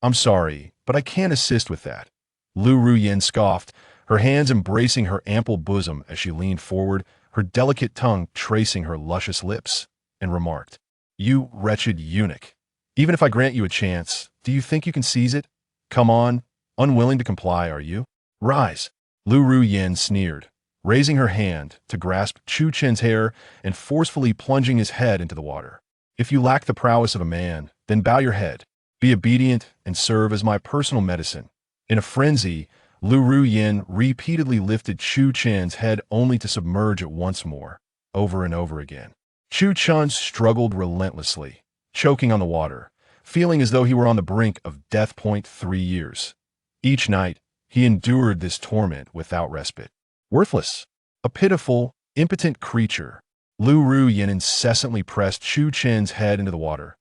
I'm sorry, but I can't assist with that. Lu Ruyin scoffed, her hands embracing her ample bosom as she leaned forward, her delicate tongue tracing her luscious lips, and remarked, "You wretched eunuch. Even if I grant you a chance, do you think you can seize it? Come on, unwilling to comply, are you? Rise." Lu Ruyin sneered, raising her hand to grasp Chu Chen's hair and forcefully plunging his head into the water. "If you lack the prowess of a man, then bow your head. Be obedient and serve as my personal medicine." In a frenzy, Lu Ruyin repeatedly lifted Chu Chen's head only to submerge it once more, over and over again. Chu Chen struggled relentlessly, choking on the water, feeling as though he were on the brink of death point 3 years. Each night, he endured this torment without respite. Worthless, a pitiful, impotent creature, Lu Ruyin incessantly pressed Chu Chen's head into the water.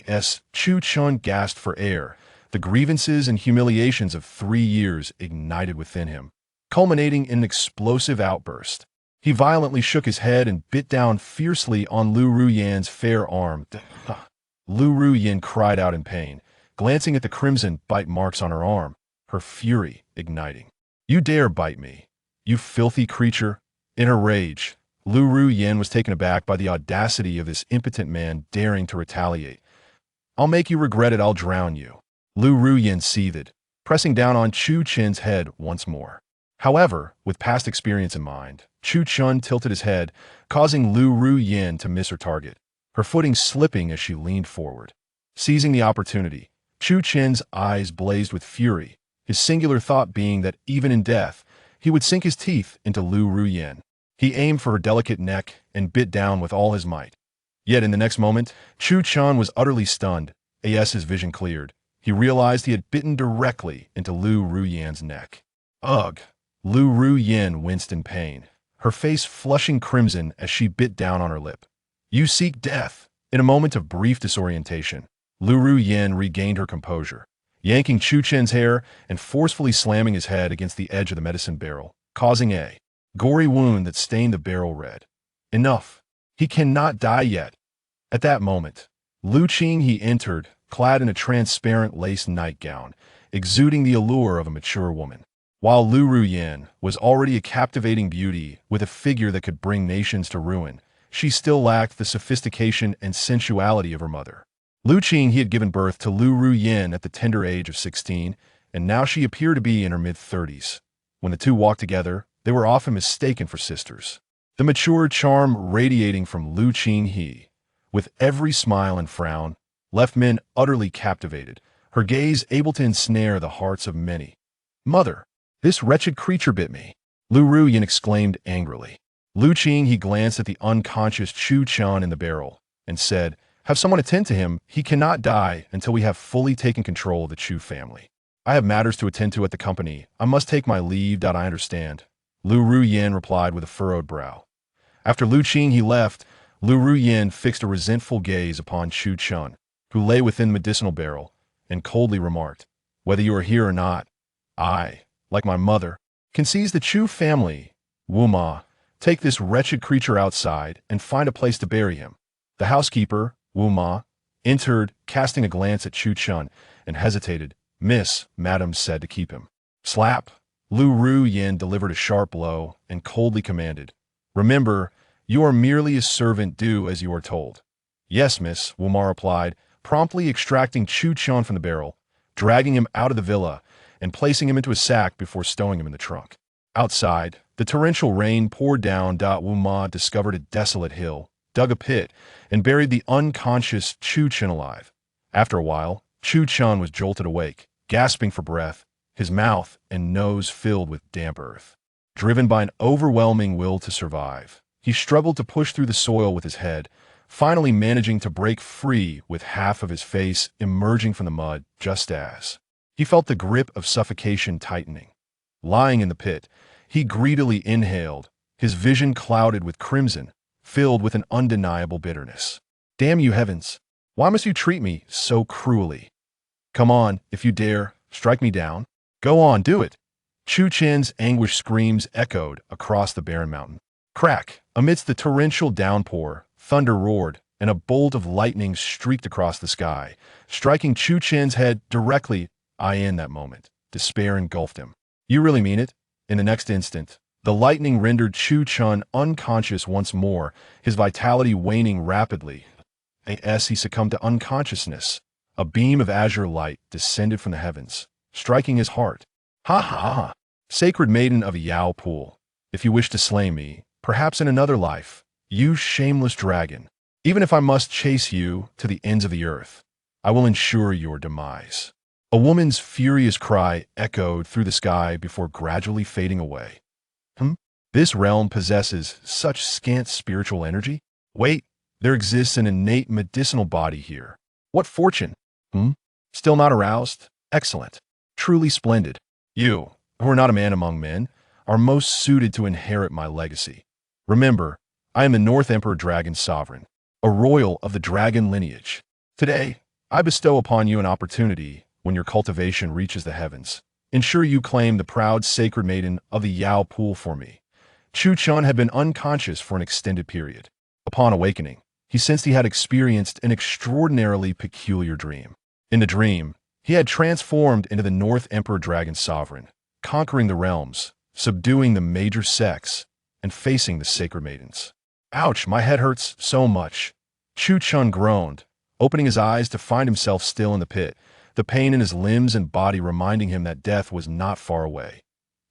As Chu Chen gasped for air, the grievances and humiliations of 3 years ignited within him, culminating in an explosive outburst. He violently shook his head and bit down fiercely on Lu Ruyin's fair arm. Lu Ruyin cried out in pain, glancing at the crimson bite marks on her arm, her fury igniting. "You dare bite me, you filthy creature!" In her rage, Lu Ruyin was taken aback by the audacity of this impotent man daring to retaliate. "I'll make you regret it, I'll drown you." Lu Ruyin seethed, pressing down on Chu Chen's head once more. However, with past experience in mind, Chu Chen tilted his head, causing Lu Ruyin to miss her target, her footing slipping as she leaned forward. Seizing the opportunity, Chu Chen's eyes blazed with fury, his singular thought being that even in death, he would sink his teeth into Lu Ruyin. He aimed for her delicate neck and bit down with all his might. Yet in the next moment, Chu Chen was utterly stunned. As his vision cleared, he realized he had bitten directly into Lu Ruyin's neck. Ugh! Lu Ruyin winced in pain, her face flushing crimson as she bit down on her lip. "You seek death." In a moment of brief disorientation, Lu Ruyin regained her composure, yanking Chu Chen's hair and forcefully slamming his head against the edge of the medicine barrel, causing a gory wound that stained the barrel red. "Enough! He cannot die yet." At that moment, Lu Qinghe entered, clad in a transparent lace nightgown, exuding the allure of a mature woman. While Lu Ruyin was already a captivating beauty with a figure that could bring nations to ruin, she still lacked the sophistication and sensuality of her mother. Lu Qinghe had given birth to Lu Ruyin at the tender age of 16, and now she appeared to be in her mid-30s. When the two walked together, they were often mistaken for sisters. The mature charm radiating from Lu Qinghe, with every smile and frown, left men utterly captivated, her gaze able to ensnare the hearts of many. "Mother, this wretched creature bit me," Lu Ruyin exclaimed angrily. Lu Qinghe glanced at the unconscious Chu Chen in the barrel and said, "Have someone attend to him. He cannot die until we have fully taken control of the Chu family. I have matters to attend to at the company. I must take my leave. I understand." Lu Ruyin replied with a furrowed brow. After Lu Qinghe left, Lu Ruyin fixed a resentful gaze upon Chu Chen, who lay within the medicinal barrel, and coldly remarked, "Whether you are here or not, I, like my mother, can seize the Chu family. Wu Ma, take this wretched creature outside and find a place to bury him." The housekeeper, Wu Ma, entered, casting a glance at Chu Chen, and hesitated. "Miss," Madam said to keep him. Slap! Lu Ruyin delivered a sharp blow and coldly commanded, "Remember, you are merely a servant, do as you are told." "Yes, miss," Wu Ma replied, promptly extracting Chu Chen from the barrel, dragging him out of the villa, and placing him into a sack before stowing him in the trunk. Outside, the torrential rain poured down. Wu Ma discovered a desolate hill, dug a pit, and buried the unconscious Chu Chen alive. After a while, Chu Chen was jolted awake, gasping for breath, his mouth and nose filled with damp earth. Driven by an overwhelming will to survive, he struggled to push through the soil with his head, finally managing to break free with half of his face emerging from the mud just as he felt the grip of suffocation tightening. Lying in the pit, he greedily inhaled, his vision clouded with crimson, filled with an undeniable bitterness. "Damn you heavens! Why must you treat me so cruelly? Come on, if you dare, strike me down. Go on, do it!" Chu Chen's anguished screams echoed across the barren mountain. Crack! Amidst the torrential downpour, thunder roared, and a bolt of lightning streaked across the sky, striking Chu Chen's head directly in that moment. Despair engulfed him. You really mean it? In the next instant, the lightning rendered Chu Chen unconscious once more, his vitality waning rapidly. As he succumbed to unconsciousness, a beam of azure light descended from the heavens, striking his heart. Ha ha ha! Sacred maiden of Yao Pool, if you wish to slay me, perhaps in another life, you shameless dragon, even if I must chase you to the ends of the earth, I will ensure your demise. A woman's furious cry echoed through the sky before gradually fading away. This realm possesses such scant spiritual energy? Wait, there exists an innate medicinal body here. What fortune? Still not aroused? Excellent. Truly splendid. You, who are not a man among men, are most suited to inherit my legacy. Remember, I am the North Emperor Dragon Sovereign, a royal of the dragon lineage. Today, I bestow upon you an opportunity when your cultivation reaches the heavens. Ensure you claim the proud sacred maiden of the Yao Pool for me. Chu Chen had been unconscious for an extended period. Upon awakening, he sensed he had experienced an extraordinarily peculiar dream. In the dream, he had transformed into the North Emperor Dragon Sovereign, conquering the realms, subduing the major sects, and facing the sacred maidens. Ouch, my head hurts so much. Chu Chen groaned, opening his eyes to find himself still in the pit, the pain in his limbs and body reminding him that death was not far away.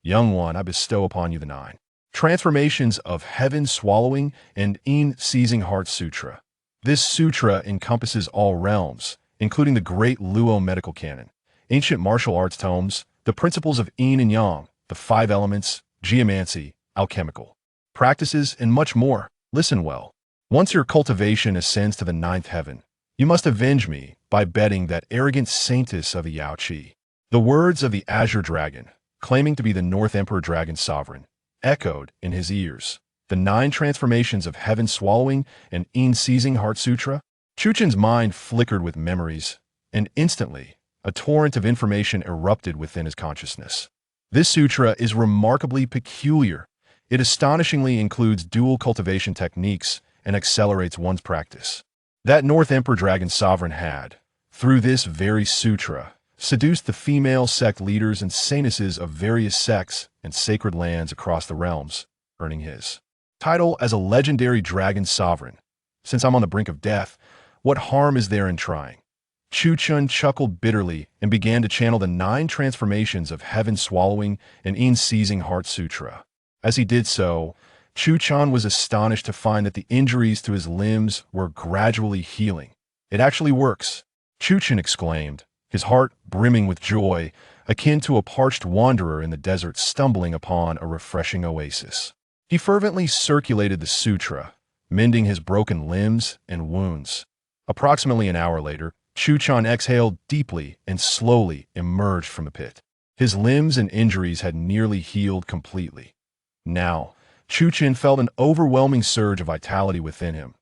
Young one, I bestow upon you the 9 transformations of Heaven Swallowing and Yin Seizing Heart Sutra. This sutra encompasses all realms, including the great Luo medical canon, ancient martial arts tomes, the principles of Yin and Yang, the 5 elements, geomancy, alchemical practices, and much more. Listen well. Once your cultivation ascends to the 9th heaven, you must avenge me by bedding that arrogant saintess of the Yao Qi. The words of the Azure Dragon, claiming to be the North Emperor Dragon Sovereign, echoed in his ears. The 9 transformations of Heaven Swallowing and Yin Seizing Heart Sutra. Chu Chen's mind flickered with memories, and instantly, a torrent of information erupted within his consciousness. This sutra is remarkably peculiar. It astonishingly includes dual cultivation techniques and accelerates one's practice. That North Emperor Dragon Sovereign had, through this very sutra, seduced the female sect leaders and saintesses of various sects and sacred lands across the realms, earning his title as a legendary dragon sovereign. Since I'm on the brink of death, what harm is there in trying? Chu Chen chuckled bitterly and began to channel the 9 transformations of Heaven Swallowing and Yin Seizing Heart Sutra. As he did so, Chu Chen was astonished to find that the injuries to his limbs were gradually healing. It actually works, Chu Chen exclaimed, his heart brimming with joy, akin to a parched wanderer in the desert stumbling upon a refreshing oasis. He fervently circulated the sutra, mending his broken limbs and wounds. Approximately an hour later, Chu Chen exhaled deeply and slowly emerged from the pit. His limbs and injuries had nearly healed completely. Now, Chu Chen felt an overwhelming surge of vitality within him.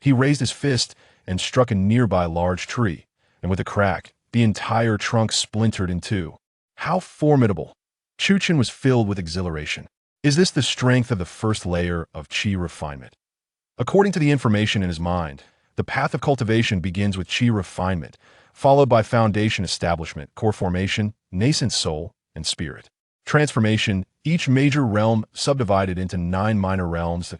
He raised his fist and struck a nearby large tree, and with a crack, the entire trunk splintered in 2. How formidable! Chu Chen was filled with exhilaration. Is this the strength of the first layer of Qi refinement? According to the information in his mind, the path of cultivation begins with Qi refinement, followed by foundation establishment, core formation, nascent soul, and spirit. Transformation, each major realm subdivided into 9 minor realms.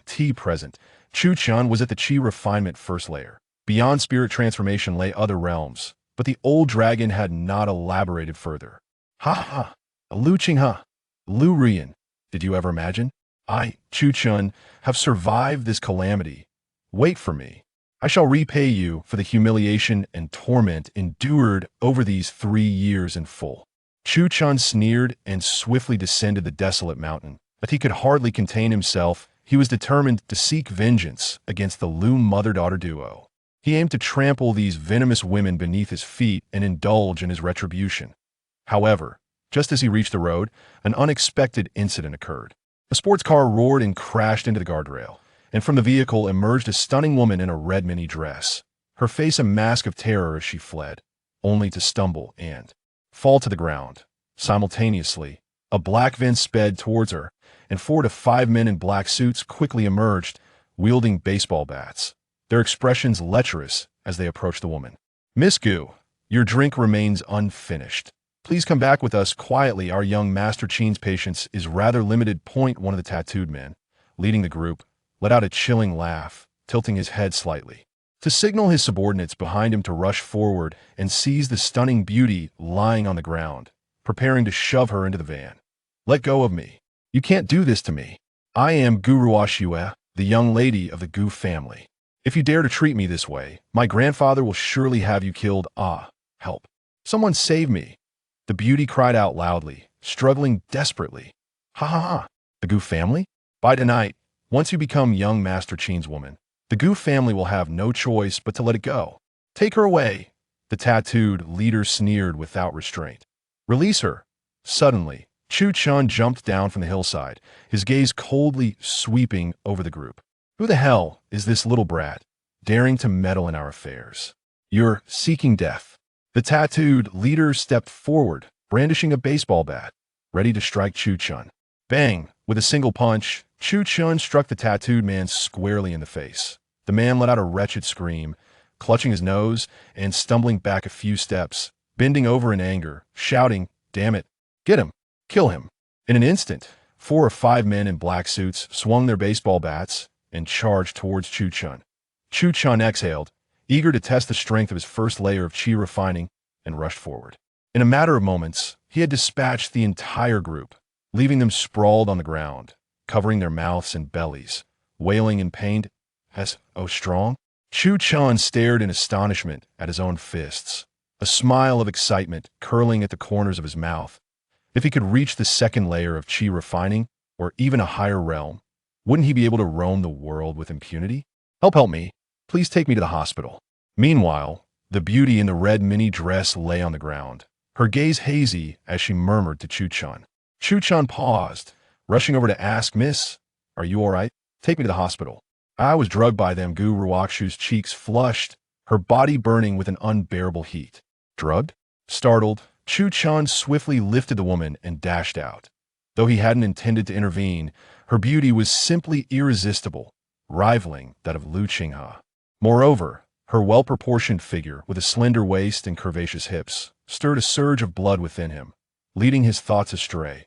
T present. Chu Chen was at the Qi refinement first layer. Beyond spirit transformation lay other realms, but the old dragon had not elaborated further. Ha ha! Lu Qinghe, Lu Ruyan, did you ever imagine? I, Chu Chen, have survived this calamity. Wait for me. I shall repay you for the humiliation and torment endured over these 3 years in full. Chu Chen sneered and swiftly descended the desolate mountain. But he could hardly contain himself. He was determined to seek vengeance against the Lu mother-daughter duo. He aimed to trample these venomous women beneath his feet and indulge in his retribution. However, just as he reached the road, an unexpected incident occurred. A sports car roared and crashed into the guardrail, and from the vehicle emerged a stunning woman in a red mini dress, her face a mask of terror as she fled, only to stumble and fall to the ground. Simultaneously, a black van sped towards her, and 4 to 5 men in black suits quickly emerged, wielding baseball bats. their expressions lecherous as they approached the woman. "Miss Gu, your drink remains unfinished. Please come back with us quietly. Our young Master Qin's patience is rather limited." Point one of the tattooed men, leading the group, let out a chilling laugh, tilting his head slightly, to signal his subordinates behind him to rush forward and seize the stunning beauty lying on the ground, preparing to shove her into the van. "Let go of me. You can't do this to me. I am Gu Ruoxue, the young lady of the Gu family. If you dare to treat me this way, my grandfather will surely have you killed." "Ah, help. Someone save me." The beauty cried out loudly, struggling desperately. "Ha ha ha. The Gu family? By tonight, once you become young Master Qin's woman, the Gu family will have no choice but to let it go. Take her away." The tattooed leader sneered without restraint. "Release her." Suddenly, Chu Chun jumped down from the hillside, his gaze coldly sweeping over the group. "Who the hell is this little brat, daring to meddle in our affairs? You're seeking death." The tattooed leader stepped forward, brandishing a baseball bat, ready to strike Chu Chun. Bang! With a single punch, Chu Chun struck the tattooed man squarely in the face. The man let out a wretched scream, clutching his nose and stumbling back a few steps, bending over in anger, shouting, "Damn it! Get him! Kill him!" In an instant, 4 or 5 men in black suits swung their baseball bats and charged towards Chu Chun. Chu Chun exhaled, eager to test the strength of his first layer of qi refining, and rushed forward. In a matter of moments, he had dispatched the entire group, leaving them sprawled on the ground, covering their mouths and bellies, wailing in pain. "Oh, strong?" Chu Chun stared in astonishment at his own fists, a smile of excitement curling at the corners of his mouth. If he could reach the second layer of qi refining, or even a higher realm, wouldn't he be able to roam the world with impunity? Help me. Please take me to the hospital." Meanwhile, the beauty in the red mini dress lay on the ground, her gaze hazy as she murmured to Chu Chun. Chu Chun paused, rushing over to ask, "Miss, are you all right? Take me to the hospital." "I was drugged by them." Gu Ruoxue's cheeks flushed, her body burning with an unbearable heat. "Drugged?" Startled, Chu Chun swiftly lifted the woman and dashed out. Though he hadn't intended to intervene, her beauty was simply irresistible, rivaling that of Lu Qinghe. Moreover, her well-proportioned figure, with a slender waist and curvaceous hips, stirred a surge of blood within him, leading his thoughts astray.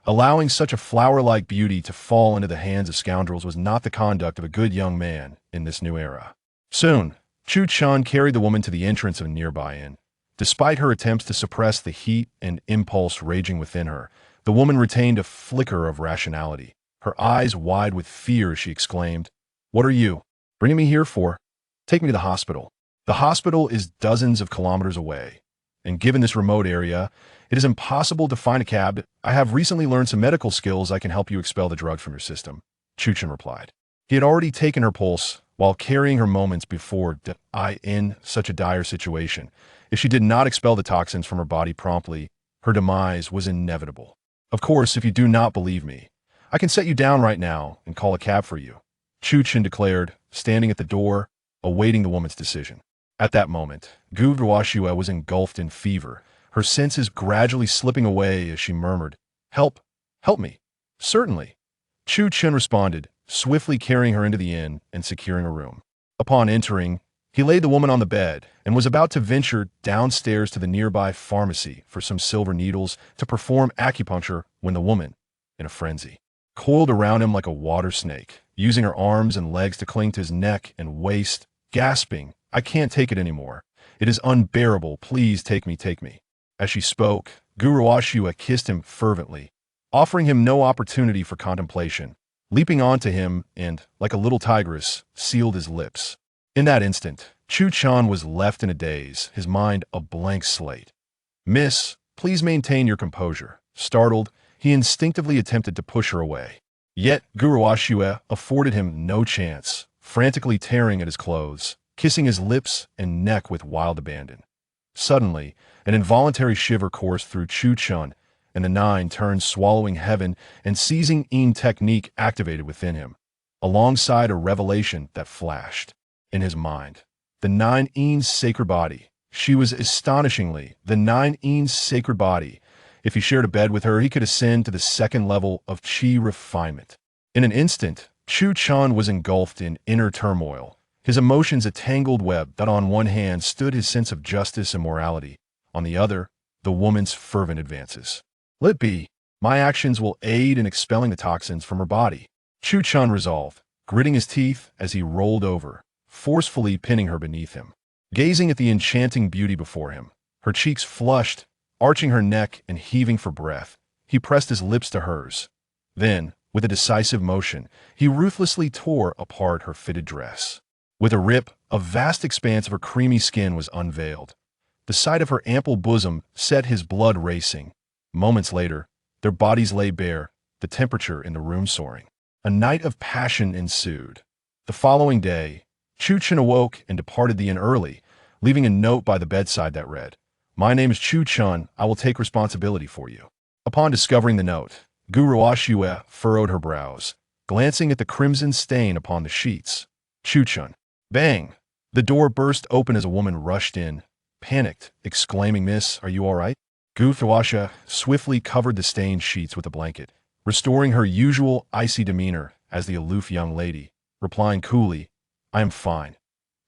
Allowing such a flower-like beauty to fall into the hands of scoundrels was not the conduct of a good young man in this new era. Soon, Chu Chun carried the woman to the entrance of a nearby inn. Despite her attempts to suppress the heat and impulse raging within her, the woman retained a flicker of rationality. Her eyes wide with fear, she exclaimed, "What are you bringing me here for? Take me to the hospital." The hospital is dozens of kilometers away, and given this remote area, it is impossible to find a cab. "I have recently learned some medical skills. I can help you expel the drug from your system," Chu Chun replied. He had already taken her pulse while carrying her moments before. In such a dire situation, if she did not expel the toxins from her body promptly, her demise was inevitable. "Of course, if you do not believe me, I can set you down right now and call a cab for you," Chu Chun declared, standing at the door, awaiting the woman's decision. At that moment, Gu Ruoxue was engulfed in fever, her senses gradually slipping away as she murmured, "Help! Help me!" "Certainly," Chu Chun responded, swiftly carrying her into the inn and securing a room. Upon entering, he laid the woman on the bed and was about to venture downstairs to the nearby pharmacy for some silver needles to perform acupuncture when the woman, in a frenzy, coiled around him like a water snake, using her arms and legs to cling to his neck and waist, gasping, "I can't take it anymore. It is unbearable. Please take me, take me." As she spoke, Gu Ruoxue kissed him fervently, offering him no opportunity for contemplation, leaping onto him and, like a little tigress, sealed his lips. In that instant, Chu Chun was left in a daze, his mind a blank slate. "Miss, please maintain your composure." Startled, he instinctively attempted to push her away. Yet Gu Ruoxue afforded him no chance, frantically tearing at his clothes, kissing his lips and neck with wild abandon. Suddenly, an involuntary shiver coursed through Chu Chun, and the nine turned, swallowing heaven and seizing Yin technique activated within him, alongside a revelation that flashed in his mind. The nine Yin's sacred body. She was astonishingly the nine Yin's sacred body. If he shared a bed with her, he could ascend to the second level of qi refinement. In an instant, Chu Chun was engulfed in inner turmoil, his emotions a tangled web that on one hand stood his sense of justice and morality, on the other, the woman's fervent advances. Let be. My actions will aid in expelling the toxins from her body. Chu Chun resolved, gritting his teeth as he rolled over, forcefully pinning her beneath him. Gazing at the enchanting beauty before him, her cheeks flushed, arching her neck and heaving for breath, he pressed his lips to hers. Then, with a decisive motion, he ruthlessly tore apart her fitted dress. With a rip, a vast expanse of her creamy skin was unveiled. The sight of her ample bosom set his blood racing. Moments later, their bodies lay bare, the temperature in the room soaring. A night of passion ensued. The following day, Chu Chun awoke and departed the inn early, leaving a note by the bedside that read, "My name is Chu Chun, I will take responsibility for you." Upon discovering the note, Gu Ruoxue furrowed her brows, glancing at the crimson stain upon the sheets. Chu Chun. Bang! The door burst open as a woman rushed in, panicked, exclaiming, "Miss, are you all right?" Gu Ruoxue swiftly covered the stained sheets with a blanket, restoring her usual icy demeanor as the aloof young lady, replying coolly, "I am fine."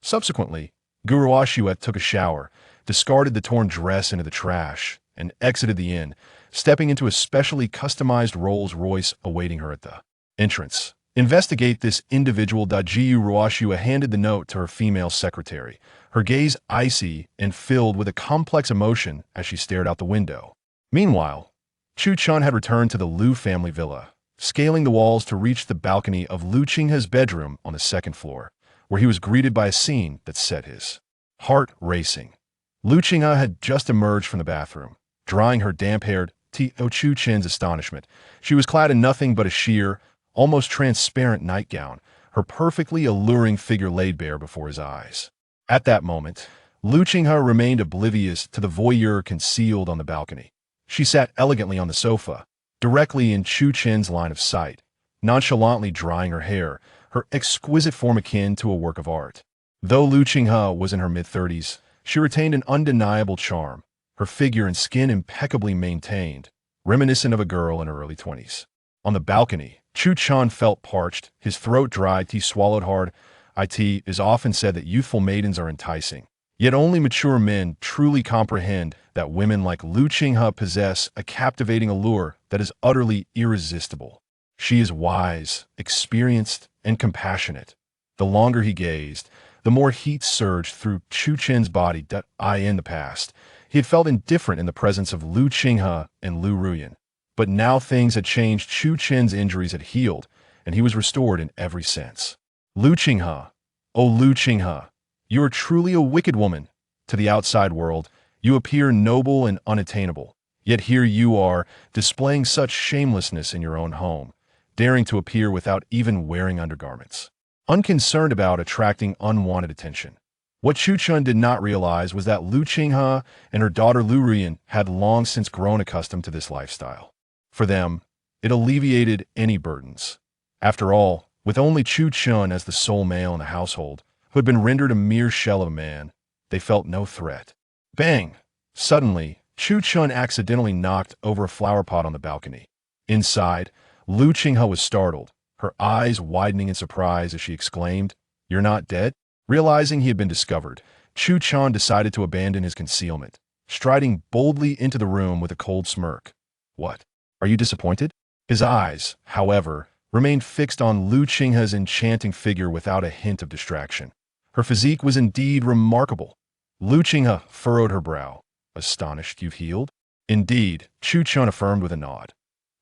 Subsequently, Gu Ruoxue took a shower, discarded the torn dress into the trash, and exited the inn, stepping into a specially customized Rolls-Royce awaiting her at the entrance. Investigate this individual. Gu Ruoxue handed the note to her female secretary, her gaze icy and filled with a complex emotion as she stared out the window. Meanwhile, Chu Chun had returned to the Lu family villa, scaling the walls to reach the balcony of Lu Qinghe's bedroom on the second floor, where he was greeted by a scene that set his heart racing. Lu Qinghe had just emerged from the bathroom, drying her damp-haired to Chu Chen's astonishment. She was clad in nothing but a sheer, almost transparent nightgown, her perfectly alluring figure laid bare before his eyes. At that moment, Lu Qinghe remained oblivious to the voyeur concealed on the balcony. She sat elegantly on the sofa, directly in Chu Chen's line of sight, nonchalantly drying her hair, her exquisite form akin to a work of art. Though Lu Qinghe was in her mid-30s, she retained an undeniable charm, her figure and skin impeccably maintained, reminiscent of a girl in her early 20s. On the balcony, Chu Chun felt parched, his throat dry, he swallowed hard. It is often said that youthful maidens are enticing, yet only mature men truly comprehend that women like Lu Qinghe possess a captivating allure that is utterly irresistible. She is wise, experienced, and compassionate. The longer he gazed, the more heat surged through Chu Chen's body. In the past, he had felt indifferent in the presence of Lu Qinghe and Lu Ruyan. But now things had changed. Chu Chen's injuries had healed, and he was restored in every sense. Lu Qinghe, oh Lu Qinghe, you are truly a wicked woman. To the outside world, you appear noble and unattainable. Yet here you are, displaying such shamelessness in your own home, daring to appear without even wearing undergarments, unconcerned about attracting unwanted attention. What Chu Chun did not realize was that Lu Qinghe and her daughter Lu Ruyan had long since grown accustomed to this lifestyle. For them, it alleviated any burdens. After all, with only Chu Chun as the sole male in the household, who had been rendered a mere shell of a man, they felt no threat. Bang! Suddenly, Chu Chun accidentally knocked over a flower pot on the balcony. Inside, Lu Qinghe was startled, her eyes widening in surprise as she exclaimed, "You're not dead?" Realizing he had been discovered, Chu Chun decided to abandon his concealment, striding boldly into the room with a cold smirk. "What? Are you disappointed?" His eyes, however, remained fixed on Lu Qinghe's enchanting figure without a hint of distraction. Her physique was indeed remarkable. Lu Qinghe furrowed her brow. "Astonished you've healed?" "Indeed," Chu Chun affirmed with a nod.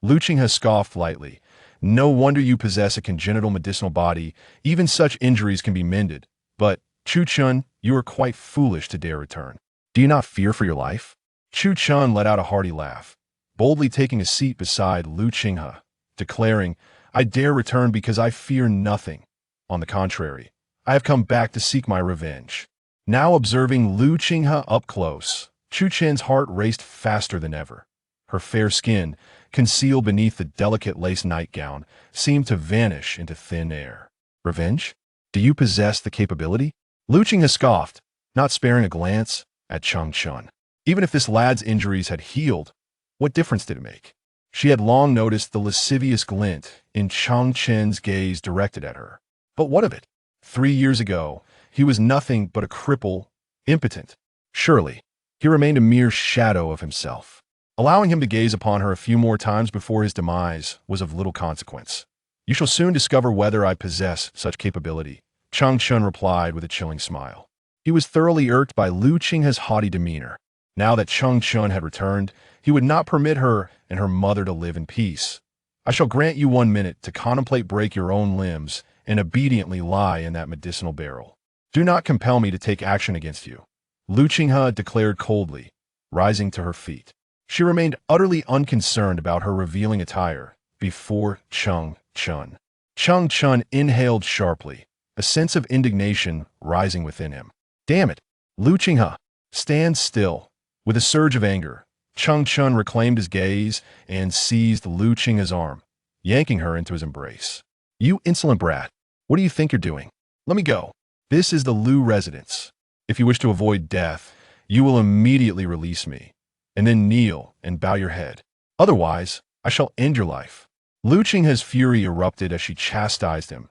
Lu Qinghe scoffed lightly. "No wonder you possess a congenital medicinal body. Even such injuries can be mended. But, Chu Chun, you are quite foolish to dare return. Do you not fear for your life?" Chu Chun let out a hearty laugh, boldly taking a seat beside Lu Qinghe, declaring, "I dare return because I fear nothing. On the contrary, I have come back to seek my revenge." Now observing Lu Qinghe up close, Chu Chen's heart raced faster than ever. Her fair skin, concealed beneath the delicate lace nightgown, seemed to vanish into thin air. "Revenge? Do you possess the capability?" Lu Qinghe scoffed, not sparing a glance at Chu Chun. Even if this lad's injuries had healed, what difference did it make? She had long noticed the lascivious glint in Chu Chen's gaze directed at her. But what of it? 3 years ago, he was nothing but a cripple, impotent. Surely, he remained a mere shadow of himself. Allowing him to gaze upon her a few more times before his demise was of little consequence. You shall soon discover whether I possess such capability, Chang Chun replied with a chilling smile. He was thoroughly irked by Lu Qinghe's haughty demeanor. Now that Chang Chun had returned, he would not permit her and her mother to live in peace. I shall grant you 1 minute to contemplate break your own limbs and obediently lie in that medicinal barrel. Do not compel me to take action against you, Lu Qinghe declared coldly, rising to her feet. She remained utterly unconcerned about her revealing attire before Chang Chun. Chang Chun inhaled sharply, a sense of indignation rising within him. Damn it, Lu Qinghe, stand still. With a surge of anger, Chang Chun reclaimed his gaze and seized Lu Qinghe's arm, yanking her into his embrace. You insolent brat, what do you think you're doing? Let me go. This is the Lu residence. If you wish to avoid death, you will immediately release me, and then kneel and bow your head. Otherwise, I shall end your life. Lu Qinghe's fury erupted as she chastised him.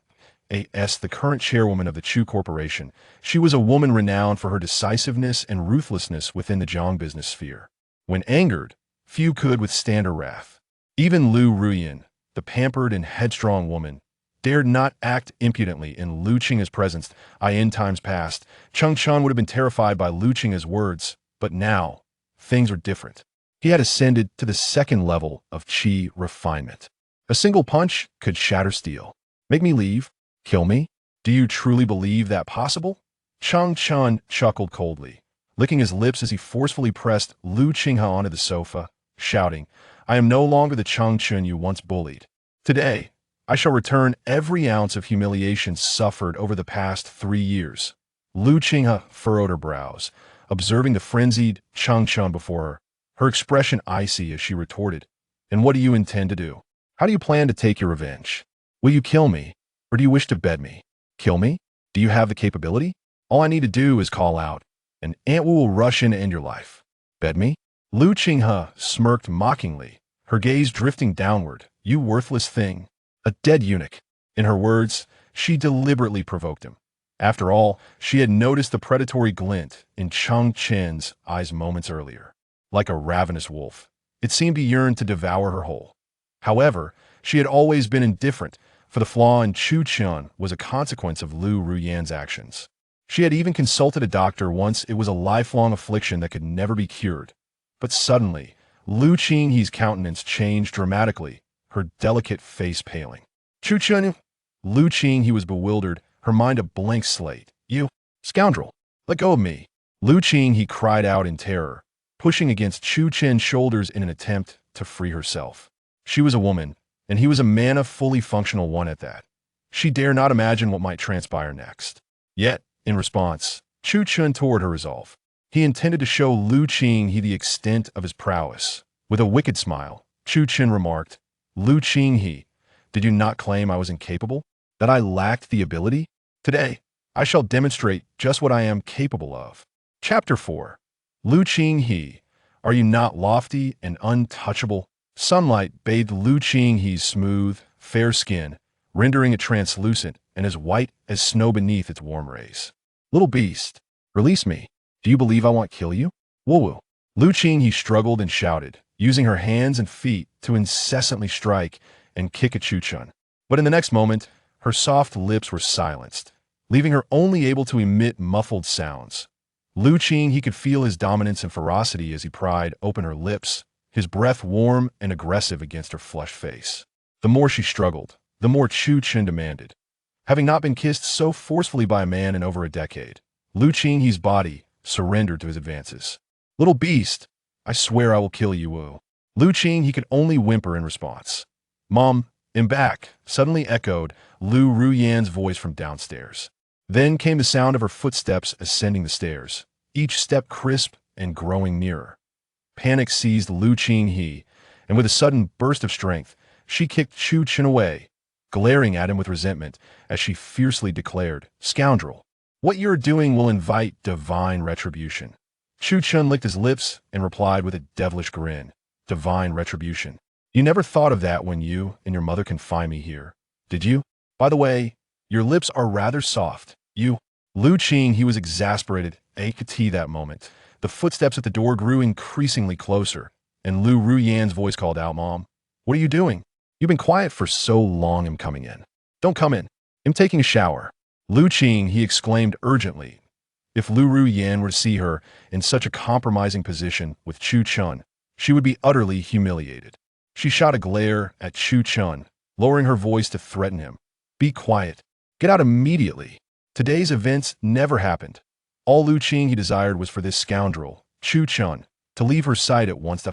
As the current chairwoman of the Chu Corporation, she was a woman renowned for her decisiveness and ruthlessness within the Zhang business sphere. When angered, few could withstand her wrath. Even Lu Ruyan, the pampered and headstrong woman, dared not act impudently in Lu Qinghe's presence. In times past, Chang Chun would have been terrified by Lu Qinghe's words, but now, things were different. He had ascended to the second level of qi refinement. A single punch could shatter steel. Make me leave? Kill me? Do you truly believe that possible? Chang Chun chuckled coldly, licking his lips as he forcefully pressed Lu Qinghe onto the sofa, shouting, I am no longer the Chang Chun you once bullied. Today, I shall return every ounce of humiliation suffered over the past 3 years. Lu Qinghe furrowed her brows, observing the frenzied Chang Chun before her, her expression icy as she retorted, And what do you intend to do? How do you plan to take your revenge? Will you kill me? Or do you wish to bed me? Kill me? Do you have the capability? All I need to do is call out, and Aunt Wu will rush in to end your life. Bed me? Lu Qinghe smirked mockingly, her gaze drifting downward. You worthless thing. A dead eunuch. In her words, she deliberately provoked him. After all, she had noticed the predatory glint in Chang Chen's eyes moments earlier. Like a ravenous wolf, it seemed to yearn to devour her whole. However, she had always been indifferent, for the flaw in Chu Chun was a consequence of Lu Ruyan's actions. She had even consulted a doctor once. It was a lifelong affliction that could never be cured. But suddenly, Lu Qinghe's countenance changed dramatically, her delicate face paling. Chu Chun? Lu Qinghe was bewildered, her mind a blank slate. You, scoundrel, let go of me. Lu Qinghe cried out in terror, pushing against Chu Chen's shoulders in an attempt to free herself. She was a woman, and he was a man, a fully functional one at that. She dare not imagine what might transpire next. Yet, in response, Chu Chun toward her resolve. He intended to show Lu Qinghe the extent of his prowess. With a wicked smile, Chu Chun remarked, Lu Qinghe, did you not claim I was incapable? That I lacked the ability? Today, I shall demonstrate just what I am capable of. Chapter 4. Lu Qinghe, are you not lofty and untouchable? Sunlight bathed Lu Qinghe's smooth, fair skin, rendering it translucent and as white as snow beneath its warm rays. Little beast, release me. Do you believe I won't kill you? Woo-woo. Lu Qinghe struggled and shouted, using her hands and feet to incessantly strike and kick at Chu Chun. But in the next moment, her soft lips were silenced, leaving her only able to emit muffled sounds. Lu Qinghe could feel his dominance and ferocity as he pried open her lips, his breath warm and aggressive against her flushed face. The more she struggled, the more Chu Chun demanded. Having not been kissed so forcefully by a man in over a decade, Lu Qinghe's body surrendered to his advances. Little beast, I swear I will kill you, Wu. Lu Qinghe could only whimper in response. Mom, I'm back, suddenly echoed Lu Ruyan's voice from downstairs. Then came the sound of her footsteps ascending the stairs, each step crisp and growing nearer. Panic seized Lu Qinghe, and with a sudden burst of strength, she kicked Chu Chun away, glaring at him with resentment as she fiercely declared, Scoundrel, what you're doing will invite divine retribution. Chu Chun licked his lips and replied with a devilish grin, Divine retribution. You never thought of that when you and your mother confined me here, did you? By the way, Your lips are rather soft. You. Lu Qing, he was exasperated. Tea that moment. The footsteps at the door grew increasingly closer, and Lu Ruyan's voice called out, Mom, what are you doing? You've been quiet for so long. I'm coming in. Don't come in. I'm taking a shower. Lu Qing, he exclaimed urgently. If Lu Ruyan were to see her in such a compromising position with Chu Chun, she would be utterly humiliated. She shot a glare at Chu Chun, lowering her voice to threaten him. Be quiet. Get out immediately. Today's events never happened. All Lu Qing he desired was for this scoundrel, Chu Chun, to leave her sight at once.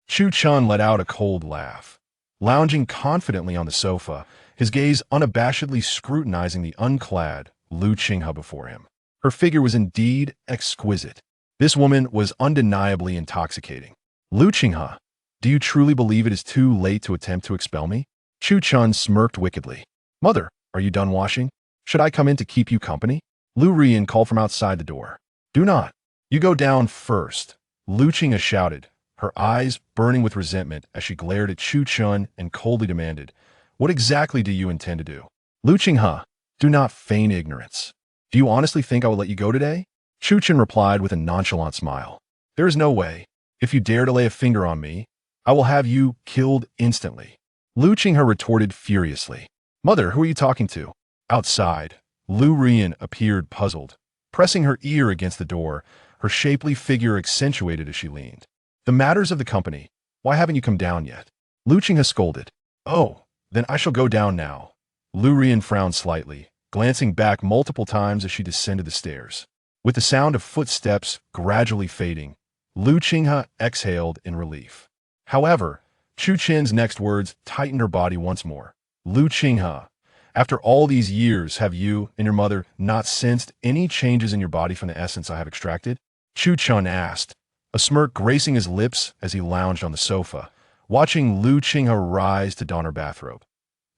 Chu Chun let out a cold laugh. Lounging confidently on the sofa, his gaze unabashedly scrutinizing the unclad Lu Qinghe before him. Her figure was indeed exquisite. This woman was undeniably intoxicating. Lu Qinghe, do you truly believe it is too late to attempt to expel me? Chu Chun smirked wickedly. Mother, are you done washing? Should I come in to keep you company? Lu Ruyan called from outside the door. Do not. You go down first. Lu Qinghe shouted, her eyes burning with resentment as she glared at Chu Chun and coldly demanded, what exactly do you intend to do? Lu Qinghe, do not feign ignorance. Do you honestly think I will let you go today? Chu Chun replied with a nonchalant smile. There is no way. If you dare to lay a finger on me, I will have you killed instantly. Lu Qinghe retorted furiously. Mother, who are you talking to? Outside, Lu Ruyan appeared puzzled, pressing her ear against the door, her shapely figure accentuated as she leaned. The matters of the company. Why haven't you come down yet? Lu Qinghe scolded. Oh, then I shall go down now. Lu Ruyan frowned slightly, glancing back multiple times as she descended the stairs. With the sound of footsteps gradually fading, Lu Qinghe exhaled in relief. However, Chu Chen's next words tightened her body once more. Lu Qinghe, after all these years, have you and your mother not sensed any changes in your body from the essence I have extracted? Chu Chun asked, a smirk gracing his lips as he lounged on the sofa, watching Lu Qinghe rise to don her bathrobe.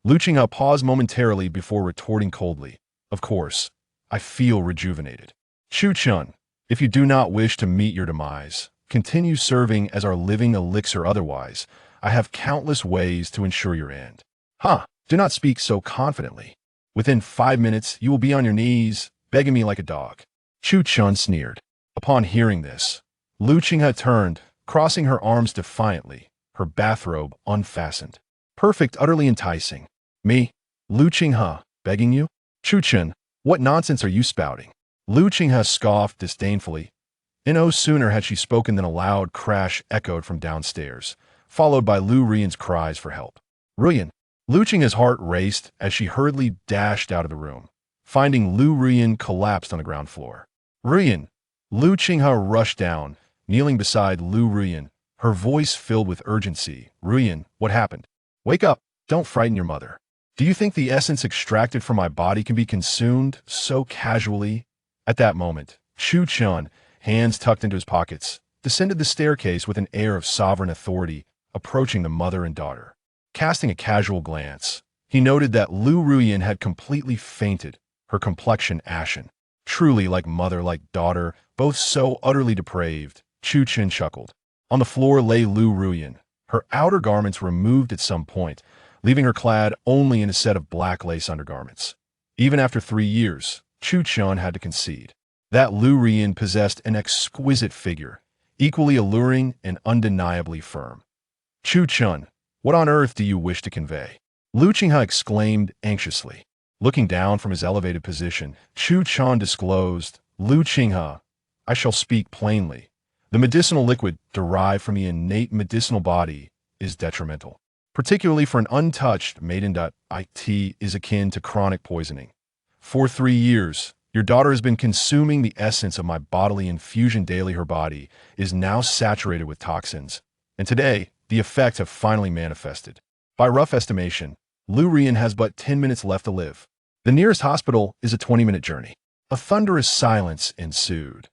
Lu Qinghe paused momentarily before retorting coldly, of course, I feel rejuvenated. Chu Chun, if you do not wish to meet your demise, continue serving as our living elixir otherwise, I have countless ways to ensure your end. Do not speak so confidently. Within 5 minutes, you will be on your knees, begging me like a dog. Chu Chun sneered. Upon hearing this, Lu Qinghe turned, crossing her arms defiantly, her bathrobe unfastened. Perfect, utterly enticing. Me? Lu Qinghe, begging you? Chu Chun, what nonsense are you spouting? Lu Qinghe scoffed disdainfully. No sooner had she spoken than a loud crash echoed from downstairs, followed by Lu Ruyan's cries for help. Ruyan. Lu Qinghe's heart raced as she hurriedly dashed out of the room, finding Lu Ruyan collapsed on the ground floor. Ruyan. Lu Qinghe rushed down, kneeling beside Lu Ruyan, her voice filled with urgency. Ruyan, what happened? Wake up. Don't frighten your mother. Do you think the essence extracted from my body can be consumed so casually? At that moment, Chu Chun, hands tucked into his pockets, descended the staircase with an air of sovereign authority, approaching the mother and daughter. Casting a casual glance, he noted that Lu Ruyan had completely fainted, her complexion ashen. Truly like mother, like daughter, both so utterly depraved, Chu Chun chuckled. On the floor lay Lu Ruyan, her outer garments removed at some point, leaving her clad only in a set of black lace undergarments. Even after 3 years, Chu Chun had to concede that Lu Ruyan possessed an exquisite figure, equally alluring and undeniably firm. Chu Chun, what on earth do you wish to convey? Lu Qinghe exclaimed anxiously. Looking down from his elevated position, Chu Chun disclosed, Lu Qinghe, I shall speak plainly. The medicinal liquid derived from the innate medicinal body is detrimental. Particularly for an untouched maiden.it is akin to chronic poisoning. For 3 years, your daughter has been consuming the essence of my bodily infusion daily. Her body is now saturated with toxins, and today, the effects have finally manifested. By rough estimation, Lu Ruyan has but 10 minutes left to live. The nearest hospital is a 20-minute journey. A thunderous silence ensued.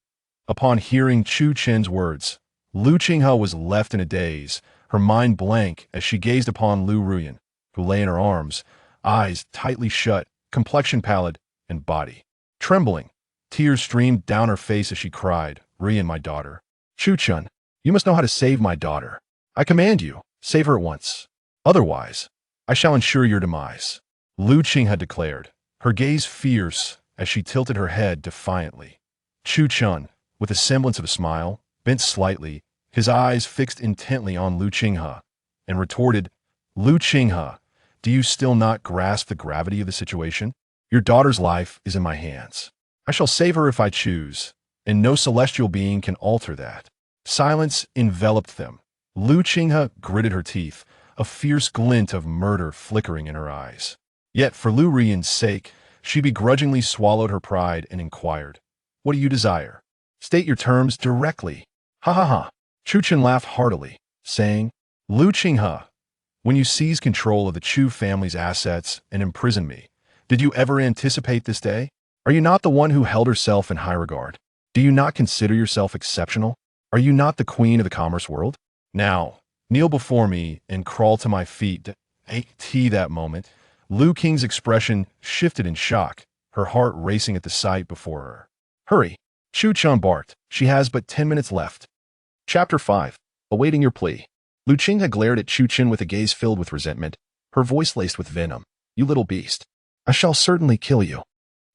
Upon hearing Chu Chen's words, Lu Qinghe was left in a daze, her mind blank as she gazed upon Lu Ruyan, who lay in her arms, eyes tightly shut, complexion pallid, and body trembling. Tears streamed down her face as she cried, Ruyan, my daughter. Chu Chun, you must know how to save my daughter. I command you, save her at once. Otherwise, I shall ensure your demise. Lu Qinghe had declared, her gaze fierce as she tilted her head defiantly. Chu Chun, with a semblance of a smile, bent slightly, his eyes fixed intently on Lu Qinghe, and retorted, Lu Qinghe, do you still not grasp the gravity of the situation? Your daughter's life is in my hands. I shall save her if I choose, and no celestial being can alter that. Silence enveloped them. Lu Qinghe gritted her teeth, a fierce glint of murder flickering in her eyes. Yet, for Lu Ruiyan's sake, she begrudgingly swallowed her pride and inquired, What do you desire? State your terms directly. Ha ha ha. Chu Chun laughed heartily, saying, Lu Qinghe, when you seized control of the Chu family's assets and imprisoned me, did you ever anticipate this day? Are you not the one who held herself in high regard? Do you not consider yourself exceptional? Are you not the queen of the commerce world? Now, kneel before me and crawl to my feet. At that moment, Lu Qing's expression shifted in shock, her heart racing at the sight before her. Hurry! Chu Chun barked. She has but 10 minutes left. Chapter 5. Awaiting your plea. Lu Qinghe glared at Chu Chun with a gaze filled with resentment, her voice laced with venom. You little beast. I shall certainly kill you.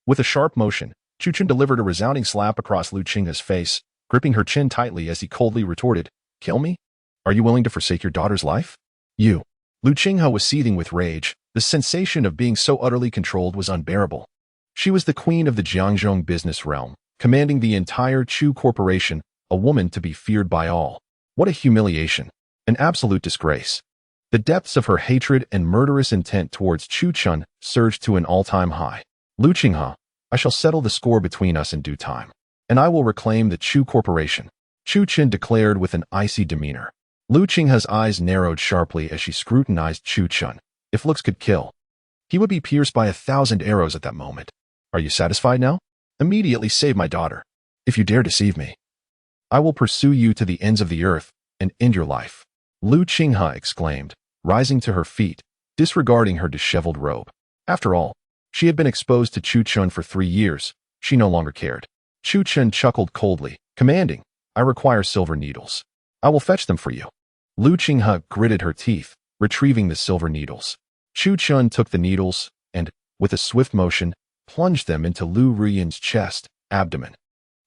With a sharp motion, Chu Chun delivered a resounding slap across Lu Qinghe's face, gripping her chin tightly as he coldly retorted, Kill me? Are you willing to forsake your daughter's life? You. Lu Qinghe was seething with rage. The sensation of being so utterly controlled was unbearable. She was the queen of the Jiangzhong business realm, commanding the entire Chu corporation, a woman to be feared by all. What a humiliation. An absolute disgrace. The depths of her hatred and murderous intent towards Chu Chun surged to an all-time high. Lu Qinghe, I shall settle the score between us in due time, and I will reclaim the Chu corporation, Chu Chun declared with an icy demeanor. Lu Qinghe's eyes narrowed sharply as she scrutinized Chu Chun. If looks could kill, he would be pierced by 1,000 arrows at that moment. Are you satisfied now? Immediately save my daughter. If you dare deceive me, I will pursue you to the ends of the earth and end your life. Lu Qinghe exclaimed, rising to her feet, disregarding her disheveled robe. After all, she had been exposed to Chu Chun for 3 years. She no longer cared. Chu Chun chuckled coldly, commanding, I require silver needles. I will fetch them for you. Lu Qinghe gritted her teeth, retrieving the silver needles. Chu Chun took the needles and, with a swift motion, plunged them into Lu Ruiyan's chest, abdomen,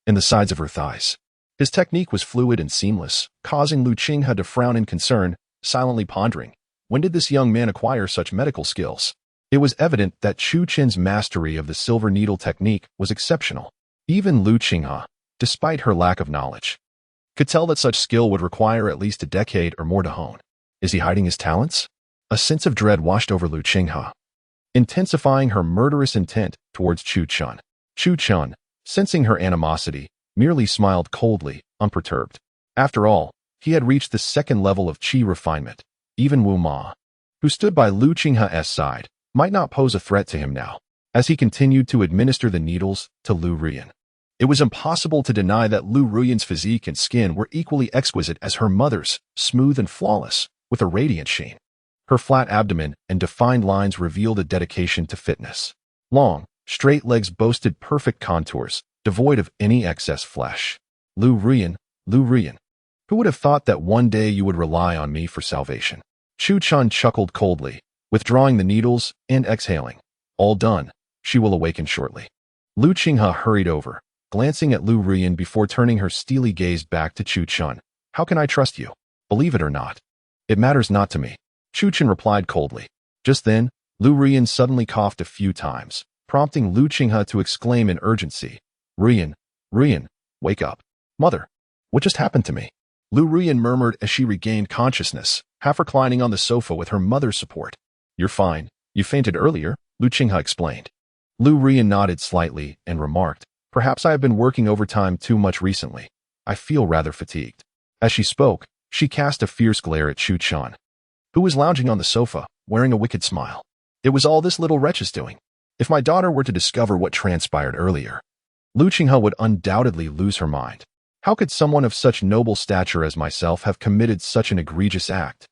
and the sides of her thighs. His technique was fluid and seamless, causing Lu Qinghe to frown in concern, silently pondering, when did this young man acquire such medical skills? It was evident that Chu Chun's mastery of the silver needle technique was exceptional. Even Lu Qinghe, despite her lack of knowledge, could tell that such skill would require at least a decade or more to hone. Is he hiding his talents? A sense of dread washed over Lu Qinghe, intensifying her murderous intent towards Chu Chun. Chu Chun, sensing her animosity, merely smiled coldly, unperturbed. After all, he had reached the second level of qi refinement. Even Wu Ma, who stood by Lu Qinghe's side, might not pose a threat to him now, as he continued to administer the needles to Lu Ruiyan. It was impossible to deny that Lu Ruiyan's physique and skin were equally exquisite as her mother's, smooth and flawless, with a radiant sheen. Her flat abdomen and defined lines revealed a dedication to fitness. Long, straight legs boasted perfect contours, devoid of any excess flesh. Lu Ruiyan, who would have thought that one day you would rely on me for salvation? Chu Chun chuckled coldly, withdrawing the needles and exhaling. All done. She will awaken shortly. Lu Qinghe hurried over, glancing at Lu Ruiyan before turning her steely gaze back to Chu Chun. How can I trust you? Believe it or not, it matters not to me. Chu Chun replied coldly. Just then, Lu Ruiyan suddenly coughed a few times, prompting Lu Qinghe to exclaim in urgency, Ruiyan, wake up. Mother, what just happened to me? Lu Ruiyan murmured as she regained consciousness, half reclining on the sofa with her mother's support. You're fine. You fainted earlier, Lu Qinghe explained. Lu Ruiyan nodded slightly and remarked, Perhaps I have been working overtime too much recently. I feel rather fatigued. As she spoke, she cast a fierce glare at Chu Chun, who was lounging on the sofa, wearing a wicked smile. It was all this little wretch's doing. If my daughter were to discover what transpired earlier, Lu Qinghe would undoubtedly lose her mind. How could someone of such noble stature as myself have committed such an egregious act?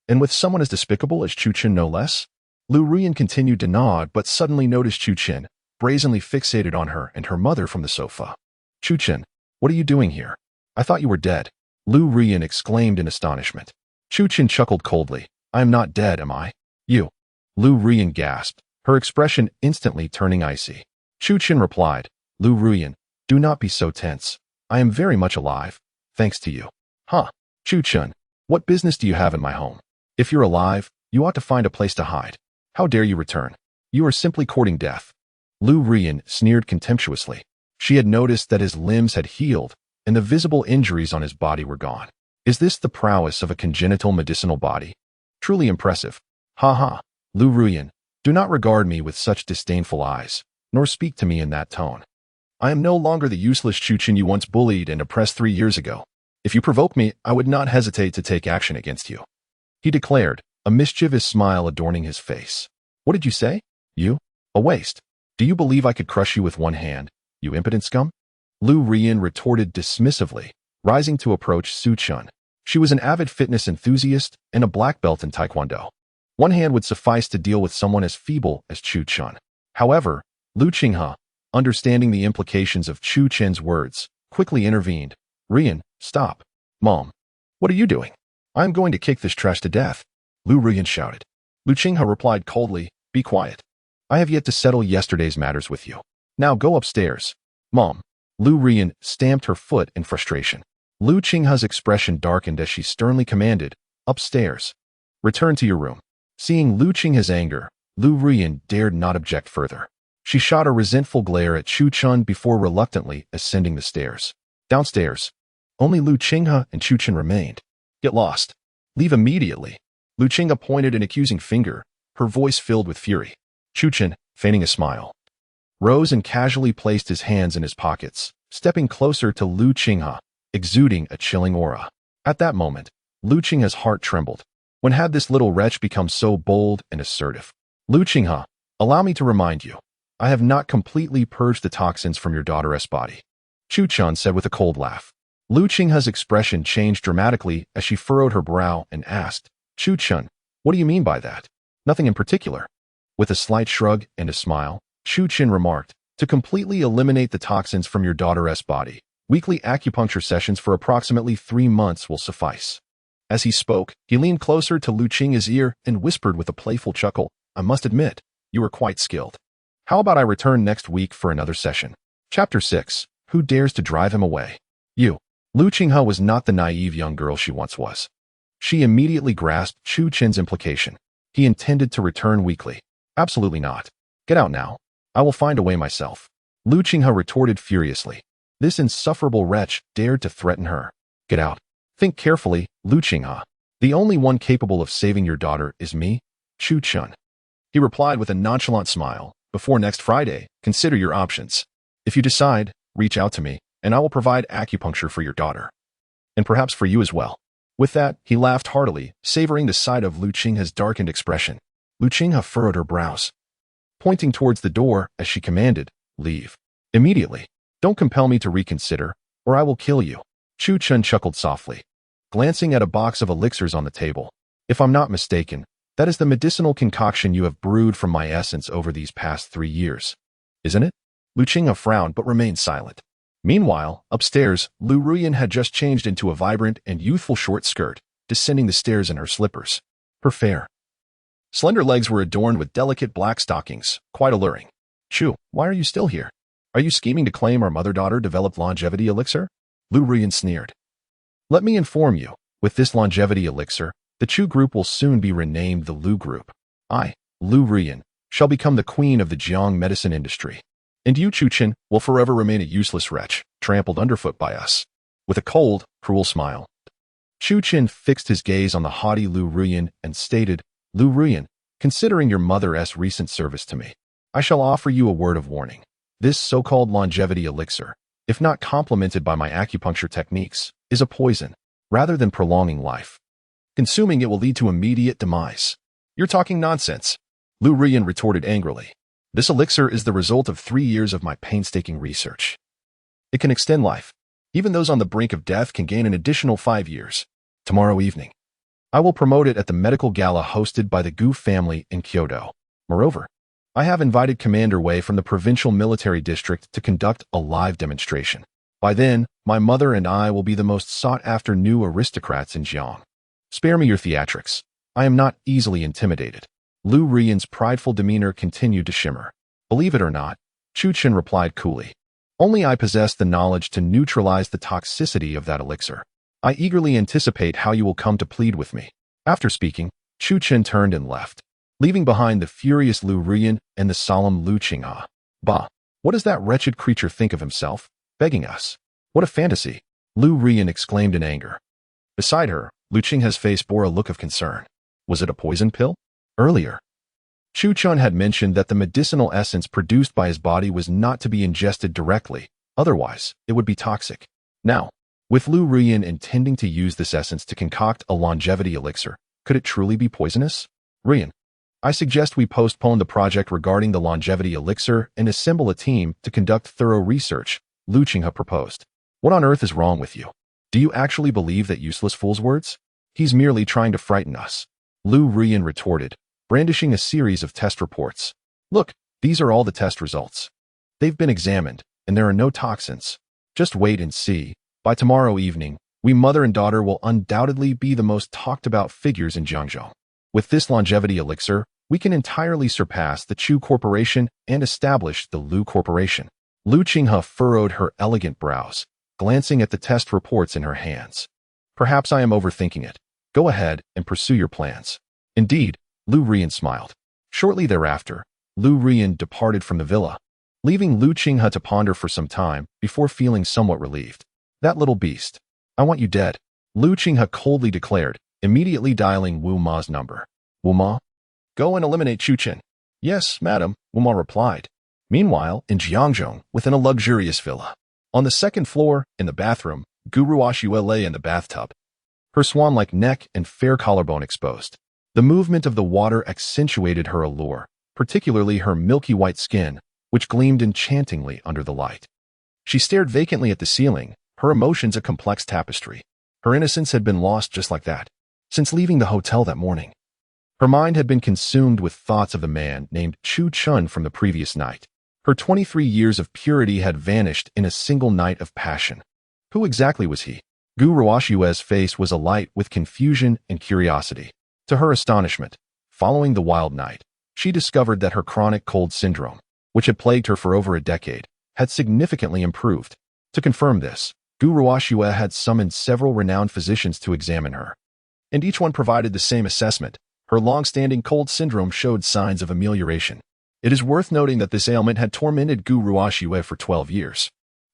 And with someone as despicable as Chu Chun no less? Lu Ruiyan continued to nod, but suddenly noticed Chu Chun, brazenly fixated on her and her mother from the sofa. Chu Chun, what are you doing here? I thought you were dead. Lu Ruiyan exclaimed in astonishment. Chu Chun chuckled coldly. I am not dead, am I? You. Lu Ruiyan gasped, her expression instantly turning icy. Chu Chen replied, Lu Ruyan, do not be so tense. I am very much alive, thanks to you. Huh? Chu Chen, what business do you have in my home? If you're alive, you ought to find a place to hide. How dare you return? You are simply courting death. Lu Ruyan sneered contemptuously. She had noticed that his limbs had healed, and the visible injuries on his body were gone. Is this the prowess of a congenital medicinal body? Truly impressive. Ha ha. Lu Ruyan, do not regard me with such disdainful eyes, nor speak to me in that tone. I am no longer the useless Chu Chen you once bullied and oppressed 3 years ago. If you provoke me, I would not hesitate to take action against you, he declared, a mischievous smile adorning his face. What did you say? You? A waste. Do you believe I could crush you with one hand, you impudent scum? Lu Ruyan retorted dismissively, rising to approach Su Chun. She was an avid fitness enthusiast and a black belt in Taekwondo. One hand would suffice to deal with someone as feeble as Chu Chun. However, Lu Qinghe, understanding the implications of Chu Chen's words, quickly intervened. Ruyan, stop. Mom, what are you doing? I'm going to kick this trash to death, Lu Ruyan shouted. Lu Qinghe replied coldly, be quiet. I have yet to settle yesterday's matters with you. Now go upstairs. Mom. Lu Ruyan stamped her foot in frustration. Lu Qinghe's expression darkened as she sternly commanded, upstairs. Return to your room. Seeing Lu Qinghe's anger, Lu Ruyan dared not object further. She shot a resentful glare at Chu Chen before reluctantly ascending the stairs. Downstairs. Only Lu Qinghe and Chu Chen remained. Get lost. Leave immediately. Lu Qinghe pointed an accusing finger, her voice filled with fury. Chu Chen, feigning a smile, rose and casually placed his hands in his pockets, stepping closer to Lu Qinghe, exuding a chilling aura. At that moment, Lu Qinghe's heart trembled. When had this little wretch become so bold and assertive? Lu Qinghe, allow me to remind you, I have not completely purged the toxins from your daughter's body, Chu Chen said with a cold laugh. Lu Qinghe's expression changed dramatically as she furrowed her brow and asked, Chu Chen, what do you mean by that? Nothing in particular. With a slight shrug and a smile, Chu Chen remarked, to completely eliminate the toxins from your daughter's body, weekly acupuncture sessions for approximately 3 months will suffice. As he spoke, he leaned closer to Lu Qinghe's ear and whispered with a playful chuckle, I must admit, you are quite skilled. How about I return next week for another session? Chapter 6. Who dares to drive him away? You. Lu Qinghe was not the naive young girl she once was. She immediately grasped Chu Chen's implication. He intended to return weekly. Absolutely not. Get out now. I will find a way myself. Lu Qinghe retorted furiously. This insufferable wretch dared to threaten her. Get out. Think carefully, Lu Qinghe. The only one capable of saving your daughter is me, Chu Chen. He replied with a nonchalant smile. Before next Friday, consider your options. If you decide, reach out to me, and I will provide acupuncture for your daughter. And perhaps for you as well. With that, he laughed heartily, savoring the sight of Lu Qinghe's darkened expression. Lu Qinghe furrowed her brows, pointing towards the door as she commanded, leave. Immediately. Don't compel me to reconsider, or I will kill you. Chu Chen chuckled softly, glancing at a box of elixirs on the table. If I'm not mistaken, that is the medicinal concoction you have brewed from my essence over these past 3 years. Isn't it? Lu Qinghe frowned but remained silent. Meanwhile, upstairs, Lu Ruyan had just changed into a vibrant and youthful short skirt, descending the stairs in her slippers. Her fair, slender legs were adorned with delicate black stockings, quite alluring. Chu, why are you still here? Are you scheming to claim our mother-daughter developed longevity elixir? Lu Ruyan sneered. Let me inform you, with this longevity elixir, the Chu group will soon be renamed the Lu group. I, Lu Ruyan, shall become the queen of the Jiang medicine industry. And you, Chu Chen, will forever remain a useless wretch, trampled underfoot by us. With a cold, cruel smile, Chu Chen fixed his gaze on the haughty Lu Ruyan and stated, Lu Ruyan, considering your mother's recent service to me, I shall offer you a word of warning. This so-called longevity elixir, if not complemented by my acupuncture techniques, is a poison, rather than prolonging life. Consuming it will lead to immediate demise. You're talking nonsense, Lu Ruyan retorted angrily. This elixir is the result of 3 years of my painstaking research. It can extend life. Even those on the brink of death can gain an additional 5 years. Tomorrow evening, I will promote it at the medical gala hosted by the Gu family in Kyoto. Moreover, I have invited Commander Wei from the provincial military district to conduct a live demonstration. By then, my mother and I will be the most sought-after new aristocrats in Jiang. Spare me your theatrics. I am not easily intimidated. Lu Ruyan's prideful demeanor continued to shimmer. Believe it or not, Chu Chen replied coolly. Only I possess the knowledge to neutralize the toxicity of that elixir. I eagerly anticipate how you will come to plead with me. After speaking, Chu Chen turned and left, leaving behind the furious Lu Ruyan and the solemn Lu Qinghe. Bah! What does that wretched creature think of himself? Begging us. What a fantasy! Lu Ruyan exclaimed in anger. Beside her, Lu Qinghe's face bore a look of concern. Was it a poison pill? Earlier, Chu Chen had mentioned that the medicinal essence produced by his body was not to be ingested directly, otherwise it would be toxic. Now, with Lu Ruyan intending to use this essence to concoct a longevity elixir, could it truly be poisonous? Ruyan, I suggest we postpone the project regarding the longevity elixir and assemble a team to conduct thorough research, Lu Qinghe proposed. What on earth is wrong with you? Do you actually believe that useless fool's words? He's merely trying to frighten us, Lu Ruyan retorted, brandishing a series of test reports. Look, these are all the test results. They've been examined, and there are no toxins. Just wait and see. By tomorrow evening, we mother and daughter will undoubtedly be the most talked about figures in Jiangzhou. With this longevity elixir, we can entirely surpass the Chu Corporation and establish the Lu Corporation. Lu Qinghe furrowed her elegant brows, glancing at the test reports in her hands. Perhaps I am overthinking it. Go ahead and pursue your plans. Indeed, Lu Ruyan smiled. Shortly thereafter, Lu Ruyan departed from the villa, leaving Lu Qinghe to ponder for some time before feeling somewhat relieved. That little beast. I want you dead, Lu Qinghe coldly declared, immediately dialing Wu Ma's number. Wu Ma? Go and eliminate Chu Chen. Yes, madam, Wu Ma replied. Meanwhile, in Jiangzhou, within a luxurious villa. On the second floor, in the bathroom, Gu Ruoxue lay in the bathtub, her swan-like neck and fair collarbone exposed. The movement of the water accentuated her allure, particularly her milky white skin, which gleamed enchantingly under the light. She stared vacantly at the ceiling, her emotions a complex tapestry. Her innocence had been lost just like that, since leaving the hotel that morning. Her mind had been consumed with thoughts of the man named Chu Chen from the previous night. Her 23 years of purity had vanished in a single night of passion. Who exactly was he? Gu Ruoxue's face was alight with confusion and curiosity. To her astonishment, following the wild night, she discovered that her chronic cold syndrome, which had plagued her for over a decade, had significantly improved. To confirm this, Gu Ruoxue had summoned several renowned physicians to examine her, and each one provided the same assessment. Her long-standing cold syndrome showed signs of amelioration. It is worth noting that this ailment had tormented Gu Ruoxue for 12 years.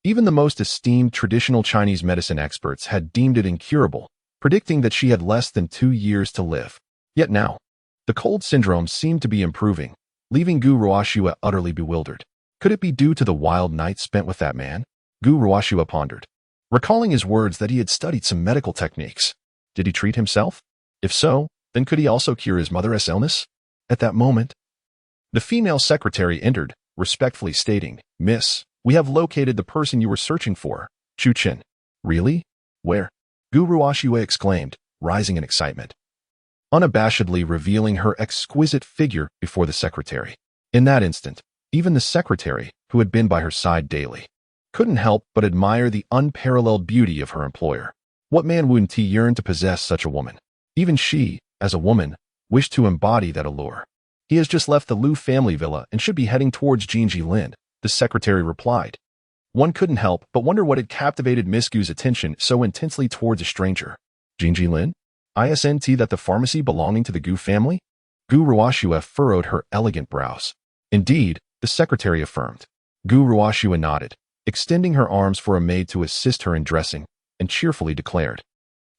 Even the most esteemed traditional Chinese medicine experts had deemed it incurable, predicting that she had less than 2 years to live. Yet now, the cold syndrome seemed to be improving, leaving Gu Ruoxue utterly bewildered. Could it be due to the wild night spent with that man? Gu Ruoxue pondered, recalling his words that he had studied some medical techniques. Did he treat himself? If so, then could he also cure his mother's illness? At that moment, the female secretary entered, respectfully stating, Miss, we have located the person you were searching for, Chu Chen. Really? Where? Gu Ruoxue exclaimed, rising in excitement, unabashedly revealing her exquisite figure before the secretary. In that instant, even the secretary, who had been by her side daily, couldn't help but admire the unparalleled beauty of her employer. What man wouldn't he yearn to possess such a woman? Even she, as a woman, wished to embody that allure. He has just left the Lu family villa and should be heading towards Jingjilin, the secretary replied. One couldn't help but wonder what had captivated Miss Gu's attention so intensely towards a stranger. Jingjilin? Isn't that the pharmacy belonging to the Gu family? Gu Ruoxue furrowed her elegant brows. Indeed, the secretary affirmed. Gu Ruoxue nodded, extending her arms for a maid to assist her in dressing, and cheerfully declared,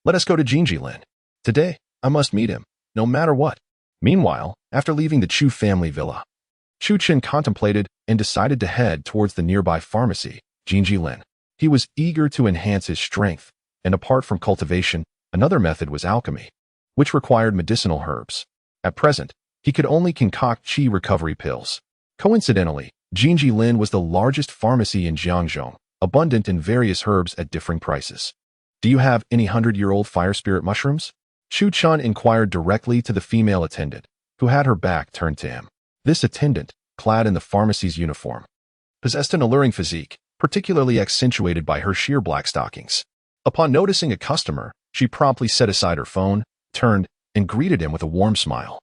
Let us go to Jingjilin. Today, I must meet him, no matter what. Meanwhile, after leaving the Chu family villa, Chu Chen contemplated and decided to head towards the nearby pharmacy, Jingjilin. He was eager to enhance his strength, and apart from cultivation, another method was alchemy, which required medicinal herbs. At present, he could only concoct qi recovery pills. Coincidentally, Jingjilin was the largest pharmacy in Jiangzhou, abundant in various herbs at differing prices. Do you have any 100-year-old fire spirit mushrooms? Chu Chen inquired directly to the female attendant, who had her back turned to him. This attendant, clad in the pharmacy's uniform, possessed an alluring physique, particularly accentuated by her sheer black stockings. Upon noticing a customer, she promptly set aside her phone, turned, and greeted him with a warm smile.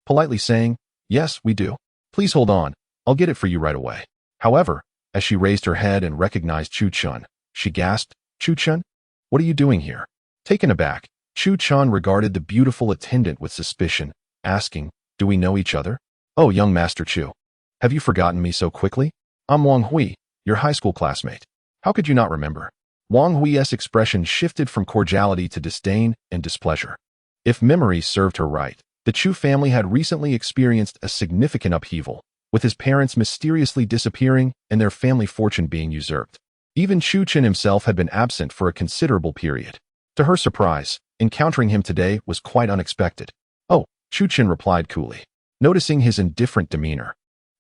politely saying, "Yes, we do. Please hold on. I'll get it for you right away." However, as she raised her head and recognized Chu Chun, she gasped, "Chu Chun? What are you doing here?" Taken aback, Chu Chun regarded the beautiful attendant with suspicion, asking, "Do we know each other?" "Oh, young Master Chu. Have you forgotten me so quickly? I'm Wang Hui, your high school classmate. How could you not remember?" Wang Hui's expression shifted from cordiality to disdain and displeasure. If memory served her right, the Chu family had recently experienced a significant upheaval, with his parents mysteriously disappearing and their family fortune being usurped. Even Chu Chen himself had been absent for a considerable period. To her surprise, encountering him today was quite unexpected. "Oh," Chu Chen replied coolly. Noticing his indifferent demeanor,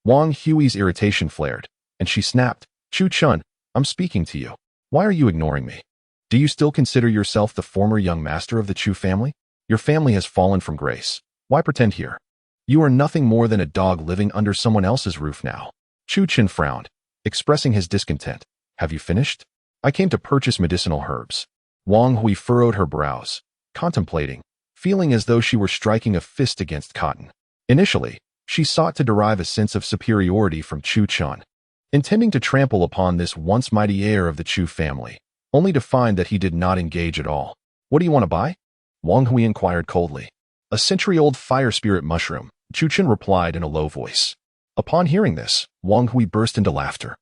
Wang Hui's irritation flared, and she snapped, "Chu Chun, I'm speaking to you. Why are you ignoring me? Do you still consider yourself the former young master of the Chu family? Your family has fallen from grace. Why pretend here? You are nothing more than a dog living under someone else's roof now." Chu Chen frowned, expressing his discontent. "Have you finished? I came to purchase medicinal herbs." Wang Hui furrowed her brows, contemplating, feeling as though she were striking a fist against cotton. Initially, she sought to derive a sense of superiority from Chu Chun, intending to trample upon this once mighty heir of the Chu family, only to find that he did not engage at all. "What do you want to buy?" Wang Hui inquired coldly. "A century-old fire spirit mushroom," Chu Chen replied in a low voice. Upon hearing this, Wang Hui burst into laughter,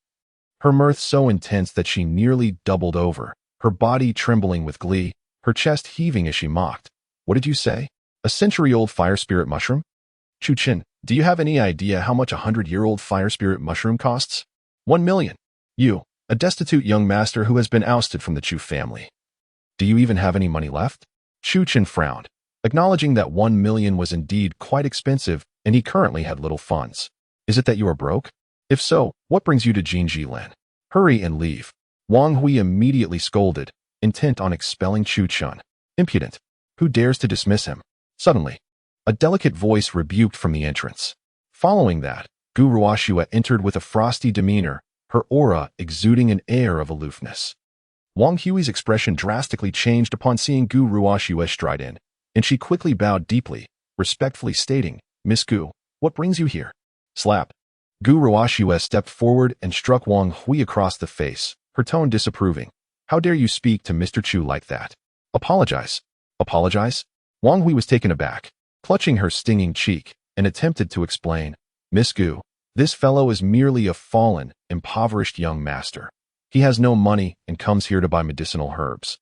her mirth so intense that she nearly doubled over, her body trembling with glee, her chest heaving as she mocked. "What did you say? A century-old fire spirit mushroom? Chu Chen, do you have any idea how much a 100-year-old fire spirit mushroom costs? 1 million. You, a destitute young master who has been ousted from the Chu family. Do you even have any money left?" Chu Chen frowned, acknowledging that 1 million was indeed quite expensive and he currently had little funds. "Is it that you are broke? If so, what brings you to Jinji Lin? Hurry and leave." Wang Hui immediately scolded, intent on expelling Chu Chun. "Impudent! Who dares to dismiss him?" Suddenly, a delicate voice rebuked from the entrance. Following that, Gu Ruoxue entered with a frosty demeanor, her aura exuding an air of aloofness. Wang Hui's expression drastically changed upon seeing Gu Ruoxue stride in, and she quickly bowed deeply, respectfully stating, "Miss Gu, what brings you here?" Slap. Gu Ruoxue stepped forward and struck Wang Hui across the face, her tone disapproving. "How dare you speak to Mr. Chu like that? Apologize." "Apologize?" Wang Hui was taken aback, clutching her stinging cheek, and attempted to explain. "Miss Gu, this fellow is merely a fallen, impoverished young master. He has no money and comes here to buy medicinal herbs.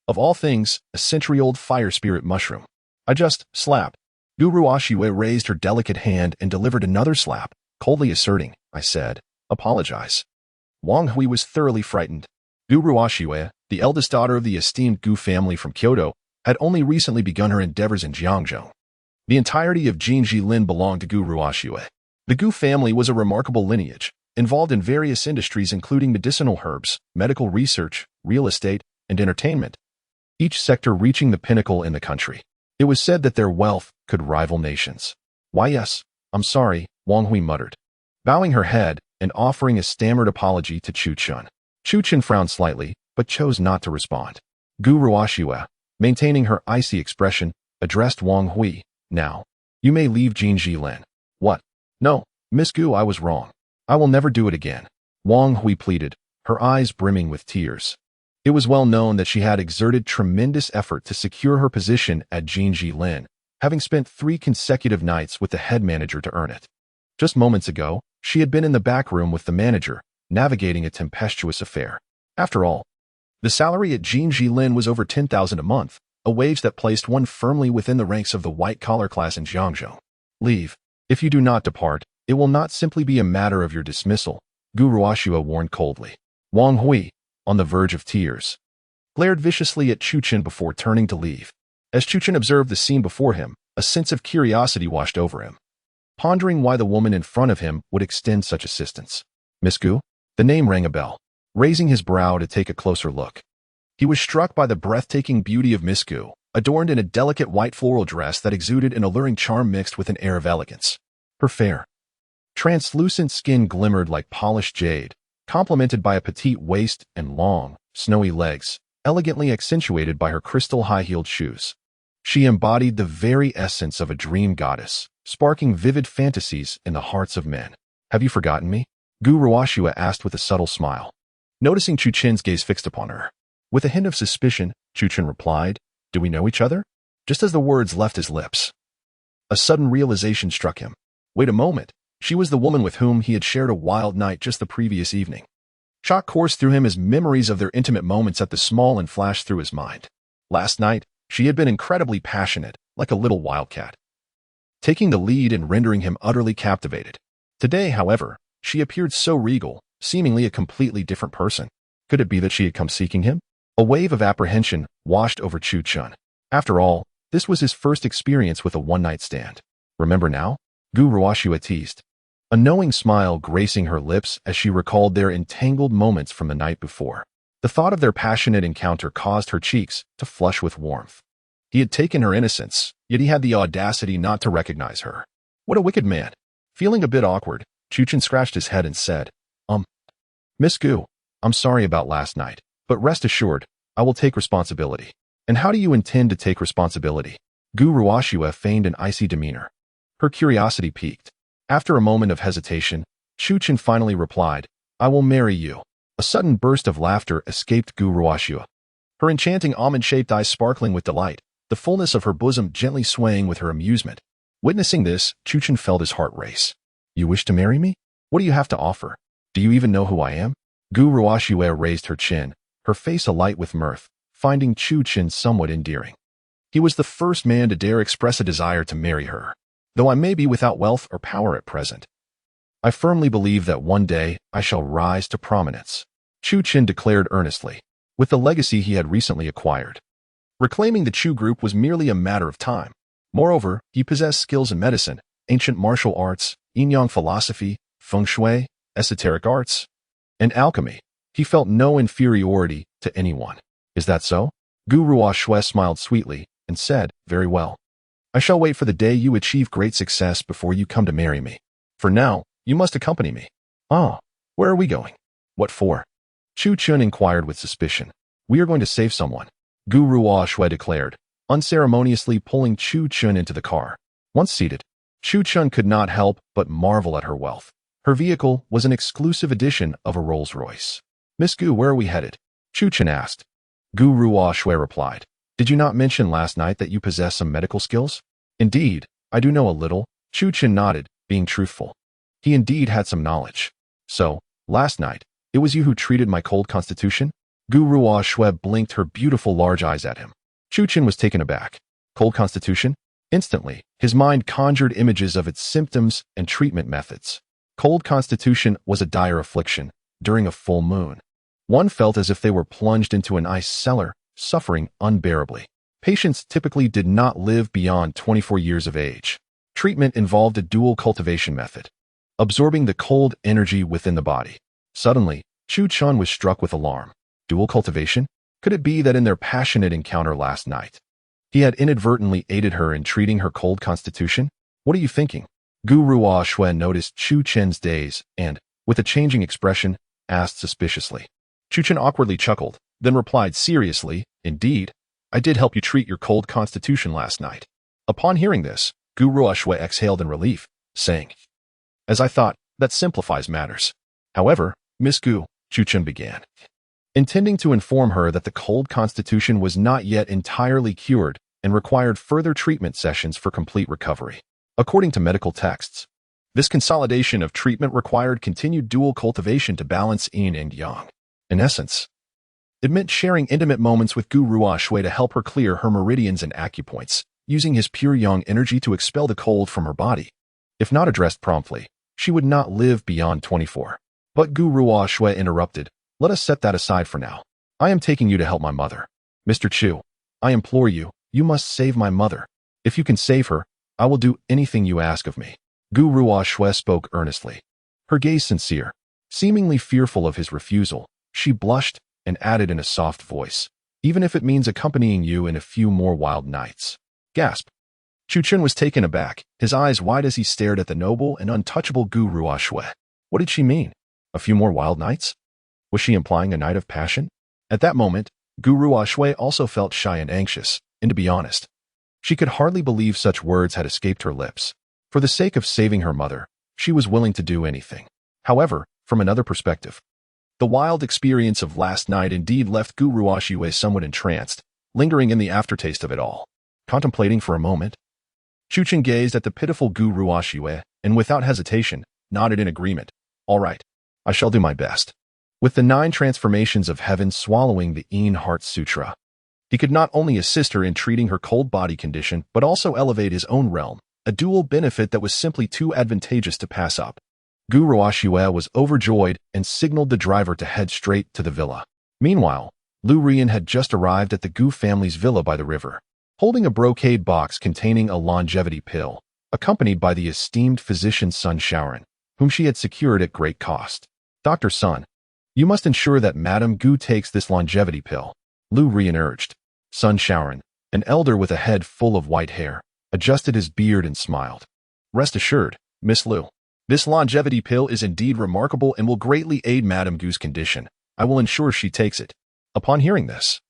Of all things, a century-old fire spirit mushroom. I just slap." Gu Ruoxue raised her delicate hand and delivered another slap, coldly asserting, "I said, apologize." Wang Hui was thoroughly frightened. Gu Ruoxue, the eldest daughter of the esteemed Gu family from Kyoto, had only recently begun her endeavors in Jiangzhou. The entirety of Jinji Lin belonged to Gu Ruoxue. The Gu family was a remarkable lineage, involved in various industries including medicinal herbs, medical research, real estate, and entertainment, each sector reaching the pinnacle in the country. It was said that their wealth could rival nations. "Why yes, I'm sorry," Wang Hui muttered, bowing her head and offering a stammered apology to Chu Chun. Chu Chun frowned slightly, but chose not to respond. Gu Ruoxue, maintaining her icy expression, addressed Wang Hui, "Now, you may leave Jinji Lin." "What? No, Miss Gu, I was wrong. I will never do it again," Wang Hui pleaded, her eyes brimming with tears. It was well known that she had exerted tremendous effort to secure her position at Jinji Lin, having spent 3 consecutive nights with the head manager to earn it. Just moments ago, she had been in the back room with the manager, navigating a tempestuous affair. After all, the salary at Jinji Lin was over 10,000 a month, a wage that placed one firmly within the ranks of the white-collar class in Jiangzhou. "Leave. If you do not depart, it will not simply be a matter of your dismissal," Gu Ruoxue warned coldly. Wang Hui, on the verge of tears, glared viciously at Chu Chen before turning to leave. As Chu Chen observed the scene before him, a sense of curiosity washed over him, pondering why the woman in front of him would extend such assistance. "Miss Gu?" The name rang a bell. Raising his brow to take a closer look, he was struck by the breathtaking beauty of Miss Gu, adorned in a delicate white floral dress that exuded an alluring charm mixed with an air of elegance. Her fair, translucent skin glimmered like polished jade, complemented by a petite waist and long, snowy legs, elegantly accentuated by her crystal high-heeled shoes. She embodied the very essence of a dream goddess, sparking vivid fantasies in the hearts of men. Have you forgotten me? Gu Ruoxue asked with a subtle smile, noticing Chu Chen's gaze fixed upon her. With a hint of suspicion, Chu Chen replied, "Do we know each other?" Just as the words left his lips, a sudden realization struck him. Wait a moment. She was the woman with whom he had shared a wild night just the previous evening. Shock coursed through him as memories of their intimate moments at the small and flashed through his mind. Last night, she had been incredibly passionate, like a little wildcat, taking the lead and rendering him utterly captivated. Today, however, she appeared so regal, seemingly a completely different person. Could it be that she had come seeking him? A wave of apprehension washed over Chu Chen. After all, this was his first experience with a one-night stand. Remember now? Gu Ruoxue teased, a knowing smile gracing her lips as she recalled their entangled moments from the night before. The thought of their passionate encounter caused her cheeks to flush with warmth. He had taken her innocence, yet he had the audacity not to recognize her. What a wicked man. Feeling a bit awkward, Chu Chen scratched his head and said, Miss Gu, I'm sorry about last night, but rest assured, I will take responsibility. And how do you intend to take responsibility? Gu Ruoxue feigned an icy demeanor. Her curiosity piqued. After a moment of hesitation, Chu Chen finally replied, I will marry you. A sudden burst of laughter escaped Gu Ruoxue, her enchanting almond-shaped eyes sparkling with delight, the fullness of her bosom gently swaying with her amusement. Witnessing this, Chu Chen felt his heart race. You wish to marry me? What do you have to offer? Do you even know who I am? Gu Ruoxue raised her chin, her face alight with mirth, finding Chu Chen somewhat endearing. He was the first man to dare express a desire to marry her. Though I may be without wealth or power at present, I firmly believe that one day I shall rise to prominence, Chu Chen declared earnestly, with the legacy he had recently acquired. Reclaiming the Chu group was merely a matter of time. Moreover, he possessed skills in medicine, ancient martial arts, yin-yang philosophy, feng shui, esoteric arts, and alchemy. He felt no inferiority to anyone. Is that so? Gu Ruoxue smiled sweetly and said, Very well. I shall wait for the day you achieve great success before you come to marry me. For now, you must accompany me. Ah, where are we going? What for? Chu Chen inquired with suspicion. We are going to save someone, Gu Ruoxue declared, unceremoniously pulling Chu Chen into the car. Once seated, Chu Chen could not help but marvel at her wealth. Her vehicle was an exclusive edition of a Rolls-Royce. Miss Gu, where are we headed? Chu Chen asked. Gu Ruoxue replied. Did you not mention last night that you possess some medical skills? Indeed, I do know a little. Chu Chen nodded, being truthful. He indeed had some knowledge. So, last night, it was you who treated my cold constitution? Gu Ruoxue blinked her beautiful large eyes at him. Chu Chen was taken aback. Cold constitution? Instantly, his mind conjured images of its symptoms and treatment methods. Cold constitution was a dire affliction during a full moon. One felt as if they were plunged into an ice cellar, suffering unbearably. Patients typically did not live beyond 24 years of age. Treatment involved a dual cultivation method, absorbing the cold energy within the body. Suddenly, Chu Chen was struck with alarm. Dual cultivation? Could it be that in their passionate encounter last night, he had inadvertently aided her in treating her cold constitution? What are you thinking? Gu Ruoxue noticed Chu Chen's daze and, with a changing expression, asked suspiciously. Chu Chen awkwardly chuckled, then replied seriously, Indeed, I did help you treat your cold constitution last night. Upon hearing this, Gu Ruoxue exhaled in relief, saying, As I thought, that simplifies matters. However, Miss Gu, Chu Chen began, intending to inform her that the cold constitution was not yet entirely cured and required further treatment sessions for complete recovery. According to medical texts, this consolidation of treatment required continued dual cultivation to balance yin and yang. In essence, it meant sharing intimate moments with Gu Ruoxue to help her clear her meridians and acupoints, using his pure yang energy to expel the cold from her body. If not addressed promptly, she would not live beyond 24. But Gu Ruoxue interrupted, Let us set that aside for now. I am taking you to help my mother. Mr. Chu, I implore you, you must save my mother. If you can save her, I will do anything you ask of me. Gu Ruoxue spoke earnestly, her gaze sincere. Seemingly fearful of his refusal, she blushed and added in a soft voice, Even if it means accompanying you in a few more wild nights. Gasp. Chu Chen was taken aback, his eyes wide as he stared at the noble and untouchable Gu Ruoxue. What did she mean? A few more wild nights? Was she implying a night of passion? At that moment, Gu Ruoxue also felt shy and anxious, and to be honest, she could hardly believe such words had escaped her lips. For the sake of saving her mother, she was willing to do anything. However, from another perspective, the wild experience of last night indeed left Gu Ruoxue somewhat entranced, lingering in the aftertaste of it all. Contemplating for a moment, Chu Chen gazed at the pitiful Gu Ruoxue and without hesitation, nodded in agreement. All right, I shall do my best. With the 9 transformations of heaven swallowing the Een Heart Sutra, he could not only assist her in treating her cold body condition, but also elevate his own realm, a dual benefit that was simply too advantageous to pass up. Gu Ruoxue was overjoyed and signaled the driver to head straight to the villa. Meanwhile, Lu Ruyan had just arrived at the Gu family's villa by the river, holding a brocade box containing a longevity pill, accompanied by the esteemed physician Sun Shaoran, whom she had secured at great cost. Dr. Sun, you must ensure that Madame Gu takes this longevity pill, Lu Ruyan urged. Sun Shaoran, an elder with a head full of white hair, adjusted his beard and smiled. Rest assured, Miss Lu, this longevity pill is indeed remarkable and will greatly aid Madame Gu's condition. I will ensure she takes it. Upon hearing this,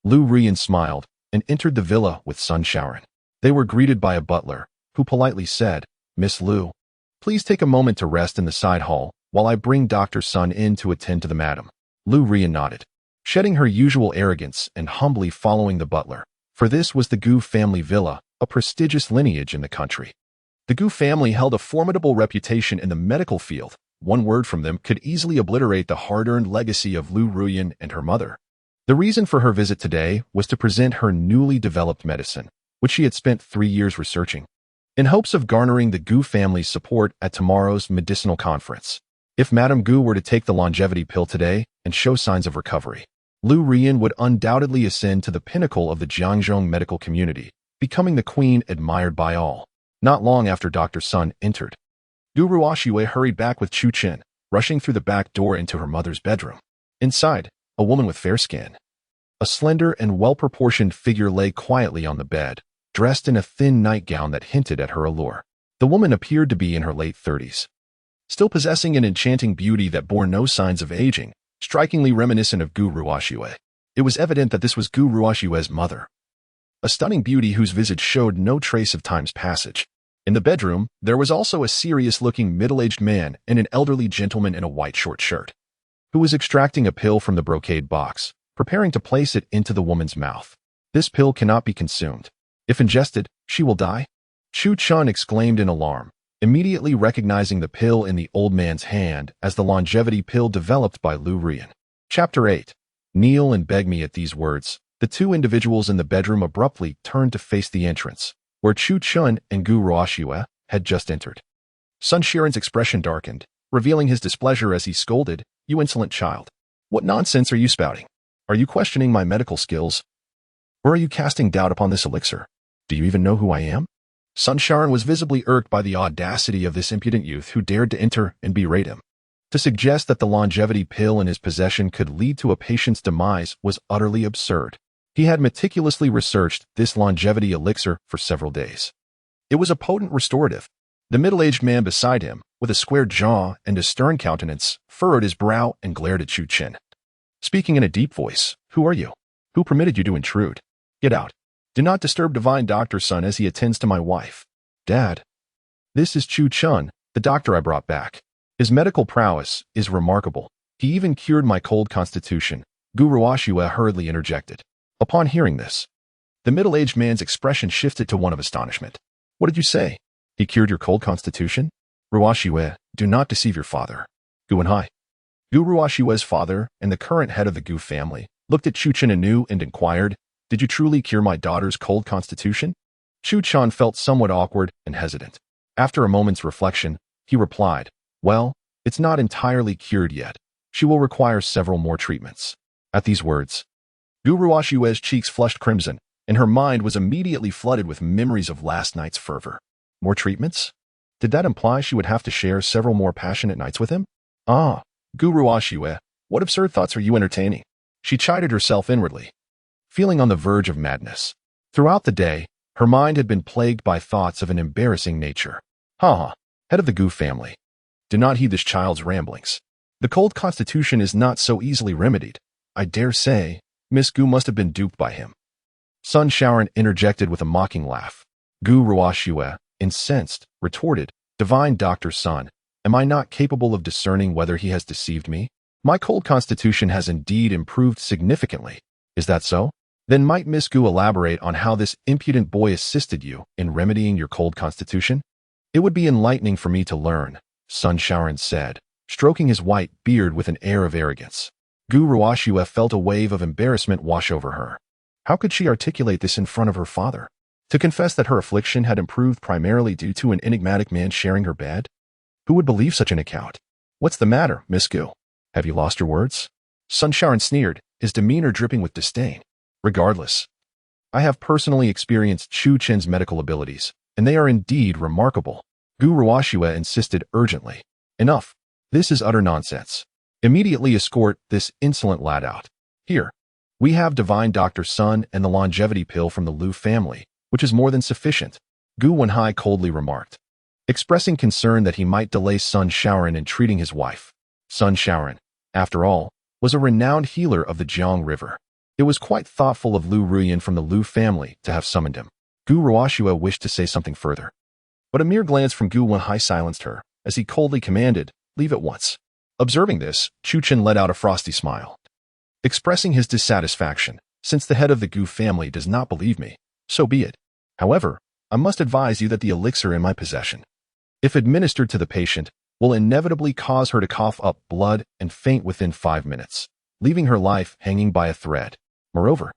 Lu Ruyan smiled and entered the villa with Sun Shaoran. They were greeted by a butler, who politely said, Miss Lu, please take a moment to rest in the side hall while I bring Dr. Sun in to attend to the madam. Lu Ruyan nodded, shedding her usual arrogance and humbly following the butler, for this was the Gu family villa, a prestigious lineage in the country. The Gu family held a formidable reputation in the medical field. One word from them could easily obliterate the hard-earned legacy of Lu Ruyan and her mother. The reason for her visit today was to present her newly developed medicine, which she had spent 3 years researching, in hopes of garnering the Gu family's support at tomorrow's medicinal conference. If Madame Gu were to take the longevity pill today and show signs of recovery, Lu Ruyan would undoubtedly ascend to the pinnacle of the Jiangzhong medical community, becoming the queen admired by all. Not long after Dr. Sun entered, Gu Ruoxue hurried back with Chu Chen, rushing through the back door into her mother's bedroom. Inside, a woman with fair skin, a slender and well-proportioned figure lay quietly on the bed, dressed in a thin nightgown that hinted at her allure. The woman appeared to be in her late 30s, still possessing an enchanting beauty that bore no signs of aging, strikingly reminiscent of Gu Ruoxue. It was evident that this was Gu Ruoxue's mother, a stunning beauty whose visage showed no trace of time's passage. In the bedroom, there was also a serious-looking middle-aged man and an elderly gentleman in a white short shirt, who was extracting a pill from the brocade box, preparing to place it into the woman's mouth. This pill cannot be consumed. If ingested, she will die. Chu Chen exclaimed in alarm, immediately recognizing the pill in the old man's hand as the longevity pill developed by Lu Ruyan. Chapter 8. Kneel and beg me. At these words, the two individuals in the bedroom abruptly turned to face the entrance, where Chu Chen and Gu Ruoxue had just entered. Sun Shaoran's expression darkened, revealing his displeasure as he scolded, You insolent child. What nonsense are you spouting? Are you questioning my medical skills? Or are you casting doubt upon this elixir? Do you even know who I am? Sun Shaoran was visibly irked by the audacity of this impudent youth who dared to enter and berate him. To suggest that the longevity pill in his possession could lead to a patient's demise was utterly absurd. He had meticulously researched this longevity elixir for several days. It was a potent restorative. The middle-aged man beside him, with a square jaw and a stern countenance, furrowed his brow and glared at Chu Chen, speaking in a deep voice. Who are you? Who permitted you to intrude? Get out. Do not disturb divine Dr. Sun as he attends to my wife. Dad. This is Chu Chen, the doctor I brought back. His medical prowess is remarkable. He even cured my cold constitution. Gu Ruoxue hurriedly interjected. Upon hearing this, the middle-aged man's expression shifted to one of astonishment. What did you say? He cured your cold constitution? Ruoxue, do not deceive your father. Gu Enhai. Gu Ruoxue's father and the current head of the Gu family looked at Chu Chen anew and inquired, Did you truly cure my daughter's cold constitution? Chu Chen felt somewhat awkward and hesitant. After a moment's reflection, he replied, Well, it's not entirely cured yet. She will require several more treatments. At these words, Gu Ruoxue's cheeks flushed crimson, and her mind was immediately flooded with memories of last night's fervor. More treatments? Did that imply she would have to share several more passionate nights with him? Ah, Gu Ruoxue, what absurd thoughts are you entertaining? She chided herself inwardly, feeling on the verge of madness. Throughout the day, her mind had been plagued by thoughts of an embarrassing nature. Head of the Gu family. Do not heed this child's ramblings. The cold constitution is not so easily remedied. I dare say, Miss Gu must have been duped by him. Sun Shaoran interjected with a mocking laugh. Gu Ruoxue, incensed, retorted, "Divine Doctor Sun, am I not capable of discerning whether he has deceived me? My cold constitution has indeed improved significantly. Is that so? Then might Miss Gu elaborate on how this impudent boy assisted you in remedying your cold constitution? It would be enlightening for me to learn," Sun Shaoran said, stroking his white beard with an air of arrogance. Gu Ruoxue felt a wave of embarrassment wash over her. How could she articulate this in front of her father? To confess that her affliction had improved primarily due to an enigmatic man sharing her bed? Who would believe such an account? "What's the matter, Miss Gu? Have you lost your words?" Sun Shaoran sneered, his demeanor dripping with disdain. "Regardless, I have personally experienced Chu Chen's medical abilities, and they are indeed remarkable." Gu Ruoxue insisted urgently. "Enough. This is utter nonsense. Immediately escort this insolent lad out. Here, we have Divine Doctor Sun and the longevity pill from the Lu family, which is more than sufficient," Gu Wenhai coldly remarked, expressing concern that he might delay Sun Shaoran in treating his wife. Sun Shaoran, after all, was a renowned healer of the Jiang River. It was quite thoughtful of Lu Ruyan from the Lu family to have summoned him. Gu Ruoxue wished to say something further, but a mere glance from Gu Wenhai silenced her, as he coldly commanded, "Leave at once." Observing this, Chu Chen let out a frosty smile, expressing his dissatisfaction. "Since the head of the Gu family does not believe me, so be it. However, I must advise you that the elixir in my possession, if administered to the patient, will inevitably cause her to cough up blood and faint within 5 minutes, leaving her life hanging by a thread. Moreover,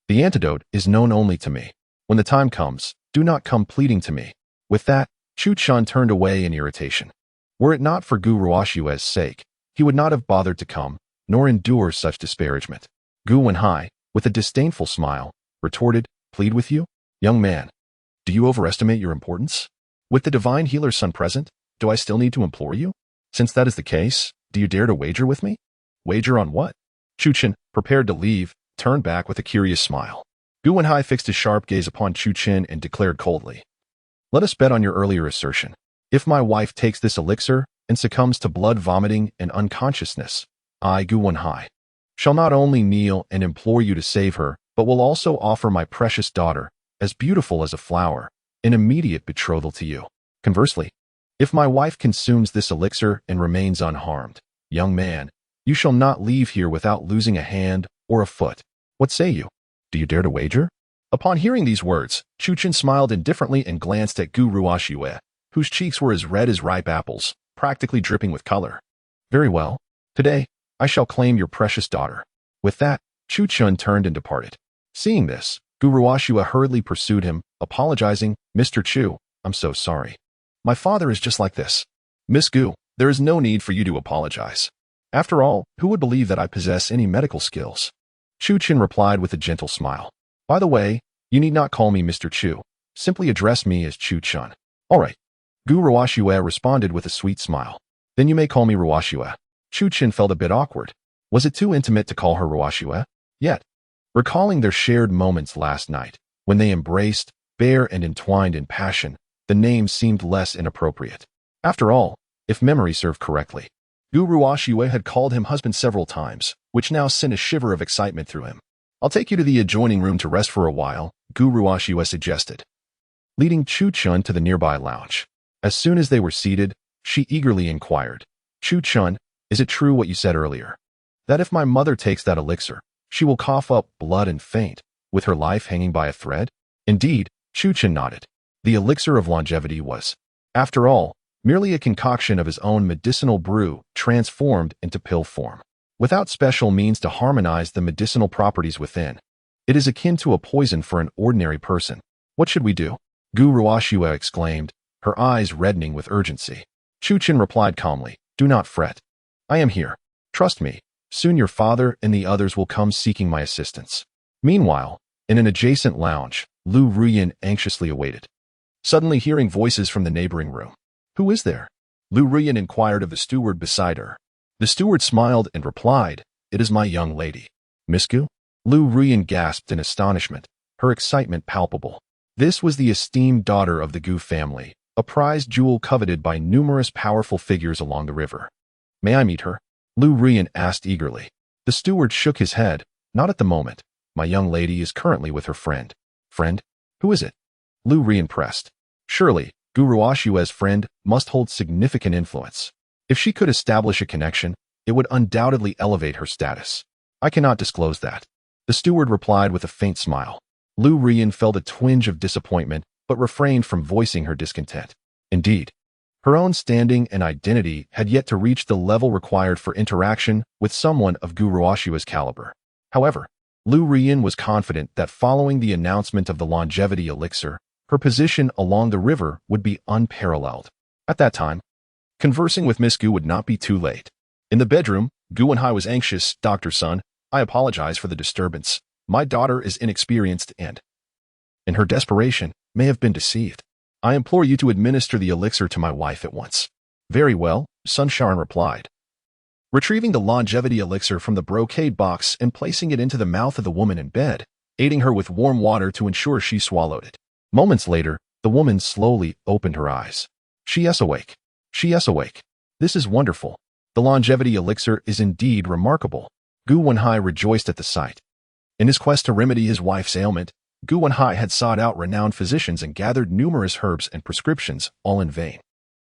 the antidote is known only to me. When the time comes, do not come pleading to me." With that, Chu Chen turned away in irritation. Were it not for Gu Ruoxue's sake, he would not have bothered to come, nor endure such disparagement. Gu Wenhai, with a disdainful smile, retorted, "Plead with you? Young man, do you overestimate your importance? With the divine healer's son present, do I still need to implore you? Since that is the case, do you dare to wager with me?" "Wager on what?" Chu Chen, prepared to leave, turned back with a curious smile. Gu Wenhai fixed his sharp gaze upon Chu Chen and declared coldly, "Let us bet on your earlier assertion. If my wife takes this elixir and succumbs to blood vomiting and unconsciousness, I, Gu Wenhai, shall not only kneel and implore you to save her, but will also offer my precious daughter, as beautiful as a flower, in immediate betrothal to you. Conversely, if my wife consumes this elixir and remains unharmed, young man, you shall not leave here without losing a hand or a foot. What say you? Do you dare to wager?" Upon hearing these words, Chu Chen smiled indifferently and glanced at Gu Ruoxue, whose cheeks were as red as ripe apples, practically dripping with color. "Very well. Today, I shall claim your precious daughter." With that, Chu Chen turned and departed. Seeing this, Gu Ruoxue hurriedly pursued him, apologizing, "Mr. Chu, I'm so sorry. My father is just like this." "Miss Gu, there is no need for you to apologize. After all, who would believe that I possess any medical skills?" Chu Chen replied with a gentle smile. "By the way, you need not call me Mr. Chu. Simply address me as Chu Chen." "All right." Gu Ruoxue responded with a sweet smile. "Then you may call me Ruoxue." Chu Chen felt a bit awkward. Was it too intimate to call her Ruoxue? Yet, recalling their shared moments last night, when they embraced, bare and entwined in passion, the name seemed less inappropriate. After all, if memory served correctly, Gu Ruoxue had called him husband several times, which now sent a shiver of excitement through him. "I'll take you to the adjoining room to rest for a while," Gu Ruoxue suggested, leading Chu Chen to the nearby lounge. As soon as they were seated, she eagerly inquired, "Chu Chen, is it true what you said earlier? That if my mother takes that elixir, she will cough up blood and faint, with her life hanging by a thread?" Indeed, Chu Chen nodded. The elixir of longevity was, after all, merely a concoction of his own medicinal brew transformed into pill form, without special means to harmonize the medicinal properties within. It is akin to a poison for an ordinary person. "What should we do?" Gu Ruoxue exclaimed, her eyes reddening with urgency. Chu Chen replied calmly, "Do not fret. I am here. Trust me, soon your father and the others will come seeking my assistance." Meanwhile, in an adjacent lounge, Lu Ruyan anxiously awaited, suddenly hearing voices from the neighboring room. "Who is there?" Lu Ruyan inquired of the steward beside her. The steward smiled and replied, "It is my young lady." "Miss Gu?" Lu Ruyan gasped in astonishment, her excitement palpable. This was the esteemed daughter of the Gu family, a prized jewel coveted by numerous powerful figures along the river. "May I meet her?" Lu Ruyan asked eagerly. The steward shook his head. "Not at the moment. My young lady is currently with her friend." "Friend? Who is it?" Lu Ruyan pressed. "Surely, Gu Ruoshue's friend must hold significant influence. If she could establish a connection, it would undoubtedly elevate her status. I cannot disclose that. The steward replied with a faint smile. Lu Ruyan felt a twinge of disappointment, but refrained from voicing her discontent. Indeed, her own standing and identity had yet to reach the level required for interaction with someone of Gu Ruoshue's caliber. However, Lu Ruyan was confident that following the announcement of the longevity elixir, her position along the river would be unparalleled. At that time, conversing with Miss Gu would not be too late. In the bedroom, Gu Wenhai was anxious. Dr. Sun, I apologize for the disturbance. My daughter is inexperienced and, in her desperation, may have been deceived. I implore you to administer the elixir to my wife at once. Very well, Sun Sharon replied. Retrieving the longevity elixir from the brocade box and placing it into the mouth of the woman in bed, aiding her with warm water to ensure she swallowed it. Moments later, the woman slowly opened her eyes. She is awake. She is awake. This is wonderful. The longevity elixir is indeed remarkable. Gu Wenhai rejoiced at the sight. In his quest to remedy his wife's ailment, Gu Wenhai had sought out renowned physicians and gathered numerous herbs and prescriptions, all in vain.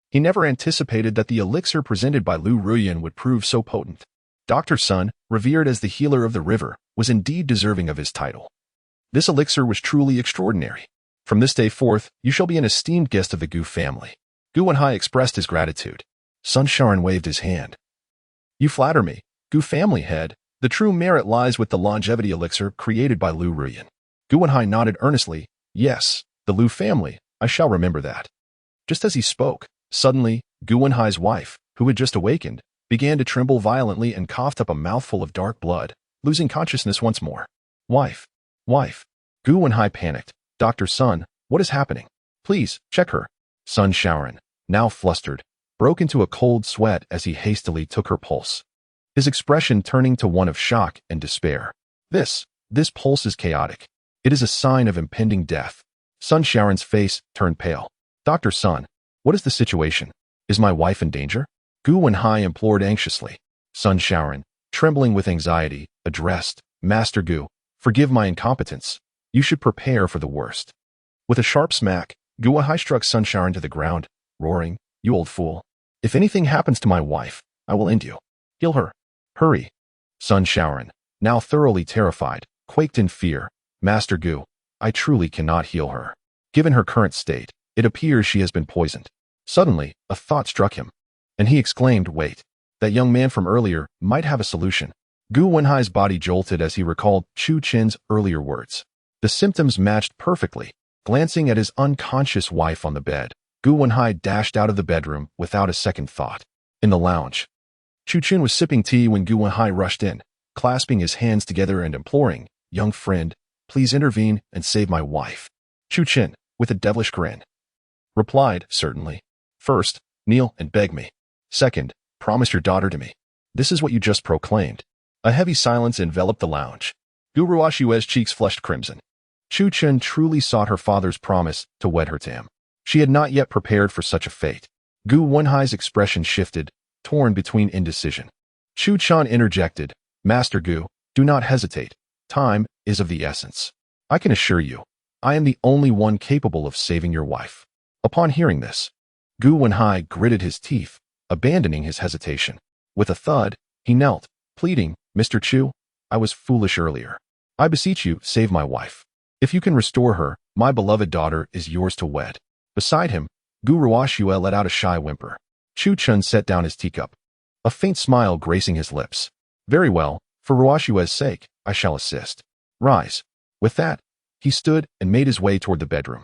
He never anticipated that the elixir presented by Lu Ruyan would prove so potent. Dr. Sun, revered as the healer of the river, was indeed deserving of his title. This elixir was truly extraordinary. From this day forth, you shall be an esteemed guest of the Gu family. Gu Wenhai expressed his gratitude. Sun Sharon waved his hand. You flatter me, Gu family head. The true merit lies with the longevity elixir created by Lu Ruyan. Gu Wenhai nodded earnestly. Yes, the Lu family, I shall remember that. Just as he spoke, suddenly, Gu Wenhai's wife, who had just awakened, began to tremble violently and coughed up a mouthful of dark blood, losing consciousness once more. Wife. Wife. Gu Wenhai panicked. Dr. Sun, what is happening? Please, check her. Sun Sharon, now flustered, broke into a cold sweat as he hastily took her pulse. His expression turning to one of shock and despair. This pulse is chaotic. It is a sign of impending death. Sun Sharon's face turned pale. Dr. Sun, what is the situation? Is my wife in danger? Gu Wenhai implored anxiously. Sun Sharon, trembling with anxiety, addressed, Master Gu, forgive my incompetence. You should prepare for the worst. With a sharp smack, Gu Wenhai struck Sun Sharon to the ground, roaring, You old fool. If anything happens to my wife, I will end you. Heal her. Hurry. Sun Sharon, now thoroughly terrified, quaked in fear. Master Gu, I truly cannot heal her. Given her current state, it appears she has been poisoned. Suddenly, a thought struck him, and he exclaimed, Wait, that young man from earlier might have a solution. Gu Wenhai's body jolted as he recalled Chu Chen's earlier words. The symptoms matched perfectly. Glancing at his unconscious wife on the bed, Gu Wenhai dashed out of the bedroom without a second thought. In the lounge, Chu Chen was sipping tea when Gu Wenhai rushed in, clasping his hands together and imploring, Young friend, please intervene and save my wife. Chu Chen, with a devilish grin, replied, Certainly. First, kneel and beg me. Second, promise your daughter to me. This is what you just proclaimed. A heavy silence enveloped the lounge. Gu Ruoshue's cheeks flushed crimson. Chu Chen truly sought her father's promise to wed her to him. She had not yet prepared for such a fate. Gu Wenhai's expression shifted, torn between indecision. Chu Chen interjected, Master Gu, do not hesitate. Time is of the essence. I can assure you, I am the only one capable of saving your wife. Upon hearing this, Gu Wenhai gritted his teeth, abandoning his hesitation. With a thud, he knelt, pleading, Mr. Chu, I was foolish earlier. I beseech you, save my wife. If you can restore her, my beloved daughter is yours to wed. Beside him, Gu Ruoshue let out a shy whimper. Chu Chen set down his teacup, a faint smile gracing his lips. Very well, for Ruoshue's sake, I shall assist. Rise. With that, he stood and made his way toward the bedroom,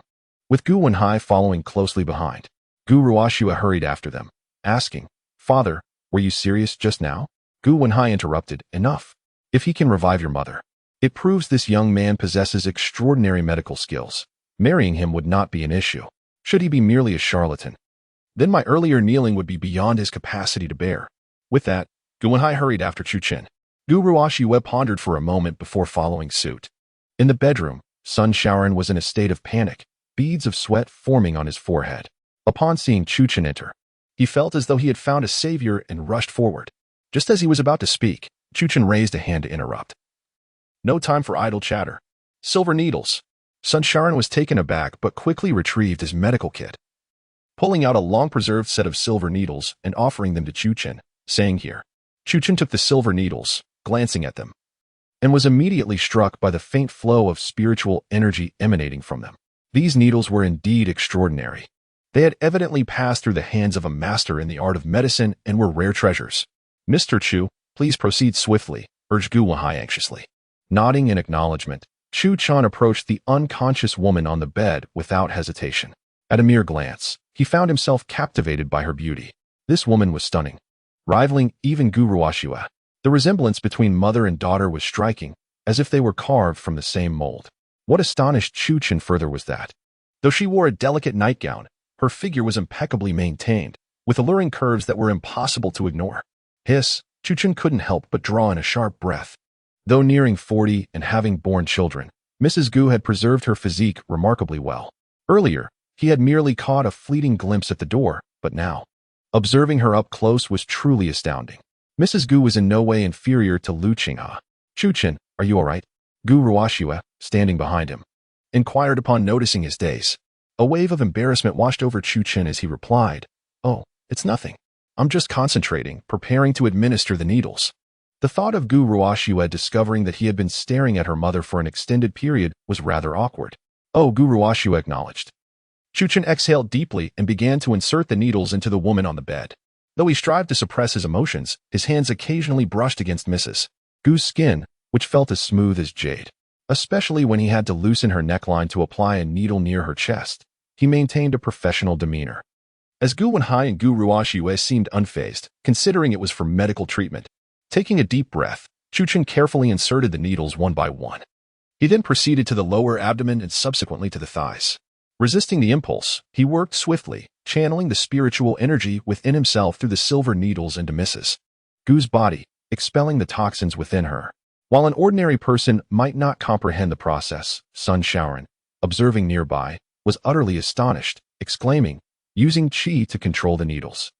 with Gu Wenhai following closely behind. Gu Ruoshue hurried after them, asking, Father, were you serious just now? Gu Wenhai interrupted, Enough. If he can revive your mother, it proves this young man possesses extraordinary medical skills. Marrying him would not be an issue. Should he be merely a charlatan, then my earlier kneeling would be beyond his capacity to bear. With that, Gu Wenhai hurried after Chu Chen. Gu Ruoshue pondered for a moment before following suit. In the bedroom, Sun Sharon was in a state of panic, beads of sweat forming on his forehead. Upon seeing Chu Chen enter, he felt as though he had found a savior and rushed forward. Just as he was about to speak, Chu Chen raised a hand to interrupt. No time for idle chatter. Silver needles. Sun Sharon was taken aback but quickly retrieved his medical kit. pulling out a long-preserved set of silver needles and offering them to Chu Chen, saying, "Here." Chu Chen took the silver needles, glancing at them, and was immediately struck by the faint flow of spiritual energy emanating from them. These needles were indeed extraordinary. They had evidently passed through the hands of a master in the art of medicine and were rare treasures. "Mr. Chu, please proceed swiftly," urged Gu Wenhai anxiously. Nodding in acknowledgement, Chu Chen approached the unconscious woman on the bed without hesitation. At a mere glance, he found himself captivated by her beauty. This woman was stunning, rivaling even Gu Ruoxue. The resemblance between mother and daughter was striking, as if they were carved from the same mold. What astonished Chu Chen further was that, though she wore a delicate nightgown, her figure was impeccably maintained, with alluring curves that were impossible to ignore. Chu Chen couldn't help but draw in a sharp breath. Though nearing 40 and having borne children, Mrs. Gu had preserved her physique remarkably well. Earlier, he had merely caught a fleeting glimpse at the door, but now, observing her up close was truly astounding. Mrs. Gu was in no way inferior to Lu Qinghe. "Chu Chen, are you all right?" Gu Ruoxue, standing behind him, inquired upon noticing his daze. A wave of embarrassment washed over Chu Chen as he replied, "Oh, it's nothing. I'm just concentrating, preparing to administer the needles." The thought of Gu Ruoxue discovering that he had been staring at her mother for an extended period was rather awkward. "Oh," Gu Ruoxue acknowledged. Chu Chen exhaled deeply and began to insert the needles into the woman on the bed. Though he strived to suppress his emotions, his hands occasionally brushed against Mrs. Gu's skin, which felt as smooth as jade. Especially when he had to loosen her neckline to apply a needle near her chest, he maintained a professional demeanor. As Gu Wenhai and Gu Ruoxue seemed unfazed, considering it was for medical treatment. Taking a deep breath, Chu Chen carefully inserted the needles one by one. He then proceeded to the lower abdomen and subsequently to the thighs. Resisting the impulse, he worked swiftly, channeling the spiritual energy within himself through the silver needles into Mrs. Gu's body, expelling the toxins within her. While an ordinary person might not comprehend the process, Sun Shaoran, observing nearby, was utterly astonished, exclaiming, using qi to control the needles.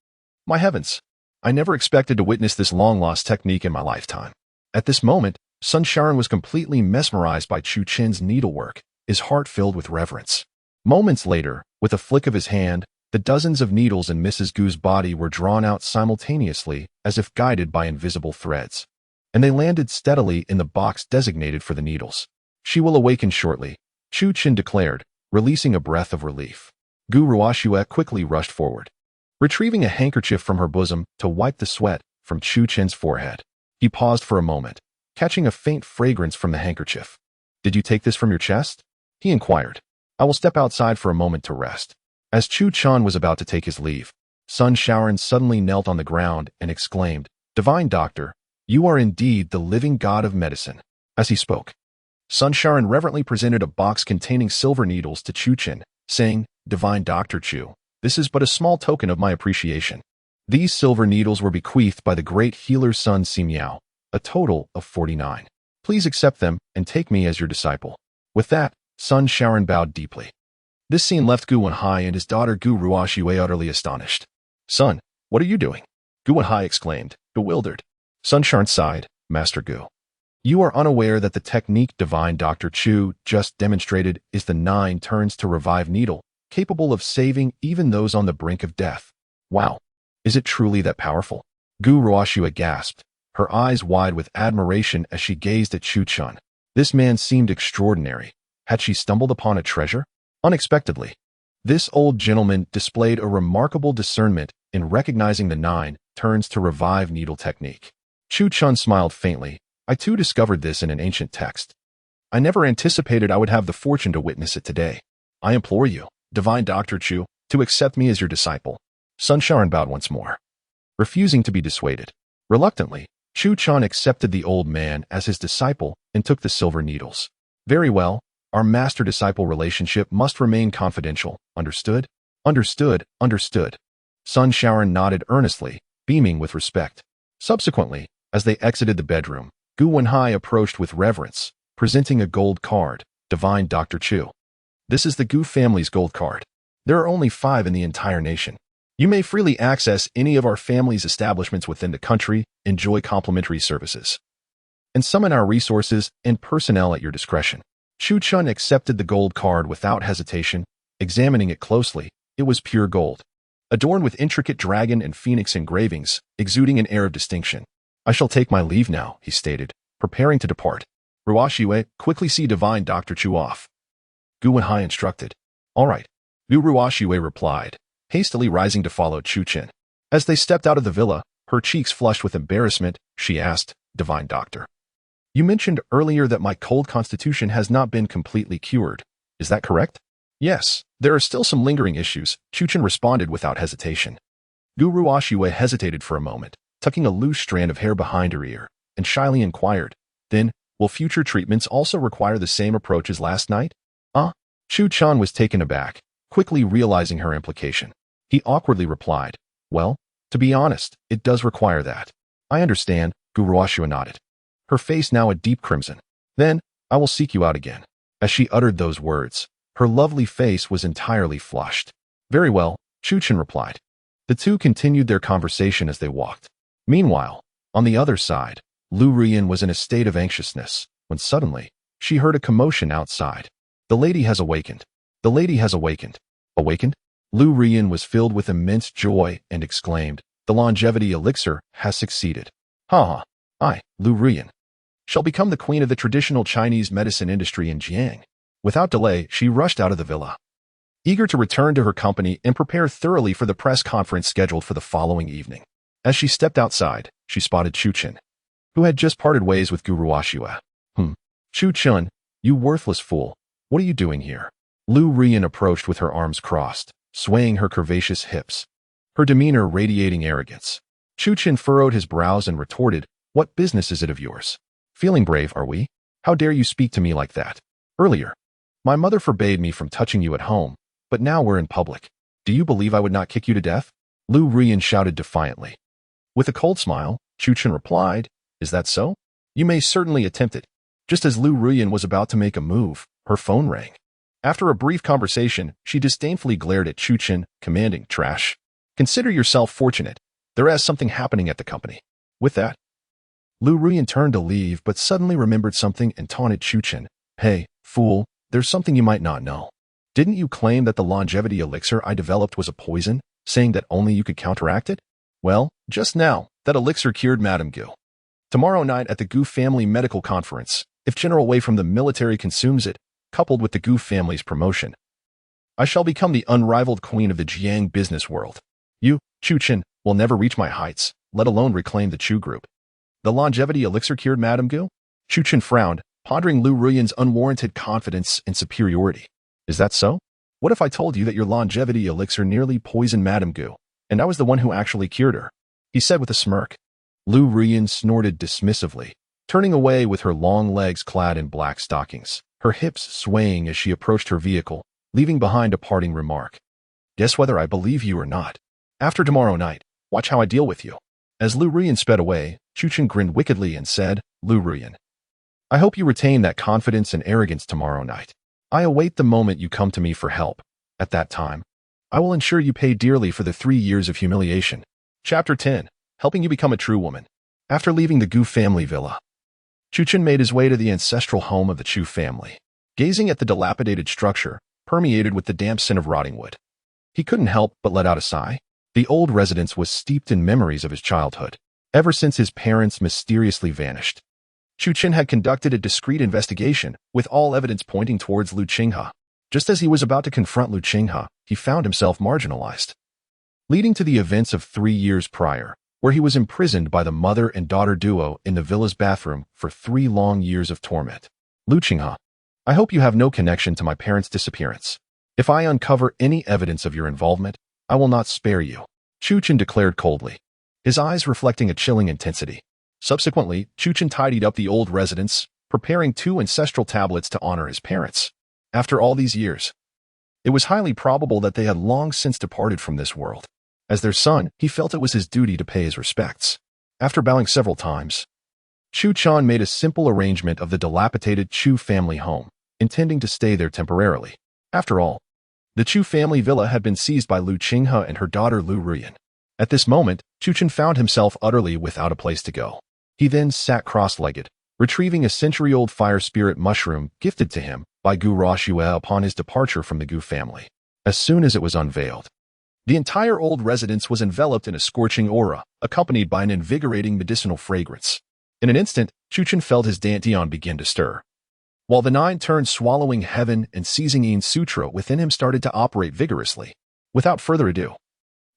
"My heavens! I never expected to witness this long-lost technique in my lifetime." At this moment, Sun Shaoran was completely mesmerized by Chu Chen's needlework, his heart filled with reverence. Moments later, with a flick of his hand, the dozens of needles in Mrs. Gu's body were drawn out simultaneously as if guided by invisible threads, and they landed steadily in the box designated for the needles. "She will awaken shortly," Chu Chen declared, releasing a breath of relief. Gu Ruoxue quickly rushed forward, retrieving a handkerchief from her bosom to wipe the sweat from Chu Chen's forehead. He paused for a moment, catching a faint fragrance from the handkerchief. "Did you take this from your chest?" he inquired. "I will step outside for a moment to rest." As Chu Chen was about to take his leave, Sun Shaoran suddenly knelt on the ground and exclaimed, "Divine Doctor, you are indeed the living god of medicine." As he spoke, Sun Shaoran reverently presented a box containing silver needles to Chu Chen, saying, "Divine Dr. Chu, this is but a small token of my appreciation." These silver needles were bequeathed by the great healer's son Simiao, a total of 49. "Please accept them and take me as your disciple." With that, Sun Shaoran bowed deeply. This scene left Gu Wenhai and his daughter Gu Ruoxue utterly astonished. "Son, what are you doing?" Gu Wenhai exclaimed, bewildered. Sun Shaoran sighed, "Master Gu, you are unaware that the technique Divine Dr. Chu just demonstrated is the 9 turns to revive needle, capable of saving even those on the brink of death." "Wow, is it truly that powerful?" Gu Ruoxue gasped, her eyes wide with admiration as she gazed at Chu Chen. This man seemed extraordinary. Had she stumbled upon a treasure? Unexpectedly, this old gentleman displayed a remarkable discernment in recognizing the 9 turns to revive needle technique. Chu Chen smiled faintly. "I too discovered this in an ancient text. I never anticipated I would have the fortune to witness it today. I implore you, Divine Dr. Chu, to accept me as your disciple." Sun Shaoran bowed once more, refusing to be dissuaded. Reluctantly, Chu Chen accepted the old man as his disciple and took the silver needles. "Very well. Our master-disciple relationship must remain confidential. Understood?" "Understood, understood." Sun Shaoran nodded earnestly, beaming with respect. Subsequently, as they exited the bedroom, Gu Wenhai approached with reverence, presenting a gold card, "Divine Dr. Chu. This is the Gu family's gold card. There are only 5 in the entire nation. You may freely access any of our family's establishments within the country, enjoy complimentary services, and summon our resources and personnel at your discretion." Chu Chen accepted the gold card without hesitation. Examining it closely, it was pure gold. adorned with intricate dragon and phoenix engravings, exuding an air of distinction. I shall take my leave now, he stated, preparing to depart. Ruoxue, quickly see Divine Dr. Chu off. Gu Wenhai instructed. All right. Gu Ruoxue replied, hastily rising to follow Chu Qin. As they stepped out of the villa, her cheeks flushed with embarrassment, she asked, Divine Doctor. You mentioned earlier that my cold constitution has not been completely cured. Is that correct? Yes, there are still some lingering issues, Chu Qin responded without hesitation. Gu Ruoxue hesitated for a moment, tucking a loose strand of hair behind her ear, and shyly inquired, then, will future treatments also require the same approach as last night? Chu Chan was taken aback, quickly realizing her implication. He awkwardly replied, well, to be honest, it does require that. I understand, Gu Ruoxue nodded, her face now a deep crimson. Then, I will seek you out again. As she uttered those words, her lovely face was entirely flushed. Very well, Chu Qin replied. The two continued their conversation as they walked. Meanwhile, on the other side, Lu Ruyan was in a state of anxiousness, when suddenly, she heard a commotion outside. The lady has awakened. The lady has awakened. Awakened? Lu Ruyan was filled with immense joy and exclaimed, the longevity elixir has succeeded. Ha! I, Lu Ruyan, shall become the queen of the traditional Chinese medicine industry in Jiang. Without delay, she rushed out of the villa, eager to return to her company and prepare thoroughly for the press conference scheduled for the following evening. As she stepped outside, she spotted Chu Qin, who had just parted ways with Gu Ruoxue. Chu Qin, you worthless fool, what are you doing here? Lu Ruyan approached with her arms crossed, swaying her curvaceous hips, her demeanor radiating arrogance. Chu Qin furrowed his brows and retorted, what business is it of yours? Feeling brave, are we? How dare you speak to me like that? Earlier, my mother forbade me from touching you at home, but now we're in public. Do you believe I would not kick you to death? Lu Ruyan shouted defiantly. With a cold smile, Chu Qin replied, is that so? You may certainly attempt it. Just as Lu Ruyan was about to make a move, her phone rang. After a brief conversation, she disdainfully glared at Chu Qin, commanding, trash. Consider yourself fortunate. There is something happening at the company. With that, Lu Ruyan turned to leave but suddenly remembered something and taunted Chu Qin. Hey, fool, there's something you might not know. Didn't you claim that the longevity elixir I developed was a poison, saying that only you could counteract it? Well, just now, that elixir cured Madame Gu. Tomorrow night at the Gu family medical conference, if General Wei from the military consumes it, coupled with the Gu family's promotion, I shall become the unrivaled queen of the Jiang business world. You, Chu Qin, will never reach my heights, let alone reclaim the Chu group. The longevity elixir cured Madame Gu? Chu Qin frowned, pondering Lu Ruyan's unwarranted confidence and superiority. Is that so? What if I told you that your longevity elixir nearly poisoned Madame Gu, and I was the one who actually cured her? He said with a smirk. Lu Ruyan snorted dismissively, turning away with her long legs clad in black stockings, her hips swaying as she approached her vehicle, leaving behind a parting remark. Guess whether I believe you or not. After tomorrow night, watch how I deal with you. As Lu Ruyan sped away, Chu Qin grinned wickedly and said, Lu Ruyan, I hope you retain that confidence and arrogance tomorrow night. I await the moment you come to me for help. At that time, I will ensure you pay dearly for the 3 years of humiliation. Chapter 10. Helping you become a true woman. After leaving the Gu family villa, Chu Qin made his way to the ancestral home of the Chu family. Gazing at the dilapidated structure, permeated with the damp scent of rotting wood, he couldn't help but let out a sigh. The old residence was steeped in memories of his childhood, ever since his parents mysteriously vanished. Chu Qin had conducted a discreet investigation, with all evidence pointing towards Lu Qinghe. Just as he was about to confront Lu Qinghe, he found himself marginalized, leading to the events of 3 years prior, where he was imprisoned by the mother and daughter duo in the villa's bathroom for 3 long years of torment. Lu Qinghe, I hope you have no connection to my parents' disappearance. If I uncover any evidence of your involvement, I will not spare you, Chu Qin declared coldly, his eyes reflecting a chilling intensity. Subsequently, Chu Qin tidied up the old residence, preparing 2 ancestral tablets to honor his parents. After all these years, it was highly probable that they had long since departed from this world. As their son, he felt it was his duty to pay his respects. After bowing several times, Chu Chan made a simple arrangement of the dilapidated Chu family home, intending to stay there temporarily. After all, the Chu family villa had been seized by Lu Qinghe and her daughter Lu Ruyan. At this moment, Chu Qin found himself utterly without a place to go. He then sat cross-legged, retrieving a century-old fire spirit mushroom gifted to him by Gu Ruoxue upon his departure from the Gu family. As soon as it was unveiled, The entire old residence was enveloped in a scorching aura, accompanied by an invigorating medicinal fragrance. In an instant, Chuchen felt his dantian begin to stir. While the nine turned swallowing heaven and seizing Yin Sutra within him started to operate vigorously. Without further ado,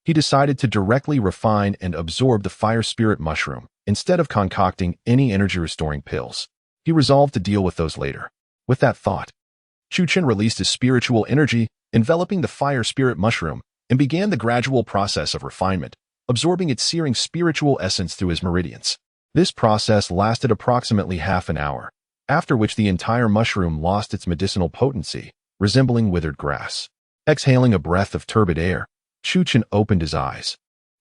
he decided to directly refine and absorb the fire spirit mushroom instead of concocting any energy-restoring pills. He resolved to deal with those later. With that thought, Chuchen released his spiritual energy, enveloping the fire spirit mushroom, and began the gradual process of refinement, absorbing its searing spiritual essence through his meridians. This process lasted approximately half an hour, after which the entire mushroom lost its medicinal potency, resembling withered grass. Exhaling a breath of turbid air, Chuchen opened his eyes,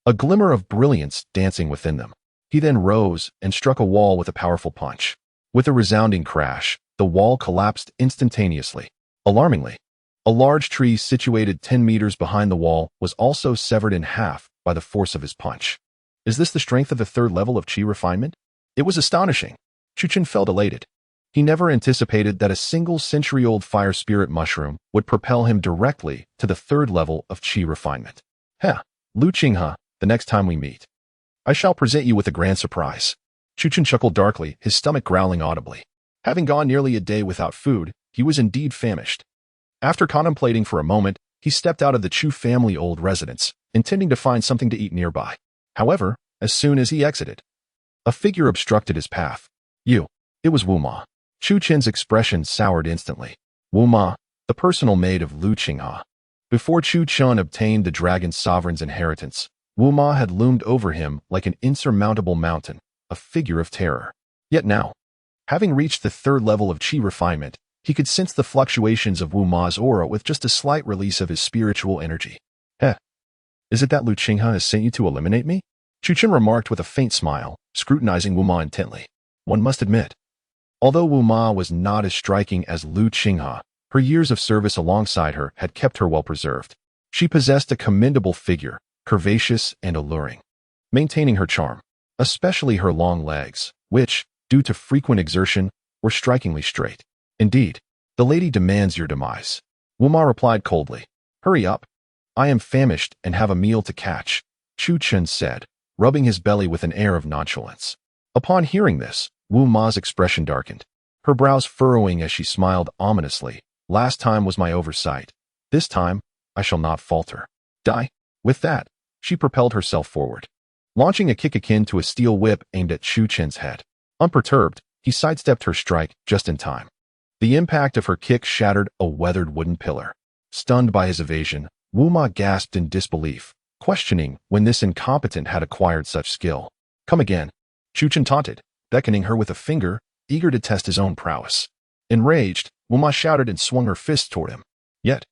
a glimmer of brilliance dancing within them. He then rose and struck a wall with a powerful punch. With a resounding crash, the wall collapsed instantaneously. Alarmingly, a large tree situated 10 meters behind the wall was also severed in half by the force of his punch. Is this the strength of the third level of Qi refinement? It was astonishing. Chuchen felt elated. He never anticipated that a single century-old fire spirit mushroom would propel him directly to the third level of Qi refinement. Lu Qinghe, the next time we meet, I shall present you with a grand surprise. Chuchen chuckled darkly, his stomach growling audibly. Having gone nearly a day without food, he was indeed famished. After contemplating for a moment, he stepped out of the Chu family old residence, intending to find something to eat nearby. However, as soon as he exited, a figure obstructed his path. It was Wu Ma. Chuchen's expression soured instantly. Wu Ma, the personal maid of Lu Qinghe. Before Chuchen obtained the dragon sovereign's inheritance, Wu Ma had loomed over him like an insurmountable mountain, a figure of terror. Yet now, having reached the third level of Qi refinement, he could sense the fluctuations of Wu Ma's aura with just a slight release of his spiritual energy. Is it that Lu Qinghe has sent you to eliminate me? Chuchen remarked with a faint smile, scrutinizing Wu Ma intently. One must admit, although Wu Ma was not as striking as Lu Qinghe, her years of service alongside her had kept her well preserved. She possessed a commendable figure, curvaceous and alluring, maintaining her charm, especially her long legs, which, due to frequent exertion, were strikingly straight. Indeed, the lady demands your demise. Wu Ma replied coldly. Hurry up. I am famished and have a meal to catch, Chuchen said, rubbing his belly with an air of nonchalance. Upon hearing this, Wu Ma's expression darkened, her brows furrowing as she smiled ominously. Last time was my oversight. This time, I shall not falter. Die. With that, she propelled herself forward, launching a kick akin to a steel whip aimed at Chuchen's head. Unperturbed, he sidestepped her strike just in time. The impact of her kick shattered a weathered wooden pillar. Stunned by his evasion, Wu Ma gasped in disbelief, questioning when this incompetent had acquired such skill. Come again, Chuchen taunted, beckoning her with a finger, eager to test his own prowess. Enraged, Wu Ma shouted and swung her fist toward him. Yet,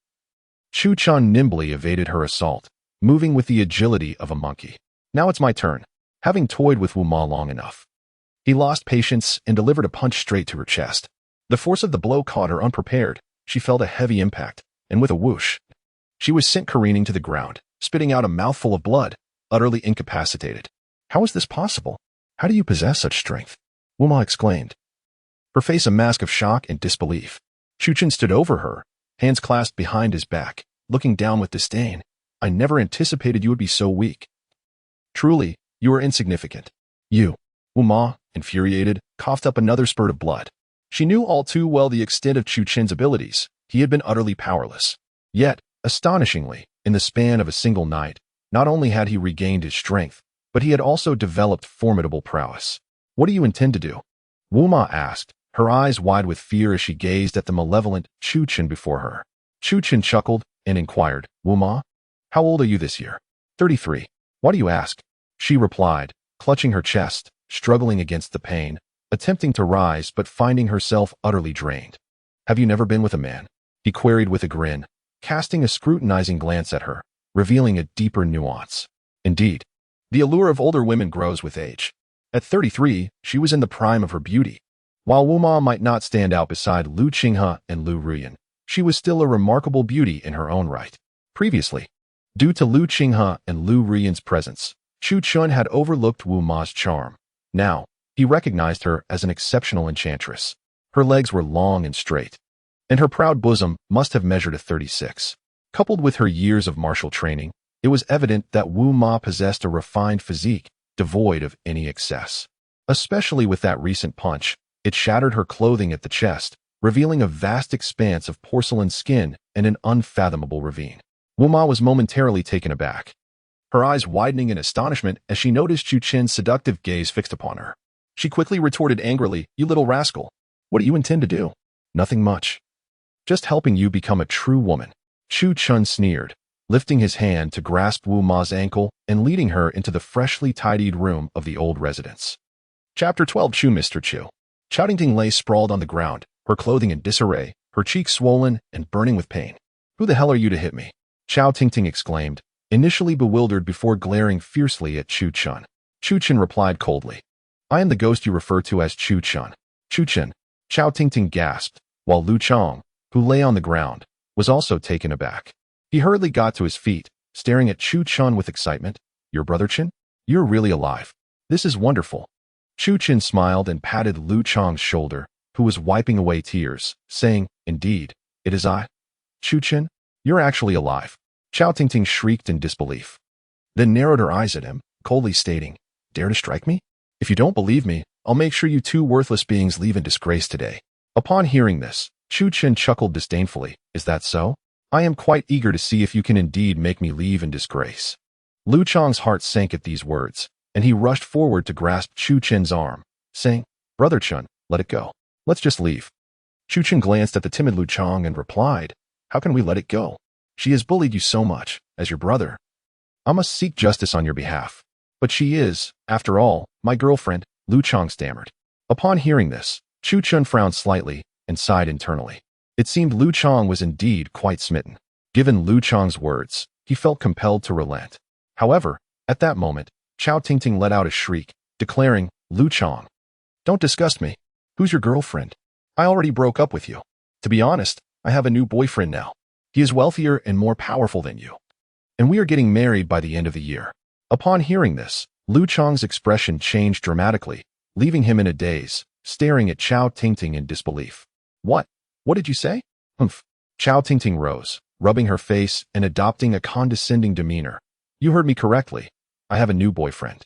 Chuchen nimbly evaded her assault, moving with the agility of a monkey. Now it's my turn. Having toyed with Wu Ma long enough, he lost patience and delivered a punch straight to her chest. The force of the blow caught her unprepared. She felt a heavy impact, and with a whoosh, she was sent careening to the ground, spitting out a mouthful of blood, utterly incapacitated. How is this possible? How do you possess such strength? Wu Ma exclaimed, her face a mask of shock and disbelief. Chuchen stood over her, hands clasped behind his back, looking down with disdain. I never anticipated you would be so weak. Truly, you are insignificant. Wu Ma, infuriated, coughed up another spurt of blood. She knew all too well the extent of Chuchen's abilities. He had been utterly powerless. Yet, astonishingly, in the span of a single night, not only had he regained his strength, but he had also developed formidable prowess. What do you intend to do? Wu Ma asked, her eyes wide with fear as she gazed at the malevolent Chuchen before her. Chuchen chuckled and inquired, Wu Ma, how old are you this year? 33. Why do you ask? She replied, clutching her chest, struggling against the pain, attempting to rise but finding herself utterly drained. Have you never been with a man? He queried with a grin, casting a scrutinizing glance at her, revealing a deeper nuance. Indeed, the allure of older women grows with age. At 33, she was in the prime of her beauty. While Wu Ma might not stand out beside Lu Qinghe and Lu Ruyan, she was still a remarkable beauty in her own right. Previously, due to Lu Qinghe and Lu Ruyan's presence, Chuchen had overlooked Wu Ma's charm. Now, he recognized her as an exceptional enchantress. Her legs were long and straight, and her proud bosom must have measured a 36. Coupled with her years of martial training, It was evident that Wu Ma possessed a refined physique, devoid of any excess. Especially with that recent punch, it shattered her clothing at the chest, revealing a vast expanse of porcelain skin and an unfathomable ravine. Wu Ma was momentarily taken aback, her eyes widening in astonishment as she noticed Chu Chen's seductive gaze fixed upon her. She quickly retorted angrily, "You little rascal. What do you intend to do?" "Nothing much. Just helping you become a true woman." Chu Chen sneered, lifting his hand to grasp Wu Ma's ankle and leading her into the freshly tidied room of the old residence. Chapter 12. Chu. Mr. Chu. Chao Tingting lay sprawled on the ground, her clothing in disarray, her cheeks swollen and burning with pain. "Who the hell are you to hit me?" Chao Tingting exclaimed, initially bewildered before glaring fiercely at Chu Chen. Chu Chen replied coldly, "I am the ghost you refer to as Chu Chen." Chu Chen, Chao Tingting gasped, while Lu Chong, who lay on the ground, was also taken aback. He hurriedly got to his feet, staring at Chu Chen with excitement. "Your brother Chen? You're really alive. This is wonderful." Chu Chen smiled and patted Lu Chong's shoulder, who was wiping away tears, saying, "Indeed, it is I. Chu Chen, you're actually alive." Chao Tingting shrieked in disbelief, then narrowed her eyes at him, coldly stating, "Dare to strike me? If you don't believe me, I'll make sure you two worthless beings leave in disgrace today." Upon hearing this, Chu Chen chuckled disdainfully. "Is that so? I am quite eager to see if you can indeed make me leave in disgrace." Lu Chong's heart sank at these words, and he rushed forward to grasp Chu Chen's arm, saying, "Brother Chen, let it go. Let's just leave." Chu Chen glanced at the timid Lu Chong and replied, "How can we let it go? She has bullied you so much, as your brother. I must seek justice on your behalf. But she is, after all, my girlfriend," Lu Chong stammered. Upon hearing this, Chu Chen frowned slightly and sighed internally. It seemed Lu Chong was indeed quite smitten. Given Lu Chong's words, he felt compelled to relent. However, at that moment, Chao Tingting let out a shriek, declaring, "Lu Chong, don't disgust me. Who's your girlfriend? I already broke up with you. To be honest, I have a new boyfriend now. He is wealthier and more powerful than you. And we are getting married by the end of the year." Upon hearing this, Lu Chong's expression changed dramatically, leaving him in a daze, staring at Chao Tingting in disbelief. What? What did you say?" "Humph." Chao Tingting rose, rubbing her face and adopting a condescending demeanor. "You heard me correctly. I have a new boyfriend."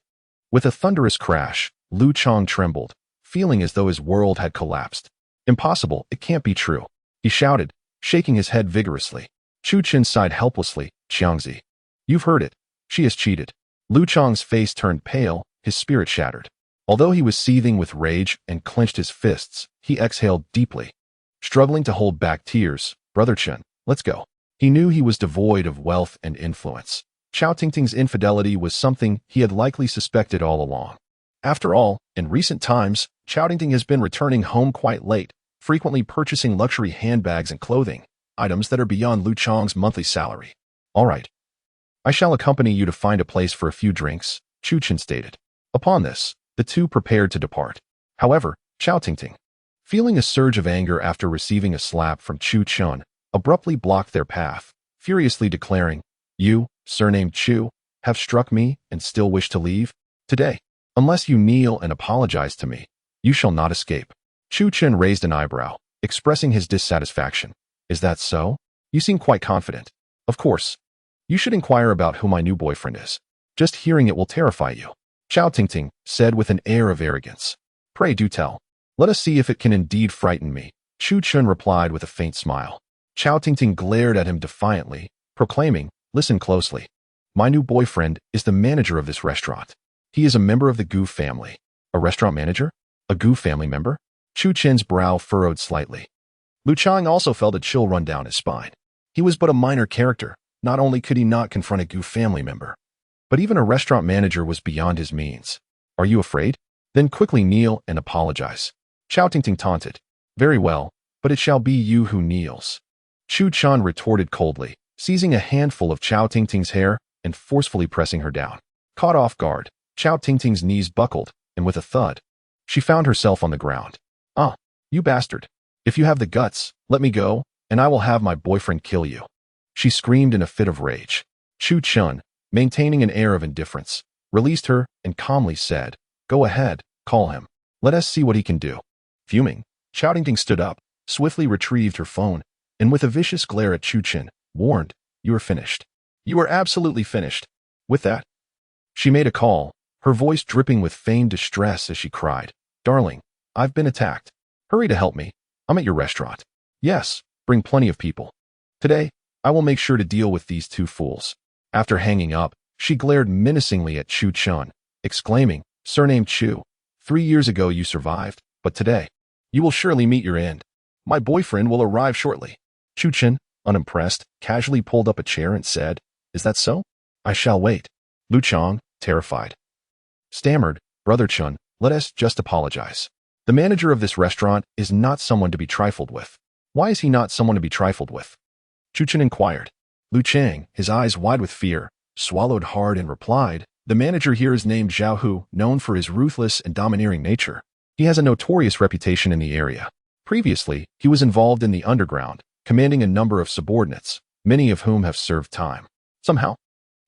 With a thunderous crash, Lu Chong trembled, feeling as though his world had collapsed. "Impossible, it can't be true," he shouted, shaking his head vigorously. Chu Chen sighed helplessly. "Xiangzi, you've heard it. She has cheated." Lu Chong's face turned pale, his spirit shattered. Although he was seething with rage and clenched his fists, he exhaled deeply, struggling to hold back tears. "Brother Chen, let's go." He knew he was devoid of wealth and influence. Chao Tingting's infidelity was something he had likely suspected all along. After all, in recent times, Chao Tingting has been returning home quite late, frequently purchasing luxury handbags and clothing, items that are beyond Lu Chong's monthly salary. "All right. I shall accompany you to find a place for a few drinks," Chu Chen stated. Upon this, the two prepared to depart. However, Chao Tingting, feeling a surge of anger after receiving a slap from Chu Chen, abruptly blocked their path, furiously declaring, "You, surnamed Chu, have struck me and still wish to leave? Today, unless you kneel and apologize to me, you shall not escape." Chu Chen raised an eyebrow, expressing his dissatisfaction. "Is that so? You seem quite confident. Of course. You should inquire about who my new boyfriend is. Just hearing it will terrify you," Chao Tingting said with an air of arrogance. "Pray do tell. Let us see if it can indeed frighten me," Chu Chen replied with a faint smile. Chao Tingting glared at him defiantly, proclaiming, "Listen closely. My new boyfriend is the manager of this restaurant. He is a member of the Gu family." "A restaurant manager? A Gu family member?" Chu Chen's brow furrowed slightly. Lu Chong also felt a chill run down his spine. He was but a minor character. Not only could he not confront a Gu family member, but even a restaurant manager was beyond his means. "Are you afraid? Then quickly kneel and apologize." Chao Tingting taunted. "Very well, but it shall be you who kneels." Chu Chen retorted coldly, seizing a handful of Chao Tingting's hair and forcefully pressing her down. Caught off guard, Chao Tingting's knees buckled, and with a thud, she found herself on the ground. "Ah, you bastard. If you have the guts, let me go, and I will have my boyfriend kill you," she screamed in a fit of rage. Chu Chen, maintaining an air of indifference, released her and calmly said, "Go ahead, call him. Let us see what he can do." Fuming, Chao Tingting stood up, swiftly retrieved her phone, and with a vicious glare at Chu Chen, warned, "You are finished." You are absolutely finished. With that, she made a call, her voice dripping with feigned distress as she cried, Darling, I've been attacked. Hurry to help me. I'm at your restaurant. Yes, bring plenty of people. Today, I will make sure to deal with these two fools. After hanging up, she glared menacingly at Chu Chun, exclaiming, Surnamed Chu, 3 years ago you survived, but today, you will surely meet your end. My boyfriend will arrive shortly. Chu Chun, unimpressed, casually pulled up a chair and said, Is that so? I shall wait. Lu Chang, terrified, stammered, Brother Chun, let us just apologize. The manager of this restaurant is not someone to be trifled with. Why is he not someone to be trifled with? Chu Chun inquired. Lu Chang, his eyes wide with fear, swallowed hard and replied, The manager here is named Zhao Hu, known for his ruthless and domineering nature. He has a notorious reputation in the area. Previously, he was involved in the underground, commanding a number of subordinates, many of whom have served time. Somehow,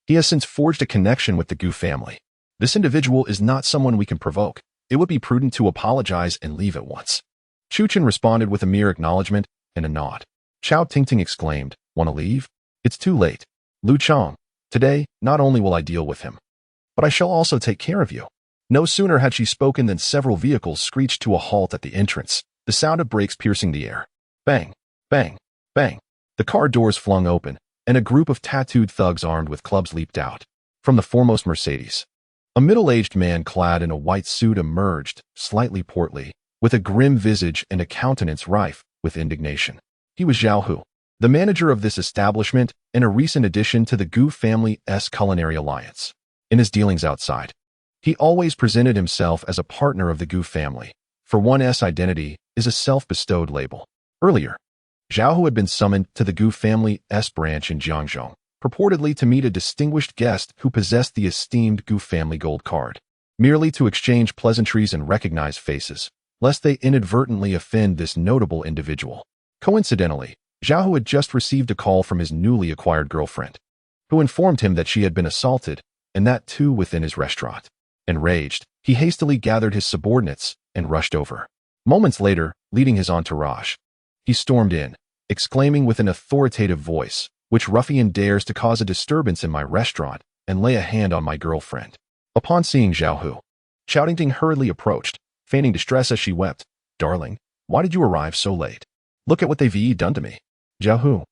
he has since forged a connection with the Gu family. This individual is not someone we can provoke. It would be prudent to apologize and leave at once. Chu Chun responded with a mere acknowledgement and a nod. Chao Tingting exclaimed, Want to leave? It's too late. Lu Chang, today, not only will I deal with him, but I shall also take care of you. No sooner had she spoken than several vehicles screeched to a halt at the entrance, the sound of brakes piercing the air. Bang, bang, bang. The car doors flung open, and a group of tattooed thugs armed with clubs leaped out. From the foremost Mercedes, a middle-aged man clad in a white suit emerged, slightly portly, with a grim visage and a countenance rife with indignation. He was Zhao Hu, the manager of this establishment and a recent addition to the Gu family's culinary alliance. In his dealings outside, he always presented himself as a partner of the Gu family, for one's identity is a self-bestowed label. Earlier, Zhao Hu had been summoned to the Gu family's branch in Jiangzhou, purportedly to meet a distinguished guest who possessed the esteemed Gu family gold card, merely to exchange pleasantries and recognize faces, lest they inadvertently offend this notable individual. Coincidentally, Zhao Hu had just received a call from his newly acquired girlfriend, who informed him that she had been assaulted, and that too within his restaurant. Enraged, he hastily gathered his subordinates and rushed over. Moments later, leading his entourage, he stormed in, exclaiming with an authoritative voice, Which ruffian dares to cause a disturbance in my restaurant and lay a hand on my girlfriend? Upon seeing Zhao Hu, Chao Tingting hurriedly approached, feigning distress as she wept, Darling, why did you arrive so late? Look at what they've done to me. Zhao Hu,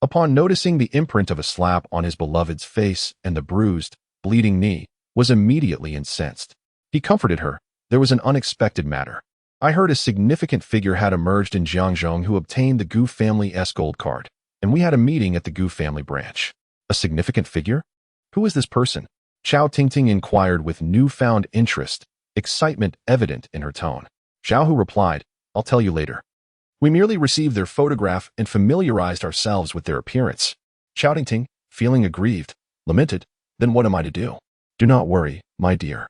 upon noticing the imprint of a slap on his beloved's face and the bruised, bleeding knee, was immediately incensed. He comforted her. There was an unexpected matter. I heard a significant figure had emerged in Jiangzhou who obtained the Gu family's gold card, and we had a meeting at the Gu family branch. A significant figure? Who is this person? Chao Tingting inquired with newfound interest, excitement evident in her tone. Zhao Hu replied, I'll tell you later. We merely received their photograph and familiarized ourselves with their appearance. Chao Tingting, feeling aggrieved, lamented, Then what am I to do? Do not worry, my dear.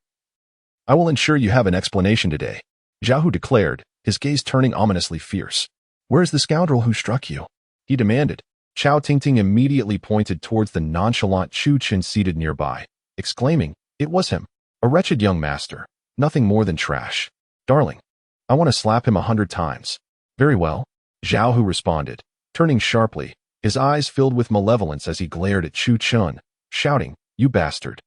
I will ensure you have an explanation today, Zhao Hu declared, his gaze turning ominously fierce. Where is the scoundrel who struck you? He demanded. Chao Tingting immediately pointed towards the nonchalant Chu Chun seated nearby, exclaiming, It was him. A wretched young master. Nothing more than trash. Darling, I want to slap him 100 times. Very well, Zhao Hu responded, turning sharply, his eyes filled with malevolence as he glared at Chu Chun, shouting, You bastard.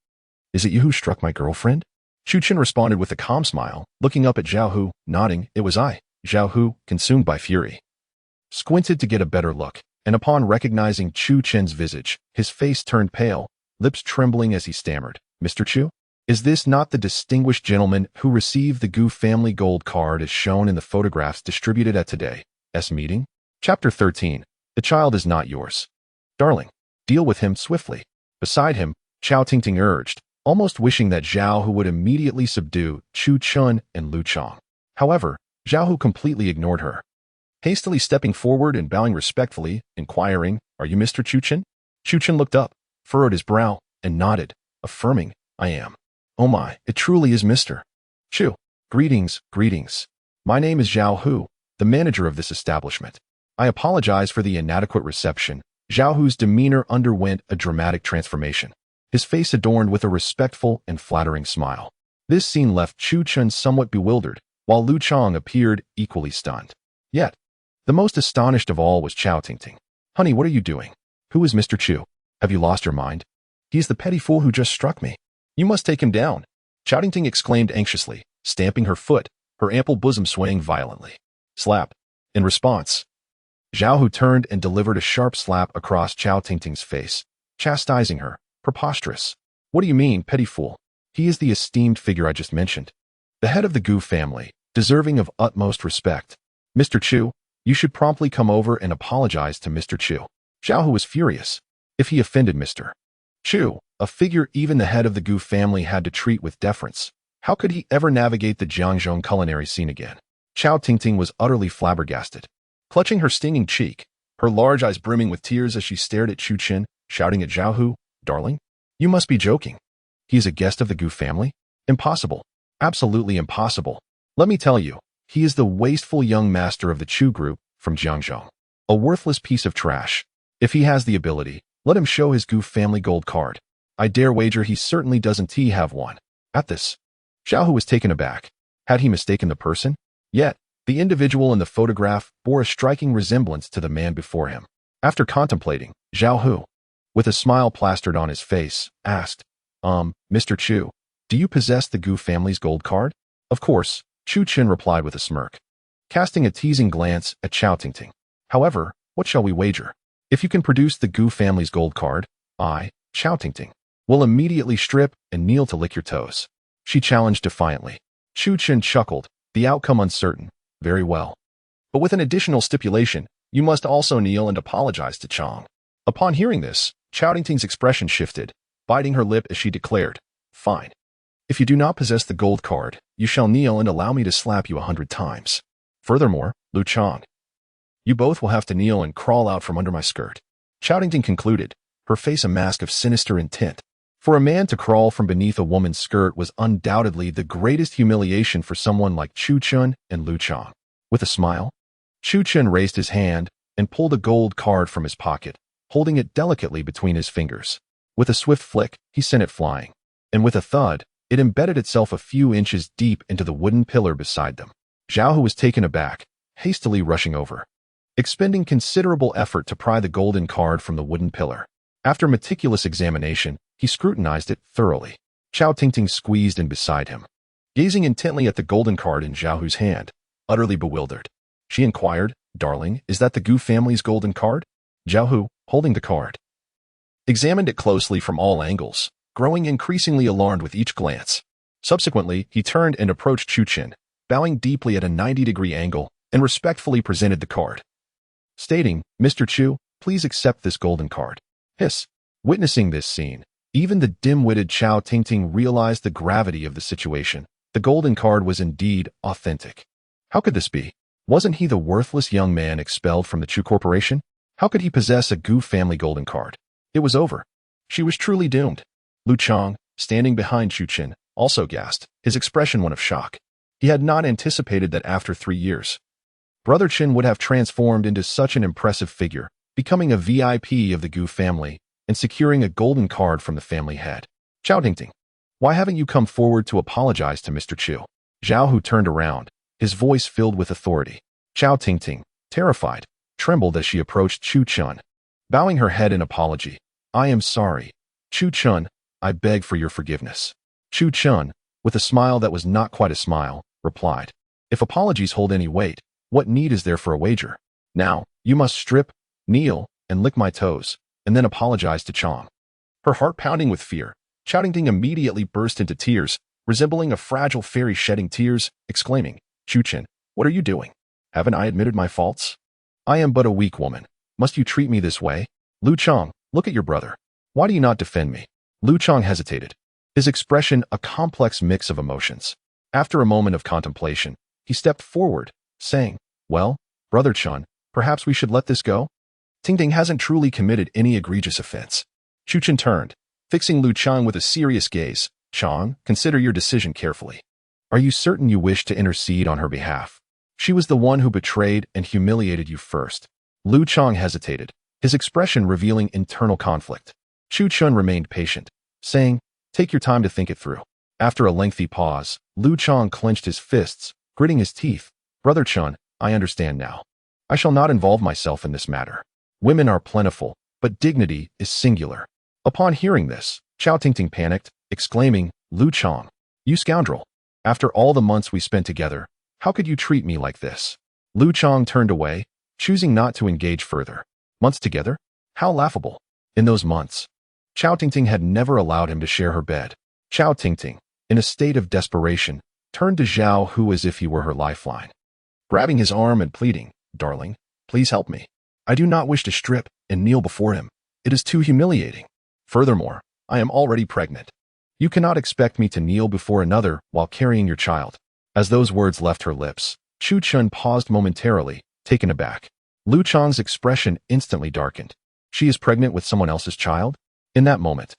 Is it you who struck my girlfriend? Chu Chun responded with a calm smile, looking up at Zhao Hu, nodding, It was I. Zhao Hu, consumed by fury, squinted to get a better look, and upon recognizing Chu Chun's visage, his face turned pale, lips trembling as he stammered, Mr. Chu? Is this not the distinguished gentleman who received the Gu family gold card as shown in the photographs distributed at today's meeting? Chapter 13. The child is not yours. Darling, deal with him swiftly. Beside him, Chao Tingting urged, almost wishing that Zhao Hu would immediately subdue Chu Chun and Lu Chang. However, Zhao Hu completely ignored her. Hastily stepping forward and bowing respectfully, inquiring, Are you Mr. Chu Chun? Chu Chun looked up, furrowed his brow, and nodded, affirming, I am. Oh my, it truly is Mr. Chu. Greetings, greetings. My name is Zhao Hu, the manager of this establishment. I apologize for the inadequate reception. Zhao Hu's demeanor underwent a dramatic transformation, his face adorned with a respectful and flattering smile. This scene left Chu Chun somewhat bewildered, while Lu Chang appeared equally stunned. Yet, the most astonished of all was Chao Tingting. Honey, what are you doing? Who is Mr. Chu? Have you lost your mind? He's the petty fool who just struck me. You must take him down, Chao Tingting exclaimed anxiously, stamping her foot, her ample bosom swaying violently. Slap. In response, Zhao Hu turned and delivered a sharp slap across Chao Tingting's face, chastising her. Preposterous. What do you mean, petty fool? He is the esteemed figure I just mentioned. The head of the Gu family, deserving of utmost respect. Mr. Chu, you should promptly come over and apologize to Mr. Chu. Zhao Hu was furious. If he offended Mr. Chu, a figure even the head of the Gu family had to treat with deference, how could he ever navigate the Jiangzhong culinary scene again? Chao Tingting was utterly flabbergasted. Clutching her stinging cheek, her large eyes brimming with tears as she stared at Chu Qin, shouting at Zhao Hu, "Darling, you must be joking. He is a guest of the Gu family? Impossible. Absolutely impossible. Let me tell you, he is the wasteful young master of the Chu group from Jiangzhong. A worthless piece of trash. If he has the ability, let him show his Gu family gold card. I dare wager he certainly doesn't have one." At this, Zhao Hu was taken aback. Had he mistaken the person? Yet, the individual in the photograph bore a striking resemblance to the man before him. After contemplating, Zhao Hu, with a smile plastered on his face, asked, Mr. Chu, do you possess the Gu family's gold card? Of course, Chu Qin replied with a smirk, casting a teasing glance at Chao Tingting. However, what shall we wager? If you can produce the Gu family's gold card, I, Chao Tingting, will immediately strip and kneel to lick your toes. She challenged defiantly. Chu Qin chuckled, the outcome uncertain. Very well. But with an additional stipulation, you must also kneel and apologize to Chang. Upon hearing this, Chao Tingting's expression shifted, biting her lip as she declared, Fine. If you do not possess the gold card, you shall kneel and allow me to slap you 100 times. Furthermore, Lu Chang, you both will have to kneel and crawl out from under my skirt. Chao Tingting concluded, her face a mask of sinister intent. For a man to crawl from beneath a woman's skirt was undoubtedly the greatest humiliation for someone like Chu Qin and Lu Chang. With a smile, Chu Qin raised his hand and pulled a gold card from his pocket, holding it delicately between his fingers. With a swift flick, he sent it flying, and with a thud, it embedded itself a few inches deep into the wooden pillar beside them. Zhao Hu was taken aback, hastily rushing over, expending considerable effort to pry the golden card from the wooden pillar. After meticulous examination, he scrutinized it thoroughly. Chao Tingting squeezed in beside him, gazing intently at the golden card in Zhao Hu's hand, utterly bewildered. She inquired, Darling, is that the Gu family's golden card? Zhao Hu, holding the card, examined it closely from all angles, growing increasingly alarmed with each glance. Subsequently, he turned and approached Chu Qin, bowing deeply at a 90-degree angle, and respectfully presented the card, stating, Mr. Chu, please accept this golden card. Hiss. Witnessing this scene, even the dim-witted Chao Tingting realized the gravity of the situation. The golden card was indeed authentic. How could this be? Wasn't he the worthless young man expelled from the Chu Corporation? How could he possess a Gu family golden card? It was over. She was truly doomed. Lu Chang, standing behind Chu Qin, also gasped, his expression one of shock. He had not anticipated that after 3 years, Brother Qin would have transformed into such an impressive figure, becoming a VIP of the Gu family and securing a golden card from the family head. Chao Tingting, why haven't you come forward to apologize to Mr. Chu? Zhao Hu turned around, his voice filled with authority. Chao Tingting, terrified, trembled as she approached Chu Qin, bowing her head in apology. I am sorry. Chu Qin, I beg for your forgiveness. Chu Qin, with a smile that was not quite a smile, replied, If apologies hold any weight, what need is there for a wager? Now, you must strip, kneel, and lick my toes, and then apologize to Chang. Her heart pounding with fear, Chao Tingting immediately burst into tears, resembling a fragile fairy shedding tears, exclaiming, Chu Qin, what are you doing? Haven't I admitted my faults? I am but a weak woman. Must you treat me this way? Lu Chang, look at your brother. Why do you not defend me? Lu Chang hesitated, his expression a complex mix of emotions. After a moment of contemplation, he stepped forward, saying, Well, Brother Chun, perhaps we should let this go? Tingting hasn't truly committed any egregious offense. Chu Qin turned, fixing Lu Chang with a serious gaze. Chang, consider your decision carefully. Are you certain you wish to intercede on her behalf? She was the one who betrayed and humiliated you first. Lu Chang hesitated, his expression revealing internal conflict. Chu Qin remained patient, saying, Take your time to think it through. After a lengthy pause, Lu Chang clenched his fists, gritting his teeth. Brother Chun, I understand now. I shall not involve myself in this matter. Women are plentiful, but dignity is singular. Upon hearing this, Chao Tingting panicked, exclaiming, Lu Chang, you scoundrel! After all the months we spent together, how could you treat me like this? Lu Chang turned away, choosing not to engage further. Months together? How laughable. In those months, Chao Tingting had never allowed him to share her bed. Chao Tingting, in a state of desperation, turned to Zhao Hu as if he were her lifeline. Grabbing his arm and pleading, Darling, please help me. I do not wish to strip and kneel before him. It is too humiliating. Furthermore, I am already pregnant. You cannot expect me to kneel before another while carrying your child. As those words left her lips, Chu Chun paused momentarily, taken aback. Lu Chang's expression instantly darkened. She is pregnant with someone else's child? In that moment,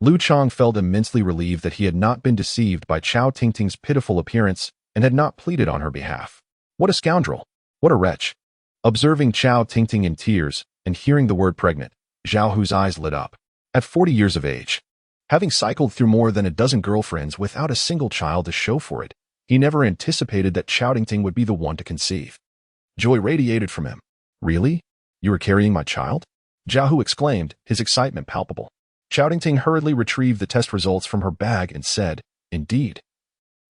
Lu Chang felt immensely relieved that he had not been deceived by Chao Tingting's pitiful appearance and had not pleaded on her behalf. What a scoundrel! What a wretch! Observing Chao Tingting in tears and hearing the word pregnant, Zhao Hu's eyes lit up. At 40 years of age, having cycled through more than a dozen girlfriends without a single child to show for it, he never anticipated that Chao Tingting would be the one to conceive. Joy radiated from him. Really? You are carrying my child? Zhao Hu exclaimed, his excitement palpable. Chao Tingting hurriedly retrieved the test results from her bag and said, Indeed.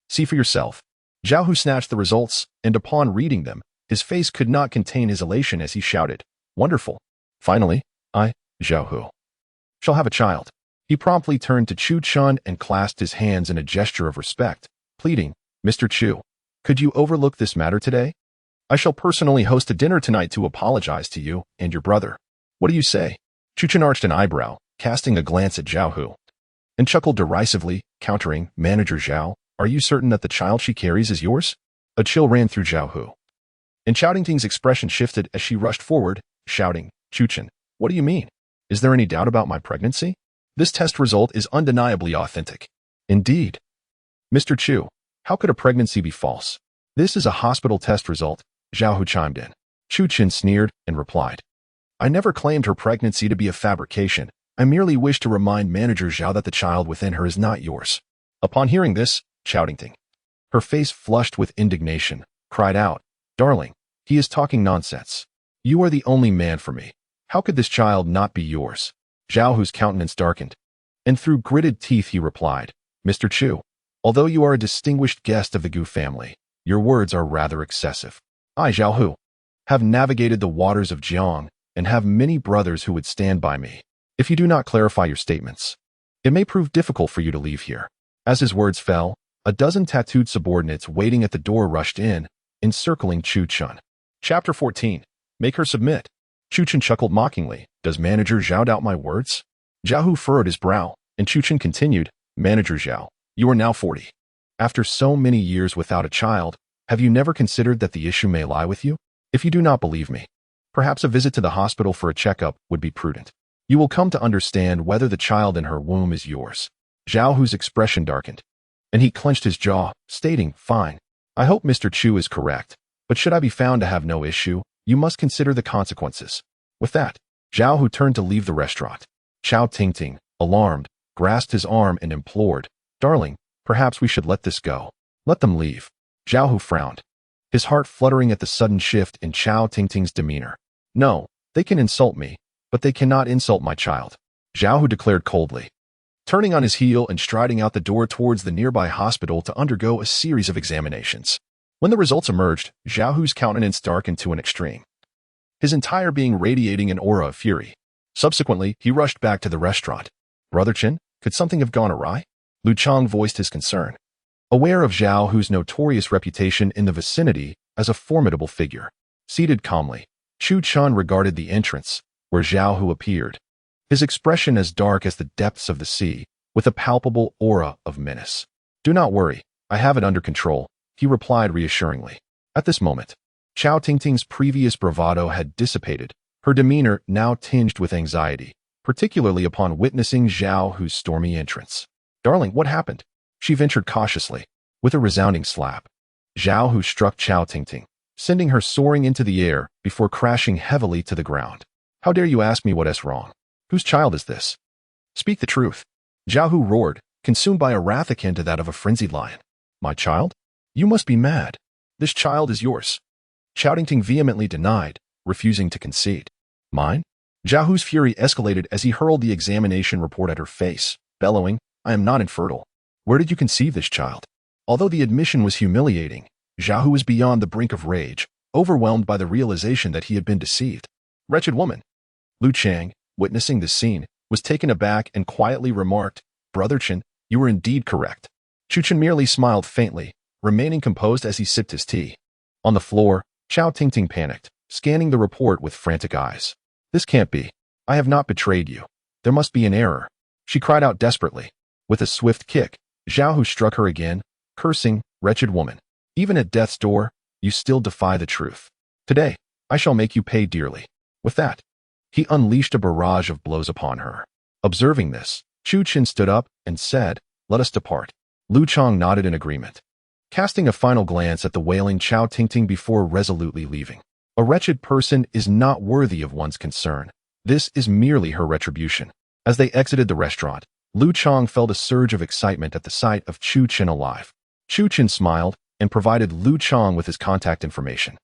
See for yourself. Zhao Hu snatched the results, and upon reading them, his face could not contain his elation as he shouted, Wonderful. Finally, I, Zhao Hu, shall have a child. He promptly turned to Chu Chun and clasped his hands in a gesture of respect, pleading, Mr. Chu, could you overlook this matter today? I shall personally host a dinner tonight to apologize to you and your brother. What do you say? Chu Chun arched an eyebrow, casting a glance at Zhao Hu, and chuckled derisively, countering, Manager Zhao, are you certain that the child she carries is yours? A chill ran through Zhao Hu, and Chao Tingting's expression shifted as she rushed forward, shouting, Chu Chun, what do you mean? Is there any doubt about my pregnancy? This test result is undeniably authentic. Indeed. Mr. Chu, how could a pregnancy be false? This is a hospital test result, Zhao Hu chimed in. Chu Chun sneered and replied, I never claimed her pregnancy to be a fabrication. I merely wish to remind Manager Zhao that the child within her is not yours. Upon hearing this, Chao Tingting, her face flushed with indignation, cried out, Darling, he is talking nonsense. You are the only man for me. How could this child not be yours? Zhao Hu's countenance darkened, and through gritted teeth he replied, Mr. Chu, although you are a distinguished guest of the Gu family, your words are rather excessive. I, Zhao Hu, have navigated the waters of Jiang and have many brothers who would stand by me. If you do not clarify your statements, it may prove difficult for you to leave here. As his words fell, a dozen tattooed subordinates waiting at the door rushed in, encircling Chu Chun. Chapter 14. Make her submit. Chu Chun chuckled mockingly. Does Manager Zhao doubt my words? Zhao Hu furrowed his brow, and Chu Chun continued, Manager Zhao, you are now 40. After so many years without a child, have you never considered that the issue may lie with you? If you do not believe me, perhaps a visit to the hospital for a checkup would be prudent. You will come to understand whether the child in her womb is yours. Zhao Hu's expression darkened, and he clenched his jaw, stating, Fine. I hope Mr. Chu is correct, but should I be found to have no issue, you must consider the consequences. With that, Zhao Hu turned to leave the restaurant. Chao Tingting, alarmed, grasped his arm and implored, Darling, perhaps we should let this go. Let them leave. Zhao Hu frowned, his heart fluttering at the sudden shift in Chao Tingting's demeanor. No, they can insult me, but they cannot insult my child, Zhao Hu declared coldly, turning on his heel and striding out the door towards the nearby hospital to undergo a series of examinations. When the results emerged, Zhao Hu's countenance darkened to an extreme, his entire being radiating an aura of fury. Subsequently, he rushed back to the restaurant. Brother Chen, could something have gone awry? Lu Chang voiced his concern, aware of Zhao Hu's notorious reputation in the vicinity as a formidable figure. Seated calmly, Chu Chun regarded the entrance, where Zhao Hu appeared, his expression as dark as the depths of the sea, with a palpable aura of menace. Do not worry, I have it under control, he replied reassuringly. At this moment, Chao Tingting's previous bravado had dissipated, her demeanor now tinged with anxiety, particularly upon witnessing Zhao Hu's stormy entrance. Darling, what happened? She ventured cautiously. With a resounding slap, Zhao Hu struck Chao Tingting, sending her soaring into the air before crashing heavily to the ground. How dare you ask me what is wrong? Whose child is this? Speak the truth. Zhao Hu roared, consumed by a wrath akin to that of a frenzied lion. My child? You must be mad. This child is yours. Chao Tingting vehemently denied, refusing to concede. Mine? Zhao Hu's fury escalated as he hurled the examination report at her face, bellowing, "I am not infertile. Where did you conceive this child?" Although the admission was humiliating, Zhao Hu was beyond the brink of rage, overwhelmed by the realization that he had been deceived. Wretched woman. Lu Chang, witnessing this scene, was taken aback and quietly remarked, "Brother Chen, you were indeed correct." Chu Chen merely smiled faintly, remaining composed as he sipped his tea. On the floor, Chao Tingting panicked, scanning the report with frantic eyes. "This can't be. I have not betrayed you. There must be an error," she cried out desperately. With a swift kick, Zhao Hu struck her again, cursing, "Wretched woman. Even at death's door, you still defy the truth. Today, I shall make you pay dearly." With that, he unleashed a barrage of blows upon her. Observing this, Chu Chen stood up and said, "Let us depart." Lu Chang nodded in agreement, casting a final glance at the wailing Chao Tingting before resolutely leaving. A wretched person is not worthy of one's concern. This is merely her retribution. As they exited the restaurant, Lu Chang felt a surge of excitement at the sight of Chu Chen alive. Chu Chen smiled and provided Lu Chang with his contact information,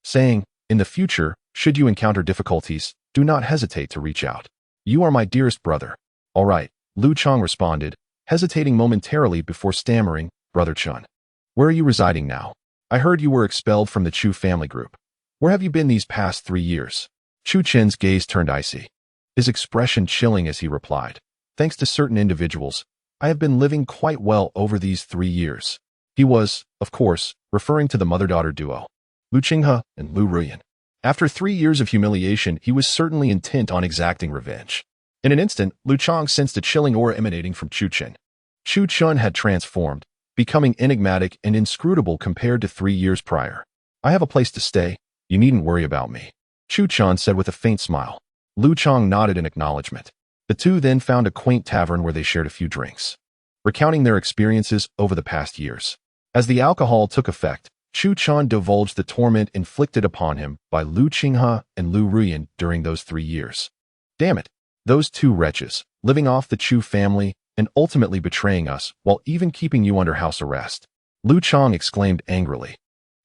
saying, "In the future, should you encounter difficulties, do not hesitate to reach out. You are my dearest brother." "All right," Lu Chang responded, hesitating momentarily before stammering, "Brother Chen, where are you residing now? I heard you were expelled from the Chu family group. Where have you been these past 3 years?" Chu Chen's gaze turned icy, his expression chilling as he replied, "Thanks to certain individuals, I have been living quite well over these 3 years." He was, of course, referring to the mother-daughter duo, Lu Qinghe and Lu Ruyan. After 3 years of humiliation, he was certainly intent on exacting revenge. In an instant, Lu Chang sensed a chilling aura emanating from Chu Chen. Chu Chen had transformed, becoming enigmatic and inscrutable compared to 3 years prior. "I have a place to stay. You needn't worry about me," Chu Chen said with a faint smile. Lu Chang nodded in acknowledgement. The two then found a quaint tavern where they shared a few drinks, recounting their experiences over the past years. As the alcohol took effect, Chu Chen divulged the torment inflicted upon him by Lu Qinghe and Lu Ruyan during those 3 years. "Damn it, those two wretches, living off the Chu family and ultimately betraying us while even keeping you under house arrest," Lu Chang exclaimed angrily,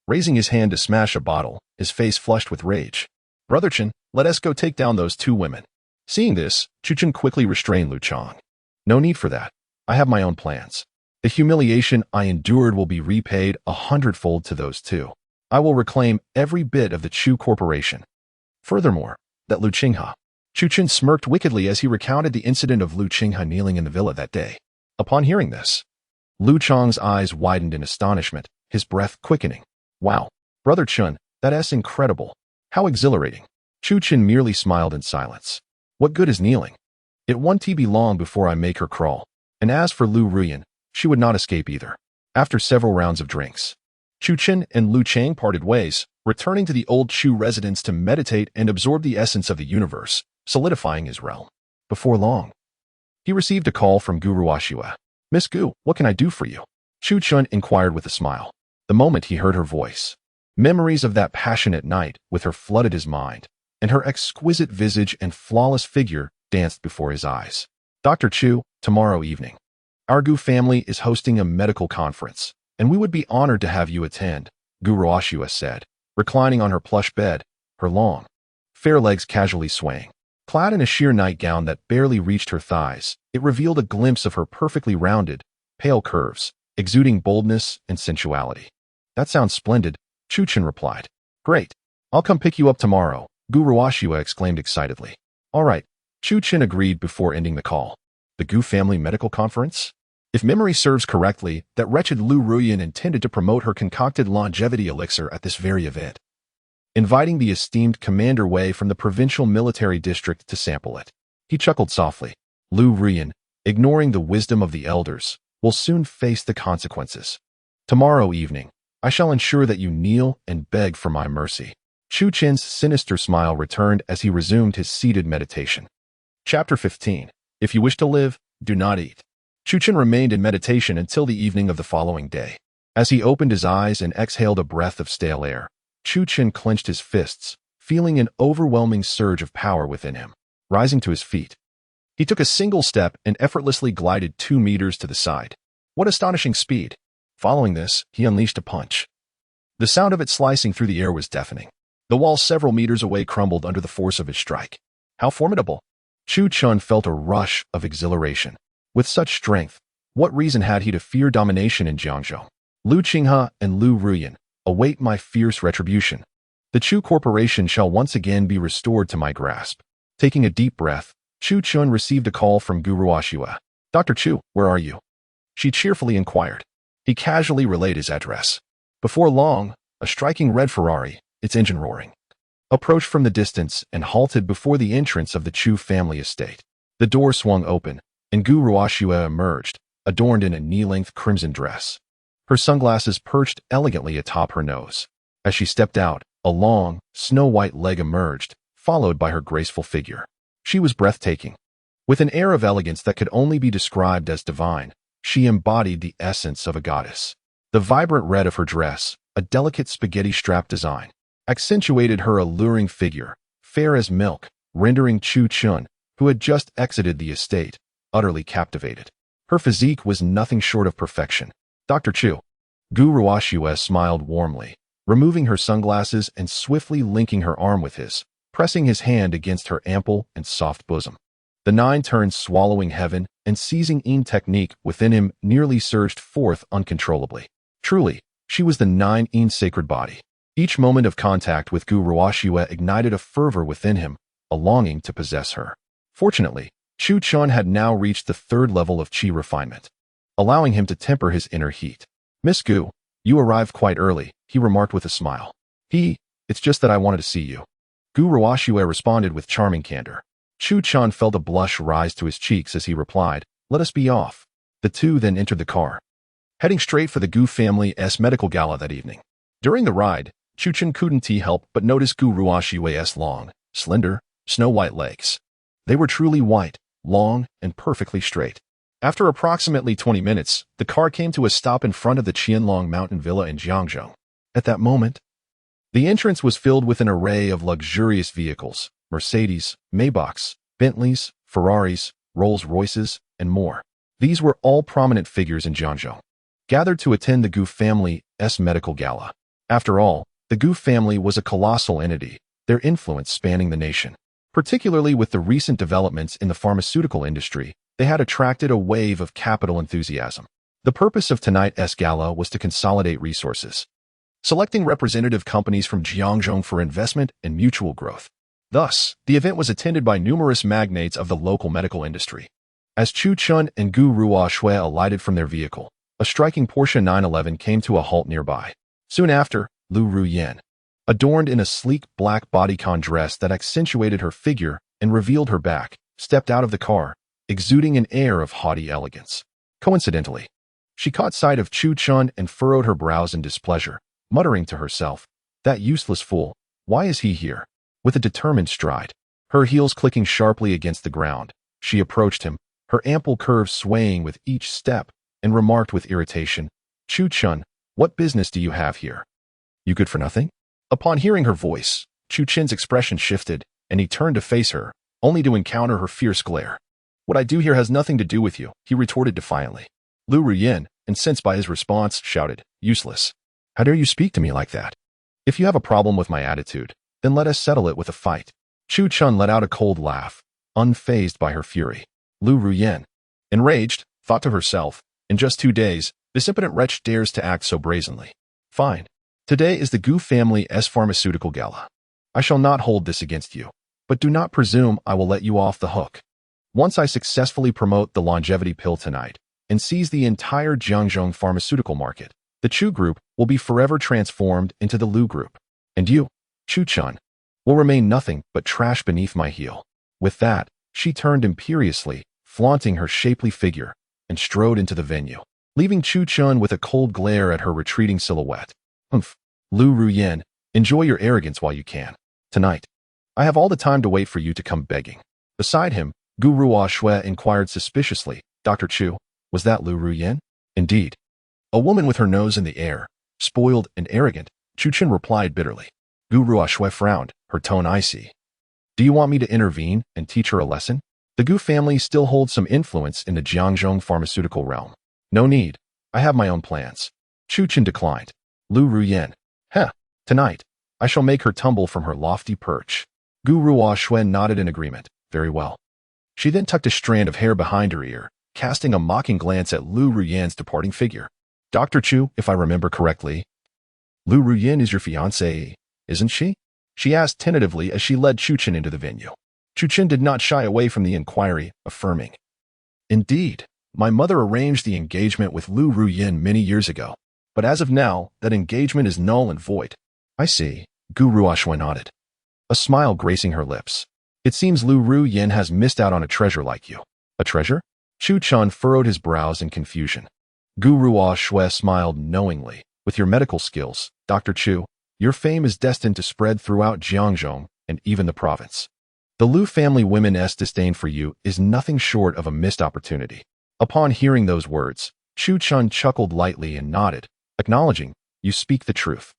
raising his hand to smash a bottle, his face flushed with rage. "Brother Chen, let us go take down those 2 women." Seeing this, Chu Chen quickly restrained Lu Chang. "No need for that. I have my own plans. The humiliation I endured will be repaid 100-fold to those 2. I will reclaim every bit of the Chu corporation. Furthermore, that Lu Qinghe." Chu Chen smirked wickedly as he recounted the incident of Lu Qinghe kneeling in the villa that day. Upon hearing this, Lu Chang's eyes widened in astonishment, his breath quickening. "Wow, Brother Chen, that's incredible. How exhilarating." Chu Chen merely smiled in silence. "What good is kneeling? It won't be long before I make her crawl." And as for Lu Ruyan, she would not escape either. After several rounds of drinks, Chu Chen and Lu Chang parted ways, returning to the old Chu residence to meditate and absorb the essence of the universe, solidifying his realm. Before long, he received a call from Gu Ruoxue. "Miss Gu, what can I do for you?" Chu Chen inquired with a smile. The moment he heard her voice, memories of that passionate night with her flooded his mind, and her exquisite visage and flawless figure danced before his eyes. "Dr. Chu, tomorrow evening, our Gu family is hosting a medical conference, and we would be honored to have you attend," Gu Ruoxue said, reclining on her plush bed, her long, fair legs casually swaying. Clad in a sheer nightgown that barely reached her thighs, it revealed a glimpse of her perfectly rounded, pale curves, exuding boldness and sensuality. "That sounds splendid," Chu Chen replied. "Great. I'll come pick you up tomorrow," Gu Ruoxue exclaimed excitedly. "All right," Chu Chen agreed before ending the call. The Gu family medical conference? If memory serves correctly, that wretched Lu Ruyan intended to promote her concocted longevity elixir at this very event, inviting the esteemed Commander Wei from the provincial military district to sample it. He chuckled softly. Lu Ruyan, ignoring the wisdom of the elders, will soon face the consequences. Tomorrow evening, I shall ensure that you kneel and beg for my mercy. Chu Chen's sinister smile returned as he resumed his seated meditation. Chapter 15. If you wish to live, do not eat. Chu Chen remained in meditation until the evening of the following day. As he opened his eyes and exhaled a breath of stale air, Chu Chen clenched his fists, feeling an overwhelming surge of power within him. Rising to his feet, he took a single step and effortlessly glided 2 meters to the side. What astonishing speed! Following this, he unleashed a punch. The sound of it slicing through the air was deafening. The wall several meters away crumbled under the force of his strike. How formidable! Chu Chun felt a rush of exhilaration. With such strength, what reason had he to fear domination in Jiangzhou? Lu Qinghe and Lu Ruyan, await my fierce retribution. The Chu Corporation shall once again be restored to my grasp. Taking a deep breath, Chu Chun received a call from Gu Ruoxue. Dr. Chu, where are you? She cheerfully inquired. He casually relayed his address. Before long, a striking red Ferrari, its engine roaring, approached from the distance and halted before the entrance of the Chu family estate. The door swung open, and Gu Ruoxue emerged, adorned in a knee-length crimson dress. Her sunglasses perched elegantly atop her nose. As she stepped out, a long, snow-white leg emerged, followed by her graceful figure. She was breathtaking. With an air of elegance that could only be described as divine, she embodied the essence of a goddess. The vibrant red of her dress, a delicate spaghetti strap design, accentuated her alluring figure, fair as milk, rendering Chu Chun, who had just exited the estate, utterly captivated. Her physique was nothing short of perfection. Dr. Chu. Gu Ruoxue smiled warmly, removing her sunglasses and swiftly linking her arm with his, pressing his hand against her ample and soft bosom. The nine turned swallowing heaven and seizing Yin technique within him nearly surged forth uncontrollably. Truly, she was the nine Yin sacred body. Each moment of contact with Gu Ruoxue ignited a fervor within him, a longing to possess her. Fortunately, Chu Chun had now reached the third level of qi refinement, allowing him to temper his inner heat. Miss Gu, you arrived quite early, he remarked with a smile. It's just that I wanted to see you. Gu Ruoxue responded with charming candor. Chu Chun felt a blush rise to his cheeks as he replied, let us be off. The two then entered the car, heading straight for the Gu family's medical gala that evening. During the ride, Chu Chun couldn't help but notice Gu Ruoxue's long, slender, snow-white legs. They were truly white, long, and perfectly straight. After approximately 20 minutes, the car came to a stop in front of the Qianlong Mountain Villa in Jiangzhou. At that moment, the entrance was filled with an array of luxurious vehicles, Mercedes, Maybachs, Bentleys, Ferraris, Rolls-Royces, and more. These were all prominent figures in Jiangzhou, gathered to attend the Gu family's medical gala. After all, the Gu family was a colossal entity, their influence spanning the nation. Particularly with the recent developments in the pharmaceutical industry, they had attracted a wave of capital enthusiasm. The purpose of tonight's gala was to consolidate resources, selecting representative companies from Jiangzhou for investment and mutual growth. Thus, the event was attended by numerous magnates of the local medical industry. As Chu Chun and Gu Ruoxue alighted from their vehicle, a striking Porsche 911 came to a halt nearby. Soon after, Lu Ruyan, adorned in a sleek black bodycon dress that accentuated her figure and revealed her back, stepped out of the car, exuding an air of haughty elegance. Coincidentally, she caught sight of Chu Chun and furrowed her brows in displeasure, muttering to herself, that useless fool, why is he here? With a determined stride, her heels clicking sharply against the ground, she approached him, her ample curves swaying with each step, and remarked with irritation, Chu Chun, what business do you have here? You good for nothing? Upon hearing her voice, Chu Chun's expression shifted, and he turned to face her, only to encounter her fierce glare. What I do here has nothing to do with you, he retorted defiantly. Lu Ruyan, incensed by his response, shouted, useless. How dare you speak to me like that? If you have a problem with my attitude, then let us settle it with a fight. Chu Chun let out a cold laugh, unfazed by her fury. Lu Ruyan, enraged, thought to herself, in just 2 days, this impotent wretch dares to act so brazenly. Fine. Today is the Gu family's pharmaceutical gala. I shall not hold this against you, but do not presume I will let you off the hook. Once I successfully promote the longevity pill tonight and seize the entire Jiangzhou pharmaceutical market, the Chu Group will be forever transformed into the Lu Group. And you, Chu Chun, will remain nothing but trash beneath my heel. With that, she turned imperiously, flaunting her shapely figure, and strode into the venue, leaving Chu Chun with a cold glare at her retreating silhouette. Humph. Lu Ruyan, enjoy your arrogance while you can. Tonight, I have all the time to wait for you to come begging. Beside him, Gu Ruoxue inquired suspiciously, Dr. Chu, was that Lu Ruyan? Indeed. A woman with her nose in the air, spoiled and arrogant, Chu Chun replied bitterly. Gu Ruoxue frowned, her tone icy. Do you want me to intervene and teach her a lesson? The Gu family still holds some influence in the Jiangzhou pharmaceutical realm. No need. I have my own plans. Chu Chun declined. Lu Ruyan. Tonight, I shall make her tumble from her lofty perch. Gu Ruoxuan nodded in agreement. Very well. She then tucked a strand of hair behind her ear, casting a mocking glance at Lu Ruyan's departing figure. Dr. Chu, if I remember correctly. Lu Ruyan is your fiancée, isn't she? She asked tentatively as she led Chu Chen into the venue. Chu Chen did not shy away from the inquiry, affirming. Indeed, my mother arranged the engagement with Lu Ruyan many years ago, but as of now, that engagement is null and void. I see, Gu Ruoxuan nodded, a smile gracing her lips. It seems Lu Ruyan has missed out on a treasure like you. A treasure? Chu Chen furrowed his brows in confusion. Gu Ruoxuan smiled knowingly. With your medical skills, Dr. Chu, your fame is destined to spread throughout Jiangzhou and even the province. The Lu family women's disdain for you is nothing short of a missed opportunity. Upon hearing those words, Chu Chen chuckled lightly and nodded, acknowledging, you speak the truth.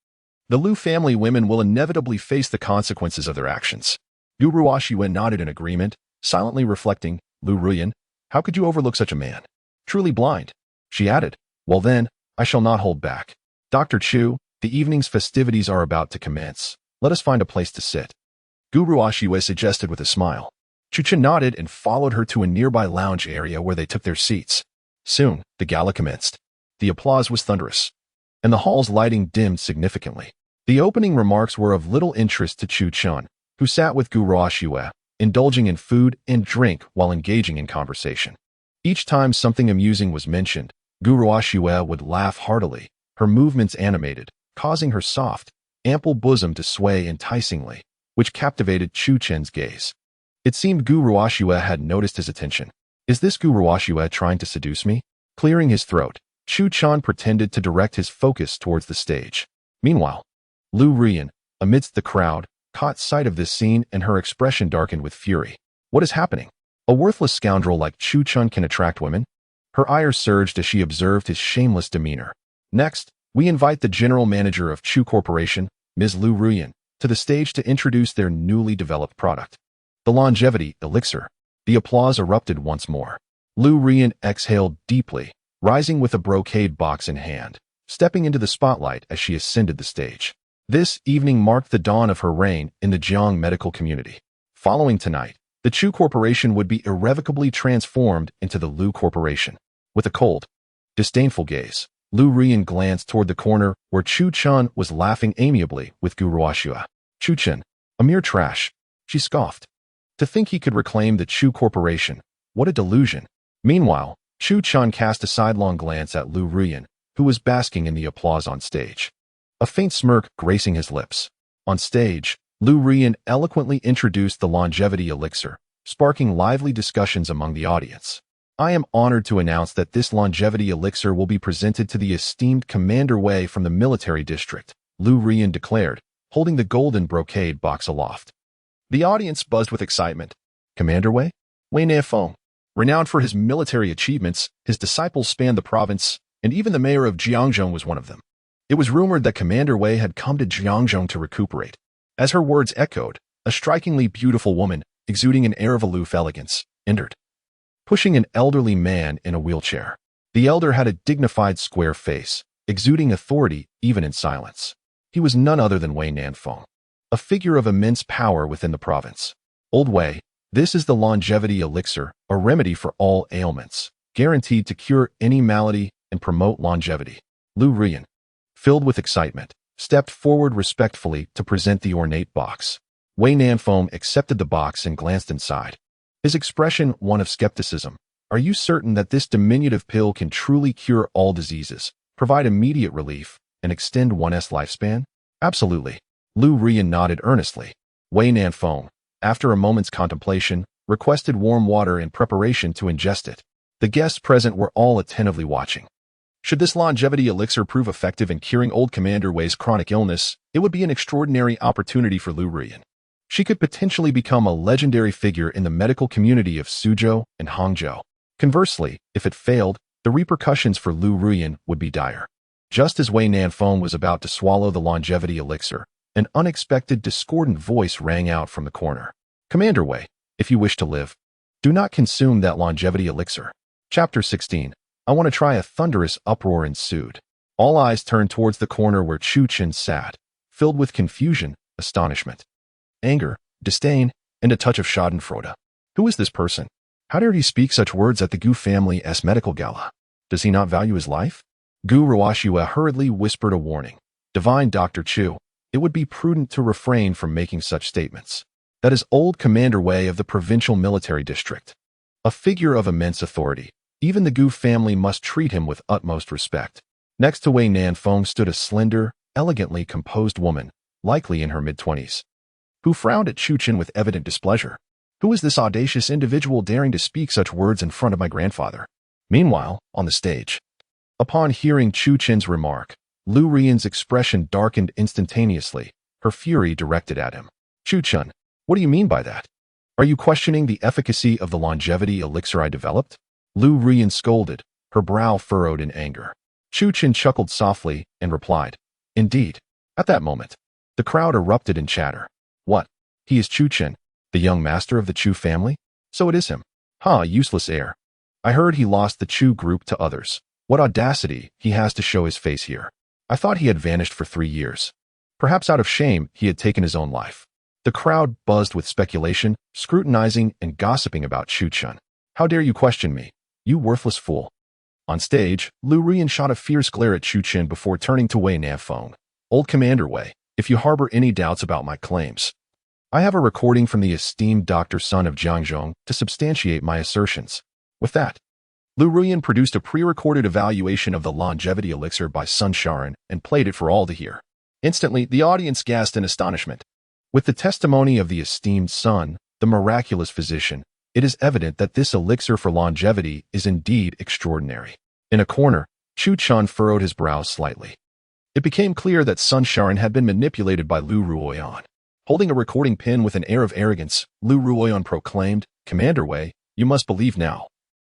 The Lu family women will inevitably face the consequences of their actions. Gu Ruoxuan nodded in agreement, silently reflecting, Lu Ruyan, how could you overlook such a man? Truly blind. She added, well then, I shall not hold back. Dr. Chu, the evening's festivities are about to commence. Let us find a place to sit. Gu Ruoxuan suggested with a smile. Chu Chen nodded and followed her to a nearby lounge area where they took their seats. Soon, the gala commenced. The applause was thunderous, and the hall's lighting dimmed significantly. The opening remarks were of little interest to Chu Chen, who sat with Gu Ruoxuan, indulging in food and drink while engaging in conversation. Each time something amusing was mentioned, Gu Ruoxuan would laugh heartily, her movements animated, causing her soft, ample bosom to sway enticingly, which captivated Chu Chen's gaze. It seemed Gu Ruoxuan had noticed his attention. Is this Gu Ruoxuan trying to seduce me? Clearing his throat, Chu Chen pretended to direct his focus towards the stage. Meanwhile, Lu Ruyan, amidst the crowd, caught sight of this scene and her expression darkened with fury. What is happening? A worthless scoundrel like Chu Chen can attract women? Her ire surged as she observed his shameless demeanor. Next, we invite the general manager of Chu Corporation, Ms. Lu Ruyan, to the stage to introduce their newly developed product, the Longevity Elixir. The applause erupted once more. Lu Ruyan exhaled deeply, rising with a brocade box in hand, stepping into the spotlight as she ascended the stage. This evening marked the dawn of her reign in the Jiang medical community. Following tonight, the Chu Corporation would be irrevocably transformed into the Lu Corporation. With a cold, disdainful gaze, Lu Ruyan glanced toward the corner where Chu Chen was laughing amiably with Gu Ruoxuan. Chu Chen, a mere trash, she scoffed. To think he could reclaim the Chu Corporation, what a delusion. Meanwhile, Chu Chen cast a sidelong glance at Lu Ruyan, who was basking in the applause on stage. A faint smirk gracing his lips. On stage, Lu Ruyan eloquently introduced the Longevity Elixir, sparking lively discussions among the audience. I am honored to announce that this Longevity Elixir will be presented to the esteemed Commander Wei from the military district, Lu Ruyan declared, holding the golden brocade box aloft. The audience buzzed with excitement. Commander Wei? Wei Nanfeng. Renowned for his military achievements, his disciples spanned the province, and even the mayor of Jiangzhou was one of them. It was rumored that Commander Wei had come to Jiangzhou to recuperate. As her words echoed, a strikingly beautiful woman, exuding an air of aloof elegance, entered, pushing an elderly man in a wheelchair. The elder had a dignified square face, exuding authority even in silence. He was none other than Wei Nanfeng, a figure of immense power within the province. Old Wei, this is the Longevity Elixir, a remedy for all ailments, guaranteed to cure any malady and promote longevity. Lu Ruyan, filled with excitement, stepped forward respectfully to present the ornate box. Wei Nanfeng accepted the box and glanced inside, his expression one of skepticism. Are you certain that this diminutive pill can truly cure all diseases, provide immediate relief, and extend one's lifespan? Absolutely. Lu Ruyan nodded earnestly. Wei Nanfeng, after a moment's contemplation, requested warm water in preparation to ingest it. The guests present were all attentively watching. Should this Longevity Elixir prove effective in curing old Commander Wei's chronic illness, it would be an extraordinary opportunity for Lu Ruyan. She could potentially become a legendary figure in the medical community of Suzhou and Hangzhou. Conversely, if it failed, the repercussions for Lu Ruyan would be dire. Just as Wei Nanfeng was about to swallow the Longevity Elixir, an unexpected discordant voice rang out from the corner. Commander Wei, if you wish to live, do not consume that Longevity Elixir. Chapter 16. I want to try. A thunderous uproar ensued. All eyes turned towards the corner where Chu Chen sat, filled with confusion, astonishment, anger, disdain, and a touch of schadenfreude. Who is this person? How dare he speak such words at the Gu family's medical gala? Does he not value his life? Gu Ruoxue hurriedly whispered a warning. Divine Dr. Chu, it would be prudent to refrain from making such statements. That is old Commander Wei of the provincial military district. A figure of immense authority. Even the Gu family must treat him with utmost respect. Next to Wei Nanfeng stood a slender, elegantly composed woman, likely in her mid-20s, who frowned at Chu Chen with evident displeasure. Who is this audacious individual daring to speak such words in front of my grandfather? Meanwhile, on the stage, upon hearing Chu Chen's remark, Lu Ruyan's expression darkened instantaneously, her fury directed at him. Chu Chen, what do you mean by that? Are you questioning the efficacy of the longevity elixir I developed? Lu Ruyan scolded, her brow furrowed in anger. Chu Chen chuckled softly and replied, Indeed. At that moment, the crowd erupted in chatter. What? He is Chu Chen, the young master of the Chu family? So it is him. Useless heir. I heard he lost the Chu group to others. What audacity he has to show his face here. I thought he had vanished for 3 years. Perhaps out of shame, he had taken his own life. The crowd buzzed with speculation, scrutinizing and gossiping about Chu Chen. How dare you question me, you worthless fool? On stage, Lu Ruyan shot a fierce glare at Chu Chen before turning to Wei Nanfeng. Old Commander Wei, if you harbor any doubts about my claims, I have a recording from the esteemed Dr. Sun of Jiangzhong to substantiate my assertions. With that, Lu Ruyan produced a pre-recorded evaluation of the longevity elixir by Sun Sharon and played it for all to hear. Instantly, the audience gasped in astonishment. With the testimony of the esteemed Sun, the miraculous physician, it is evident that this elixir for longevity is indeed extraordinary. In a corner, Chu Chen furrowed his brows slightly. It became clear that Sun Sharon had been manipulated by Lu Ruoyan. Holding a recording pin with an air of arrogance, Lu Ruoyan proclaimed, Commander Wei, you must believe now.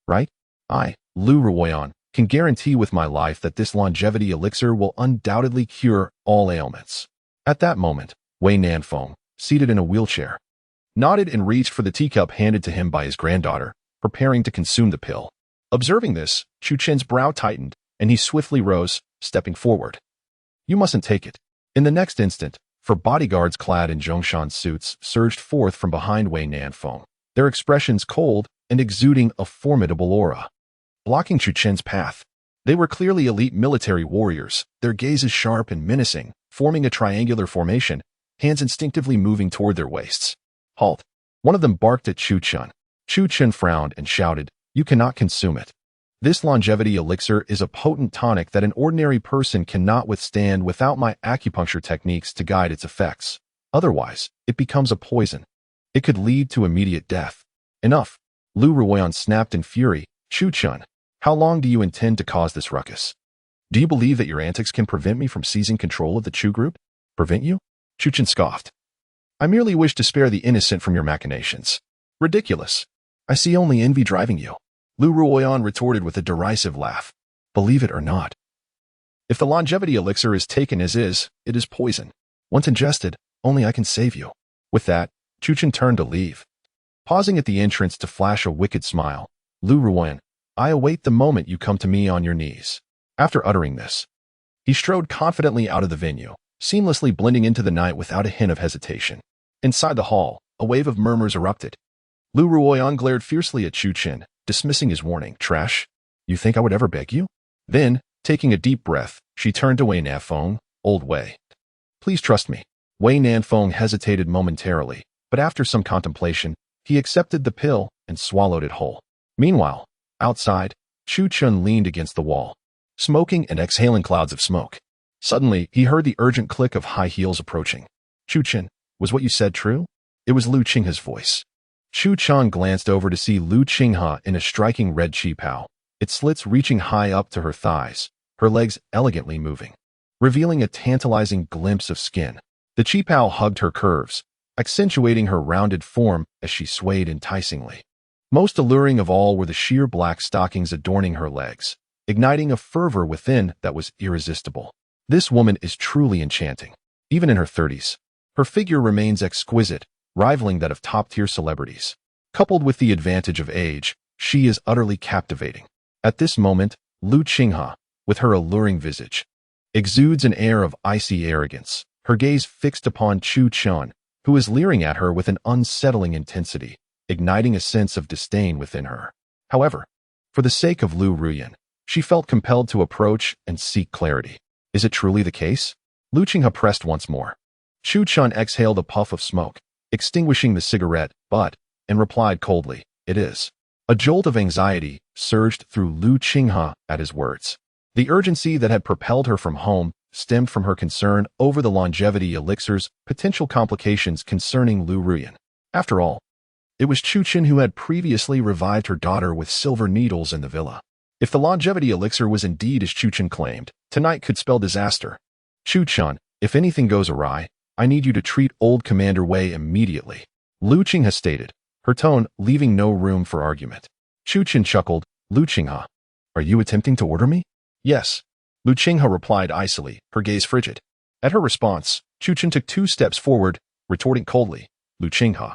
Right? I, Lu Ruoyan, can guarantee with my life that this longevity elixir will undoubtedly cure all ailments. At that moment, Wei Nanfeng, seated in a wheelchair, nodded and reached for the teacup handed to him by his granddaughter, preparing to consume the pill. Observing this, Chu Chen's brow tightened, and he swiftly rose, stepping forward. You mustn't take it. In the next instant, for bodyguards clad in Zhongshan suits surged forth from behind Wei Nanfeng, their expressions cold and exuding a formidable aura, blocking Chu Chen's path. They were clearly elite military warriors, their gazes sharp and menacing, forming a triangular formation, hands instinctively moving toward their waists. Halt! One of them barked at Chu Chen. Chu Chen frowned and shouted, You cannot consume it. This longevity elixir is a potent tonic that an ordinary person cannot withstand without my acupuncture techniques to guide its effects. Otherwise, it becomes a poison. It could lead to immediate death. Enough! Lu Ruoyan snapped in fury. Chu Chen, how long do you intend to cause this ruckus? Do you believe that your antics can prevent me from seizing control of the Chu group? Prevent you? Chu Chen scoffed. I merely wish to spare the innocent from your machinations. Ridiculous. I see only envy driving you. Lu Ruoyan retorted with a derisive laugh. Believe it or not, if the longevity elixir is taken as is, it is poison. Once ingested, only I can save you. With that, Chu Chen turned to leave. Pausing at the entrance to flash a wicked smile, Lu Ruoyan, I await the moment you come to me on your knees. After uttering this, he strode confidently out of the venue, seamlessly blending into the night without a hint of hesitation. Inside the hall, a wave of murmurs erupted. Lu Ruoyan glared fiercely at Chu Chen, dismissing his warning. Trash? You think I would ever beg you? Then, taking a deep breath, she turned to Wei Nanfeng. Old Wei, please trust me. Wei Nanfeng hesitated momentarily, but after some contemplation, he accepted the pill and swallowed it whole. Meanwhile, outside, Chu Chen leaned against the wall, smoking and exhaling clouds of smoke. Suddenly, he heard the urgent click of high heels approaching. Chu Chen, was what you said true? It was Lu Qinghe's voice. Chu Chen glanced over to see Lu Qinghe in a striking red qipao, its slits reaching high up to her thighs, her legs elegantly moving, revealing a tantalizing glimpse of skin. The qipao hugged her curves, accentuating her rounded form as she swayed enticingly. Most alluring of all were the sheer black stockings adorning her legs, igniting a fervor within that was irresistible. This woman is truly enchanting. Even in her 30s, her figure remains exquisite, rivaling that of top-tier celebrities. Coupled with the advantage of age, she is utterly captivating. At this moment, Lu Qinghe, with her alluring visage, exudes an air of icy arrogance, her gaze fixed upon Chu Chen, who was leering at her with an unsettling intensity, igniting a sense of disdain within her. However, for the sake of Lu Ruyan, she felt compelled to approach and seek clarity. Is it truly the case? Lu Qinghe pressed once more. Chu Chun exhaled a puff of smoke, extinguishing the cigarette, and replied coldly, "It is." A jolt of anxiety surged through Lu Qinghe at his words. The urgency that had propelled her from home stemmed from her concern over the longevity elixir's potential complications concerning Lu Ruyan. After all, it was Chu Chun who had previously revived her daughter with silver needles in the villa. If the longevity elixir was indeed as Chu Chun claimed, tonight could spell disaster. Chu Chun, if anything goes awry, I need you to treat old Commander Wei immediately, Lu Qinghe stated, her tone leaving no room for argument. Chu Chun chuckled. Lu Qinghe, are you attempting to order me? Yes, Lu Qinghe replied icily, her gaze frigid. At her response, Chu Chun took 2 steps forward, retorting coldly, Lu Qinghe,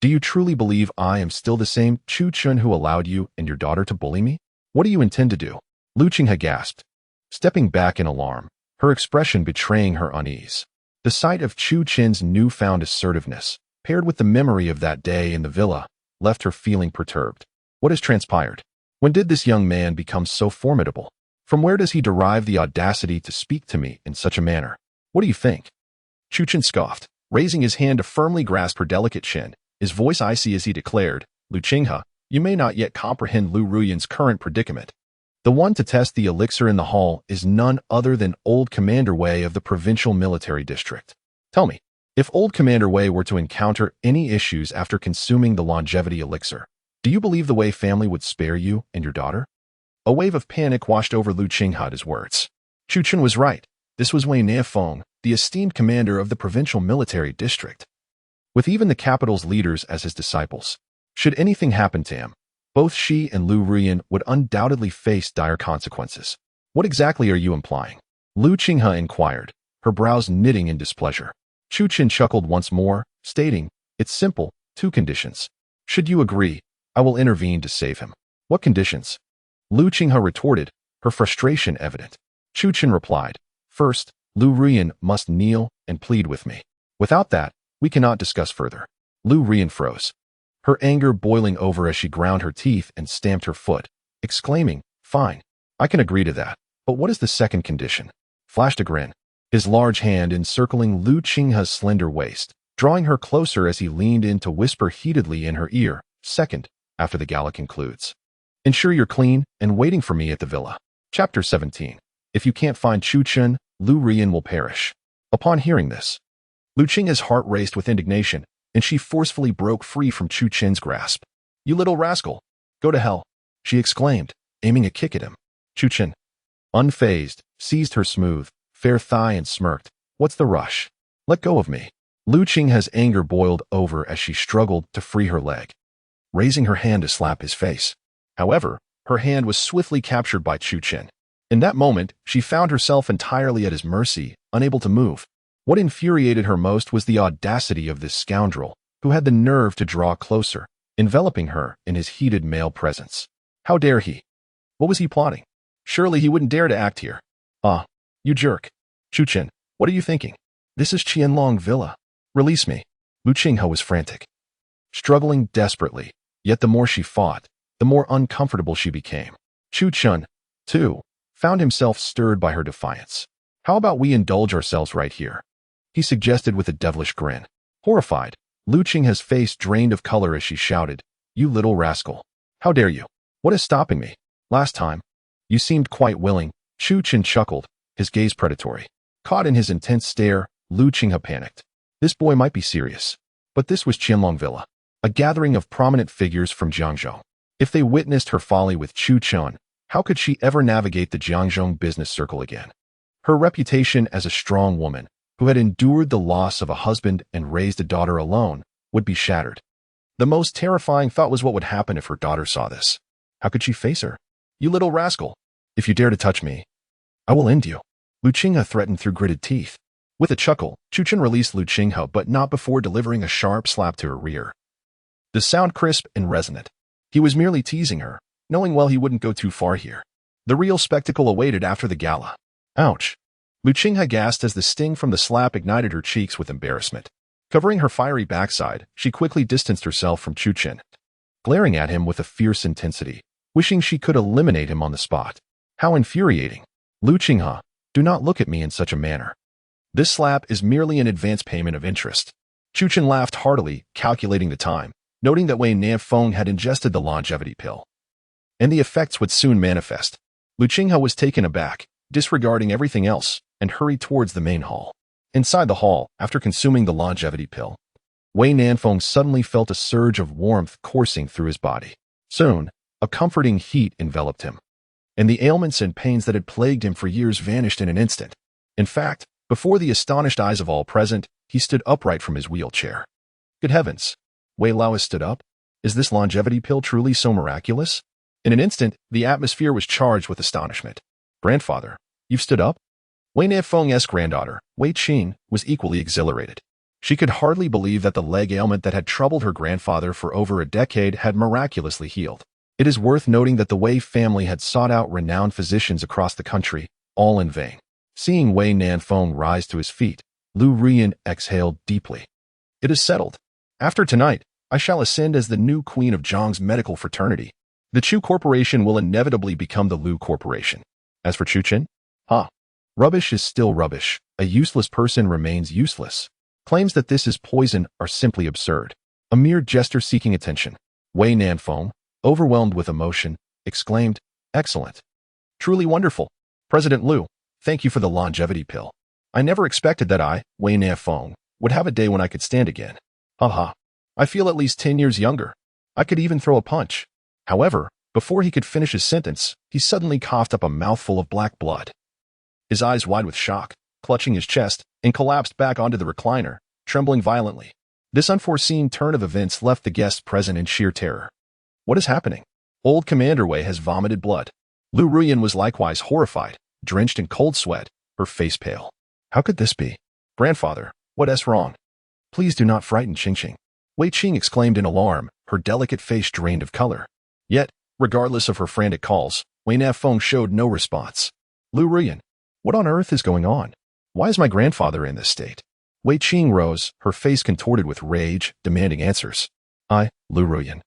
do you truly believe I am still the same Chu Chun who allowed you and your daughter to bully me? What do you intend to do? Lu Qinghe gasped, stepping back in alarm, her expression betraying her unease. The sight of Chu Chin's newfound assertiveness, paired with the memory of that day in the villa, left her feeling perturbed. What has transpired? When did this young man become so formidable? From where does he derive the audacity to speak to me in such a manner? What do you think? Chu Chin scoffed, raising his hand to firmly grasp her delicate chin, his voice icy as he declared, Lu Qinghe, you may not yet comprehend Lu Ruyan's current predicament. The one to test the elixir in the hall is none other than old Commander Wei of the Provincial Military District. Tell me, if old Commander Wei were to encounter any issues after consuming the longevity elixir, do you believe the Wei family would spare you and your daughter? A wave of panic washed over Lu Qinghe at his words. Chu Chun was right. This was Wei Niafeng, the esteemed commander of the Provincial Military District, with even the capital's leaders as his disciples. Should anything happen to him, both she and Lu Ruyan would undoubtedly face dire consequences. What exactly are you implying? Lu Qinghe inquired, her brows knitting in displeasure. Chu Chun chuckled once more, stating, it's simple, 2 conditions. Should you agree, I will intervene to save him. What conditions? Lu Qinghe retorted, her frustration evident. Chu Chun replied, first, Lu Ruyan must kneel and plead with me. Without that, we cannot discuss further. Lu Ruyan froze, her anger boiling over as she ground her teeth and stamped her foot, exclaiming, fine, I can agree to that. But what is the second condition? Flashed a grin, his large hand encircling Lu Qinghe's slender waist, drawing her closer as he leaned in to whisper heatedly in her ear, second, after the gala concludes, ensure you're clean and waiting for me at the villa. Chapter 17. If you can't find Chu Chun, Lu Ruyan will perish. Upon hearing this, Lu Qinghe's heart raced with indignation, and she forcefully broke free from Chu Chin's grasp. You little rascal! Go to hell! She exclaimed, aiming a kick at him. Chu Chin, unfazed, seized her smooth, fair thigh and smirked. What's the rush? Let go of me. Lu Qinghe's anger boiled over as she struggled to free her leg, raising her hand to slap his face. However, her hand was swiftly captured by Chu Chin. In that moment, she found herself entirely at his mercy, unable to move. What infuriated her most was the audacity of this scoundrel, who had the nerve to draw closer, enveloping her in his heated male presence. How dare he? What was he plotting? Surely he wouldn't dare to act here. Ah, you jerk. Chu Chin, what are you thinking? This is Qianlong Villa. Release me. Lu Qinghe was frantic, struggling desperately, yet the more she fought, the more uncomfortable she became. Chu Chun, too, found himself stirred by her defiance. How about we indulge ourselves right here? He suggested with a devilish grin. Horrified, Lu Qinghe's face drained of color as she shouted, you little rascal. How dare you? What is stopping me? Last time, you seemed quite willing. Chu Chin chuckled, his gaze predatory. Caught in his intense stare, Lu Qinghe panicked. This boy might be serious. But this was Qianlong Villa, a gathering of prominent figures from Jiangzhou. If they witnessed her folly with Chu Chun, how could she ever navigate the Jiangzhou business circle again? Her reputation as a strong woman, who had endured the loss of a husband and raised a daughter alone, would be shattered. The most terrifying thought was what would happen if her daughter saw this. How could she face her? You little rascal! If you dare to touch me, I will end you. Lu Qinghe threatened through gritted teeth. With a chuckle, Chu Chun released Lu Qinghe, but not before delivering a sharp slap to her rear. The sound crisp and resonant. He was merely teasing her, knowing well he wouldn't go too far here. The real spectacle awaited after the gala. Ouch! Lu Qinghe gasped as the sting from the slap ignited her cheeks with embarrassment. Covering her fiery backside, she quickly distanced herself from Chu Chen, glaring at him with a fierce intensity, wishing she could eliminate him on the spot. How infuriating. Lu Qinghe, do not look at me in such a manner. This slap is merely an advance payment of interest. Chu Chen laughed heartily, calculating the time, noting that Wei Nanfeng had ingested the longevity pill, and the effects would soon manifest. Lu Qinghe was taken aback, disregarding everything else, and hurried towards the main hall. Inside the hall, after consuming the longevity pill, Wei Nanfeng suddenly felt a surge of warmth coursing through his body. Soon, a comforting heat enveloped him, and the ailments and pains that had plagued him for years vanished in an instant. In fact, before the astonished eyes of all present, he stood upright from his wheelchair. Good heavens! Wei Lao has stood up? Is this longevity pill truly so miraculous? In an instant, the atmosphere was charged with astonishment. Grandfather, you've stood up? Wei Nanfeng's granddaughter, Wei Qing, was equally exhilarated. She could hardly believe that the leg ailment that had troubled her grandfather for over a decade had miraculously healed. It is worth noting that the Wei family had sought out renowned physicians across the country, all in vain. Seeing Wei Nanfeng rise to his feet, Lu Ruyan exhaled deeply. It is settled. After tonight, I shall ascend as the new queen of Zhang's medical fraternity. The Chu Corporation will inevitably become the Lu Corporation. As for Chu Chen, rubbish is still rubbish. A useless person remains useless. Claims that this is poison are simply absurd. A mere jester seeking attention. Wei Nanfeng, overwhelmed with emotion, exclaimed, "Excellent. Truly wonderful. President Lu, thank you for the longevity pill. I never expected that I, Wei Nanfeng, would have a day when I could stand again. I feel at least 10 years younger. I could even throw a punch." However, before he could finish his sentence, he suddenly coughed up a mouthful of black blood. His eyes wide with shock, clutching his chest, and collapsed back onto the recliner, trembling violently. This unforeseen turn of events left the guests present in sheer terror. What is happening? Old Commander Wei has vomited blood. Lu Ruyan was likewise horrified, drenched in cold sweat, her face pale. How could this be? Grandfather, what is wrong? Please do not frighten Qingqing. Wei Qing exclaimed in alarm, her delicate face drained of color. Yet, regardless of her frantic calls, Wei Nanfeng showed no response. Lu Ruyan, what on earth is going on? Why is my grandfather in this state? Wei Qing rose, her face contorted with rage, demanding answers. I, Lu Ruyan,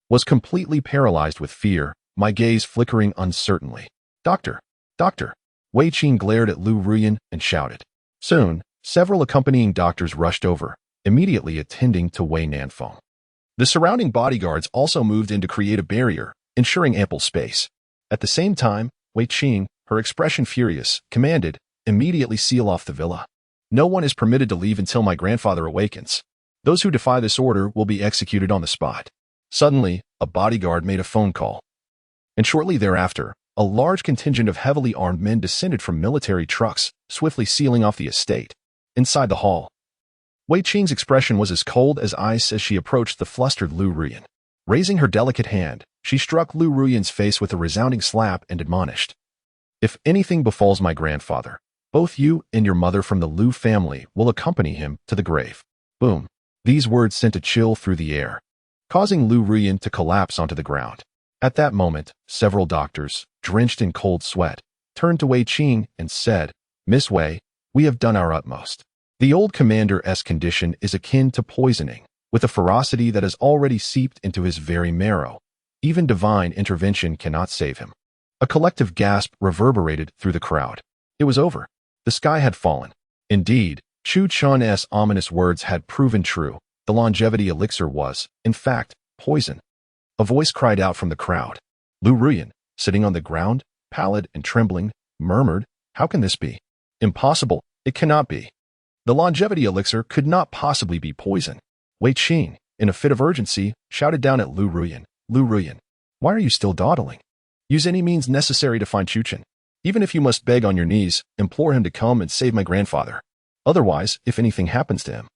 was completely paralyzed with fear, my gaze flickering uncertainly. Doctor! Doctor! Wei Qing glared at Lu Ruyan and shouted. Soon, several accompanying doctors rushed over, immediately attending to Wei Nanfeng. The surrounding bodyguards also moved in to create a barrier, ensuring ample space. At the same time, Wei Qing, her expression furious, commanded, immediately seal off the villa. No one is permitted to leave until my grandfather awakens. Those who defy this order will be executed on the spot. Suddenly, a bodyguard made a phone call. And shortly thereafter, a large contingent of heavily armed men descended from military trucks, swiftly sealing off the estate. Inside the hall, Wei Qing's expression was as cold as ice as she approached the flustered Lu Ruyan. Raising her delicate hand, she struck Lu Ruyan's face with a resounding slap and admonished. If anything befalls my grandfather, both you and your mother from the Lu family will accompany him to the grave. Boom. These words sent a chill through the air, causing Lu Ruyan to collapse onto the ground. At that moment, several doctors, drenched in cold sweat, turned to Wei Qing and said, Miss Wei, we have done our utmost. The old commander's condition is akin to poisoning, with a ferocity that has already seeped into his very marrow. Even divine intervention cannot save him. A collective gasp reverberated through the crowd. It was over. The sky had fallen. Indeed, Chu Chen's ominous words had proven true. The longevity elixir was, in fact, poison. A voice cried out from the crowd. Lu Ruyan, sitting on the ground, pallid and trembling, murmured, How can this be? Impossible. It cannot be. The longevity elixir could not possibly be poison. Wei Qing, in a fit of urgency, shouted down at Lu Ruyan. Lu Ruyan, why are you still dawdling? Use any means necessary to find Chu Chen. Even if you must beg on your knees, implore him to come and save my grandfather. Otherwise, if anything happens to him,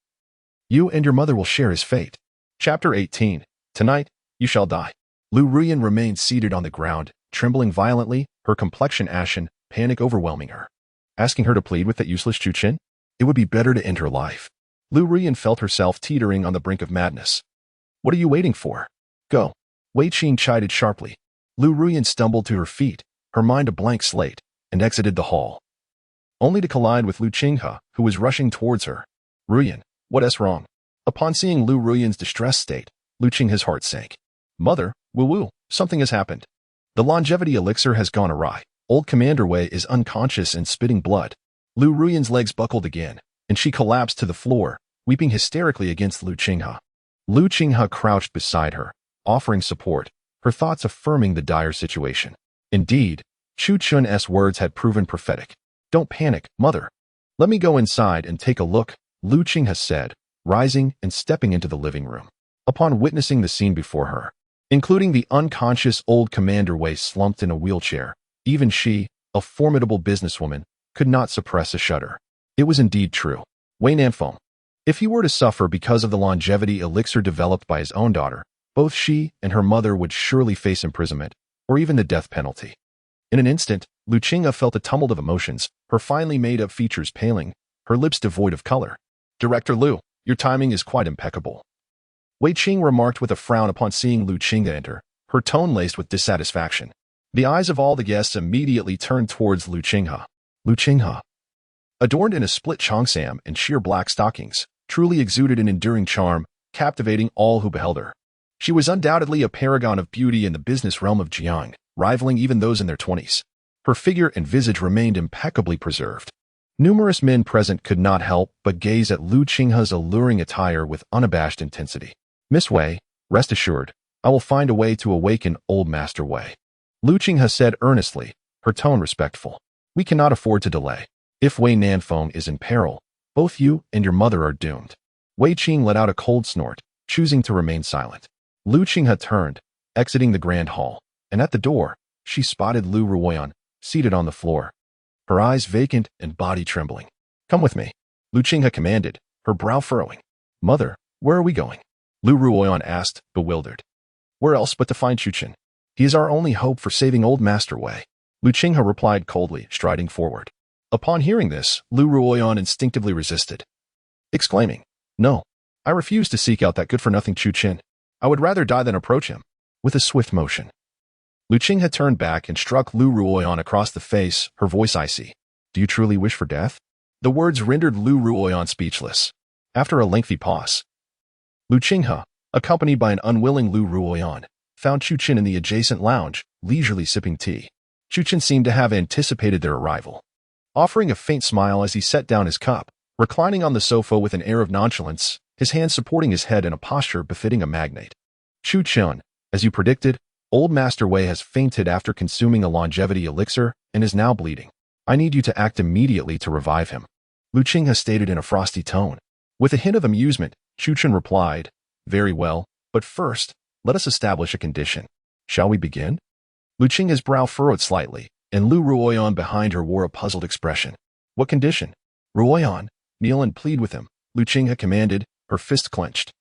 you and your mother will share his fate. Chapter 18. Tonight, you shall die. Lu Ruyan remained seated on the ground, trembling violently, her complexion ashen, panic overwhelming her. Asking her to plead with that useless Chu Chen? It would be better to end her life. Lu Ruyan felt herself teetering on the brink of madness. What are you waiting for? Go. Wei Qing chided sharply. Lu Ruyan stumbled to her feet, her mind a blank slate, and exited the hall, only to collide with Lu Qinghe, who was rushing towards her. Ruyan, What's wrong? Upon seeing Lu Ruyan's distressed state, Lu Qinghe's heart sank. Mother, Wu, something has happened. The longevity elixir has gone awry. Old Commander Wei is unconscious and spitting blood. Lu Ruyan's legs buckled again, and she collapsed to the floor, weeping hysterically against Lu Qinghe. Lu Qinghe crouched beside her, offering support, her thoughts affirming the dire situation. Indeed, Chu Chun's words had proven prophetic. Don't panic, mother. Let me go inside and take a look, Lu Qinghe said, rising and stepping into the living room. Upon witnessing the scene before her, including the unconscious old Commander Wei slumped in a wheelchair, even she, a formidable businesswoman, could not suppress a shudder. It was indeed true. Wei Nanfeng. If he were to suffer because of the longevity elixir developed by his own daughter, both she and her mother would surely face imprisonment, or even the death penalty. In an instant, Lu Qinghe felt a tumult of emotions, her finely made-up features paling, her lips devoid of color. Director Lu, your timing is quite impeccable. Wei Qing remarked with a frown upon seeing Lu Qinghe enter, her tone laced with dissatisfaction. The eyes of all the guests immediately turned towards Lu Qinghe. Lu Qinghe, adorned in a split cheongsam and sheer black stockings, truly exuded an enduring charm, captivating all who beheld her. She was undoubtedly a paragon of beauty in the business realm of Jiang, rivaling even those in their 20s. Her figure and visage remained impeccably preserved. Numerous men present could not help but gaze at Lu Qinghe's alluring attire with unabashed intensity. Miss Wei, rest assured, I will find a way to awaken old Master Wei. Lu Qinghe said earnestly, her tone respectful. We cannot afford to delay. If Wei Nanfeng is in peril, both you and your mother are doomed. Wei Qing let out a cold snort, choosing to remain silent. Lu Qinghe turned, exiting the grand hall, and at the door, she spotted Lu Ruoyan, seated on the floor, her eyes vacant and body trembling. Come with me, Lu Qinghe commanded, her brow furrowing. Mother, where are we going? Lu Ruoyan asked, bewildered. Where else but to find Chuchen? He is our only hope for saving old Master Wei. Lu Qinghe replied coldly, striding forward. Upon hearing this, Lu Ruoyan instinctively resisted, exclaiming, No, I refuse to seek out that good-for-nothing Chuchen. I would rather die than approach him. With a swift motion, Lu Qinghe turned back and struck Lu Ruoyan across the face, her voice icy. Do you truly wish for death? The words rendered Lu Ruoyan speechless. After a lengthy pause, Lu Qinghe, accompanied by an unwilling Lu Ruoyan, found Chu Qin in the adjacent lounge, leisurely sipping tea. Chu Qin seemed to have anticipated their arrival. Offering a faint smile as he set down his cup, reclining on the sofa with an air of nonchalance, his hands supporting his head in a posture befitting a magnate. Chu Qin, as you predicted, old Master Wei has fainted after consuming a longevity elixir and is now bleeding. I need you to act immediately to revive him. Lu Qinghe stated in a frosty tone. With a hint of amusement, Chu Qin replied, Very well, but first, let us establish a condition. Shall we begin? Lu Qinghe's brow furrowed slightly, and Lu Ruoyan behind her wore a puzzled expression. What condition? Ruoyan, kneel and plead with him, Lu Qinghe commanded, her fist clenched.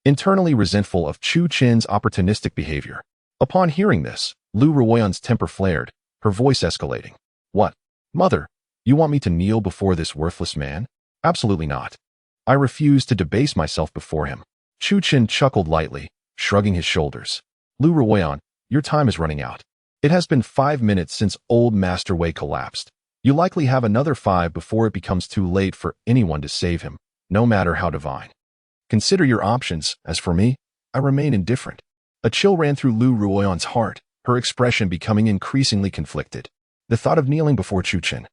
Internally resentful of Chu Qin's opportunistic behavior. Upon hearing this, Lu Ruoyan's temper flared, her voice escalating. What? Mother, you want me to kneel before this worthless man? Absolutely not. I refuse to debase myself before him. Chu Qin chuckled lightly, shrugging his shoulders. Lu Ruoyan, your time is running out. It has been 5 minutes since old Master Wei collapsed. You likely have another 5 before it becomes too late for anyone to save him, no matter how divine. Consider your options. As for me, I remain indifferent. A chill ran through Lu Ruoyan's heart, her expression becoming increasingly conflicted. The thought of kneeling before Chu Qin,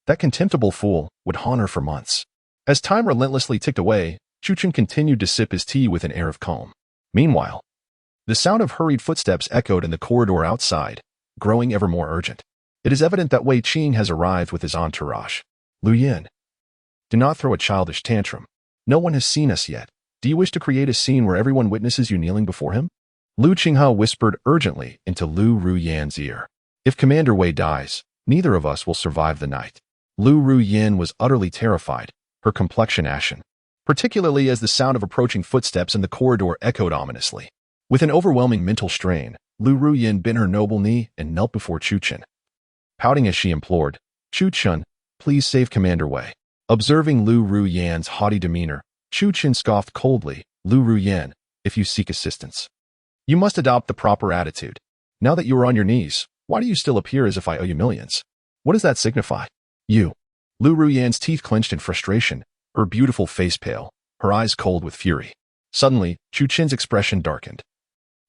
that contemptible fool, would haunt her for months. As time relentlessly ticked away, Chu Qin continued to sip his tea with an air of calm. Meanwhile, the sound of hurried footsteps echoed in the corridor outside, growing ever more urgent. It is evident that Wei Qing has arrived with his entourage. Lu Yin, do not throw a childish tantrum. No one has seen us yet. Do you wish to create a scene where everyone witnesses you kneeling before him? Lu Qinghe whispered urgently into Lu Ruyan's ear. If Commander Wei dies, neither of us will survive the night. Lu Ruyan was utterly terrified, her complexion ashen, particularly as the sound of approaching footsteps in the corridor echoed ominously. With an overwhelming mental strain, Lu Ruyan bent her noble knee and knelt before Chu Qin. Pouting as she implored, Chu Qin, please save Commander Wei. Observing Lu Ruyan's haughty demeanor, Chu Qin scoffed coldly, Lu Ruyan, if you seek assistance, you must adopt the proper attitude. Now that you are on your knees, why do you still appear as if I owe you millions? What does that signify? You. Lu Ruyan's teeth clenched in frustration, her beautiful face pale. her eyes cold with fury. Suddenly, Chu Qin's expression darkened,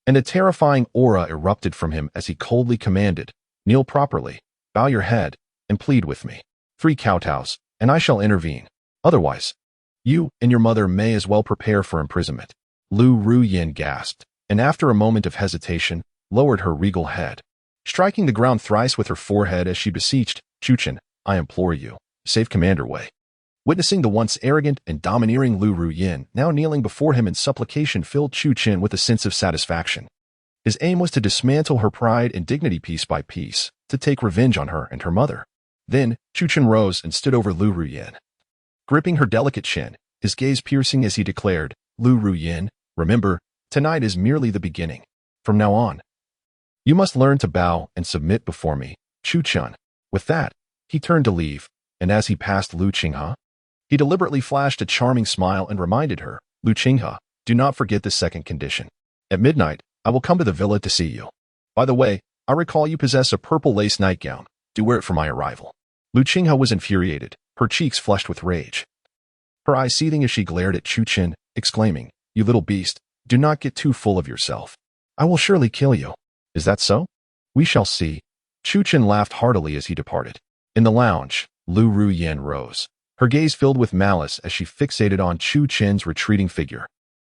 and a terrifying aura erupted from him as he coldly commanded, "Kneel properly, bow your head, and plead with me. 3 kowtows, and I shall intervene. Otherwise, you and your mother may as well prepare for imprisonment." Lu Ruyin gasped, and after a moment of hesitation, lowered her regal head, striking the ground thrice with her forehead as she beseeched, "Chu Qin, I implore you, save Commander Wei." Witnessing the once arrogant and domineering Lu Ruyin now kneeling before him in supplication filled Chu Qin with a sense of satisfaction. His aim was to dismantle her pride and dignity piece by piece, to take revenge on her and her mother. Then, Chu Qin rose and stood over Lu Ruyin, gripping her delicate chin, his gaze piercing as he declared, "Lu Ruyin, remember, tonight is merely the beginning. From now on, you must learn to bow and submit before me, Chu Qin." With that, he turned to leave, and as he passed Lu Qinghe, he deliberately flashed a charming smile and reminded her, "Lu Qinghe, do not forget the second condition. At midnight, I will come to the villa to see you. By the way, I recall you possess a purple lace nightgown. Do wear it for my arrival." Lu Qinghe was infuriated, her cheeks flushed with rage, her eyes seething as she glared at Chu Qin, exclaiming, "You little beast, do not get too full of yourself. I will surely kill you." "Is that so? We shall see." Chu Qin laughed heartily as he departed. In the lounge, Lu Ruyin rose, her gaze filled with malice as she fixated on Chu Qin's retreating figure.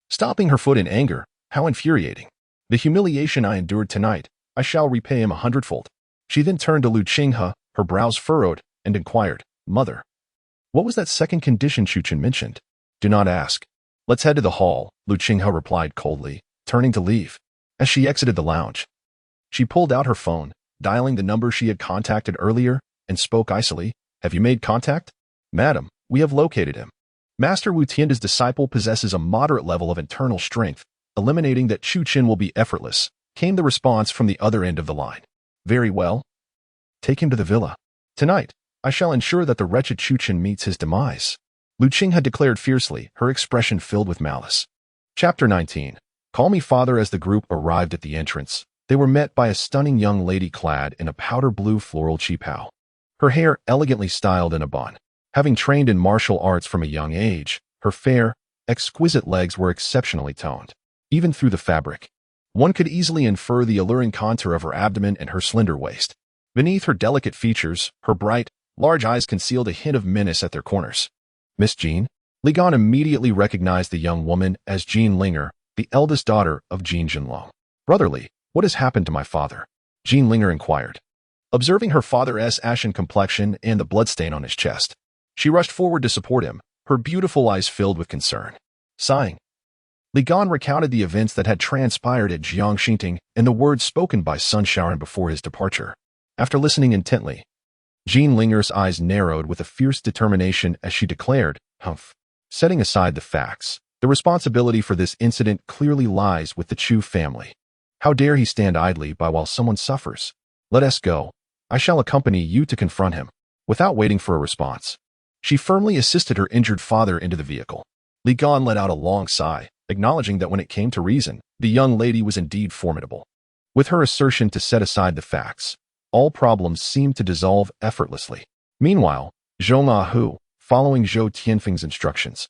Stomping her foot in anger, how infuriating. "The humiliation I endured tonight, I shall repay him 100-fold. She then turned to Lu Qinghe, her brows furrowed, and inquired, "Mother, what was that second condition Chu Qin mentioned?" "Do not ask. Let's head to the hall," Lu Qinghe replied coldly, turning to leave. As she exited the lounge, she pulled out her phone, dialing the number she had contacted earlier, and spoke icily, "Have you made contact?" "Madam, we have located him. Master Wu Tianda's disciple possesses a moderate level of internal strength. Eliminating that Chu Qin will be effortless," came the response from the other end of the line. "Very well. Take him to the villa. Tonight, I shall ensure that the wretched Chu Qin meets his demise." Lu Qinghe declared fiercely, her expression filled with malice. Chapter 19. Call me father. As the group arrived at the entrance, they were met by a stunning young lady clad in a powder blue floral qipao, her hair elegantly styled in a bun. Having trained in martial arts from a young age, her fair, exquisite legs were exceptionally toned. Even through the fabric, one could easily infer the alluring contour of her abdomen and her slender waist. Beneath her delicate features, her bright, large eyes concealed a hint of menace at their corners. "Miss Jean?" Li Gan immediately recognized the young woman as Jean Linger, the eldest daughter of Jean Jinlong. "Brother Li, what has happened to my father?" Jean Linger inquired. Observing her father's ashen complexion and the bloodstain on his chest, she rushed forward to support him, her beautiful eyes filled with concern. Sighing, Li Gan recounted the events that had transpired at Jiangxinting and the words spoken by Sun Shaoran before his departure. After listening intently, Jean Linger's eyes narrowed with a fierce determination as she declared, "Humph. Setting aside the facts, the responsibility for this incident clearly lies with the Chu family. How dare he stand idly by while someone suffers? Let us go. I shall accompany you to confront him." Without waiting for a response, she firmly assisted her injured father into the vehicle. Li Gan let out a long sigh, acknowledging that when it came to reason, the young lady was indeed formidable. With her assertion to set aside the facts, all problems seemed to dissolve effortlessly. Meanwhile, Zhou Mahu, following Zhou Tianfeng's instructions,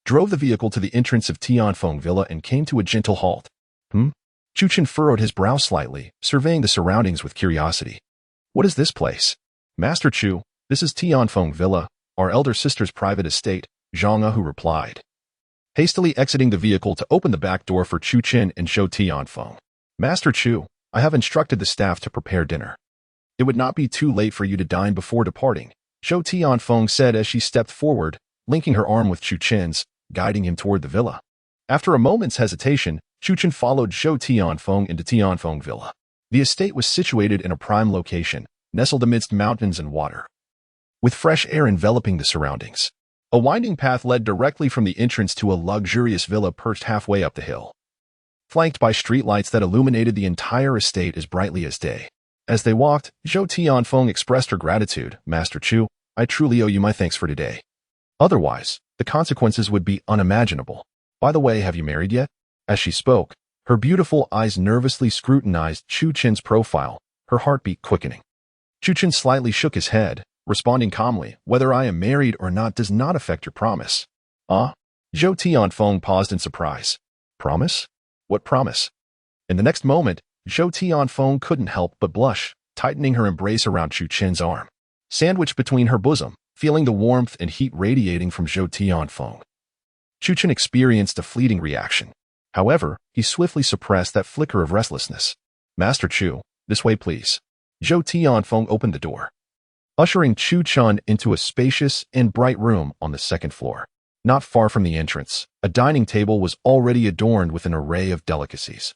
drove the vehicle to the entrance of Tianfeng Villa and came to a gentle halt. Chu Qin furrowed his brow slightly, surveying the surroundings with curiosity. "What is this place?" "Master Chu, this is Tianfeng Villa, our elder sister's private estate," Zhang Ahu replied, hastily exiting the vehicle to open the back door for Chu Qin and Zhou Tianfeng. "Master Chu, I have instructed the staff to prepare dinner. It would not be too late for you to dine before departing," Zhou Tianfeng said as she stepped forward, linking her arm with Chu Qin's, guiding him toward the villa. After a moment's hesitation, Chu Qin followed Zhou Tianfeng into Tianfeng Villa. The estate was situated in a prime location, nestled amidst mountains and water, with fresh air enveloping the surroundings. A winding path led directly from the entrance to a luxurious villa perched halfway up the hill, flanked by streetlights that illuminated the entire estate as brightly as day. As they walked, Zhou Tianfeng expressed her gratitude. "Master Chu, I truly owe you my thanks for today. Otherwise, the consequences would be unimaginable. By the way, have you married yet?" As she spoke, her beautiful eyes nervously scrutinized Chu Qin's profile, her heartbeat quickening. Chu Qin slightly shook his head, responding calmly, "Whether I am married or not does not affect your promise." "Ah?" Zhou Tianfeng paused in surprise. Promise? What promise? In the next moment, Zhou Tianfeng couldn't help but blush, tightening her embrace around Chu Chen's arm. Sandwiched between her bosom, feeling the warmth and heat radiating from Zhou Tianfeng. Chu Chen experienced a fleeting reaction. However, he swiftly suppressed that flicker of restlessness. Master Chu, this way please. Zhou Tianfeng opened the door, ushering Chu Chen into a spacious and bright room on the second floor. Not far from the entrance, a dining table was already adorned with an array of delicacies.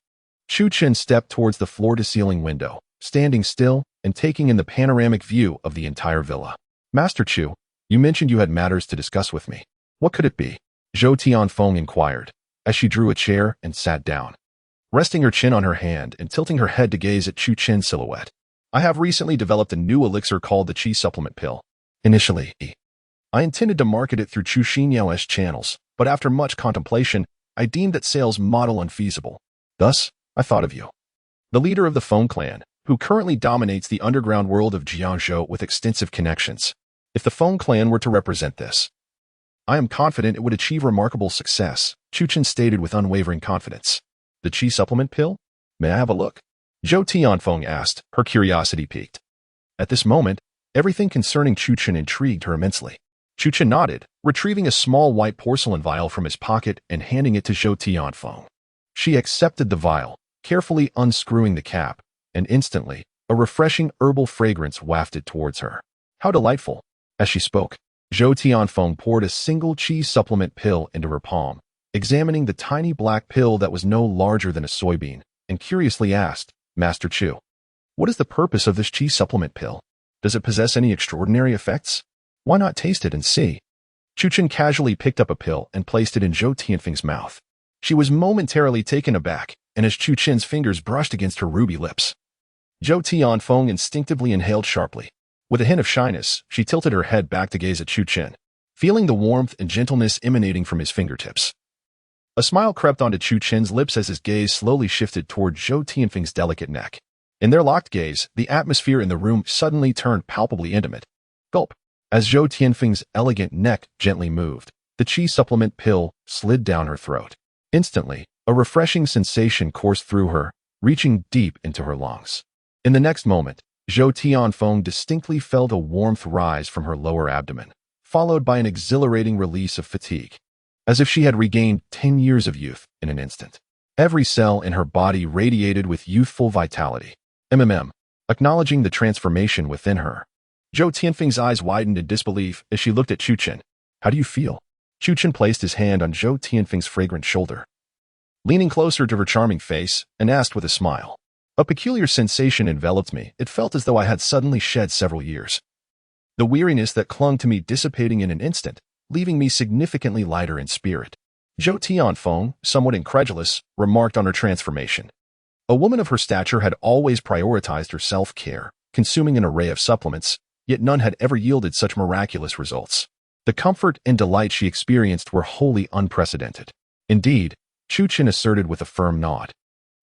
Chu Chen stepped towards the floor-to-ceiling window, standing still and taking in the panoramic view of the entire villa. Master Chu, you mentioned you had matters to discuss with me. What could it be? Zhou Tianfeng inquired, as she drew a chair and sat down, resting her chin on her hand and tilting her head to gaze at Chu Chen's silhouette. I have recently developed a new elixir called the Qi Supplement Pill. Initially, I intended to market it through Chu Xinyao's channels, but after much contemplation, I deemed that sales model unfeasible. Thus, I thought of you, the leader of the Feng clan, who currently dominates the underground world of Jiangzhou with extensive connections. If the Feng clan were to represent this, I am confident it would achieve remarkable success, Chu Chen stated with unwavering confidence. The Qi Supplement Pill? May I have a look? Zhou Tianfeng asked, her curiosity piqued. At this moment, everything concerning Chu Chen intrigued her immensely. Chu Chen nodded, retrieving a small white porcelain vial from his pocket and handing it to Zhou Tianfeng. She accepted the vial, carefully unscrewing the cap, and instantly, a refreshing herbal fragrance wafted towards her. How delightful! As she spoke, Zhou Tianfeng poured a single Qi supplement pill into her palm, examining the tiny black pill that was no larger than a soybean, and curiously asked, Master Chu, what is the purpose of this Qi supplement pill? Does it possess any extraordinary effects? Why not taste it and see? Chu Chen casually picked up a pill and placed it in Zhou Tianfeng's mouth. She was momentarily taken aback, and as Chu Chen's fingers brushed against her ruby lips, Zhou Tianfeng instinctively inhaled sharply. With a hint of shyness, she tilted her head back to gaze at Chu Chen, feeling the warmth and gentleness emanating from his fingertips. A smile crept onto Chu Chen's lips as his gaze slowly shifted toward Zhou Tianfeng's delicate neck. In their locked gaze, the atmosphere in the room suddenly turned palpably intimate. Gulp. As Zhou Tianfeng's elegant neck gently moved, the Qi supplement pill slid down her throat. Instantly, a refreshing sensation coursed through her, reaching deep into her lungs. In the next moment, Zhou Tianfeng distinctly felt a warmth rise from her lower abdomen, followed by an exhilarating release of fatigue, as if she had regained 10 years of youth in an instant. Every cell in her body radiated with youthful vitality. Acknowledging the transformation within her, Zhou Tianfeng's eyes widened in disbelief as she looked at Chu Chen. How do you feel? Chu Chen placed his hand on Zhou Tianfeng's fragrant shoulder, leaning closer to her charming face, and asked with a smile. A peculiar sensation enveloped me. It felt as though I had suddenly shed several years. The weariness that clung to me dissipating in an instant, leaving me significantly lighter in spirit. Zhou Tianfeng, somewhat incredulous, remarked on her transformation. A woman of her stature had always prioritized her self-care, consuming an array of supplements, yet none had ever yielded such miraculous results. The comfort and delight she experienced were wholly unprecedented. Indeed, Chu Chen asserted with a firm nod.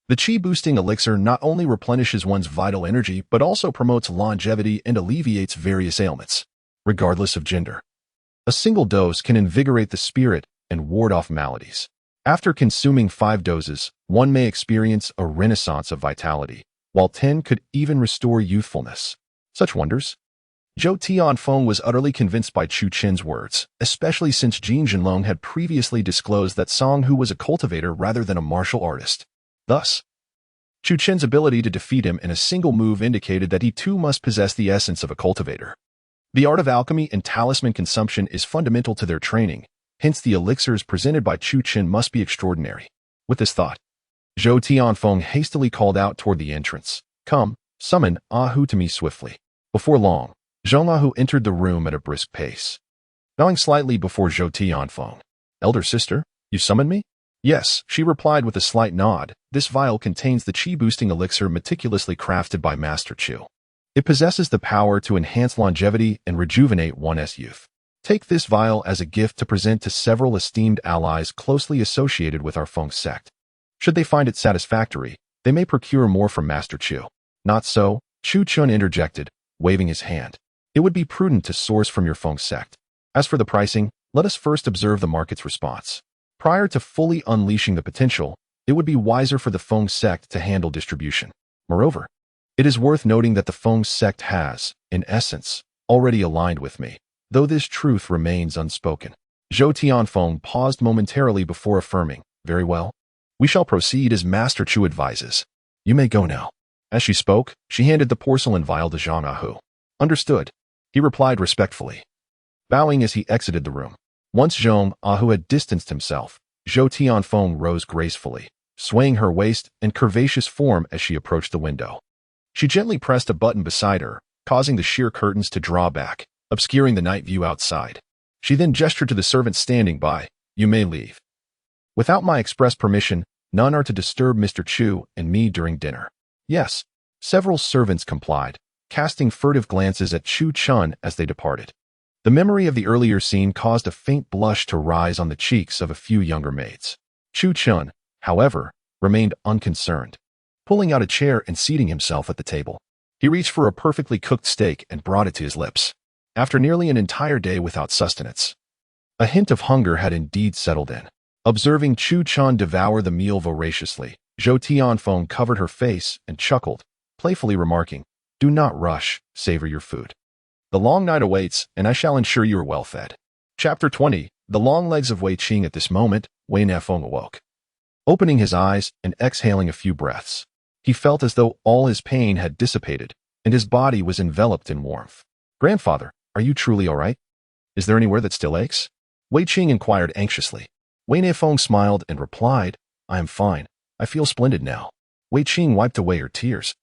The Qi-boosting elixir not only replenishes one's vital energy but also promotes longevity and alleviates various ailments, regardless of gender. A single dose can invigorate the spirit and ward off maladies. After consuming 5 doses, one may experience a renaissance of vitality, while 10 could even restore youthfulness. Such wonders? Zhou Tianfeng was utterly convinced by Chu Chen's words, especially since Jin Jinlong had previously disclosed that Song Hu was a cultivator rather than a martial artist. Thus, Chu Chen's ability to defeat him in a single move indicated that he too must possess the essence of a cultivator. The art of alchemy and talisman consumption is fundamental to their training, hence the elixirs presented by Chu Chen must be extraordinary. With this thought, Zhou Tianfeng hastily called out toward the entrance. Come, summon Ahu to me swiftly. Before long, Zhong Ahu entered the room at a brisk pace, bowing slightly before Zhou Tianfeng. Elder sister, you summoned me? Yes, she replied with a slight nod. This vial contains the Qi-boosting elixir meticulously crafted by Master Chu. It possesses the power to enhance longevity and rejuvenate one's youth. Take this vial as a gift to present to several esteemed allies closely associated with our Feng sect. Should they find it satisfactory, they may procure more from Master Chu. Not so, Chu Chun interjected, waving his hand. It would be prudent to source from your Feng sect. As for the pricing, Let us first observe the market's response. Prior to fully unleashing the potential, it would be wiser for the Feng sect to handle distribution. Moreover, it is worth noting that the Feng sect has, in essence, already aligned with me, though this truth remains unspoken. Zhou Tianfeng paused momentarily before affirming, "Very well. We shall proceed as Master Chu advises. You may go now." As she spoke, she handed the porcelain vial to Zhang Ahu. "Understood," he replied respectfully, bowing as he exited the room. Once Zhang Ahu had distanced himself, Zhou Tianfeng rose gracefully, swaying her waist and curvaceous form as she approached the window. She gently pressed a button beside her, causing the sheer curtains to draw back, obscuring the night view outside. She then gestured to the servants standing by, "You may leave. Without my express permission, none are to disturb Mr. Chu and me during dinner." "Yes." Several servants complied, casting furtive glances at Chu Chun as they departed. The memory of the earlier scene caused a faint blush to rise on the cheeks of a few younger maids. Chu Chun, however, remained unconcerned, pulling out a chair and seating himself at the table. He reached for a perfectly cooked steak and brought it to his lips. After nearly an entire day without sustenance, a hint of hunger had indeed settled in. Observing Chu Chun devour the meal voraciously, Zhou Tianfeng covered her face and chuckled, playfully remarking, "Do not rush, savor your food. The long night awaits, and I shall ensure you are well fed." Chapter 20. The long legs of Wei Qing. At this moment, Wei Nefeng awoke. Opening his eyes and exhaling a few breaths, he felt as though all his pain had dissipated, and his body was enveloped in warmth. "Grandfather, are you truly all right? Is there anywhere that still aches?" Wei Qing inquired anxiously. Wei Nefeng smiled and replied, "I am fine. I feel splendid now." Wei Qing wiped away her tears,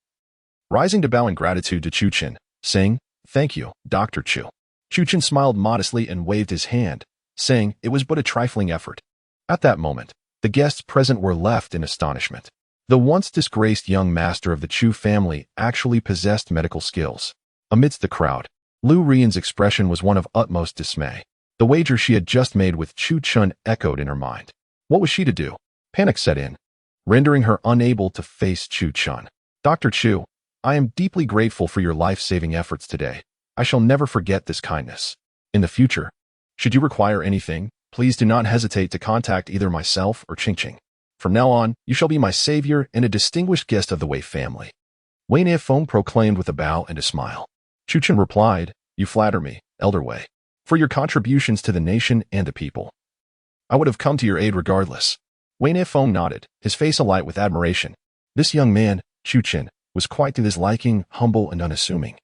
rising to bow in gratitude to Chu Chen, saying, "Thank you, Dr. Chu." Chu Chen smiled modestly and waved his hand, saying it was but a trifling effort. At that moment, the guests present were left in astonishment. The once disgraced young master of the Chu family actually possessed medical skills. Amidst the crowd, Lu Rian's expression was one of utmost dismay. The wager she had just made with Chu Chun echoed in her mind. What was she to do? Panic set in, rendering her unable to face Chu Chun. "Dr. Chu, I am deeply grateful for your life-saving efforts today. I shall never forget this kindness. In the future, should you require anything, please do not hesitate to contact either myself or Qing Qing. From now on, you shall be my savior and a distinguished guest of the Wei family." Wei Nefeng proclaimed with a bow and a smile. Chu Chen replied, "You flatter me, Elder Wei. For your contributions to the nation and the people, I would have come to your aid regardless." Wei Nefeng nodded, his face alight with admiration. This young man, Chu Chen, was quite to his liking, humble and unassuming.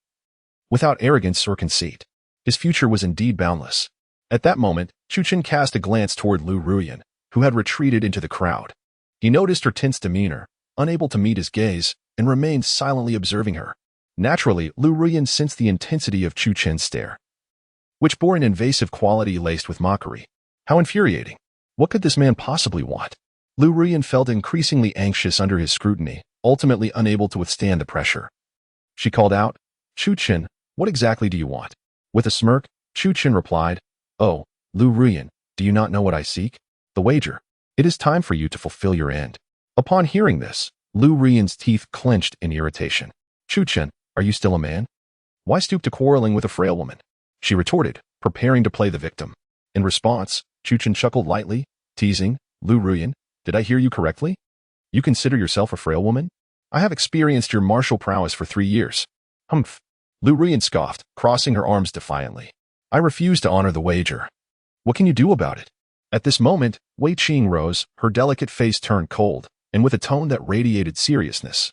Without arrogance or conceit, his future was indeed boundless. At that moment, Chu Chen cast a glance toward Lu Ruyan, who had retreated into the crowd. He noticed her tense demeanor, unable to meet his gaze, and remained silently observing her. Naturally, Lu Ruyan sensed the intensity of Chu Chen's stare, which bore an invasive quality laced with mockery. How infuriating! What could this man possibly want? Lu Ruyan felt increasingly anxious under his scrutiny, ultimately unable to withstand the pressure. She called out, "Chu Chen, what exactly do you want?" With a smirk, Chu Chen replied, "Oh, Lu Ruyan, do you not know what I seek? The wager. It is time for you to fulfill your end." Upon hearing this, Lu Ruyan's teeth clenched in irritation. "Chu Chen, are you still a man? Why stoop to quarreling with a frail woman?" she retorted, preparing to play the victim. In response, Chu Chen chuckled lightly, teasing, "Lu Ruyan, did I hear you correctly? You consider yourself a frail woman? I have experienced your martial prowess for 3 years. Humph." Lu Ruyan scoffed, crossing her arms defiantly. "I refuse to honor the wager. What can you do about it?" At this moment, Wei Qing rose, her delicate face turned cold, and with a tone that radiated seriousness,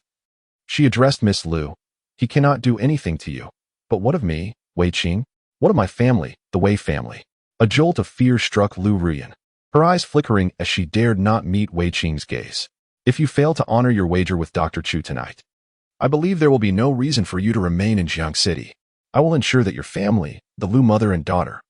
she addressed Miss Lu. "He cannot do anything to you. But what of me, Wei Qing? What of my family, the Wei family?" A jolt of fear struck Lu Ruyan, her eyes flickering as she dared not meet Wei Qing's gaze. "If you fail to honor your wager with Dr. Chu tonight, I believe there will be no reason for you to remain in Jiang City. I will ensure that your family, the Lu mother and daughter,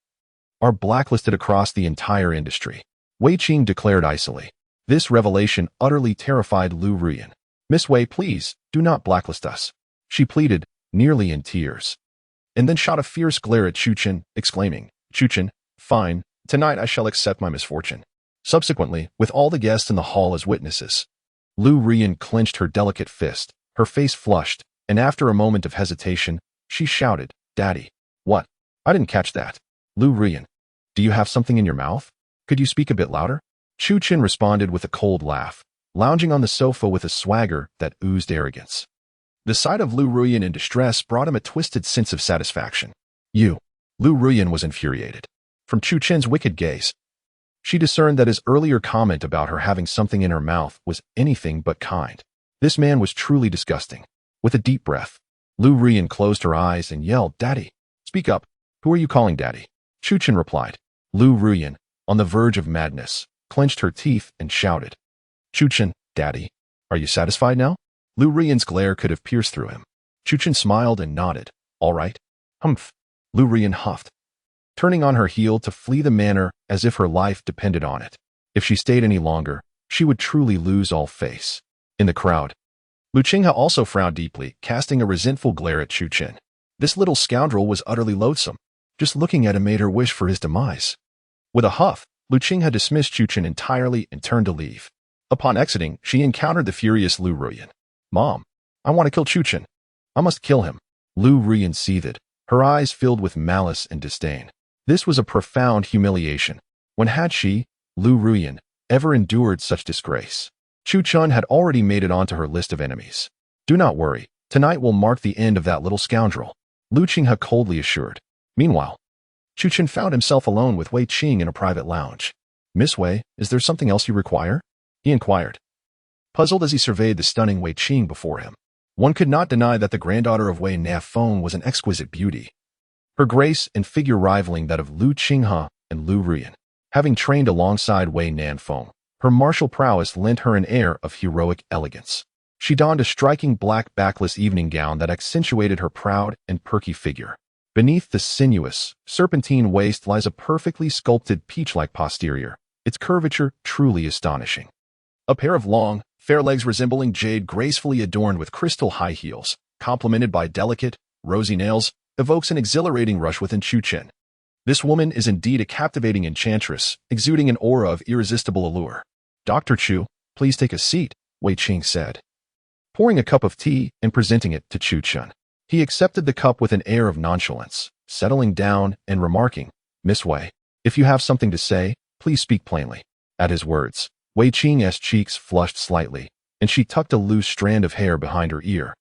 are blacklisted across the entire industry," Wei Qing declared icily. This revelation utterly terrified Lu Ruyan. "Miss Wei, please, do not blacklist us," she pleaded, nearly in tears, and then shot a fierce glare at Chu Chen, exclaiming, "Chu Chen, fine, tonight I shall accept my misfortune." Subsequently, with all the guests in the hall as witnesses, Lu Ruyan clenched her delicate fist, her face flushed, and after a moment of hesitation, she shouted, "Daddy." "What? I didn't catch that." "Lu Ruyan, Do you have something in your mouth? Could you speak a bit louder? Chu Chen responded with a cold laugh, lounging on the sofa with a swagger that oozed arrogance. The sight of Lu Ruyan in distress brought him a twisted sense of satisfaction. You. Lu Ruyan was infuriated. From Chu Chen's wicked gaze, she discerned that his earlier comment about her having something in her mouth was anything but kind. This man was truly disgusting. With a deep breath, Lu Ruyan closed her eyes and yelled, "Daddy, speak up. Who are you calling daddy?" Chu Chen replied. Lu Ruyan, on the verge of madness, clenched her teeth and shouted, "Chu Chen, daddy, are you satisfied now?" Lu Ruyan's glare could have pierced through him. Chu Chen smiled and nodded. "All right." Humph. Lu Ruyan huffed, turning on her heel to flee the manor as if her life depended on it. If she stayed any longer, she would truly lose all face. In the crowd, Lu Qinghe also frowned deeply, casting a resentful glare at Chu Chen. This little scoundrel was utterly loathsome. Just looking at him made her wish for his demise. With a huff, Lu Qinghe dismissed Chu Chen entirely and turned to leave. Upon exiting, she encountered the furious Lu Ruyan. "Mom, I want to kill Chu Chen. I must kill him." Lu Ruyan seethed, her eyes filled with malice and disdain. This was a profound humiliation. When had she, Lu Ruyan, ever endured such disgrace? Chu Chen had already made it onto her list of enemies. "Do not worry, tonight will mark the end of that little scoundrel," Lu Qinghe coldly assured. Meanwhile, Chu Chen found himself alone with Wei Qing in a private lounge. "Miss Wei, is there something else you require?" he inquired, puzzled as he surveyed the stunning Wei Qing before him. One could not deny that the granddaughter of Wei Nafeng was an exquisite beauty, her grace and figure rivaling that of Lu Qinghe and Lu Ruyan. Having trained alongside Wei Nanfeng, her martial prowess lent her an air of heroic elegance. She donned a striking black backless evening gown that accentuated her proud and perky figure. Beneath the sinuous, serpentine waist lies a perfectly sculpted peach-like posterior, its curvature truly astonishing. A pair of long, fair legs resembling jade gracefully adorned with crystal high heels, complemented by delicate, rosy nails, evokes an exhilarating rush within Chu Chen. This woman is indeed a captivating enchantress, exuding an aura of irresistible allure. "Dr. Chu, please take a seat," Wei Qing said, pouring a cup of tea and presenting it to Chu Chen. He accepted the cup with an air of nonchalance, settling down and remarking, "Miss Wei, if you have something to say, please speak plainly." At his words, Wei Qing's cheeks flushed slightly, and she tucked a loose strand of hair behind her ear,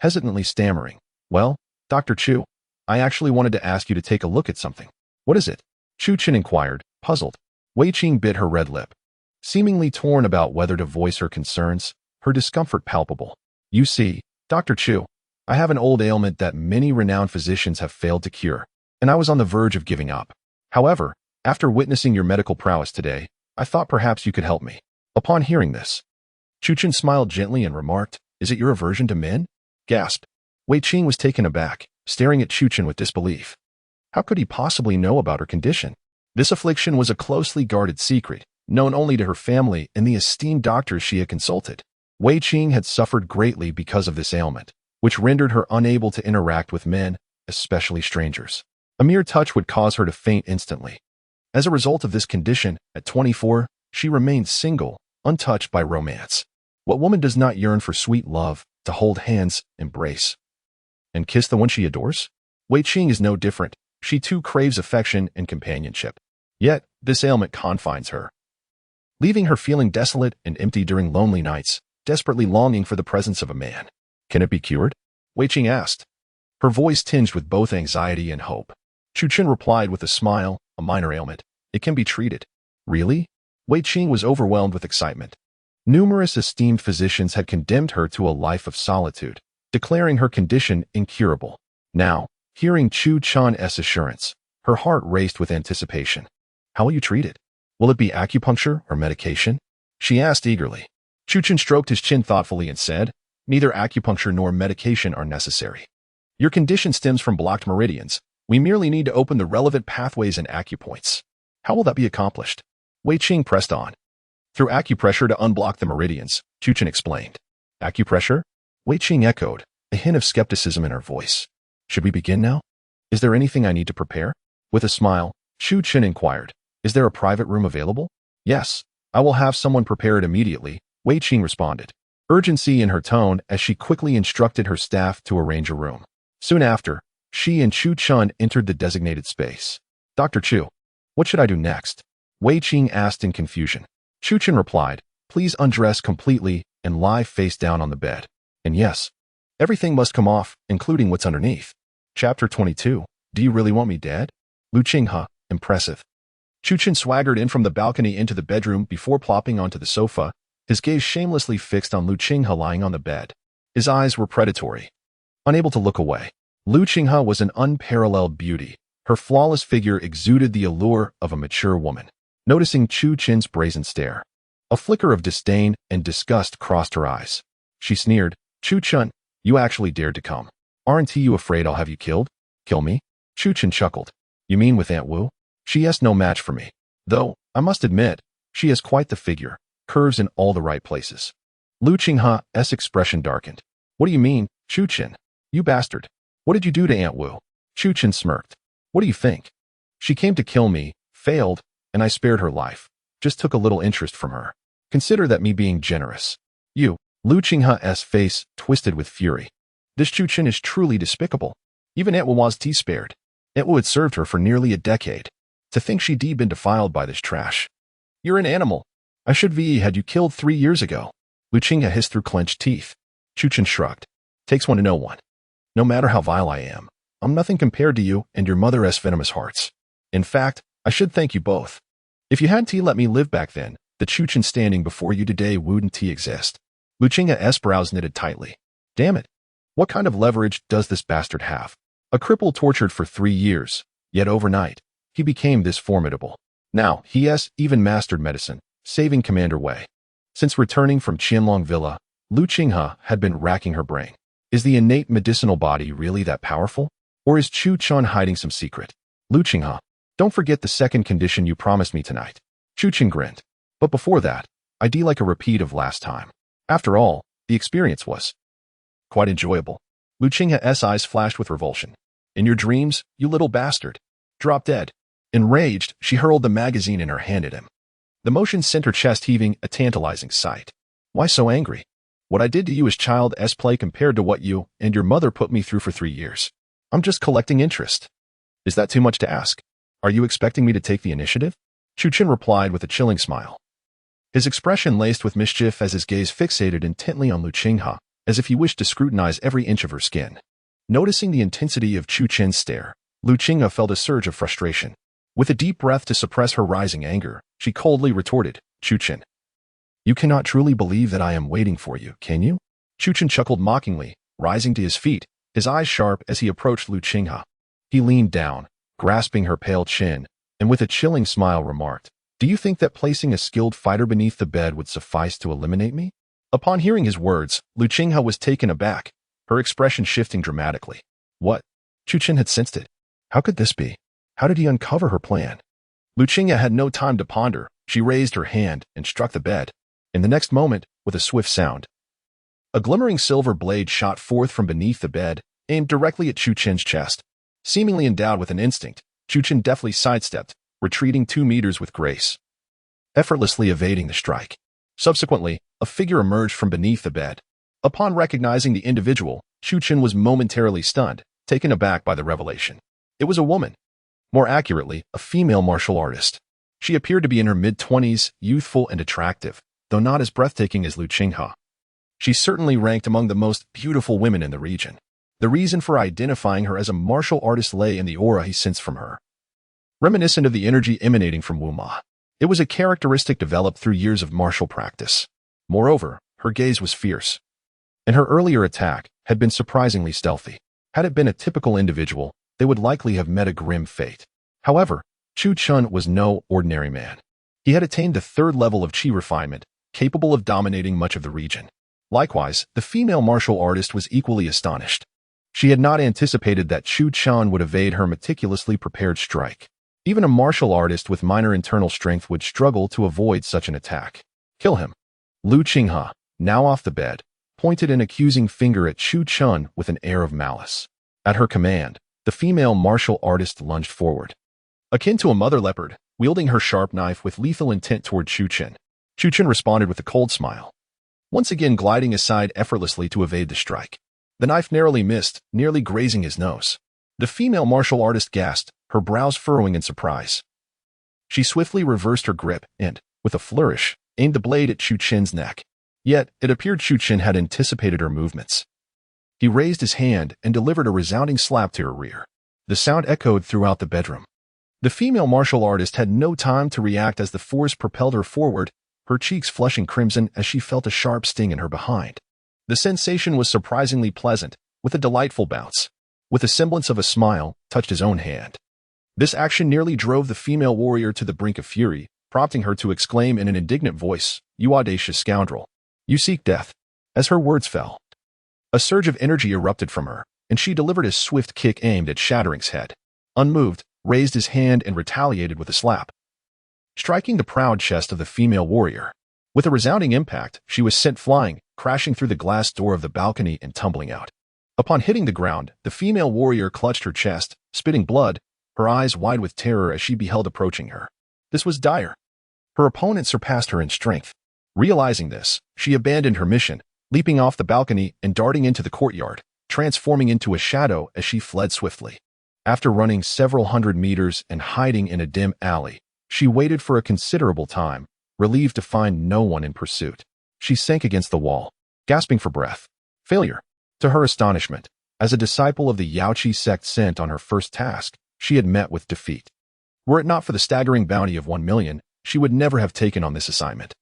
hesitantly stammering, "Well, Dr. Chu, I actually wanted to ask you to take a look at something." "What is it?" Chu Chen inquired, puzzled. Wei Qing bit her red lip, seemingly torn about whether to voice her concerns, her discomfort palpable. "You see, Dr. Chu, I have an old ailment that many renowned physicians have failed to cure, and I was on the verge of giving up. However, after witnessing your medical prowess today, I thought perhaps you could help me." Upon hearing this, Chu Chen smiled gently and remarked, "Is it your aversion to men?" Gasped. Wei Qing was taken aback, staring at Chu Chen with disbelief. How could he possibly know about her condition? This affliction was a closely guarded secret, known only to her family and the esteemed doctors she had consulted. Wei Qing had suffered greatly because of this ailment, which rendered her unable to interact with men, especially strangers. A mere touch would cause her to faint instantly. As a result of this condition, at 24, she remained single, untouched by romance. What woman does not yearn for sweet love, to hold hands, embrace, and kiss the one she adores? Wei Qing is no different. She too craves affection and companionship. Yet, this ailment confines her, leaving her feeling desolate and empty during lonely nights, desperately longing for the presence of a man. "Can it be cured?" Wei Qing asked, her voice tinged with both anxiety and hope. Chu Chen replied with a smile, "A minor ailment. It can be treated." "Really?" Wei Qing was overwhelmed with excitement. Numerous esteemed physicians had condemned her to a life of solitude, declaring her condition incurable. Now, hearing Chu Chen's assurance, her heart raced with anticipation. "How will you treat it? Will it be acupuncture or medication?" she asked eagerly. Chu Chen stroked his chin thoughtfully and said, "Neither acupuncture nor medication are necessary. Your condition stems from blocked meridians. We merely need to open the relevant pathways and acupoints." "How will that be accomplished?" Wei Qing pressed on. "Through acupressure to unblock the meridians," Chu Chen explained. "Acupressure?" Wei Qing echoed, a hint of skepticism in her voice. "Should we begin now? Is there anything I need to prepare?" With a smile, Chu Chen inquired, "Is there a private room available?" "Yes, I will have someone prepare it immediately," Wei Qing responded, urgency in her tone as she quickly instructed her staff to arrange a room. Soon after, she and Chu Chen entered the designated space. "Dr. Chu, What should I do next? Wei Qing asked in confusion. Chu Chen replied, please undress completely and lie face down on the bed. And yes, everything must come off, including what's underneath. Chapter 22. Do you really want me dead? Lu Qinghe, impressive. Chu Chen swaggered in from the balcony into the bedroom before plopping onto the sofa, his gaze shamelessly fixed on Lu Qinghe lying on the bed. His eyes were predatory. Unable to look away, Lu Qinghe was an unparalleled beauty. Her flawless figure exuded the allure of a mature woman. Noticing Chu Chen's brazen stare, a flicker of disdain and disgust crossed her eyes. She sneered, Chu Chen, you actually dared to come. Aren't you afraid I'll have you killed? Kill me? Chu Chen chuckled. You mean with Aunt Wu? She is no match for me. Though, I must admit, she has quite the figure, curves in all the right places. Lu Qinghe's expression darkened. What do you mean, Chu Chen? You bastard. What did you do to Aunt Wu? Chu Chen smirked. What do you think? She came to kill me, failed, and I spared her life. Just took a little interest from her. Consider that me being generous. You, Lu Qinghe's face twisted with fury. This Chu Chen is truly despicable. Even Aunt Wu was spared. Aunt Wu had served her for nearly a decade. To think she'd been defiled by this trash. You're an animal. I should had you killed 3 years ago. Lu Qinghe hissed through clenched teeth. Chu Chen shrugged. Takes one to know one. No matter how vile I am, I'm nothing compared to you and your mother's venomous hearts. In fact, I should thank you both. If you hadn't let me live back then, the Chu Chen standing before you today wouldn't exist. Lu Qinghe's brows knitted tightly. Damn it. What kind of leverage does this bastard have? A cripple tortured for 3 years, yet overnight, he became this formidable. Now, he has even mastered medicine, saving Commander Wei. Since returning from Qianlong Villa, Lu Qinghe had been racking her brain. Is the innate medicinal body really that powerful? Or is Chu Chen hiding some secret? Lu Qinghe, don't forget the second condition you promised me tonight. Chu Chen grinned. But before that, I'd like a repeat of last time. After all, the experience was quite enjoyable. Lu Qinghe's eyes flashed with revulsion. In your dreams, you little bastard. Drop dead. Enraged, she hurled the magazine in her hand at him. The motion sent her chest heaving, a tantalizing sight. Why so angry? What I did to you is child's play compared to what you and your mother put me through for 3 years. I'm just collecting interest. Is that too much to ask? Are you expecting me to take the initiative? Chu Chen replied with a chilling smile. His expression laced with mischief as his gaze fixated intently on Lu Qinghe, as if he wished to scrutinize every inch of her skin. Noticing the intensity of Chu Chen's stare, Lu Qinghe felt a surge of frustration. With a deep breath to suppress her rising anger, she coldly retorted, Chu Chen. You cannot truly believe that I am waiting for you, can you? Chu Chen chuckled mockingly, rising to his feet, his eyes sharp as he approached Lu Qinghe. He leaned down, grasping her pale chin, and with a chilling smile remarked, Do you think that placing a skilled fighter beneath the bed would suffice to eliminate me? Upon hearing his words, Lu Qinghe was taken aback, her expression shifting dramatically. What? Chu Chen had sensed it. How could this be? How did he uncover her plan? Lu Qinghe had no time to ponder. She raised her hand and struck the bed. In the next moment, with a swift sound, a glimmering silver blade shot forth from beneath the bed, aimed directly at Chu Chen's chest. Seemingly endowed with an instinct, Chu Chen deftly sidestepped, retreating 2 meters with grace, effortlessly evading the strike. Subsequently, a figure emerged from beneath the bed. Upon recognizing the individual, Chu Chen was momentarily stunned, taken aback by the revelation. It was a woman. More accurately, a female martial artist. She appeared to be in her mid-20s, youthful and attractive, though not as breathtaking as Lu Qinghe. She certainly ranked among the most beautiful women in the region. The reason for identifying her as a martial artist lay in the aura he sensed from her. Reminiscent of the energy emanating from Wu Ma. It was a characteristic developed through years of martial practice. Moreover, her gaze was fierce. And her earlier attack had been surprisingly stealthy. Had it been a typical individual, they would likely have met a grim fate. However, Chu Chen was no ordinary man. He had attained the 3rd level of qi refinement, capable of dominating much of the region. Likewise, the female martial artist was equally astonished. She had not anticipated that Chu Chen would evade her meticulously prepared strike. Even a martial artist with minor internal strength would struggle to avoid such an attack. Kill him. Lu Qinghe, now off the bed, pointed an accusing finger at Chu Chen with an air of malice. At her command, the female martial artist lunged forward. Akin to a mother leopard, wielding her sharp knife with lethal intent toward Chu Chen. Chu Chen responded with a cold smile, once again gliding aside effortlessly to evade the strike. The knife narrowly missed, nearly grazing his nose. The female martial artist gasped, her brows furrowing in surprise. She swiftly reversed her grip and, with a flourish, aimed the blade at Chu Chen's neck. Yet, it appeared Chu Chen had anticipated her movements. He raised his hand and delivered a resounding slap to her rear. The sound echoed throughout the bedroom. The female martial artist had no time to react as the force propelled her forward, her cheeks flushing crimson as she felt a sharp sting in her behind. The sensation was surprisingly pleasant, with a delightful bounce. With a semblance of a smile, touched his own hand. This action nearly drove the female warrior to the brink of fury, prompting her to exclaim in an indignant voice, "You audacious scoundrel! You seek death." As her words fell, a surge of energy erupted from her, and she delivered a swift kick aimed at Shattering's head. Unmoved, raised his hand and retaliated with a slap, striking the proud chest of the female warrior. With a resounding impact, she was sent flying, crashing through the glass door of the balcony and tumbling out. Upon hitting the ground, the female warrior clutched her chest, spitting blood, her eyes wide with terror as she beheld approaching her. This was dire. Her opponent surpassed her in strength. Realizing this, she abandoned her mission, leaping off the balcony and darting into the courtyard, transforming into a shadow as she fled swiftly. After running several hundred meters and hiding in a dim alley, she waited for a considerable time, relieved to find no one in pursuit. She sank against the wall, gasping for breath. Failure. To her astonishment, as a disciple of the Yaoqi sect sent on her first task, she had met with defeat. Were it not for the staggering bounty of 1 million, she would never have taken on this assignment.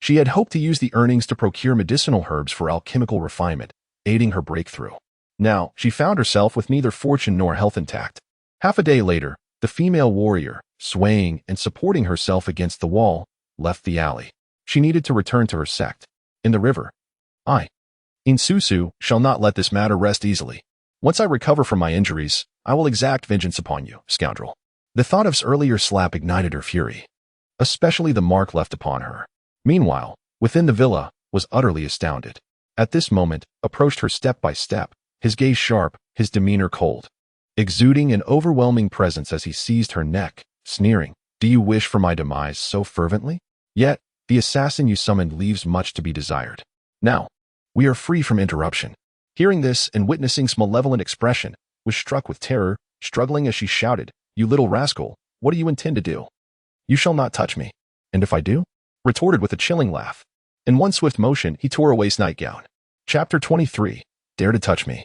She had hoped to use the earnings to procure medicinal herbs for alchemical refinement, aiding her breakthrough. Now, she found herself with neither fortune nor health intact. Half a day later, the female warrior, swaying and supporting herself against the wall, left the alley. She needed to return to her sect. In the river, Insusu, shall not let this matter rest easily. Once I recover from my injuries, I will exact vengeance upon you, scoundrel. The thought of his earlier slap ignited her fury, especially the mark left upon her. Meanwhile, within the villa, was utterly astounded. At this moment, approached her step by step, his gaze sharp, his demeanor cold, exuding an overwhelming presence as he seized her neck, sneering, "Do you wish for my demise so fervently? Yet, the assassin you summoned leaves much to be desired. Now, we are free from interruption." Hearing this and witnessing his malevolent expression, was struck with terror, struggling as she shouted, "You little rascal, what do you intend to do?" "You shall not touch me." "And if I do?" retorted with a chilling laugh. In one swift motion, he tore away his nightgown. Chapter 23. Dare to touch me,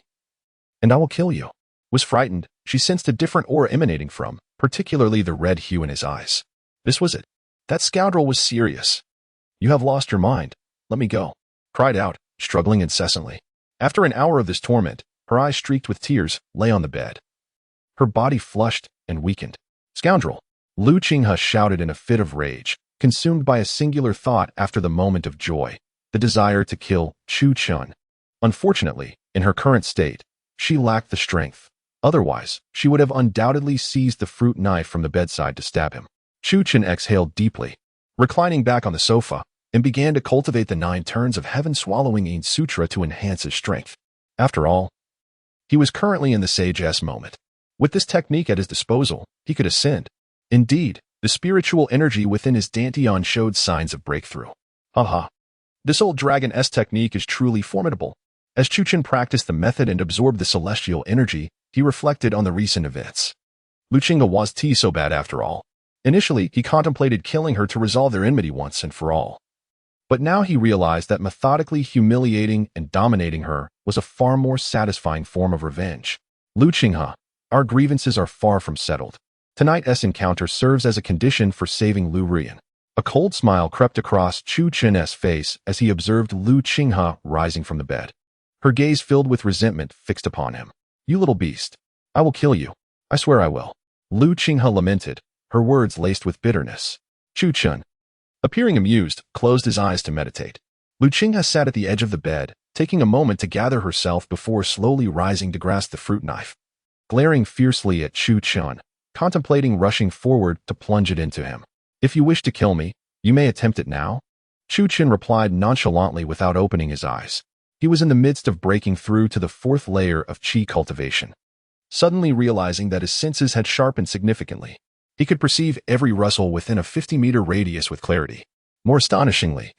and I will kill you. Was frightened, she sensed a different aura emanating from, particularly the red hue in his eyes. This was it. That scoundrel was serious. "You have lost your mind. Let me go," cried out, struggling incessantly. After an hour of this torment, her eyes streaked with tears, lay on the bed. Her body flushed and weakened. "Scoundrel!" Lu Qinghe shouted in a fit of rage, consumed by a singular thought after the moment of joy, the desire to kill Chu Chen. Unfortunately, in her current state, she lacked the strength. Otherwise, she would have undoubtedly seized the fruit knife from the bedside to stab him. Chu Chen exhaled deeply, reclining back on the sofa, and began to cultivate the 9 turns of heaven swallowing Yin Sutra to enhance his strength. After all, he was currently in the Sage S moment. With this technique at his disposal, he could ascend. Indeed, the spiritual energy within his Dantian showed signs of breakthrough. Haha. This old Dragon S technique is truly formidable. As Chu Chen practiced the method and absorbed the celestial energy, he reflected on the recent events. Lu Qinghe was so bad after all. Initially, he contemplated killing her to resolve their enmity once and for all. But now he realized that methodically humiliating and dominating her was a far more satisfying form of revenge. Lu Qinghe, our grievances are far from settled. Tonight's encounter serves as a condition for saving Lu Ruyan. A cold smile crept across Chu Chen's face as he observed Lu Qinghe rising from the bed. Her gaze filled with resentment fixed upon him. "You little beast. I will kill you. I swear I will." Lu Qinghe lamented, her words laced with bitterness. Chu Chen, appearing amused, closed his eyes to meditate. Lu Qinghe sat at the edge of the bed, taking a moment to gather herself before slowly rising to grasp the fruit knife. Glaring fiercely at Chu Chen, contemplating rushing forward to plunge it into him. "If you wish to kill me, you may attempt it now." Chu Chen replied nonchalantly without opening his eyes. He was in the midst of breaking through to the 4th layer of qi cultivation. Suddenly realizing that his senses had sharpened significantly, he could perceive every rustle within a 50-meter radius with clarity. More astonishingly,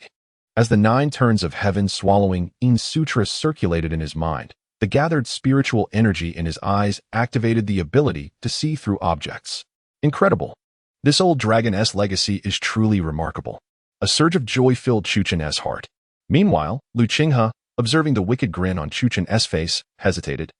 as the 9 turns of heaven swallowing Yin Sutra circulated in his mind, the gathered spiritual energy in his eyes activated the ability to see through objects. Incredible. This old dragoness legacy is truly remarkable. A surge of joy filled Chu Chen's heart. Meanwhile, Lu Qinghe, observing the wicked grin on Chu Chen's face, hesitated,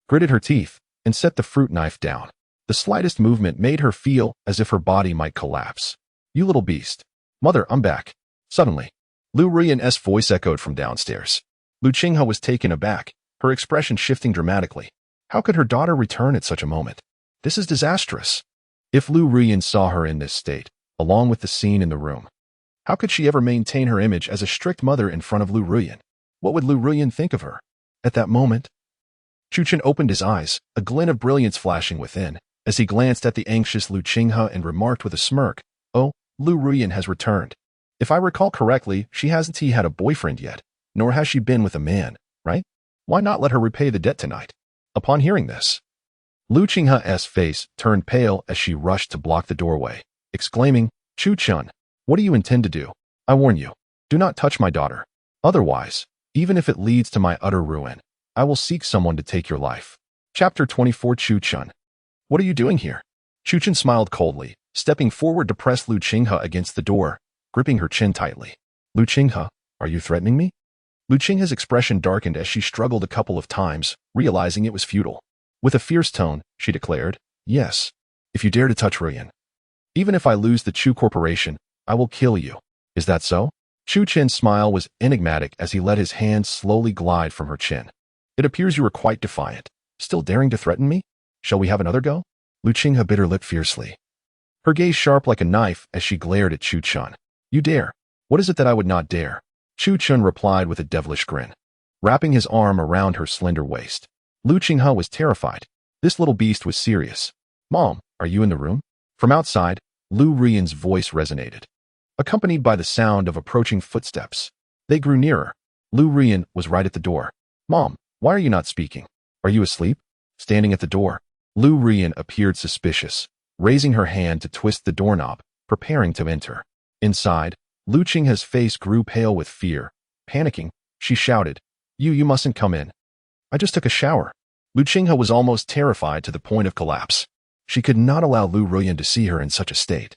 gritted her teeth, and set the fruit knife down. The slightest movement made her feel as if her body might collapse. "You little beast. Mother, I'm back." Suddenly, Lu Ruyan's voice echoed from downstairs. Lu Qinghe was taken aback, her expression shifting dramatically. How could her daughter return at such a moment? This is disastrous. If Lu Ruyan saw her in this state, along with the scene in the room, how could she ever maintain her image as a strict mother in front of Lu Ruyan? What would Lu Ruyan think of her? At that moment, Chu Chen opened his eyes, a glint of brilliance flashing within, as he glanced at the anxious Lu Qinghe and remarked with a smirk, "Oh, Lu Ruyan has returned. If I recall correctly, she hasn't had a boyfriend yet, nor has she been with a man, right? Why not let her repay the debt tonight?" Upon hearing this, Lu Qinghe's face turned pale as she rushed to block the doorway, exclaiming, "Chu Chen, what do you intend to do? I warn you, do not touch my daughter. Otherwise, even if it leads to my utter ruin, I will seek someone to take your life." Chapter 24. Chu Chen. What are you doing here? Chu Chen smiled coldly, stepping forward to press Lu Qinghe against the door, gripping her chin tightly. "Lu Qinghe, are you threatening me?" Lu Qinghe's expression darkened as she struggled a couple of times, realizing it was futile. With a fierce tone, she declared, "Yes, if you dare to touch Ruyan. Even if I lose the Chu Corporation, I will kill you. Is that so?" Chu Chen's smile was enigmatic as he let his hand slowly glide from her chin. "It appears you are quite defiant. Still daring to threaten me? Shall we have another go?" Lu Qinghe bit her lip fiercely, her gaze sharp like a knife as she glared at Chu Chen. "You dare? What is it that I would not dare?" Chu Chen replied with a devilish grin, wrapping his arm around her slender waist. Lu Qinghe was terrified. This little beast was serious. "Mom, are you in the room?" From outside, Lu Ruyan's voice resonated, accompanied by the sound of approaching footsteps. They grew nearer. Lu Ruyan was right at the door. "Mom, why are you not speaking? Are you asleep?" Standing at the door, Lu Ruyan appeared suspicious, raising her hand to twist the doorknob, preparing to enter. Inside, Lu Qinghe's face grew pale with fear. Panicking, she shouted, You mustn't come in. I just took a shower." Lu Qinghe was almost terrified to the point of collapse. She could not allow Lu Ruyan to see her in such a state.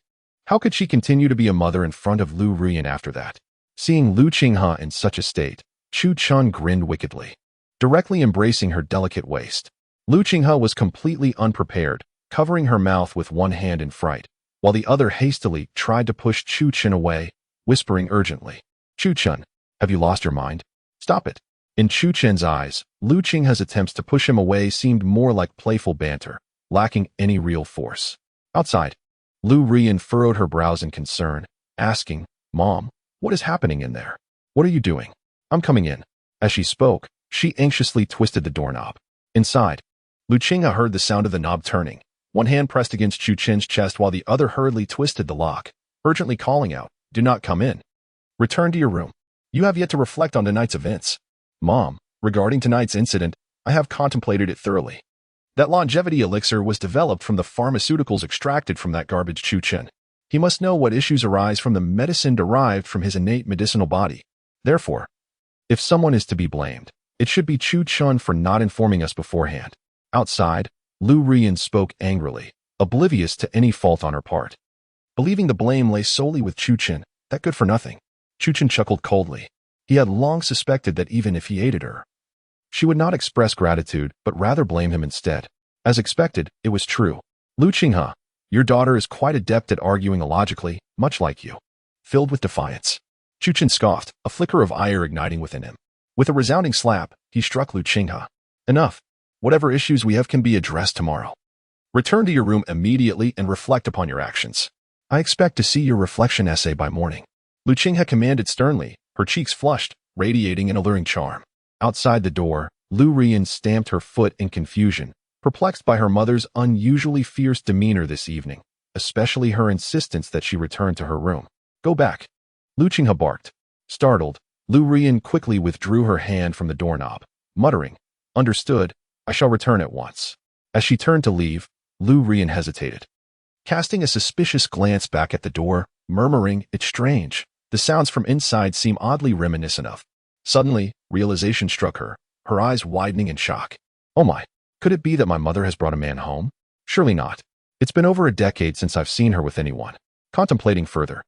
How could she continue to be a mother in front of Lu Ruyan after that? Seeing Lu Qinghe in such a state, Chu Chen grinned wickedly, directly embracing her delicate waist. Lu Qinghe was completely unprepared, covering her mouth with one hand in fright, while the other hastily tried to push Chu Chen away, whispering urgently, "Chu Chen, have you lost your mind? Stop it." In Chu Chen's eyes, Lu Qinghe's attempts to push him away seemed more like playful banter, lacking any real force. Outside, Lu Ruyan furrowed her brows in concern, asking, "Mom, what is happening in there? What are you doing?" "I'm coming in." As she spoke, she anxiously twisted the doorknob. Inside, Lu Qinghe heard the sound of the knob turning. One hand pressed against Chu Chen's chest while the other hurriedly twisted the lock, urgently calling out, "Do not come in. Return to your room. You have yet to reflect on tonight's events." "Mom, regarding tonight's incident, I have contemplated it thoroughly. That longevity elixir was developed from the pharmaceuticals extracted from that garbage Chu Chen. He must know what issues arise from the medicine derived from his innate medicinal body. Therefore, if someone is to be blamed, it should be Chu Chen for not informing us beforehand." Outside, Lu Ruyan spoke angrily, oblivious to any fault on her part. Believing the blame lay solely with Chu Chen, that good for nothing. Chu Chen chuckled coldly. He had long suspected that even if he aided her, she would not express gratitude, but rather blame him instead. As expected, it was true. "Lu Qinghe, your daughter is quite adept at arguing illogically, much like you." Filled with defiance, Chu Chen scoffed, a flicker of ire igniting within him. With a resounding slap, he struck Lu Qinghe. "Enough. Whatever issues we have can be addressed tomorrow. Return to your room immediately and reflect upon your actions. I expect to see your reflection essay by morning." Lu Qinghe commanded sternly, her cheeks flushed, radiating an alluring charm. Outside the door, Lu Ruyan stamped her foot in confusion, perplexed by her mother's unusually fierce demeanor this evening, especially her insistence that she return to her room. "Go back." Lu Qinghe barked. Startled, Lu Ruyan quickly withdrew her hand from the doorknob, muttering, "Understood, I shall return at once." As she turned to leave, Lu Ruyan hesitated, casting a suspicious glance back at the door, murmuring, "It's strange. The sounds from inside seem oddly reminiscent of." Suddenly, realization struck her, her eyes widening in shock. "Oh my, could it be that my mother has brought a man home? Surely not." It's been over a decade since I've seen her with anyone. Contemplating further,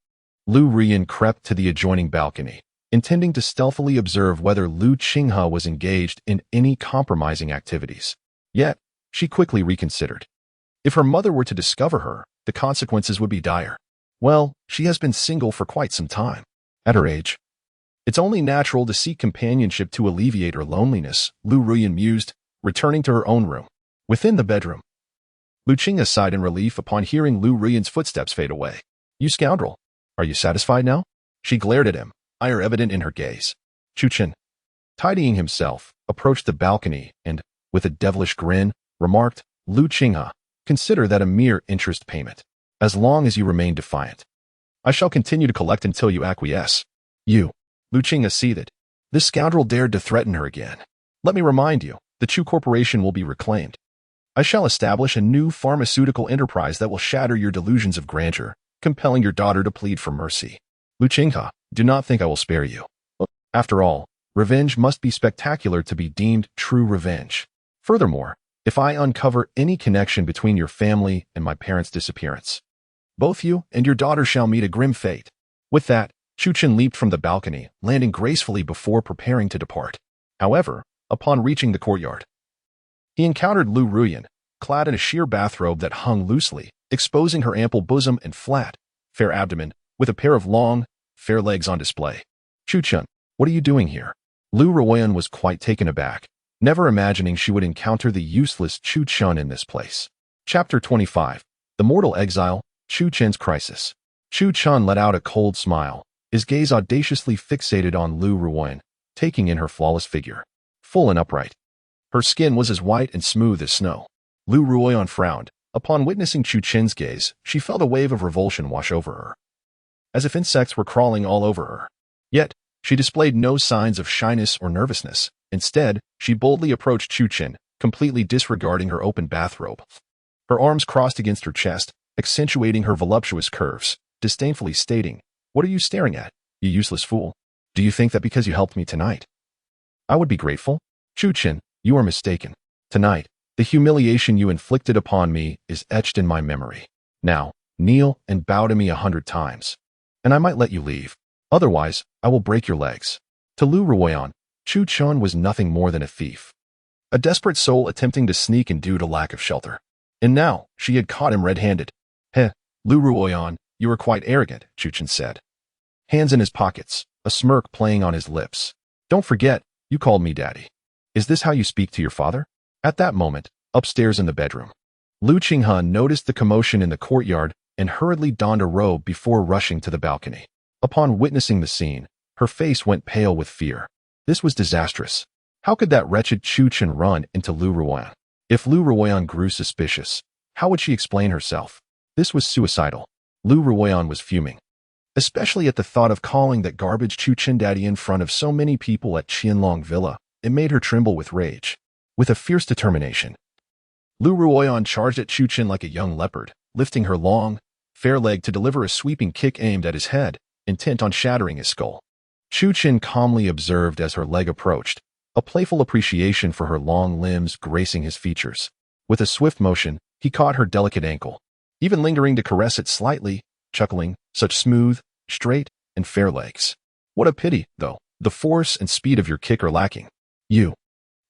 Lu Ruyan crept to the adjoining balcony, intending to stealthily observe whether Lu Qinghe was engaged in any compromising activities. Yet, she quickly reconsidered. If her mother were to discover her, the consequences would be dire. Well, she has been single for quite some time. At her age, it's only natural to seek companionship to alleviate her loneliness, Lu Ruyan mused, returning to her own room. Within the bedroom, Lu Qinghe sighed in relief upon hearing Lu Ruyan's footsteps fade away. You scoundrel, are you satisfied now? She glared at him, ire evident in her gaze. Chu Chen, tidying himself, approached the balcony and, with a devilish grin, remarked, Lu Qinghe, consider that a mere interest payment. As long as you remain defiant, I shall continue to collect until you acquiesce. You, Lu Qinghe seethed. This scoundrel dared to threaten her again. Let me remind you, the Chu Corporation will be reclaimed. I shall establish a new pharmaceutical enterprise that will shatter your delusions of grandeur, compelling your daughter to plead for mercy. Lu Qinghe, do not think I will spare you. After all, revenge must be spectacular to be deemed true revenge. Furthermore, if I uncover any connection between your family and my parents' disappearance, both you and your daughter shall meet a grim fate. With that, Chu Chen leaped from the balcony, landing gracefully before preparing to depart. However, upon reaching the courtyard, he encountered Lu Ruyan, clad in a sheer bathrobe that hung loosely, exposing her ample bosom and flat, fair abdomen, with a pair of long, fair legs on display. Chu Chen, what are you doing here? Lu Ruyan was quite taken aback, never imagining she would encounter the useless Chu Chen in this place. Chapter 25. The Mortal Exile, Chu Chen's Crisis. Chu Chen let out a cold smile, his gaze audaciously fixated on Lu Ruyan, taking in her flawless figure. Full and upright. Her skin was as white and smooth as snow. Lu Ruyan frowned. Upon witnessing Chu Chen's gaze, she felt a wave of revulsion wash over her, as if insects were crawling all over her. Yet, she displayed no signs of shyness or nervousness. Instead, she boldly approached Chu Chen, completely disregarding her open bathrobe. Her arms crossed against her chest, accentuating her voluptuous curves, disdainfully stating, What are you staring at, you useless fool? Do you think that because you helped me tonight, I would be grateful? Chu Chen, you are mistaken. Tonight, the humiliation you inflicted upon me is etched in my memory. Now, kneel and bow to me 100 times, and I might let you leave. Otherwise, I will break your legs. To Lu Ruyan, Chu Chen was nothing more than a thief, a desperate soul attempting to sneak in due to lack of shelter. And now, she had caught him red-handed. Heh, Lu Ruyan, you are quite arrogant, Chu Chen said. Hands in his pockets, a smirk playing on his lips. Don't forget, you called me daddy. Is this how you speak to your father? At that moment, upstairs in the bedroom, Lu Qinghe noticed the commotion in the courtyard and hurriedly donned a robe before rushing to the balcony. Upon witnessing the scene, her face went pale with fear. This was disastrous. How could that wretched Chu Chen run into Lu Ruyan? If Lu Ruyan grew suspicious, how would she explain herself? This was suicidal. Lu Ruyan was fuming, especially at the thought of calling that garbage Chu Chen daddy in front of so many people at Qianlong Villa. It made her tremble with rage. With a fierce determination, Lu Ruyan charged at Chu Chen like a young leopard, lifting her long, fair leg to deliver a sweeping kick aimed at his head, intent on shattering his skull. Chu Chen calmly observed as her leg approached, a playful appreciation for her long limbs gracing his features. With a swift motion, he caught her delicate ankle, even lingering to caress it slightly, chuckling, such smooth, straight, and fair legs. What a pity, though, the force and speed of your kick are lacking. You.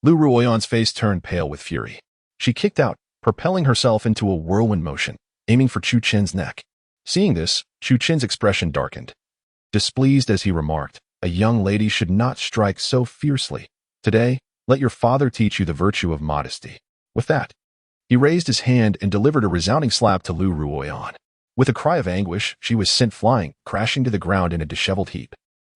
Lu Ruyan's face turned pale with fury. She kicked out, propelling herself into a whirlwind motion, aiming for Chu Chen's neck. Seeing this, Chu Chen's expression darkened. Displeased as he remarked, a young lady should not strike so fiercely. Today, let your father teach you the virtue of modesty. With that, he raised his hand and delivered a resounding slap to Lu Ruyan. With a cry of anguish, she was sent flying, crashing to the ground in a disheveled heap.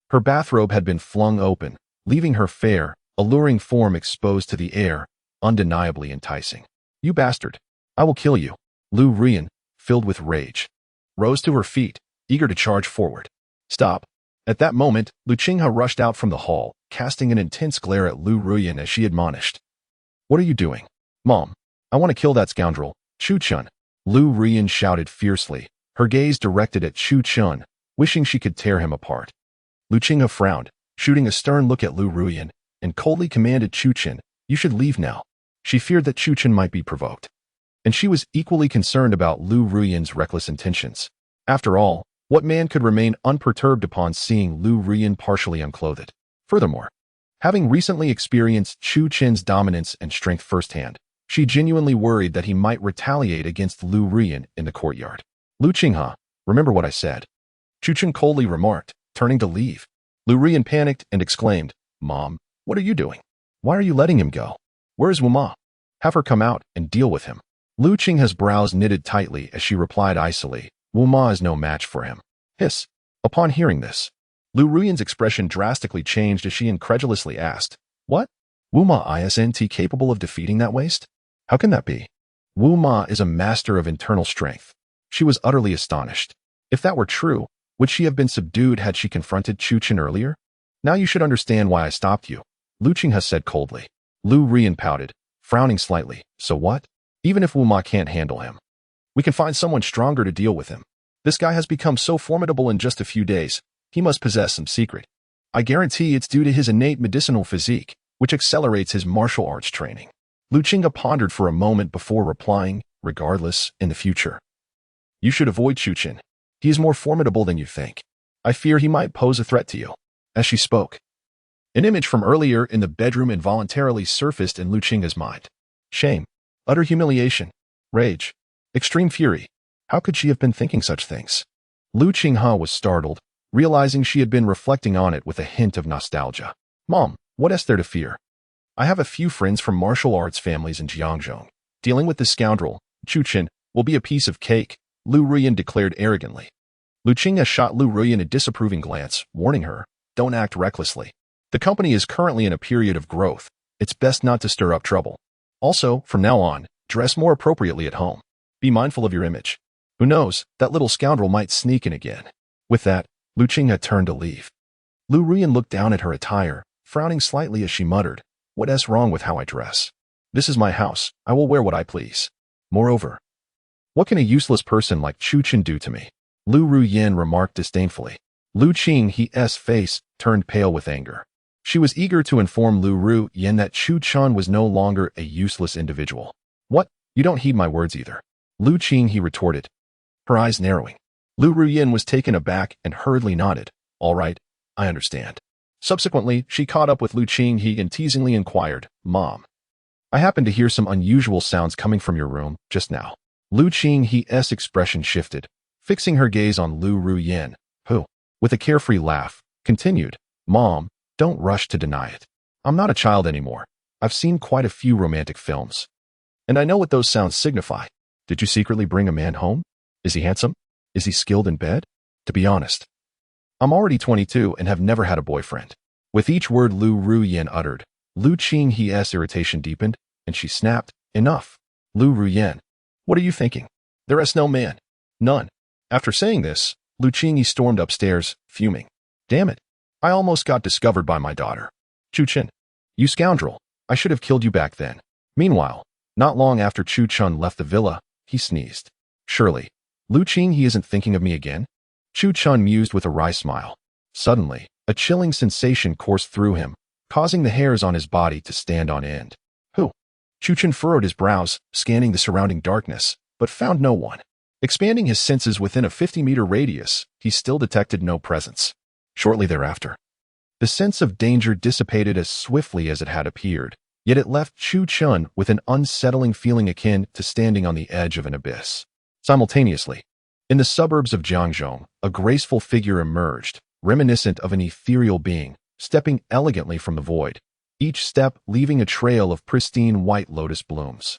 Her bathrobe had been flung open, leaving her fair, alluring form exposed to the air, undeniably enticing. You bastard! I will kill you. Lu Ruyan, filled with rage, rose to her feet, eager to charge forward. Stop. At that moment, Lu Qinghe rushed out from the hall, casting an intense glare at Lu Ruyan as she admonished. What are you doing? Mom, I want to kill that scoundrel, Chu Chen. Lu Ruyan shouted fiercely, her gaze directed at Chu Chen, wishing she could tear him apart. Lu Qinghe frowned, shooting a stern look at Lu Ruyan, and coldly commanded Chu Chen, you should leave now. She feared that Chu Chen might be provoked. and she was equally concerned about Lu Ruyan's reckless intentions. After all, what man could remain unperturbed upon seeing Lu Ruyan partially unclothed? Furthermore, having recently experienced Chu Chen's dominance and strength firsthand, she genuinely worried that he might retaliate against Lu Ruyan in the courtyard. Lu Qinghe, remember what I said? Chu Chen coldly remarked, turning to leave. Lu Ruyan panicked and exclaimed, Mom, what are you doing? Why are you letting him go? Where is Wu Ma? Have her come out and deal with him. Lu Qinghe's brows knitted tightly as she replied icily, Wu Ma is no match for him. Hiss. Upon hearing this, Lu Ruyan's expression drastically changed as she incredulously asked, What? Wu Ma isn't capable of defeating that waste? How can that be? Wu Ma is a master of internal strength. She was utterly astonished. If that were true, would she have been subdued had she confronted Chu Chen earlier? Now you should understand why I stopped you, Lu Qinghe said coldly. Lu Ruyan pouted, frowning slightly. So what? Even if Wu Ma can't handle him, we can find someone stronger to deal with him. This guy has become so formidable in just a few days. He must possess some secret. I guarantee it's due to his innate medicinal physique, which accelerates his martial arts training. Lu Qinghe pondered for a moment before replying, regardless, in the future. You should avoid Chu Chen. He is more formidable than you think. I fear he might pose a threat to you. As she spoke, an image from earlier in the bedroom involuntarily surfaced in Lu Qinghe's mind. Shame, utter humiliation, rage, extreme fury. How could she have been thinking such things? Lu Qinghe was startled, realizing she had been reflecting on it with a hint of nostalgia. Mom, what is there to fear? I have a few friends from martial arts families in Jiangzhou. Dealing with this scoundrel, Chu Chen, will be a piece of cake, Lu Ruyan declared arrogantly. Lu Qinghe shot Lu Ruyan a disapproving glance, warning her, Don't act recklessly. The company is currently in a period of growth. It's best not to stir up trouble. Also, from now on, dress more appropriately at home. Be mindful of your image. Who knows, that little scoundrel might sneak in again. With that, Lu Qinghe turned to leave. Lu Ruyan looked down at her attire, frowning slightly as she muttered, What's wrong with how I dress? This is my house. I will wear what I please. Moreover, what can a useless person like Chu Chen do to me? Lu Ruyan remarked disdainfully. Lu Qinghe's face turned pale with anger. She was eager to inform Lu Ruyan that Chu Chen was no longer a useless individual. What? You don't heed my words either. Lu Qinghe retorted, her eyes narrowing. Lu Ruyan was taken aback and hurriedly nodded. All right, I understand. Subsequently, she caught up with Lu Qinghe and teasingly inquired, Mom, I happened to hear some unusual sounds coming from your room just now. Lu Qinghe's expression shifted, fixing her gaze on Lu Ruyan, who, with a carefree laugh, continued, Mom, don't rush to deny it. I'm not a child anymore. I've seen quite a few romantic films. And I know what those sounds signify. Did you secretly bring a man home? Is he handsome? Is he skilled in bed? To be honest, I'm already 22 and have never had a boyfriend. With each word Lu Ruyan uttered, Lu Qinghe's irritation deepened, and she snapped, Enough. Lu Ruyan, what are you thinking? There is no man. None. After saying this, Lu Qinghe stormed upstairs, fuming. Damn it. I almost got discovered by my daughter. Chu Chen, you scoundrel. I should have killed you back then. Meanwhile, not long after Chu Chen left the villa, he sneezed. Surely, Lu Qinghe isn't thinking of me again? Chu Chen mused with a wry smile. Suddenly, a chilling sensation coursed through him, causing the hairs on his body to stand on end. Who? Chu Chen furrowed his brows, scanning the surrounding darkness, but found no one. Expanding his senses within a 50-meter radius, he still detected no presence. Shortly thereafter, the sense of danger dissipated as swiftly as it had appeared, yet it left Chu Chen with an unsettling feeling akin to standing on the edge of an abyss. Simultaneously, in the suburbs of Jiangzhou, a graceful figure emerged, reminiscent of an ethereal being, stepping elegantly from the void, each step leaving a trail of pristine white lotus blooms.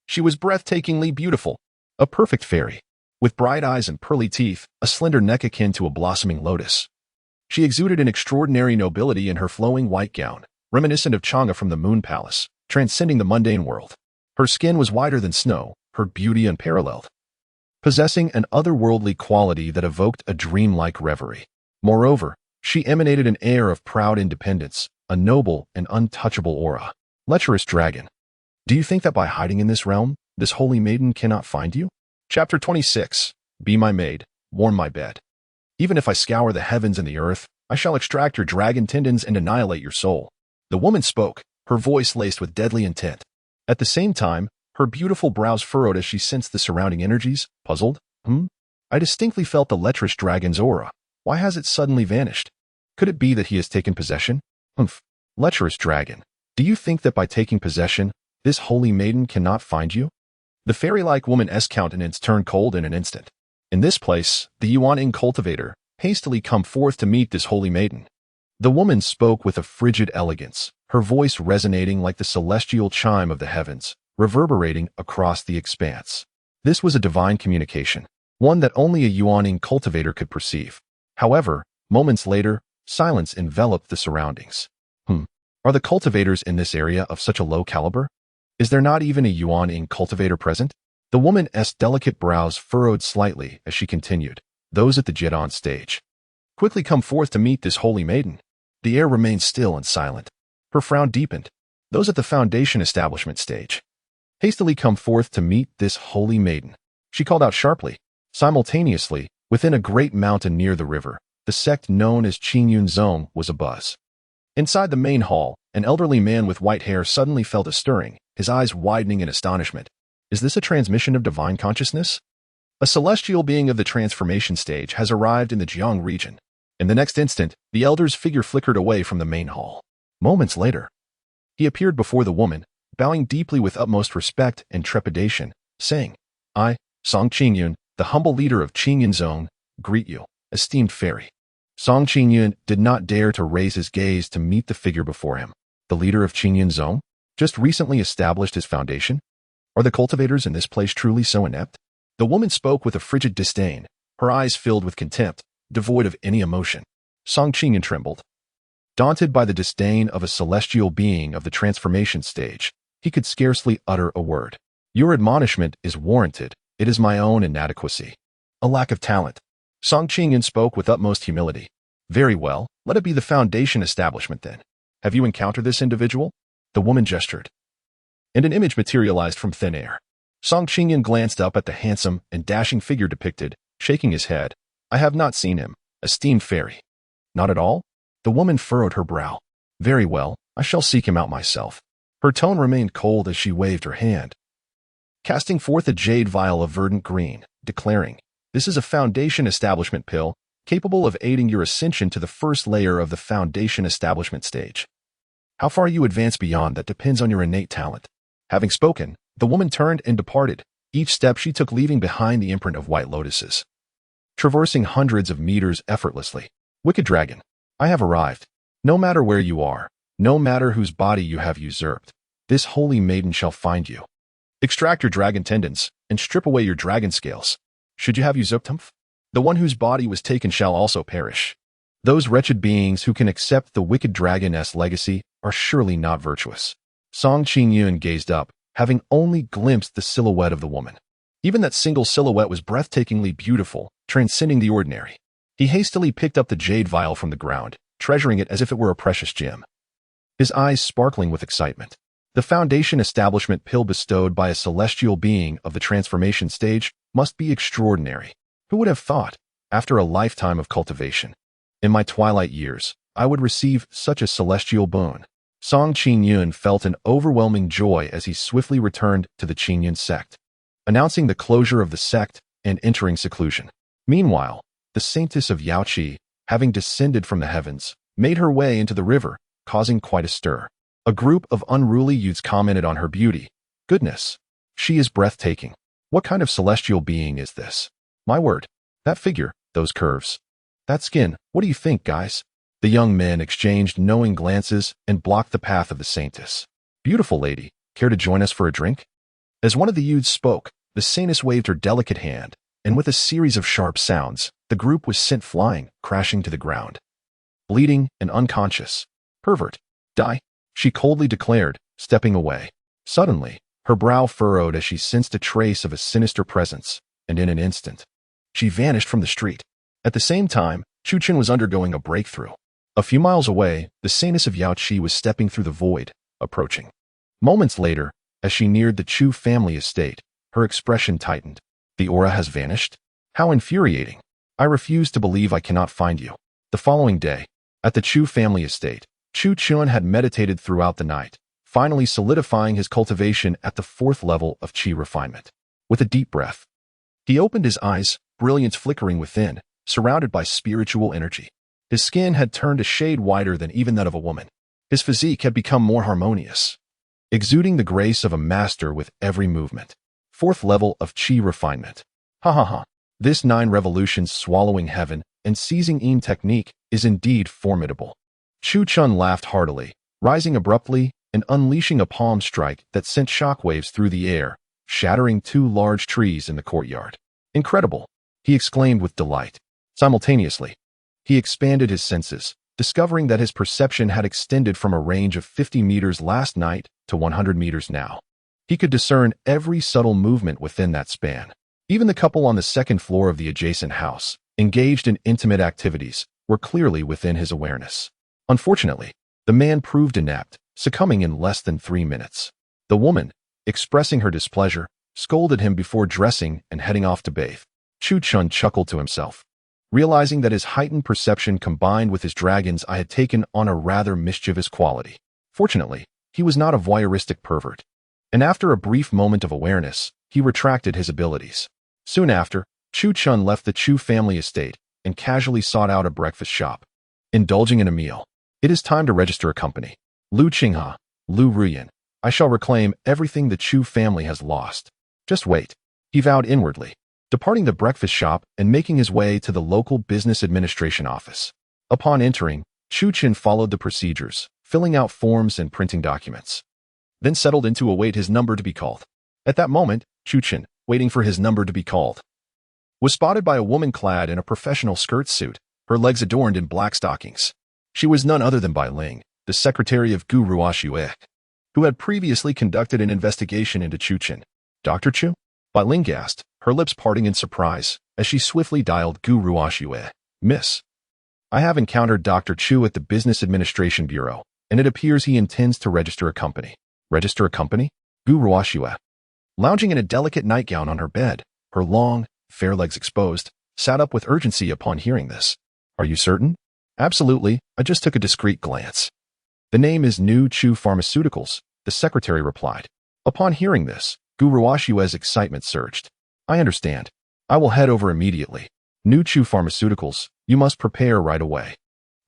She was breathtakingly beautiful, a perfect fairy, with bright eyes and pearly teeth, a slender neck akin to a blossoming lotus. She exuded an extraordinary nobility in her flowing white gown, reminiscent of Chang'e from the Moon Palace, transcending the mundane world. Her skin was whiter than snow, her beauty unparalleled, possessing an otherworldly quality that evoked a dreamlike reverie. Moreover, she emanated an air of proud independence, a noble and untouchable aura. Lecherous dragon, do you think that by hiding in this realm, this holy maiden cannot find you? Chapter 26. Be my maid, warm my bed. Even if I scour the heavens and the earth, I shall extract your dragon tendons and annihilate your soul. The woman spoke, her voice laced with deadly intent. At the same time, Her beautiful brows furrowed as she sensed the surrounding energies, puzzled. I distinctly felt the lecherous dragon's aura. Why has it suddenly vanished? Could it be that he has taken possession? Lecherous dragon, do you think that by taking possession, this holy maiden cannot find you? The fairy-like woman's countenance turned cold in an instant. In this place, the Yuan-Ing cultivator hastily come forth to meet this holy maiden. The woman spoke with a frigid elegance, her voice resonating like the celestial chime of the heavens, reverberating across the expanse. This was a divine communication, one that only a Yuan-Ing cultivator could perceive. However, moments later, silence enveloped the surroundings. Are the cultivators in this area of such a low caliber? Is there not even a Yuan-Ing cultivator present? The woman's delicate brows furrowed slightly as she continued. Those at the Jedon stage quickly come forth to meet this holy maiden. The air remained still and silent. Her frown deepened. Those at the foundation establishment stage hastily come forth to meet this holy maiden. She called out sharply. Simultaneously, within a great mountain near the river, the sect known as Qingyun Zone was abuzz. Inside the main hall, an elderly man with white hair suddenly felt a stirring, his eyes widening in astonishment. Is this a transmission of divine consciousness? A celestial being of the transformation stage has arrived in the Jiang region. In the next instant, the elder's figure flickered away from the main hall. Moments later, he appeared before the woman, bowing deeply with utmost respect and trepidation, saying, I, Song Qingyun, the humble leader of Qingyun Zone, greet you, esteemed fairy. Song Qingyun did not dare to raise his gaze to meet the figure before him. The leader of Qingyun Zone? Just recently established his foundation? Are the cultivators in this place truly so inept? The woman spoke with a frigid disdain, her eyes filled with contempt, devoid of any emotion. Song Qingyun trembled. Daunted by the disdain of a celestial being of the transformation stage, he could scarcely utter a word. Your admonishment is warranted. It is my own inadequacy. A lack of talent. Song Qingyun spoke with utmost humility. Very well, let it be the foundation establishment then. Have you encountered this individual? The woman gestured, and an image materialized from thin air. Song Qingyun glanced up at the handsome and dashing figure depicted, shaking his head. I have not seen him, esteemed fairy. Not at all? The woman furrowed her brow. Very well, I shall seek him out myself. Her tone remained cold as she waved her hand, casting forth a jade vial of verdant green, declaring, this is a foundation establishment pill, capable of aiding your ascension to the first layer of the foundation establishment stage. How far you advance beyond that depends on your innate talent. Having spoken, the woman turned and departed, each step she took leaving behind the imprint of white lotuses. Traversing hundreds of meters effortlessly. Wicked dragon, I have arrived. No matter where you are, no matter whose body you have usurped, this holy maiden shall find you. Extract your dragon tendons and strip away your dragon scales. Should you have usurped him? The one whose body was taken shall also perish. Those wretched beings who can accept the wicked dragon's legacy are surely not virtuous. Song Qingyun gazed up, having only glimpsed the silhouette of the woman. Even that single silhouette was breathtakingly beautiful, transcending the ordinary. He hastily picked up the jade vial from the ground, treasuring it as if it were a precious gem. His eyes sparkling with excitement. The foundation establishment pill bestowed by a celestial being of the transformation stage must be extraordinary. Who would have thought, after a lifetime of cultivation, in my twilight years, I would receive such a celestial boon? Song Qingyun felt an overwhelming joy as he swiftly returned to the Qingyun sect, announcing the closure of the sect and entering seclusion. Meanwhile, the saintess of Yaoqi, having descended from the heavens, made her way into the river, causing quite a stir. A group of unruly youths commented on her beauty. Goodness, she is breathtaking. What kind of celestial being is this? My word, that figure, those curves, that skin, what do you think, guys? The young men exchanged knowing glances and blocked the path of the saintess. Beautiful lady, care to join us for a drink? As one of the youths spoke, the saintess waved her delicate hand, and with a series of sharp sounds, the group was sent flying, crashing to the ground. Bleeding and unconscious. Pervert. Die, she coldly declared, stepping away. Suddenly, her brow furrowed as she sensed a trace of a sinister presence, and in an instant, she vanished from the street. At the same time, Chu Chen was undergoing a breakthrough. A few miles away, the saintess of Yaoqi was stepping through the void, approaching. Moments later, as she neared the Chu family estate, her expression tightened. The aura has vanished? How infuriating. I refuse to believe I cannot find you. The following day, at the Chu family estate, Chu Chun had meditated throughout the night, finally solidifying his cultivation at the 4th level of qi refinement. With a deep breath, he opened his eyes, brilliance flickering within, surrounded by spiritual energy. His skin had turned a shade whiter than even that of a woman. His physique had become more harmonious, exuding the grace of a master with every movement. 4th level of qi refinement. Ha ha ha. This 9 revolutions swallowing heaven and seizing Yin technique is indeed formidable. Chu Chun laughed heartily, rising abruptly and unleashing a palm strike that sent shockwaves through the air, shattering 2 large trees in the courtyard. Incredible, he exclaimed with delight. Simultaneously, he expanded his senses, discovering that his perception had extended from a range of 50 meters last night to 100 meters now. He could discern every subtle movement within that span. Even the couple on the 2nd floor of the adjacent house, engaged in intimate activities, were clearly within his awareness. Unfortunately, the man proved inept, succumbing in less than 3 minutes. The woman, expressing her displeasure, scolded him before dressing and heading off to bathe. Chu Chun chuckled to himself, realizing that his heightened perception combined with his dragon's eye had taken on a rather mischievous quality. Fortunately, he was not a voyeuristic pervert, and after a brief moment of awareness, he retracted his abilities. Soon after, Chu Chun left the Chu family estate and casually sought out a breakfast shop. Indulging in a meal. It is time to register a company. Lu Qinghe, Lu Ruyan. I shall reclaim everything the Chu family has lost. Just wait, he vowed inwardly, departing the breakfast shop and making his way to the local business administration office. Upon entering, Chu Chin followed the procedures, filling out forms and printing documents, then settled in to await his number to be called. At that moment, Chu Chin, waiting for his number to be called, was spotted by a woman clad in a professional skirt suit, her legs adorned in black stockings. She was none other than Bai Ling, the secretary of Gu Ruoxue, who had previously conducted an investigation into Chu Chin. Dr. Chu? Bai Ling gasped, her lips parting in surprise, as she swiftly dialed Gu Ruoxue. Miss, I have encountered Dr. Chu at the Business Administration Bureau, and it appears he intends to register a company. Register a company? Gu Ruoxue, lounging in a delicate nightgown on her bed, her long, fair legs exposed, sat up with urgency upon hearing this. Are you certain? Absolutely, I just took a discreet glance. The name is New Chu Pharmaceuticals, the secretary replied. Upon hearing this, Gu Ruoxue's excitement surged. I understand. I will head over immediately. New Chu Pharmaceuticals, you must prepare right away.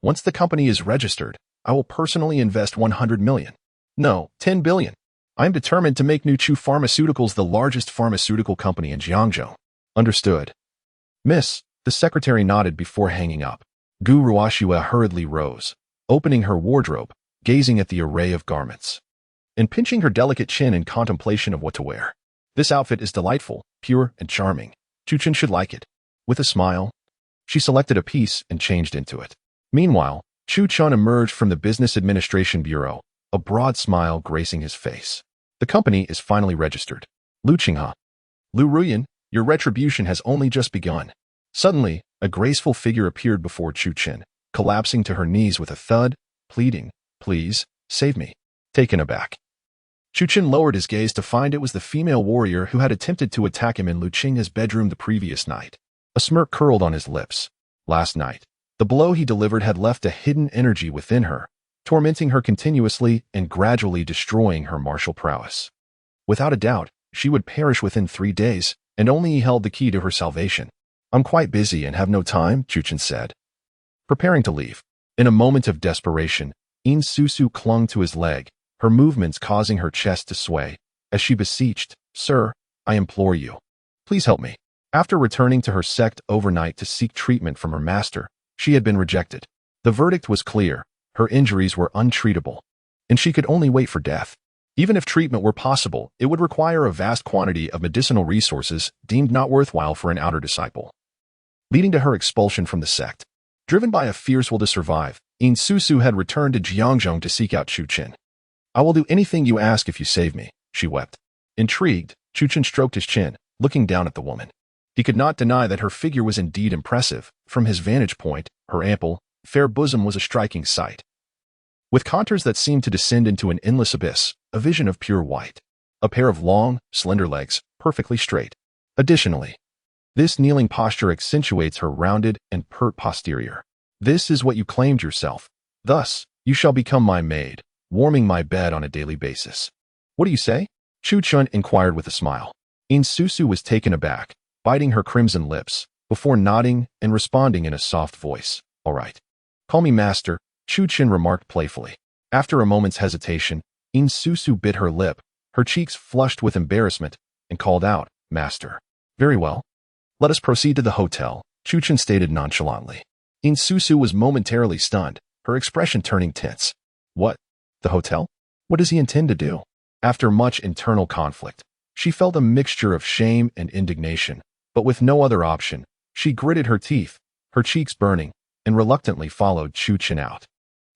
Once the company is registered, I will personally invest 100 million. No, 10 billion. I am determined to make New Chu Pharmaceuticals the largest pharmaceutical company in Jiangzhou. Understood. Miss, the secretary nodded before hanging up. Gu Ruoxue hurriedly rose, opening her wardrobe, gazing at the array of garments, and pinching her delicate chin in contemplation of what to wear. This outfit is delightful, pure, and charming. Chu Chin should like it. With a smile, she selected a piece and changed into it. Meanwhile, Chu Chun emerged from the Business Administration Bureau, a broad smile gracing his face. The company is finally registered. Lu Qinghe. Lu Ruyan, your retribution has only just begun. Suddenly, a graceful figure appeared before Chu Chin, collapsing to her knees with a thud, pleading, Please, save me. Taken aback, Chu Chin lowered his gaze to find it was the female warrior who had attempted to attack him in Lu Qinghe's bedroom the previous night. A smirk curled on his lips. Last night, the blow he delivered had left a hidden energy within her, tormenting her continuously and gradually destroying her martial prowess. Without a doubt, she would perish within 3 days, and only he held the key to her salvation. I'm quite busy and have no time, Chu Chin said, preparing to leave. In a moment of desperation, Yin Susu clung to his leg, her movements causing her chest to sway, as she beseeched, Sir, I implore you. Please help me. After returning to her sect overnight to seek treatment from her master, she had been rejected. The verdict was clear, her injuries were untreatable, and she could only wait for death. Even if treatment were possible, it would require a vast quantity of medicinal resources deemed not worthwhile for an outer disciple, leading to her expulsion from the sect. Driven by a fierce will to survive, Yin Susu had returned to Jiangzhou to seek out Chu Chin. I will do anything you ask if you save me, she wept. Intrigued, Chu Chin stroked his chin, looking down at the woman. He could not deny that her figure was indeed impressive. From his vantage point, her ample, fair bosom was a striking sight, with contours that seemed to descend into an endless abyss, a vision of pure white. A pair of long, slender legs, perfectly straight. Additionally, this kneeling posture accentuates her rounded and pert posterior. This is what you claimed yourself. Thus, you shall become my maid, warming my bed on a daily basis. What do you say? Chu Chun inquired with a smile. In Susu was taken aback, biting her crimson lips, before nodding and responding in a soft voice. All right. Call me master, Chu Chun remarked playfully. After a moment's hesitation, In Susu bit her lip, her cheeks flushed with embarrassment, and called out, Master. Very well. Let us proceed to the hotel, Chu Chun stated nonchalantly. In Susu was momentarily stunned, her expression turning tense. What? The hotel? What does he intend to do? After much internal conflict, she felt a mixture of shame and indignation, but with no other option, she gritted her teeth, her cheeks burning, and reluctantly followed Chu Chun out.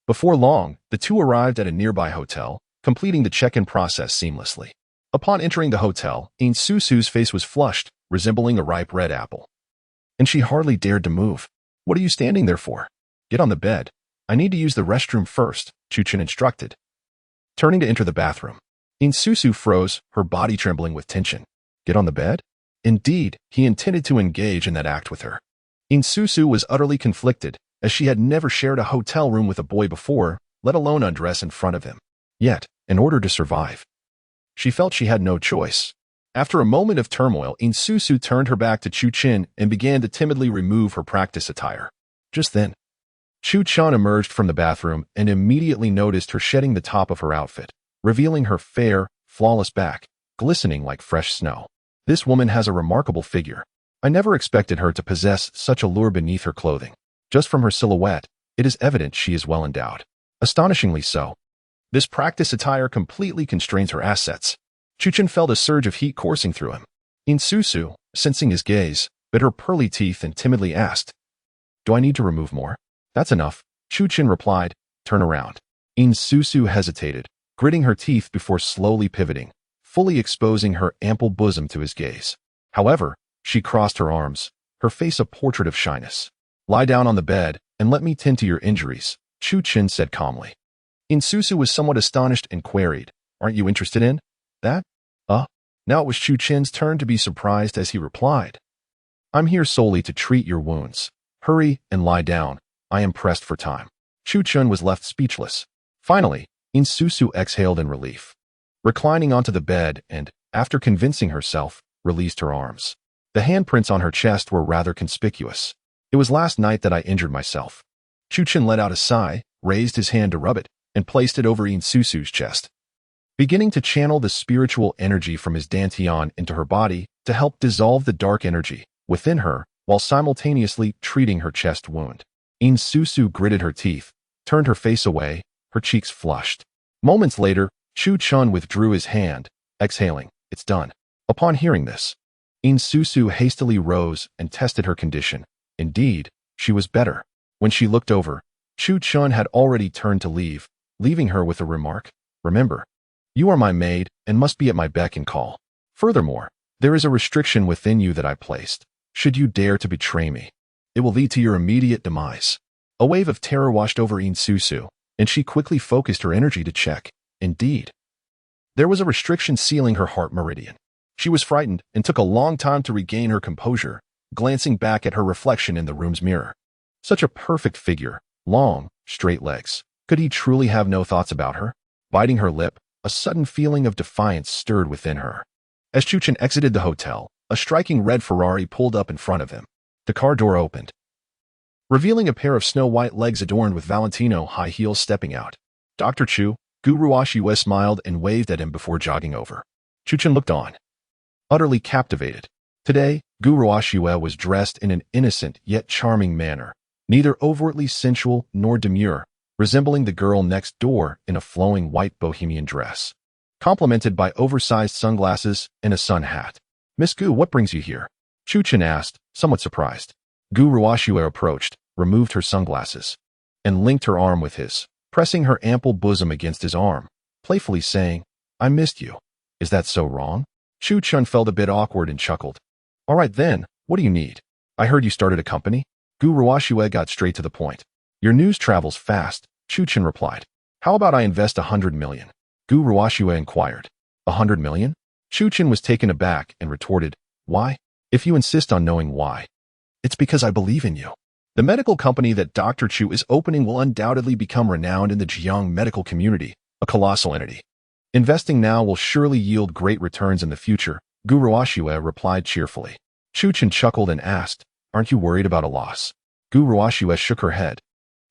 Before long, the two arrived at a nearby hotel, completing the check-in process seamlessly. Upon entering the hotel, In Susu's face was flushed, resembling a ripe red apple. And she hardly dared to move. What are you standing there for? Get on the bed. I need to use the restroom first, Chu Chun instructed. Turning to enter the bathroom, In Susu froze, her body trembling with tension. Get on the bed? Indeed, he intended to engage in that act with her. In Susu was utterly conflicted, as she had never shared a hotel room with a boy before, let alone undress in front of him. Yet, in order to survive, she felt she had no choice. After a moment of turmoil, In Susu turned her back to Chu Chun and began to timidly remove her practice attire. Just then, Chu Chun emerged from the bathroom and immediately noticed her shedding the top of her outfit, revealing her fair, flawless back, glistening like fresh snow. This woman has a remarkable figure. I never expected her to possess such allure beneath her clothing. Just from her silhouette, it is evident she is well endowed. Astonishingly so. This practice attire completely constrains her assets. Chu Chun felt a surge of heat coursing through him. In Susu, sensing his gaze, bit her pearly teeth and timidly asked, Do I need to remove more? That's enough, Chu Chun replied. Turn around. In Susu hesitated, gritting her teeth before slowly pivoting, fully exposing her ample bosom to his gaze. However, she crossed her arms, her face a portrait of shyness. Lie down on the bed and let me tend to your injuries, Chu Chun said calmly. In Susu was somewhat astonished and queried, Aren't you interested in that? Now it was Chu Chun's turn to be surprised as he replied, I'm here solely to treat your wounds. Hurry and lie down. I am pressed for time. Chu Chun was left speechless. Finally, In Susu exhaled in relief. Reclining onto the bed and, after convincing herself, released her arms. The handprints on her chest were rather conspicuous. It was last night that I injured myself. Chu Chun let out a sigh, raised his hand to rub it, and placed it over In Susu's chest. Beginning to channel the spiritual energy from his dantian into her body to help dissolve the dark energy within her while simultaneously treating her chest wound. In Susu gritted her teeth, turned her face away, her cheeks flushed. Moments later, Chu Chun withdrew his hand, exhaling, It's done. Upon hearing this, In Susu hastily rose and tested her condition. Indeed, she was better. When she looked over, Chu Chun had already turned to leave, leaving her with a remark, Remember, you are my maid and must be at my beck and call. Furthermore, there is a restriction within you that I placed. Should you dare to betray me, it will lead to your immediate demise. A wave of terror washed over In Susu, and she quickly focused her energy to check. Indeed, there was a restriction sealing her heart meridian. She was frightened and took a long time to regain her composure, glancing back at her reflection in the room's mirror. Such a perfect figure, long, straight legs. Could he truly have no thoughts about her? Biting her lip, a sudden feeling of defiance stirred within her. As Chu Chun exited the hotel, a striking red Ferrari pulled up in front of him. The car door opened, revealing a pair of snow-white legs adorned with Valentino high heels stepping out. Dr. Chu, Guru Ashiwe smiled and waved at him before jogging over. Chu Chun looked on, utterly captivated. Today, Guru Ashiwe was dressed in an innocent yet charming manner, neither overtly sensual nor demure, resembling the girl next door in a flowing white bohemian dress, complemented by oversized sunglasses and a sun hat. Miss Gu, what brings you here? Chu Chun asked, somewhat surprised. Guru Ashiwe approached, removed her sunglasses, and linked her arm with his, pressing her ample bosom against his arm, playfully saying, I missed you. Is that so wrong? Chu Chun felt a bit awkward and chuckled. All right then, what do you need? I heard you started a company. Guru Ashiwe got straight to the point. Your news travels fast, Chu Chun replied. How about I invest 100 million? Guru Ashiwe inquired. 100 million? Chu Chun was taken aback and retorted, Why? If you insist on knowing why. It's because I believe in you. The medical company that Dr. Chu is opening will undoubtedly become renowned in the Jiang medical community, a colossal entity. Investing now will surely yield great returns in the future, Gu Ruoxue replied cheerfully. Chu Chen chuckled and asked, aren't you worried about a loss? Gu Ruoxue shook her head.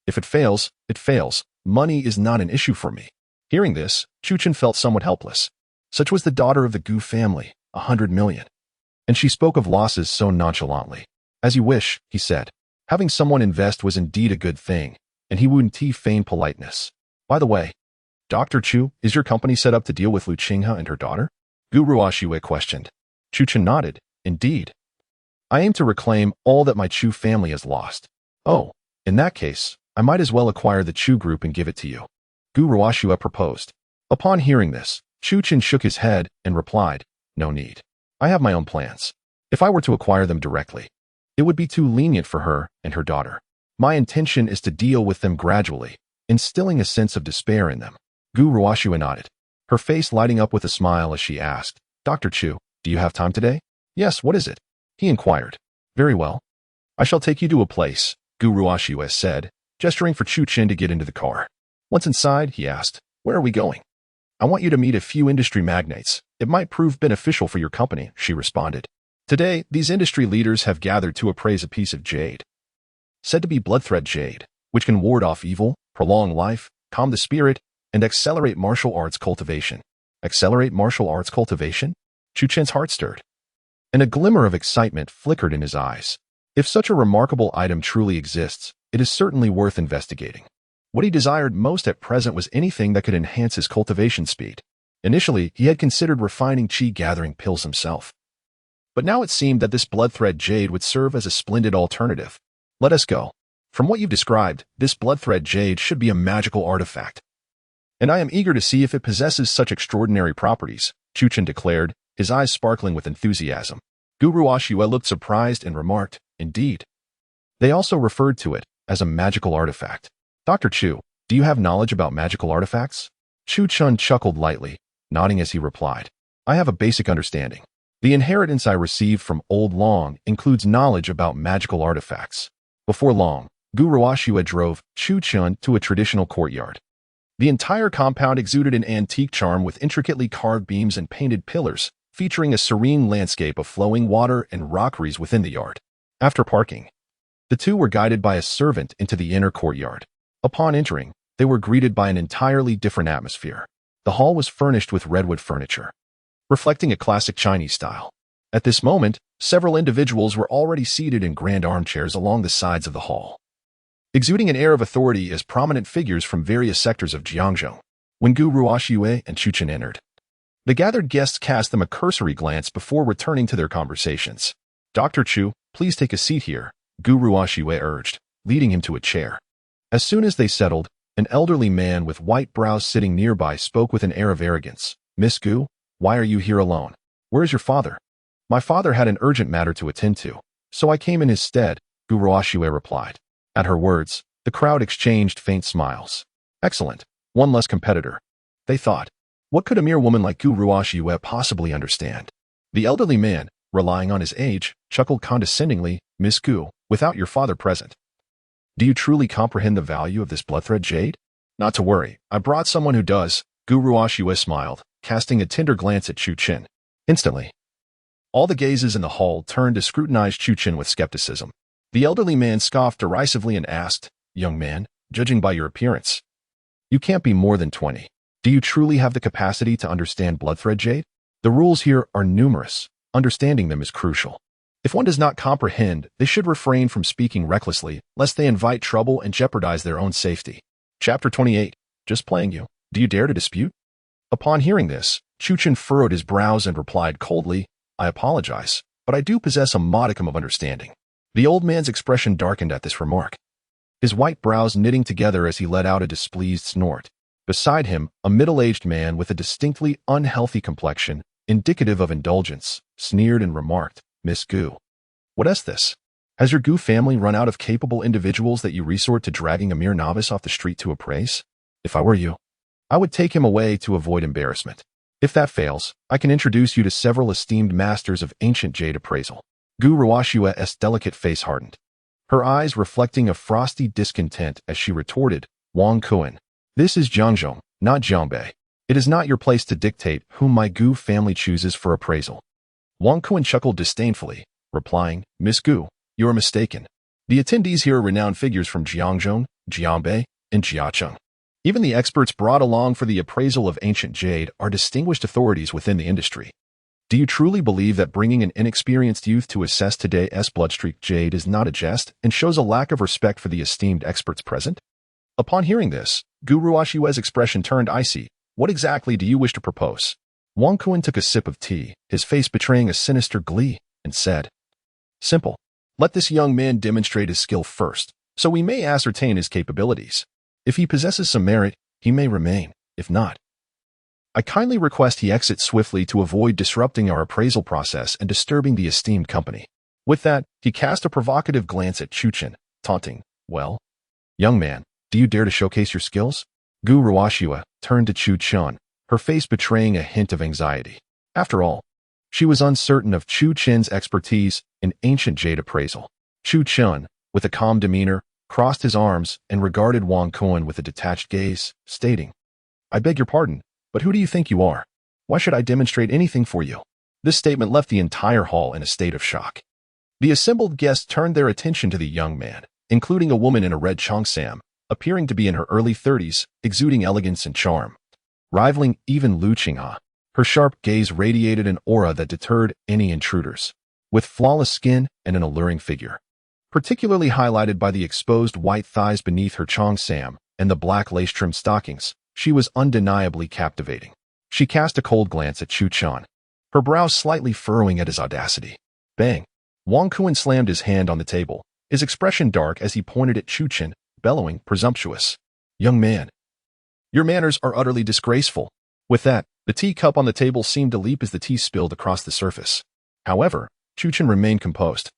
If it fails, it fails. Money is not an issue for me. Hearing this, Chu Chen felt somewhat helpless. Such was the daughter of the Gu family, 100 million. And she spoke of losses so nonchalantly. As you wish, he said. Having someone invest was indeed a good thing, and he wouldn't feign politeness. By the way, Dr. Chu, is your company set up to deal with Lu Qinghe and her daughter? Gu Ruoxue questioned. Chu Chen nodded. Indeed. I aim to reclaim all that my Chu family has lost. Oh, in that case, I might as well acquire the Chu group and give it to you. Gu Ruoxue proposed. Upon hearing this, Chu Chen shook his head and replied, no need. I have my own plans. If I were to acquire them directly, it would be too lenient for her and her daughter. My intention is to deal with them gradually, instilling a sense of despair in them. Gu Ruoxue nodded, her face lighting up with a smile as she asked, Dr. Chu, do you have time today? Yes, what is it? He inquired. Very well. I shall take you to a place, Gu Ruoxue said, gesturing for Chu Chen to get into the car. Once inside, he asked, where are we going? I want you to meet a few industry magnates. It might prove beneficial for your company, she responded. Today, these industry leaders have gathered to appraise a piece of jade, said to be blood-thread jade, which can ward off evil, prolong life, calm the spirit, and accelerate martial arts cultivation. Accelerate martial arts cultivation? Chu Chen's heart stirred, and a glimmer of excitement flickered in his eyes. If such a remarkable item truly exists, it is certainly worth investigating. What he desired most at present was anything that could enhance his cultivation speed. Initially, he had considered refining qi-gathering pills himself. But now it seemed that this blood-thread jade would serve as a splendid alternative. Let us go. From what you've described, this blood-thread jade should be a magical artifact. And I am eager to see if it possesses such extraordinary properties, Chu Chen declared, his eyes sparkling with enthusiasm. Gu Ruoxue looked surprised and remarked, indeed. They also referred to it as a magical artifact. Dr. Chu, do you have knowledge about magical artifacts? Chu Chen chuckled lightly, nodding as he replied. I have a basic understanding. The inheritance I received from Old Long includes knowledge about magical artifacts. Before long, Gu Ruoxue drove Chu Chen to a traditional courtyard. The entire compound exuded an antique charm with intricately carved beams and painted pillars, featuring a serene landscape of flowing water and rockeries within the yard. After parking, the two were guided by a servant into the inner courtyard. Upon entering, they were greeted by an entirely different atmosphere. The hall was furnished with redwood furniture, reflecting a classic Chinese style. At this moment, several individuals were already seated in grand armchairs along the sides of the hall, exuding an air of authority as prominent figures from various sectors of Jiangzhou. When Gu Ruoxue and Chu Chen entered, the gathered guests cast them a cursory glance before returning to their conversations. Dr. Chu, please take a seat here, Gu Ruoxue urged, leading him to a chair. As soon as they settled, an elderly man with white brows sitting nearby spoke with an air of arrogance. Miss Gu, why are you here alone? Where is your father? My father had an urgent matter to attend to, so I came in his stead, Gu Ruoxue replied. At her words, the crowd exchanged faint smiles. Excellent, one less competitor, they thought. What could a mere woman like Gu Ruoxue possibly understand? The elderly man, relying on his age, chuckled condescendingly, Miss Gu, without your father present, do you truly comprehend the value of this blood-thread jade? Not to worry, I brought someone who does, Gu Ruoxue smiled, casting a tender glance at Chu Chen. Instantly, all the gazes in the hall turned to scrutinize Chu Chen with skepticism. The elderly man scoffed derisively and asked, young man, judging by your appearance, you can't be more than 20. Do you truly have the capacity to understand blood-thread jade? The rules here are numerous. Understanding them is crucial. If one does not comprehend, they should refrain from speaking recklessly, lest they invite trouble and jeopardize their own safety. Chapter 28. Just playing you. Do you dare to dispute? Upon hearing this, Chu Chen furrowed his brows and replied coldly, I apologize, but I do possess a modicum of understanding. The old man's expression darkened at this remark, his white brows knitting together as he let out a displeased snort. Beside him, a middle-aged man with a distinctly unhealthy complexion, indicative of indulgence, sneered and remarked, Miss Gu, what is this? Has your Gu family run out of capable individuals that you resort to dragging a mere novice off the street to appraise? If I were you, I would take him away to avoid embarrassment. If that fails, I can introduce you to several esteemed masters of ancient jade appraisal. Gu Ruoxue's delicate face hardened, her eyes reflecting a frosty discontent as she retorted, Wang Kuan. This is Jiangzhou, not Jiangbei. It is not your place to dictate whom my Gu family chooses for appraisal. Wang Kuan chuckled disdainfully, replying, Miss Gu, you are mistaken. The attendees here are renowned figures from Jiangzhong, Jiangbei, and Jiacheng. Even the experts brought along for the appraisal of ancient jade are distinguished authorities within the industry. Do you truly believe that bringing an inexperienced youth to assess today's bloodstreak jade is not a jest and shows a lack of respect for the esteemed experts present? Upon hearing this, Gu Ruoshui's expression turned icy. What exactly do you wish to propose? Wang Kuan took a sip of tea, his face betraying a sinister glee, and said, Simple. Let this young man demonstrate his skill first, so we may ascertain his capabilities. If he possesses some merit, he may remain. If not, I kindly request he exit swiftly to avoid disrupting our appraisal process and disturbing the esteemed company. With that, he cast a provocative glance at Chuchen, taunting, Well, young man, do you dare to showcase your skills? Gu Ruoshua turned to Chu Chen, her face betraying a hint of anxiety. After all, she was uncertain of Chu Chen's expertise in ancient jade appraisal. Chu Chen, with a calm demeanor, crossed his arms and regarded Wang Kuan with a detached gaze, stating, I beg your pardon, but who do you think you are? Why should I demonstrate anything for you? This statement left the entire hall in a state of shock. The assembled guests turned their attention to the young man, including a woman in a red cheongsam, appearing to be in her early 30s, exuding elegance and charm. Rivaling even Lu Qinghe, her sharp gaze radiated an aura that deterred any intruders. With flawless skin and an alluring figure, particularly highlighted by the exposed white thighs beneath her cheongsam and the black lace-trimmed stockings, she was undeniably captivating. She cast a cold glance at Chu Chen, her brows slightly furrowing at his audacity. Bang! Wang Kuan slammed his hand on the table, his expression dark as he pointed at Chu Chen, bellowing, presumptuous. Young man, your manners are utterly disgraceful. With that, the teacup on the table seemed to leap as the tea spilled across the surface. However, Chu Chen remained composed,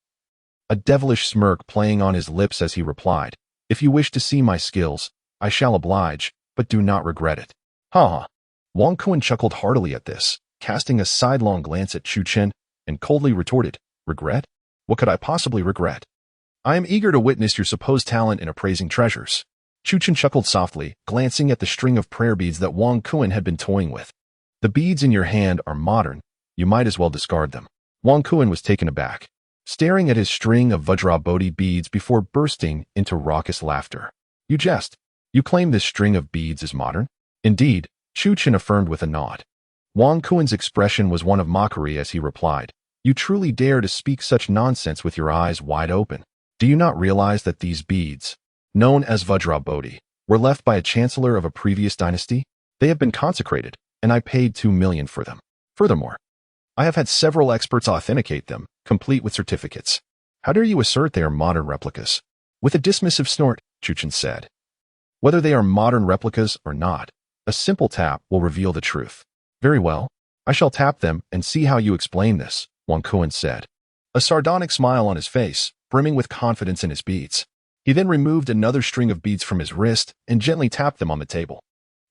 a devilish smirk playing on his lips as he replied, If you wish to see my skills, I shall oblige, but do not regret it. Ha ha. Wang Kuan chuckled heartily at this, casting a sidelong glance at Chu Chen, and coldly retorted, Regret? What could I possibly regret? I am eager to witness your supposed talent in appraising treasures. Chu Chen chuckled softly, glancing at the string of prayer beads that Wang Kuan had been toying with. The beads in your hand are modern. You might as well discard them. Wang Kuan was taken aback, staring at his string of Vajrabodhi beads before bursting into raucous laughter. You jest. You claim this string of beads is modern? Indeed, Chu Chen affirmed with a nod. Wang Kuan's expression was one of mockery as he replied, You truly dare to speak such nonsense with your eyes wide open. Do you not realize that these beads, known as Vajrabodhi, were left by a chancellor of a previous dynasty? They have been consecrated, and I paid 2 million for them. Furthermore, I have had several experts authenticate them, complete with certificates. How dare you assert they are modern replicas? With a dismissive snort, Chu Chen said, Whether they are modern replicas or not, a simple tap will reveal the truth. Very well, I shall tap them and see how you explain this, Wang Kuan said, a sardonic smile on his face, brimming with confidence in his beads. He then removed another string of beads from his wrist and gently tapped them on the table.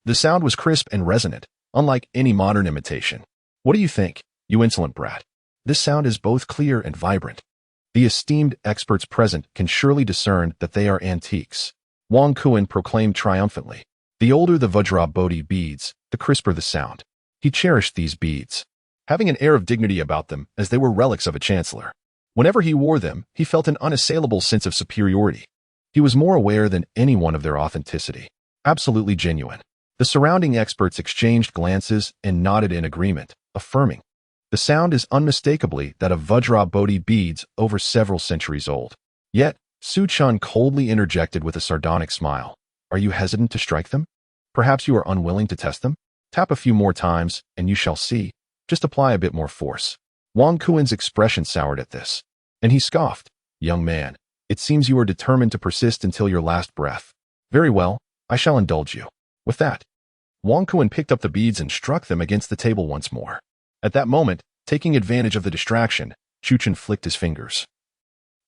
The sound was crisp and resonant, unlike any modern imitation. What do you think, you insolent brat? This sound is both clear and vibrant. The esteemed experts present can surely discern that they are antiques. Wang Kuan proclaimed triumphantly. The older the Vajrabodhi beads, the crisper the sound. He cherished these beads, having an air of dignity about them as they were relics of a chancellor. Whenever he wore them, he felt an unassailable sense of superiority. He was more aware than anyone of their authenticity. Absolutely genuine. The surrounding experts exchanged glances and nodded in agreement, affirming, The sound is unmistakably that of Vajrabodhi beads over several centuries old. Yet, Su Chen coldly interjected with a sardonic smile. Are you hesitant to strike them? Perhaps you are unwilling to test them? Tap a few more times, and you shall see. Just apply a bit more force. Wang Kuan's expression soured at this, and he scoffed. Young man, it seems you are determined to persist until your last breath. Very well, I shall indulge you. With that, Wang Kuan picked up the beads and struck them against the table once more. At that moment, taking advantage of the distraction, Chu Chen flicked his fingers,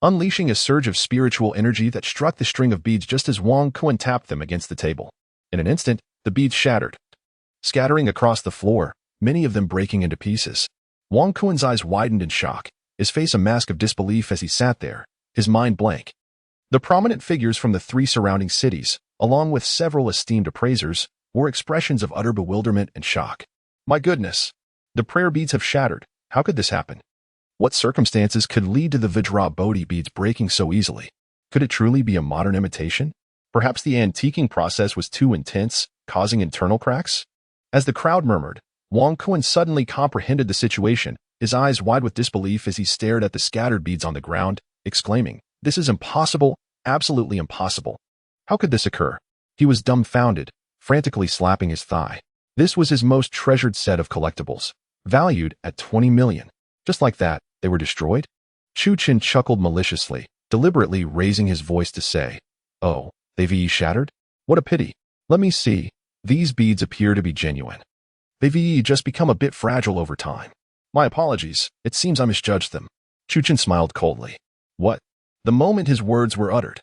unleashing a surge of spiritual energy that struck the string of beads just as Wang Kuan tapped them against the table. In an instant, the beads shattered, scattering across the floor, many of them breaking into pieces. Wang Kuan's eyes widened in shock, his face a mask of disbelief as he sat there, his mind blank. The prominent figures from the 3 surrounding cities, along with several esteemed appraisers, wore expressions of utter bewilderment and shock. My goodness! The prayer beads have shattered. How could this happen? What circumstances could lead to the Vajra Bodhi beads breaking so easily? Could it truly be a modern imitation? Perhaps the antiquing process was too intense, causing internal cracks? As the crowd murmured, Wang Kun suddenly comprehended the situation, his eyes wide with disbelief as he stared at the scattered beads on the ground, exclaiming, "This is impossible, absolutely impossible. How could this occur?" He was dumbfounded, frantically slapping his thigh. This was his most treasured set of collectibles, valued at 20 million. Just like that, they were destroyed? Chu Chen chuckled maliciously, deliberately raising his voice to say, "Oh, they've shattered? What a pity. Let me see. These beads appear to be genuine. They've just become a bit fragile over time. My apologies, it seems I misjudged them." Chu Chen smiled coldly. What? The moment his words were uttered,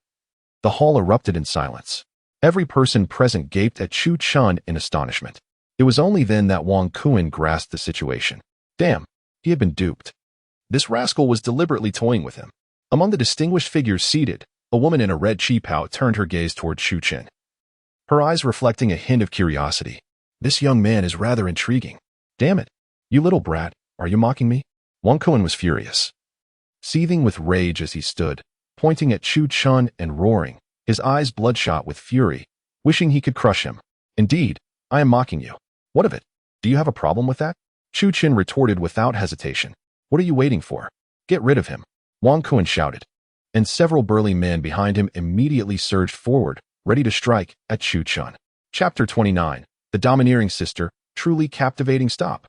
the hall erupted in silence. Every person present gaped at Chu Chen in astonishment. It was only then that Wang Kun grasped the situation. Damn, he had been duped. This rascal was deliberately toying with him. Among the distinguished figures seated, a woman in a red qipao turned her gaze toward Chu Chen, her eyes reflecting a hint of curiosity. This young man is rather intriguing. Damn it, you little brat, are you mocking me? Wang Kun was furious, seething with rage as he stood, pointing at Chu Chen and roaring, his eyes bloodshot with fury, wishing he could crush him. Indeed, I am mocking you. What of it? Do you have a problem with that? Chu Chen retorted without hesitation. What are you waiting for? Get rid of him. Wang Kun shouted, and several burly men behind him immediately surged forward, ready to strike at Chu Chen. Chapter 29. The Domineering Sister, Truly Captivating. Stop.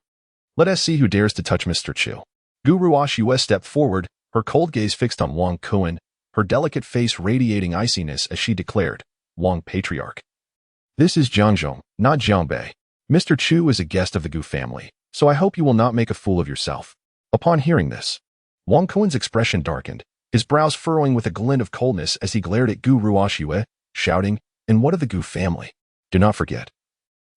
Let us see who dares to touch Mr. Chu. Gu Ruoxue stepped forward, her cold gaze fixed on Wang Kun, her delicate face radiating iciness as she declared, Wang Patriarch. This is Jiangzhong, not Jiangbei. Mr. Chu is a guest of the Gu family, so I hope you will not make a fool of yourself. Upon hearing this, Wang Kun's expression darkened, his brows furrowing with a glint of coldness as he glared at Gu Ruoxue, shouting, "And what of the Gu family? Do not forget.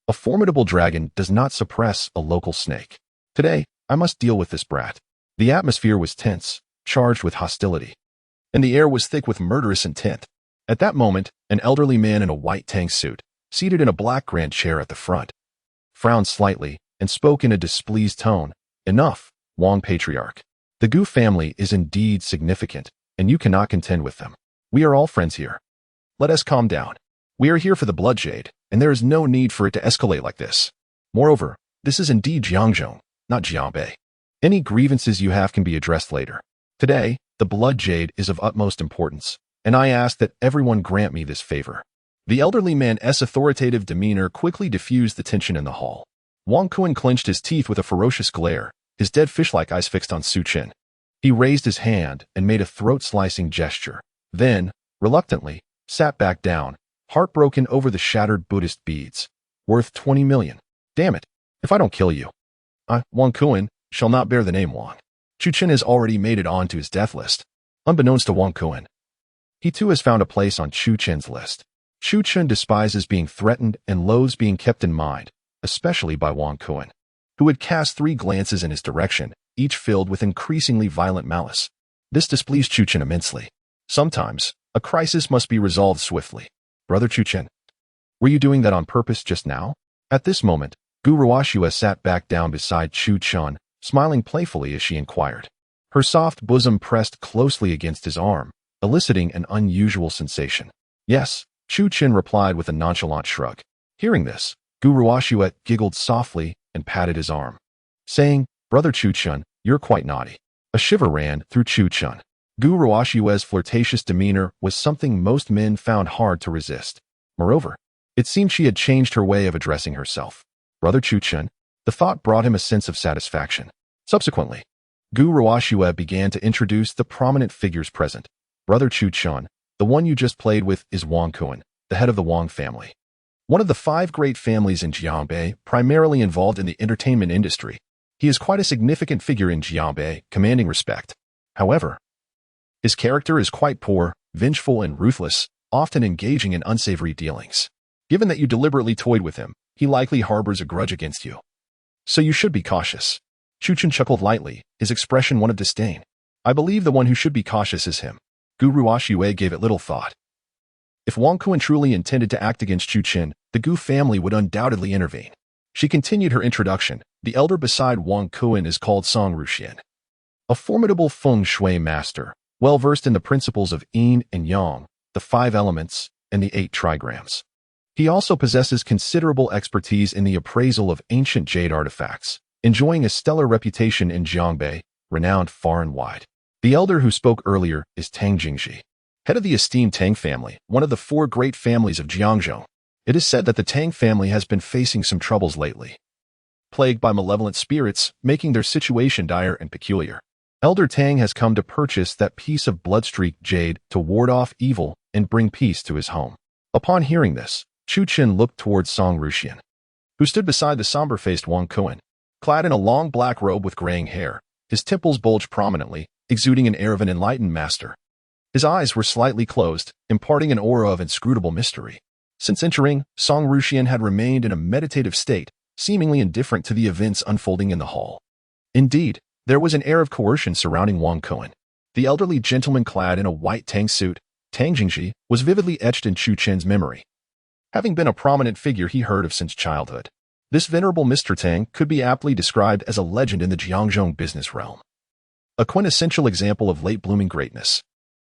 A formidable dragon does not suppress a local snake. Today, I must deal with this brat." The atmosphere was tense, charged with hostility, and the air was thick with murderous intent. At that moment, an elderly man in a white tang suit, seated in a black grand chair at the front, frowned slightly and spoke in a displeased tone. Enough, Wang Patriarch. The Gu family is indeed significant, and you cannot contend with them. We are all friends here. Let us calm down. We are here for the blood jade, and there is no need for it to escalate like this. Moreover, this is indeed Jiangzhong, not Jiangbei. Any grievances you have can be addressed later. Today, the blood jade is of utmost importance, and I ask that everyone grant me this favor. The elderly man's authoritative demeanor quickly diffused the tension in the hall. Wang Kun clenched his teeth with a ferocious glare, his dead fish-like eyes fixed on Chu Chen. He raised his hand and made a throat-slicing gesture, then, reluctantly, sat back down, heartbroken over the shattered Buddhist beads. Worth 20 million. Damn it, if I don't kill you, Wang Kun, shall not bear the name Wang. Chu Chen has already made it onto his death list. Unbeknownst to Wang Kun, he too has found a place on Chu Chen's list. Chu Chen despises being threatened and loathes being kept in mind, especially by Wang Kun, who had cast 3 glances in his direction, each filled with increasingly violent malice. This displeased Chu Chen immensely. Sometimes, a crisis must be resolved swiftly. Brother Chu Chen, were you doing that on purpose just now? At this moment, Gu Ruoxue sat back down beside Chu Chen, smiling playfully as she inquired. Her soft bosom pressed closely against his arm, eliciting an unusual sensation. Yes, Chu Chen replied with a nonchalant shrug. Hearing this, Gu Ruoxue giggled softly and patted his arm, saying, Brother Chu Chen, you're quite naughty. A shiver ran through Chu Chen. Gu Ruoxue's flirtatious demeanor was something most men found hard to resist. Moreover, it seemed she had changed her way of addressing herself. Brother Chu Chen, the thought brought him a sense of satisfaction. Subsequently, Gu Ruoxue began to introduce the prominent figures present. Brother Chu Chen, the one you just played with is Wang Kun, the head of the Wang family. One of the 5 great families in Jiangbei, primarily involved in the entertainment industry. He is quite a significant figure in Jiangbei, commanding respect. However, his character is quite poor, vengeful, and ruthless, often engaging in unsavory dealings. Given that you deliberately toyed with him, he likely harbors a grudge against you. So you should be cautious. Chu Chen chuckled lightly, his expression one of disdain. I believe the one who should be cautious is him. Gu Ruoxue gave it little thought. If Wang Kuan truly intended to act against Chu Qin, the Gu family would undoubtedly intervene. She continued her introduction. The elder beside Wang Kuan is called Song Ruxian, a formidable feng shui master, well-versed in the principles of yin and yang, the 5 elements, and the 8 trigrams. He also possesses considerable expertise in the appraisal of ancient jade artifacts, enjoying a stellar reputation in Jiangbei, renowned far and wide. The elder who spoke earlier is Tang Jingji, head of the esteemed Tang family, one of the 4 great families of Jiangzhou. It is said that the Tang family has been facing some troubles lately, plagued by malevolent spirits, making their situation dire and peculiar. Elder Tang has come to purchase that piece of bloodstreak jade to ward off evil and bring peace to his home. Upon hearing this, Chu Qin looked towards Song Ruxian, who stood beside the somber-faced Wang Kuan. Clad in a long black robe with graying hair, his temples bulged prominently, exuding an air of an enlightened master. His eyes were slightly closed, imparting an aura of inscrutable mystery. Since entering, Song Ruxian had remained in a meditative state, seemingly indifferent to the events unfolding in the hall. Indeed, there was an air of coercion surrounding Wang Kuan. The elderly gentleman clad in a white Tang suit, Tang Jingji, was vividly etched in Chu Qin's memory, having been a prominent figure he heard of since childhood. This venerable Mr. Tang could be aptly described as a legend in the Jiangzhou business realm, a quintessential example of late-blooming greatness.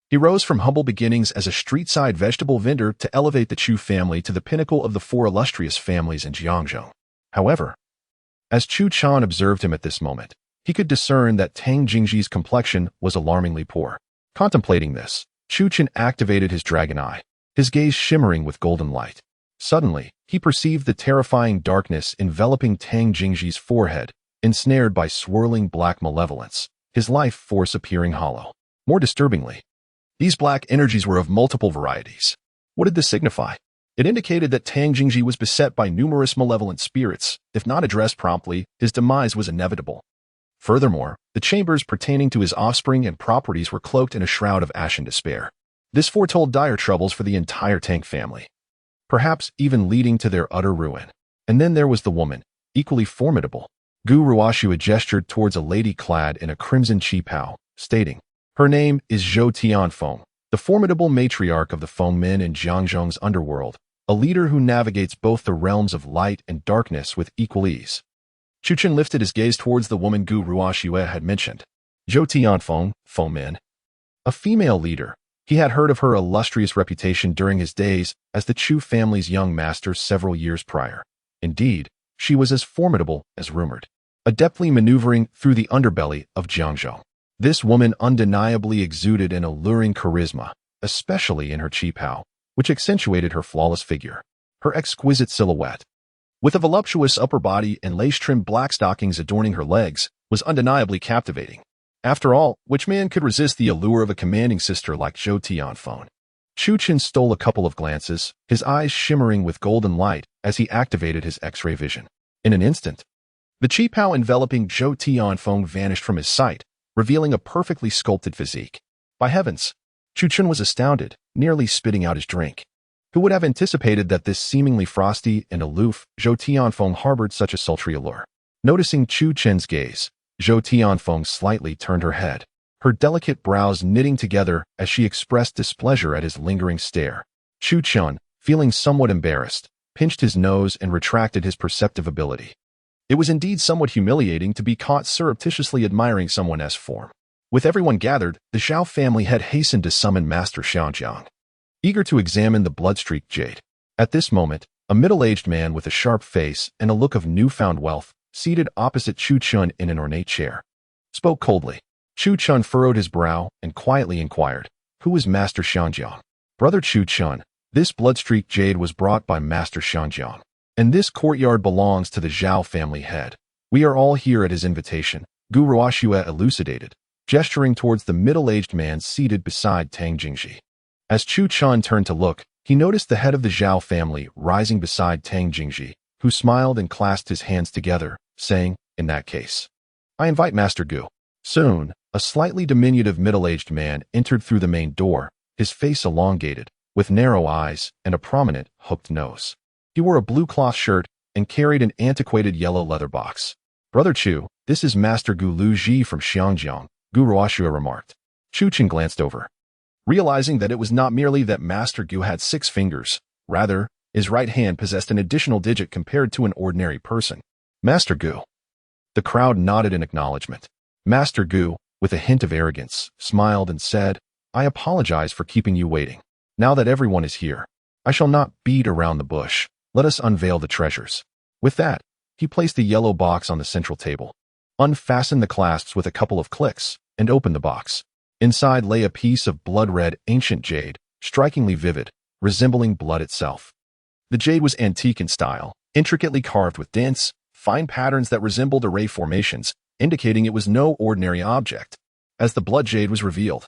He rose from humble beginnings as a street-side vegetable vendor to elevate the Chu family to the pinnacle of the 4 illustrious families in Jiangzhou. However, as Chu Chan observed him at this moment, he could discern that Tang Jingji's complexion was alarmingly poor. Contemplating this, Chu Chan activated his dragon eye, his gaze shimmering with golden light. Suddenly, he perceived the terrifying darkness enveloping Tang Jingji's forehead, ensnared by swirling black malevolence, his life force appearing hollow. More disturbingly, these black energies were of multiple varieties. What did this signify? It indicated that Tang Jingji was beset by numerous malevolent spirits. If not addressed promptly, his demise was inevitable. Furthermore, the chambers pertaining to his offspring and properties were cloaked in a shroud of ashen despair. This foretold dire troubles for the entire Tang family, perhaps even leading to their utter ruin. And then there was the woman, equally formidable. Gu Ruoxue gestured towards a lady clad in a crimson qipao, stating, "Her name is Zhou Tianfeng, the formidable matriarch of the Feng men in Jiangzhou's underworld, a leader who navigates both the realms of light and darkness with equal ease." Chu Qin lifted his gaze towards the woman Gu Ruoxue had mentioned. Zhou Tianfeng, Feng men. A female leader. He had heard of her illustrious reputation during his days as the Chu family's young master several years prior. Indeed, she was as formidable as rumored, adeptly maneuvering through the underbelly of Jiangzhou. This woman undeniably exuded an alluring charisma, especially in her qipao, which accentuated her flawless figure. Her exquisite silhouette, with a voluptuous upper body and lace-trimmed black stockings adorning her legs, was undeniably captivating. After all, which man could resist the allure of a commanding sister like Zhou Tianfeng? Chu Qin stole a couple of glances, his eyes shimmering with golden light as he activated his X-ray vision. In an instant, the qipao enveloping Zhou Tianfeng vanished from his sight, revealing a perfectly sculpted physique. By heavens! Chu Qin was astounded, nearly spitting out his drink. Who would have anticipated that this seemingly frosty and aloof Zhou Tianfeng harbored such a sultry allure? Noticing Chu Qin's gaze, Zhou Tianfeng slightly turned her head, her delicate brows knitting together as she expressed displeasure at his lingering stare. Chu Qin, feeling somewhat embarrassed, pinched his nose and retracted his perceptive ability. It was indeed somewhat humiliating to be caught surreptitiously admiring someone's form. With everyone gathered, the Zhao family had hastened to summon Master Xiangjiang, eager to examine the bloodstreak jade. At this moment, a middle-aged man with a sharp face and a look of newfound wealth, seated opposite Chu Qin in an ornate chair, spoke coldly. Chu Qin furrowed his brow and quietly inquired, "Who is Master Xiangjiang?" "Brother Chu Qin, this bloodstreak jade was brought by Master Xiangjiang, and this courtyard belongs to the Zhao family head. We are all here at his invitation," Gu Ruoxue elucidated, gesturing towards the middle-aged man seated beside Tang Jingji. As Chu Qin turned to look, he noticed the head of the Zhao family rising beside Tang Jingji, who smiled and clasped his hands together, saying, "In that case, I invite Master Gu." Soon, a slightly diminutive middle-aged man entered through the main door, his face elongated, with narrow eyes and a prominent, hooked nose. He wore a blue cloth shirt and carried an antiquated yellow leather box. "Brother Chu, this is Master Gu Lu Ji from Xiangjiang," Gu Ruoxue remarked. Chu Qin glanced over. realizing that it was not merely that Master Gu had 6 fingers, rather, his right hand possessed an additional digit compared to an ordinary person. Master Gu. The crowd nodded in acknowledgement. Master Gu, with a hint of arrogance, smiled and said, "I apologize for keeping you waiting. Now that everyone is here, I shall not beat around the bush. Let us unveil the treasures." With that, he placed the yellow box on the central table, unfastened the clasps with a couple of clicks, and opened the box. Inside lay a piece of blood-red ancient jade, strikingly vivid, resembling blood itself. The jade was antique in style, intricately carved with dense, fine patterns that resembled array formations, indicating it was no ordinary object. As the blood jade was revealed,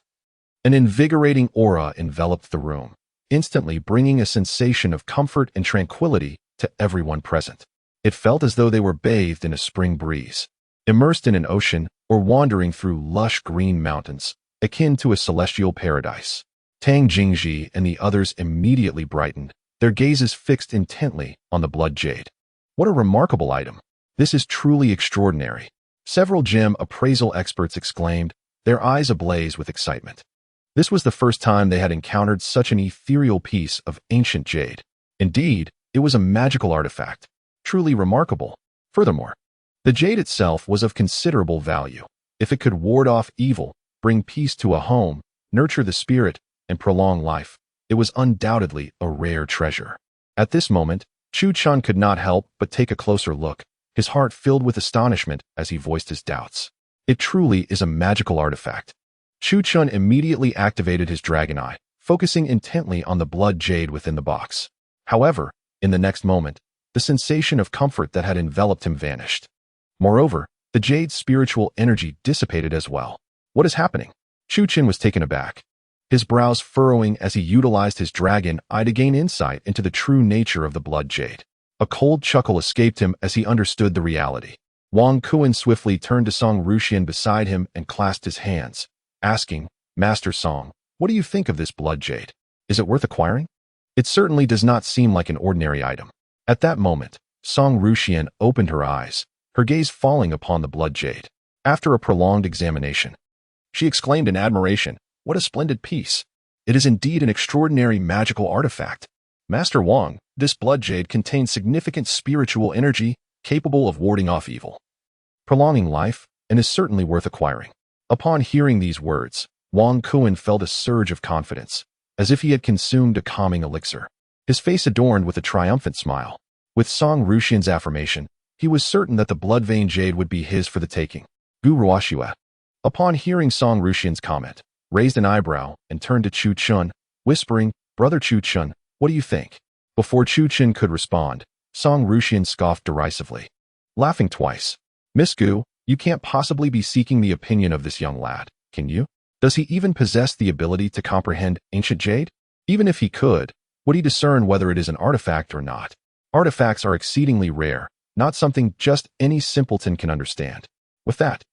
an invigorating aura enveloped the room, instantly bringing a sensation of comfort and tranquility to everyone present. It felt as though they were bathed in a spring breeze, immersed in an ocean, or wandering through lush green mountains, akin to a celestial paradise. Tang Jingji and the others immediately brightened, their gazes fixed intently on the blood jade. What a remarkable item! This is truly extraordinary. Several gem appraisal experts exclaimed, their eyes ablaze with excitement. This was the first time they had encountered such an ethereal piece of ancient jade. Indeed, it was a magical artifact, truly remarkable. Furthermore, the jade itself was of considerable value. If it could ward off evil, bring peace to a home, nurture the spirit, and prolong life, it was undoubtedly a rare treasure. At this moment, Chu Chun could not help but take a closer look, his heart filled with astonishment as he voiced his doubts. It truly is a magical artifact. Chu Chun immediately activated his dragon eye, focusing intently on the blood jade within the box. However, in the next moment, the sensation of comfort that had enveloped him vanished. Moreover, the jade's spiritual energy dissipated as well. What is happening? Chu Chun was taken aback, his brows furrowing as he utilized his dragon eye to gain insight into the true nature of the blood jade. A cold chuckle escaped him as he understood the reality. Wang Kuan swiftly turned to Song Ruxian beside him and clasped his hands, asking, "Master Song, what do you think of this blood jade? Is it worth acquiring?" It certainly does not seem like an ordinary item. At that moment, Song Ruxian opened her eyes, her gaze falling upon the blood jade. After a prolonged examination, she exclaimed in admiration, "What a splendid piece! It is indeed an extraordinary magical artifact. Master Wang, this blood jade contains significant spiritual energy capable of warding off evil, prolonging life, and is certainly worth acquiring." Upon hearing these words, Wang Kuan felt a surge of confidence, as if he had consumed a calming elixir, his face adorned with a triumphant smile. With Song Ruxian's affirmation, he was certain that the blood vein jade would be his for the taking. Gu Ruoxue, upon hearing Song Ruxian's comment, raised an eyebrow and turned to Chu Chun, whispering, "Brother Chu Chun, what do you think?" Before Chu Chun could respond, Song Ruxian scoffed derisively, laughing twice. "Miss Gu, you can't possibly be seeking the opinion of this young lad, can you? Does he even possess the ability to comprehend ancient jade? Even if he could, would he discern whether it is an artifact or not? Artifacts are exceedingly rare, not something just any simpleton can understand." With that,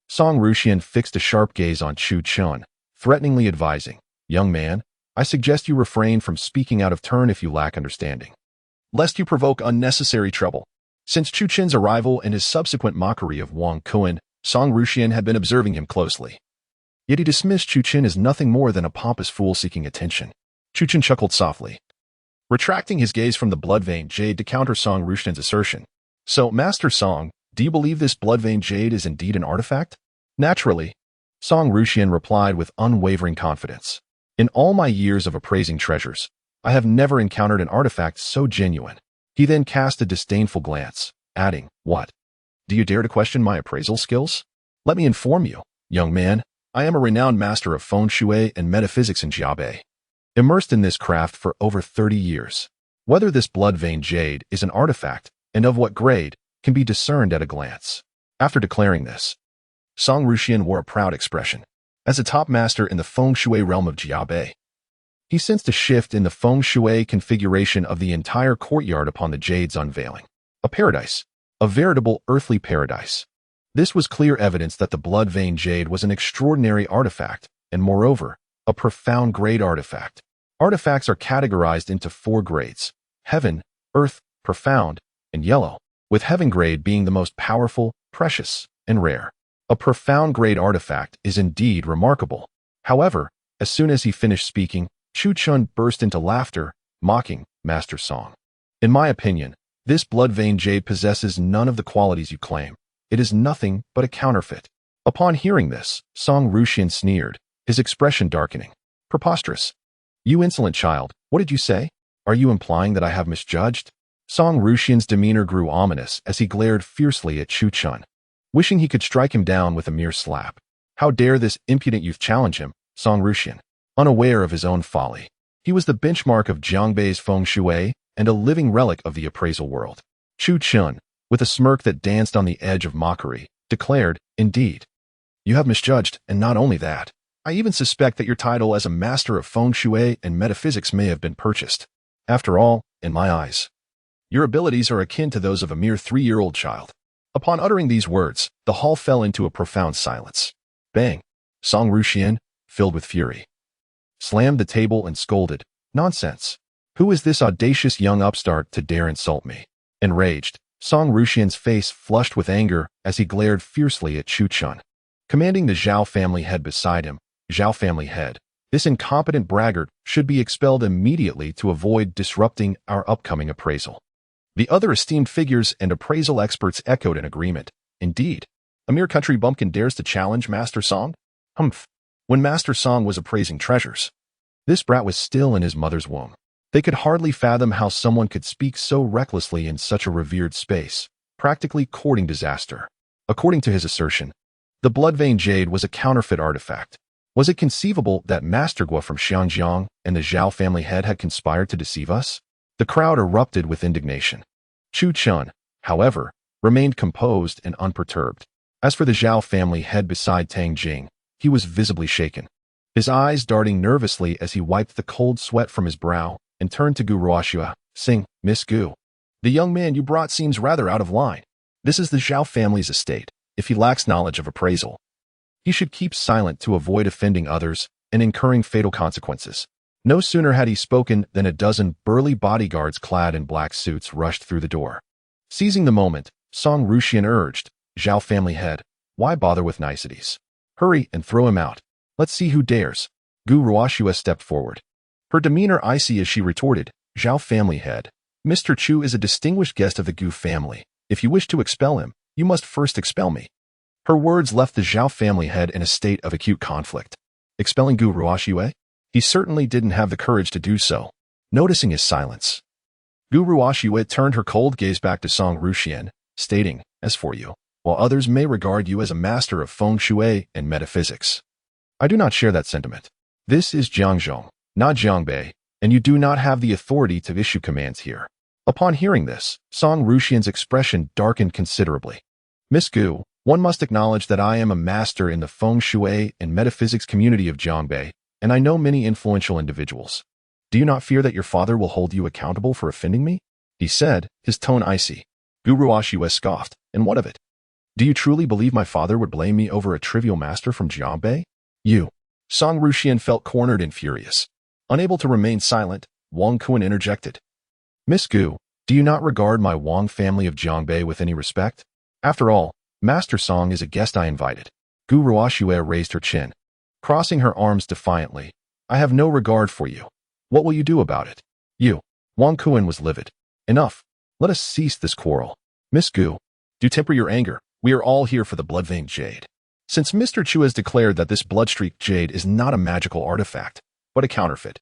Song Ruxian fixed a sharp gaze on Chu Chun, threateningly advising, "Young man, I suggest you refrain from speaking out of turn if you lack understanding, lest you provoke unnecessary trouble." Since Chu Chun's arrival and his subsequent mockery of Wang Kuan, Song Ruxian had been observing him closely. Yet he dismissed Chu Chun as nothing more than a pompous fool seeking attention. Chu Chun chuckled softly, retracting his gaze from the blood vein jade to counter Song Ruxian's assertion. "So, Master Song, do you believe this blood vein jade is indeed an artifact?" "Naturally," Song Ruxian replied with unwavering confidence. "In all my years of appraising treasures, I have never encountered an artifact so genuine." He then cast a disdainful glance, adding, "What? Do you dare to question my appraisal skills? Let me inform you, young man, I am a renowned master of feng shui and metaphysics in Jiabei, immersed in this craft for over 30 years. Whether this blood vein jade is an artifact, and of what grade, can be discerned at a glance." After declaring this, Song Ruxian wore a proud expression. As a top master in the feng shui realm of Jiabei, he sensed a shift in the feng shui configuration of the entire courtyard upon the jade's unveiling. A paradise, a veritable earthly paradise. This was clear evidence that the blood vein jade was an extraordinary artifact, and moreover, a profound grade artifact. Artifacts are categorized into 4 grades: heaven, earth, profound, and yellow, with heaven grade being the most powerful, precious, and rare. A profound grade artifact is indeed remarkable. However, As soon as he finished speaking, Chu Chun burst into laughter, mocking Master Song. In my opinion, this blood-veined jade possesses none of the qualities you claim. It is nothing but a counterfeit. Upon hearing this, Song Ruxian sneered, his expression darkening. Preposterous. You insolent child, what did you say? Are you implying that I have misjudged? Song Ruxian's demeanor grew ominous as he glared fiercely at Chu Chun, wishing he could strike him down with a mere slap. How dare this impudent youth challenge him, Song Ruxian, unaware of his own folly. He was the benchmark of Jiangbei's feng shui and a living relic of the appraisal world. Chu Chun, with a smirk that danced on the edge of mockery, declared, Indeed. You have misjudged, and not only that. I even suspect that your title as a master of feng shui and metaphysics may have been purchased. After all, in my eyes, your abilities are akin to those of a mere 3-year-old child. Upon uttering these words, the hall fell into a profound silence. Bang! Song Ruxian, filled with fury, slammed the table and scolded, Nonsense! Who is this audacious young upstart to dare insult me? Enraged, Song Ruxian's face flushed with anger as he glared fiercely at Chu Chun, commanding the Zhao family head beside him. Zhao family head, this incompetent braggart should be expelled immediately to avoid disrupting our upcoming appraisal. The other esteemed figures and appraisal experts echoed in agreement. Indeed, a mere country bumpkin dares to challenge Master Song? Humph. When Master Song was appraising treasures, this brat was still in his mother's womb. They could hardly fathom how someone could speak so recklessly in such a revered space, practically courting disaster. According to his assertion, the blood-veined jade was a counterfeit artifact. Was it conceivable that Master Guo from Xianjiang and the Zhao family head had conspired to deceive us? The crowd erupted with indignation. Chu Chun, however, remained composed and unperturbed. As for the Zhao family head beside Tang Jing, he was visibly shaken, his eyes darting nervously as he wiped the cold sweat from his brow and turned to Gu Ruoxue, saying, Miss Gu, the young man you brought seems rather out of line. This is the Zhao family's estate. If he lacks knowledge of appraisal, he should keep silent to avoid offending others and incurring fatal consequences. No sooner had he spoken than a dozen burly bodyguards clad in black suits rushed through the door. Seizing the moment, Song Ruxian urged, Zhao family head, why bother with niceties? Hurry and throw him out. Let's see who dares. Gu Ruoxue stepped forward, her demeanor icy as she retorted, Zhao family head, Mr. Chu is a distinguished guest of the Gu family. If you wish to expel him, you must first expel me. Her words left the Zhao family head in a state of acute conflict. Expelling Gu Ruoxue? He certainly didn't have the courage to do so. Noticing his silence, Gu Ruoxue turned her cold gaze back to Song Ruxian, stating, As for you, while others may regard you as a master of feng shui and metaphysics, I do not share that sentiment. This is Jiangzhong, not Jiangbei, and you do not have the authority to issue commands here. Upon hearing this, Song Ruxian's expression darkened considerably. Miss Gu, one must acknowledge that I am a master in the feng shui and metaphysics community of Jiangbei, and I know many influential individuals. Do you not fear that your father will hold you accountable for offending me? He said, his tone icy. Gu Ruoxue scoffed, and what of it? Do you truly believe my father would blame me over a trivial master from Jiangbei? You. Song Ruxian felt cornered and furious. Unable to remain silent, Wang Kun interjected. Miss Gu, do you not regard my Wang family of Jiangbei with any respect? After all, Master Song is a guest I invited. Gu Ruoxue raised her chin, crossing her arms defiantly. I have no regard for you. What will you do about it? You. Wang Kun was livid. Enough. Let us cease this quarrel. Miss Gu, do temper your anger. We are all here for the blood-veined jade. Since Mr. Chu has declared that this blood-streaked jade is not a magical artifact, but a counterfeit,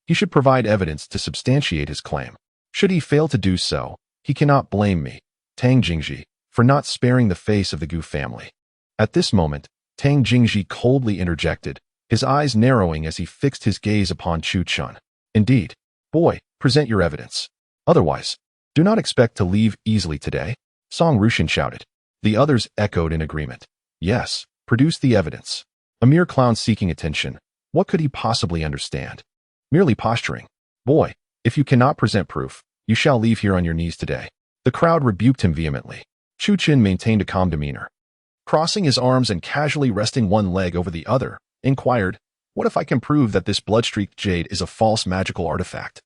he should provide evidence to substantiate his claim. Should he fail to do so, he cannot blame me, Tang Jingji, for not sparing the face of the Gu family. At this moment, Tang Jingji coldly interjected, his eyes narrowing as he fixed his gaze upon Chu Chun. Indeed. Boy, present your evidence. Otherwise, do not expect to leave easily today. Song Ruxian shouted. The others echoed in agreement. Yes, produce the evidence. A mere clown seeking attention. What could he possibly understand? Merely posturing. Boy, if you cannot present proof, you shall leave here on your knees today. The crowd rebuked him vehemently. Chu Chun maintained a calm demeanor. Crossing his arms and casually resting one leg over the other, inquired, What if I can prove that this blood-streaked jade is a false magical artifact?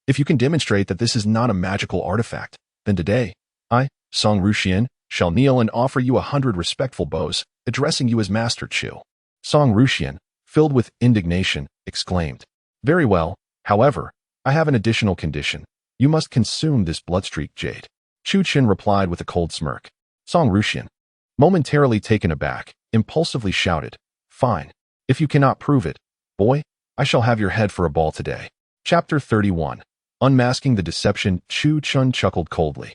If you can demonstrate that this is not a magical artifact, then today, I, Song Ruxian, shall kneel and offer you 100 respectful bows, addressing you as Master Chu. Song Ruxian, filled with indignation, exclaimed, "Very well. However, I have an additional condition. You must consume this bloodstreak jade." Chu Chen replied with a cold smirk. Song Ruxian, momentarily taken aback, impulsively shouted, "Fine. If you cannot prove it, boy, I shall have your head for a ball today." Chapter 31. Unmasking the deception. Chu Chen chuckled coldly,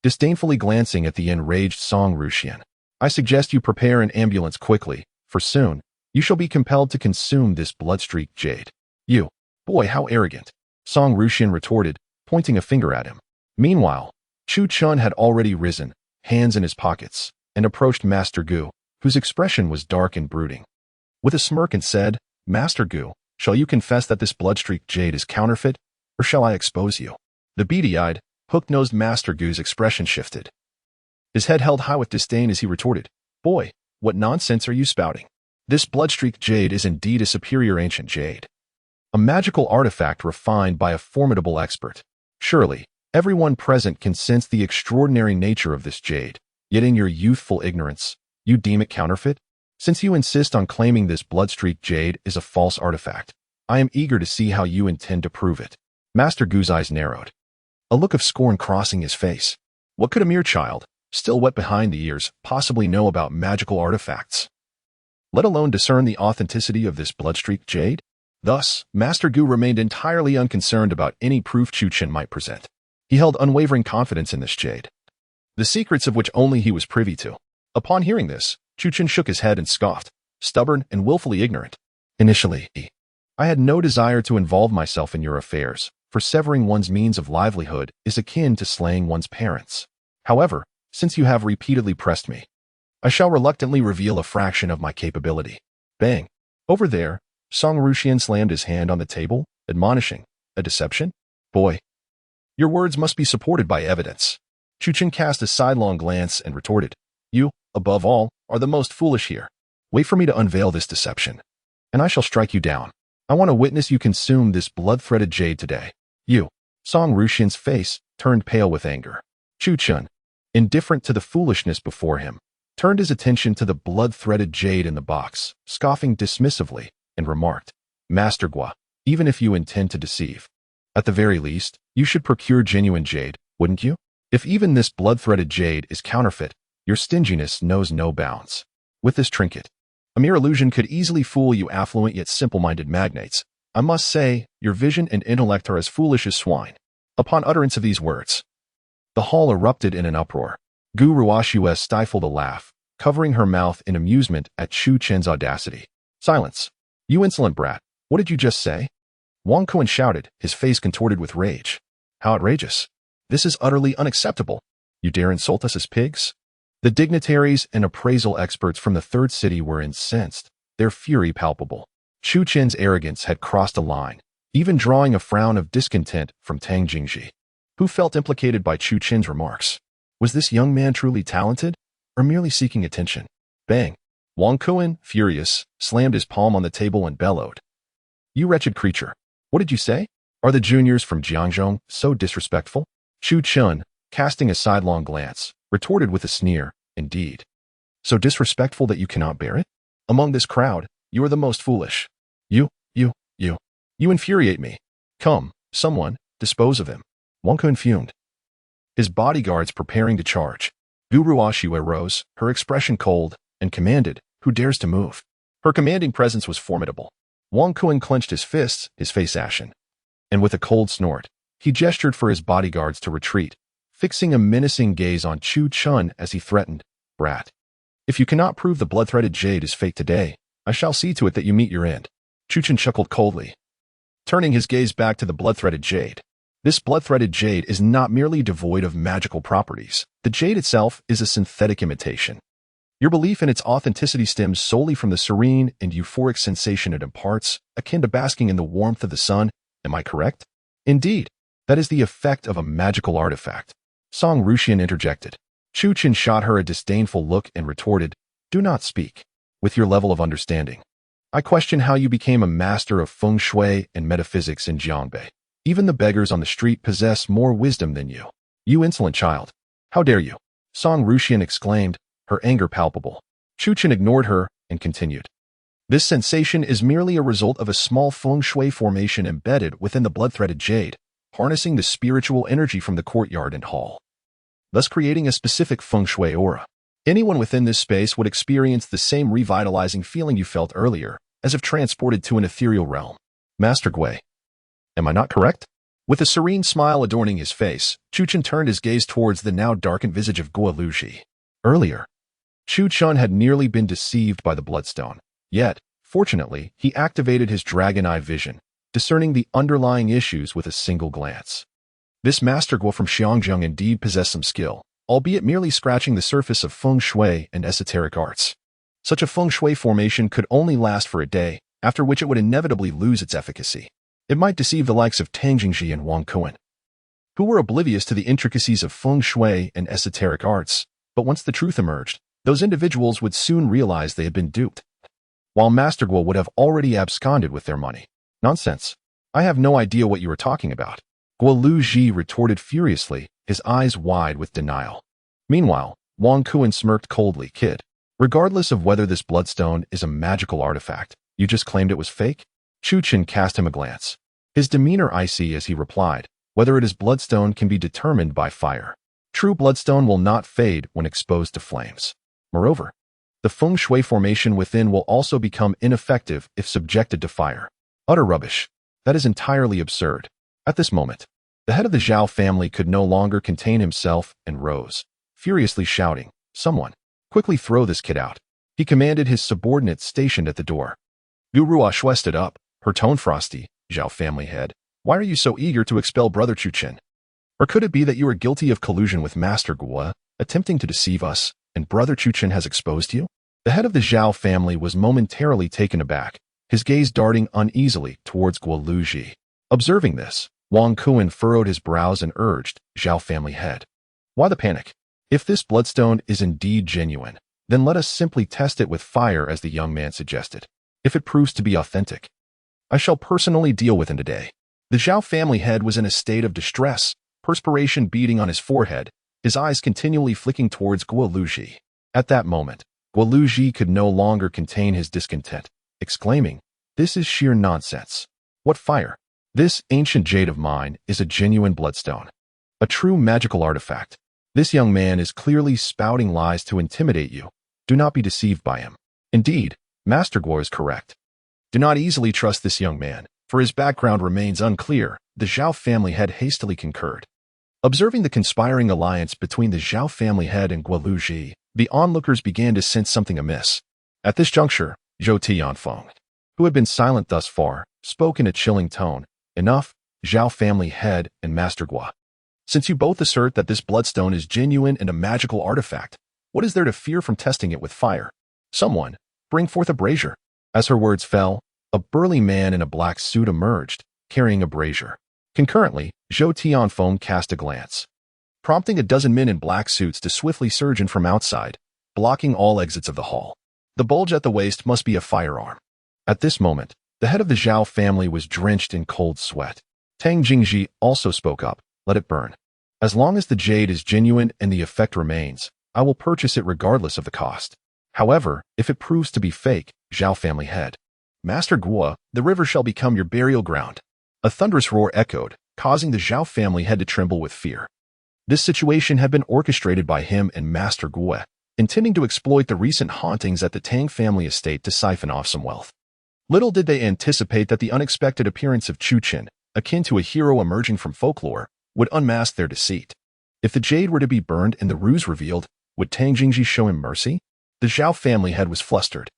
disdainfully glancing at the enraged Song Ruxian. "I suggest you prepare an ambulance quickly, for soon you shall be compelled to consume this bloodstreak jade." "You, boy, how arrogant," Song Ruxian retorted, pointing a finger at him. Meanwhile, Chu Chen had already risen, hands in his pockets, and approached Master Gu, whose expression was dark and brooding. With a smirk and said, "Master Gu, shall you confess that this bloodstreak jade is counterfeit, or shall I expose you?" The beady-eyed, hook-nosed Master Gu's expression shifted. His head held high with disdain as he retorted, "Boy, what nonsense are you spouting? This bloodstreak jade is indeed a superior ancient jade, a magical artifact refined by a formidable expert. Surely, everyone present can sense the extraordinary nature of this jade, yet in your youthful ignorance, you deem it counterfeit? Since you insist on claiming this bloodstreak jade is a false artifact, I am eager to see how you intend to prove it." Master Gu's eyes narrowed, a look of scorn crossing his face. What could a mere child, still wet behind the ears, possibly know about magical artifacts, let alone discern the authenticity of this bloodstreak jade? Thus, Master Gu remained entirely unconcerned about any proof Chu Chen might present. He held unwavering confidence in this jade, the secrets of which only he was privy to. Upon hearing this, Chu Chen shook his head and scoffed, "Stubborn and willfully ignorant. Initially, I had no desire to involve myself in your affairs, for severing one's means of livelihood is akin to slaying one's parents. However, since you have repeatedly pressed me, I shall reluctantly reveal a fraction of my capability." Bang! Over there, Song Ruxian slammed his hand on the table, admonishing, "A deception? Boy, your words must be supported by evidence." Chu Chen cast a sidelong glance and retorted, "You, above all, are the most foolish here. Wait for me to unveil this deception, and I shall strike you down. I want to witness you consume this blood-threaded jade today." "You." Song Ruxian's face turned pale with anger. Chu Chen, indifferent to the foolishness before him, turned his attention to the blood-threaded jade in the box, scoffing dismissively, and remarked, "Master Gua, even if you intend to deceive, at the very least, you should procure genuine jade, wouldn't you? If even this blood-threaded jade is counterfeit, your stinginess knows no bounds. With this trinket, a mere illusion could easily fool you affluent yet simple-minded magnates. I must say, your vision and intellect are as foolish as swine." Upon utterance of these words, the hall erupted in an uproar. Gu Ruoxue stifled a laugh, covering her mouth in amusement at Chu Chen's audacity. "Silence! You insolent brat, what did you just say?" Wang Kuan shouted, his face contorted with rage. "How outrageous! This is utterly unacceptable. You dare insult us as pigs?" The dignitaries and appraisal experts from the third city were incensed, their fury palpable. Chu Chen's arrogance had crossed a line, even drawing a frown of discontent from Tang Jingji, who felt implicated by Chu Chen's remarks. Was this young man truly talented, or merely seeking attention? Bang! Wang Kuan, furious, slammed his palm on the table and bellowed, "You wretched creature! What did you say? Are the juniors from Jiangzhong so disrespectful?" Chu Chen, casting a sidelong glance, retorted with a sneer, "Indeed. So disrespectful that you cannot bear it? Among this crowd, you are the most foolish. You infuriate me. Come, someone, dispose of him." Wang Kuan fumed, his bodyguards preparing to charge. Gu Ruoxue rose, her expression cold, and commanded, "Who dares to move?" Her commanding presence was formidable. Wang Kuan clenched his fists, his face ashen, and with a cold snort, he gestured for his bodyguards to retreat, fixing a menacing gaze on Chu Chen as he threatened, "Brat, if you cannot prove the blood-threaded jade is fake today, I shall see to it that you meet your end." Chu Chen chuckled coldly, turning his gaze back to the blood-threaded jade. This blood-threaded jade is not merely devoid of magical properties. The jade itself is a synthetic imitation. Your belief in its authenticity stems solely from the serene and euphoric sensation it imparts, akin to basking in the warmth of the sun. Am I correct? Indeed, that is the effect of a magical artifact. Song Ruxian interjected. Chu Chen shot her a disdainful look and retorted, "Do not speak. With your level of understanding, I question how you became a master of feng shui and metaphysics in Jiangbei. Even the beggars on the street possess more wisdom than you. You insolent child. How dare you?" Song Ruxian exclaimed, her anger palpable. Chu Chen ignored her and continued, This sensation is merely a result of a small feng shui formation embedded within the blood-threaded jade, harnessing the spiritual energy from the courtyard and hall, thus creating a specific feng shui aura. Anyone within this space would experience the same revitalizing feeling you felt earlier, as if transported to an ethereal realm. Master Gui. Am I not correct? With a serene smile adorning his face, Chu Chen turned his gaze towards the now darkened visage of Guo Luji. Earlier, Chu Chen had nearly been deceived by the bloodstone. Yet, fortunately, he activated his dragon eye vision, discerning the underlying issues with a single glance. This Master Guo from Xiangjiang indeed possessed some skill, albeit merely scratching the surface of feng shui and esoteric arts. Such a feng shui formation could only last for a day, after which it would inevitably lose its efficacy. It might deceive the likes of Tang Jingji and Wang Kuan, who were oblivious to the intricacies of feng shui and esoteric arts, but once the truth emerged, those individuals would soon realize they had been duped, while Master Guo would have already absconded with their money. Nonsense. I have no idea what you are talking about. Guo Luji retorted furiously, his eyes wide with denial. Meanwhile, Wang Kuan smirked coldly. Kid, regardless of whether this bloodstone is a magical artifact, you just claimed it was fake? Chu Chen cast him a glance. His demeanor icy as he replied, whether it is bloodstone can be determined by fire. True bloodstone will not fade when exposed to flames. Moreover, the feng shui formation within will also become ineffective if subjected to fire. Utter rubbish. That is entirely absurd. At this moment, the head of the Zhao family could no longer contain himself and rose, furiously shouting, "Someone, quickly throw this kid out." He commanded his subordinates stationed at the door. Guru Ashue stood up, her tone frosty. "Zhao family head, why are you so eager to expel Brother Chu Chen? Or could it be that you are guilty of collusion with Master Guo, attempting to deceive us, and Brother Chu Chen has exposed you?" The head of the Zhao family was momentarily taken aback, his gaze darting uneasily towards Guo Luji. Observing this, Wang Kuan furrowed his brows and urged, "Zhao family head, why the panic? If this bloodstone is indeed genuine, then let us simply test it with fire as the young man suggested. If it proves to be authentic, I shall personally deal with him today." The Zhao family head was in a state of distress, perspiration beading on his forehead, his eyes continually flicking towards Guo Luji. At that moment, Guo Luji could no longer contain his discontent, exclaiming, "This is sheer nonsense. What fire? This ancient jade of mine is a genuine bloodstone, a true magical artifact. This young man is clearly spouting lies to intimidate you. Do not be deceived by him. Indeed, Master Guo is correct. Do not easily trust this young man, for his background remains unclear," the Zhao family head hastily concurred. Observing the conspiring alliance between the Zhao family head and Guo Luji, the onlookers began to sense something amiss. At this juncture, Zhou Tianfeng, who had been silent thus far, spoke in a chilling tone. "Enough, Zhao family head and Master Guo. Since you both assert that this bloodstone is genuine and a magical artifact, what is there to fear from testing it with fire? Someone, bring forth a brazier." As her words fell, a burly man in a black suit emerged, carrying a brazier. Concurrently, Zhou Tianfeng cast a glance, prompting a dozen men in black suits to swiftly surge in from outside, blocking all exits of the hall. The bulge at the waist must be a firearm. At this moment, the head of the Zhao family was drenched in cold sweat. Tang Jingji also spoke up, "Let it burn. As long as the jade is genuine and the effect remains, I will purchase it regardless of the cost. However, if it proves to be fake, Zhao family head, Master Guo, the river shall become your burial ground." A thunderous roar echoed, causing the Zhao family head to tremble with fear. This situation had been orchestrated by him and Master Guo, intending to exploit the recent hauntings at the Tang family estate to siphon off some wealth. Little did they anticipate that the unexpected appearance of Chu Chen, akin to a hero emerging from folklore, would unmask their deceit. If the jade were to be burned and the ruse revealed, would Tang Jingji show him mercy? The Zhao family head was flustered.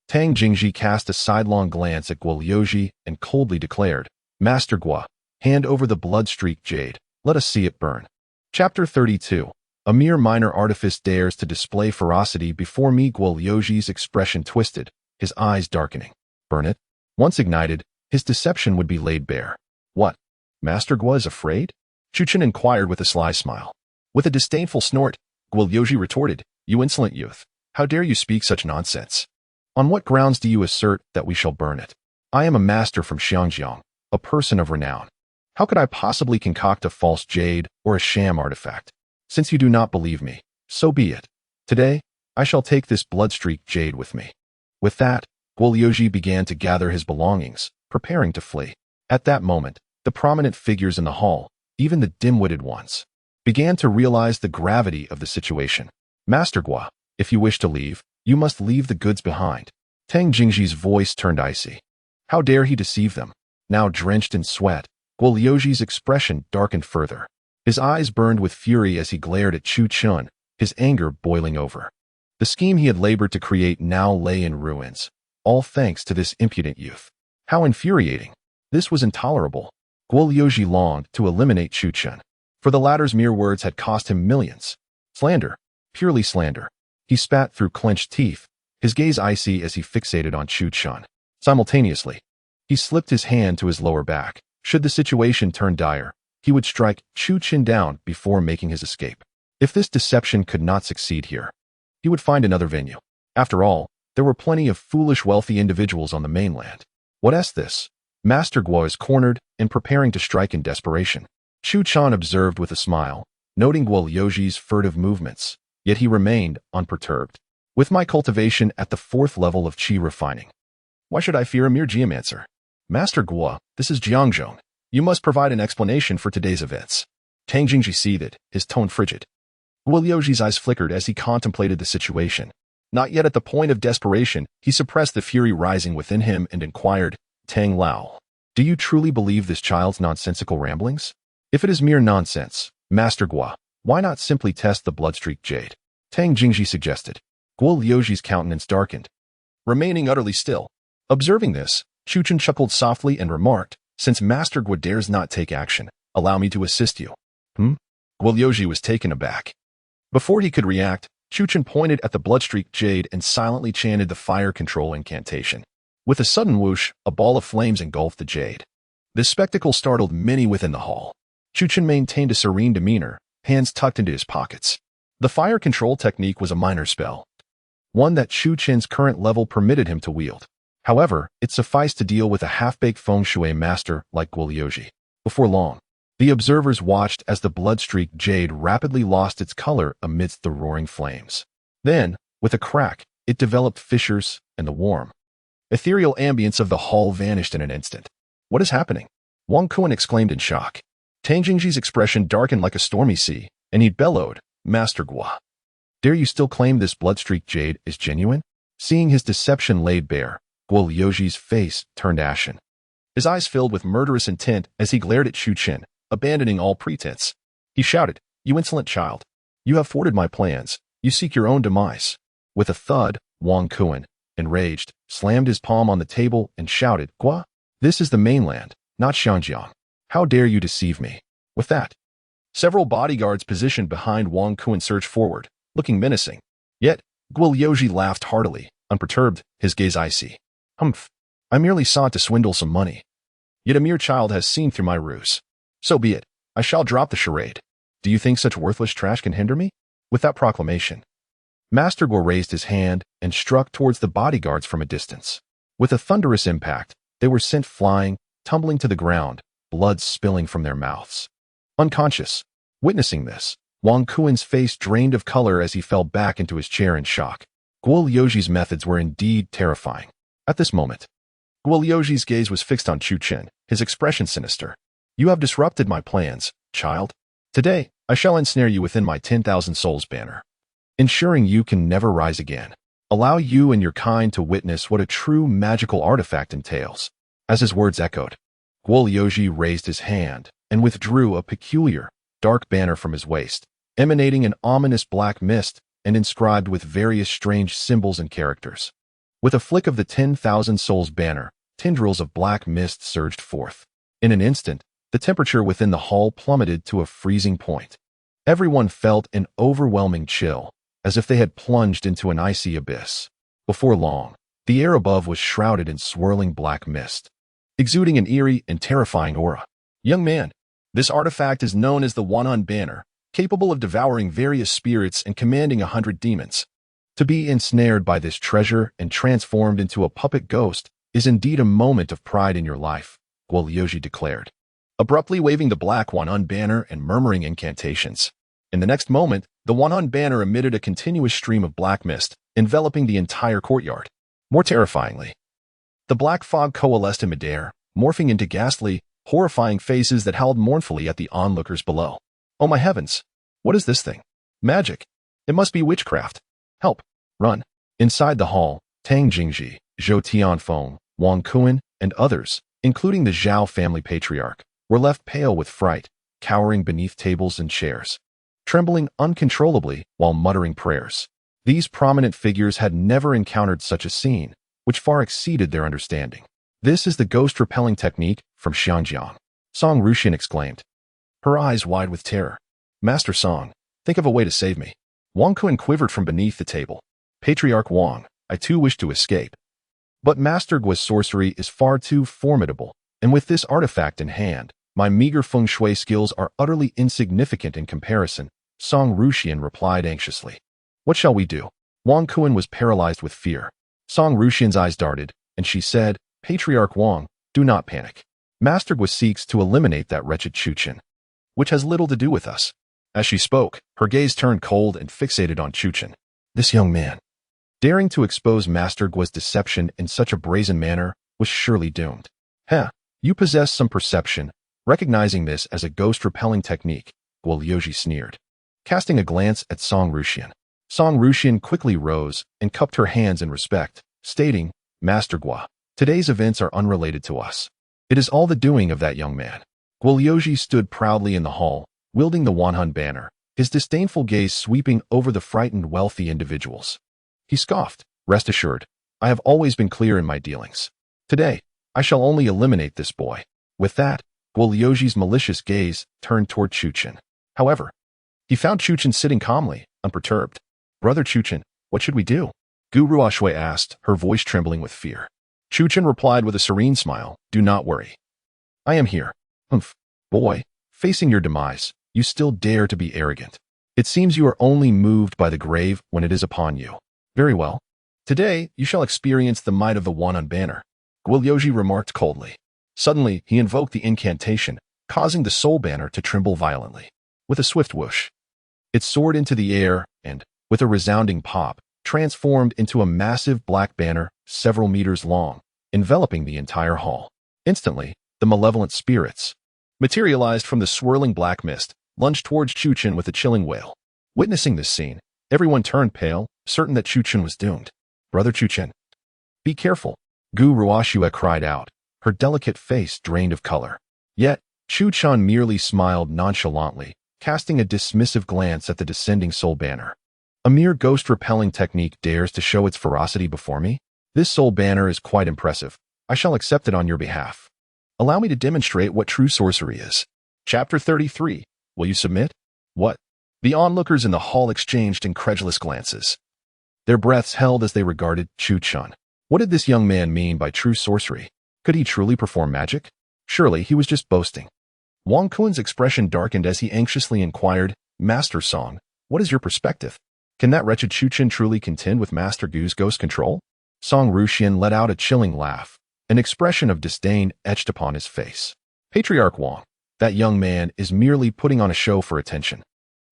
Tang Jingji cast a sidelong glance at Guo Luji and coldly declared, "Master Guo, hand over the blood-streaked jade. Let us see it burn." Chapter 32. A mere minor artifice dares to display ferocity before me. Guo Luji's expression twisted, his eyes darkening. Burn it? Once ignited, his deception would be laid bare. What? Master Guo is afraid? Chu Chen inquired with a sly smile. With a disdainful snort, Guo Luji retorted, "You insolent youth. How dare you speak such nonsense? On what grounds do you assert that we shall burn it? I am a master from Xiangjiang, a person of renown. How could I possibly concoct a false jade or a sham artifact? Since you do not believe me, so be it. Today, I shall take this blood-streaked jade with me." With that, Guo began to gather his belongings, preparing to flee. At that moment, the prominent figures in the hall, even the dim-witted ones, began to realize the gravity of the situation. Master Guo, if you wish to leave, you must leave the goods behind. Tang Jingji's voice turned icy. How dare he deceive them? Now drenched in sweat, Guo expression darkened further. His eyes burned with fury as he glared at Chu Chun, his anger boiling over. The scheme he had labored to create now lay in ruins, all thanks to this impudent youth. How infuriating! This was intolerable. Guo longed to eliminate Chu Chun, for the latter's mere words had cost him millions. Slander. Purely slander. He spat through clenched teeth, his gaze icy as he fixated on Chu Chun. Simultaneously, he slipped his hand to his lower back. Should the situation turn dire, he would strike Chu Chun down before making his escape. If this deception could not succeed here, he would find another venue. After all, there were plenty of foolish wealthy individuals on the mainland. What's this? Master Guo is cornered and preparing to strike in desperation. Chu Chun observed with a smile, noting Guo furtive movements, yet he remained unperturbed. With my cultivation at the 4th level of qi refining, why should I fear a mere geomancer? Master Guo, this is Jiangzhong. You must provide an explanation for today's events. Tang Jingji seethed, his tone frigid. Guo eyes flickered as he contemplated the situation. Not yet at the point of desperation, he suppressed the fury rising within him and inquired, Tang Lao, do you truly believe this child's nonsensical ramblings? If it is mere nonsense, Master Guo, why not simply test the bloodstreak jade? Tang Jingji suggested. Guo countenance darkened, remaining utterly still. Observing this, Chu Chun chuckled softly and remarked, since Master Guo dares not take action, allow me to assist you. Guo was taken aback. Before he could react, Chu Chun pointed at the bloodstreak jade and silently chanted the fire control incantation. With a sudden whoosh, a ball of flames engulfed the jade. This spectacle startled many within the hall. Chu Chun maintained a serene demeanor, hands tucked into his pockets. The fire control technique was a minor spell, one that Chu Chun's current level permitted him to wield. However, it sufficed to deal with a half-baked feng shui master like Guo. Before long, the observers watched as the blood-streaked jade rapidly lost its color amidst the roaring flames. Then, with a crack, it developed fissures, and the warm, ethereal ambience of the hall vanished in an instant. What is happening? Wang Kuan exclaimed in shock. Tang Jingji's expression darkened like a stormy sea, and he bellowed, Master Guo, dare you still claim this blood-streaked jade is genuine? Seeing his deception laid bare, Guo face turned ashen. His eyes filled with murderous intent as he glared at Chu Chun, abandoning all pretense. He shouted, you insolent child. You have thwarted my plans. You seek your own demise. With a thud, Wang Kuan, enraged, slammed his palm on the table and shouted, Guo, this is the mainland, not Xianjiang. How dare you deceive me? With that, several bodyguards positioned behind Wang Kuan surged forward, looking menacing. Yet, Guo laughed heartily, unperturbed, his gaze icy. Humph, I merely sought to swindle some money. Yet a mere child has seen through my ruse. So be it, I shall drop the charade. Do you think such worthless trash can hinder me? With that proclamation, Master Guo raised his hand and struck towards the bodyguards from a distance. With a thunderous impact, they were sent flying, tumbling to the ground, blood spilling from their mouths. Unconscious, witnessing this, Wang Kuan's face drained of color as he fell back into his chair in shock. Guo methods were indeed terrifying. At this moment, Guo gaze was fixed on Chu Chun, his expression sinister. You have disrupted my plans, child. Today, I shall ensnare you within my 10,000 souls banner, ensuring you can never rise again. Allow you and your kind to witness what a true magical artifact entails. As his words echoed, Guo raised his hand and withdrew a peculiar, dark banner from his waist, emanating an ominous black mist and inscribed with various strange symbols and characters. With a flick of the 10,000 souls banner, tendrils of black mist surged forth. In an instant, the temperature within the hall plummeted to a freezing point. Everyone felt an overwhelming chill, as if they had plunged into an icy abyss. Before long, the air above was shrouded in swirling black mist, exuding an eerie and terrifying aura. Young man, this artifact is known as the Wan'an Banner, capable of devouring various spirits and commanding 100 demons. To be ensnared by this treasure and transformed into a puppet ghost is indeed a moment of pride in your life, Guo declared, abruptly waving the black Wan'an banner and murmuring incantations. In the next moment, the Wan'an banner emitted a continuous stream of black mist, enveloping the entire courtyard. More terrifyingly, The black fog coalesced in midair, morphing into ghastly, horrifying faces that howled mournfully at the onlookers below. Oh my heavens! What is this thing? Magic! It must be witchcraft! Help! Run! Inside the hall, Tang Jingji, Zhou Tianfeng, Wang Kuan, and others, including the Zhao family patriarch, were left pale with fright, cowering beneath tables and chairs, trembling uncontrollably while muttering prayers. These prominent figures had never encountered such a scene, which far exceeded their understanding. This is the ghost-repelling technique from Xianjiang, Song Ruxian exclaimed, her eyes wide with terror. Master Song, think of a way to save me. Wang Kuan quivered from beneath the table. Patriarch Wang, I too wish to escape. But Master Guo's sorcery is far too formidable, and with this artifact in hand, my meager feng shui skills are utterly insignificant in comparison, Song Ruxian replied anxiously. What shall we do? Wang Kuan was paralyzed with fear. Song Ruxian's eyes darted, and she said, Patriarch Wang, do not panic. Master Guo seeks to eliminate that wretched Chuchen, which has little to do with us. As she spoke, her gaze turned cold and fixated on Chuchen. This young man, daring to expose Master Guo's deception in such a brazen manner, was surely doomed. Heh, you possess some perception. Recognizing this as a ghost-repelling technique, Guo Liuji sneered, casting a glance at Song Ruxian. Song Ruxian quickly rose and cupped her hands in respect, stating, Master Guo, today's events are unrelated to us. It is all the doing of that young man. Guo Liuji stood proudly in the hall, wielding the Wanhun banner, his disdainful gaze sweeping over the frightened wealthy individuals. He scoffed, rest assured, I have always been clear in my dealings. Today, I shall only eliminate this boy. With that, Guo Liuji's malicious gaze turned toward Chuchen. However, he found Chuchen sitting calmly, unperturbed. Brother Chuchen, what should we do? Gu Ruoshui asked, her voice trembling with fear. Chuchen replied with a serene smile, do not worry. I am here. Humph. Boy, facing your demise, you still dare to be arrogant. It seems you are only moved by the grave when it is upon you. Very well. Today, you shall experience the might of the Wanhun banner, Guo Liuji remarked coldly. Suddenly, he invoked the incantation, causing the soul banner to tremble violently. With a swift whoosh, it soared into the air and, with a resounding pop, transformed into a massive black banner several meters long, enveloping the entire hall. Instantly, the malevolent spirits, materialized from the swirling black mist, lunged towards Chuchen with a chilling wail. Witnessing this scene, everyone turned pale, certain that Chuchen was doomed. Brother Chuchen, be careful, Gu Ruoshua cried out, her delicate face drained of color. Yet, Chuchen merely smiled nonchalantly, casting a dismissive glance at the descending soul banner. A mere ghost-repelling technique dares to show its ferocity before me? This soul banner is quite impressive. I shall accept it on your behalf. Allow me to demonstrate what true sorcery is. Chapter 33. Will you submit? What? The onlookers in the hall exchanged incredulous glances. Their breaths held as they regarded Chuchen. What did this young man mean by true sorcery? Could he truly perform magic? Surely he was just boasting. Wang Kuan's expression darkened as he anxiously inquired, Master Song, what is your perspective? Can that wretched Chuchen truly contend with Master Gu's ghost control? Song Ruxian let out a chilling laugh, an expression of disdain etched upon his face. Patriarch Wang, that young man is merely putting on a show for attention.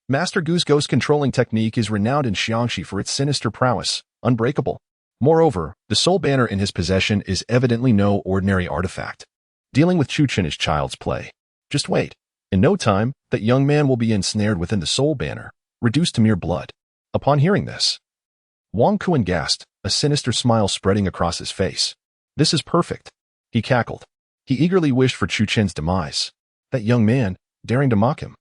Master Gu's ghost controlling technique is renowned in Xiangxi for its sinister prowess, unbreakable. Moreover, the soul banner in his possession is evidently no ordinary artifact. Dealing with Chuchen is child's play. Just wait. In no time, that young man will be ensnared within the soul banner, reduced to mere blood. Upon hearing this, Wang Kuan gasped, a sinister smile spreading across his face. This is perfect. He cackled. He eagerly wished for Chuchen's demise. That young man, daring to mock him,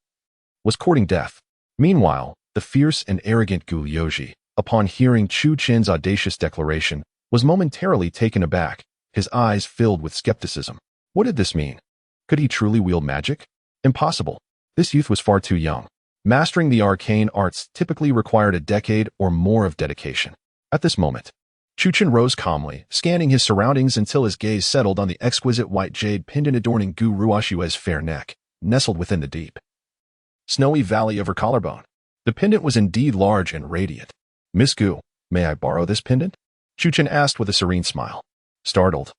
was courting death. Meanwhile, the fierce and arrogant Gu Liuji, upon hearing Chuchen's audacious declaration, was momentarily taken aback, his eyes filled with skepticism. What did this mean? Could he truly wield magic? Impossible. This youth was far too young. Mastering the arcane arts typically required a decade or more of dedication. At this moment, Chuchen rose calmly, scanning his surroundings until his gaze settled on the exquisite white jade pendant adorning Gu Ruoshua's fair neck, nestled within the deep, snowy valley of her collarbone. The pendant was indeed large and radiant. Miss Gu, may I borrow this pendant? Chuchen asked with a serene smile. Startled,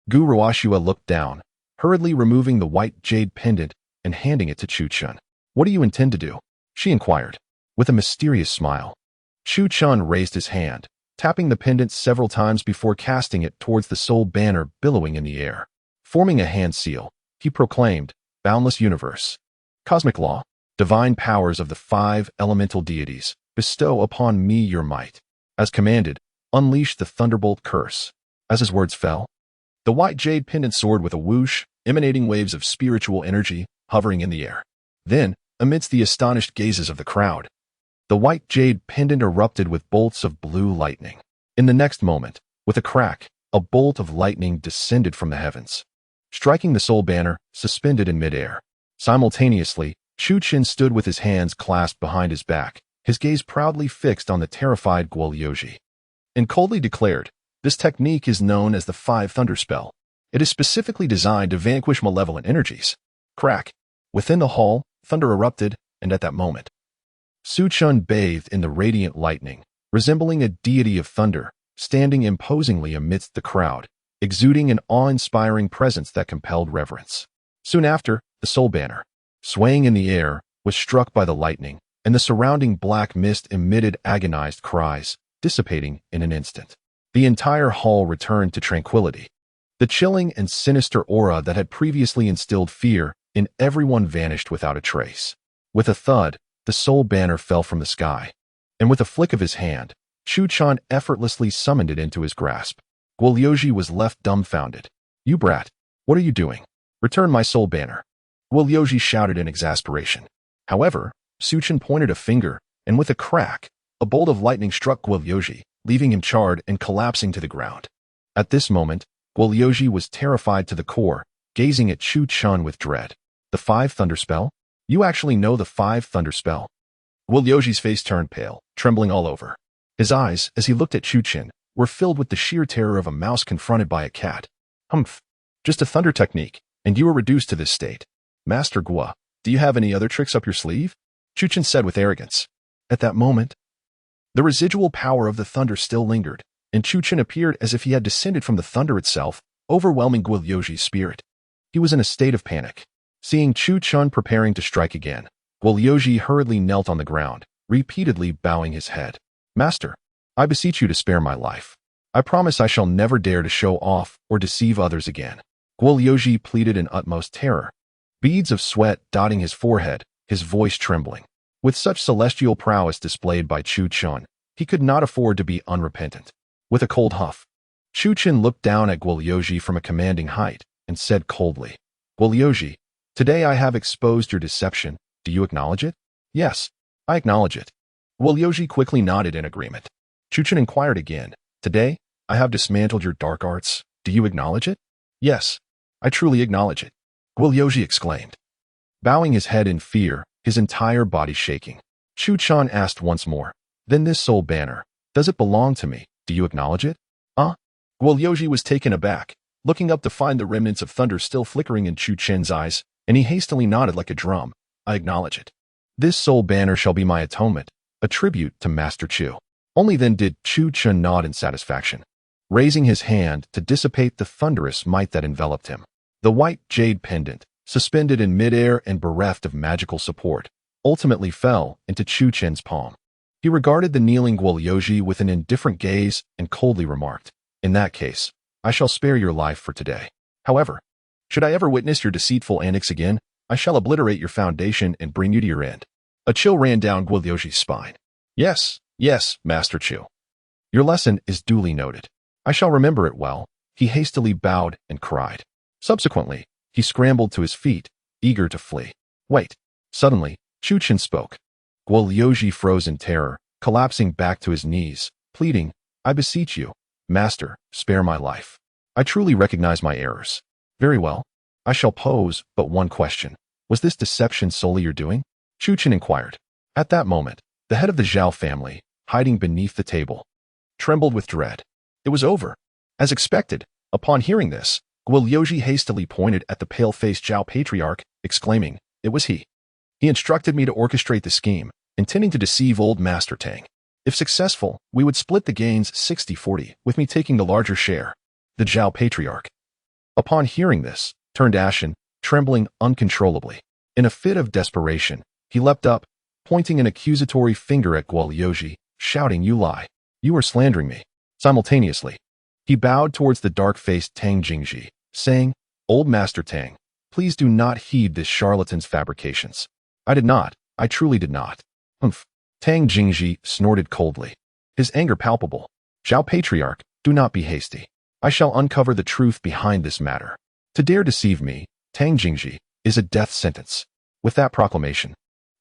Gu Ruoshua looked down, hurriedly removing the white jade pendant and handing it to Chuchen. What do you intend to do? She inquired, with a mysterious smile. Chuchen raised his hand, tapping the pendant several times before casting it towards the soul banner billowing in the air. Forming a hand seal, he proclaimed, "Boundless universe, cosmic law, divine powers of the 5 elemental deities, bestow upon me your might. As commanded, unleash the thunderbolt curse." As his words fell, the white jade pendant soared with a whoosh, emanating waves of spiritual energy hovering in the air. Then, amidst the astonished gazes of the crowd, the white jade pendant erupted with bolts of blue lightning. In the next moment, with a crack, a bolt of lightning descended from the heavens, striking the soul banner, suspended in midair. Simultaneously, Chu Qin stood with his hands clasped behind his back, his gaze proudly fixed on the terrified Guoyoji, and coldly declared, "This technique is known as the 5 Thunder Spell. It is specifically designed to vanquish malevolent energies." Crack! Within the hall, thunder erupted, and at that moment, Su Chun bathed in the radiant lightning, resembling a deity of thunder, standing imposingly amidst the crowd, exuding an awe-inspiring presence that compelled reverence. Soon after, the soul banner, swaying in the air, was struck by the lightning, and the surrounding black mist emitted agonized cries, dissipating in an instant. The entire hall returned to tranquility. The chilling and sinister aura that had previously instilled fear in everyone vanished without a trace. With a thud, the soul banner fell from the sky, and with a flick of his hand, Chu Chan effortlessly summoned it into his grasp. Guoyoji was left dumbfounded. "You brat, what are you doing? Return my soul banner," Guoyoji shouted in exasperation. However, Su Chen pointed a finger, and with a crack, a bolt of lightning struck Guoyoji, leaving him charred and collapsing to the ground. At this moment, Guoyoji was terrified to the core, gazing at Chu Chun with dread. "The 5 Thunder Spell? You actually know the 5 Thunder Spell?" Guoyoji's face turned pale, trembling all over. His eyes, as he looked at Chu Qin, were filled with the sheer terror of a mouse confronted by a cat. "Humph! Just a thunder technique, and you were reduced to this state. Master Guo, do you have any other tricks up your sleeve?" Chu Qin said with arrogance. At that moment, the residual power of the thunder still lingered, and Chu Qin appeared as if he had descended from the thunder itself, overwhelming Guoyoji's spirit. He was in a state of panic. Seeing Chu Chun preparing to strike again, Guoyoji hurriedly knelt on the ground, repeatedly bowing his head. "Master, I beseech you to spare my life. I promise I shall never dare to show off or deceive others again." Guoyoji pleaded in utmost terror, beads of sweat dotting his forehead, his voice trembling. With such celestial prowess displayed by Chu Chun, he could not afford to be unrepentant. With a cold huff, Chu Qin looked down at Guoyoji from a commanding height and said coldly, "Guoyoji, today I have exposed your deception. Do you acknowledge it?" "Yes, I acknowledge it." Guoyoji quickly nodded in agreement. Chu Qin inquired again, "Today, I have dismantled your dark arts. Do you acknowledge it?" "Yes, I truly acknowledge it," Guoyoji exclaimed, bowing his head in fear, his entire body shaking. Chu Chan asked once more, "Then this soul banner, does it belong to me? Do you acknowledge it?" Guoyoji was taken aback, looking up to find the remnants of thunder still flickering in Chu Chen's eyes, and he hastily nodded like a drum. "I acknowledge it. This soul banner shall be my atonement, a tribute to Master Chu." Only then did Chu Chen nod in satisfaction, raising his hand to dissipate the thunderous might that enveloped him. The white jade pendant, suspended in midair and bereft of magical support, ultimately fell into Chu Chen's palm. He regarded the kneeling Guoyoji with an indifferent gaze and coldly remarked, "In that case, I shall spare your life for today. However, should I ever witness your deceitful antics again, I shall obliterate your foundation and bring you to your end." A chill ran down Guoyoji's spine. Yes, Master Chu. Your lesson is duly noted. I shall remember it well." He hastily bowed and cried. Subsequently, he scrambled to his feet, eager to flee. "Wait." Suddenly, Chu Chen spoke. Guoyoji froze in terror, collapsing back to his knees, pleading, "I beseech you, Master, spare my life. I truly recognize my errors." "Very well. I shall pose but one question. Was this deception solely your doing?" Chu Chen inquired. At that moment, the head of the Zhao family, hiding beneath the table, trembled with dread. It was over. As expected, upon hearing this, Guoyoji hastily pointed at the pale-faced Zhao patriarch, exclaiming, "It was he. He instructed me to orchestrate the scheme, intending to deceive old Master Tang. If successful, we would split the gains 60-40, with me taking the larger share." The Zhao patriarch, upon hearing this, turned ashen, trembling uncontrollably. In a fit of desperation, he leapt up, pointing an accusatory finger at Guoyoji, shouting, "You lie. You are slandering me. Simultaneously, he bowed towards the dark-faced Tang Jingji, saying, "Old Master Tang, please do not heed this charlatan's fabrications." "I did not. I truly did not." "Humph." Tang Jingji snorted coldly, his anger palpable. "Zhao Patriarch, do not be hasty. I shall uncover the truth behind this matter. To dare deceive me, Tang Jingji, is a death sentence." With that proclamation,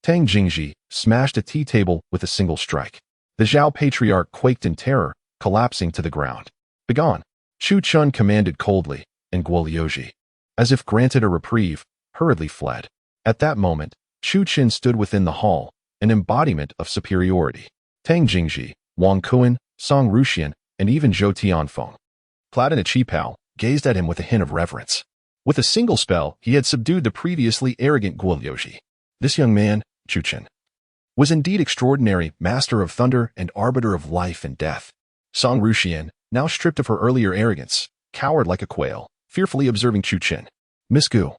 Tang Jingji smashed a tea table with a single strike. The Zhao Patriarch quaked in terror, collapsing to the ground. "Begone!" Chu Chun commanded coldly, and Guo Liuji, as if granted a reprieve, hurriedly fled. At that moment, Chu Qin stood within the hall, an embodiment of superiority. Tang Jingji, Wang Kuan, Song Ruxian, and even Zhou Tianfeng, clad in a qipao, gazed at him with a hint of reverence. With a single spell, he had subdued the previously arrogant Guo Liuji. This young man, Chu Qin, was indeed extraordinary, master of thunder and arbiter of life and death. Song Ruxian, now stripped of her earlier arrogance, cowered like a quail, fearfully observing Chu Qin. "Miss Gu,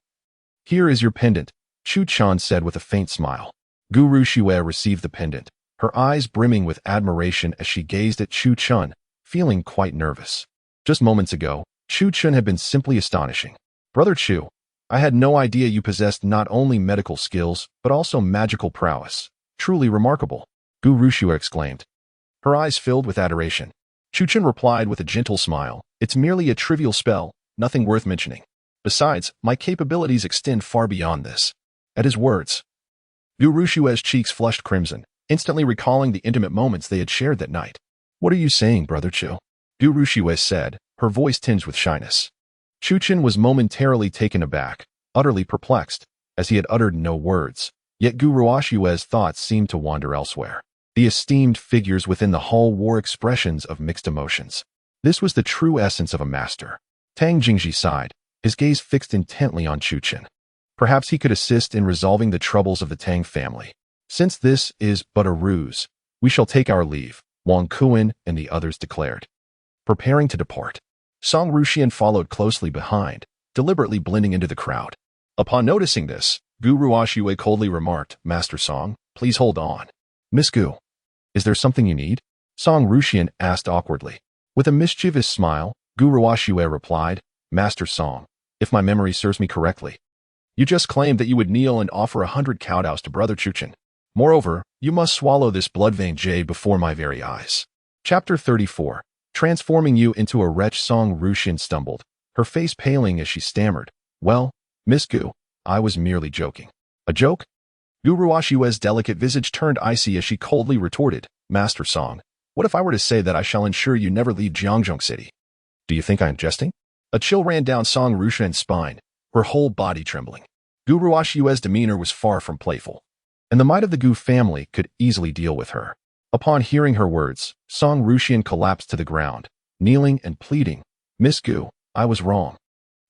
here is your pendant," Chu Chan said with a faint smile. Guru Xue received the pendant, her eyes brimming with admiration as she gazed at Chu Chun, feeling quite nervous. Just moments ago, Chu Chun had been simply astonishing. "Brother Chu, I had no idea you possessed not only medical skills, but also magical prowess. Truly remarkable," Guru Xue exclaimed. Her eyes filled with adoration. Chu Chun replied with a gentle smile, "It's merely a trivial spell, nothing worth mentioning. Besides, my capabilities extend far beyond this." At his words, Guru Xue's cheeks flushed crimson, instantly recalling the intimate moments they had shared that night. "What are you saying, Brother Chu?" Guru Xue said, her voice tinged with shyness. Chu Qin was momentarily taken aback, utterly perplexed, as he had uttered no words. Yet Guru Xue's thoughts seemed to wander elsewhere. The esteemed figures within the hall wore expressions of mixed emotions. This was the true essence of a master. Tang Jingji sighed, his gaze fixed intently on Chu Qin. Perhaps he could assist in resolving the troubles of the Tang family. "Since this is but a ruse, we shall take our leave," Wang Kuan and the others declared, preparing to depart. Song Ruxian followed closely behind, deliberately blending into the crowd. Upon noticing this, Guru Xue coldly remarked, "Master Song, please hold on." "Miss Gu, is there something you need?" Song Ruxian asked awkwardly. With a mischievous smile, Guru Xue replied, "Master Song, if my memory serves me correctly, you just claimed that you would kneel and offer 100 kowtows to Brother Chu Qin. Moreover, you must swallow this blood-veined jade before my very eyes." Chapter 34. Transforming you into a wretch. Song Ruxian stumbled, her face paling as she stammered, "Well, Miss Gu, I was merely joking." "A joke?" Guru Xue's delicate visage turned icy as she coldly retorted, "Master Song, what if I were to say that I shall ensure you never leave Jiangzhong City? Do you think I am jesting?" A chill ran down Song Ruxian's spine, her whole body trembling. Guru Xue's demeanor was far from playful, and the might of the Gu family could easily deal with her. Upon hearing her words, Song Ruxian collapsed to the ground, kneeling and pleading, "Miss Gu, I was wrong.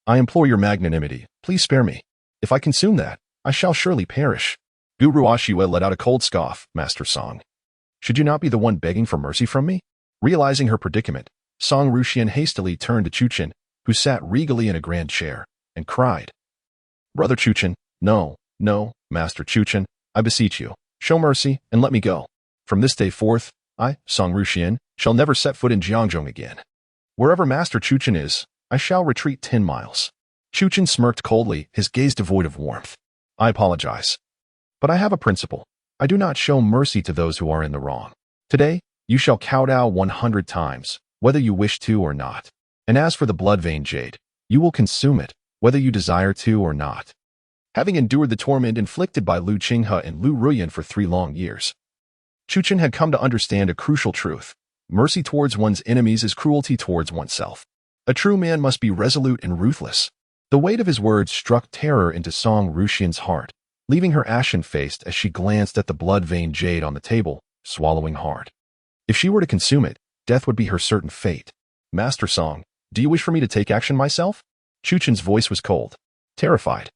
I implore your magnanimity, please spare me. If I consume that, I shall surely perish." Guru Xue let out a cold scoff, "Master Song, should you not be the one begging for mercy from me?" Realizing her predicament, Song Ruxian hastily turned to Chu Qin, who sat regally in a grand chair, and cried, "Brother Chu Qin, no, Master Chu Qin, I beseech you, show mercy and let me go. From this day forth, I, Song Ruxian, shall never set foot in Jiangzhong again. Wherever Master Chu Qin is, I shall retreat 10 miles. Chu Qin smirked coldly, his gaze devoid of warmth. "I apologize, but I have a principle. I do not show mercy to those who are in the wrong. Today, you shall kowtow 100 times, whether you wish to or not. And as for the blood-veined jade, you will consume it, whether you desire to or not." Having endured the torment inflicted by Lu Qinghe and Lu Ruyan for 3 long years, Chu Qin had come to understand a crucial truth. Mercy towards one's enemies is cruelty towards oneself. A true man must be resolute and ruthless. The weight of his words struck terror into Song Ruxian's heart, leaving her ashen-faced as she glanced at the blood-veined jade on the table, swallowing hard. If she were to consume it, death would be her certain fate. "Master Song, do you wish for me to take action myself?" Chu Qin's voice was cold, terrified.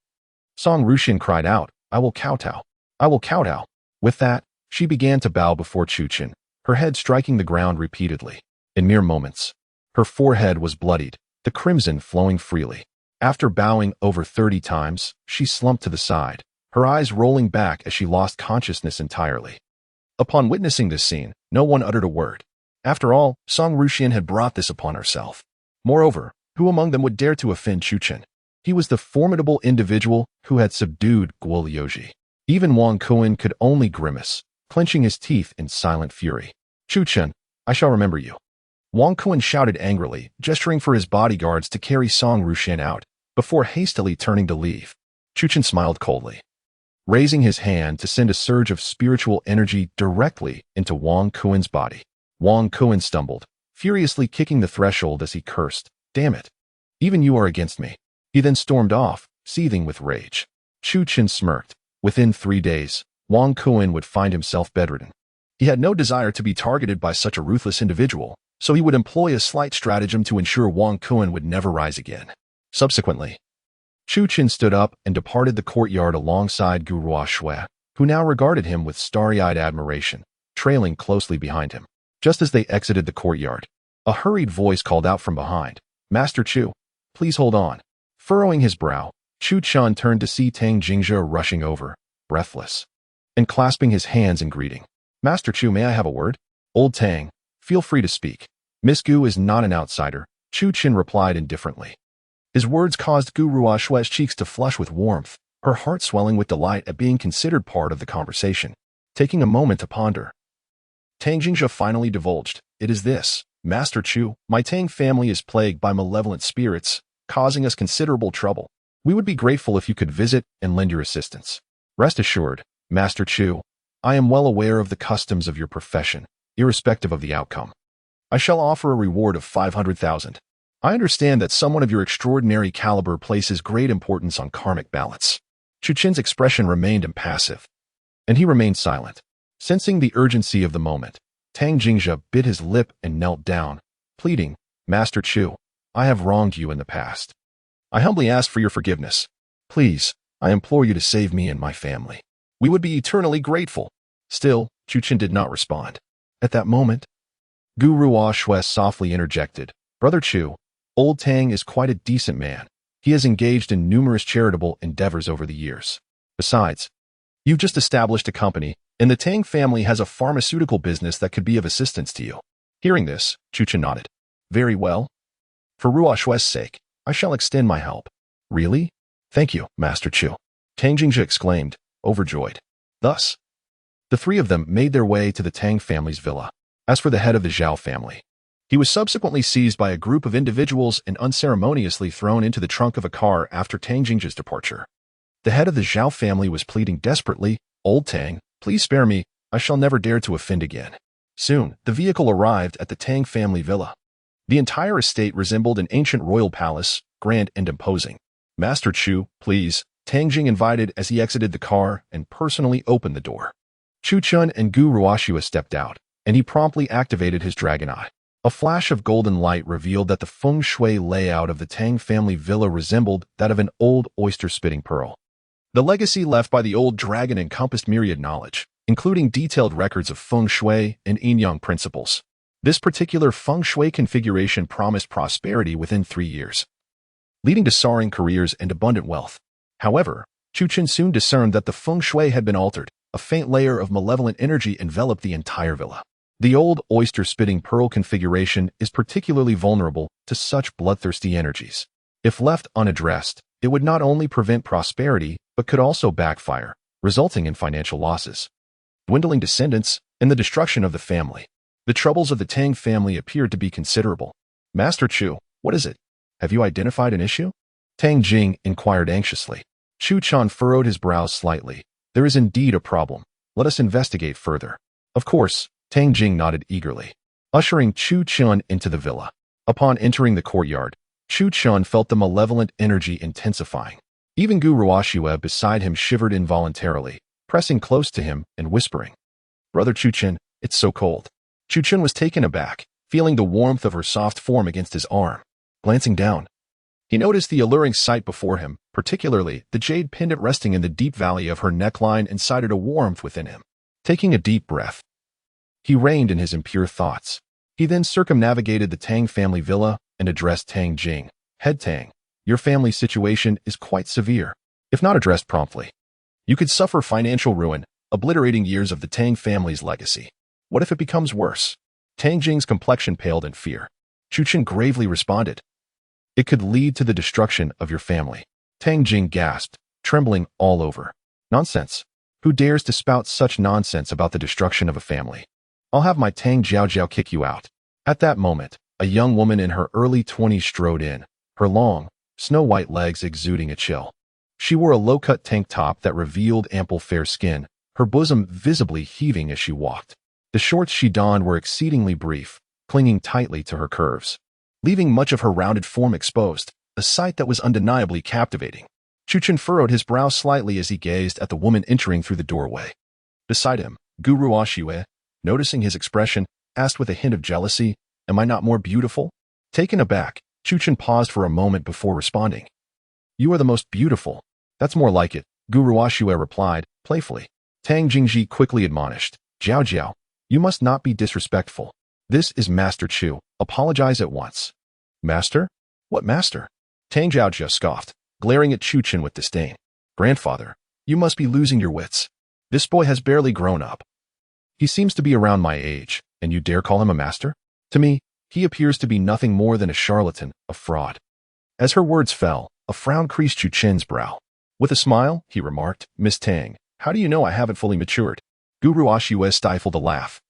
Song Ruxian cried out, "I will kowtow. I will kowtow." With that, she began to bow before Chu Qin, her head striking the ground repeatedly. In mere moments, her forehead was bloodied, the crimson flowing freely. After bowing over 30 times, she slumped to the side, her eyes rolling back as she lost consciousness entirely. Upon witnessing this scene, no one uttered a word. After all, Song Ruxian had brought this upon herself. Moreover, who among them would dare to offend Chu Chen? He was the formidable individual who had subdued Guo Liuji. Even Wang Kuan could only grimace, clenching his teeth in silent fury. Chu Chen, I shall remember you. Wang Kuan shouted angrily, gesturing for his bodyguards to carry Song Ruxian out, before hastily turning to leave. Chu Chen smiled coldly, raising his hand to send a surge of spiritual energy directly into Wang Kuan's body. Wang Kuan stumbled, furiously kicking the threshold as he cursed, "Damn it! Even you are against me." He then stormed off, seething with rage. Chu Chen smirked. Within 3 days, Wang Kuan would find himself bedridden. He had no desire to be targeted by such a ruthless individual, so he would employ a slight stratagem to ensure Wang Kuan would never rise again. Subsequently, Chu Chen stood up and departed the courtyard alongside Gu Ruoshui, who now regarded him with starry-eyed admiration, trailing closely behind him. Just as they exited the courtyard, a hurried voice called out from behind, "Master Chu, please hold on." Furrowing his brow, Chu Chen turned to see Tang Jingzhe rushing over, breathless, and clasping his hands in greeting. "Master Chu, may I have a word?" "Old Tang, feel free to speak. Miss Gu is not an outsider," Chu Chen replied indifferently. His words caused Gu Ruoshui's cheeks to flush with warmth, her heart swelling with delight at being considered part of the conversation. Taking a moment to ponder, Tang Jingzhe finally divulged, "It is this, Master Chu, my Tang family is plagued by malevolent spirits, causing us considerable trouble. We would be grateful if you could visit and lend your assistance." "Rest assured, Master Chu, I am well aware of the customs of your profession, irrespective of the outcome. I shall offer a reward of 500,000. I understand that someone of your extraordinary caliber places great importance on karmic balance." Chu Chen's expression remained impassive, and he remained silent. Sensing the urgency of the moment, Tang Jingzhe bit his lip and knelt down, pleading, "Master Chu, I have wronged you in the past. I humbly ask for your forgiveness. Please, I implore you to save me and my family. We would be eternally grateful." Still, Chu Chen did not respond. At that moment, Gu Ruoshui softly interjected, "Brother Chu, Old Tang is quite a decent man. He has engaged in numerous charitable endeavors over the years. Besides, you've just established a company, and the Tang family has a pharmaceutical business that could be of assistance to you." Hearing this, Chu Chen nodded. "Very well. For Ruoshui's sake, I shall extend my help." "Really? Thank you, Master Chu," Tang Jingzhe exclaimed, overjoyed. Thus, the three of them made their way to the Tang family's villa. As for the head of the Zhao family, he was subsequently seized by a group of individuals and unceremoniously thrown into the trunk of a car after Tang Jingzhe's departure. The head of the Zhao family was pleading desperately, "Old Tang, please spare me, I shall never dare to offend again." Soon, the vehicle arrived at the Tang family villa. The entire estate resembled an ancient royal palace, grand and imposing. "Master Chu, please," Tang Jing invited as he exited the car and personally opened the door. Chu Chen and Gu Ruoshui stepped out, and he promptly activated his dragon eye. A flash of golden light revealed that the feng shui layout of the Tang family villa resembled that of an old oyster-spitting pearl. The legacy left by the old dragon encompassed myriad knowledge, including detailed records of feng shui and yin-yang principles. This particular feng shui configuration promised prosperity within 3 years, leading to soaring careers and abundant wealth. However, Chu Chen soon discerned that the feng shui had been altered. A faint layer of malevolent energy enveloped the entire villa. The old oyster-spitting pearl configuration is particularly vulnerable to such bloodthirsty energies. If left unaddressed, it would not only prevent prosperity, but could also backfire, resulting in financial losses, dwindling descendants, and the destruction of the family. The troubles of the Tang family appeared to be considerable. "Master Chu, what is it? Have you identified an issue?" Tang Jing inquired anxiously. Chu Chen furrowed his brows slightly. "There is indeed a problem. Let us investigate further." "Of course," Tang Jing nodded eagerly, ushering Chu Chen into the villa. Upon entering the courtyard, Chu Chen felt the malevolent energy intensifying. Even Gu Ruoshui beside him shivered involuntarily, pressing close to him and whispering, "Brother Chu Chen, it's so cold." Chu Chen was taken aback, feeling the warmth of her soft form against his arm. Glancing down, he noticed the alluring sight before him, particularly the jade pendant resting in the deep valley of her neckline, and cited a warmth within him. Taking a deep breath, he reined in his impure thoughts. He then circumnavigated the Tang family villa and addressed Tang Jing. "Head Tang, your family's situation is quite severe. If not addressed promptly, you could suffer financial ruin, obliterating years of the Tang family's legacy. What if it becomes worse?" Tang Jing's complexion paled in fear. Chu Chen gravely responded, "It could lead to the destruction of your family." Tang Jing gasped, trembling all over. "Nonsense. Who dares to spout such nonsense about the destruction of a family? I'll have my Tang Jiao kick you out." At that moment, a young woman in her early 20s strode in, her long, snow-white legs exuding a chill. She wore a low-cut tank top that revealed ample fair skin, her bosom visibly heaving as she walked. The shorts she donned were exceedingly brief, clinging tightly to her curves, leaving much of her rounded form exposed, a sight that was undeniably captivating. Chu Chen furrowed his brow slightly as he gazed at the woman entering through the doorway. Beside him, Gu Ruoxue, noticing his expression, asked with a hint of jealousy, "Am I not more beautiful?" Taken aback, Chu Chen paused for a moment before responding. "You are the most beautiful." "That's more like it," Gu Ruoxue replied, playfully. Tang Jingji quickly admonished, Jiao, you must not be disrespectful. This is Master Chu. Apologize at once." "Master? What master?" Tang Jiao scoffed, glaring at Chu Chen with disdain. "Grandfather, you must be losing your wits. This boy has barely grown up. He seems to be around my age, and you dare call him a master? To me, he appears to be nothing more than a charlatan, a fraud." As her words fell, a frown creased Chu Chen's brow. With a smile, he remarked, "Miss Tang, how do you know I haven't fully matured?" Gu Ruoxue stifled a laugh,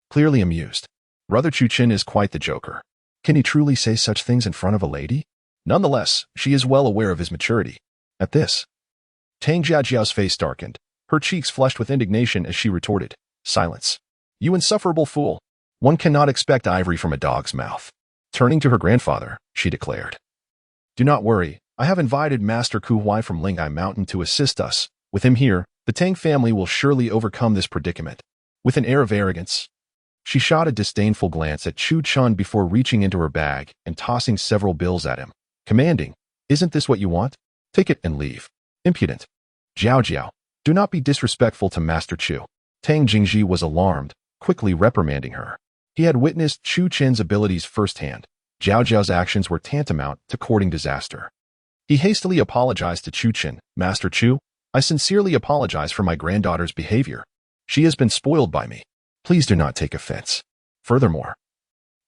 clearly amused. Brother Chu Chen is quite the joker. Can he truly say such things in front of a lady? Nonetheless, she is well aware of his maturity. At this, Tang Jiao's face darkened, her cheeks flushed with indignation as she retorted, "Silence. You insufferable fool. One cannot expect ivory from a dog's mouth." Turning to her grandfather, she declared, "Do not worry, I have invited Master Ku Huai from Linghai Mountain to assist us. With him here, the Tang family will surely overcome this predicament." With an air of arrogance, she shot a disdainful glance at Chu Chen before reaching into her bag and tossing several bills at him, commanding, "Isn't this what you want? Take it and leave. Impudent. Jiao, do not be disrespectful to Master Chu." Tang Jingji was alarmed, quickly reprimanding her. He had witnessed Chu Chen's abilities firsthand. Jiao's actions were tantamount to courting disaster. He hastily apologized to Chu Chen. "Master Chu, I sincerely apologize for my granddaughter's behavior. She has been spoiled by me. Please do not take offense. Furthermore,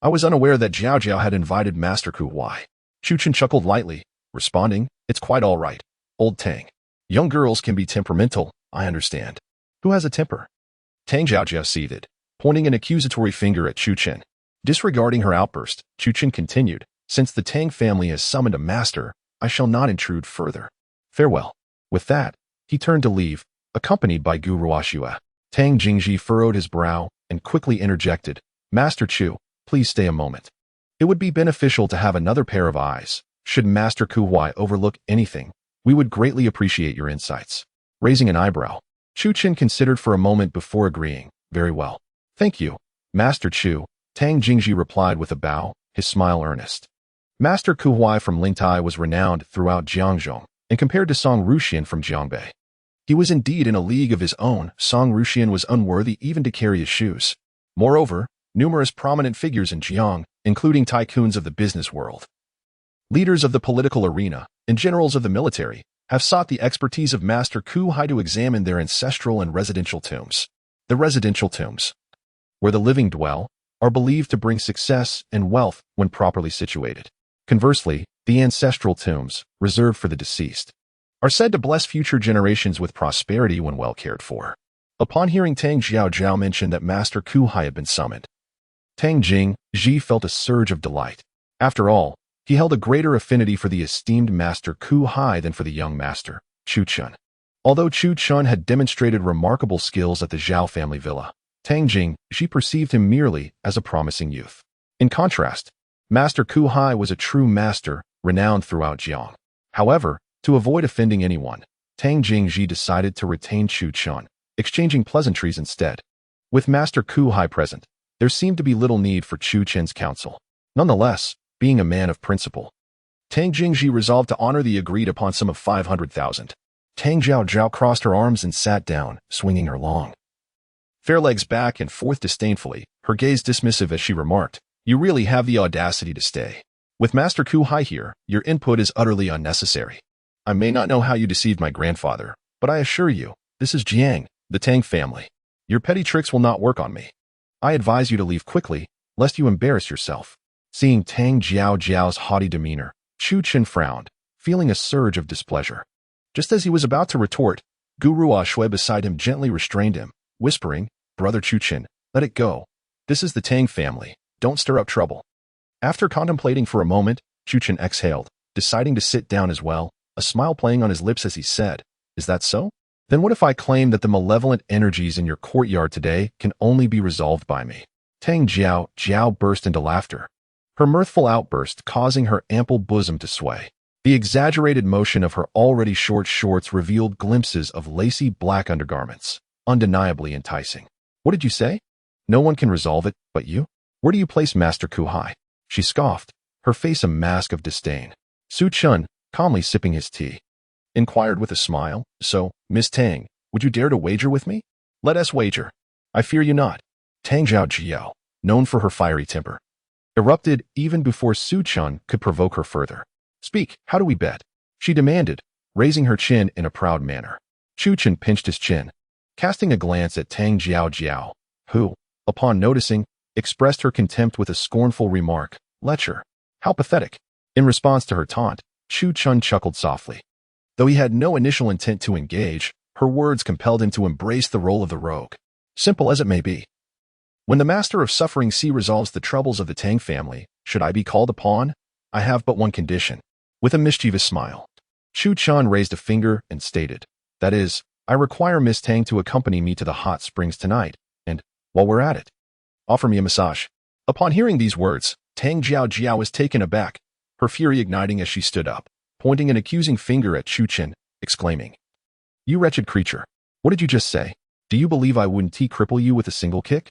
I was unaware that Jiao had invited Master Ku Huai." Chu Chen chuckled lightly, responding, "It's quite all right, old Tang. Young girls can be temperamental, I understand." "Who has a temper?" Tang Jiao seethed, pointing an accusatory finger at Chu Chen. Disregarding her outburst, Chu Chen continued, "Since the Tang family has summoned a master, I shall not intrude further. Farewell." With that, he turned to leave, accompanied by Gu Ruoxue. Tang Jingji furrowed his brow and quickly interjected, "Master Chu, please stay a moment. It would be beneficial to have another pair of eyes. Should Master Ku Huai overlook anything, we would greatly appreciate your insights." Raising an eyebrow, Chu Chen considered for a moment before agreeing, "Very well. Thank you, Master Chu." Tang Jingji replied with a bow, his smile earnest. Master Ku Huai from Lingtai was renowned throughout Jiangzhou, and compared to Song Ruxian from Jiangbei, he was indeed in a league of his own. Song Ruxian was unworthy even to carry his shoes. Moreover, numerous prominent figures in Jiang, including tycoons of the business world, leaders of the political arena, and generals of the military, have sought the expertise of Master Ku Huai to examine their ancestral and residential tombs. The residential tombs, where the living dwell, are believed to bring success and wealth when properly situated. Conversely, the ancestral tombs, reserved for the deceased, are said to bless future generations with prosperity when well cared for. Upon hearing Tang Jiao mention that Master Ku Huai had been summoned, Tang Jingji felt a surge of delight. After all, he held a greater affinity for the esteemed Master Ku Huai than for the young master, Chu Chen. Although Chu Chen had demonstrated remarkable skills at the Zhao family villa, Tang Jingji perceived him merely as a promising youth. In contrast, Master Ku Huai was a true master, renowned throughout Jiang. However, to avoid offending anyone, Tang Jingji decided to retain Chu Chen, exchanging pleasantries instead. With Master Ku Huai present, there seemed to be little need for Chu Chen's counsel. Nonetheless, being a man of principle, Tang Jingji resolved to honor the agreed-upon sum of 500,000. Tang Jiao crossed her arms and sat down, swinging her long, fair legs back and forth disdainfully, her gaze dismissive as she remarked, "You really have the audacity to stay. With Master Ku Huai here, your input is utterly unnecessary. I may not know how you deceived my grandfather, but I assure you, this is Jiang, the Tang family. Your petty tricks will not work on me. I advise you to leave quickly, lest you embarrass yourself. Seeing Tang Jiao's haughty demeanor, Chu Chen frowned, feeling a surge of displeasure. Just as he was about to retort, Guru Shui beside him gently restrained him, whispering, "Brother Chu Chen, let it go. This is the Tang family. Don't stir up trouble." After contemplating for a moment, Chu Chen exhaled, deciding to sit down as well, a smile playing on his lips as he said, "Is that so? Then what if I claim that the malevolent energies in your courtyard today can only be resolved by me?" Tang Jiao burst into laughter, her mirthful outburst causing her ample bosom to sway. The exaggerated motion of her already short shorts revealed glimpses of lacy black undergarments, undeniably enticing. "What did you say? No one can resolve it but you? Where do you place Master Kuhai?" She scoffed, her face a mask of disdain. Su Chun, calmly sipping his tea, inquired with a smile, "So, Miss Tang, would you dare to wager with me?" "Let us wager." "I fear you not." Tang Jiao, known for her fiery temper, erupted even before Su Chun could provoke her further. "Speak, how do we bet?" she demanded, raising her chin in a proud manner. Chu Chen pinched his chin, casting a glance at Tang Jiao, who, upon noticing, expressed her contempt with a scornful remark, "Lecher. How pathetic." In response to her taunt, Chu Chen chuckled softly. Though he had no initial intent to engage, her words compelled him to embrace the role of the rogue. Simple as it may be. "When the Master of Suffering Sea resolves the troubles of the Tang family, should I be called upon? I have but one condition." With a mischievous smile, Chu Chen raised a finger and stated, "That is, I require Miss Tang to accompany me to the hot springs tonight, and, while we're at it, offer me a massage." Upon hearing these words, Tang Jiao was taken aback, her fury igniting as she stood up, pointing an accusing finger at Chu Chen, exclaiming, "You wretched creature, what did you just say? Do you believe I wouldn't cripple you with a single kick?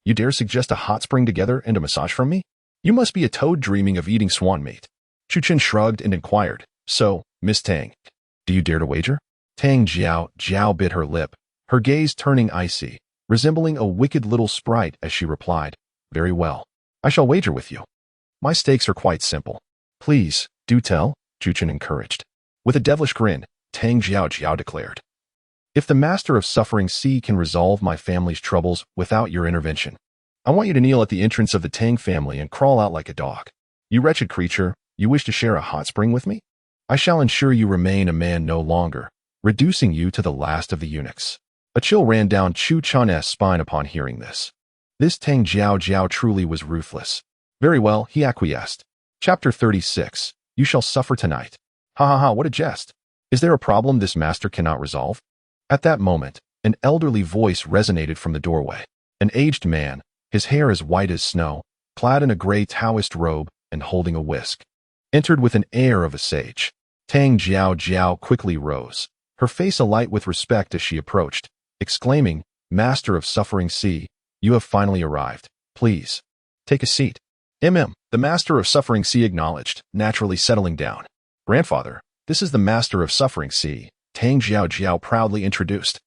You dare suggest a hot spring together and a massage from me? You must be a toad dreaming of eating swan meat." Chu Chen shrugged and inquired, "So, Miss Tang, do you dare to wager?" Tang Jiao bit her lip, her gaze turning icy, resembling a wicked little sprite as she replied, "Very well. I shall wager with you. My stakes are quite simple." "Please, do tell," Chu Chen encouraged. With a devilish grin, Tang Jiao declared, "If the Master of Suffering Sea can resolve my family's troubles without your intervention, I want you to kneel at the entrance of the Tang family and crawl out like a dog. You wretched creature, you wish to share a hot spring with me? I shall ensure you remain a man no longer, reducing you to the last of the eunuchs." A chill ran down Chu Chen's spine upon hearing this. This Tang Jiao truly was ruthless. "Very well," he acquiesced. Chapter 36. You shall suffer tonight. Ha ha ha, what a jest. Is there a problem this master cannot resolve? At that moment, an elderly voice resonated from the doorway. An aged man, his hair as white as snow, clad in a gray Taoist robe and holding a whisk, entered with an air of a sage. Tang Jiao quickly rose, her face alight with respect as she approached, exclaiming, "Master of Suffering Sea, you have finally arrived. Please, take a seat." The Master of Suffering Sea acknowledged, naturally settling down. "Grandfather, this is the Master of Suffering Sea," Tang Jiao proudly introduced.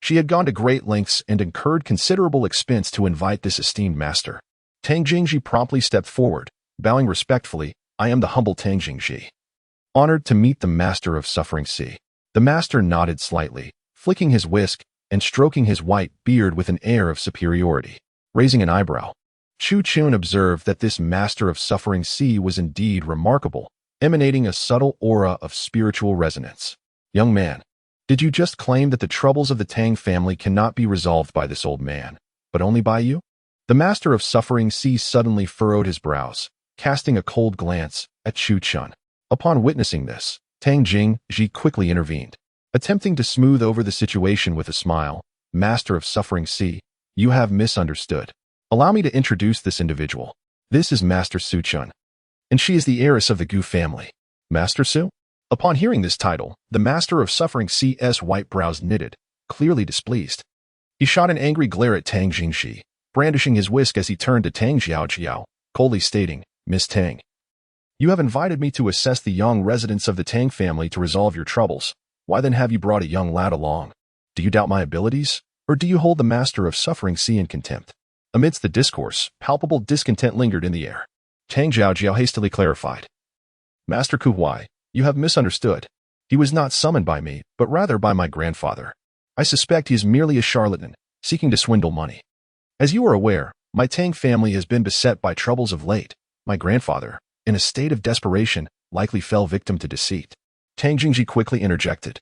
She had gone to great lengths and incurred considerable expense to invite this esteemed master. Tang Jingji promptly stepped forward, bowing respectfully, "I am the humble Tang Jingji, honored to meet the Master of Suffering Sea." The master nodded slightly, flicking his whisk and stroking his white beard with an air of superiority. Raising an eyebrow, Chu Chen observed that this Master of Suffering Sea was indeed remarkable, emanating a subtle aura of spiritual resonance. "Young man, did you just claim that the troubles of the Tang family cannot be resolved by this old man, but only by you?" The Master of Suffering Sea suddenly furrowed his brows, casting a cold glance at Chu Chen. Upon witnessing this, Tang Jingji quickly intervened, attempting to smooth over the situation with a smile. "Master of Suffering Sea, you have misunderstood. Allow me to introduce this individual. This is Master Su Chen, and she is the heiress of the Gu family." "Master Su?" Upon hearing this title, the Master of Suffering Sea's white brows knitted, clearly displeased. He shot an angry glare at Tang Jingji, brandishing his whisk as he turned to Tang Jiao, coldly stating, "Miss Tang, you have invited me to assess the young residents of the Tang family to resolve your troubles. Why then have you brought a young lad along? Do you doubt my abilities, or do you hold the Master of Suffering Sea in contempt?" Amidst the discourse, palpable discontent lingered in the air. Tang Jiao hastily clarified, "Master Kuhai, you have misunderstood. He was not summoned by me, but rather by my grandfather. I suspect he is merely a charlatan, seeking to swindle money. As you are aware, My Tang family has been beset by troubles of late. My grandfather, in a state of desperation, likely fell victim to deceit. Tang Jingji quickly interjected.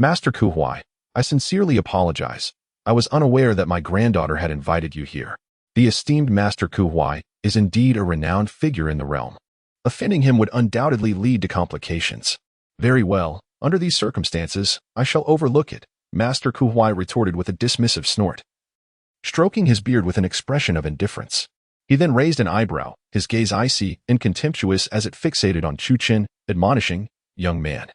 Master Ku Huai, I sincerely apologize. I was unaware that my granddaughter had invited you here. The esteemed Master Ku Huai is indeed a renowned figure in the realm. Offending him would undoubtedly lead to complications. Very well, under these circumstances, I shall overlook it, Master Ku Huai retorted with a dismissive snort, stroking his beard with an expression of indifference. He then raised an eyebrow, his gaze icy and contemptuous as it fixated on Chu Chen, admonishing, young man.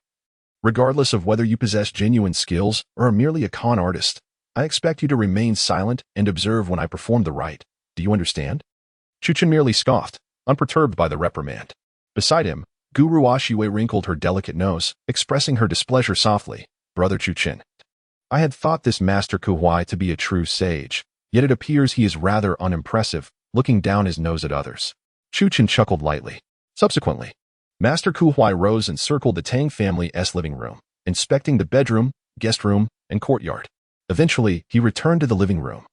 Regardless of whether you possess genuine skills or are merely a con artist, I expect you to remain silent and observe when I perform the rite. Do you understand? Chu Chen merely scoffed, unperturbed by the reprimand. Beside him, Guru Ashiwei wrinkled her delicate nose, expressing her displeasure softly. Brother Chu Chen, I had thought this Master Ku Huai to be a true sage, yet it appears he is rather unimpressive, looking down his nose at others. Chu Chen chuckled lightly. Subsequently, Master Ku Huai rose and circled the Tang family's living room, inspecting the bedroom, guest room, and courtyard. Eventually, he returned to the living room,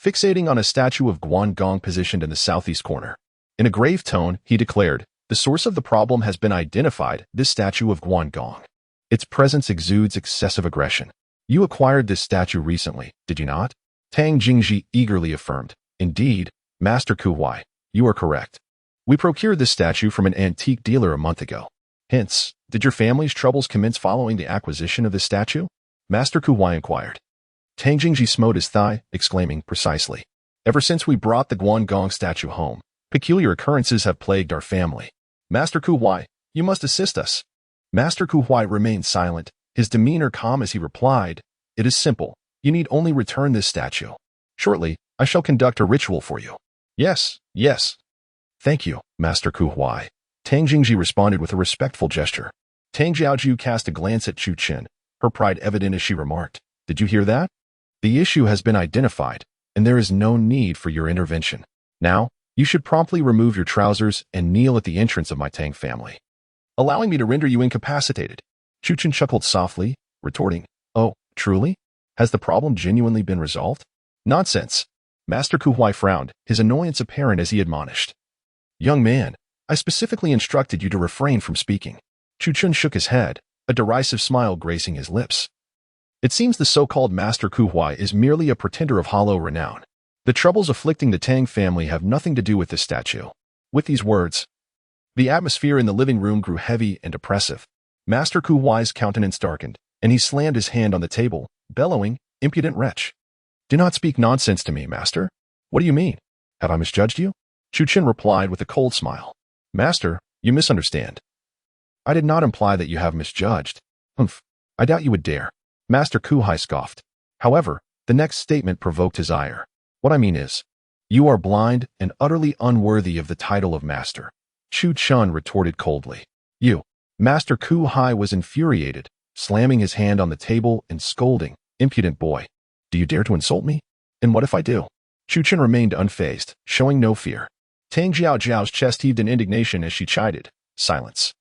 fixating on a statue of Guan Gong positioned in the southeast corner. In a grave tone, he declared, the source of the problem has been identified, this statue of Guan Gong. Its presence exudes excessive aggression. You acquired this statue recently, did you not? Tang Jingji eagerly affirmed. Indeed, Master Ku Huai, you are correct. We procured this statue from an antique dealer a month ago. Hence, did your family's troubles commence following the acquisition of this statue? Master Ku Huai inquired. Tang Jingji smote his thigh, exclaiming, precisely. Ever since we brought the Guan Gong statue home, peculiar occurrences have plagued our family. Master Ku Huai, you must assist us. Master Ku Huai remained silent, his demeanor calm as he replied, it is simple. You need only return this statue. Shortly, I shall conduct a ritual for you. Yes, yes. Thank you, Master Ku Huai. Tang Jingji responded with a respectful gesture. Tang Jiaoju cast a glance at Chu Chen, her pride evident as she remarked, did you hear that? The issue has been identified, and there is no need for your intervention. Now, you should promptly remove your trousers and kneel at the entrance of my Tang family, allowing me to render you incapacitated. Chu Chen chuckled softly, retorting, oh, truly? Has the problem genuinely been resolved? Nonsense. Master Ku Huai frowned, his annoyance apparent as he admonished. Young man, I specifically instructed you to refrain from speaking. Chu Chen shook his head, a derisive smile gracing his lips. It seems the so-called Master Ku Huai is merely a pretender of hollow renown. The troubles afflicting the Tang family have nothing to do with this statue. With these words, the atmosphere in the living room grew heavy and oppressive. Master Ku Huai's countenance darkened, and he slammed his hand on the table, bellowing, impudent wretch. Do not speak nonsense to me, master. What do you mean? Have I misjudged you? Chu Chen replied with a cold smile. Master, you misunderstand. I did not imply that you have misjudged. Humph, I doubt you would dare. Master Ku Huai scoffed. However, the next statement provoked his ire. What I mean is, you are blind and utterly unworthy of the title of master. Chu Chen retorted coldly. You. Master Ku Huai was infuriated, slamming his hand on the table and scolding, impudent boy. Do you dare to insult me? And what if I do? Chu Chen remained unfazed, showing no fear. Tang Jiao's chest heaved in indignation as she chided. Silence.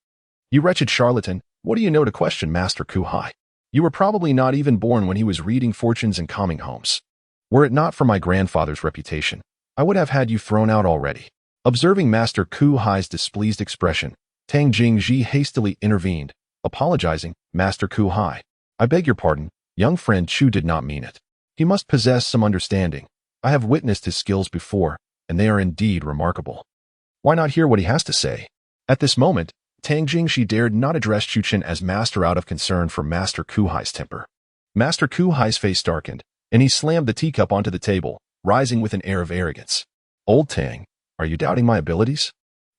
You wretched charlatan, what do you know to question Master Ku Huai? You were probably not even born when he was reading fortunes and calming homes. Were it not for my grandfather's reputation, I would have had you thrown out already. Observing Master Ku Huai's displeased expression, Tang Jingji hastily intervened, apologizing, Master Ku Huai. I beg your pardon, young friend Chu did not mean it. He must possess some understanding. I have witnessed his skills before, and they are indeed remarkable. Why not hear what he has to say? At this moment, Tang Jingji dared not address Chu Chen as master out of concern for Master Ku Huai's temper. Master Ku Huai's face darkened, and he slammed the teacup onto the table, rising with an air of arrogance. Old Tang, are you doubting my abilities?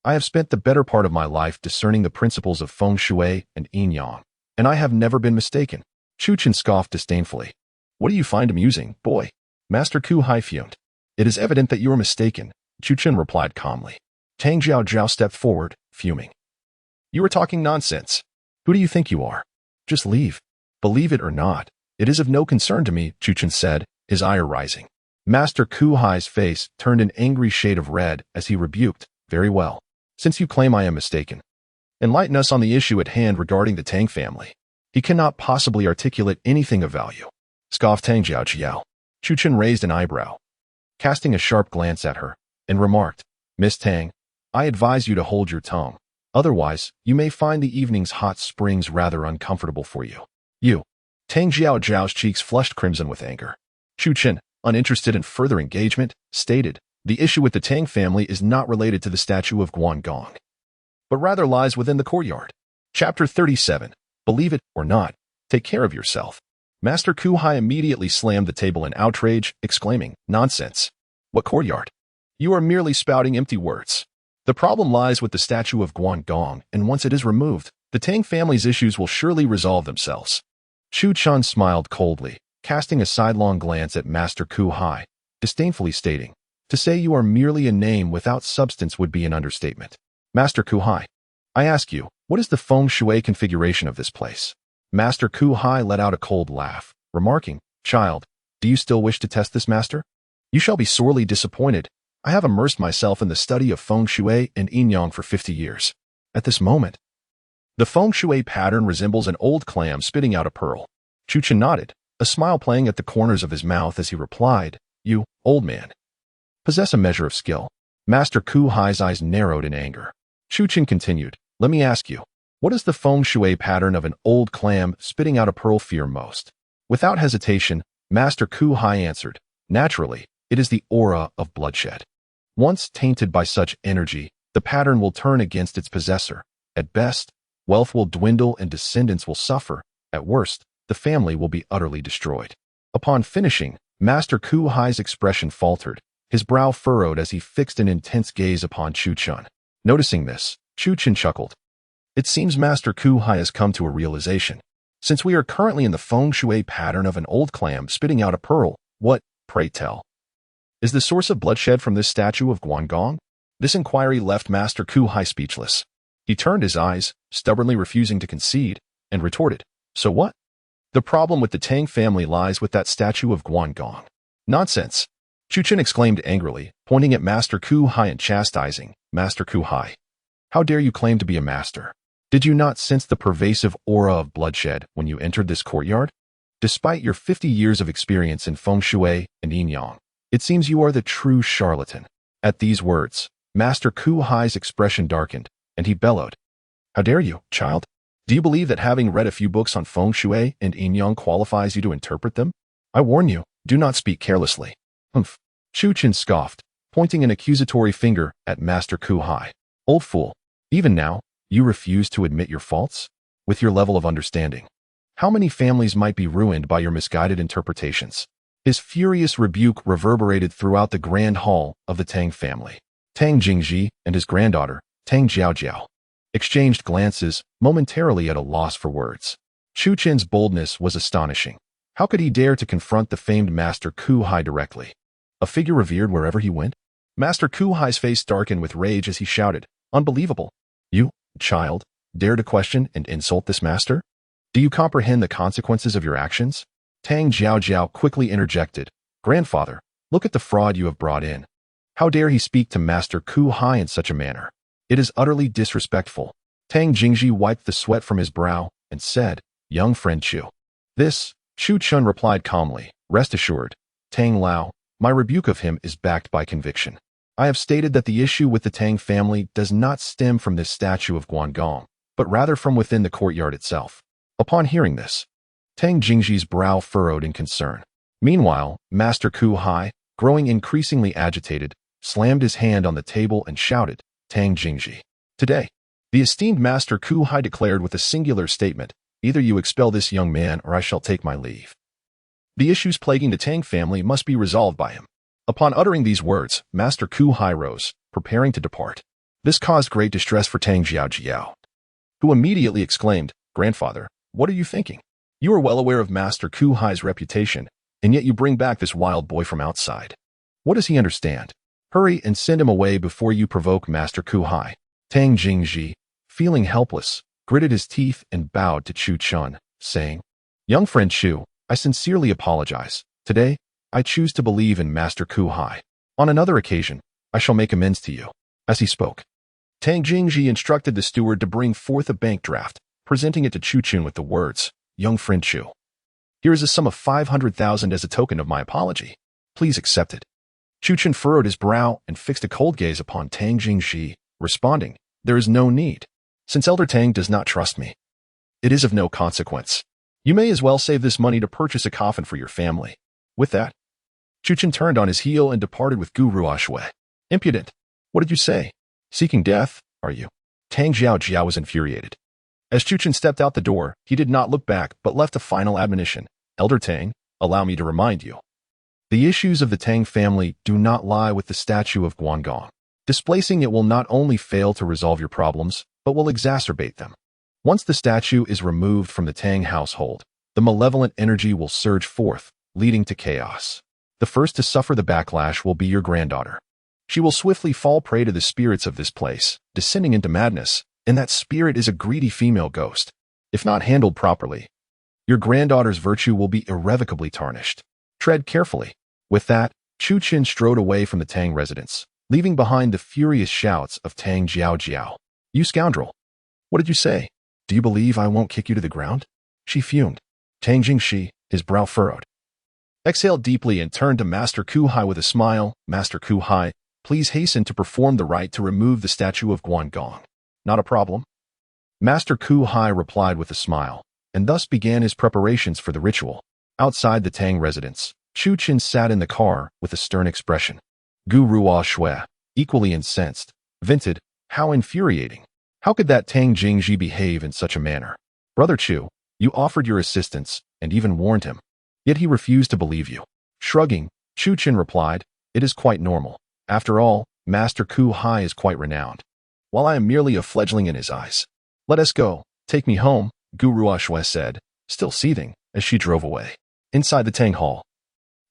I have spent the better part of my life discerning the principles of feng shui and yin yang, and I have never been mistaken. Chu Chen scoffed disdainfully. What do you find amusing, boy? Master Ku Huai fumed. It is evident that you are mistaken, Chu Chen replied calmly. Tang Jiao stepped forward, fuming. You are talking nonsense. Who do you think you are? Just leave. Believe it or not, it is of no concern to me, Chu Chen said, his ire rising. Master Ku Huai's face turned an angry shade of red as he rebuked, very well. Since you claim I am mistaken, enlighten us on the issue at hand regarding the Tang family. He cannot possibly articulate anything of value. Scoffed Tang Jiao. Chu Chen raised an eyebrow. casting a sharp glance at her, and remarked, "Miss Tang, I advise you to hold your tongue. Otherwise, you may find the evening's hot springs rather uncomfortable for you." You. Tang Jiao's cheeks flushed crimson with anger. Chu Chen, uninterested in further engagement, stated, "The issue with the Tang family is not related to the statue of Guangong, but rather lies within the courtyard." Chapter 37. Believe it or not, take care of yourself. Master Ku Hai immediately slammed the table in outrage, exclaiming, "Nonsense! What courtyard? You are merely spouting empty words. The problem lies with the statue of Guangong, and once it is removed, the Tang family's issues will surely resolve themselves." Chu Chun smiled coldly, casting a sidelong glance at Master Ku Hai, disdainfully stating, "To say you are merely a name without substance would be an understatement. Master Ku Hai, I ask you, what is the feng shui configuration of this place?" Master Ku Hai let out a cold laugh, remarking, "Child, do you still wish to test this, master? You shall be sorely disappointed. I have immersed myself in the study of feng shui and yin yang for 50 years. At this moment, the feng shui pattern resembles an old clam spitting out a pearl." Chu Chen nodded, a smile playing at the corners of his mouth as he replied, "You, old man, possess a measure of skill." Master Ku Hai's eyes narrowed in anger. Chu Chen continued, "Let me ask you, what is the feng shui pattern of an old clam spitting out a pearl fear most?" Without hesitation, Master Ku Hai answered, "Naturally, it is the aura of bloodshed. Once tainted by such energy, the pattern will turn against its possessor. At best, wealth will dwindle and descendants will suffer. At worst, the family will be utterly destroyed." Upon finishing, Master Ku Hai's expression faltered, his brow furrowed as he fixed an intense gaze upon Chu Chun. Noticing this, Chu Chun chuckled. "It seems Master Ku Hai has come to a realization. Since we are currently in the feng shui pattern of an old clam spitting out a pearl, what, pray tell, is the source of bloodshed from this statue of Guangong?" This inquiry left Master Ku Hai speechless. He turned his eyes, stubbornly refusing to concede, and retorted, "So what? The problem with the Tang family lies with that statue of Guangong." "Nonsense!" Chu Chen exclaimed angrily, pointing at Master Ku Hai and chastising, "Master Ku Hai, how dare you claim to be a master? Did you not sense the pervasive aura of bloodshed when you entered this courtyard? Despite your 50 years of experience in feng shui and yin yang, it seems you are the true charlatan." At these words, Master Ku Hai's expression darkened, and he bellowed, "How dare you, child? Do you believe that having read a few books on feng shui and yin yang qualifies you to interpret them? I warn you, do not speak carelessly." "Humph." Chu Chen scoffed, pointing an accusatory finger at Master Ku Hai. "Old fool, even now, you refuse to admit your faults? With your level of understanding, how many families might be ruined by your misguided interpretations?" His furious rebuke reverberated throughout the grand hall of the Tang family. Tang Jingji and his granddaughter, Tang Jiaojiao, exchanged glances, momentarily at a loss for words. Chu Chen's boldness was astonishing. How could he dare to confront the famed Master Ku Hai directly? A figure revered wherever he went? Master Ku Hai's face darkened with rage as he shouted, "Unbelievable! You, child, dare to question and insult this master? Do you comprehend the consequences of your actions?" Tang Jiaojiao quickly interjected, "Grandfather, look at the fraud you have brought in. How dare he speak to Master Ku Hai in such a manner? It is utterly disrespectful." Tang Jingji wiped the sweat from his brow and said, "Young friend Chu." "This," Chu Chun replied calmly, "rest assured, Tang Lao, my rebuke of him is backed by conviction. I have stated that the issue with the Tang family does not stem from this statue of Guangong, but rather from within the courtyard itself." Upon hearing this, Tang Jingji's brow furrowed in concern. Meanwhile, Master Ku Hai, growing increasingly agitated, slammed his hand on the table and shouted, "Tang Jingji, today, the esteemed Master Ku Hai declared with a singular statement, either you expel this young man or I shall take my leave. The issues plaguing the Tang family must be resolved by him." Upon uttering these words, Master Ku Hai rose, preparing to depart. This caused great distress for Tang Jiaojiao, who immediately exclaimed, "Grandfather, what are you thinking? You are well aware of Master Ku Hai's reputation, and yet you bring back this wild boy from outside. What does he understand? Hurry and send him away before you provoke Master Ku Hai." Tang Jingji, feeling helpless, gritted his teeth and bowed to Chu Chun, saying, "Young friend Chu, I sincerely apologize. Today, I choose to believe in Master Ku Hai. On another occasion, I shall make amends to you." As he spoke, Tang Jingji instructed the steward to bring forth a bank draft, presenting it to Chu Chun with the words, "Young friend Chu, here is a sum of 500,000 as a token of my apology. Please accept it." Chu Chen furrowed his brow and fixed a cold gaze upon Tang Jingji, responding, "There is no need. Since Elder Tang does not trust me, it is of no consequence. You may as well save this money to purchase a coffin for your family." With that, Chu Chen turned on his heel and departed with Gu Ruoshui. "Impudent! What did you say? Seeking death, are you?" Tang Jiao was infuriated. As Chu Chen stepped out the door, he did not look back but left a final admonition. "Elder Tang, allow me to remind you. The issues of the Tang family do not lie with the statue of Guangong. Displacing it will not only fail to resolve your problems, but will exacerbate them. Once the statue is removed from the Tang household, the malevolent energy will surge forth, leading to chaos. The first to suffer the backlash will be your granddaughter. She will swiftly fall prey to the spirits of this place, descending into madness, and that spirit is a greedy female ghost. If not handled properly, your granddaughter's virtue will be irrevocably tarnished. Tread carefully." With that, Chu Chen strode away from the Tang residence, leaving behind the furious shouts of Tang Jiao. "You scoundrel! What did you say? Do you believe I won't kick you to the ground?" She fumed. Tang Jingshi, his brow furrowed, exhaled deeply and turned to Master Ku Hai with a smile. "Master Ku Hai, please hasten to perform the rite to remove the statue of Guangong." "Not a problem." Master Ku Hai replied with a smile, and thus began his preparations for the ritual. Outside the Tang residence, Chu Chen sat in the car with a stern expression. Gu Ruoshui, equally incensed, vented, "How infuriating! How could that Tang Jingji behave in such a manner? Brother Chu, you offered your assistance and even warned him. Yet he refused to believe you." Shrugging, Chu Chen replied, "It is quite normal. After all, Master Ku Hai is quite renowned, while I am merely a fledgling in his eyes. Let us go. Take me home," Gu Ruoshui said, still seething, as she drove away. Inside the Tang Hall,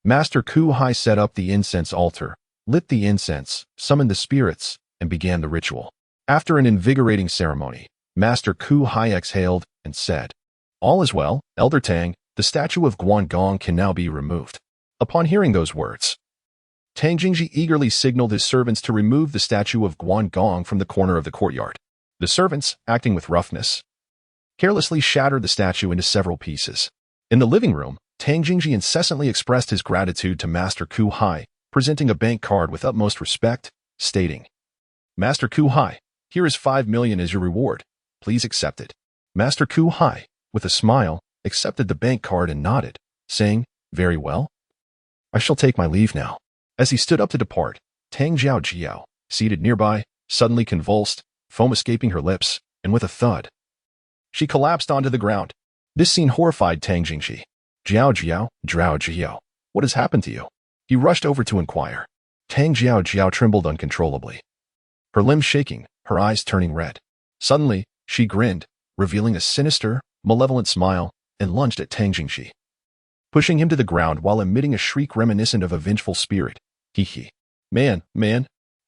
Master Ku Hai set up the incense altar, lit the incense, summoned the spirits, and began the ritual. After an invigorating ceremony, Master Ku Hai exhaled and said, "All is well, Elder Tang, the statue of Guangong can now be removed." Upon hearing those words, Tang Jingji eagerly signaled his servants to remove the statue of Guangong from the corner of the courtyard. The servants, acting with roughness, carelessly shattered the statue into several pieces. In the living room, Tang Jingji incessantly expressed his gratitude to Master Ku Hai, presenting a bank card with utmost respect, stating, "Master Ku Hai, here is 5 million as your reward. Please accept it." Master Ku Hai, with a smile, accepted the bank card and nodded, saying, "Very well. I shall take my leave now." As he stood up to depart, Tang Jiao, seated nearby, suddenly convulsed, foam escaping her lips, and with a thud, she collapsed onto the ground. This scene horrified Tang Jingji. Jiao, what has happened to you?" He rushed over to inquire. Tang Jiao trembled uncontrollably, her limbs shaking, her eyes turning red. Suddenly, she grinned, revealing a sinister, malevolent smile, and lunged at Tang Jingji, pushing him to the ground while emitting a shriek reminiscent of a vengeful spirit. Hee. Man,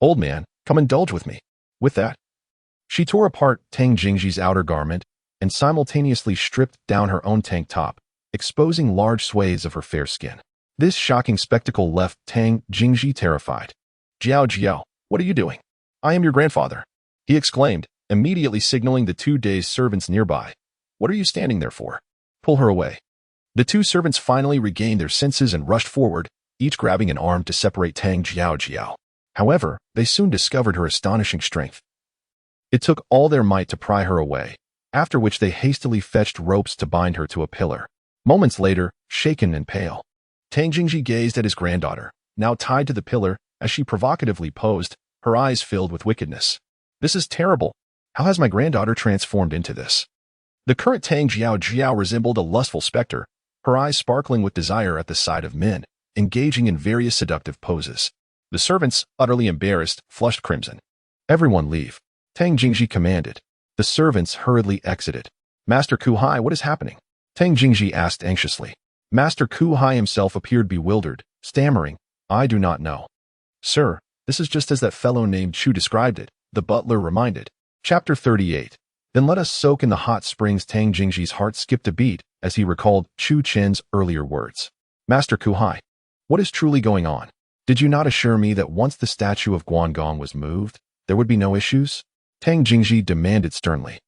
old man, come indulge with me." With that, she tore apart Tang Jingji's outer garment and simultaneously stripped down her own tank top, exposing large swathes of her fair skin. This shocking spectacle left Tang Jingji terrified. Jiao, what are you doing?" "I am your grandfather," he exclaimed, immediately signaling the 2 dazed servants nearby. "What are you standing there for? Pull her away." The 2 servants finally regained their senses and rushed forward, each grabbing an arm to separate Tang Jiao. However, they soon discovered her astonishing strength. It took all their might to pry her away, after which they hastily fetched ropes to bind her to a pillar. Moments later, shaken and pale, Tang Jingji gazed at his granddaughter, now tied to the pillar, as she provocatively posed, her eyes filled with wickedness. "This is terrible. How has my granddaughter transformed into this?" The current Tang Jiao resembled a lustful specter, her eyes sparkling with desire at the sight of men, engaging in various seductive poses. The servants, utterly embarrassed, flushed crimson. "Everyone leave," Tang Jingji commanded. The servants hurriedly exited. "Master Ku Hai, what is happening?" Tang Jingji asked anxiously. Master Ku Hai himself appeared bewildered, stammering, "I do not know." "Sir, this is just as that fellow named Chu described it," the butler reminded. Chapter 38. Then let us soak in the hot springs. Tang Jingji's heart skipped a beat as he recalled Chu Chen's earlier words. "Master Ku Hai, what is truly going on? Did you not assure me that once the statue of Guangong was moved, there would be no issues?" Tang Jingji demanded sternly.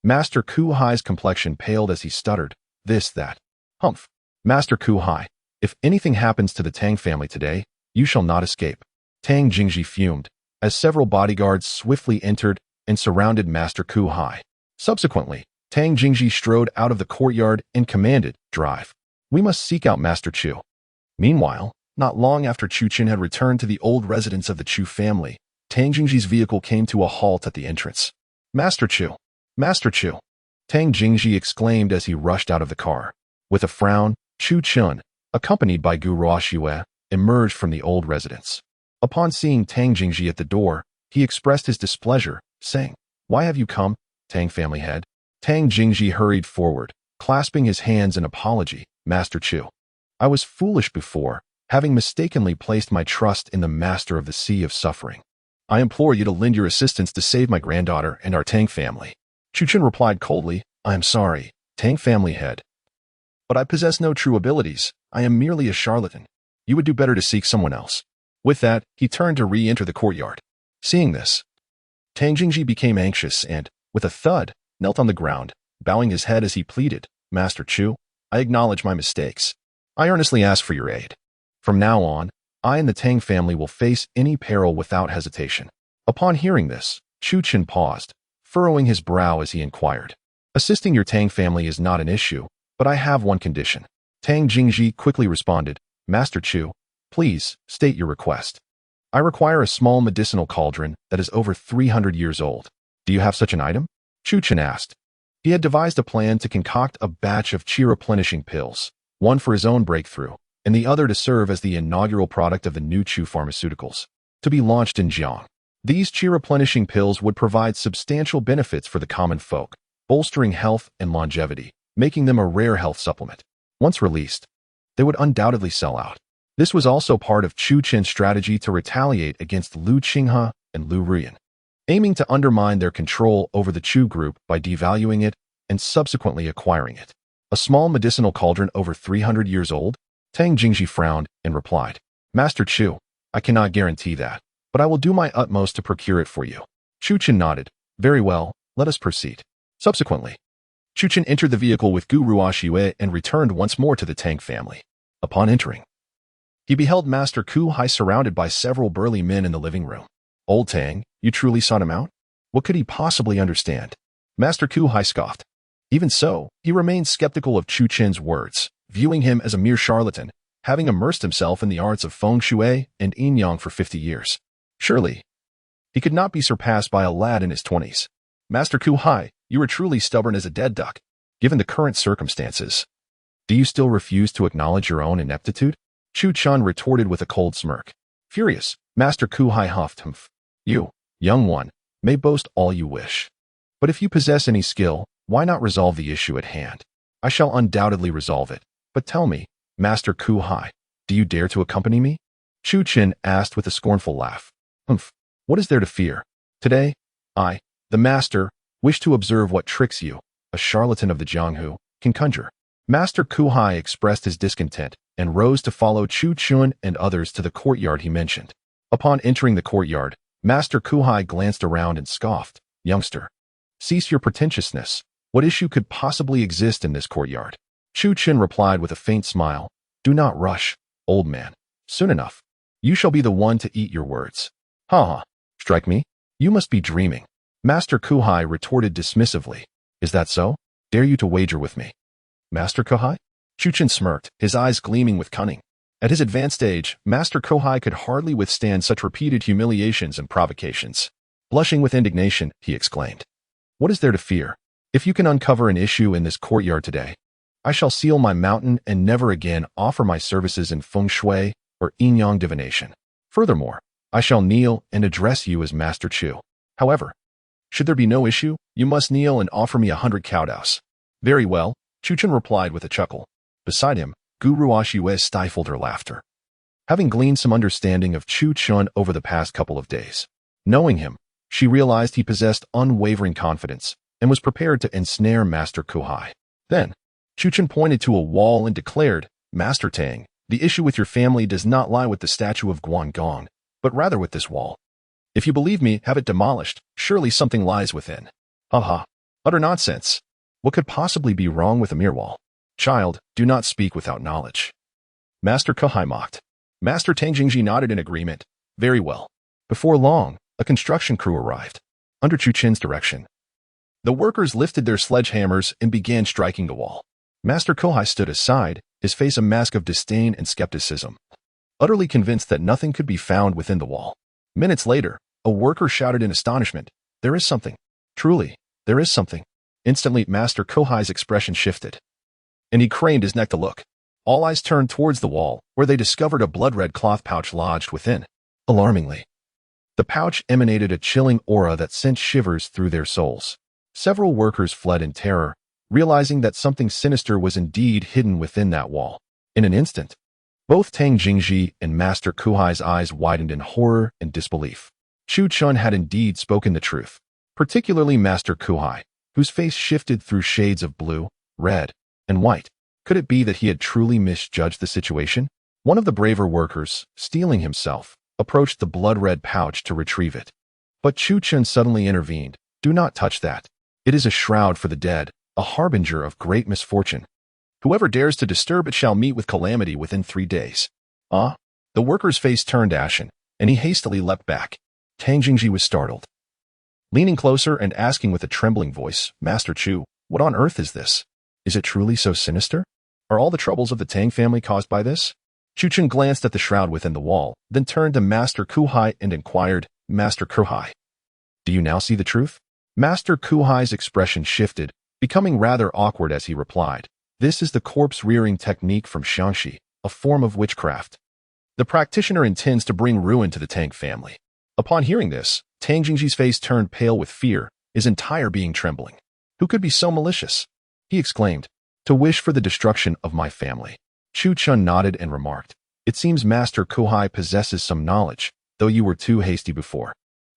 Master Ku Hai's complexion paled as he stuttered, "This, that. Humph. Master Ku Hai, if anything happens to the Tang family today, You shall not escape. Tang Jingji fumed, as several bodyguards swiftly entered and surrounded Master Ku Hai. Subsequently, Tang Jingji strode out of the courtyard and commanded, "Drive. We must seek out Master Chu." Meanwhile, not long after Chu Chen had returned to the old residence of the Chu family, Tang Jingji's vehicle came to a halt at the entrance. "Master Chu! Master Chu!" Tang Jingji exclaimed as he rushed out of the car. With a frown, Chu Chun, accompanied by Gu Ruoxue, emerged from the old residence. Upon seeing Tang Jingji at the door, he expressed his displeasure, saying, "Why have you come, Tang family head?" Tang Jingji hurried forward, clasping his hands in apology. "Master Chu, I was foolish before, having mistakenly placed my trust in the master of the sea of suffering. I implore you to lend your assistance to save my granddaughter and our Tang family." Chu Chen replied coldly, "I am sorry, Tang family head, but I possess no true abilities. I am merely a charlatan. You would do better to seek someone else." With that, he turned to re-enter the courtyard. Seeing this, Tang Jingji became anxious and, with a thud, knelt on the ground, bowing his head as he pleaded, "Master Chu, I acknowledge my mistakes. I earnestly ask for your aid. From now on, I and the Tang family will face any peril without hesitation." Upon hearing this, Chu Chen paused, furrowing his brow as he inquired, "Assisting your Tang family is not an issue, but I have one condition." Tang Jingji quickly responded, "Master Chu, please state your request." "I require a small medicinal cauldron that is over 300 years old. Do you have such an item?" Chu Chen asked. He had devised a plan to concoct a batch of chi-replenishing pills, one for his own breakthrough, and the other to serve as the inaugural product of the new Chu Pharmaceuticals, to be launched in Jiang. These chi-replenishing pills would provide substantial benefits for the common folk, bolstering health and longevity, making them a rare health supplement. Once released, they would undoubtedly sell out. This was also part of Chu Chen's strategy to retaliate against Lu Qinghe and Lu Ruyan, aiming to undermine their control over the Chu group by devaluing it and subsequently acquiring it. A small medicinal cauldron over 300 years old? Tang Jingji frowned and replied, "Master Chu, I cannot guarantee that, but I will do my utmost to procure it for you." Chu Chen nodded. "Very well, let us proceed." Subsequently, Chu Chen entered the vehicle with Gu Ruoxue and returned once more to the Tang family. Upon entering, he beheld Master Ku Hai surrounded by several burly men in the living room. "Old Tang, you truly sought him out? What could he possibly understand?" Master Ku Hai scoffed. Even so, he remained skeptical of Chu Chen's words, viewing him as a mere charlatan, having immersed himself in the arts of feng shui and yin yang for 50 years. Surely, he could not be surpassed by a lad in his 20s. "Master Ku Hai, you are truly stubborn as a dead duck. Given the current circumstances, do you still refuse to acknowledge your own ineptitude?" Chu Chun retorted with a cold smirk. Furious, Master Ku Hai huffed, "Humph. You, young one, may boast all you wish. But if you possess any skill, why not resolve the issue at hand? I shall undoubtedly resolve it. But tell me, Master Ku Hai, do you dare to accompany me?" Chu Chen asked with a scornful laugh. "Humph. What is there to fear? Today, I, the master, wish to observe what tricks you, a charlatan of the Jianghu, can conjure." Master Ku Hai expressed his discontent and rose to follow Chu Chun and others to the courtyard he mentioned. Upon entering the courtyard, Master Ku Hai glanced around and scoffed, "Youngster, cease your pretentiousness. What issue could possibly exist in this courtyard?" Chu Chen replied with a faint smile, "Do not rush, old man. Soon enough, you shall be the one to eat your words." "Ha ha. Strike me? You must be dreaming." Master Ku Hai retorted dismissively, "Is that so? Dare you to wager with me?" "Master Ku Hai?" Chu Chen smirked, his eyes gleaming with cunning. At his advanced age, Master Ku Hai could hardly withstand such repeated humiliations and provocations. Blushing with indignation, he exclaimed, "What is there to fear? If you can uncover an issue in this courtyard today, I shall seal my mountain and never again offer my services in feng shui or yin yang divination. Furthermore, I shall kneel and address you as Master Chu. However, should there be no issue, you must kneel and offer me 100 kowtows." "Very well," Chu Chen replied with a chuckle. Beside him, Gu Ruoxue stifled her laughter. Having gleaned some understanding of Chu Chun over the past couple of days, knowing him, she realized he possessed unwavering confidence and was prepared to ensnare Master Ku Hai. Then, Chu Chen pointed to a wall and declared, "Master Tang, the issue with your family does not lie with the statue of Guangong, but rather with this wall. If you believe me, have it demolished. Surely something lies within." "Ha ha. Utter nonsense. What could possibly be wrong with a mere wall? Child, do not speak without knowledge." Master Ku Hai mocked. Master Tang Jingji nodded in agreement. Very well. Before long, a construction crew arrived, under Chu Chen's direction. The workers lifted their sledgehammers and began striking the wall. Master Kohai stood aside, his face a mask of disdain and skepticism, utterly convinced that nothing could be found within the wall. Minutes later, a worker shouted in astonishment, "There is something. Truly, there is something." Instantly, Master Kohai's expression shifted, and he craned his neck to look. All eyes turned towards the wall, where they discovered a blood-red cloth pouch lodged within. Alarmingly, the pouch emanated a chilling aura that sent shivers through their souls. Several workers fled in terror, realizing that something sinister was indeed hidden within that wall. In an instant, both Tang Jingji and Master Kohai's eyes widened in horror and disbelief. Chu Chun had indeed spoken the truth, particularly Master Kohai, whose face shifted through shades of blue, red, and white. Could it be that he had truly misjudged the situation? One of the braver workers, steeling himself, approached the blood-red pouch to retrieve it. But Chu Chun suddenly intervened. "Do not touch that. It is a shroud for the dead, a harbinger of great misfortune. Whoever dares to disturb it shall meet with calamity within 3 days. Ah? The worker's face turned ashen, and he hastily leapt back. Tang Jingji was startled. Leaning closer and asking with a trembling voice, "Master Chu, what on earth is this? Is it truly so sinister? Are all the troubles of the Tang family caused by this?" Chu Chun glanced at the shroud within the wall, then turned to Master Kohai and inquired, "Master Kohai, do you now see the truth?" Master Kohai's expression shifted, becoming rather awkward as he replied, "This is the corpse-rearing technique from Xiangxi, a form of witchcraft. The practitioner intends to bring ruin to the Tang family." Upon hearing this, Tang Jingji's face turned pale with fear, his entire being trembling. Who could be so malicious? He exclaimed, "To wish for the destruction of my family." Chu Chun nodded and remarked, "It seems Master Kohai possesses some knowledge, though you were too hasty before.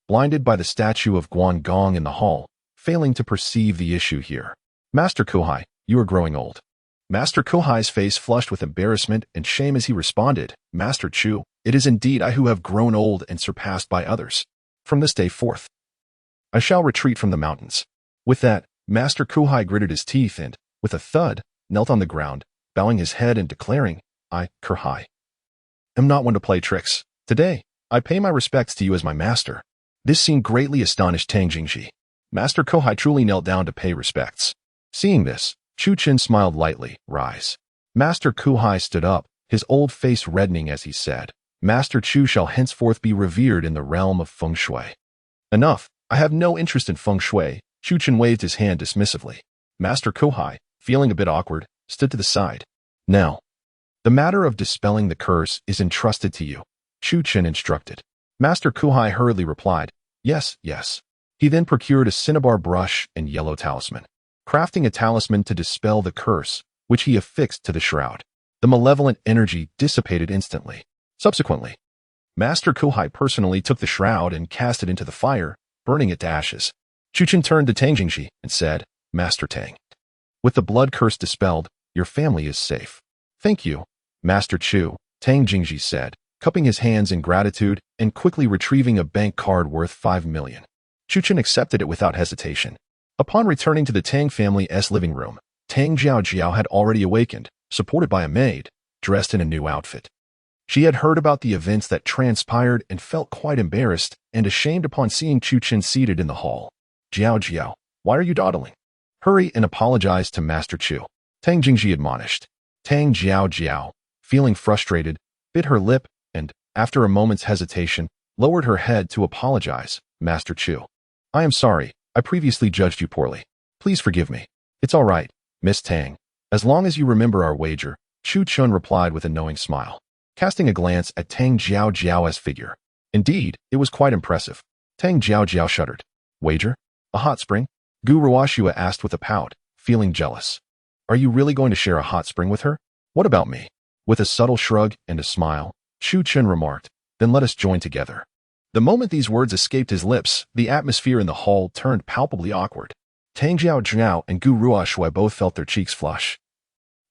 Blinded by the statue of Guan Gong in the hall, failing to perceive the issue here. Master Kohai, you are growing old." Master Kohai's face flushed with embarrassment and shame as he responded, "Master Chu, it is indeed I who have grown old and surpassed by others. From this day forth, I shall retreat from the mountains." With that, Master Kohai gritted his teeth and, with a thud, knelt on the ground, bowing his head and declaring, "I, Kohai, am not one to play tricks. Today, I pay my respects to you as my master." This scene greatly astonished Tang Jingji. Master Kohai truly knelt down to pay respects. Seeing this, Chu Chun smiled lightly, "Rise." Master Kohai stood up, his old face reddening as he said, "Master Chu shall henceforth be revered in the realm of feng shui." "Enough, I have no interest in feng shui." Chu Chun waved his hand dismissively. Master Kohai, feeling a bit awkward, stood to the side. "Now, the matter of dispelling the curse is entrusted to you," Chu Chun instructed. Master Kohai hurriedly replied, "Yes, yes." He then procured a cinnabar brush and yellow talisman, crafting a talisman to dispel the curse, which he affixed to the shroud. The malevolent energy dissipated instantly. Subsequently, Master Kohai personally took the shroud and cast it into the fire, burning it to ashes. Chu Chun turned to Tang Jingji and said, "Master Tang, with the blood curse dispelled, your family is safe." "Thank you, Master Chu," Tang Jingji said, cupping his hands in gratitude and quickly retrieving a bank card worth 5 million. Chu Chun accepted it without hesitation. Upon returning to the Tang family's living room, Tang Jiao had already awakened, supported by a maid, dressed in a new outfit. She had heard about the events that transpired and felt quite embarrassed and ashamed upon seeing Chu Chun seated in the hall. Jiao, why are you dawdling? Hurry and apologize to Master Chu," Tang Jingji admonished. Tang Jiao, feeling frustrated, bit her lip and, after a moment's hesitation, lowered her head to apologize. "Master Chu, I am sorry, I previously judged you poorly. Please forgive me." "It's all right, Miss Tang. As long as you remember our wager," Chu Chun replied with a knowing smile, casting a glance at Tang Jiao's figure. Indeed, it was quite impressive. Tang Jiao shuddered. "Wager? A hot spring?" Gu Ruoxua asked with a pout, feeling jealous. "Are you really going to share a hot spring with her? What about me?" With a subtle shrug and a smile, Chu Chun remarked, "Then let us join together." The moment these words escaped his lips, the atmosphere in the hall turned palpably awkward. Tang Jiao and Gu Ruoxua both felt their cheeks flush,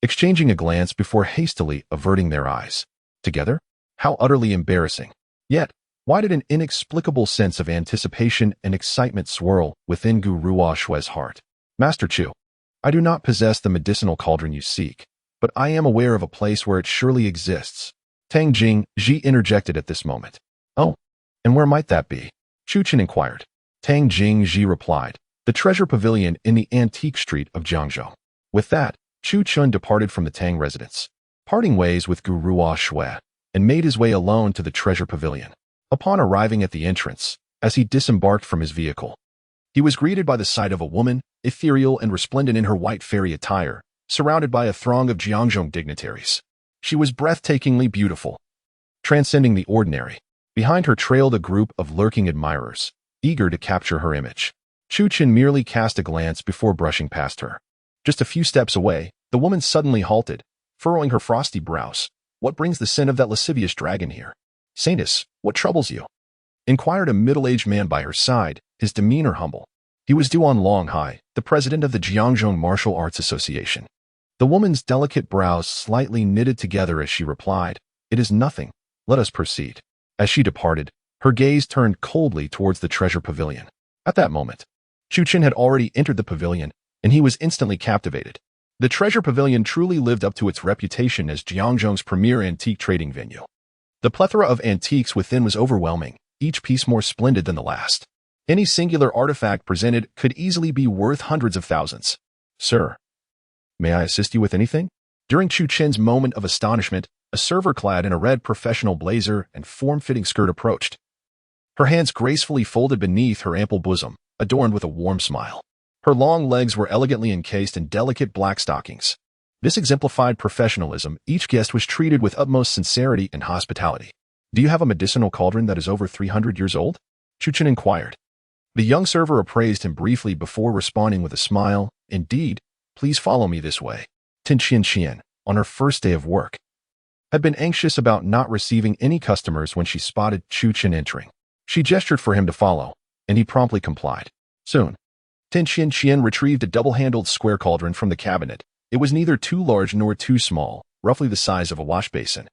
exchanging a glance before hastily averting their eyes. Together? How utterly embarrassing. Yet, why did an inexplicable sense of anticipation and excitement swirl within Gu Ruoxua's heart? "Master Chu, I do not possess the medicinal cauldron you seek, but I am aware of a place where it surely exists. Tang Jingji interjected at this moment. Oh, and where might that be? Chu Chen inquired. Tang Jingji replied, the treasure pavilion in the antique street of Jiangzhou. With that, Chu Chun departed from the Tang residence, parting ways with Guruo Shui, and made his way alone to the treasure pavilion. Upon arriving at the entrance, as he disembarked from his vehicle, he was greeted by the sight of a woman, ethereal and resplendent in her white fairy attire, surrounded by a throng of Jiangzhou dignitaries. She was breathtakingly beautiful, transcending the ordinary. Behind her trailed a group of lurking admirers, eager to capture her image. Chu Chen merely cast a glance before brushing past her. Just a few steps away, the woman suddenly halted, furrowing her frosty brows. What brings the sin of that lascivious dragon here? Saintess, what troubles you? Inquired a middle-aged man by her side, his demeanor humble. He was Duan Longhai, the president of the Jiangzhou Martial Arts Association. The woman's delicate brows slightly knitted together as she replied, It is nothing. Let us proceed. As she departed, her gaze turned coldly towards the treasure pavilion. At that moment, Chu Chen had already entered the pavilion, and he was instantly captivated. The treasure pavilion truly lived up to its reputation as Jiangzhou's premier antique trading venue. The plethora of antiques within was overwhelming, each piece more splendid than the last. Any singular artifact presented could easily be worth hundreds of thousands. Sir, may I assist you with anything? During Chu Chen's moment of astonishment, a server clad in a red professional blazer and form-fitting skirt approached. Her hands gracefully folded beneath her ample bosom, adorned with a warm smile. Her long legs were elegantly encased in delicate black stockings. This exemplified professionalism. Each guest was treated with utmost sincerity and hospitality. Do you have a medicinal cauldron that is over 300 years old? Chu Chen inquired. The young server appraised him briefly before responding with a smile. Indeed, please follow me this way. Tin Qian, on her first day of work, had been anxious about not receiving any customers when she spotted Chu Chen entering. She gestured for him to follow, and he promptly complied. Soon, Tin Qian retrieved a double-handled square cauldron from the cabinet. It was neither too large nor too small, roughly the size of a wash basin,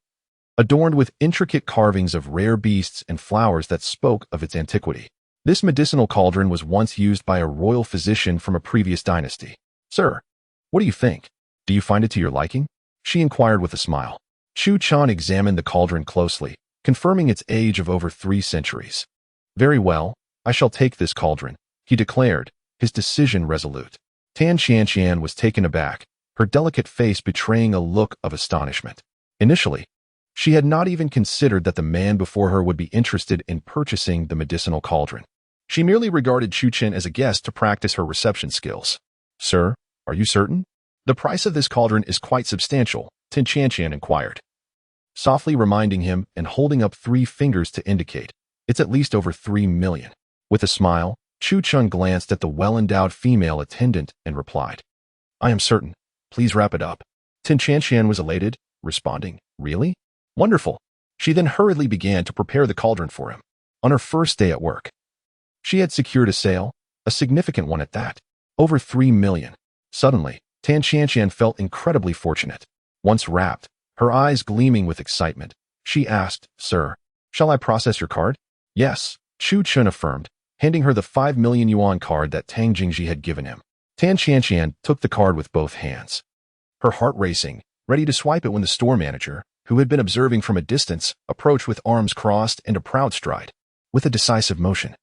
adorned with intricate carvings of rare beasts and flowers that spoke of its antiquity. This medicinal cauldron was once used by a royal physician from a previous dynasty. Sir, what do you think? Do you find it to your liking? She inquired with a smile. Chu Chen examined the cauldron closely, confirming its age of over 3 centuries. Very well, I shall take this cauldron, he declared, his decision resolute. Tan Qian was taken aback, her delicate face betraying a look of astonishment. Initially, she had not even considered that the man before her would be interested in purchasing the medicinal cauldron. She merely regarded Chu Chen as a guest to practice her reception skills. Sir, are you certain? The price of this cauldron is quite substantial, Tin Qian inquired, softly reminding him and holding up 3 fingers to indicate. It's at least over 3 million. With a smile, Chu Chen glanced at the well-endowed female attendant and replied, I am certain. Please wrap it up. Tin Qian was elated, responding, Really? Wonderful. She then hurriedly began to prepare the cauldron for him. On her first day at work, she had secured a sale, a significant one at that, over 3 million. Suddenly, Tan Qian felt incredibly fortunate. Once wrapped, her eyes gleaming with excitement, she asked, Sir, shall I process your card? Yes, Chu Chen affirmed, handing her the 5 million yuan card that Tang Jingji had given him. Tan Qian took the card with both hands, her heart racing, ready to swipe it when the store manager, who had been observing from a distance, approached with arms crossed and a proud stride. With a decisive motion,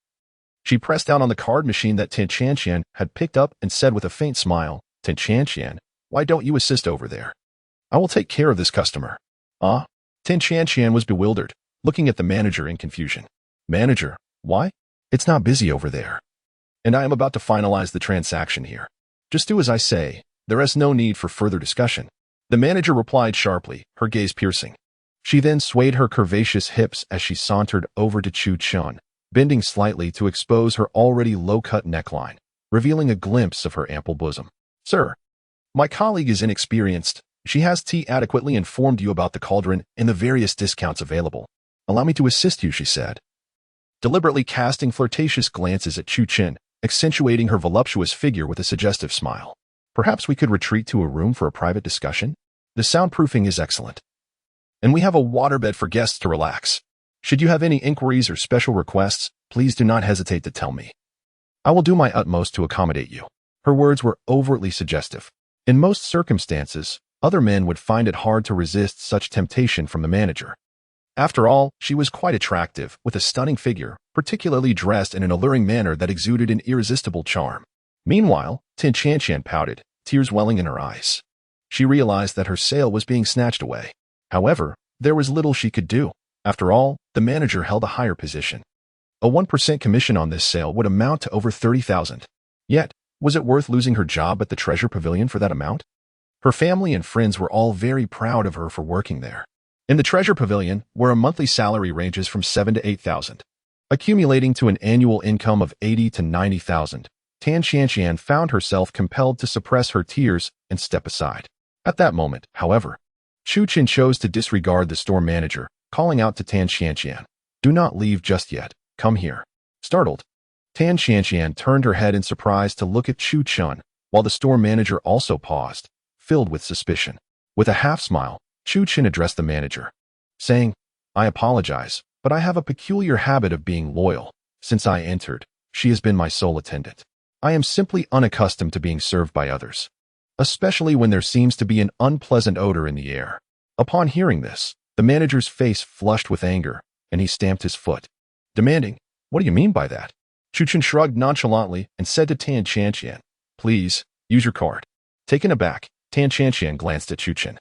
she pressed down on the card machine that Tin Qian had picked up and said with a faint smile, Tin Qian, why don't you assist over there? I will take care of this customer. Ah? Tin Qian was bewildered, looking at the manager in confusion. Manager, why? It's not busy over there. And I am about to finalize the transaction here. Just do as I say. There is no need for further discussion. The manager replied sharply, her gaze piercing. She then swayed her curvaceous hips as she sauntered over to Chu Chen, bending slightly to expose her already low-cut neckline, revealing a glimpse of her ample bosom. Sir, my colleague is inexperienced. She has adequately informed you about the cauldron and the various discounts available. Allow me to assist you, she said, deliberately casting flirtatious glances at Chu Chen, accentuating her voluptuous figure with a suggestive smile. Perhaps we could retreat to a room for a private discussion? The soundproofing is excellent. And we have a waterbed for guests to relax. Should you have any inquiries or special requests, please do not hesitate to tell me. I will do my utmost to accommodate you. Her words were overtly suggestive. In most circumstances, Other men would find it hard to resist such temptation from the manager. After all, she was quite attractive, with a stunning figure, particularly dressed in an alluring manner that exuded an irresistible charm. Meanwhile, Tin Qianqian pouted, tears welling in her eyes. She realized that her sale was being snatched away. However, there was little she could do. After all, the manager held a higher position. A 1% commission on this sale would amount to over 30,000. Yet, was it worth losing her job at the Treasure Pavilion for that amount? Her family and friends were all very proud of her for working there. In the Treasure Pavilion, where a monthly salary ranges from 7 to 8,000, accumulating to an annual income of 80 to 90,000, Tan Qianqian found herself compelled to suppress her tears and step aside. At that moment, however, Chu Qin chose to disregard the store manager, calling out to Tan Qianqian, "Do not leave just yet. Come here." Startled, Tan Qianqian turned her head in surprise to look at Chu Chun, while the store manager also paused, filled with suspicion. With a half-smile, Chu Qin addressed the manager, saying, "I apologize, but I have a peculiar habit of being loyal. Since I entered, she has been my sole attendant. I am simply unaccustomed to being served by others, especially when there seems to be an unpleasant odor in the air." Upon hearing this, the manager's face flushed with anger, and he stamped his foot, demanding, "What do you mean by that?" Chu Qin shrugged nonchalantly and said to Tan Qianqian, "Please, use your card." Taken aback, Tan Qianqian glanced at Chu Qin,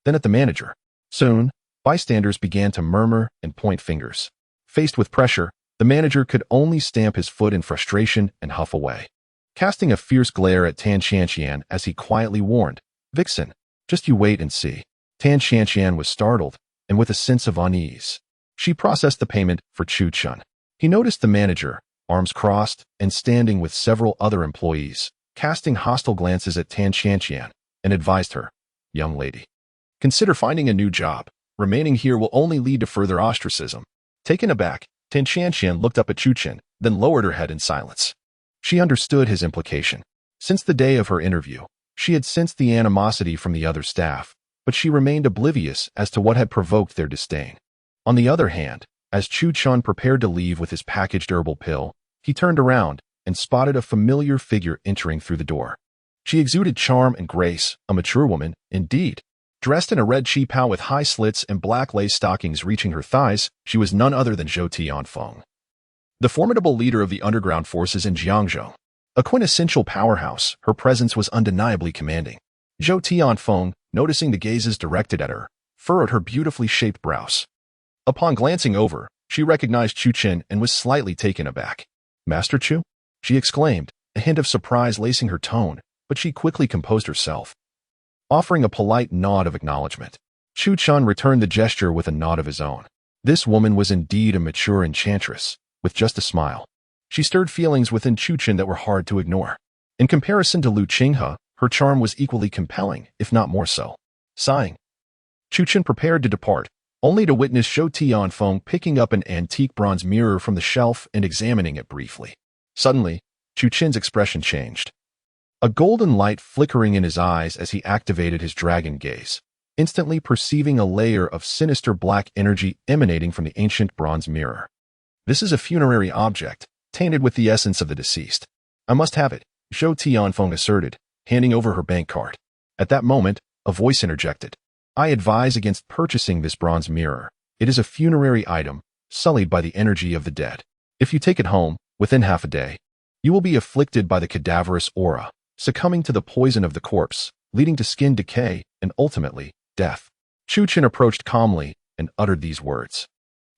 then at the manager. Soon, bystanders began to murmur and point fingers. Faced with pressure, the manager could only stamp his foot in frustration and huff away, casting a fierce glare at Tan Qianqian as he quietly warned, "Vixen, just you wait and see." Tan Qianqian was startled, and with a sense of unease, she processed the payment for Chu Chun. He noticed the manager, arms crossed and standing with several other employees, casting hostile glances at Tan Qianqian, and advised her, "Young lady, consider finding a new job. Remaining here will only lead to further ostracism." Taken aback, Tan Qianqian looked up at Chu Qin, then lowered her head in silence. She understood his implication. Since the day of her interview, she had sensed the animosity from the other staff, but she remained oblivious as to what had provoked their disdain. On the other hand, as Chu Chun prepared to leave with his packaged herbal pill, he turned around and spotted a familiar figure entering through the door. She exuded charm and grace, a mature woman, indeed. Dressed in a red qipao with high slits and black lace stockings reaching her thighs, she was none other than Zhou Tianfeng, the formidable leader of the underground forces in Jiangzhou. A quintessential powerhouse, her presence was undeniably commanding. Zhou Tianfeng, noticing the gazes directed at her, furrowed her beautifully shaped brows. Upon glancing over, she recognized Chu Qin and was slightly taken aback. "Master Chu?" she exclaimed, a hint of surprise lacing her tone, but she quickly composed herself, offering a polite nod of acknowledgement. Chu Chun returned the gesture with a nod of his own. This woman was indeed a mature enchantress, with just a smile. She stirred feelings within Chu Qin that were hard to ignore. In comparison to Lu Qinghe, her charm was equally compelling, if not more so. Sighing, Chu Qin prepared to depart, only to witness Zhou Tianfeng picking up an antique bronze mirror from the shelf and examining it briefly. Suddenly, Chu Qin's expression changed, a golden light flickering in his eyes as he activated his dragon gaze, instantly perceiving a layer of sinister black energy emanating from the ancient bronze mirror. "This is a funerary object, tainted with the essence of the deceased. I must have it," Zhou Tianfeng asserted, handing over her bank card. At that moment, a voice interjected, "I advise against purchasing this bronze mirror. It is a funerary item, sullied by the energy of the dead. If you take it home, within half a day, you will be afflicted by the cadaverous aura, succumbing to the poison of the corpse, leading to skin decay and ultimately, death." Chu Qin approached calmly and uttered these words.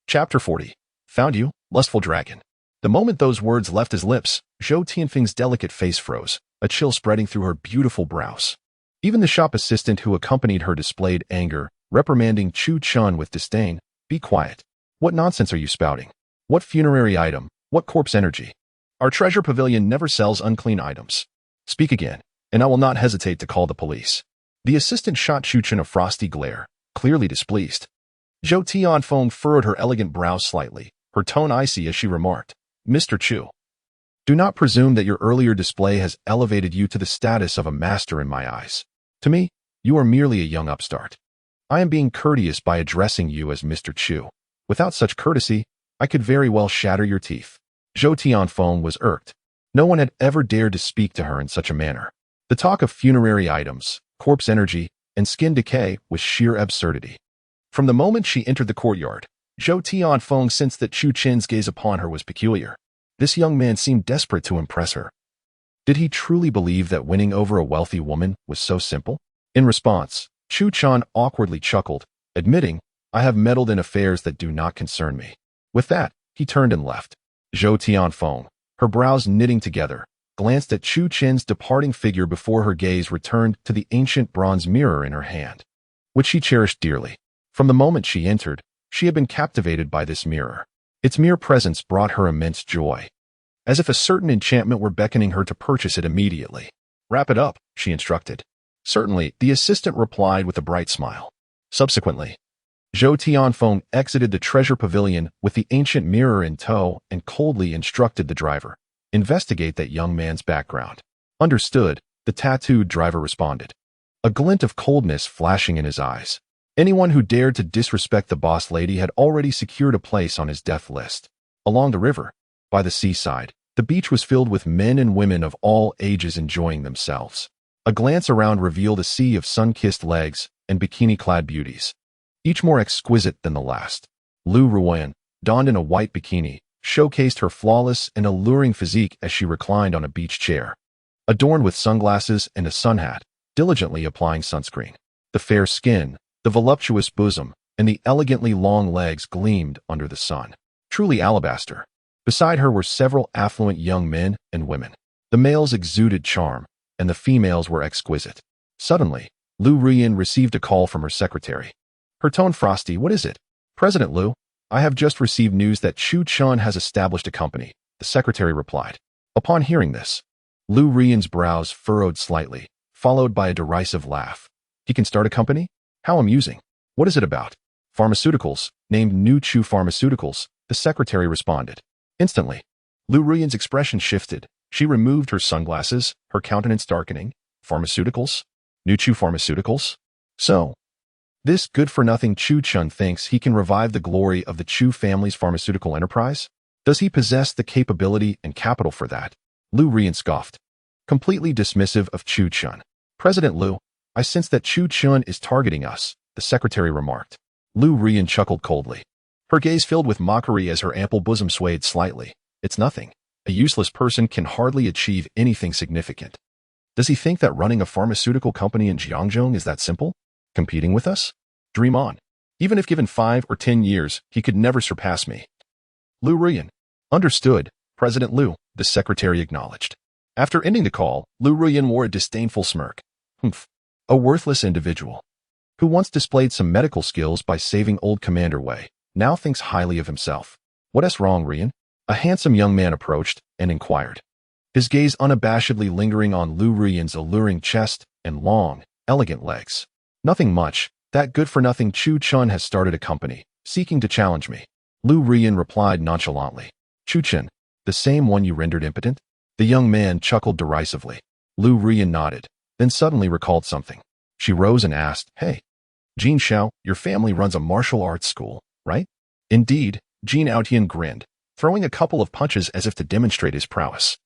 Chapter 40. Found you, lustful dragon. The moment those words left his lips, Zhou Tianfeng's delicate face froze, a chill spreading through her beautiful brows. Even the shop assistant who accompanied her displayed anger, reprimanding Chu Chun with disdain. "Be quiet. What nonsense are you spouting? What funerary item? What corpse energy? Our treasure pavilion never sells unclean items. Speak again, and I will not hesitate to call the police." The assistant shot Chu Chun a frosty glare, clearly displeased. Zhou Tianfeng furrowed her elegant brows slightly, her tone icy as she remarked, "Mr. Chu, do not presume that your earlier display has elevated you to the status of a master in my eyes. To me, you are merely a young upstart. I am being courteous by addressing you as Mr. Chu. Without such courtesy, I could very well shatter your teeth." Zhou Tianfeng was irked. No one had ever dared to speak to her in such a manner. The talk of funerary items, corpse energy, and skin decay with sheer absurdity. From the moment she entered the courtyard, Zhou Tianfeng sensed that Chu Chen's gaze upon her was peculiar. This young man seemed desperate to impress her. Did he truly believe that winning over a wealthy woman was so simple? In response, Chu Chen awkwardly chuckled, admitting, "I have meddled in affairs that do not concern me." With that, he turned and left. Zhou Tianfeng, her brows knitting together, glanced at Chu Chen's departing figure before her gaze returned to the ancient bronze mirror in her hand, which she cherished dearly. From the moment she entered, she had been captivated by this mirror. Its mere presence brought her immense joy, as if a certain enchantment were beckoning her to purchase it immediately. "Wrap it up," she instructed. "Certainly," the assistant replied with a bright smile. Subsequently, Zhou Tianfeng exited the treasure pavilion with the ancient mirror in tow and coldly instructed the driver, "Investigate that young man's background." "Understood," the tattooed driver responded, a glint of coldness flashing in his eyes. Anyone who dared to disrespect the boss lady had already secured a place on his death list. Along the river, by the seaside, the beach was filled with men and women of all ages enjoying themselves. A glance around revealed a sea of sun-kissed legs and bikini-clad beauties, each more exquisite than the last. Lu Ruyan, donned in a white bikini, showcased her flawless and alluring physique as she reclined on a beach chair, adorned with sunglasses and a sun hat, diligently applying sunscreen. The fair skin, the voluptuous bosom, and the elegantly long legs gleamed under the sun, truly alabaster. Beside her were several affluent young men and women. The males exuded charm, and the females were exquisite. Suddenly, Lu Ruyan received a call from her secretary. Her tone frosty. "What is it?" "President Lu, I have just received news that Chu Chen has established a company," the secretary replied. Upon hearing this, Lu Ruyan's brows furrowed slightly, followed by a derisive laugh. "He can start a company? How amusing. What is it about?" "Pharmaceuticals, named New Chu Pharmaceuticals," the secretary responded. Instantly, Lu Ruyan's expression shifted. She removed her sunglasses, her countenance darkening. "Pharmaceuticals? New Chu Pharmaceuticals? So, this good-for-nothing Chu Chen thinks he can revive the glory of the Chu family's pharmaceutical enterprise? Does he possess the capability and capital for that?" Lu Ruyan scoffed, completely dismissive of Chu Chen. "President Lu, I sense that Chu Chen is targeting us," the secretary remarked. Lu Ruyan chuckled coldly. Her gaze filled with mockery as her ample bosom swayed slightly. "It's nothing. A useless person can hardly achieve anything significant. Does he think that running a pharmaceutical company in Jiangzhou is that simple? Competing with us? Dream on. Even if given 5 or 10 years, he could never surpass me." Lu Ruyan. "Understood, President Lu," the secretary acknowledged. After ending the call, Lu Ruyan wore a disdainful smirk. "Humph. A worthless individual who once displayed some medical skills by saving old Commander Wei now thinks highly of himself. What's wrong, Ruyan?" A handsome young man approached and inquired, his gaze unabashedly lingering on Lu Ruyan's alluring chest and long, elegant legs. "Nothing much. That good-for-nothing Chu Chen has started a company, seeking to challenge me," Lu Ruyan replied nonchalantly. "Chu Chen, the same one you rendered impotent?" The young man chuckled derisively. Lu Ruyan nodded, then suddenly recalled something. She rose and asked, "Hey, Jin Xiao, your family runs a martial arts school, right?" "Indeed," Jin Aotian grinned, throwing a couple of punches as if to demonstrate his prowess.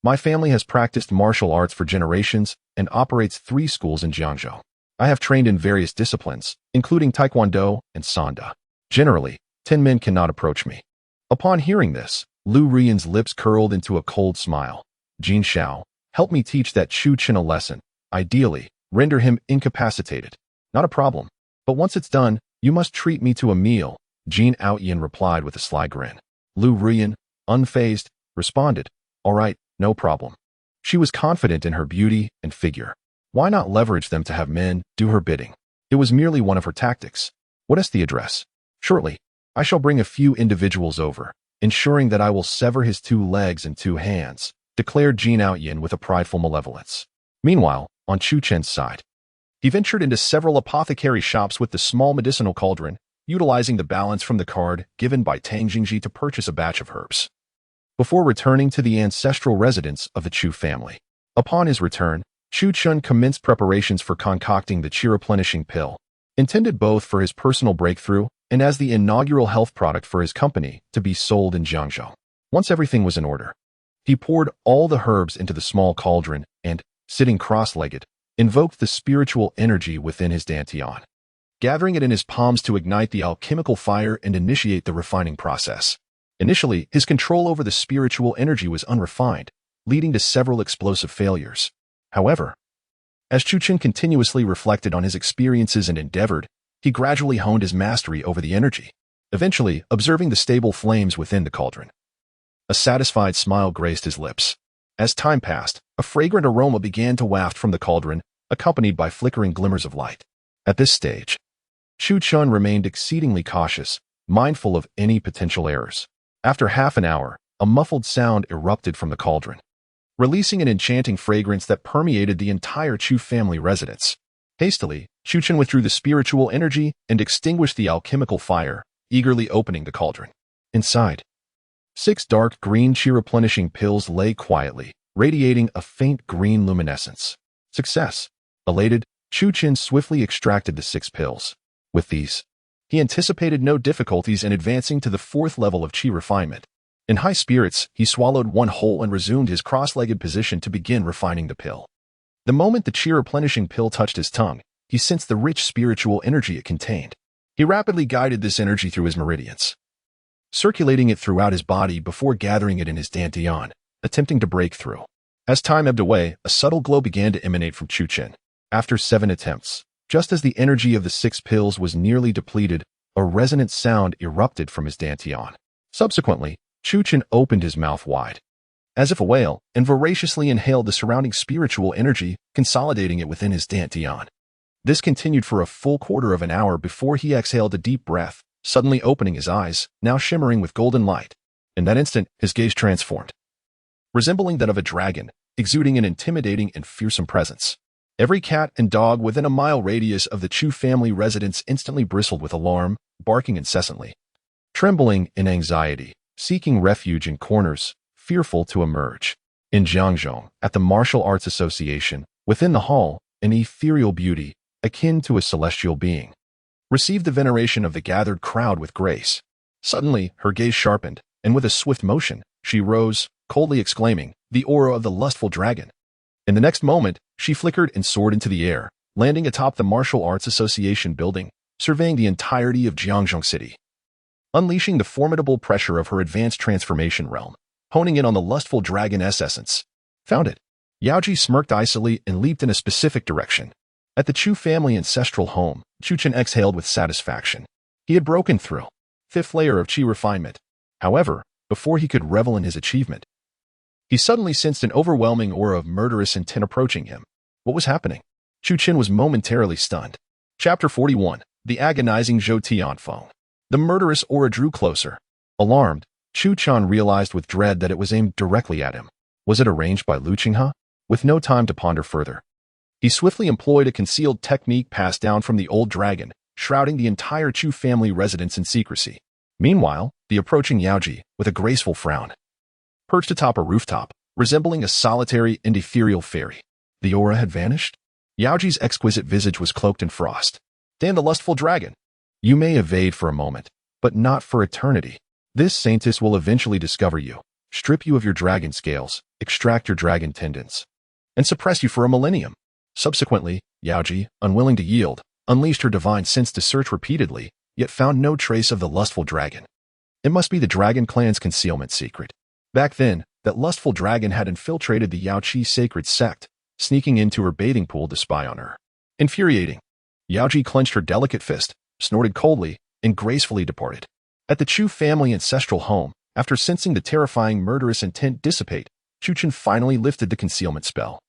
"My family has practiced martial arts for generations and operates 3 schools in Jiangzhou. I have trained in various disciplines, including Taekwondo and Sanda. Generally, 10 men cannot approach me." Upon hearing this, Lu Ruyan's lips curled into a cold smile. "Jin Xiao, help me teach that Chu Chen a lesson. Ideally, render him incapacitated." "Not a problem. But once it's done, you must treat me to a meal," Jin Aotian replied with a sly grin. Lu Ruyan, unfazed, responded, "All right, no problem." She was confident in her beauty and figure. Why not leverage them to have men do her bidding? It was merely one of her tactics. "What is the address?" "Shortly, I shall bring a few individuals over, ensuring that I will sever his 2 legs and 2 hands," declared Jin Aotian with a prideful malevolence. Meanwhile, on Chu Chen's side, he ventured into several apothecary shops with the small medicinal cauldron, utilizing the balance from the card given by Tang Jingji to purchase a batch of herbs, before returning to the ancestral residence of the Chu family. Upon his return, Chu Chen commenced preparations for concocting the qi-replenishing pill, intended both for his personal breakthrough and as the inaugural health product for his company to be sold in Jiangzhou. Once everything was in order, he poured all the herbs into the small cauldron and, sitting cross-legged, invoked the spiritual energy within his dantian, gathering it in his palms to ignite the alchemical fire and initiate the refining process. Initially, his control over the spiritual energy was unrefined, leading to several explosive failures. However, as Chu Chen continuously reflected on his experiences and endeavored, he gradually honed his mastery over the energy, eventually observing the stable flames within the cauldron. A satisfied smile graced his lips. As time passed, a fragrant aroma began to waft from the cauldron, accompanied by flickering glimmers of light. At this stage, Chu Chen remained exceedingly cautious, mindful of any potential errors. After half an hour, a muffled sound erupted from the cauldron, releasing an enchanting fragrance that permeated the entire Chu family residence. Hastily, Chu Chen withdrew the spiritual energy and extinguished the alchemical fire, eagerly opening the cauldron. Inside, 6 dark green chi-replenishing pills lay quietly, radiating a faint green luminescence. Success! Elated, Chu Chen swiftly extracted the 6 pills. With these, he anticipated no difficulties in advancing to the 4th level of chi refinement. In high spirits, he swallowed one whole and resumed his cross-legged position to begin refining the pill. The moment the chi-replenishing pill touched his tongue, he sensed the rich spiritual energy it contained. He rapidly guided this energy through his meridians, circulating it throughout his body before gathering it in his dantian, attempting to break through. As time ebbed away, a subtle glow began to emanate from Chu Chen. After 7 attempts, just as the energy of the 6 pills was nearly depleted, a resonant sound erupted from his dantian. Subsequently, Chu Chen opened his mouth wide, as if a whale, and voraciously inhaled the surrounding spiritual energy, consolidating it within his dantian. This continued for a full quarter of an hour before he exhaled a deep breath, suddenly opening his eyes, now shimmering with golden light. In that instant, his gaze transformed, resembling that of a dragon, exuding an intimidating and fearsome presence. Every cat and dog within a mile radius of the Chu family residence instantly bristled with alarm, barking incessantly, trembling in anxiety, seeking refuge in corners, fearful to emerge. In Jiangzhou, at the Martial Arts Association, within the hall, an ethereal beauty, akin to a celestial being, received the veneration of the gathered crowd with grace. Suddenly, her gaze sharpened, and with a swift motion, she rose, coldly exclaiming, "The aura of the lustful dragon." In the next moment, she flickered and soared into the air, landing atop the Martial Arts Association building, surveying the entirety of Jiangzhou City, unleashing the formidable pressure of her advanced transformation realm, honing in on the lustful dragon's essence. Found it. Yaoji smirked icily and leaped in a specific direction. At the Chu family ancestral home, Chu Chen exhaled with satisfaction. He had broken through 5th layer of chi refinement. However, before he could revel in his achievement, he suddenly sensed an overwhelming aura of murderous intent approaching him. What was happening? Chu Chen was momentarily stunned. Chapter 41. The Agonizing Zhou Tianfeng. The murderous aura drew closer. Alarmed, Chu Chen realized with dread that it was aimed directly at him. Was it arranged by Lu Qinghe? With no time to ponder further, he swiftly employed a concealed technique passed down from the old dragon, shrouding the entire Chu family residence in secrecy. Meanwhile, the approaching Yaoji, with a graceful frown, perched atop a rooftop, resembling a solitary and ethereal fairy. The aura had vanished? Yaoji's exquisite visage was cloaked in frost. Damn the lustful dragon! You may evade for a moment, but not for eternity. This saintess will eventually discover you, strip you of your dragon scales, extract your dragon tendons, and suppress you for a millennium. Subsequently, Yaoji, unwilling to yield, unleashed her divine sense to search repeatedly, yet found no trace of the lustful dragon. It must be the dragon clan's concealment secret. Back then, that lustful dragon had infiltrated the Yaoqi sacred sect, sneaking into her bathing pool to spy on her. Infuriating, Yaoji clenched her delicate fist, snorted coldly, and gracefully departed. At the Chu family ancestral home, after sensing the terrifying murderous intent dissipate, Chu Chen finally lifted the concealment spell.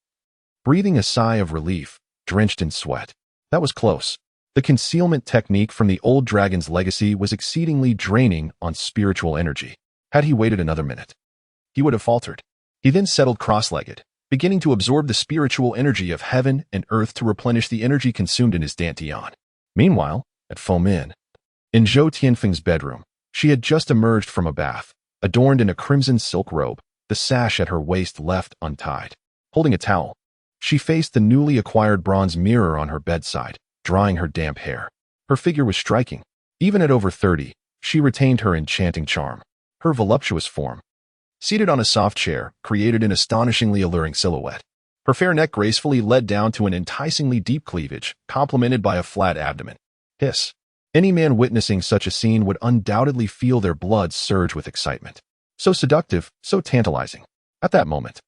Breathing a sigh of relief, drenched in sweat. That was close. The concealment technique from the old dragon's legacy was exceedingly draining on spiritual energy. Had he waited another minute, he would have faltered. He then settled cross-legged, beginning to absorb the spiritual energy of heaven and earth to replenish the energy consumed in his dantian. Meanwhile, at Fomin, in Zhou Tianfeng's bedroom, she had just emerged from a bath, adorned in a crimson silk robe, the sash at her waist left untied. Holding a towel, she faced the newly acquired bronze mirror on her bedside, drying her damp hair. Her figure was striking. Even at over 30, she retained her enchanting charm. Her voluptuous form, seated on a soft chair, created an astonishingly alluring silhouette. Her fair neck gracefully led down to an enticingly deep cleavage, complemented by a flat abdomen. Hiss. Any man witnessing such a scene would undoubtedly feel their blood surge with excitement. So seductive, so tantalizing. At that moment,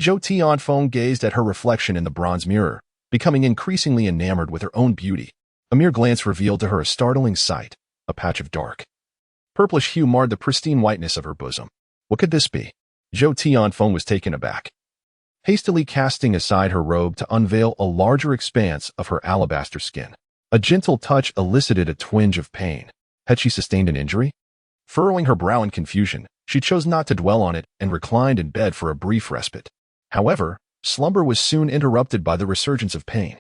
Zhou Tianfeng gazed at her reflection in the bronze mirror, becoming increasingly enamored with her own beauty. A mere glance revealed to her a startling sight, a patch of dark purplish hue marred the pristine whiteness of her bosom. What could this be? Zhou Tianfeng was taken aback, hastily casting aside her robe to unveil a larger expanse of her alabaster skin. A gentle touch elicited a twinge of pain. Had she sustained an injury? Furrowing her brow in confusion, she chose not to dwell on it and reclined in bed for a brief respite. However, slumber was soon interrupted by the resurgence of pain.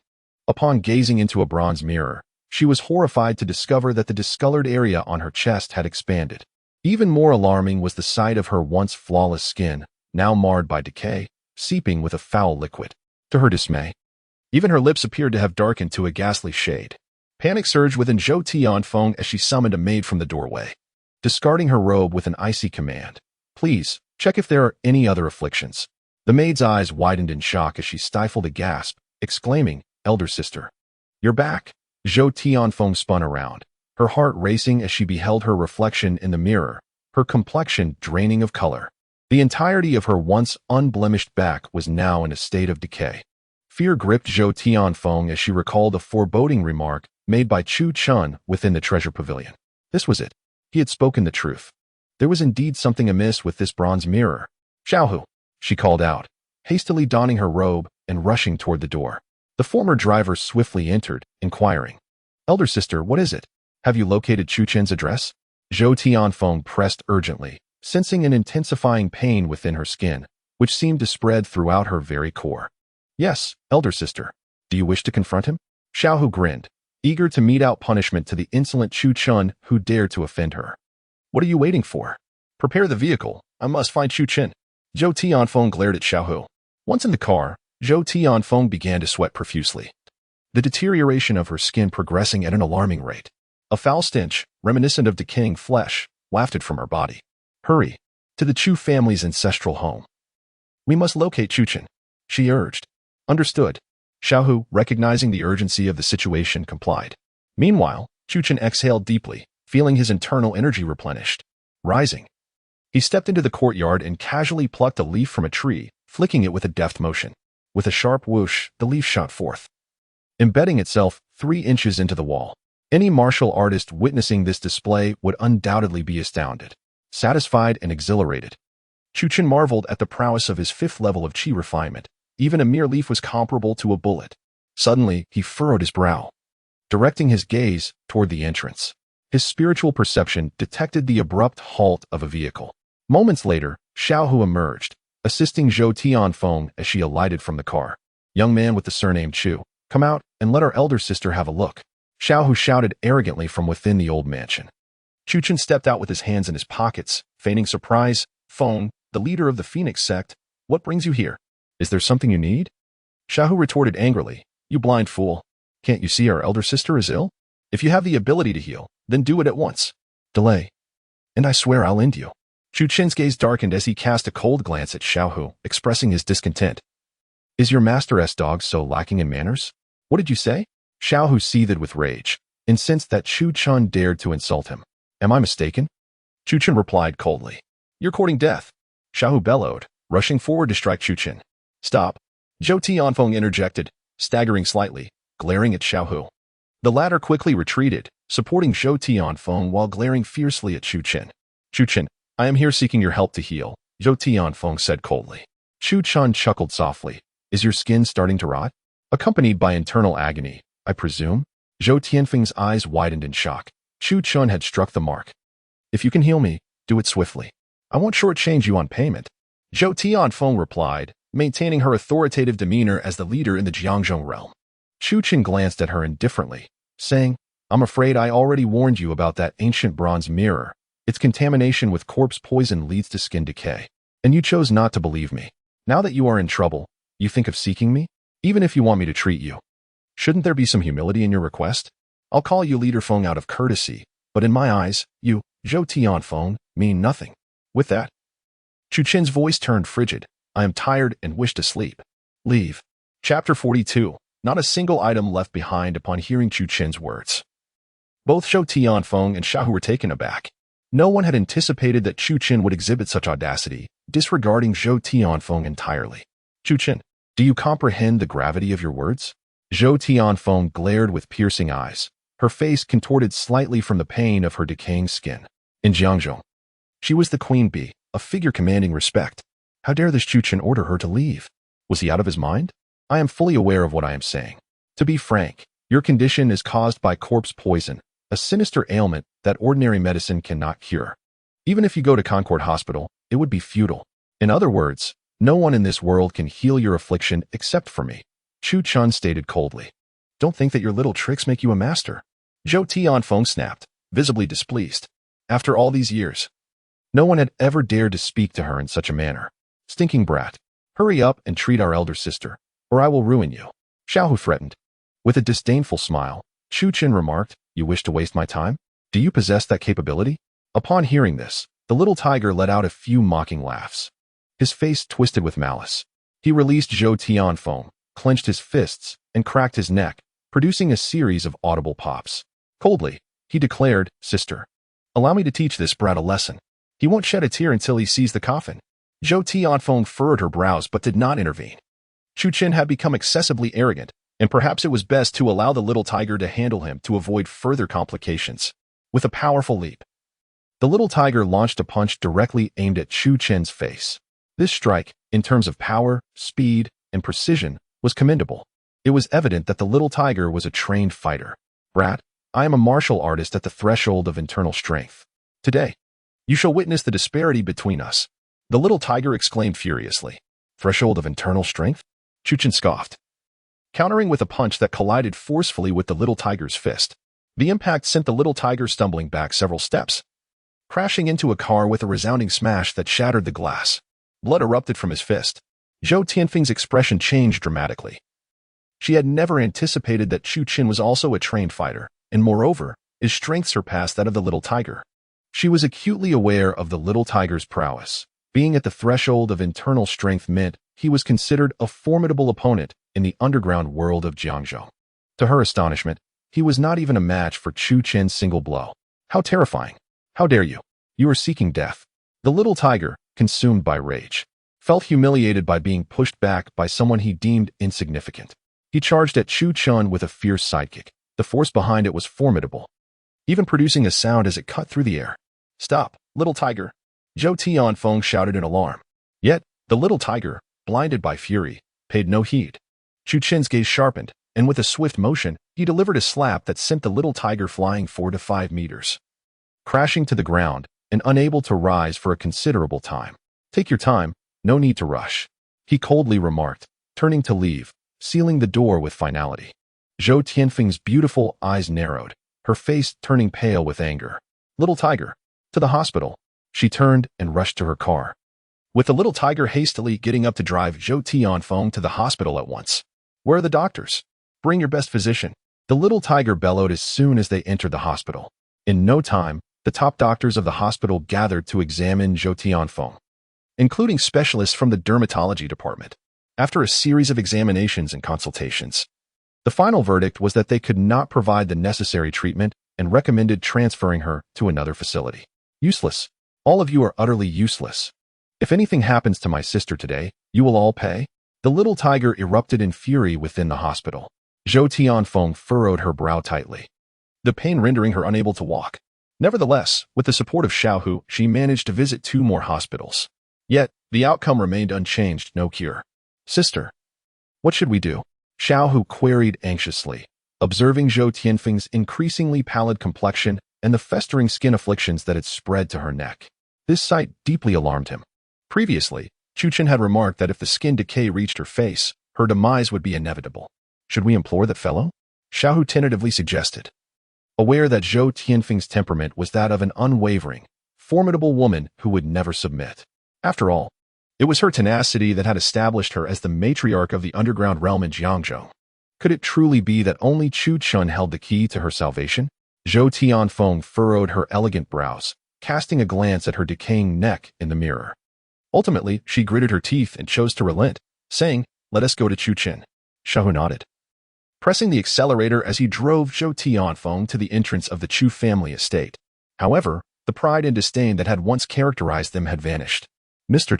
Upon gazing into a bronze mirror, she was horrified to discover that the discolored area on her chest had expanded. Even more alarming was the sight of her once flawless skin, now marred by decay, seeping with a foul liquid. To her dismay, even her lips appeared to have darkened to a ghastly shade. Panic surged within Zhou Tianfeng as she summoned a maid from the doorway. Discarding her robe with an icy command, "Please, check if there are any other afflictions." The maid's eyes widened in shock as she stifled a gasp, exclaiming, "Elder sister, you're back." Zhou Tianfeng spun around, her heart racing as she beheld her reflection in the mirror, her complexion draining of color. The entirety of her once unblemished back was now in a state of decay. Fear gripped Zhou Tianfeng as she recalled a foreboding remark made by Chu Chun within the treasure pavilion. This was it. He had spoken the truth. There was indeed something amiss with this bronze mirror. "Xiaohu," she called out, hastily donning her robe and rushing toward the door. The former driver swiftly entered, inquiring, "Elder sister, what is it? Have you located Chu Chen's address?" Zhou Tianfeng pressed urgently, sensing an intensifying pain within her skin, which seemed to spread throughout her very core. "Yes, elder sister. Do you wish to confront him?" Xiaohu grinned, eager to mete out punishment to the insolent Chu Chun who dared to offend her. "What are you waiting for? Prepare the vehicle. I must find Chu Chen." Zhou Tianfeng glared at Xiaohu. Once in the car, Zhou Tianfeng began to sweat profusely, the deterioration of her skin progressing at an alarming rate. A foul stench, reminiscent of decaying flesh, wafted from her body. "Hurry, to the Chu family's ancestral home. We must locate Chu Chen," she urged. "Understood." Xiaohu, recognizing the urgency of the situation, complied. Meanwhile, Chu Chen exhaled deeply, feeling his internal energy replenished. Rising, he stepped into the courtyard and casually plucked a leaf from a tree, flicking it with a deft motion. With a sharp whoosh, the leaf shot forth, embedding itself 3 inches into the wall. Any martial artist witnessing this display would undoubtedly be astounded, satisfied, and exhilarated. Chu Chen marveled at the prowess of his 5th level of qi refinement. Even a mere leaf was comparable to a bullet. Suddenly, he furrowed his brow, directing his gaze toward the entrance. His spiritual perception detected the abrupt halt of a vehicle. Moments later, Xiaohu emerged, assisting Zhou Tianfeng as she alighted from the car. "Young man with the surname Chu, come out and let our elder sister have a look," Xiaohu shouted arrogantly from within the old mansion. Chu Chen stepped out with his hands in his pockets, feigning surprise. "Feng, the leader of the Phoenix sect, what brings you here? Is there something you need?" Xiaohu retorted angrily, "You blind fool. Can't you see our elder sister is ill? If you have the ability to heal, then do it at once. Delay, and I swear I'll end you." Chu Chen's gaze darkened as he cast a cold glance at Xiaohu, expressing his discontent. "Is your master's dog so lacking in manners? What did you say?" Xiaohu seethed with rage, incensed that Chu Chun dared to insult him. "Am I mistaken?" Chu Chen replied coldly. "You're courting death," Xiaohu bellowed, rushing forward to strike Chu Chen. "Stop," Zhou Tianfeng interjected, staggering slightly, glaring at Xiaohu. The latter quickly retreated, supporting Zhou Tianfeng while glaring fiercely at Chu Chen. "Chu Chen, I am here seeking your help to heal," Zhou Tianfeng said coldly. Chu Chun chuckled softly. "Is your skin starting to rot? Accompanied by internal agony, I presume?" Zhou Tianfeng's eyes widened in shock. Chu Chun had struck the mark. "If you can heal me, do it swiftly. I won't shortchange you on payment," Zhou Tianfeng replied, maintaining her authoritative demeanor as the leader in the Jiangzhou realm. Chu Chen glanced at her indifferently, saying, "I'm afraid I already warned you about that ancient bronze mirror. Its contamination with corpse poison leads to skin decay. And you chose not to believe me. Now that you are in trouble, you think of seeking me? Even if you want me to treat you. Shouldn't there be some humility in your request? I'll call you Leader Feng out of courtesy, but in my eyes, you, Zhou Tianfeng, mean nothing." With that, Chu Chen's voice turned frigid. "I am tired and wish to sleep." Leave. Chapter 42. Not a single item left behind upon hearing Chu Qin's words. Both Zhou Tianfeng and Xiaohu were taken aback. No one had anticipated that Chu Qin would exhibit such audacity, disregarding Zhou Tianfeng entirely. Chu Qin, do you comprehend the gravity of your words? Zhou Tianfeng glared with piercing eyes, her face contorted slightly from the pain of her decaying skin. In Jiangzhou, she was the queen bee, a figure commanding respect. How dare this Chu Qin order her to leave? Was he out of his mind? I am fully aware of what I am saying. To be frank, your condition is caused by corpse poison, a sinister ailment that ordinary medicine cannot cure. Even if you go to Concord Hospital, it would be futile. In other words, no one in this world can heal your affliction except for me, Chu Chun stated coldly. Don't think that your little tricks make you a master. Zhou Tianfeng snapped, visibly displeased. After all these years, no one had ever dared to speak to her in such a manner. Stinking brat, hurry up and treat our elder sister, or I will ruin you, Xiaohu threatened. With a disdainful smile, Chu Qin remarked, you wish to waste my time? Do you possess that capability? Upon hearing this, the little tiger let out a few mocking laughs. His face twisted with malice. He released Zhou Tianfeng, clenched his fists, and cracked his neck, producing a series of audible pops. Coldly, he declared, Sister, allow me to teach this brat a lesson. He won't shed a tear until he sees the coffin. Zhou Tianfeng furrowed her brows but did not intervene. Chu Qin had become excessively arrogant, and perhaps it was best to allow the little tiger to handle him to avoid further complications. With a powerful leap, the little tiger launched a punch directly aimed at Chu Qin's face. This strike, in terms of power, speed, and precision, was commendable. It was evident that the little tiger was a trained fighter. Brat, I am a martial artist at the threshold of internal strength. Today, you shall witness the disparity between us. The little tiger exclaimed furiously. Threshold of internal strength? Chu Qin scoffed, countering with a punch that collided forcefully with the little tiger's fist. The impact sent the little tiger stumbling back several steps, crashing into a car with a resounding smash that shattered the glass. Blood erupted from his fist. Zhou Tianfeng's expression changed dramatically. She had never anticipated that Chu Qin was also a trained fighter, and moreover, his strength surpassed that of the little tiger. She was acutely aware of the little tiger's prowess. Being at the threshold of internal strength meant he was considered a formidable opponent in the underground world of Jiangzhou. To her astonishment, he was not even a match for Chu Qin's single blow. How terrifying! How dare you! You are seeking death. The little tiger, consumed by rage, felt humiliated by being pushed back by someone he deemed insignificant. He charged at Chu Qin with a fierce sidekick. The force behind it was formidable, even producing a sound as it cut through the air. Stop, little tiger! Zhou Tianfeng shouted in alarm. Yet, the little tiger, blinded by fury, paid no heed. Chu Qin's gaze sharpened, and with a swift motion, he delivered a slap that sent the little tiger flying 4 to 5 meters, crashing to the ground and unable to rise for a considerable time. Take your time, no need to rush, he coldly remarked, turning to leave, sealing the door with finality. Zhou Tianfeng's beautiful eyes narrowed, her face turning pale with anger. Little tiger, to the hospital. She turned and rushed to her car, with the little tiger hastily getting up to drive Zhou Tianfeng to the hospital at once. Where are the doctors? Bring your best physician. The little tiger bellowed as soon as they entered the hospital. In no time, the top doctors of the hospital gathered to examine Zhou Tianfeng, including specialists from the dermatology department. After a series of examinations and consultations, the final verdict was that they could not provide the necessary treatment and recommended transferring her to another facility. Useless. All of you are utterly useless. If anything happens to my sister today, you will all pay. The little tiger erupted in fury within the hospital. Zhou Tianfeng furrowed her brow tightly, the pain rendering her unable to walk. Nevertheless, with the support of Xiaohu, she managed to visit 2 more hospitals. Yet, the outcome remained unchanged, no cure. Sister, what should we do? Xiaohu queried anxiously, observing Zhou Tianfeng's increasingly pallid complexion and the festering skin afflictions that had spread to her neck. This sight deeply alarmed him. Previously, Chu Qin had remarked that if the skin decay reached her face, her demise would be inevitable. Should we implore that fellow? Xiaohu tentatively suggested, aware that Zhou Tianfeng's temperament was that of an unwavering, formidable woman who would never submit. After all, it was her tenacity that had established her as the matriarch of the underground realm in Jiangzhou. Could it truly be that only Chu Qin held the key to her salvation? Zhou Tianfeng furrowed her elegant brows, casting a glance at her decaying neck in the mirror. Ultimately, she gritted her teeth and chose to relent, saying, let us go to Chuchen. Xiahou nodded, pressing the accelerator as he drove Zhou Tianfeng to the entrance of the Chu family estate. However, the pride and disdain that had once characterized them had vanished. Mr.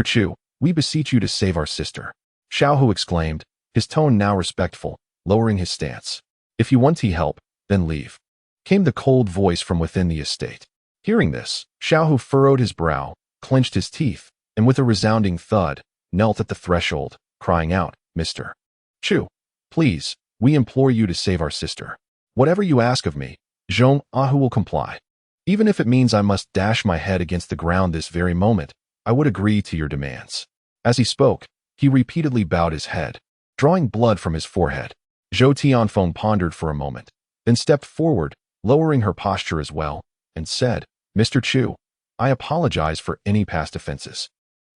Chu, we beseech you to save our sister, Xiahou exclaimed, his tone now respectful, lowering his stance. If you want help, then leave, came the cold voice from within the estate. Hearing this, Xiahou furrowed his brow, clenched his teeth, and with a resounding thud, knelt at the threshold, crying out, Mr. Chu, please, we implore you to save our sister. Whatever you ask of me, Zhong Ahu will comply. Even if it means I must dash my head against the ground this very moment, I would agree to your demands. As he spoke, he repeatedly bowed his head, drawing blood from his forehead. Zhou Tianfeng pondered for a moment, then stepped forward, lowering her posture as well, and said, Mr. Chu, I apologize for any past offenses.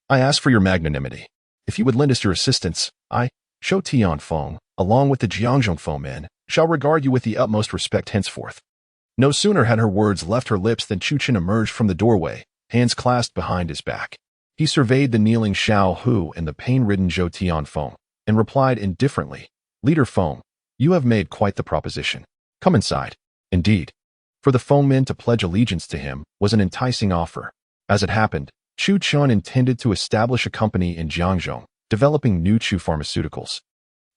I ask for your magnanimity. If you would lend us your assistance, I, Zhou Tianfeng, along with the Jiangzhongfeng men, shall regard you with the utmost respect henceforth. No sooner had her words left her lips than Chuchen emerged from the doorway, hands clasped behind his back. He surveyed the kneeling Xiahou and the pain-ridden Zhou Tianfeng, and replied indifferently, Leader Feng, you have made quite the proposition. Come inside. Indeed. For the Feng men to pledge allegiance to him was an enticing offer. As it happened, Chu Chun intended to establish a company in Jiangzhou, developing new Chu pharmaceuticals.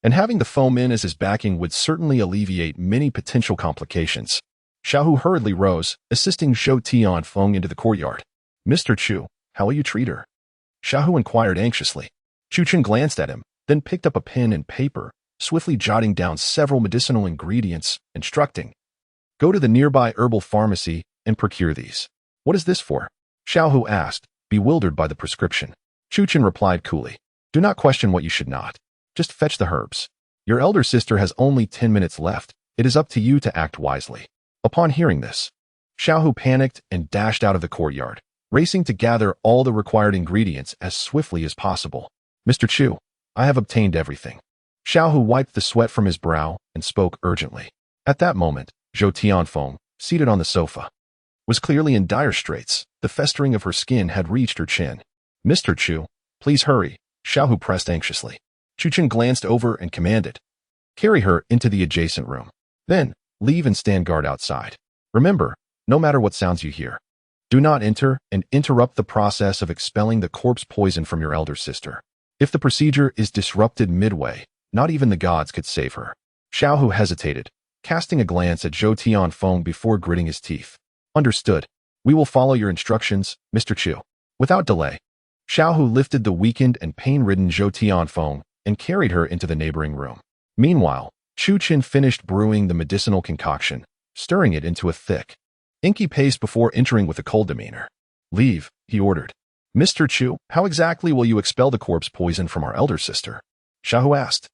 And having the Feng men as his backing would certainly alleviate many potential complications. Xiahou hurriedly rose, assisting Zhou Tianfeng into the courtyard. Mr. Chu, how will you treat her? Xiahou inquired anxiously. Chu Chen glanced at him, then picked up a pen and paper, swiftly jotting down several medicinal ingredients, instructing, Go to the nearby herbal pharmacy and procure these. What is this for? Xiahou asked, bewildered by the prescription. Chu Chen replied coolly, Do not question what you should not. Just fetch the herbs. Your elder sister has only 10 minutes left. It is up to you to act wisely. Upon hearing this, Xiahou panicked and dashed out of the courtyard, racing to gather all the required ingredients as swiftly as possible. Mr. Chu, I have obtained everything. Xiahou wiped the sweat from his brow and spoke urgently. At that moment, Zhou Tianfeng, seated on the sofa, was clearly in dire straits. The festering of her skin had reached her chin. Mr. Chu, please hurry, Xiahou pressed anxiously. Chu Chen glanced over and commanded, Carry her into the adjacent room. Then, leave and stand guard outside. Remember, no matter what sounds you hear, do not enter and interrupt the process of expelling the corpse poison from your elder sister. If the procedure is disrupted midway, not even the gods could save her. Xiahou hesitated, casting a glance at Zhou Tianfeng before gritting his teeth. Understood. We will follow your instructions, Mr. Chu. Without delay, Xiahou lifted the weakened and pain-ridden Zhou Tianfeng and carried her into the neighboring room. Meanwhile, Chu Chen finished brewing the medicinal concoction, stirring it into a thick, inky paste before entering with a cold demeanor. Leave, he ordered. Mr. Chu, how exactly will you expel the corpse poison from our elder sister? Xiahou asked.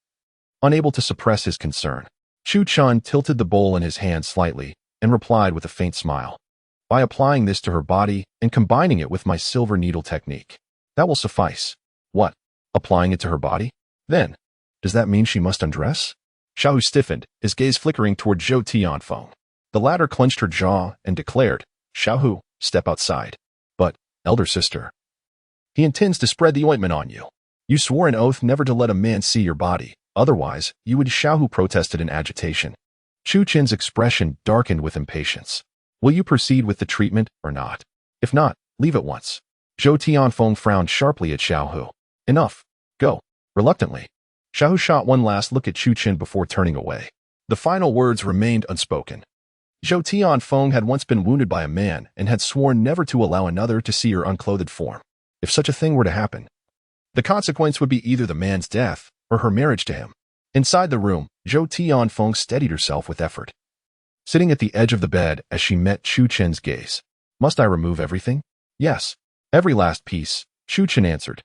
Unable to suppress his concern, Chu Chun tilted the bowl in his hand slightly and replied with a faint smile. By applying this to her body and combining it with my silver needle technique. That will suffice. What? Applying it to her body? Then, does that mean she must undress? Xiahou stiffened, his gaze flickering toward Zhou Tianfeng. The latter clenched her jaw and declared, Xiahou, step outside. But, elder sister, he intends to spread the ointment on you. You swore an oath never to let a man see your body, otherwise you would. Xiahou protested in agitation. Chu Chen's expression darkened with impatience. Will you proceed with the treatment or not? If not, leave at once. Zhou Tianfeng frowned sharply at Xiahou. Enough. Go. Reluctantly, Xiahou shot one last look at Chu Chen before turning away. The final words remained unspoken. Zhou Tianfeng had once been wounded by a man and had sworn never to allow another to see her unclothed form. If such a thing were to happen, the consequence would be either the man's death or her marriage to him. Inside the room, Zhou Tianfeng steadied herself with effort, sitting at the edge of the bed as she met Chu Chen's gaze. Must I remove everything? Yes, every last piece, Chu Chen answered,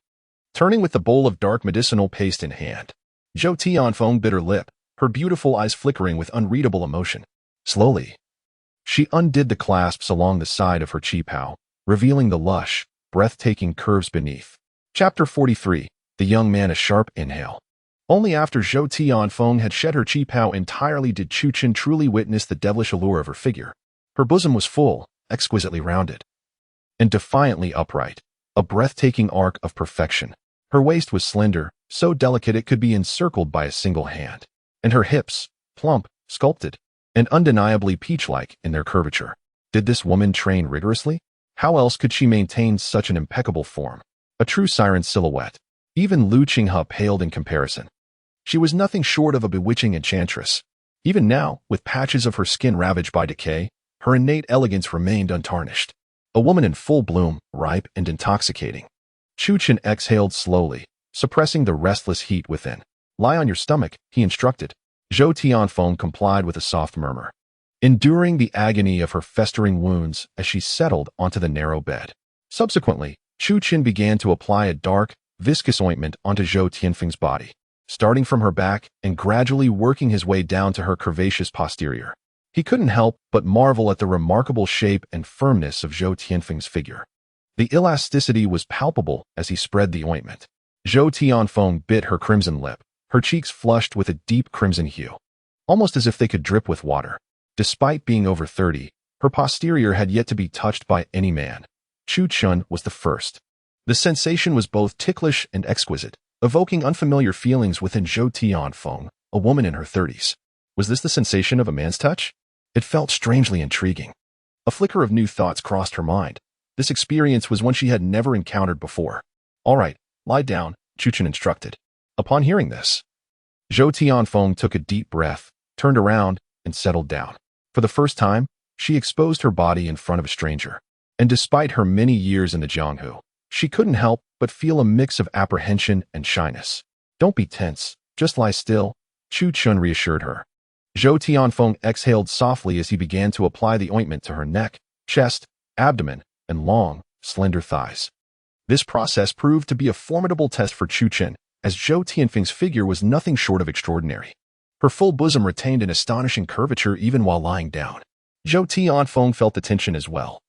turning with the bowl of dark medicinal paste in hand. Zhou Tianfeng bit her lip, her beautiful eyes flickering with unreadable emotion. Slowly, she undid the clasps along the side of her qipao, revealing the lush, breathtaking curves beneath. Chapter 43. The young man. A sharp inhale. Only after Zhou Tianfeng had shed her qipao entirely did Chu Chen truly witness the devilish allure of her figure. Her bosom was full, exquisitely rounded, and defiantly upright, a breathtaking arc of perfection. Her waist was slender, so delicate it could be encircled by a single hand, and her hips, plump, sculpted, and undeniably peach-like in their curvature. Did this woman train rigorously? How else could she maintain such an impeccable form? A true siren's silhouette. Even Lu Qinghe paled in comparison. She was nothing short of a bewitching enchantress. Even now, with patches of her skin ravaged by decay, her innate elegance remained untarnished. A woman in full bloom, ripe and intoxicating. Chu Chen exhaled slowly, suppressing the restless heat within. Lie on your stomach, he instructed. Zhou Tianfeng complied with a soft murmur, enduring the agony of her festering wounds as she settled onto the narrow bed. Subsequently, Chu Chen began to apply a dark, viscous ointment onto Zhou Tianfeng's body, starting from her back and gradually working his way down to her curvaceous posterior. He couldn't help but marvel at the remarkable shape and firmness of Zhou Tianfeng's figure. The elasticity was palpable as he spread the ointment. Zhou Tianfeng bit her crimson lip, her cheeks flushed with a deep crimson hue, almost as if they could drip with water. Despite being over 30, her posterior had yet to be touched by any man. Chu Chen was the first. The sensation was both ticklish and exquisite, evoking unfamiliar feelings within Zhou Tianfeng, a woman in her 30s. Was this the sensation of a man's touch? It felt strangely intriguing. A flicker of new thoughts crossed her mind. This experience was one she had never encountered before. All right, lie down, Chu Chen instructed. Upon hearing this, Zhou Tianfeng took a deep breath, turned around, and settled down. For the first time, she exposed her body in front of a stranger. And despite her many years in the Jianghu, she couldn't help but feel a mix of apprehension and shyness. Don't be tense, just lie still, Chu Chen reassured her. Zhou Tianfeng exhaled softly as he began to apply the ointment to her neck, chest, abdomen, and long, slender thighs. This process proved to be a formidable test for Chu Chen, as Zhou Tianfeng's figure was nothing short of extraordinary. Her full bosom retained an astonishing curvature even while lying down. Zhou Tianfeng felt the tension as well.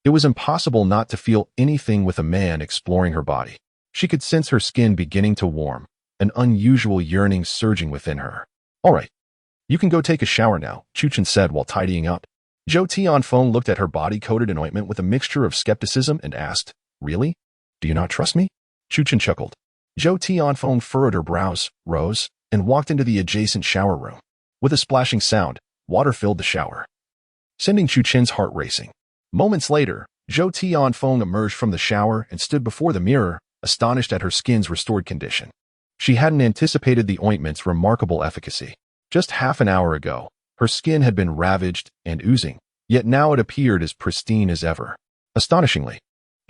It was impossible not to feel anything with a man exploring her body. She could sense her skin beginning to warm, an unusual yearning surging within her. All right, you can go take a shower now, Chu Chen said while tidying up. Zhou Tianfeng looked at her body coated in ointment with a mixture of skepticism and asked, Really? Do you not trust me? Chu Chen chuckled. Zhou Tianfeng furrowed her brows, rose, and walked into the adjacent shower room. With a splashing sound, water filled the shower, sending Chu Chen's heart racing. Moments later, Zhou Tianfeng emerged from the shower and stood before the mirror, astonished at her skin's restored condition. She hadn't anticipated the ointment's remarkable efficacy. Just half an hour ago, her skin had been ravaged and oozing, yet now it appeared as pristine as ever. Astonishingly,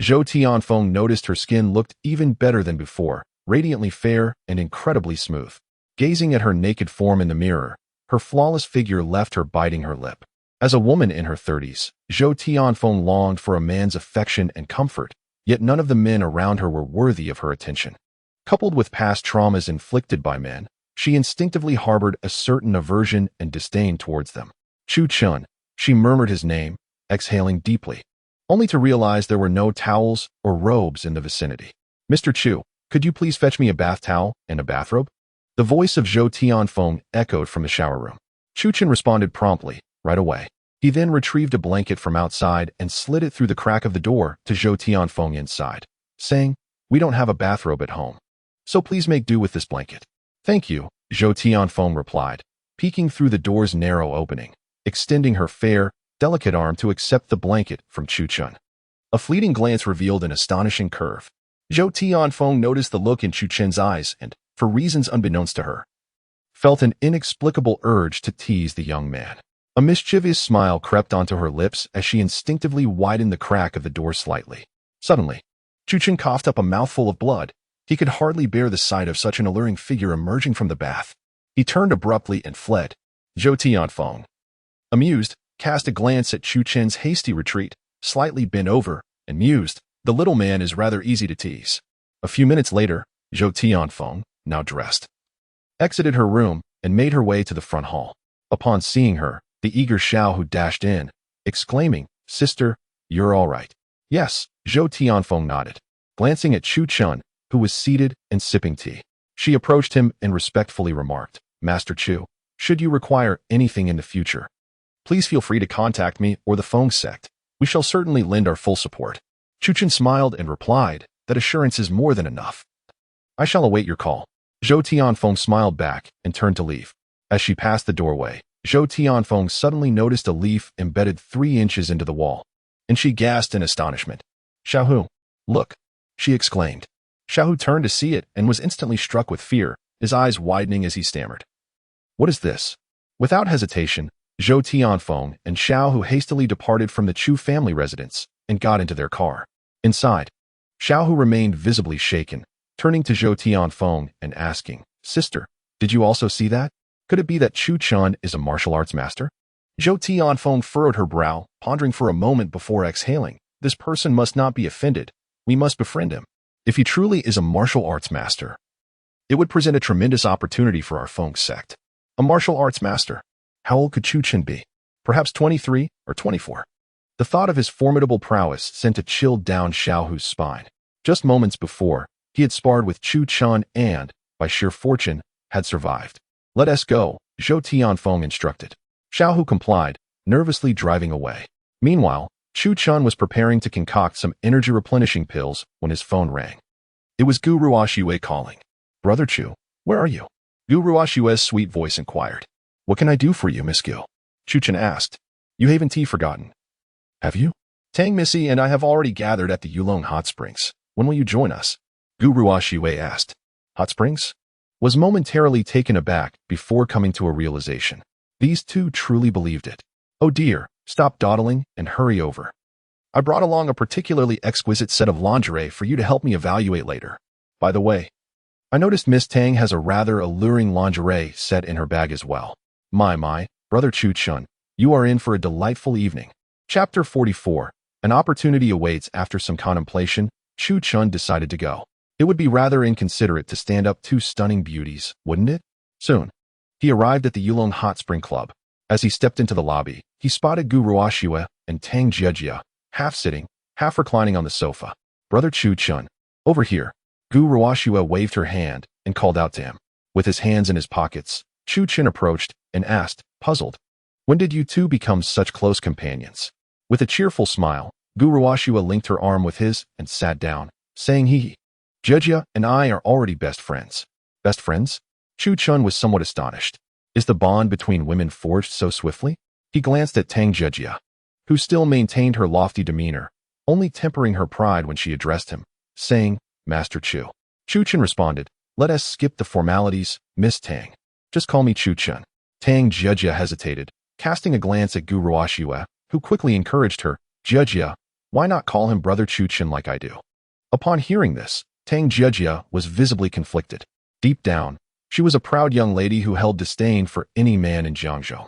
Zhou Tianfeng noticed her skin looked even better than before, radiantly fair and incredibly smooth. Gazing at her naked form in the mirror, her flawless figure left her biting her lip. As a woman in her 30s, Zhou Tianfeng longed for a man's affection and comfort, yet none of the men around her were worthy of her attention. Coupled with past traumas inflicted by men, she instinctively harbored a certain aversion and disdain towards them. Chu Chen, she murmured his name, exhaling deeply, only to realize there were no towels or robes in the vicinity. Mr. Chu, could you please fetch me a bath towel and a bathrobe? The voice of Zhou Tianfeng echoed from the shower room. Chu Chen responded promptly, right away. He then retrieved a blanket from outside and slid it through the crack of the door to Zhou Tianfeng inside, saying, We don't have a bathrobe at home, so please make do with this blanket. Thank you, Zhou Tianfeng replied, peeking through the door's narrow opening, extending her fair, delicate arm to accept the blanket from Chu Chen. A fleeting glance revealed an astonishing curve. Zhou Tianfeng noticed the look in Chu Chen's eyes and, for reasons unbeknownst to her, felt an inexplicable urge to tease the young man. A mischievous smile crept onto her lips as she instinctively widened the crack of the door slightly. Suddenly, Chu Chen coughed up a mouthful of blood. He could hardly bear the sight of such an alluring figure emerging from the bath. He turned abruptly and fled. Zhou Tianfeng, amused, cast a glance at Chu Chen's hasty retreat, slightly bent over, and mused, The little man is rather easy to tease. A few minutes later, Zhou Tianfeng, now dressed, exited her room and made her way to the front hall. Upon seeing her, the eager Xiao Hu dashed in, exclaiming, Sister, you're all right. Yes, Zhou Tianfeng nodded, glancing at Chu Chen, who was seated and sipping tea. She approached him and respectfully remarked, Master Chu, should you require anything in the future, please feel free to contact me or the Feng sect. We shall certainly lend our full support. Chu Chen smiled and replied, That assurance is more than enough. I shall await your call. Zhou Tianfeng smiled back and turned to leave. As she passed the doorway, Zhou Tianfeng suddenly noticed a leaf embedded 3 inches into the wall, and she gasped in astonishment. Xiaohu, look, she exclaimed. Xiaohu turned to see it and was instantly struck with fear, his eyes widening as he stammered. What is this? Without hesitation, Zhou Tianfeng and Xiaohu hastily departed from the Chu family residence and got into their car. Inside, Xiaohu remained visibly shaken, turning to Zhou Tianfeng and asking, Sister, did you also see that? Could it be that Chu Chun is a martial arts master? Zhou Tianfeng furrowed her brow, pondering for a moment before exhaling. This person must not be offended. We must befriend him. If he truly is a martial arts master, it would present a tremendous opportunity for our Feng sect. A martial arts master. How old could Chu Chun be? Perhaps 23 or 24. The thought of his formidable prowess sent a chill down Xiaohu's spine. Just moments before, he had sparred with Chu Chun and, by sheer fortune, had survived. Let us go, Zhou Tianfeng instructed. Xiaohu complied, nervously driving away. Meanwhile, Chu Chun was preparing to concoct some energy-replenishing pills when his phone rang. It was Gu Ruoxue calling. Brother Chu, where are you? Gu Ruoxue's sweet voice inquired. What can I do for you, Miss Gu? Chu Chun asked. You haven't forgotten. Have you? Tang Missy and I have already gathered at the Yulong Hot Springs. When will you join us? Gu Ruoxue asked. Hot Springs? Was momentarily taken aback before coming to a realization. These two truly believed it. Oh dear, stop dawdling and hurry over. I brought along a particularly exquisite set of lingerie for you to help me evaluate later. By the way, I noticed Miss Tang has a rather alluring lingerie set in her bag as well. My, Brother Chu Chun, you are in for a delightful evening. Chapter 44. An opportunity awaits. After some contemplation, Chu Chun decided to go. It would be rather inconsiderate to stand up 2 stunning beauties, wouldn't it? Soon, he arrived at the Yulong Hot Spring Club. As he stepped into the lobby, he spotted Gu Ruoxue and Tang Jiejia, half sitting, half reclining on the sofa. Brother Chu Chun, over here. Gu Ruoxue waved her hand and called out to him. With his hands in his pockets, Chu Chun approached and asked, puzzled, when did you two become such close companions? With a cheerful smile, Gu Ruoxue linked her arm with his and sat down, saying Jiejia and I are already best friends. Best friends? Chu Chun was somewhat astonished. Is the bond between women forged so swiftly? He glanced at Tang Jiejia, who still maintained her lofty demeanor, only tempering her pride when she addressed him, saying, Master Chu. Chu Chun responded, let us skip the formalities, Miss Tang. Just call me Chu Chun. Tang Jiejia hesitated, casting a glance at Gu Ruoxue, who quickly encouraged her, Jiejia, why not call him Brother Chu Chun like I do? Upon hearing this, Tang Jiejia was visibly conflicted. Deep down, she was a proud young lady who held disdain for any man in Jiangzhou.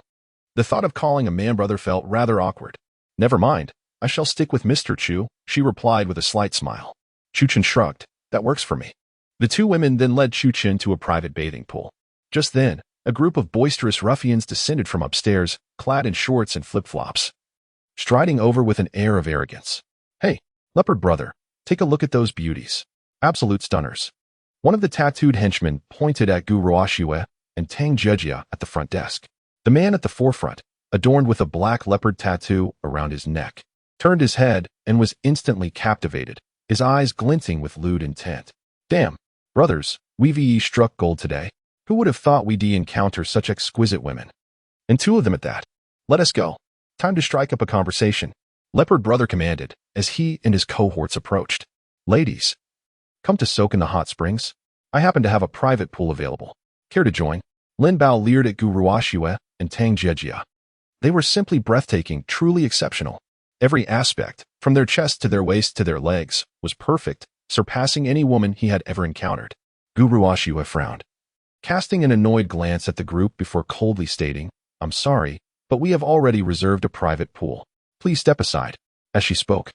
The thought of calling a man brother felt rather awkward. Never mind, I shall stick with Mr. Chu, she replied with a slight smile. Chu Chun shrugged, that works for me. The two women then led Chu Chun to a private bathing pool. Just then, a group of boisterous ruffians descended from upstairs, clad in shorts and flip-flops, striding over with an air of arrogance. Hey, leopard brother, take a look at those beauties. Absolute stunners. One of the tattooed henchmen pointed at Gu Ruoxue and Tang Jiejia at the front desk. The man at the forefront, adorned with a black leopard tattoo around his neck, turned his head and was instantly captivated, his eyes glinting with lewd intent. Damn, brothers, we've struck gold today. Who would have thought we'd encounter such exquisite women? And 2 of them at that. Let us go. Time to strike up a conversation. Leopard brother commanded, as he and his cohorts approached. Ladies, come to soak in the hot springs. I happen to have a private pool available. Care to join? Lin Bao leered at Gu Ruoxue and Tang Jiejia. They were simply breathtaking, truly exceptional. Every aspect, from their chest to their waist to their legs, was perfect, surpassing any woman he had ever encountered. Gu Ruoxue frowned, casting an annoyed glance at the group before coldly stating, I'm sorry, but we have already reserved a private pool. Please step aside. As she spoke,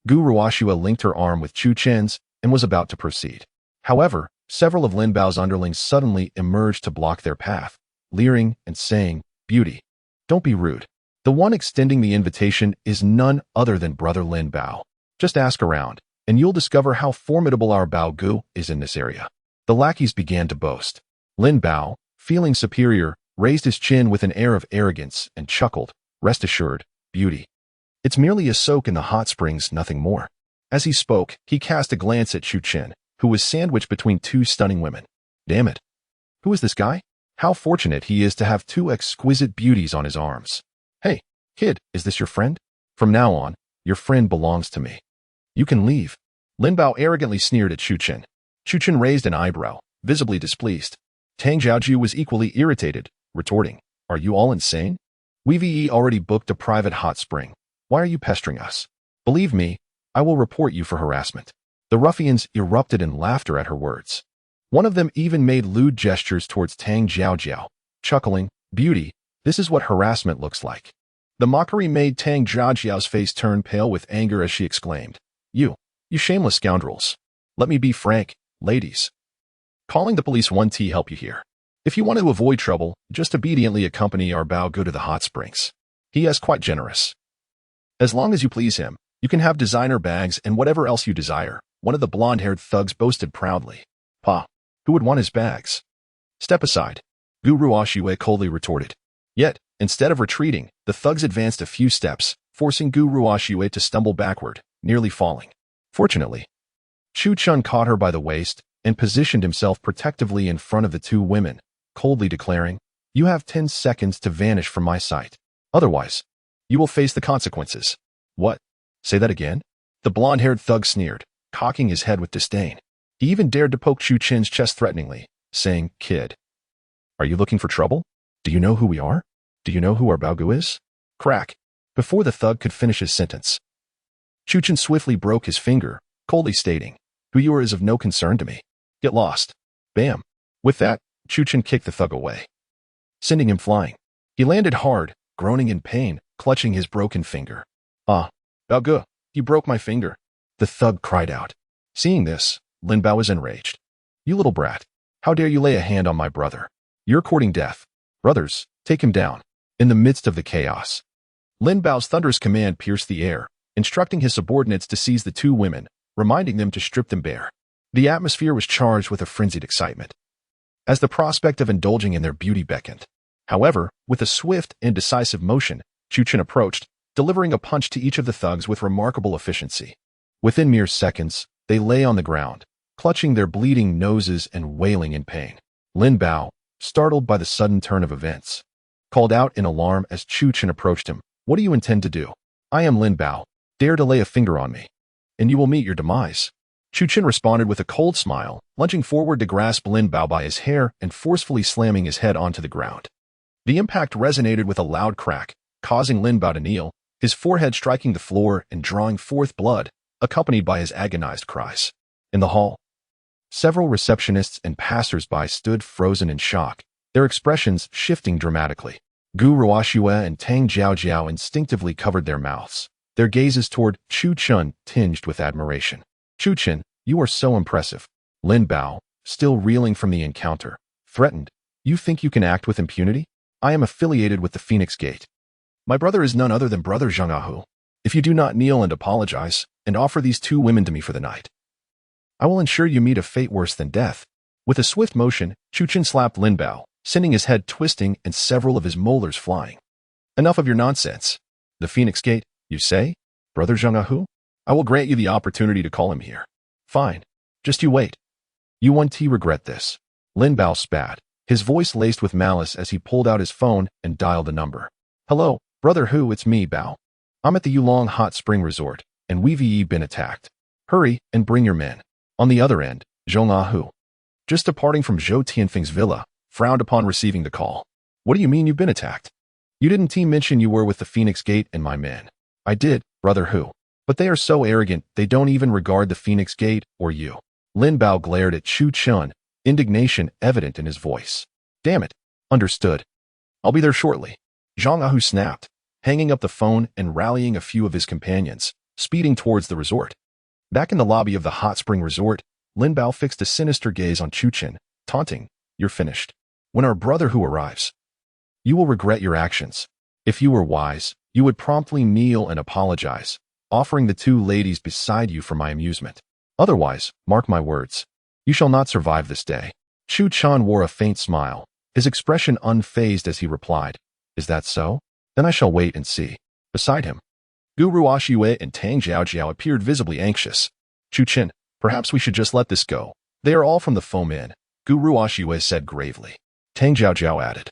Gu Ruoxue linked her arm with Chu Chun's and was about to proceed. However, several of Lin Bao's underlings suddenly emerged to block their path, leering and saying, Beauty, don't be rude. The one extending the invitation is none other than Brother Lin Bao. Just ask around, and you'll discover how formidable our Bao Gu is in this area. The lackeys began to boast. Lin Bao, feeling superior, raised his chin with an air of arrogance and chuckled, Rest assured, beauty. It's merely a soak in the hot springs, nothing more. As he spoke, he cast a glance at Chu Chun, who was sandwiched between 2 stunning women. Damn it, Who is this guy? How fortunate he is to have two exquisite beauties on his arms. Hey, kid, is this your friend? From now on, your friend belongs to me. You can leave. Lin Bao arrogantly sneered at Chu Chen. Chu Chen raised an eyebrow, visibly displeased. Tang Jiaoju was equally irritated, retorting, Are you all insane? We've already booked a private hot spring. Why are you pestering us? Believe me, I will report you for harassment. The ruffians erupted in laughter at her words. One of them even made lewd gestures towards Tang Jiaojiao, chuckling, Beauty, this is what harassment looks like. The mockery made Tang Jiaojiao's face turn pale with anger as she exclaimed, You shameless scoundrels. Let me be frank, ladies. Calling the police won't help you here. If you want to avoid trouble, just obediently accompany our Bao Gu to the hot springs. He is quite generous. As long as you please him, you can have designer bags and whatever else you desire, one of the blonde-haired thugs boasted proudly. Pa, who would want his bags? Step aside, Gu Ruoxue coldly retorted. Yet, instead of retreating, the thugs advanced a few steps, forcing Gu Ruoxue to stumble backward, nearly falling. Fortunately, Chu Chun caught her by the waist and positioned himself protectively in front of the two women, coldly declaring, You have 10 seconds to vanish from my sight. Otherwise, you will face the consequences. What? Say that again? The blonde-haired thug sneered, cocking his head with disdain. He even dared to poke Chu Chen's chest threateningly, saying, Kid, are you looking for trouble? Do you know who we are? Do you know who our Bao Gu is? Crack. Before the thug could finish his sentence, Chu Chen swiftly broke his finger, coldly stating, Who you are is of no concern to me. Get lost. Bam. With that, Chu Chen kicked the thug away, sending him flying. He landed hard, groaning in pain, clutching his broken finger. Ah, Bao Gu, you broke my finger. The thug cried out. Seeing this, Lin Bao was enraged. You little brat. How dare you lay a hand on my brother? You're courting death. Brothers, take him down. In the midst of the chaos, Lin Bao's thunderous command pierced the air, instructing his subordinates to seize the two women, reminding them to strip them bare. The atmosphere was charged with a frenzied excitement, as the prospect of indulging in their beauty beckoned. However, with a swift and decisive motion, Chu Chen approached, delivering a punch to each of the thugs with remarkable efficiency. Within mere seconds, they lay on the ground, clutching their bleeding noses and wailing in pain. Lin Bao, startled by the sudden turn of events, called out in alarm as Chu Chen approached him. What do you intend to do? I am Lin Bao. Dare to lay a finger on me, and you will meet your demise. Chu Chen responded with a cold smile, lunging forward to grasp Lin Bao by his hair and forcefully slamming his head onto the ground. The impact resonated with a loud crack, causing Lin Bao to kneel, his forehead striking the floor and drawing forth blood, accompanied by his agonized cries. In the hall, several receptionists and passers-by stood frozen in shock, their expressions shifting dramatically. Gu Ruoxue and Tang Jiaojiao instinctively covered their mouths, their gazes toward Chu Chen tinged with admiration. Chu Chen, you are so impressive. Lin Bao, still reeling from the encounter, threatened. You think you can act with impunity? I am affiliated with the Phoenix Gate. My brother is none other than Brother Zheng Ahu. If you do not kneel and apologize, and offer these two women to me for the night, I will ensure you meet a fate worse than death. With a swift motion, Chu Chen slapped Lin Bao, sending his head twisting and several of his molars flying. Enough of your nonsense. The Phoenix Gate, you say? Brother Zheng Ahu? I will grant you the opportunity to call him here. Fine. Just you wait. You won't regret this. Lin Bao spat, his voice laced with malice as he pulled out his phone and dialed a number. Hello, Brother Hu, it's me, Bao. I'm at the Yulong Hot Spring Resort, and we've been attacked. Hurry and bring your men. On the other end, Zheng Ahu, just departing from Zhou Tianfeng's villa, frowned upon receiving the call. What do you mean you've been attacked? You didn't mention you were with the Phoenix Gate and my men. I did, Brother Hu. But they are so arrogant, they don't even regard the Phoenix Gate or you. Lin Bao glared at Chu Chen, indignation evident in his voice. Damn it. Understood. I'll be there shortly. Zheng Ahu snapped, hanging up the phone and rallying a few of his companions, speeding towards the resort. Back in the lobby of the Hot Spring Resort, Lin Bao fixed a sinister gaze on Chu Chen, taunting, You're finished. When our Brother Hu arrives, you will regret your actions. If you were wise, you would promptly kneel and apologize, offering the two ladies beside you for my amusement. Otherwise, mark my words, you shall not survive this day. Chu Chen wore a faint smile, his expression unfazed as he replied, Is that so? Then I shall wait and see. Beside him, Gu Ruoxue and Tang Jiaojiao appeared visibly anxious. Chu Chen, perhaps we should just let this go. They are all from the Fomin. Gu Ruoxue said gravely. Tang Jiaojiao added.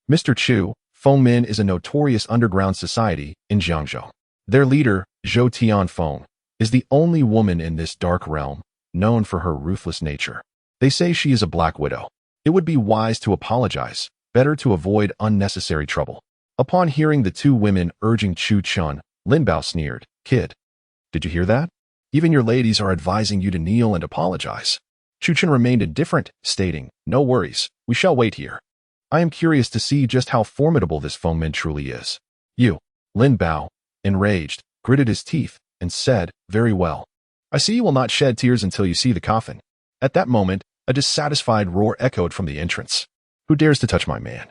Mr. Chu, Fengmin is a notorious underground society in Jiangzhou. Their leader, Zhou Tianfeng, is the only woman in this dark realm known for her ruthless nature. They say she is a black widow. It would be wise to apologize, better to avoid unnecessary trouble. Upon hearing the two women urging Chu Chun, Lin Bao sneered, Kid, did you hear that? Even your ladies are advising you to kneel and apologize. Chu Chun remained indifferent, stating, No worries, we shall wait here. I am curious to see just how formidable this Fengmin truly is. You, Lin Bao, enraged, gritted his teeth, and said, Very well. I see you will not shed tears until you see the coffin. At that moment, a dissatisfied roar echoed from the entrance. Who dares to touch my man?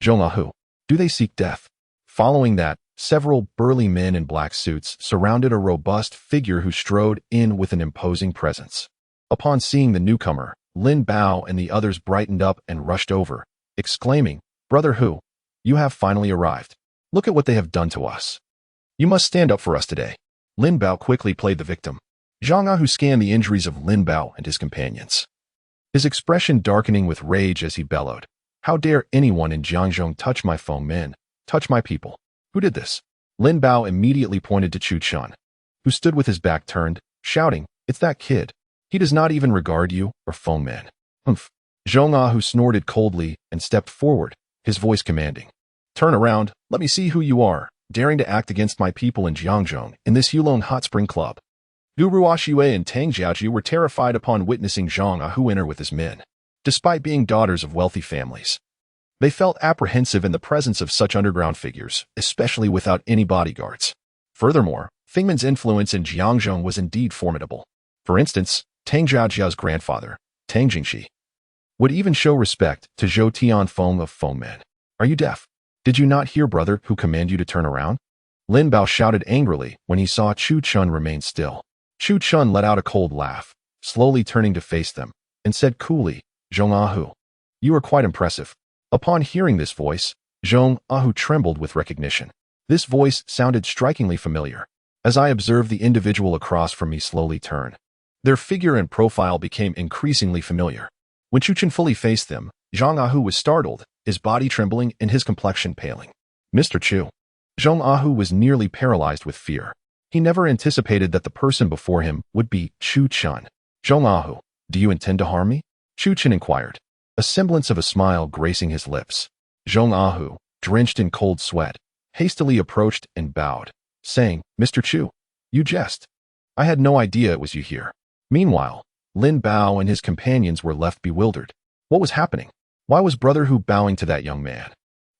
Zhonglahu, do they seek death? Following that, several burly men in black suits surrounded a robust figure who strode in with an imposing presence. Upon seeing the newcomer, Lin Bao and the others brightened up and rushed over, exclaiming, Brother Hu, you have finally arrived. Look at what they have done to us. You must stand up for us today. Lin Bao quickly played the victim. Zhang Ahu scanned the injuries of Lin Bao and his companions, his expression darkening with rage as he bellowed, How dare anyone in Jiangzhou touch my Fengmin, touch my people? Who did this? Lin Bao immediately pointed to Chu Chun, who stood with his back turned, shouting, It's that kid. He does not even regard you or Fengmin. Humph. Zhong Ahu snorted coldly and stepped forward, his voice commanding, Turn around, let me see who you are, daring to act against my people in Jiangzhou in this Yulong Hot Spring Club. Gu Ruoxue and Tang Jiaoji were terrified upon witnessing Zhang Ahu enter with his men. Despite being daughters of wealthy families, they felt apprehensive in the presence of such underground figures, especially without any bodyguards. Furthermore, Fengmin's influence in Jiangzhou was indeed formidable. For instance, Tang Jiaojiao's grandfather, Tang Jingxi, would even show respect to Zhou Tianfeng of Fengmin. Are you deaf? Did you not hear, brother, who command you to turn around? Lin Bao shouted angrily when he saw Chu Chun remain still. Chu Chun let out a cold laugh, slowly turning to face them, and said coolly, Zhong Ahu, you are quite impressive. Upon hearing this voice, Zhong Ahu trembled with recognition. This voice sounded strikingly familiar. As I observed the individual across from me slowly turn, their figure and profile became increasingly familiar. When Chu Chun fully faced them, Zhang Ahu was startled, his body trembling and his complexion paling. Mr. Chu. Zhong Ahu was nearly paralyzed with fear. He never anticipated that the person before him would be Chu Chun. Zhong Ahu, do you intend to harm me? Chu Chun inquired, a semblance of a smile gracing his lips. Zhong Ahu, drenched in cold sweat, hastily approached and bowed, saying, Mr. Chu, you jest. I had no idea it was you here. Meanwhile, Lin Bao and his companions were left bewildered. What was happening? Why was Brother Hu bowing to that young man?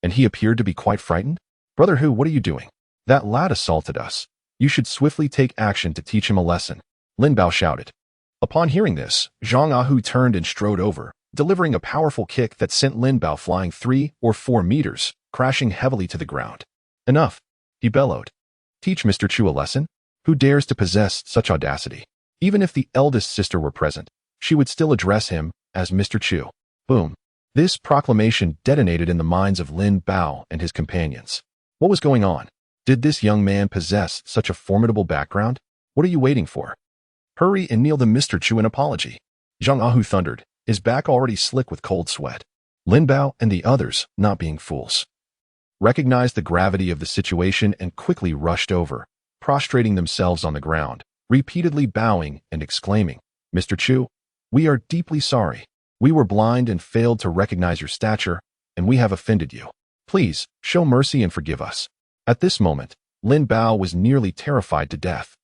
And he appeared to be quite frightened? Brother Hu, what are you doing? That lad assaulted us. You should swiftly take action to teach him a lesson. Lin Bao shouted. Upon hearing this, Zhang Ahu turned and strode over, delivering a powerful kick that sent Lin Bao flying 3 or 4 meters, crashing heavily to the ground. Enough, he bellowed. Teach Mr. Chu a lesson? Who dares to possess such audacity? Even if the eldest sister were present, she would still address him as Mr. Chu. Boom. This proclamation detonated in the minds of Lin Bao and his companions. What was going on? Did this young man possess such a formidable background? What are you waiting for? Hurry and kneel to Mr. Chu in apology. Zhang Ahu thundered, his back already slick with cold sweat. Lin Bao and the others, not being fools, recognized the gravity of the situation and quickly rushed over, prostrating themselves on the ground, repeatedly bowing and exclaiming, Mr. Chu, we are deeply sorry. We were blind and failed to recognize your stature, and we have offended you. Please, show mercy and forgive us. At this moment, Lin Bao was nearly terrified to death.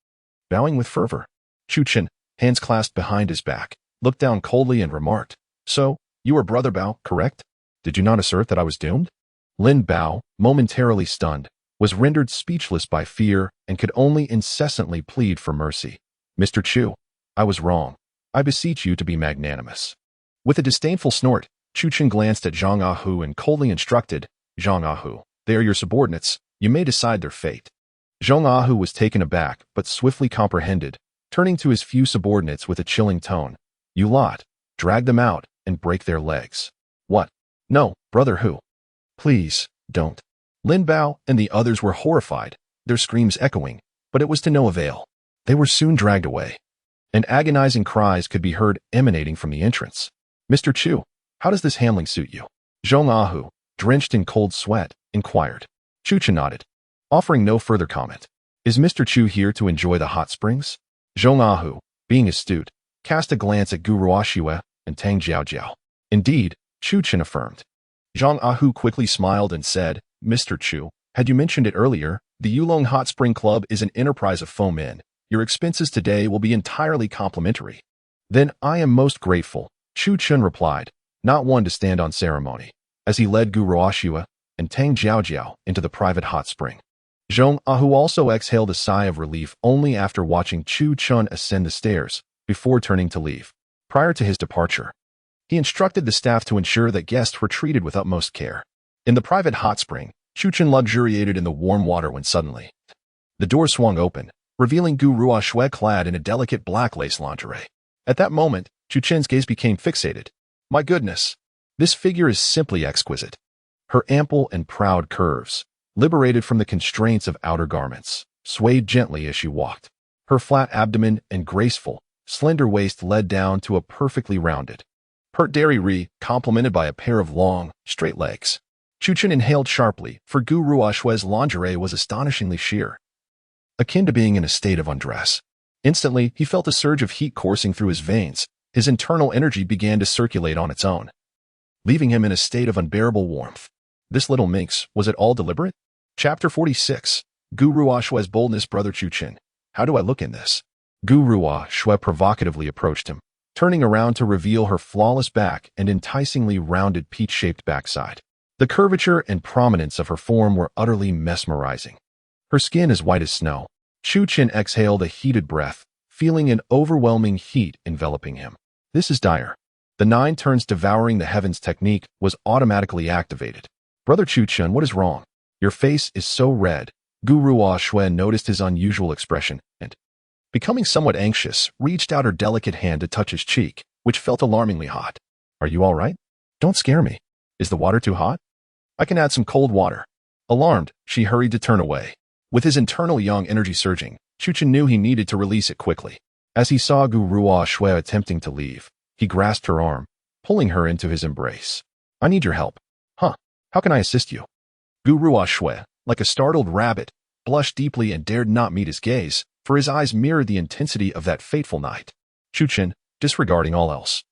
Bowing with fervor, Chu Chun, hands clasped behind his back, looked down coldly and remarked, So, you are Brother Bao, correct? Did you not assert that I was doomed? Lin Bao, momentarily stunned, was rendered speechless by fear and could only incessantly plead for mercy. Mr. Chu, I was wrong. I beseech you to be magnanimous. With a disdainful snort, Chu Chun glanced at Zhang Ahu and coldly instructed, Zhang Ahu, they are your subordinates. You may decide their fate. Zhang Ahu was taken aback, but swiftly comprehended, turning to his few subordinates with a chilling tone. You lot, drag them out and break their legs. What? No, Brother Hu. Please, don't. Lin Bao and the others were horrified, their screams echoing, but it was to no avail. They were soon dragged away, and agonizing cries could be heard emanating from the entrance. Mr. Chu, how does this handling suit you? Zhong Ahu, drenched in cold sweat, inquired. Chu Chen nodded, offering no further comment. Is Mr. Chu here to enjoy the hot springs? Zhong Ahu, being astute, cast a glance at Gu Ruoxue and Tang Jiaojiao. Indeed, Chu Chen affirmed. Zhong Ahu quickly smiled and said, Mr. Chu, had you mentioned it earlier, the Yulong Hot Spring Club is an enterprise of Fomin. Your expenses today will be entirely complimentary. Then I am most grateful, Chu Chen replied, not one to stand on ceremony, as he led Gu Ruoxue and Tang Jiaojiao into the private hot spring. Zhong Ahu also exhaled a sigh of relief only after watching Chu Chen ascend the stairs, before turning to leave. Prior to his departure, he instructed the staff to ensure that guests were treated with utmost care. In the private hot spring, Chu Chen luxuriated in the warm water when suddenly the door swung open, revealing Gu Ruoxue clad in a delicate black lace lingerie. At that moment, Chu Chen's gaze became fixated. My goodness, this figure is simply exquisite. Her ample and proud curves, liberated from the constraints of outer garments, swayed gently as she walked. Her flat abdomen and graceful, slender waist led down to a perfectly rounded, pert dairy complemented by a pair of long, straight legs. Chu Chen inhaled sharply, for Gu Ruoxue's lingerie was astonishingly sheer, akin to being in a state of undress. Instantly, he felt a surge of heat coursing through his veins. His internal energy began to circulate on its own, leaving him in a state of unbearable warmth. This little minx, was it all deliberate? Chapter 46. Gu Ruoxue's boldness. Brother Chu Chen, how do I look in this? Gu Ruoxue provocatively approached him, turning around to reveal her flawless back and enticingly rounded peach-shaped backside. The curvature and prominence of her form were utterly mesmerizing. Her skin as white as snow. Chu Chen exhaled a heated breath, feeling an overwhelming heat enveloping him. This is dire. The 9 turns devouring the heavens technique was automatically activated. Brother Chu Chen, what is wrong? Your face is so red. Gu Ruoxue noticed his unusual expression and, becoming somewhat anxious, reached out her delicate hand to touch his cheek, which felt alarmingly hot. Are you all right? Don't scare me. Is the water too hot? I can add some cold water. Alarmed, she hurried to turn away. With his internal young energy surging, Chu Chen knew he needed to release it quickly. As he saw Gu Ruoxue attempting to leave, he grasped her arm, pulling her into his embrace. I need your help. Huh? How can I assist you? Gu Ruoxue, like a startled rabbit, blushed deeply and dared not meet his gaze, for his eyes mirrored the intensity of that fateful night. Chu Chen, disregarding all else,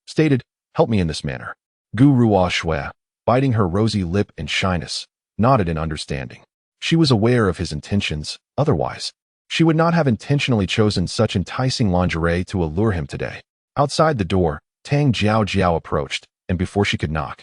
stated, help me in this manner. Gu Ruoxue, biting her rosy lip in shyness, nodded in understanding. She was aware of his intentions, otherwise, she would not have intentionally chosen such enticing lingerie to allure him today. Outside the door, Tang Jiaojiao approached, and before she could knock,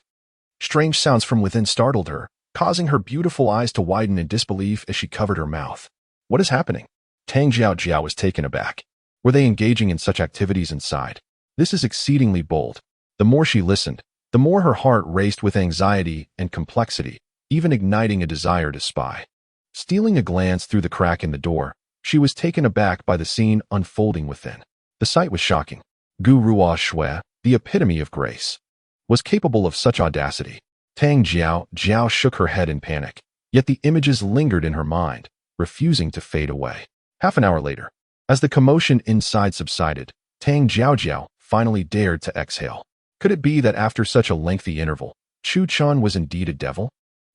strange sounds from within startled her, causing her beautiful eyes to widen in disbelief as she covered her mouth. What is happening? Tang Jiaojiao was taken aback. Were they engaging in such activities inside? This is exceedingly bold. The more she listened, the more her heart raced with anxiety and complexity, even igniting a desire to spy. Stealing a glance through the crack in the door, she was taken aback by the scene unfolding within. The sight was shocking. Gu Ruoxue, the epitome of grace, was capable of such audacity. Tang Jiao shook her head in panic, yet the images lingered in her mind, refusing to fade away. Half an hour later, as the commotion inside subsided, Tang Jiaojiao finally dared to exhale. Could it be that after such a lengthy interval, Chu Chen was indeed a devil?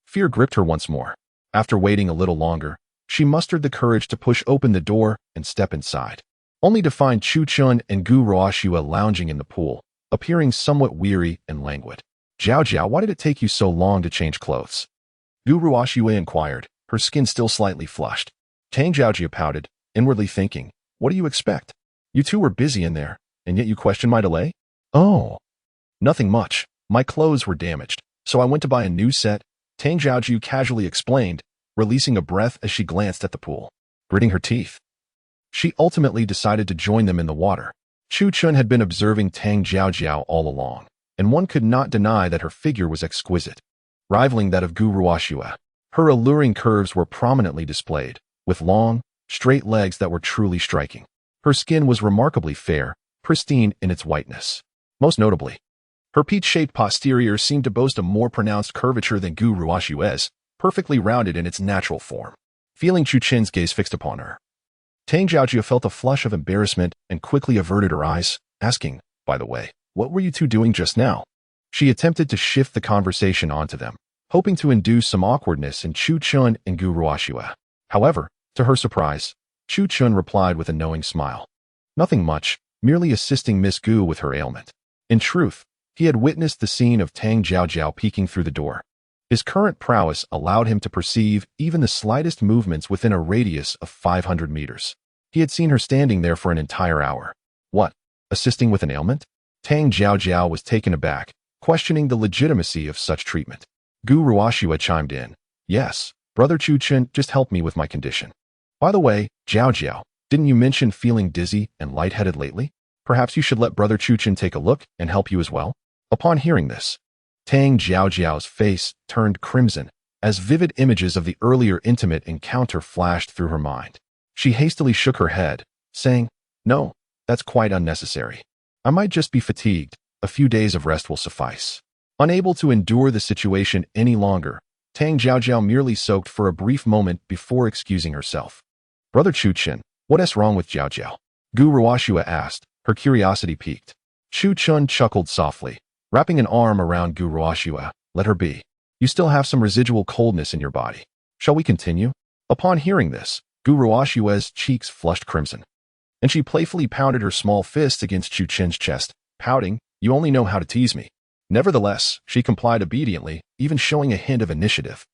Fear gripped her once more. After waiting a little longer, she mustered the courage to push open the door and step inside, only to find Chu Chen and Gu Ruoxue lounging in the pool, appearing somewhat weary and languid. Jiaojiao, why did it take you so long to change clothes? Gu Ruoxue inquired, her skin still slightly flushed. Tang Jiaojiao pouted, inwardly thinking, what do you expect? You two were busy in there, and yet you question my delay? Oh, nothing much. My clothes were damaged, so I went to buy a new set, Tang Jiaojiao casually explained, releasing a breath as she glanced at the pool. Gritting her teeth, she ultimately decided to join them in the water. Chu Chen had been observing Tang Jiaojiao all along, and one could not deny that her figure was exquisite, rivaling that of Gu Ruoxue. Her alluring curves were prominently displayed, with long, straight legs that were truly striking. Her skin was remarkably fair, pristine in its whiteness. Most notably, her peach-shaped posterior seemed to boast a more pronounced curvature than Gu Ruoxue's, perfectly rounded in its natural form. Feeling Chu Chen's gaze fixed upon her, Tang Jiaojiao felt a flush of embarrassment and quickly averted her eyes, asking, by the way, What were you two doing just now? She attempted to shift the conversation onto them, hoping to induce some awkwardness in Chu Chun and Gu Ruoxue. However, to her surprise, Chu Chun replied with a knowing smile. Nothing much, merely assisting Miss Gu with her ailment. In truth, he had witnessed the scene of Tang Jiaojiao peeking through the door. His current prowess allowed him to perceive even the slightest movements within a radius of 500 meters. He had seen her standing there for an entire hour. What? Assisting with an ailment? Tang Jiaojiao was taken aback, questioning the legitimacy of such treatment. Gu Ruoxue chimed in. Yes, Brother Chu Chun just helped me with my condition. By the way, Jiaojiao, didn't you mention feeling dizzy and lightheaded lately? Perhaps you should let Brother Chu Chun take a look and help you as well? Upon hearing this, Tang Jiaojiao's face turned crimson as vivid images of the earlier intimate encounter flashed through her mind. She hastily shook her head, saying, No, that's quite unnecessary. I might just be fatigued. A few days of rest will suffice. Unable to endure the situation any longer, Tang Jiaojiao merely soaked for a brief moment before excusing herself. Brother Chu Chun, what's wrong with Jiaojiao? Gu Ruoxue asked, her curiosity piqued. Chu Chun chuckled softly, wrapping an arm around Gu Ruoxue. Let her be. You still have some residual coldness in your body. Shall we continue? Upon hearing this, Gu Ruoxue's cheeks flushed crimson, and she playfully pounded her small fist against Chu Chun's chest, pouting, You only know how to tease me. Nevertheless, she complied obediently, even showing a hint of initiative.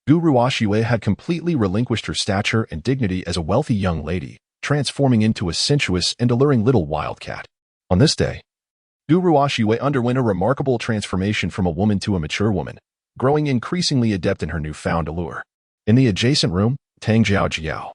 Gu Ruoxue had completely relinquished her stature and dignity as a wealthy young lady, transforming into a sensuous and alluring little wildcat. On this day, Gu Ruoxue underwent a remarkable transformation from a woman to a mature woman, growing increasingly adept in her newfound allure. In the adjacent room, Tang Jiaojiao,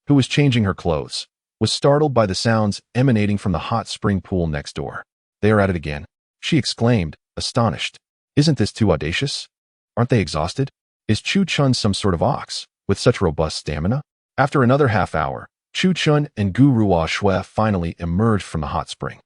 who was changing her clothes, was startled by the sounds emanating from the hot spring pool next door. They are at it again, she exclaimed, astonished. Isn't this too audacious? Aren't they exhausted? Is Chu Chun some sort of ox, with such robust stamina? After another half hour, Chu Chun and Gu Ruoxue finally emerged from the hot spring.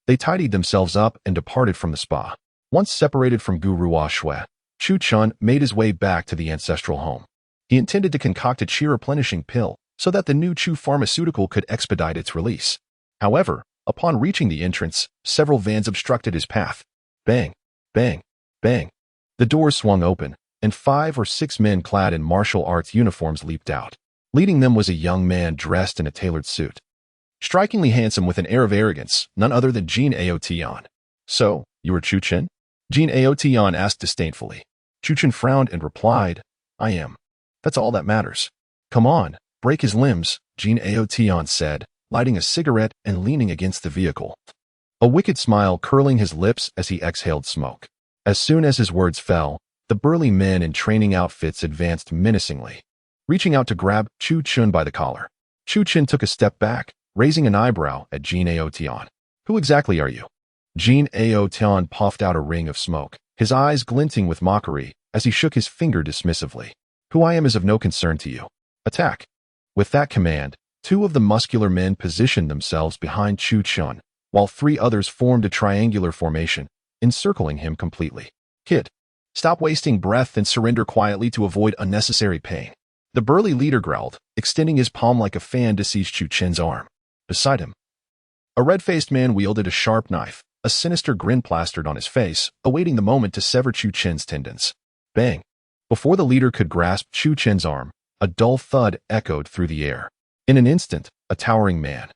They tidied themselves up and departed from the spa. Once separated from Gu Ruoxue, Chu Chun made his way back to the ancestral home. He intended to concoct a qi-replenishing pill so that the new Chu pharmaceutical could expedite its release. However, upon reaching the entrance, several vans obstructed his path. Bang, bang, bang. The doors swung open, and 5 or 6 men clad in martial arts uniforms leaped out. Leading them was a young man dressed in a tailored suit. Strikingly handsome with an air of arrogance, none other than Jin Aotian. So, you are Chu Chun? Jin Aotian asked disdainfully. Chu Chun frowned and replied, I am. That's all that matters. Come on, break his limbs, Jin Aotian said, lighting a cigarette and leaning against the vehicle. A wicked smile curling his lips as he exhaled smoke. As soon as his words fell, the burly men in training outfits advanced menacingly, reaching out to grab Chu Chun by the collar. Chu Chun took a step back, raising an eyebrow at Jin Aotian. Who exactly are you? Jin Aotian puffed out a ring of smoke, his eyes glinting with mockery as he shook his finger dismissively. Who I am is of no concern to you. Attack. With that command, 2 of the muscular men positioned themselves behind Chu Chun, while 3 others formed a triangular formation, encircling him completely. Kid, stop wasting breath and surrender quietly to avoid unnecessary pain. The burly leader growled, extending his palm like a fan to seize Chu Chun's arm. Beside him, a red-faced man wielded a sharp knife, a sinister grin plastered on his face, awaiting the moment to sever Chu Chun's tendons. Bang! Before the leader could grasp Chu Chun's arm, a dull thud echoed through the air. In an instant, a towering man,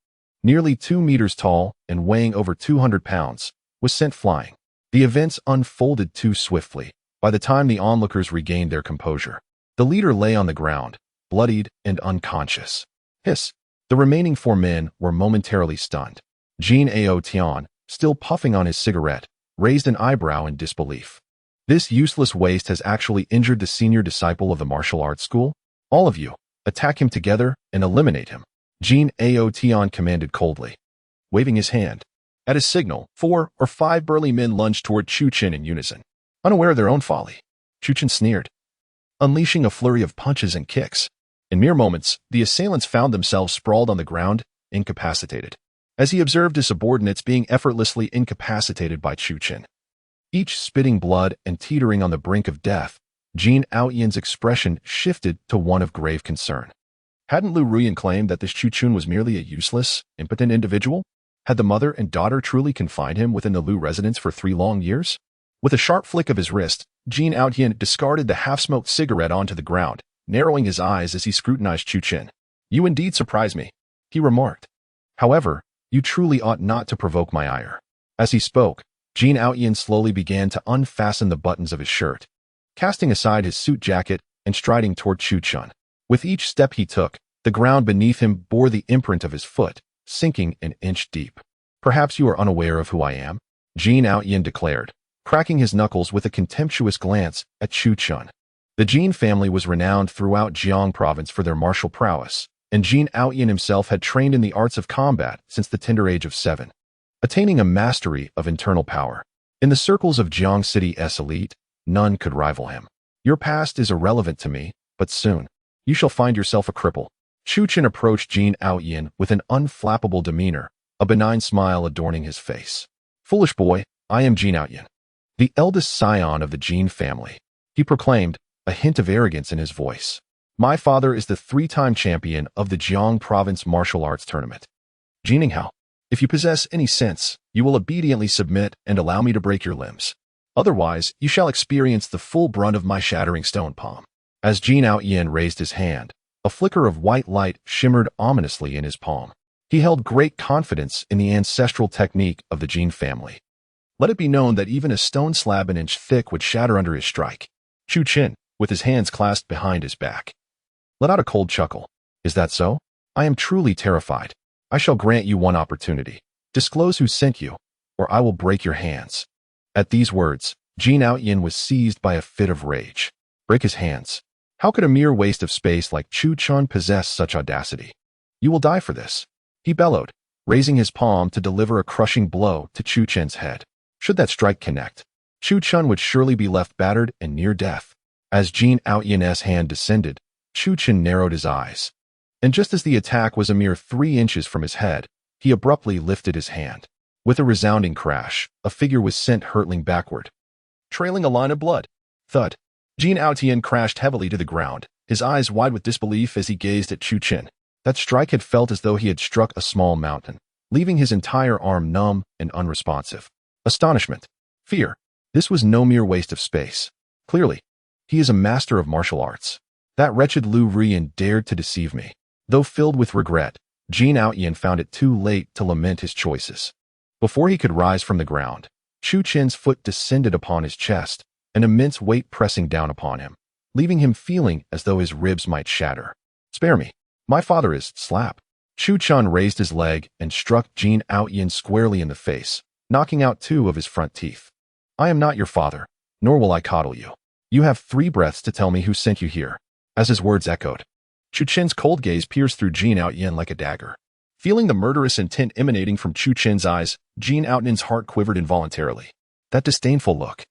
nearly 2 meters tall and weighing over 200 pounds, was sent flying. The events unfolded too swiftly. By the time the onlookers regained their composure, the leader lay on the ground, bloodied and unconscious. Hiss! The remaining 4 men were momentarily stunned. Jin Aotian, still puffing on his cigarette, raised an eyebrow in disbelief. This useless waste has actually injured the senior disciple of the martial arts school? All of you, attack him together and eliminate him, Jin Aotian commanded coldly, waving his hand. At his signal, 4 or 5 burly men lunged toward Chu Chun in unison. Unaware of their own folly, Chu Chun sneered, unleashing a flurry of punches and kicks. In mere moments, the assailants found themselves sprawled on the ground, incapacitated, as he observed his subordinates being effortlessly incapacitated by Chu Chun. Each spitting blood and teetering on the brink of death, Jin Aotian's expression shifted to one of grave concern. Hadn't Lu Ruyan claimed that this Chu Chun was merely a useless, impotent individual? Had the mother and daughter truly confined him within the Lu residence for 3 long years? With a sharp flick of his wrist, Jin Aotian discarded the half-smoked cigarette onto the ground, narrowing his eyes as he scrutinized Chu Qin. "You indeed surprise me," he remarked. "However, you truly ought not to provoke my ire." As he spoke, Jin Aotian slowly began to unfasten the buttons of his shirt, casting aside his suit jacket and striding toward Chu Chun. With each step he took, the ground beneath him bore the imprint of his foot, sinking an inch deep. "Perhaps you are unaware of who I am," Jin Aotian declared, cracking his knuckles with a contemptuous glance at Chu Chun. The Jin family was renowned throughout Jiang province for their martial prowess, and Jin Aotian himself had trained in the arts of combat since the tender age of 7, attaining a mastery of internal power. In the circles of Jiang City's elite, none could rival him. "Your past is irrelevant to me, but soon, you shall find yourself a cripple." Chu Qin approached Jin Aotian with an unflappable demeanor, a benign smile adorning his face. "Foolish boy, I am Jin Aotian, the eldest scion of the Jin family," he proclaimed, a hint of arrogance in his voice. "My father is the 3-time champion of the Jiang province martial arts tournament. Jininghao, if you possess any sense, you will obediently submit and allow me to break your limbs. Otherwise, you shall experience the full brunt of my shattering stone palm." As Jin Aotian raised his hand, a flicker of white light shimmered ominously in his palm. He held great confidence in the ancestral technique of the Jin family. Let it be known that even a stone slab an inch thick would shatter under his strike. Chu Qin, with his hands clasped behind his back, let out a cold chuckle. "Is that so? I am truly terrified. I shall grant you one opportunity. Disclose who sent you, or I will break your hands." At these words, Jin Aotian was seized by a fit of rage. Break his hands? How could a mere waste of space like Chu Chun possess such audacity? "You will die for this," he bellowed, raising his palm to deliver a crushing blow to Chu Chen's head. Should that strike connect, Chu Chun would surely be left battered and near death. As Jin Aotian's hand descended, Chu Chen narrowed his eyes. And just as the attack was a mere 3 inches from his head, he abruptly lifted his hand. With a resounding crash, a figure was sent hurtling backward, trailing a line of blood. Thud. Jin Aotian crashed heavily to the ground, his eyes wide with disbelief as he gazed at Chu Chen. That strike had felt as though he had struck a small mountain, leaving his entire arm numb and unresponsive. Astonishment. Fear. This was no mere waste of space. Clearly, he is a master of martial arts. That wretched Lu Ruyan dared to deceive me. Though filled with regret, Jin Aotian found it too late to lament his choices. Before he could rise from the ground, Chu Chen's foot descended upon his chest, an immense weight pressing down upon him, leaving him feeling as though his ribs might shatter. "Spare me. My father is..." Slap. Chu Chun raised his leg and struck Jin Aotian squarely in the face, knocking out 2 of his front teeth. "I am not your father, nor will I coddle you. You have 3 breaths to tell me who sent you here." As his words echoed, Chu Chen's cold gaze pierced through Jin Aotian like a dagger. Feeling the murderous intent emanating from Chu Chen's eyes, Jin Aotian's heart quivered involuntarily. That disdainful look,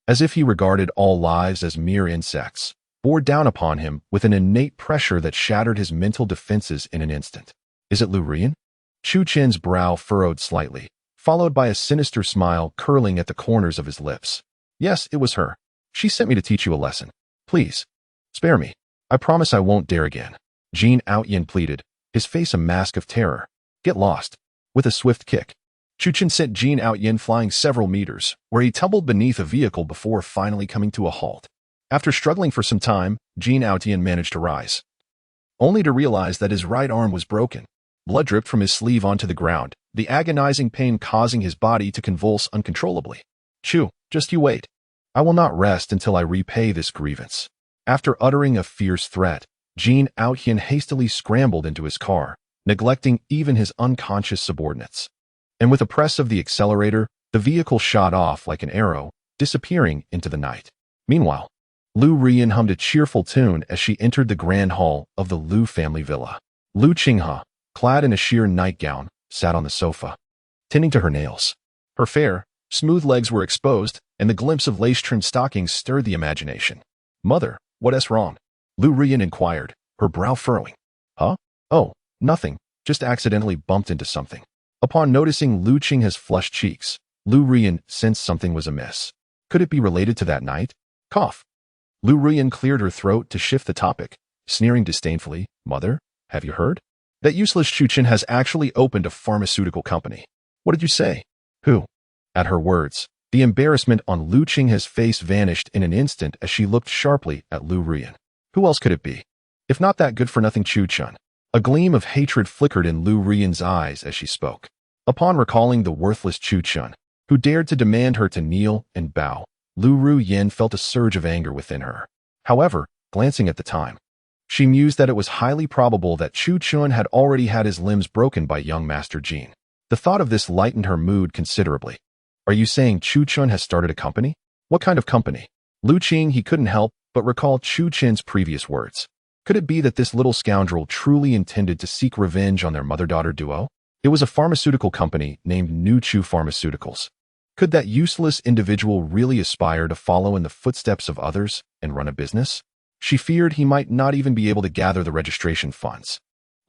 as if he regarded all lives as mere insects, bore down upon him with an innate pressure that shattered his mental defenses in an instant. "Is it Lu Ruyan?" Chu Chen's brow furrowed slightly, followed by a sinister smile curling at the corners of his lips. "Yes, it was her. She sent me to teach you a lesson. Please, spare me. I promise I won't dare again." Jin Aotian pleaded, his face a mask of terror. "Get lost." With a swift kick, Chu Chen sent Jin Aotian flying several meters, where he tumbled beneath a vehicle before finally coming to a halt. After struggling for some time, Jin Aotian managed to rise, only to realize that his right arm was broken. Blood dripped from his sleeve onto the ground, the agonizing pain causing his body to convulse uncontrollably. "Chu, just you wait. I will not rest until I repay this grievance." After uttering a fierce threat, Jin Aotian hastily scrambled into his car, neglecting even his unconscious subordinates. And with a press of the accelerator, the vehicle shot off like an arrow, disappearing into the night. Meanwhile, Lu Ruyan hummed a cheerful tune as she entered the grand hall of the Lu family villa. Lu Qinghe, clad in a sheer nightgown, sat on the sofa, tending to her nails. Her fair, smooth legs were exposed, and the glimpse of lace-trimmed stockings stirred the imagination. "Mother, what's wrong?" Lu Ruyan inquired, her brow furrowing. "Huh? Oh, nothing, just accidentally bumped into something." Upon noticing Lu Qinghe's flushed cheeks, Lu Ruyan sensed something was amiss. Could it be related to that night? Cough. Lu Ruyan cleared her throat to shift the topic, sneering disdainfully. "Mother, have you heard? That useless Chuchen has actually opened a pharmaceutical company. What did you say? Who? At her words, the embarrassment on Lu Qinghe's face vanished in an instant as she looked sharply at Lu Ruyan. Who else could it be? If not that good-for-nothing Chuchen. A gleam of hatred flickered in Lu Ruyan's eyes as she spoke. Upon recalling the worthless Chuchen, who dared to demand her to kneel and bow, Lu Ruyan felt a surge of anger within her. However, glancing at the time, she mused that it was highly probable that Chuchen had already had his limbs broken by young Master Jean. The thought of this lightened her mood considerably. Are you saying Chuchen has started a company? What kind of company? Lu Qing, he couldn't help but recall Chuchen's previous words. Could it be that this little scoundrel truly intended to seek revenge on their mother-daughter duo? It was a pharmaceutical company named Nu Chu Pharmaceuticals. Could that useless individual really aspire to follow in the footsteps of others and run a business? She feared he might not even be able to gather the registration funds.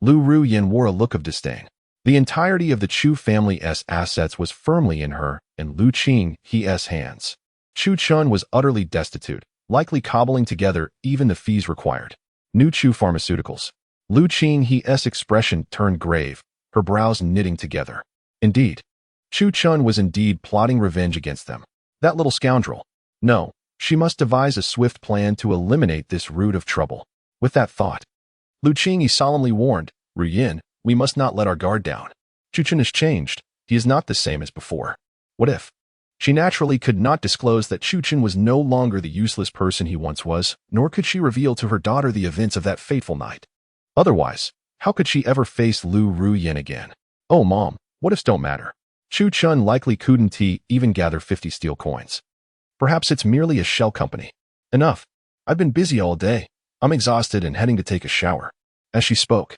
Lu Ruyan wore a look of disdain. The entirety of the Chu family's assets was firmly in her and Lu Qinghe's hands. Chuchen was utterly destitute, likely cobbling together even the fees required. Nu Chu Pharmaceuticals. Lu Qinghe's expression turned grave, her brows knitting together. Indeed, Chuchen was indeed plotting revenge against them. That little scoundrel. No, she must devise a swift plan to eliminate this root of trouble. With that thought, Lu Qinghe solemnly warned, Ruyan, we must not let our guard down. Chuchen has changed. He is not the same as before. What if? She naturally could not disclose that Chuchen was no longer the useless person he once was, nor could she reveal to her daughter the events of that fateful night. Otherwise, how could she ever face Lu Ruyan again? Oh, Mom, what ifs don't matter. Chuchen likely couldn't even gather 50 steel coins. Perhaps it's merely a shell company. Enough. I've been busy all day. I'm exhausted and heading to take a shower. As she spoke,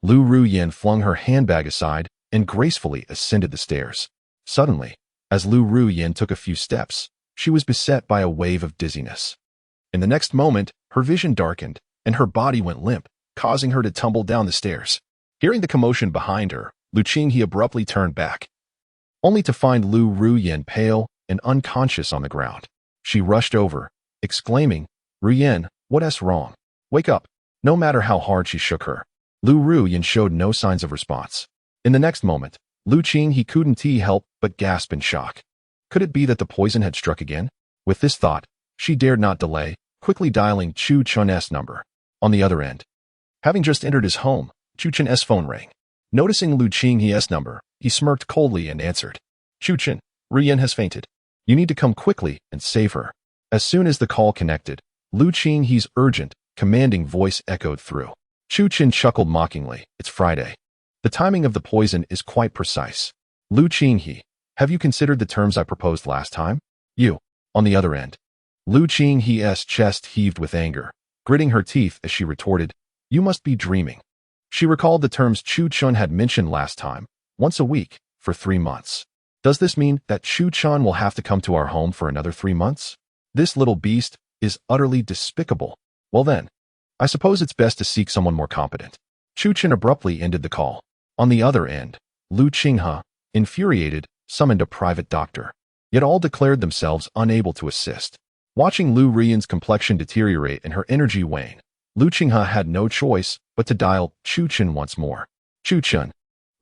Lu Ruyan flung her handbag aside and gracefully ascended the stairs. Suddenly, as Lu Ruyan took a few steps, she was beset by a wave of dizziness. In the next moment, her vision darkened and her body went limp, causing her to tumble down the stairs. Hearing the commotion behind her, Lu Qinghe abruptly turned back, only to find Lu Ruyan pale and unconscious on the ground. She rushed over, exclaiming, Ruyan, what's wrong? Wake up. No matter how hard she shook her, Lu Ruyan showed no signs of response. In the next moment, Lu Qinghe couldn't help but gasp in shock. Could it be that the poison had struck again? With this thought, she dared not delay, quickly dialing Chuchen's number. On the other end, having just entered his home, Chuchen's phone rang. Noticing Lu Qinghe's number, he smirked coldly and answered. Chuchen, Ruyan has fainted. You need to come quickly and save her. As soon as the call connected, Lu Qinghe's urgent, commanding voice echoed through. Chuchen chuckled mockingly. It's Friday. The timing of the poison is quite precise. Lu Qinghe, have you considered the terms I proposed last time? You. On the other end. Lu Qinghe's chest heaved with anger, gritting her teeth as she retorted, You must be dreaming. She recalled the terms Chuchen had mentioned last time, once a week, for 3 months. Does this mean that Chuchen will have to come to our home for another 3 months? This little beast is utterly despicable. Well then, I suppose it's best to seek someone more competent. Chuchen abruptly ended the call. On the other end, Lu Qinghe, infuriated, summoned a private doctor. Yet all declared themselves unable to assist. Watching Lu Ruyan's complexion deteriorate and her energy wane, Lu Qinghe had no choice but to dial Chuchen once more. Chuchen,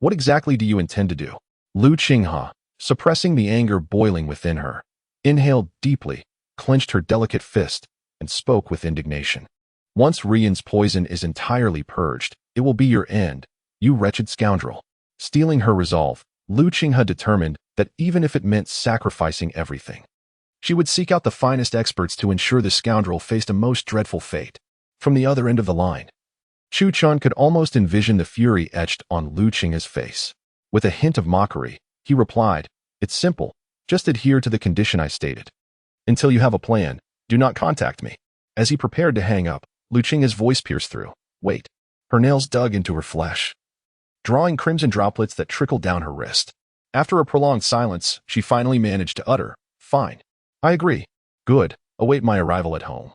what exactly do you intend to do? Lu Qinghe, suppressing the anger boiling within her, inhaled deeply, clenched her delicate fist, and spoke with indignation. Once Ruyan's poison is entirely purged, it will be your end, you wretched scoundrel. Stealing her resolve, Lu Qinghe determined that even if it meant sacrificing everything, she would seek out the finest experts to ensure the scoundrel faced a most dreadful fate. From the other end of the line, Chuchen could almost envision the fury etched on Lu Qinghe's face. With a hint of mockery, he replied, It's simple, just adhere to the condition I stated. Until you have a plan, do not contact me. As he prepared to hang up, Lu Qinghe's voice pierced through. Wait. Her nails dug into her flesh, drawing crimson droplets that trickled down her wrist. After a prolonged silence, she finally managed to utter, Fine. I agree. Good. Await my arrival at home.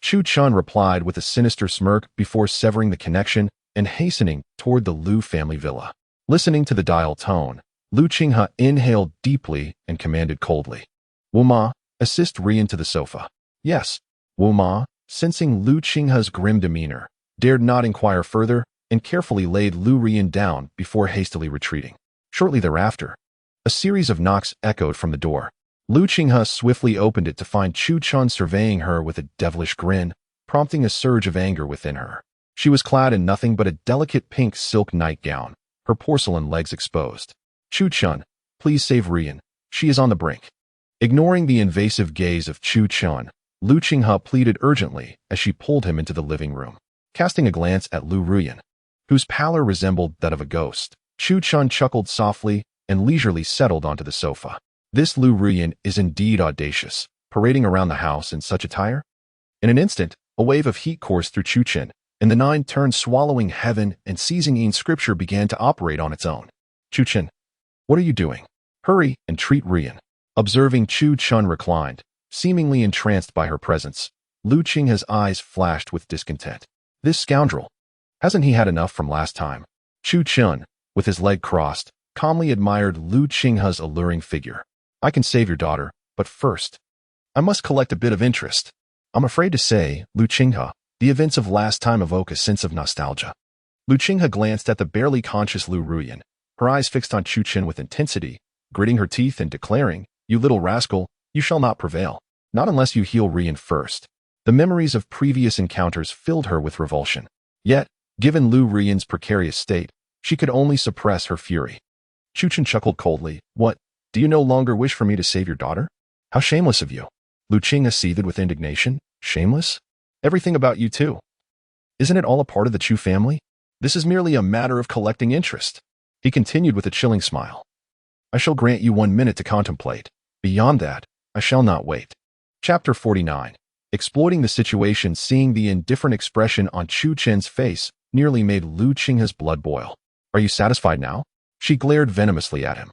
Chuchen replied with a sinister smirk before severing the connection and hastening toward the Lu family villa. Listening to the dial tone, Lu Qinghe inhaled deeply and commanded coldly. Wu Ma, assist Ruyan to the sofa. Yes. Wu Ma, sensing Lu Qinghe's grim demeanor, dared not inquire further, and carefully laid Lu Ruyan down before hastily retreating. Shortly thereafter, a series of knocks echoed from the door. Lu Qinghe swiftly opened it to find Chu Chun surveying her with a devilish grin, prompting a surge of anger within her. She was clad in nothing but a delicate pink silk nightgown, her porcelain legs exposed. Chu Chun, please save Ruyan. She is on the brink. Ignoring the invasive gaze of Chu Chun, Lu Qinghe pleaded urgently as she pulled him into the living room. Casting a glance at Lu Ruyan, whose pallor resembled that of a ghost, Chu Chun chuckled softly and leisurely settled onto the sofa. This Lu Ruyan is indeed audacious, parading around the house in such attire. In an instant, a wave of heat coursed through Chu Chen, and the nine turned swallowing heaven and seizing Yin scripture began to operate on its own. Chu Chen, what are you doing? Hurry and treat Ruyan. Observing Chu Chun reclined, seemingly entranced by her presence, Lu Qinghe's eyes flashed with discontent. This scoundrel. Hasn't he had enough from last time? Chu Chun, with his leg crossed, calmly admired Lu Qinghe's alluring figure. I can save your daughter, but first, I must collect a bit of interest. I'm afraid to say, Lu Qinghe, the events of last time evoke a sense of nostalgia. Lu Qinghe glanced at the barely conscious Lu Ruyan, her eyes fixed on Chu Chen with intensity, gritting her teeth and declaring, You little rascal, you shall not prevail. Not unless you heal Ruyan first. The memories of previous encounters filled her with revulsion. Yet, given Lu Ruyan's precarious state, she could only suppress her fury. Chu Chen chuckled coldly. What? Do you no longer wish for me to save your daughter? How shameless of you. Lu Qinghe seethed with indignation. Shameless? Everything about you too. Isn't it all a part of the Chu family? This is merely a matter of collecting interest. He continued with a chilling smile. I shall grant you 1 minute to contemplate. Beyond that, I shall not wait. Chapter 49. Exploiting the situation, seeing the indifferent expression on Chu Chen's face nearly made Lu Qinghe's blood boil. Are you satisfied now? She glared venomously at him.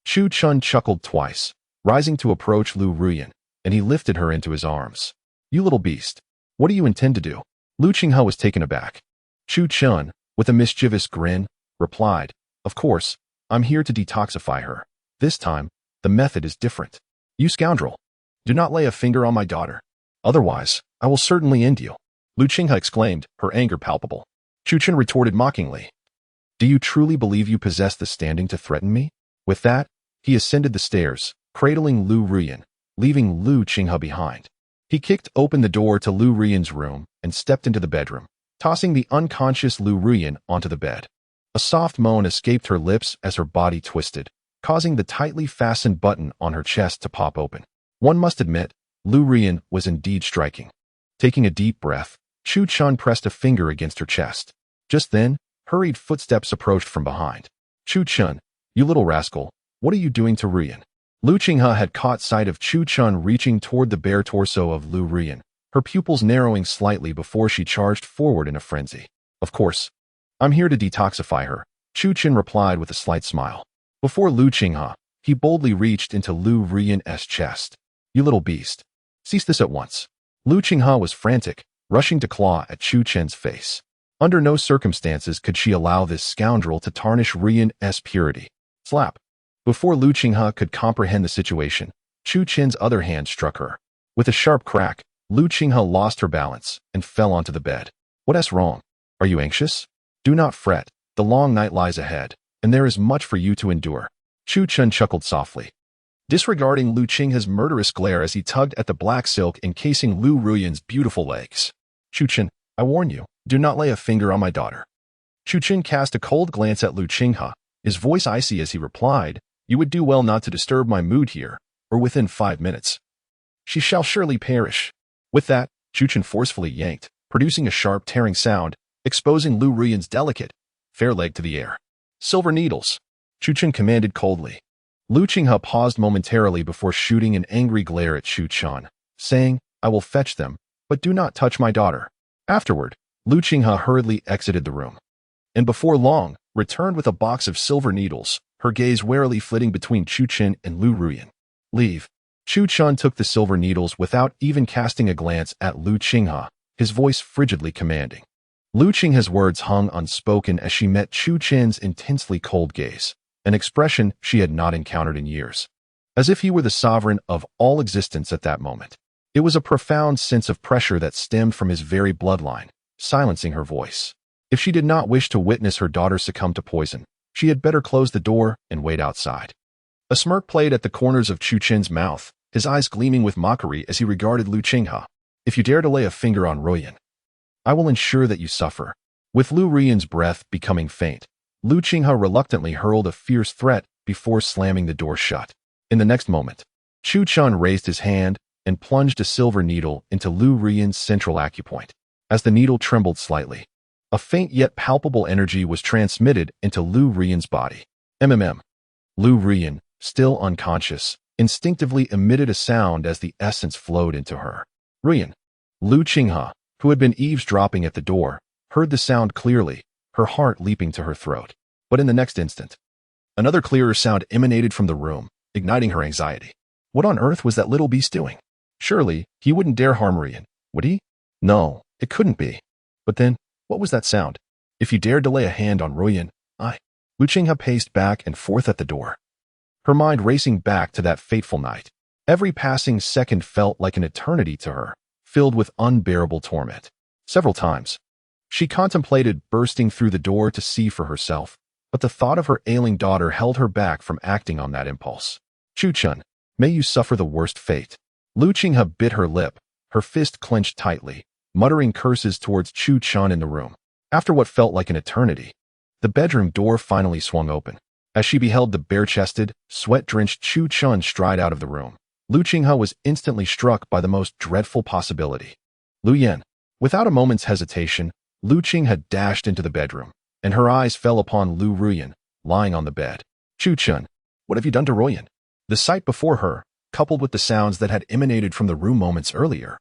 Chu Chun chuckled twice, rising to approach Lu Ruyan, and he lifted her into his arms. You little beast. What do you intend to do? Lu Qinghe was taken aback. Chu Chun, with a mischievous grin, replied, Of course, I'm here to detoxify her. This time, the method is different. You scoundrel. Do not lay a finger on my daughter. Otherwise, I will certainly end you. Lu Qinghe exclaimed, her anger palpable. Chu Chen retorted mockingly. Do you truly believe you possess the standing to threaten me? With that, he ascended the stairs, cradling Lu Ruyan, leaving Lu Qinghe behind. He kicked open the door to Lu Ruyan's room and stepped into the bedroom, tossing the unconscious Lu Ruyan onto the bed. A soft moan escaped her lips as her body twisted, causing the tightly fastened button on her chest to pop open. One must admit, Lu Ruyan was indeed striking. Taking a deep breath, Chu Chun pressed a finger against her chest. Just then, hurried footsteps approached from behind. Chu Chun, you little rascal, what are you doing to Ruyan? Lu Qinghe had caught sight of Chu Chun reaching toward the bare torso of Lu Ruyan, her pupils narrowing slightly before she charged forward in a frenzy. Of course, I'm here to detoxify her, Chu Chun replied with a slight smile. Before Lu Qinghe, he boldly reached into Lu Ruyan's chest. You little beast. Cease this at once. Lu Qinghe was frantic, rushing to claw at Chu Chen's face. Under no circumstances could she allow this scoundrel to tarnish Ruyan's purity. Slap. Before Lu Qinghe could comprehend the situation, Chu Chen's other hand struck her. With a sharp crack, Lu Qinghe lost her balance and fell onto the bed. What's wrong? Are you anxious? Do not fret. The long night lies ahead, and there is much for you to endure. Chu Chun chuckled softly, disregarding Lu Qinghe's murderous glare as he tugged at the black silk encasing Lu Ruyan's beautiful legs. Chu Chun, I warn you, do not lay a finger on my daughter. Chu Chun cast a cold glance at Lu Qinghe, his voice icy as he replied, You would do well not to disturb my mood here, or within 5 minutes. She shall surely perish. With that, Chu Chun forcefully yanked, producing a sharp tearing sound, exposing Lu Ruyan's delicate, fair leg to the air. Silver needles, Chu Chun commanded coldly. Lu Qinghe paused momentarily before shooting an angry glare at Chu Chun, saying, I will fetch them, but do not touch my daughter. Afterward, Lu Qinghe hurriedly exited the room, and before long, returned with a box of silver needles, her gaze warily flitting between Chu Chen and Lu Ruyan. Leave. Chu Chun took the silver needles without even casting a glance at Lu Qinghe, his voice frigidly commanding. Lu Qinghe's words hung unspoken as she met Chu Chen's intensely cold gaze, an expression she had not encountered in years. As if he were the sovereign of all existence at that moment. It was a profound sense of pressure that stemmed from his very bloodline, silencing her voice. If she did not wish to witness her daughter succumb to poison, she had better close the door and wait outside. A smirk played at the corners of Chu Chen's mouth, his eyes gleaming with mockery as he regarded Lu Qinghe. If you dare to lay a finger on Ruyan, I will ensure that you suffer. With Lu Ruyan's breath becoming faint, Lu Qinghe reluctantly hurled a fierce threat before slamming the door shut. In the next moment, Chu Chun raised his hand and plunged a silver needle into Lu Ruyan's central acupoint. As the needle trembled slightly, a faint yet palpable energy was transmitted into Lu Ruyan's body. Lu Ruyan, still unconscious, instinctively emitted a sound as the essence flowed into her. Ruyan. Lu Qinghe, who had been eavesdropping at the door, heard the sound clearly, her heart leaping to her throat. But in the next instant, another clearer sound emanated from the room, igniting her anxiety. What on earth was that little beast doing? Surely, he wouldn't dare harm Ruyan, would he? No, it couldn't be. But then, what was that sound? If you dared to lay a hand on Ruyan, Lu Qinghe paced back and forth at the door, her mind racing back to that fateful night. Every passing second felt like an eternity to her, filled with unbearable torment. Several times, she contemplated bursting through the door to see for herself, but the thought of her ailing daughter held her back from acting on that impulse. Chu Chun, may you suffer the worst fate. Lu Qinghe bit her lip, her fist clenched tightly, muttering curses towards Chu Chun in the room. After what felt like an eternity, the bedroom door finally swung open. As she beheld the bare-chested, sweat-drenched Chu Chun stride out of the room, Lu Qinghe was instantly struck by the most dreadful possibility. Lu Yan. Without a moment's hesitation, Lu Qinghe dashed into the bedroom, and her eyes fell upon Lu Ruyan, lying on the bed. Chu Chun, what have you done to Ruyan? The sight before her, coupled with the sounds that had emanated from the room moments earlier,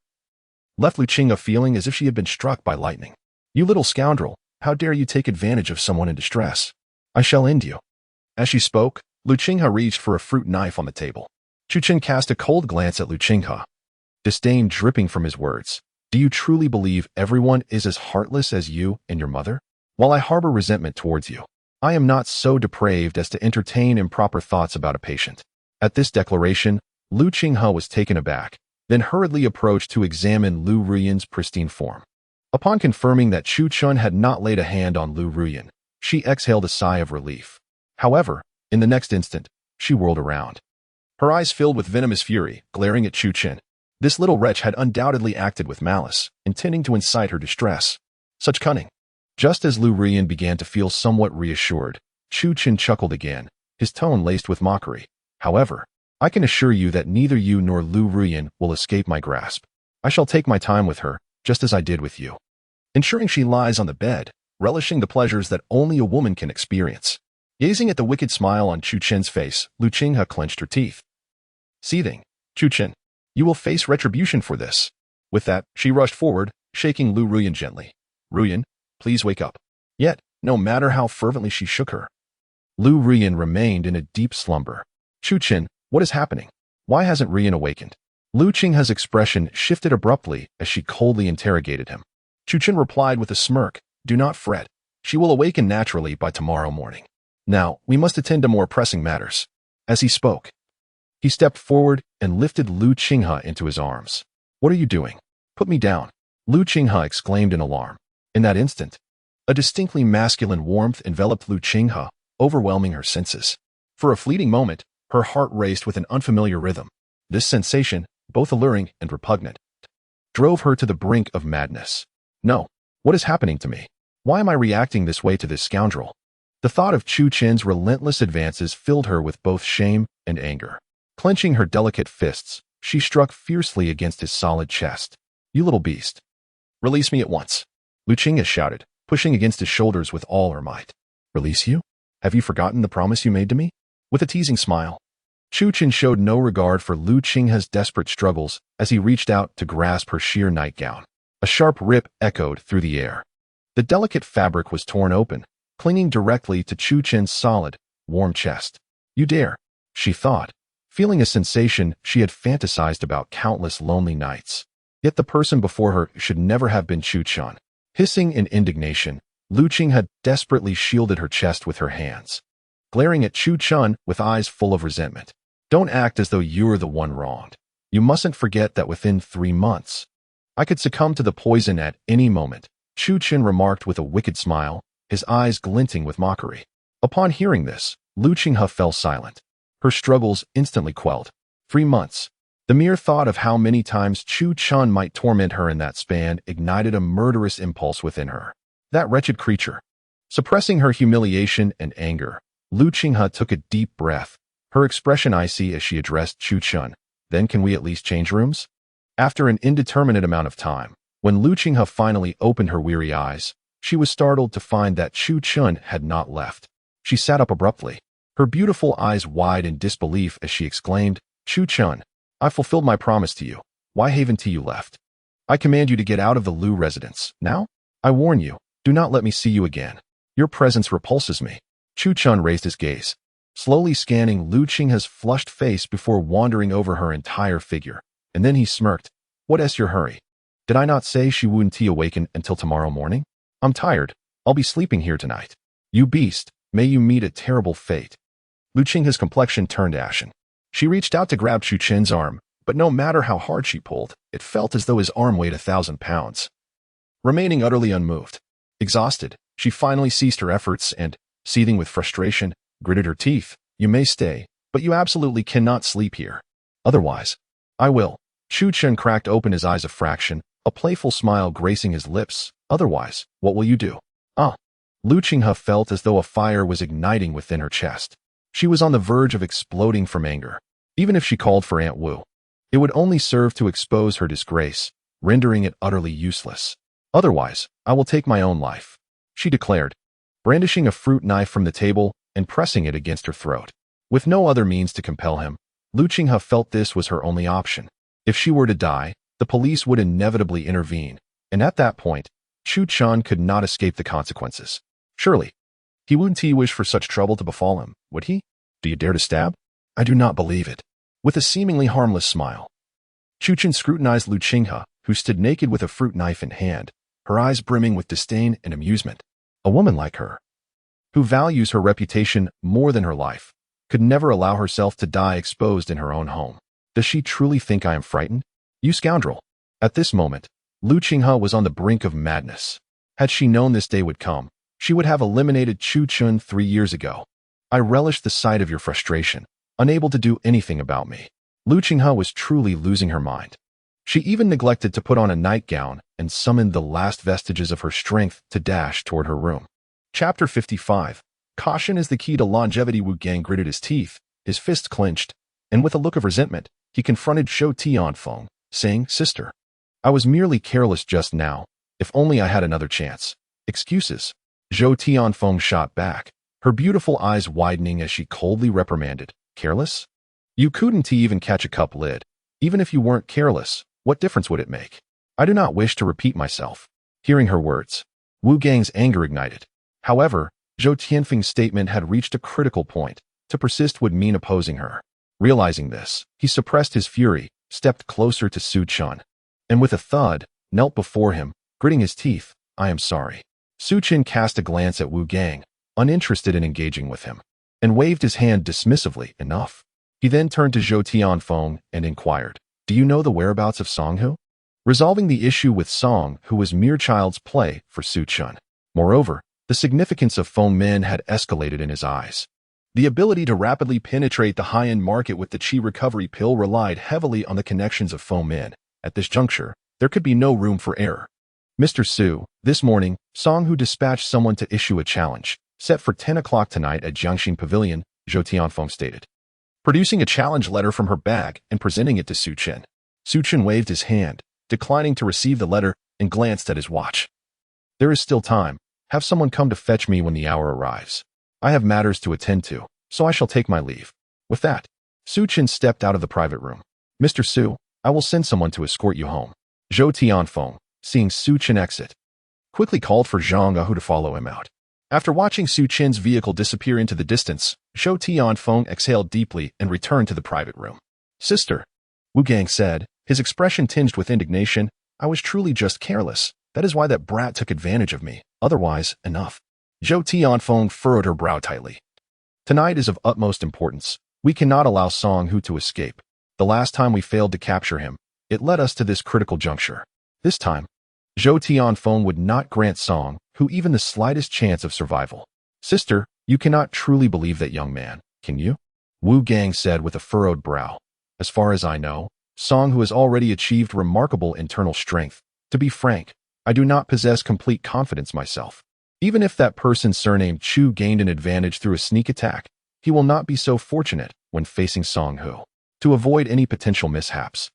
left Lu Qinghe feeling as if she had been struck by lightning. You little scoundrel, how dare you take advantage of someone in distress? I shall end you. As she spoke, Lu Qinghe reached for a fruit knife on the table. Chu Chun cast a cold glance at Lu Qinghe, disdain dripping from his words. Do you truly believe everyone is as heartless as you and your mother? While I harbor resentment towards you, I am not so depraved as to entertain improper thoughts about a patient. At this declaration, Lu Qinghe was taken aback, then hurriedly approached to examine Lu Ruyan's pristine form. Upon confirming that Chu Chun had not laid a hand on Lu Ruyan, she exhaled a sigh of relief. However, in the next instant, she whirled around, her eyes filled with venomous fury, glaring at Chu Chun. This little wretch had undoubtedly acted with malice, intending to incite her distress. Such cunning. Just as Lu Ruyan began to feel somewhat reassured, Chu Chun chuckled again, his tone laced with mockery. However, I can assure you that neither you nor Lu Ruyan will escape my grasp. I shall take my time with her, just as I did with you, ensuring she lies on the bed, relishing the pleasures that only a woman can experience. Gazing at the wicked smile on Chu Chen's face, Lu Qinghe clenched her teeth. Seething, Chu Chen, you will face retribution for this. With that, she rushed forward, shaking Lu Ruyan gently. Ruyan, please wake up. Yet, no matter how fervently she shook her, Lu Ruyan remained in a deep slumber. Chu Chen, what is happening? Why hasn't Ruyan awakened? Lu Qinghe's expression shifted abruptly as she coldly interrogated him. Chu Chen replied with a smirk, do not fret. She will awaken naturally by tomorrow morning. Now, we must attend to more pressing matters. As he spoke, he stepped forward and lifted Lu Qinghe into his arms. What are you doing? Put me down, Lu Qinghe exclaimed in alarm. In that instant, a distinctly masculine warmth enveloped Lu Qinghe, overwhelming her senses. For a fleeting moment, her heart raced with an unfamiliar rhythm. This sensation, both alluring and repugnant, drove her to the brink of madness. No, what is happening to me? Why am I reacting this way to this scoundrel? The thought of Chu Chen's relentless advances filled her with both shame and anger. Clenching her delicate fists, she struck fiercely against his solid chest. You little beast. Release me at once, Lu Qinghe shouted, pushing against his shoulders with all her might. Release you? Have you forgotten the promise you made to me? With a teasing smile, Chu Chen showed no regard for Lu Qinghe's desperate struggles as he reached out to grasp her sheer nightgown. A sharp rip echoed through the air. The delicate fabric was torn open, clinging directly to Chu Chen's solid, warm chest. You dare, she thought, feeling a sensation she had fantasized about countless lonely nights. Yet the person before her should never have been Chu Chen. Hissing in indignation, Lu Qinghe desperately shielded her chest with her hands, glaring at Chu Chen with eyes full of resentment. Don't act as though you're the one wronged. You mustn't forget that within 3 months, I could succumb to the poison at any moment. Chu Chen remarked with a wicked smile, his eyes glinting with mockery. Upon hearing this, Lu Qinghe fell silent. Her struggles instantly quelled. 3 months. The mere thought of how many times Chu Chun might torment her in that span ignited a murderous impulse within her. That wretched creature. Suppressing her humiliation and anger, Lu Qinghe took a deep breath, her expression icy as she addressed Chu Chun. Then can we at least change rooms? After an indeterminate amount of time, when Lu Qinghe finally opened her weary eyes, she was startled to find that Chu Chun had not left. She sat up abruptly, her beautiful eyes wide in disbelief as she exclaimed, Chu Chun, I fulfilled my promise to you. Why haven't you left? I command you to get out of the Lu residence. Now? I warn you, do not let me see you again. Your presence repulses me. Chu Chun raised his gaze, slowly scanning Lu Qinghe's flushed face before wandering over her entire figure, and then he smirked. What's your hurry? Did I not say she wouldn't awaken until tomorrow morning? I'm tired. I'll be sleeping here tonight. You beast, may you meet a terrible fate. Lu Qinghe's complexion turned ashen. She reached out to grab Chu Chen's arm, but no matter how hard she pulled, it felt as though his arm weighed 1,000 pounds. Remaining utterly unmoved, exhausted, she finally ceased her efforts and, seething with frustration, gritted her teeth. You may stay, but you absolutely cannot sleep here. Otherwise, I will. Chu Chen cracked open his eyes a fraction, a playful smile gracing his lips. Otherwise, what will you do? Lu Qinghe felt as though a fire was igniting within her chest. She was on the verge of exploding from anger. Even if she called for Aunt Wu, it would only serve to expose her disgrace, rendering it utterly useless. Otherwise, I will take my own life, she declared, brandishing a fruit knife from the table and pressing it against her throat. With no other means to compel him, Lu Qinghe felt this was her only option. If she were to die, the police would inevitably intervene, and at that point, Chu Chun could not escape the consequences. Surely, he wouldn't wish for such trouble to befall him, would he? Do you dare to stab? I do not believe it. With a seemingly harmless smile, Chu Chen scrutinized Lu Qinghe, who stood naked with a fruit knife in hand, her eyes brimming with disdain and amusement. A woman like her, who values her reputation more than her life, could never allow herself to die exposed in her own home. Does she truly think I am frightened? You scoundrel! At this moment, Lu Qinghe was on the brink of madness. Had she known this day would come, she would have eliminated Chu Chun 3 years ago. I relish the sight of your frustration, unable to do anything about me. Lu Qinghe was truly losing her mind. She even neglected to put on a nightgown and summoned the last vestiges of her strength to dash toward her room. Chapter 55. Caution is the key to longevity. Wu Gang gritted his teeth, his fists clenched, and with a look of resentment, he confronted Zhou Tianfeng, saying, Sister, I was merely careless just now. If only I had another chance. Excuses. Zhou Tianfeng shot back, her beautiful eyes widening as she coldly reprimanded. Careless? You couldn't even catch a cup lid. Even if you weren't careless, what difference would it make? I do not wish to repeat myself. Hearing her words, Wu Gang's anger ignited. However, Zhou Tianfeng's statement had reached a critical point. To persist would mean opposing her. Realizing this, he suppressed his fury, stepped closer to Su Chen, and with a thud, knelt before him, gritting his teeth. I am sorry. Su Chen cast a glance at Wu Gang, uninterested in engaging with him, and waved his hand dismissively. Enough. He then turned to Zhou Tianfeng and inquired, Do you know the whereabouts of Song Hu? Resolving the issue with Song Hu was mere child's play for Su Chen. Moreover, the significance of Feng Min had escalated in his eyes. The ability to rapidly penetrate the high-end market with the Qi recovery pill relied heavily on the connections of Feng Min. At this juncture, there could be no room for error. Mr. Su, this morning, Song Hu dispatched someone to issue a challenge, set for 10 o'clock tonight at Jiangxin Pavilion, Zhou Tianfeng stated, producing a challenge letter from her bag and presenting it to Su Chen. Su Chen waved his hand, declining to receive the letter, and glanced at his watch. There is still time. Have someone come to fetch me when the hour arrives. I have matters to attend to, so I shall take my leave. With that, Su Chen stepped out of the private room. Mr. Su, I will send someone to escort you home. Zhou Tianfeng, seeing Su Chen exit, quickly called for Zhang Ahu to follow him out. After watching Su Chen's vehicle disappear into the distance, Zhou Tianfeng exhaled deeply and returned to the private room. Sister, Wu Gang said, his expression tinged with indignation, I was truly just careless. That is why that brat took advantage of me. Otherwise, enough. Zhou Tianfeng furrowed her brow tightly. Tonight is of utmost importance. We cannot allow Song Hu to escape. The last time we failed to capture him, it led us to this critical juncture. This time, Zhou Tianfeng would not grant Song Hu even the slightest chance of survival. Sister, you cannot truly believe that young man, can you? Wu Gang said with a furrowed brow. As far as I know, Song Hu has already achieved remarkable internal strength. To be frank, I do not possess complete confidence myself. Even if that person surnamed Chu gained an advantage through a sneak attack, he will not be so fortunate when facing Song Hu. To avoid any potential mishaps,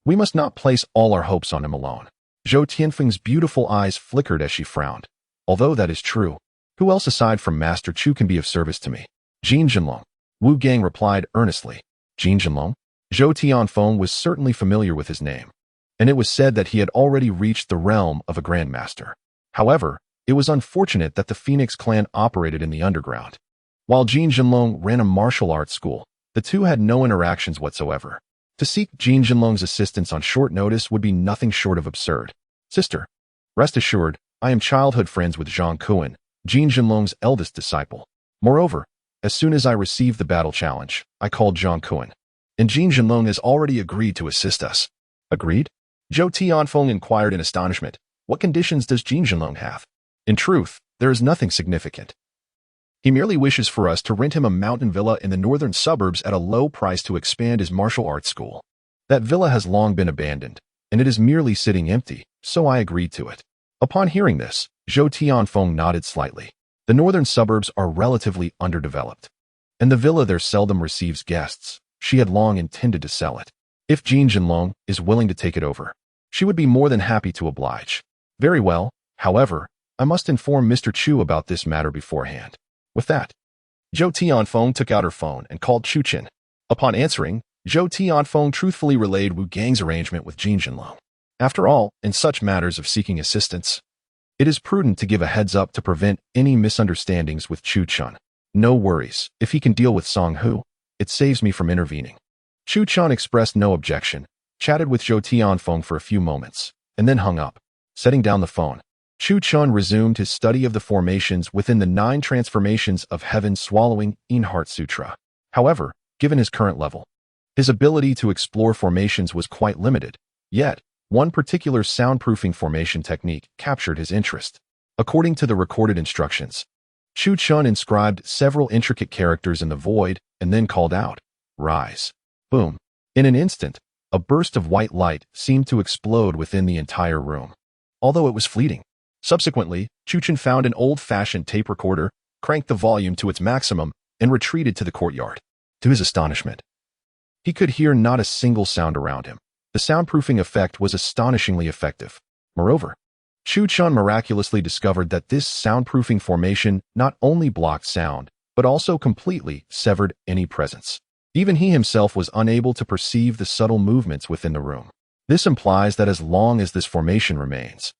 we must not place all our hopes on him alone. Zhou Tianfeng's beautiful eyes flickered as she frowned. Although that is true, who else aside from Master Chu can be of service to me? Jin Jinlong. Wu Gang replied earnestly. Jin Jinlong? Zhou Tianfeng was certainly familiar with his name, and it was said that he had already reached the realm of a grandmaster. However, it was unfortunate that the Phoenix clan operated in the underground. While Jin Jinlong ran a martial arts school, the two had no interactions whatsoever. To seek Jin Jinlong's assistance on short notice would be nothing short of absurd. Sister, rest assured, I am childhood friends with Zhang Kuan, Jin Jinlong's eldest disciple. Moreover, as soon as I received the battle challenge, I called Zhang Kuan, and Jin Jinlong has already agreed to assist us. Agreed? Zhou Tianfeng inquired in astonishment. What conditions does Jin Jinlong have? In truth, there is nothing significant. He merely wishes for us to rent him a mountain villa in the northern suburbs at a low price to expand his martial arts school. That villa has long been abandoned, and it is merely sitting empty, so I agreed to it. Upon hearing this, Zhou Tianfeng nodded slightly. The northern suburbs are relatively underdeveloped, and the villa there seldom receives guests. She had long intended to sell it. If Jin Jinlong is willing to take it over, she would be more than happy to oblige. Very well, however, I must inform Mr. Chu about this matter beforehand. With that, Zhou Tianfeng took out her phone and called Chu Chen. Upon answering, Zhou Tianfeng truthfully relayed Wu Gang's arrangement with Jin Jinlong. After all, in such matters of seeking assistance, it is prudent to give a heads up to prevent any misunderstandings with Chu Chen. No worries, if he can deal with Song Hu, it saves me from intervening. Chu Chen expressed no objection, chatted with Zhou Tianfeng for a few moments, and then hung up. Setting down the phone, Chu Chen resumed his study of the formations within the 9 transformations of heaven swallowing Einhart Sutra. However, given his current level, his ability to explore formations was quite limited, yet, one particular soundproofing formation technique captured his interest. According to the recorded instructions, Chu Chen inscribed several intricate characters in the void and then called out, "Rise." Boom. In an instant, a burst of white light seemed to explode within the entire room, although it was fleeting. Subsequently, Chu Chen found an old-fashioned tape recorder, cranked the volume to its maximum, and retreated to the courtyard. To his astonishment, he could hear not a single sound around him. The soundproofing effect was astonishingly effective. Moreover, Chu Chen miraculously discovered that this soundproofing formation not only blocked sound, but also completely severed any presence. Even he himself was unable to perceive the subtle movements within the room. This implies that as long as this formation remains,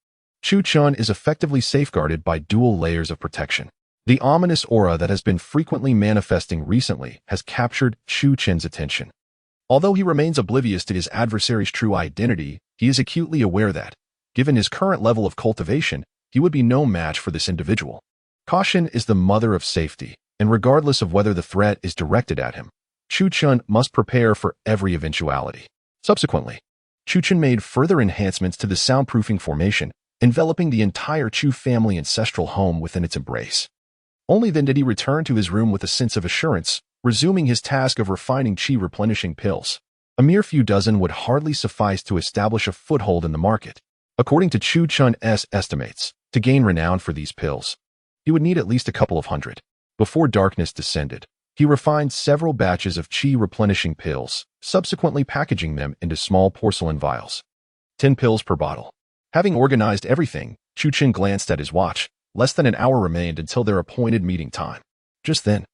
Chu Chen is effectively safeguarded by dual layers of protection. The ominous aura that has been frequently manifesting recently has captured Chu Chen's attention. Although he remains oblivious to his adversary's true identity, he is acutely aware that, given his current level of cultivation, he would be no match for this individual. Caution is the mother of safety, and regardless of whether the threat is directed at him, Chu Chen must prepare for every eventuality. Subsequently, Chu Chen made further enhancements to the soundproofing formation, enveloping the entire Chu family ancestral home within its embrace. Only then did he return to his room with a sense of assurance, resuming his task of refining qi replenishing pills. A mere few dozen would hardly suffice to establish a foothold in the market. According to Chu Chen's estimates, to gain renown for these pills, he would need at least a couple of hundred. Before darkness descended, he refined several batches of qi replenishing pills, subsequently packaging them into small porcelain vials. 10 pills per bottle. Having organized everything, Chu Chen glanced at his watch. Less than an hour remained until their appointed meeting time. Just then,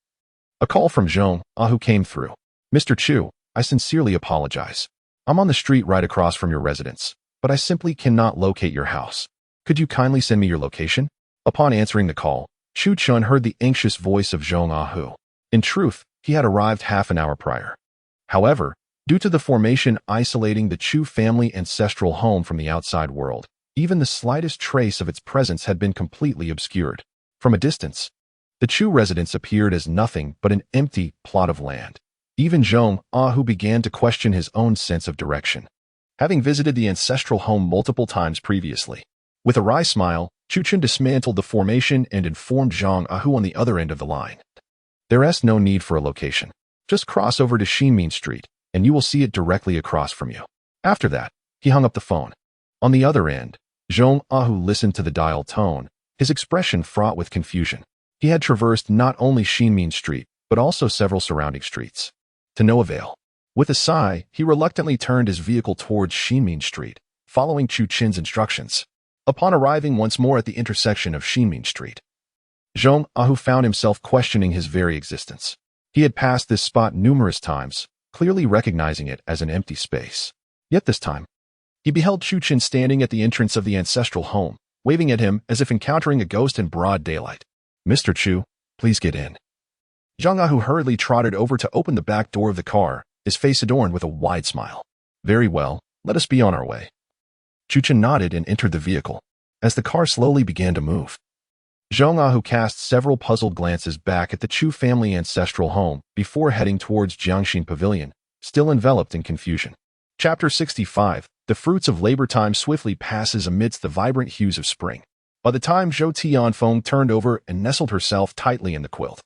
a call from Zhong Ahu came through. Mr. Chu, I sincerely apologize. I'm on the street right across from your residence, but I simply cannot locate your house. Could you kindly send me your location? Upon answering the call, Chu Chen heard the anxious voice of Zhong Ahu. In truth, he had arrived half an hour prior. However, due to the formation isolating the Chu family ancestral home from the outside world, even the slightest trace of its presence had been completely obscured. From a distance, the Chu residence appeared as nothing but an empty plot of land. Even Zhong Ahu began to question his own sense of direction. Having visited the ancestral home multiple times previously, With a wry smile, Chu Chen dismantled the formation and informed Zhang Ahu on the other end of the line. There's no need for a location. Just cross over to Xinmin Street, and you will see it directly across from you. After that, he hung up the phone. On the other end, Zhang Ahu listened to the dial tone, his expression fraught with confusion. He had traversed not only Xinmin Street, but also several surrounding streets. To no avail. With a sigh, he reluctantly turned his vehicle towards Xinmin Street, following Chu Chen's instructions. Upon arriving once more at the intersection of Xinmin Street, Zhang Ahu found himself questioning his very existence. He had passed this spot numerous times, clearly recognizing it as an empty space. Yet this time, he beheld Chu Chen standing at the entrance of the ancestral home, waving at him as if encountering a ghost in broad daylight. "Mr. Chu, please get in." Zhang Ahu hurriedly trotted over to open the back door of the car, his face adorned with a wide smile. "Very well, let us be on our way." Chu Chen nodded and entered the vehicle. As the car slowly began to move, Zhang Ahu cast several puzzled glances back at the Chu family ancestral home before heading towards Jiangxin Pavilion, still enveloped in confusion. Chapter 65. The fruits of labor time swiftly passes amidst the vibrant hues of spring. By the time Zhou Tianfeng turned over and nestled herself tightly in the quilt,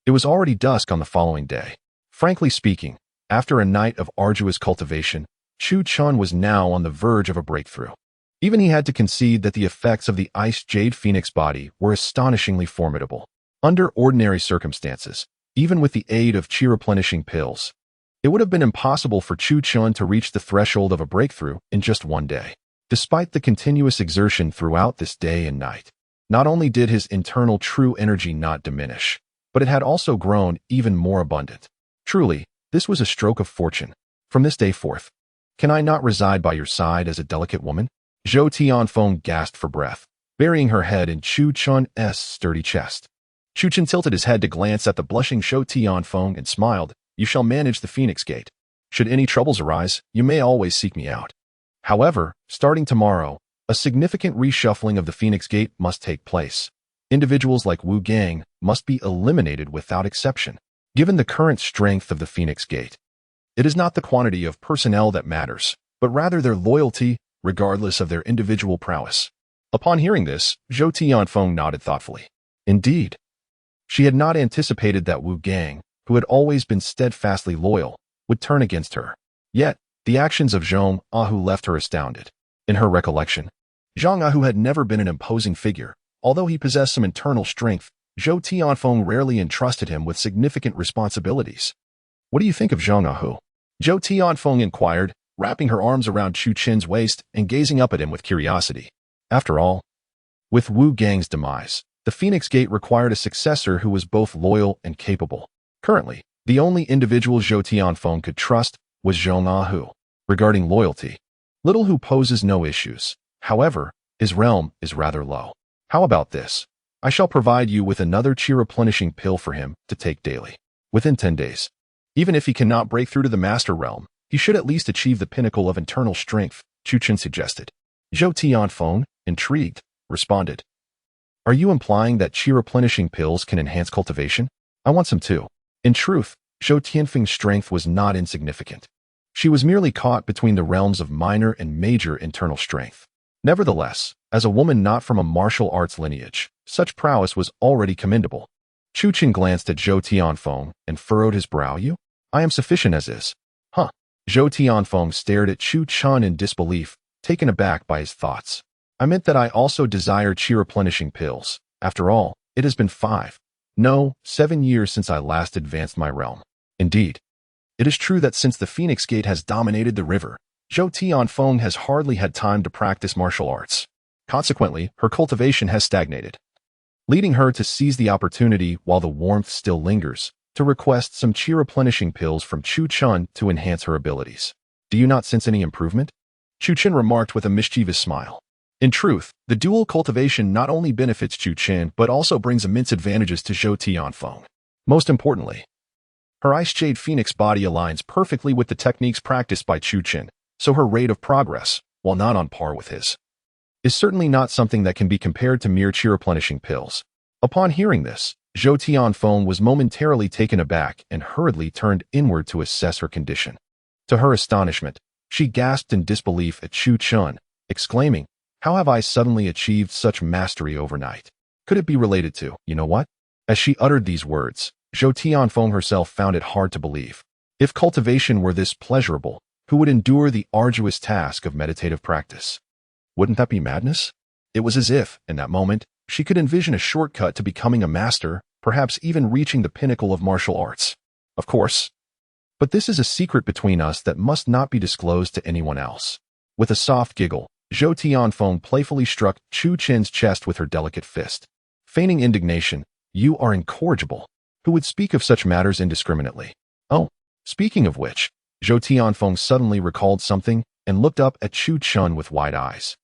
it was already dusk on the following day. Frankly speaking, after a night of arduous cultivation, Chu Chun was now on the verge of a breakthrough. Even he had to concede that the effects of the Ice Jade Phoenix body were astonishingly formidable. Under ordinary circumstances, even with the aid of chi-replenishing pills, it would have been impossible for Chu Chun to reach the threshold of a breakthrough in just one day. Despite the continuous exertion throughout this day and night, not only did his internal true energy not diminish, but it had also grown even more abundant. Truly, this was a stroke of fortune. From this day forth, can I not reside by your side as a delicate woman? Zhou Tianfeng gasped for breath, burying her head in Chu Chun's sturdy chest. Chu Chen tilted his head to glance at the blushing Zhou Tianfeng and smiled. "You shall manage the Phoenix Gate. Should any troubles arise, you may always seek me out. However, starting tomorrow, a significant reshuffling of the Phoenix Gate must take place. Individuals like Wu Gang must be eliminated without exception. Given the current strength of the Phoenix Gate, it is not the quantity of personnel that matters, but rather their loyalty, regardless of their individual prowess." Upon hearing this, Zhou Tianfeng nodded thoughtfully. Indeed, she had not anticipated that Wu Gang, who had always been steadfastly loyal, would turn against her. Yet, the actions of Zhang Ahu left her astounded. In her recollection, Zhang Ahu had never been an imposing figure. Although he possessed some internal strength, Zhou Tianfeng rarely entrusted him with significant responsibilities. "What do you think of Zhang Ahu?" Zhou Tianfeng inquired, wrapping her arms around Chu Chen's waist and gazing up at him with curiosity. After all, with Wu Gang's demise, the Phoenix Gate required a successor who was both loyal and capable. Currently, the only individual Zhou Tianfeng could trust was Zhang Ahu. Regarding loyalty, Little Hu poses no issues. However, his realm is rather low. How about this? I shall provide you with another chi-replenishing pill for him to take daily. Within 10 days. Even if he cannot break through to the Master Realm, he should at least achieve the pinnacle of internal strength, Chu Chen suggested. Zhou Tianfeng, intrigued, responded. Are you implying that chi-replenishing pills can enhance cultivation? I want some too. In truth, Zhou Tianfeng's strength was not insignificant. She was merely caught between the realms of minor and major internal strength. Nevertheless, as a woman not from a martial arts lineage, such prowess was already commendable. Chu Chen glanced at Zhou Tianfeng and furrowed his brow. I am sufficient as is. Huh. Zhou Tianfeng stared at Chu Chen in disbelief, taken aback by his thoughts. I meant that I also desire chi-replenishing pills. After all, it has been 7 years since I last advanced my realm. Indeed, it is true that since the Phoenix Gate has dominated the river, Zhou Tianfeng has hardly had time to practice martial arts. Consequently, her cultivation has stagnated, leading her to seize the opportunity while the warmth still lingers, to request some chi-replenishing pills from Chu Chen to enhance her abilities. Do you not sense any improvement? Chu Chen remarked with a mischievous smile. In truth, the dual cultivation not only benefits Chu Chen but also brings immense advantages to Zhou Tianfeng. Most importantly, her Ice Jade Phoenix body aligns perfectly with the techniques practiced by Chu Chen, so her rate of progress, while not on par with his, is certainly not something that can be compared to mere chi-replenishing pills. Upon hearing this, Zhou Tianfeng was momentarily taken aback and hurriedly turned inward to assess her condition. To her astonishment, she gasped in disbelief at Chu Chen, exclaiming, How have I suddenly achieved such mastery overnight? Could it be related to, you know what? As she uttered these words, Zhou Tianfeng herself found it hard to believe. If cultivation were this pleasurable, who would endure the arduous task of meditative practice? Wouldn't that be madness? It was as if, in that moment, she could envision a shortcut to becoming a master, perhaps even reaching the pinnacle of martial arts. Of course. But this is a secret between us that must not be disclosed to anyone else. With a soft giggle, Zhou Tianfeng playfully struck Chu Qin's chest with her delicate fist. Feigning indignation, "You are incorrigible. Who would speak of such matters indiscriminately?" Oh, speaking of which, Zhou Tianfeng suddenly recalled something and looked up at Chu Chun with wide eyes.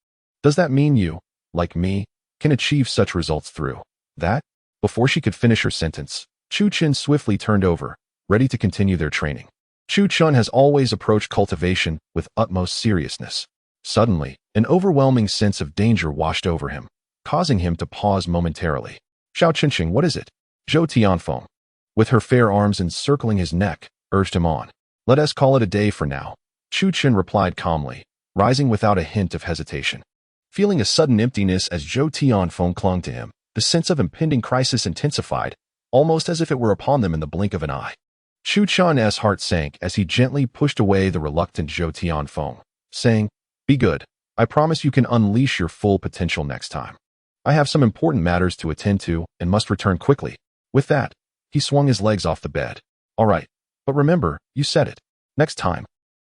Does that mean you, like me, can achieve such results through that? Before she could finish her sentence, Chu Qin swiftly turned over, ready to continue their training. Chu Chun has always approached cultivation with utmost seriousness. Suddenly, an overwhelming sense of danger washed over him, causing him to pause momentarily. "Xiao Qinxing, what is it?" Zhou Tianfeng, with her fair arms encircling his neck, urged him on. "Let us call it a day for now," Chu Qin replied calmly, rising without a hint of hesitation. Feeling a sudden emptiness as Zhou Tianfeng clung to him, the sense of impending crisis intensified, almost as if it were upon them in the blink of an eye. Chu Chun's heart sank as he gently pushed away the reluctant Zhou Tianfeng, saying, "Be good. I promise you can unleash your full potential next time. I have some important matters to attend to and must return quickly." With that, he swung his legs off the bed. "All right, but remember, you said it. Next time.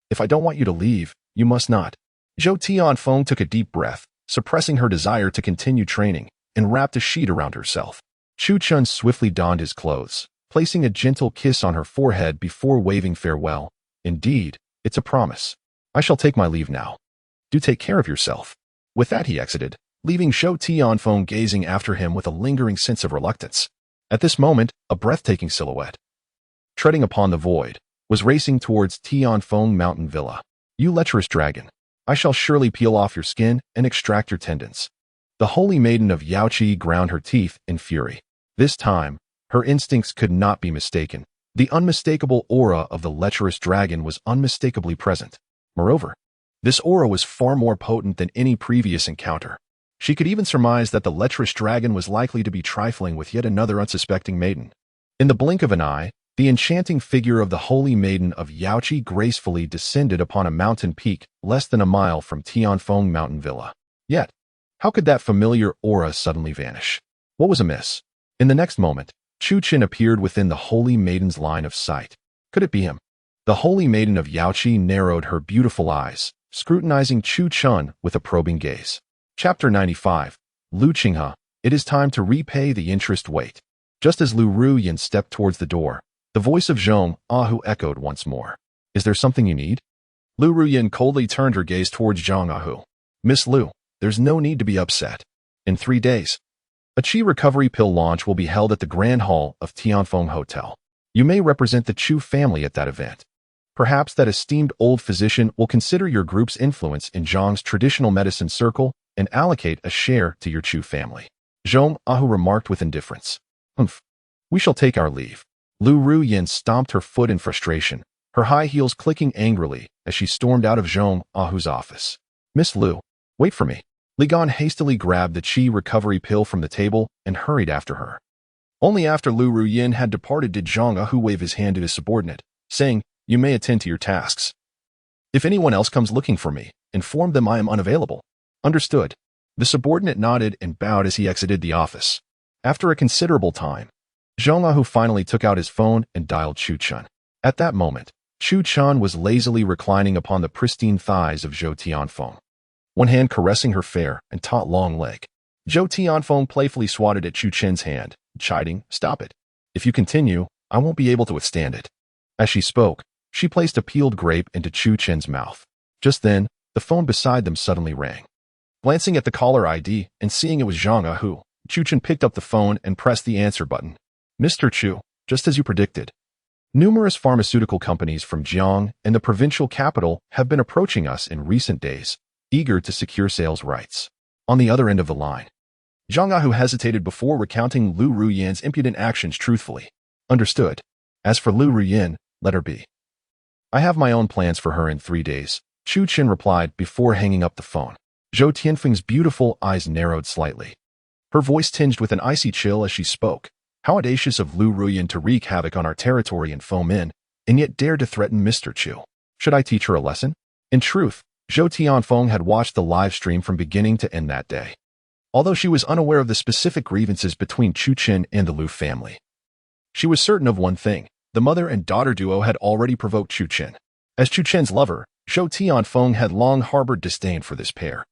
If I don't want you to leave, you must not." Zhou Tianfeng took a deep breath, suppressing her desire to continue training, and wrapped a sheet around herself. Chu Chun swiftly donned his clothes, placing a gentle kiss on her forehead before waving farewell. "Indeed, it's a promise. I shall take my leave now. Do take care of yourself." With that he exited, leaving Zhou Tianfeng gazing after him with a lingering sense of reluctance. At this moment, a breathtaking silhouette, treading upon the void, was racing towards Tianfeng Mountain Villa. "You lecherous dragon, I shall surely peel off your skin and extract your tendons." The holy maiden of Yaoqi ground her teeth in fury. This time, her instincts could not be mistaken. The unmistakable aura of the lecherous dragon was unmistakably present. Moreover, this aura was far more potent than any previous encounter. She could even surmise that the lecherous dragon was likely to be trifling with yet another unsuspecting maiden. In the blink of an eye, the enchanting figure of the holy maiden of Yaoqi gracefully descended upon a mountain peak less than a mile from Tianfeng Mountain Villa. Yet, how could that familiar aura suddenly vanish? What was amiss? In the next moment, Chu Qin appeared within the holy maiden's line of sight. Could it be him? The holy maiden of Yaoqi narrowed her beautiful eyes, scrutinizing Chu Chun with a probing gaze. Chapter 95. Lu Qinghe, it is time to repay the interest wait. Just as Lu Ruyin stepped towards the door, the voice of Zhong Ahu echoed once more. "Is there something you need?" Lu Ruyin coldly turned her gaze towards Zhong Ahu. "Miss Lu, there's no need to be upset. In 3 days, a Qi recovery pill launch will be held at the Grand Hall of Tianfeng Hotel. You may represent the Chu family at that event. Perhaps that esteemed old physician will consider your group's influence in Zhong's traditional medicine circle and allocate a share to your Chu family." Zhong Ahu remarked with indifference. "Humph. We shall take our leave." Lu Ruyin stomped her foot in frustration, her high heels clicking angrily as she stormed out of Zhong Ahu's office. "Miss Lu, wait for me." Li Gan hastily grabbed the Qi recovery pill from the table and hurried after her. Only after Lu Ruyin had departed did Zhong Ahu wave his hand to his subordinate, saying, "You may attend to your tasks. If anyone else comes looking for me, inform them I am unavailable." "Understood." The subordinate nodded and bowed as he exited the office. After a considerable time, Zhong Ahu finally took out his phone and dialed Chu Chun. At that moment, Chu Chun was lazily reclining upon the pristine thighs of Zhou Tianfeng, one hand caressing her fair and taut long leg. Zhou Tianfeng playfully swatted at Chu Chen's hand, chiding, "Stop it. If you continue, I won't be able to withstand it." As she spoke, she placed a peeled grape into Chu Chen's mouth. Just then, the phone beside them suddenly rang. Glancing at the caller ID and seeing it was Zhong Ahu, Chu Chen picked up the phone and pressed the answer button. "Mr. Chu, just as you predicted. Numerous pharmaceutical companies from Jiang and the provincial capital have been approaching us in recent days, eager to secure sales rights." On the other end of the line, Zhang Ahu hesitated before recounting Lu Ruyin's impudent actions truthfully. "Understood. As for Lu Ruyin, let her be. I have my own plans for her in 3 days," Chu Chen replied before hanging up the phone. Zhou Tianfeng's beautiful eyes narrowed slightly. Her voice tinged with an icy chill as she spoke. How audacious of Lu Ruyan to wreak havoc on our territory in Fomin, and yet dare to threaten Mr. Chu. Should I teach her a lesson? In truth, Zhou Tianfeng had watched the live stream from beginning to end that day. Although she was unaware of the specific grievances between Chu Qin and the Lu family, she was certain of one thing: the mother and daughter duo had already provoked Chu Qin. As Chu Qin's lover, Zhou Tianfeng had long harbored disdain for this pair,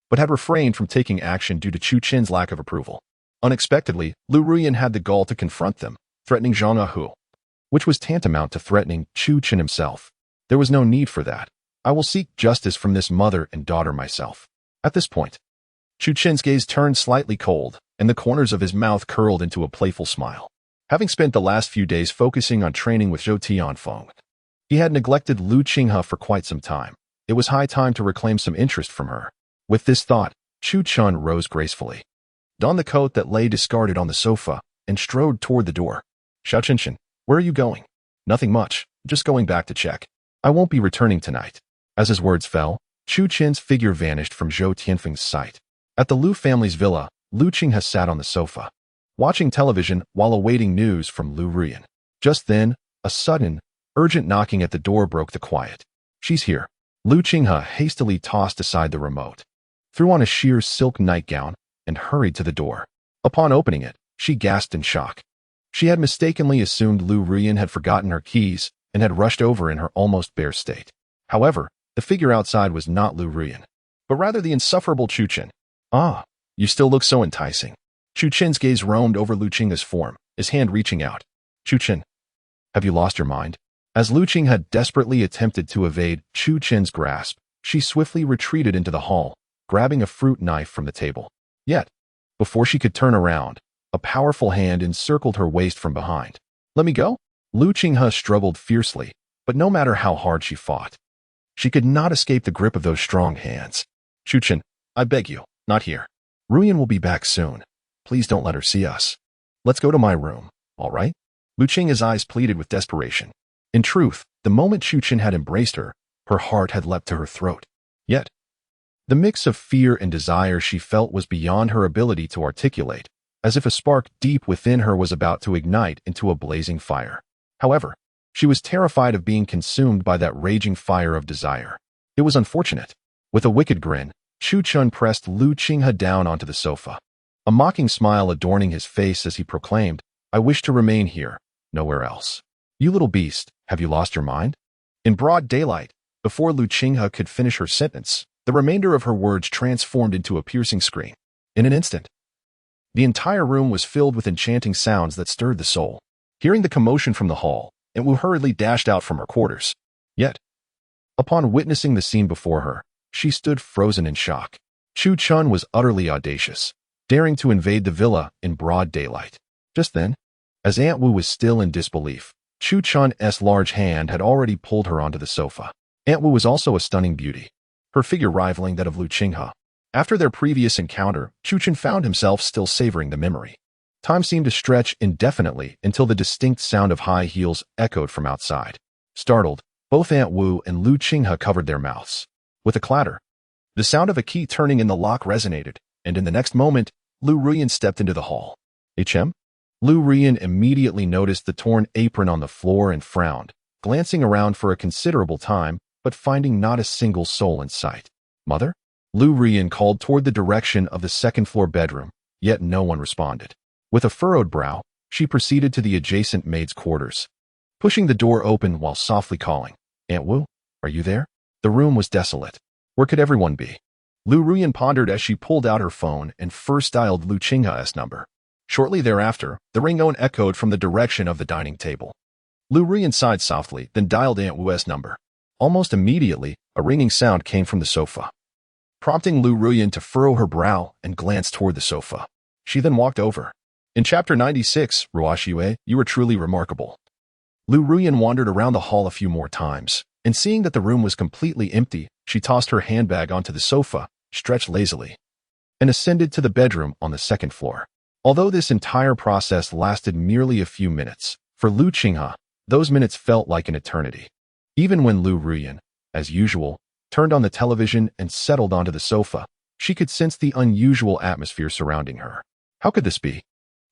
but had refrained from taking action due to Chu Qin's lack of approval. Unexpectedly, Lu Ruyan had the gall to confront them, threatening Zhang Ahu, which was tantamount to threatening Chu Qin himself. There was no need for that. I will seek justice from this mother and daughter myself. At this point, Chu Qin's gaze turned slightly cold, and the corners of his mouth curled into a playful smile. Having spent the last few days focusing on training with Zhou Tianfeng, he had neglected Lu Qinghe for quite some time. It was high time to reclaim some interest from her. With this thought, Chu Chun rose gracefully, donned the coat that lay discarded on the sofa, and strode toward the door. Xiao Qinshan, where are you going? Nothing much, just going back to check. I won't be returning tonight. As his words fell, Chu Qin's figure vanished from Zhou Tianfeng's sight. At the Lu family's villa, Lu Qinghe sat on the sofa, watching television while awaiting news from Lu Ruyan. Just then, a sudden, urgent knocking at the door broke the quiet. She's here. Lu Qinghe hastily tossed aside the remote, threw on a sheer silk nightgown, and hurried to the door. Upon opening it, she gasped in shock. She had mistakenly assumed Lu Ruyan had forgotten her keys and had rushed over in her almost bare state. However, the figure outside was not Lu Ruyan, but rather the insufferable Chu Qin. Ah, you still look so enticing. Chu Qin's gaze roamed over Lu Qinghe's form, his hand reaching out. Chu Qin, have you lost your mind? As Lu Qing had desperately attempted to evade Chu Qin's grasp, she swiftly retreated into the hall, grabbing a fruit knife from the table. Yet, before she could turn around, a powerful hand encircled her waist from behind. Let me go? Lu Qinghe struggled fiercely, but no matter how hard she fought, she could not escape the grip of those strong hands. Chu Qin, I beg you, not here. Ruyan will be back soon. Please don't let her see us. Let's go to my room, all right? Lu Qinghe's eyes pleaded with desperation. In truth, the moment Chu Qin had embraced her, her heart had leapt to her throat. Yet, the mix of fear and desire she felt was beyond her ability to articulate, as if a spark deep within her was about to ignite into a blazing fire. However, she was terrified of being consumed by that raging fire of desire. It was unfortunate. With a wicked grin, Chu Chun pressed Lu Qinghe down onto the sofa, a mocking smile adorning his face as he proclaimed, I wish to remain here, nowhere else. You little beast, have you lost your mind? In broad daylight, before Lu Qinghe could finish her sentence, the remainder of her words transformed into a piercing scream. In an instant, the entire room was filled with enchanting sounds that stirred the soul. Hearing the commotion from the hall, Wu hurriedly dashed out from her quarters. Yet, upon witnessing the scene before her, she stood frozen in shock. Chu Chun was utterly audacious, daring to invade the villa in broad daylight. Just then, as Aunt Wu was still in disbelief, Chu Chun's large hand had already pulled her onto the sofa. Aunt Wu was also a stunning beauty, her figure rivaling that of Lu Qinghe. After their previous encounter, Chu Chun found himself still savoring the memory. Time seemed to stretch indefinitely until the distinct sound of high heels echoed from outside. Startled, both Aunt Wu and Lu Qinghe covered their mouths. With a clatter, the sound of a key turning in the lock resonated, and in the next moment, Lu Ruyan stepped into the hall. HM? Lu Ruyan immediately noticed the torn apron on the floor and frowned, glancing around for a considerable time, but finding not a single soul in sight. Mother? Lu Ruyan called toward the direction of the second-floor bedroom, yet no one responded. With a furrowed brow, she proceeded to the adjacent maid's quarters, pushing the door open while softly calling, Aunt Wu, are you there? The room was desolate. Where could everyone be? Lu Ruyan pondered as she pulled out her phone and first dialed Lu Qinghe's number. Shortly thereafter, the ringtone echoed from the direction of the dining table. Lu Ruyan sighed softly, then dialed Aunt Wu's number. Almost immediately, a ringing sound came from the sofa, prompting Lu Ruyan to furrow her brow and glance toward the sofa. She then walked over. In Chapter 96, Ruoxue, you were truly remarkable. Lu Ruyan wandered around the hall a few more times, and seeing that the room was completely empty, she tossed her handbag onto the sofa, stretched lazily, and ascended to the bedroom on the second floor. Although this entire process lasted merely a few minutes, for Lu Qinghe, those minutes felt like an eternity. Even when Lu Ruyan, as usual, turned on the television, and settled onto the sofa. She could sense the unusual atmosphere surrounding her. How could this be?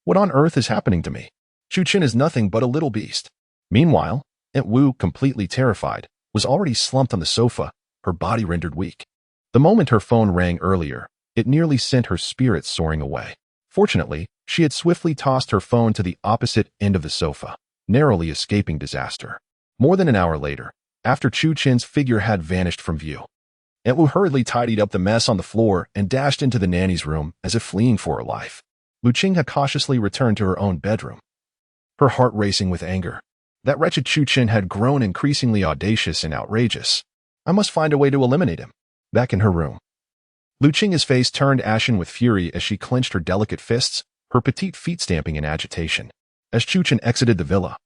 What on earth is happening to me? Chu Qin is nothing but a little beast. Meanwhile, Aunt Wu, completely terrified, was already slumped on the sofa, her body rendered weak. The moment her phone rang earlier, it nearly sent her spirits soaring away. Fortunately, she had swiftly tossed her phone to the opposite end of the sofa, narrowly escaping disaster. More than an hour later, after Chu Qin's figure had vanished from view, Aunt Wu hurriedly tidied up the mess on the floor and dashed into the nanny's room as if fleeing for her life. Lu Qing had cautiously returned to her own bedroom, her heart racing with anger. That wretched Chu Qin had grown increasingly audacious and outrageous. I must find a way to eliminate him. Back in her room, Lu Qing's face turned ashen with fury as she clenched her delicate fists, her petite feet stamping in agitation. As Chu Qin exited the villa,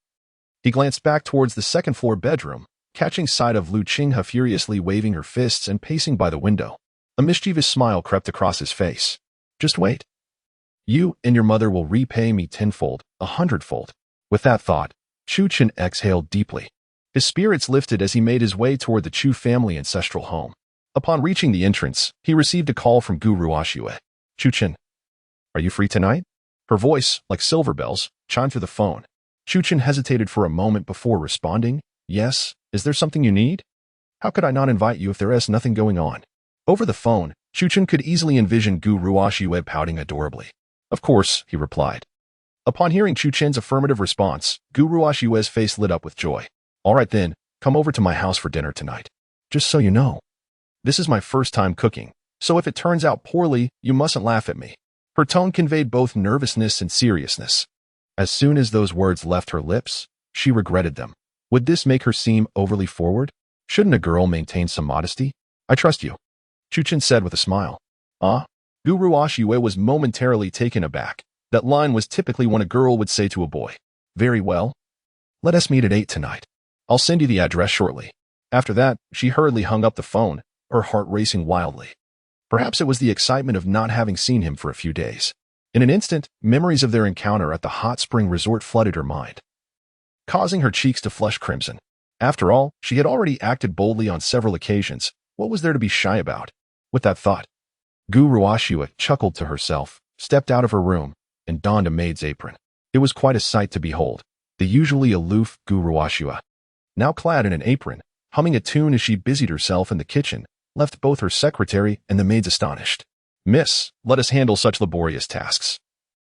he glanced back towards the second-floor bedroom, catching sight of Lu Qinghe furiously waving her fists and pacing by the window. A mischievous smile crept across his face. Just wait. You and your mother will repay me tenfold, 100-fold. With that thought, Chu Qin exhaled deeply. His spirits lifted as he made his way toward the Chu family ancestral home. Upon reaching the entrance, he received a call from Gu Ruoxue. Chu Qin, are you free tonight? Her voice, like silver bells, chimed through the phone. Chu Qin hesitated for a moment before responding. Yes, is there something you need? How could I not invite you if there is nothing going on? Over the phone, Chu Qin could easily envision Gu Ruoxue pouting adorably. Of course, he replied. Upon hearing Chu Qin's affirmative response, Gu Ruoxue's face lit up with joy. All right then, come over to my house for dinner tonight. Just so you know, this is my first time cooking, so if it turns out poorly, you mustn't laugh at me. Her tone conveyed both nervousness and seriousness. As soon as those words left her lips, she regretted them. Would this make her seem overly forward? Shouldn't a girl maintain some modesty? I trust you, Chu Qin said with a smile. Ah? Gu Ruoxue was momentarily taken aback. That line was typically what a girl would say to a boy. Very well. Let us meet at 8 tonight. I'll send you the address shortly. After that, she hurriedly hung up the phone, her heart racing wildly. Perhaps it was the excitement of not having seen him for a few days. In an instant, memories of their encounter at the hot spring resort flooded her mind, causing her cheeks to flush crimson. After all, she had already acted boldly on several occasions. What was there to be shy about? With that thought, Gu Ruoxue chuckled to herself, stepped out of her room, and donned a maid's apron. It was quite a sight to behold. The usually aloof Gu Ruoxue, now clad in an apron, humming a tune as she busied herself in the kitchen, left both her secretary and the maids astonished. Miss, let us handle such laborious tasks.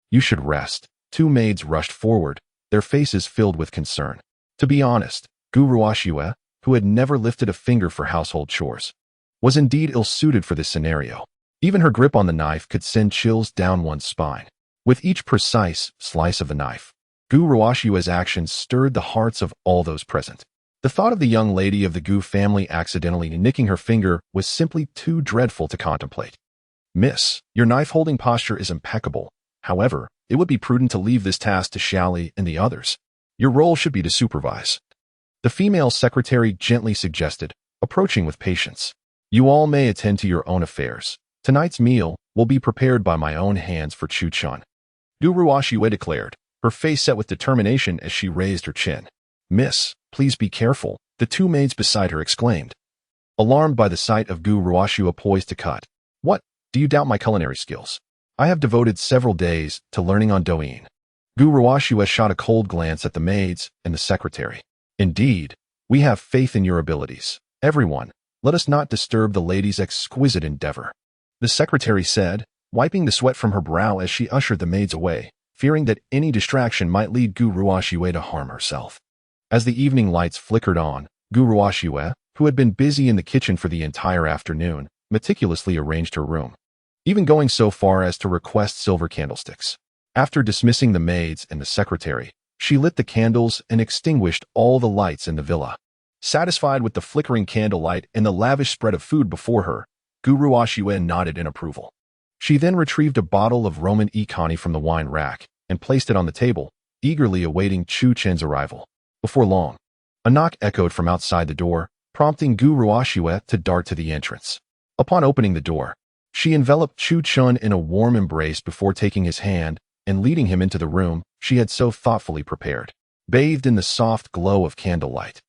You should rest. Two maids rushed forward, their faces filled with concern. To be honest, Gu Ruoxue, who had never lifted a finger for household chores, was indeed ill-suited for this scenario. Even her grip on the knife could send chills down one's spine. With each precise slice of the knife, Gu Ruoxue's actions stirred the hearts of all those present. The thought of the young lady of the Gu family accidentally nicking her finger was simply too dreadful to contemplate. Miss, your knife-holding posture is impeccable. However, it would be prudent to leave this task to Xiaoli and the others. Your role should be to supervise. The female secretary gently suggested, approaching with patience. You all may attend to your own affairs. Tonight's meal will be prepared by my own hands for Chu Qin. Gu Ruoxue declared, her face set with determination as she raised her chin. Miss, please be careful, the two maids beside her exclaimed, alarmed by the sight of Gu Ruoxue poised to cut. What, do you doubt my culinary skills? I have devoted several days to learning on Douyin. Gu Ruoxue shot a cold glance at the maids and the secretary. Indeed, we have faith in your abilities. Everyone, let us not disturb the lady's exquisite endeavor. The secretary said, wiping the sweat from her brow as she ushered the maids away, fearing that any distraction might lead Gu Ruoxue to harm herself. As the evening lights flickered on, Gu Ruoxue, who had been busy in the kitchen for the entire afternoon, meticulously arranged her room, even going so far as to request silver candlesticks. After dismissing the maids and the secretary, she lit the candles and extinguished all the lights in the villa. Satisfied with the flickering candlelight and the lavish spread of food before her, Gu Ruoxue nodded in approval. She then retrieved a bottle of Roman Iconi from the wine rack and placed it on the table, eagerly awaiting Chu Qin's arrival. Before long, a knock echoed from outside the door, prompting Gu Ruoxue to dart to the entrance. Upon opening the door, she enveloped Chu Qin in a warm embrace before taking his hand and leading him into the room she had so thoughtfully prepared. Bathed in the soft glow of candlelight,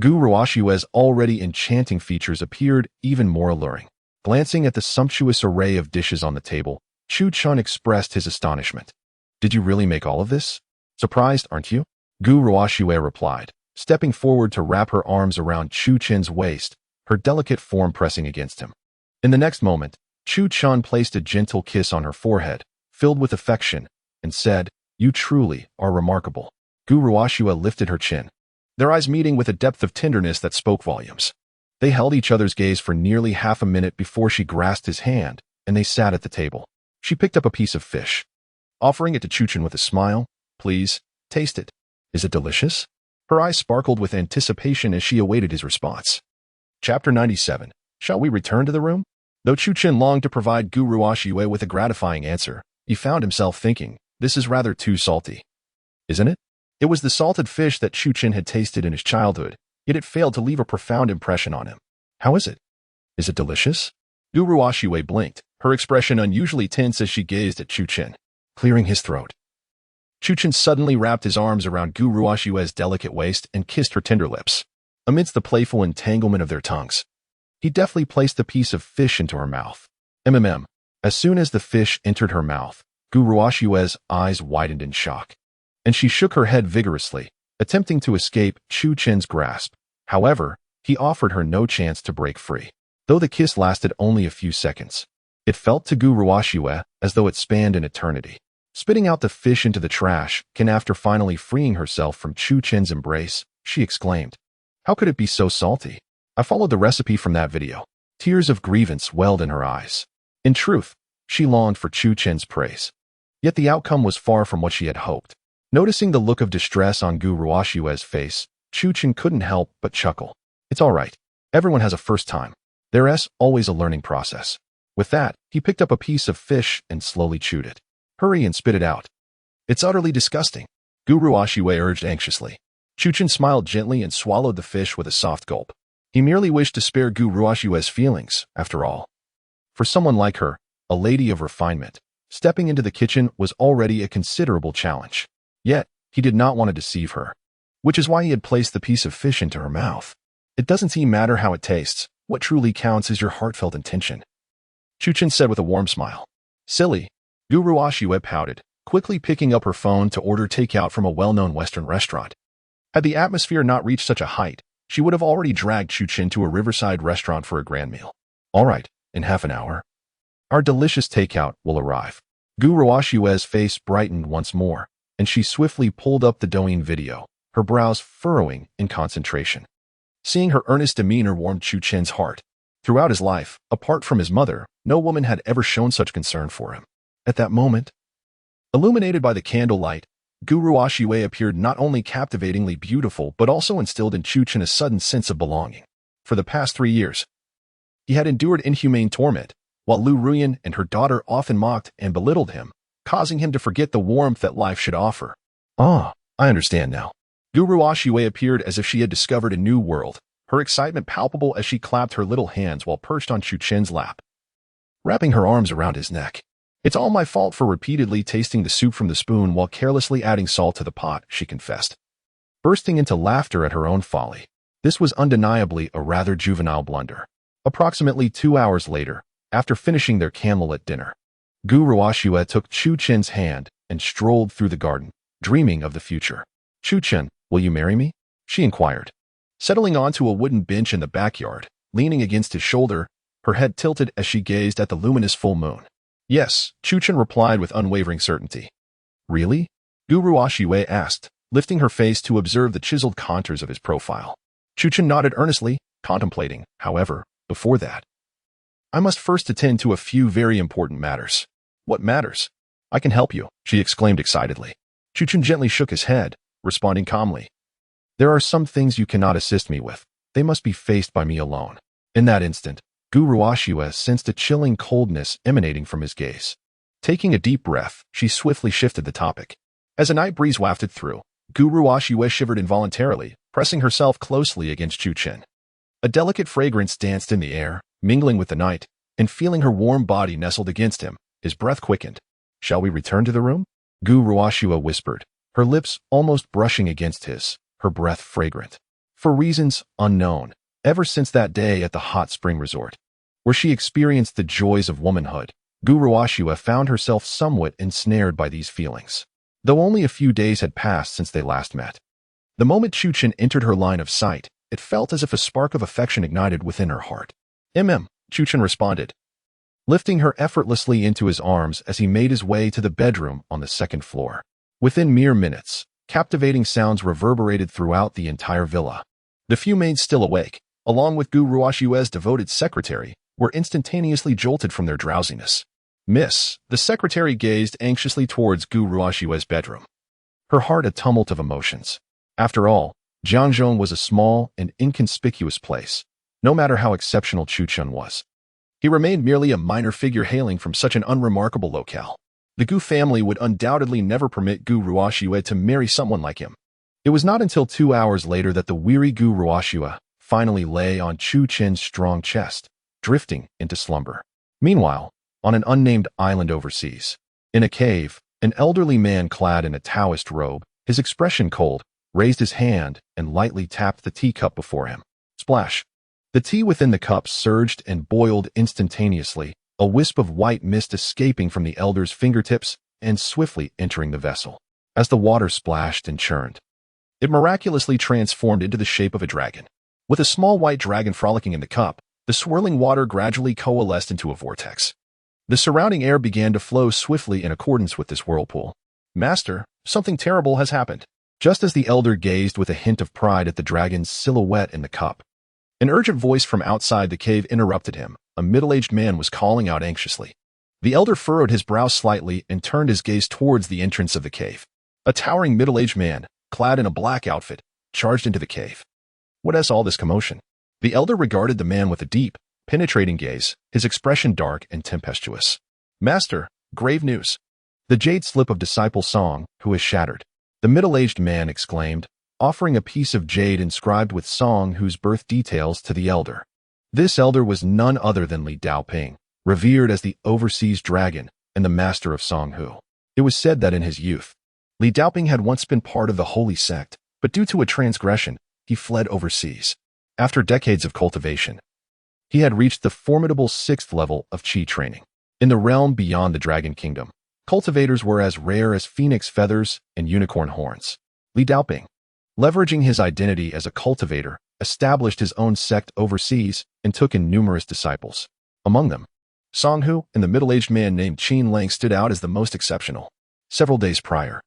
Gu Ruoshue's already enchanting features appeared even more alluring. Glancing at the sumptuous array of dishes on the table, Chu Chun expressed his astonishment. Did you really make all of this? Surprised, aren't you? Gu Ruoshue replied, stepping forward to wrap her arms around Chu Chen's waist, her delicate form pressing against him. In the next moment, Chu Chun placed a gentle kiss on her forehead, filled with affection, and said, "You truly are remarkable." Gu Ruoshue lifted her chin, their eyes meeting with a depth of tenderness that spoke volumes. They held each other's gaze for nearly half a minute before she grasped his hand, and they sat at the table. She picked up a piece of fish, offering it to Chu Chun with a smile. "Please, taste it. Is it delicious?" Her eyes sparkled with anticipation as she awaited his response. Chapter 97. Shall we return to the room? Though Chu Chun longed to provide Gu Ruoshue with a gratifying answer, he found himself thinking, this is rather too salty. Isn't it? It was the salted fish that Chu Chun had tasted in his childhood, yet it failed to leave a profound impression on him. How is it? Is it delicious? Gu Ruoshue blinked, her expression unusually tense as she gazed at Chu Chun, clearing his throat. Chu Chun suddenly wrapped his arms around Gu Ruoshue's delicate waist and kissed her tender lips. Amidst the playful entanglement of their tongues, he deftly placed the piece of fish into her mouth. As soon as the fish entered her mouth, Gu Ruoshue's eyes widened in shock, and she shook her head vigorously, attempting to escape Chu Chun's grasp. However, he offered her no chance to break free. Though the kiss lasted only a few seconds, it felt to Gu Ruoshue as though it spanned an eternity. Spitting out the fish into the trash, after finally freeing herself from Chu Chun's embrace, she exclaimed, "How could it be so salty?" I followed the recipe from that video. Tears of grievance welled in her eyes. In truth, she longed for Chu Chun's praise. Yet the outcome was far from what she had hoped. Noticing the look of distress on Gu Ruoshue's face, Chu Chun couldn't help but chuckle. It's all right. Everyone has a first time. There's always a learning process. With that, he picked up a piece of fish and slowly chewed it. Hurry and spit it out. It's utterly disgusting, Gu Ruoshue urged anxiously. Chu Chun smiled gently and swallowed the fish with a soft gulp. He merely wished to spare Gu Ruoshue's feelings, after all. For someone like her, a lady of refinement, stepping into the kitchen was already a considerable challenge. Yet, he did not want to deceive her, which is why he had placed the piece of fish into her mouth. It doesn't seem matter how it tastes. What truly counts is your heartfelt intention, Chu Chun said with a warm smile. Silly, Gu Ruoshue pouted, quickly picking up her phone to order takeout from a well-known Western restaurant. Had the atmosphere not reached such a height, she would have already dragged Chu Chun to a riverside restaurant for a grand meal. All right, in half an hour, our delicious takeout will arrive. Gu Ruoshue's face brightened once more, and she swiftly pulled up the Douyin video, her brows furrowing in concentration. Seeing her earnest demeanor warmed Chu Chun's heart. Throughout his life, apart from his mother, no woman had ever shown such concern for him. At that moment, illuminated by the candlelight, Gu Ruoshue appeared not only captivatingly beautiful but also instilled in Chu Chun a sudden sense of belonging. For the past 3 years, he had endured inhumane torment, while Lu Ruyan and her daughter often mocked and belittled him, causing him to forget the warmth that life should offer. I understand now. Gu Ruoshue appeared as if she had discovered a new world, her excitement palpable as she clapped her little hands while perched on Chu Chun's lap, wrapping her arms around his neck. It's all my fault for repeatedly tasting the soup from the spoon while carelessly adding salt to the pot, she confessed, bursting into laughter at her own folly. This was undeniably a rather juvenile blunder. Approximately 2 hours later, after finishing their candlelit dinner, Gu Ruoshue took Chu Chun's hand and strolled through the garden, dreaming of the future. Chu Chun, will you marry me? She inquired. Settling onto a wooden bench in the backyard, leaning against his shoulder, her head tilted as she gazed at the luminous full moon. Yes, Chu Chun replied with unwavering certainty. Really? Gu Ruoshue asked, lifting her face to observe the chiseled contours of his profile. Chu Chun nodded earnestly, contemplating, however, before that. I must first attend to a few very important matters. What matters? I can help you, she exclaimed excitedly. Chu Chun gently shook his head, responding calmly. There are some things you cannot assist me with. They must be faced by me alone. In that instant, Gu Ruoshue sensed a chilling coldness emanating from his gaze. Taking a deep breath, she swiftly shifted the topic. As a night breeze wafted through, Gu Ruoshue shivered involuntarily, pressing herself closely against Chu Chun. A delicate fragrance danced in the air, mingling with the night, and feeling her warm body nestled against him, his breath quickened. Shall we return to the room? Gu Ruoshue whispered, her lips almost brushing against his, her breath fragrant. for reasons unknown, ever since that day at the hot spring resort, where she experienced the joys of womanhood. Gu Ruoxue found herself somewhat ensnared by these feelings, though only a few days had passed since they last met. The moment Chu Chen entered her line of sight, it felt as if a spark of affection ignited within her heart. Chu Chen responded, lifting her effortlessly into his arms as he made his way to the bedroom on the second floor. Within mere minutes, captivating sounds reverberated throughout the entire villa. The few maids still awake, along with Gu Ruoxue's devoted secretary, were instantaneously jolted from their drowsiness. Miss, the secretary gazed anxiously towards Gu Ruoxue's bedroom, her heart a tumult of emotions. After all, Jiangzhong was a small and inconspicuous place, no matter how exceptional Chu Chen was. He remained merely a minor figure hailing from such an unremarkable locale. The Gu family would undoubtedly never permit Gu Ruoxue to marry someone like him. It was not until 2 hours later that the weary Gu Ruoxue finally lay on Chu Chen's strong chest, drifting into slumber. Meanwhile, on an unnamed island overseas, in a cave, an elderly man clad in a Taoist robe, his expression cold, raised his hand and lightly tapped the teacup before him. Splash! The tea within the cup surged and boiled instantaneously, a wisp of white mist escaping from the elder's fingertips and swiftly entering the vessel. As the water splashed and churned, it miraculously transformed into the shape of a dragon. With a small white dragon frolicking in the cup, the swirling water gradually coalesced into a vortex. The surrounding air began to flow swiftly in accordance with this whirlpool. Master, something terrible has happened. Just as the elder gazed with a hint of pride at the dragon's silhouette in the cup, an urgent voice from outside the cave interrupted him. A middle-aged man was calling out anxiously. The elder furrowed his brow slightly and turned his gaze towards the entrance of the cave. A towering middle-aged man, clad in a black outfit, charged into the cave. What is all this commotion? The elder regarded the man with a deep, penetrating gaze, his expression dark and tempestuous. Master, grave news. The jade slip of disciple Song, who is shattered. The middle-aged man exclaimed, offering a piece of jade inscribed with Song Hu's birth details to the elder. This elder was none other than Li Daoping, revered as the overseas dragon and the master of Song Hu. It was said that in his youth, Li Daoping had once been part of the holy sect, but due to a transgression, he fled overseas. After decades of cultivation, he had reached the formidable 6th level of Qi training. In the realm beyond the Dragon Kingdom, cultivators were as rare as phoenix feathers and unicorn horns. Li Daoping, leveraging his identity as a cultivator, established his own sect overseas and took in numerous disciples. Among them, Song Hu and the middle-aged man named Qin Lang stood out as the most exceptional. Several days prior,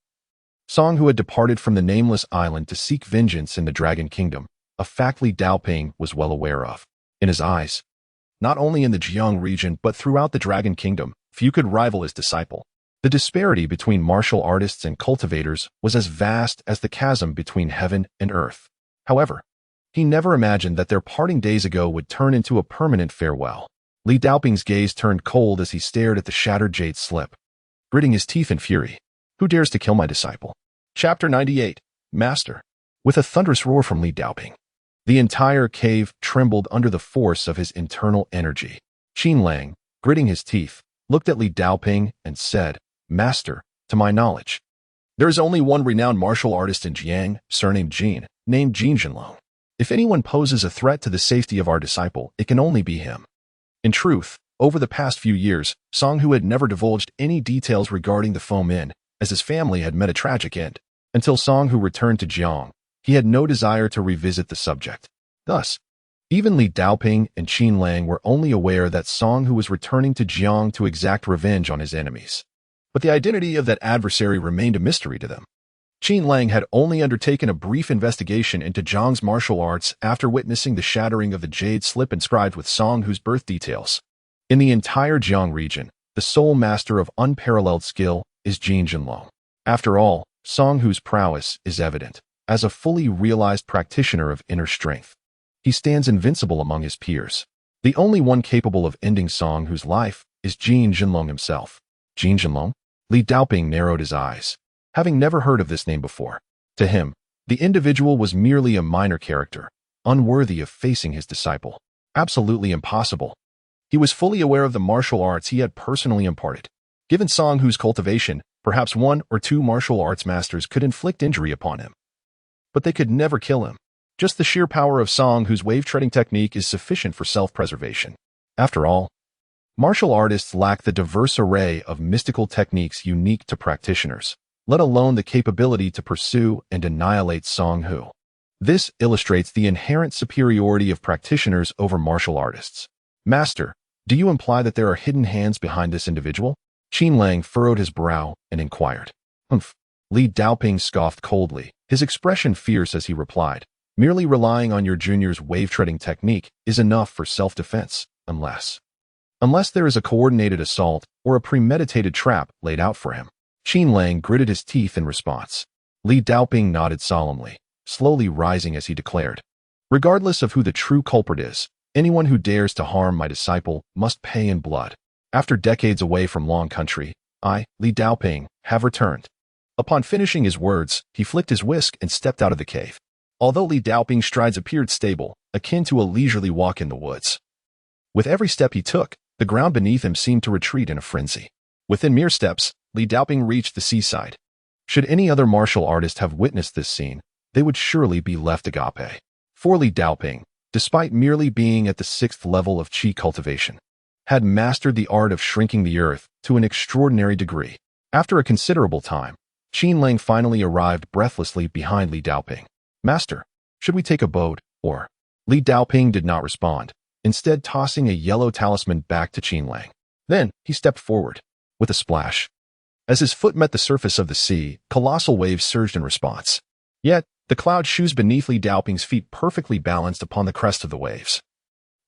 Song Hu had departed from the nameless island to seek vengeance in the Dragon Kingdom, a fact Li Daoping was well aware of. In his eyes, not only in the Jiang region but throughout the Dragon Kingdom, few could rival his disciple. The disparity between martial artists and cultivators was as vast as the chasm between heaven and earth. However, he never imagined that their parting days ago would turn into a permanent farewell. Li Daoping's gaze turned cold as he stared at the shattered jade slip, gritting his teeth in fury. Who dares to kill my disciple? Chapter 98. Master. With a thunderous roar from Li Daoping, the entire cave trembled under the force of his internal energy. Qin Lang, gritting his teeth, looked at Li Daoping and said, Master, to my knowledge, there is only one renowned martial artist in Jiang, surnamed Jin, named Jin Jinlong. If anyone poses a threat to the safety of our disciple, it can only be him. In truth, over the past few years, Song Hu had never divulged any details regarding the Fomin, as his family had met a tragic end. Until Song Hu returned to Jiang, he had no desire to revisit the subject. Thus, even Li Daoping and Qin Lang were only aware that Song Hu was returning to Jiang to exact revenge on his enemies. But the identity of that adversary remained a mystery to them. Qin Lang had only undertaken a brief investigation into Jiang's martial arts after witnessing the shattering of the jade slip inscribed with Song Hu's birth details. In the entire Jiang region, the sole master of unparalleled skill is Jin Jinlong. After all, Song Hu's prowess is evident. As a fully realized practitioner of inner strength, he stands invincible among his peers. The only one capable of ending Song Hu's life is Jin Jinlong himself. Jin Jinlong? Li Daoping narrowed his eyes, having never heard of this name before. To him, the individual was merely a minor character, unworthy of facing his disciple. Absolutely impossible. He was fully aware of the martial arts he had personally imparted. Given Song Hu's cultivation, perhaps 1 or 2 martial arts masters could inflict injury upon him. But they could never kill him. Just the sheer power of Song, whose wave-treading technique is sufficient for self-preservation. After all, martial artists lack the diverse array of mystical techniques unique to practitioners, let alone the capability to pursue and annihilate Song Hu. This illustrates the inherent superiority of practitioners over martial artists. Master, do you imply that there are hidden hands behind this individual? Qin Lang furrowed his brow and inquired. Humph. Li Daoping scoffed coldly, his expression fierce as he replied, merely relying on your junior's wave-treading technique is enough for self-defense, unless there is a coordinated assault or a premeditated trap laid out for him. Qin Lang gritted his teeth in response. Li Daoping nodded solemnly, slowly rising as he declared, regardless of who the true culprit is, anyone who dares to harm my disciple must pay in blood. After decades away from Long Country, I, Li Daoping, have returned. Upon finishing his words, he flicked his whisk and stepped out of the cave. Although Li Daoping's strides appeared stable, akin to a leisurely walk in the woods, with every step he took, the ground beneath him seemed to retreat in a frenzy. Within mere steps, Li Daoping reached the seaside. Should any other martial artist have witnessed this scene, they would surely be left agape. For Li Daoping, despite merely being at the 6th level of qi cultivation, had mastered the art of shrinking the earth to an extraordinary degree. After a considerable time, Qin Lang finally arrived breathlessly behind Li Daoping. Master, should we take a boat, or? Li Daoping did not respond, instead tossing a yellow talisman back to Qin Lang. Then, he stepped forward. With a splash, as his foot met the surface of the sea, colossal waves surged in response. Yet, the cloud shoes beneath Li Daoping's feet perfectly balanced upon the crest of the waves,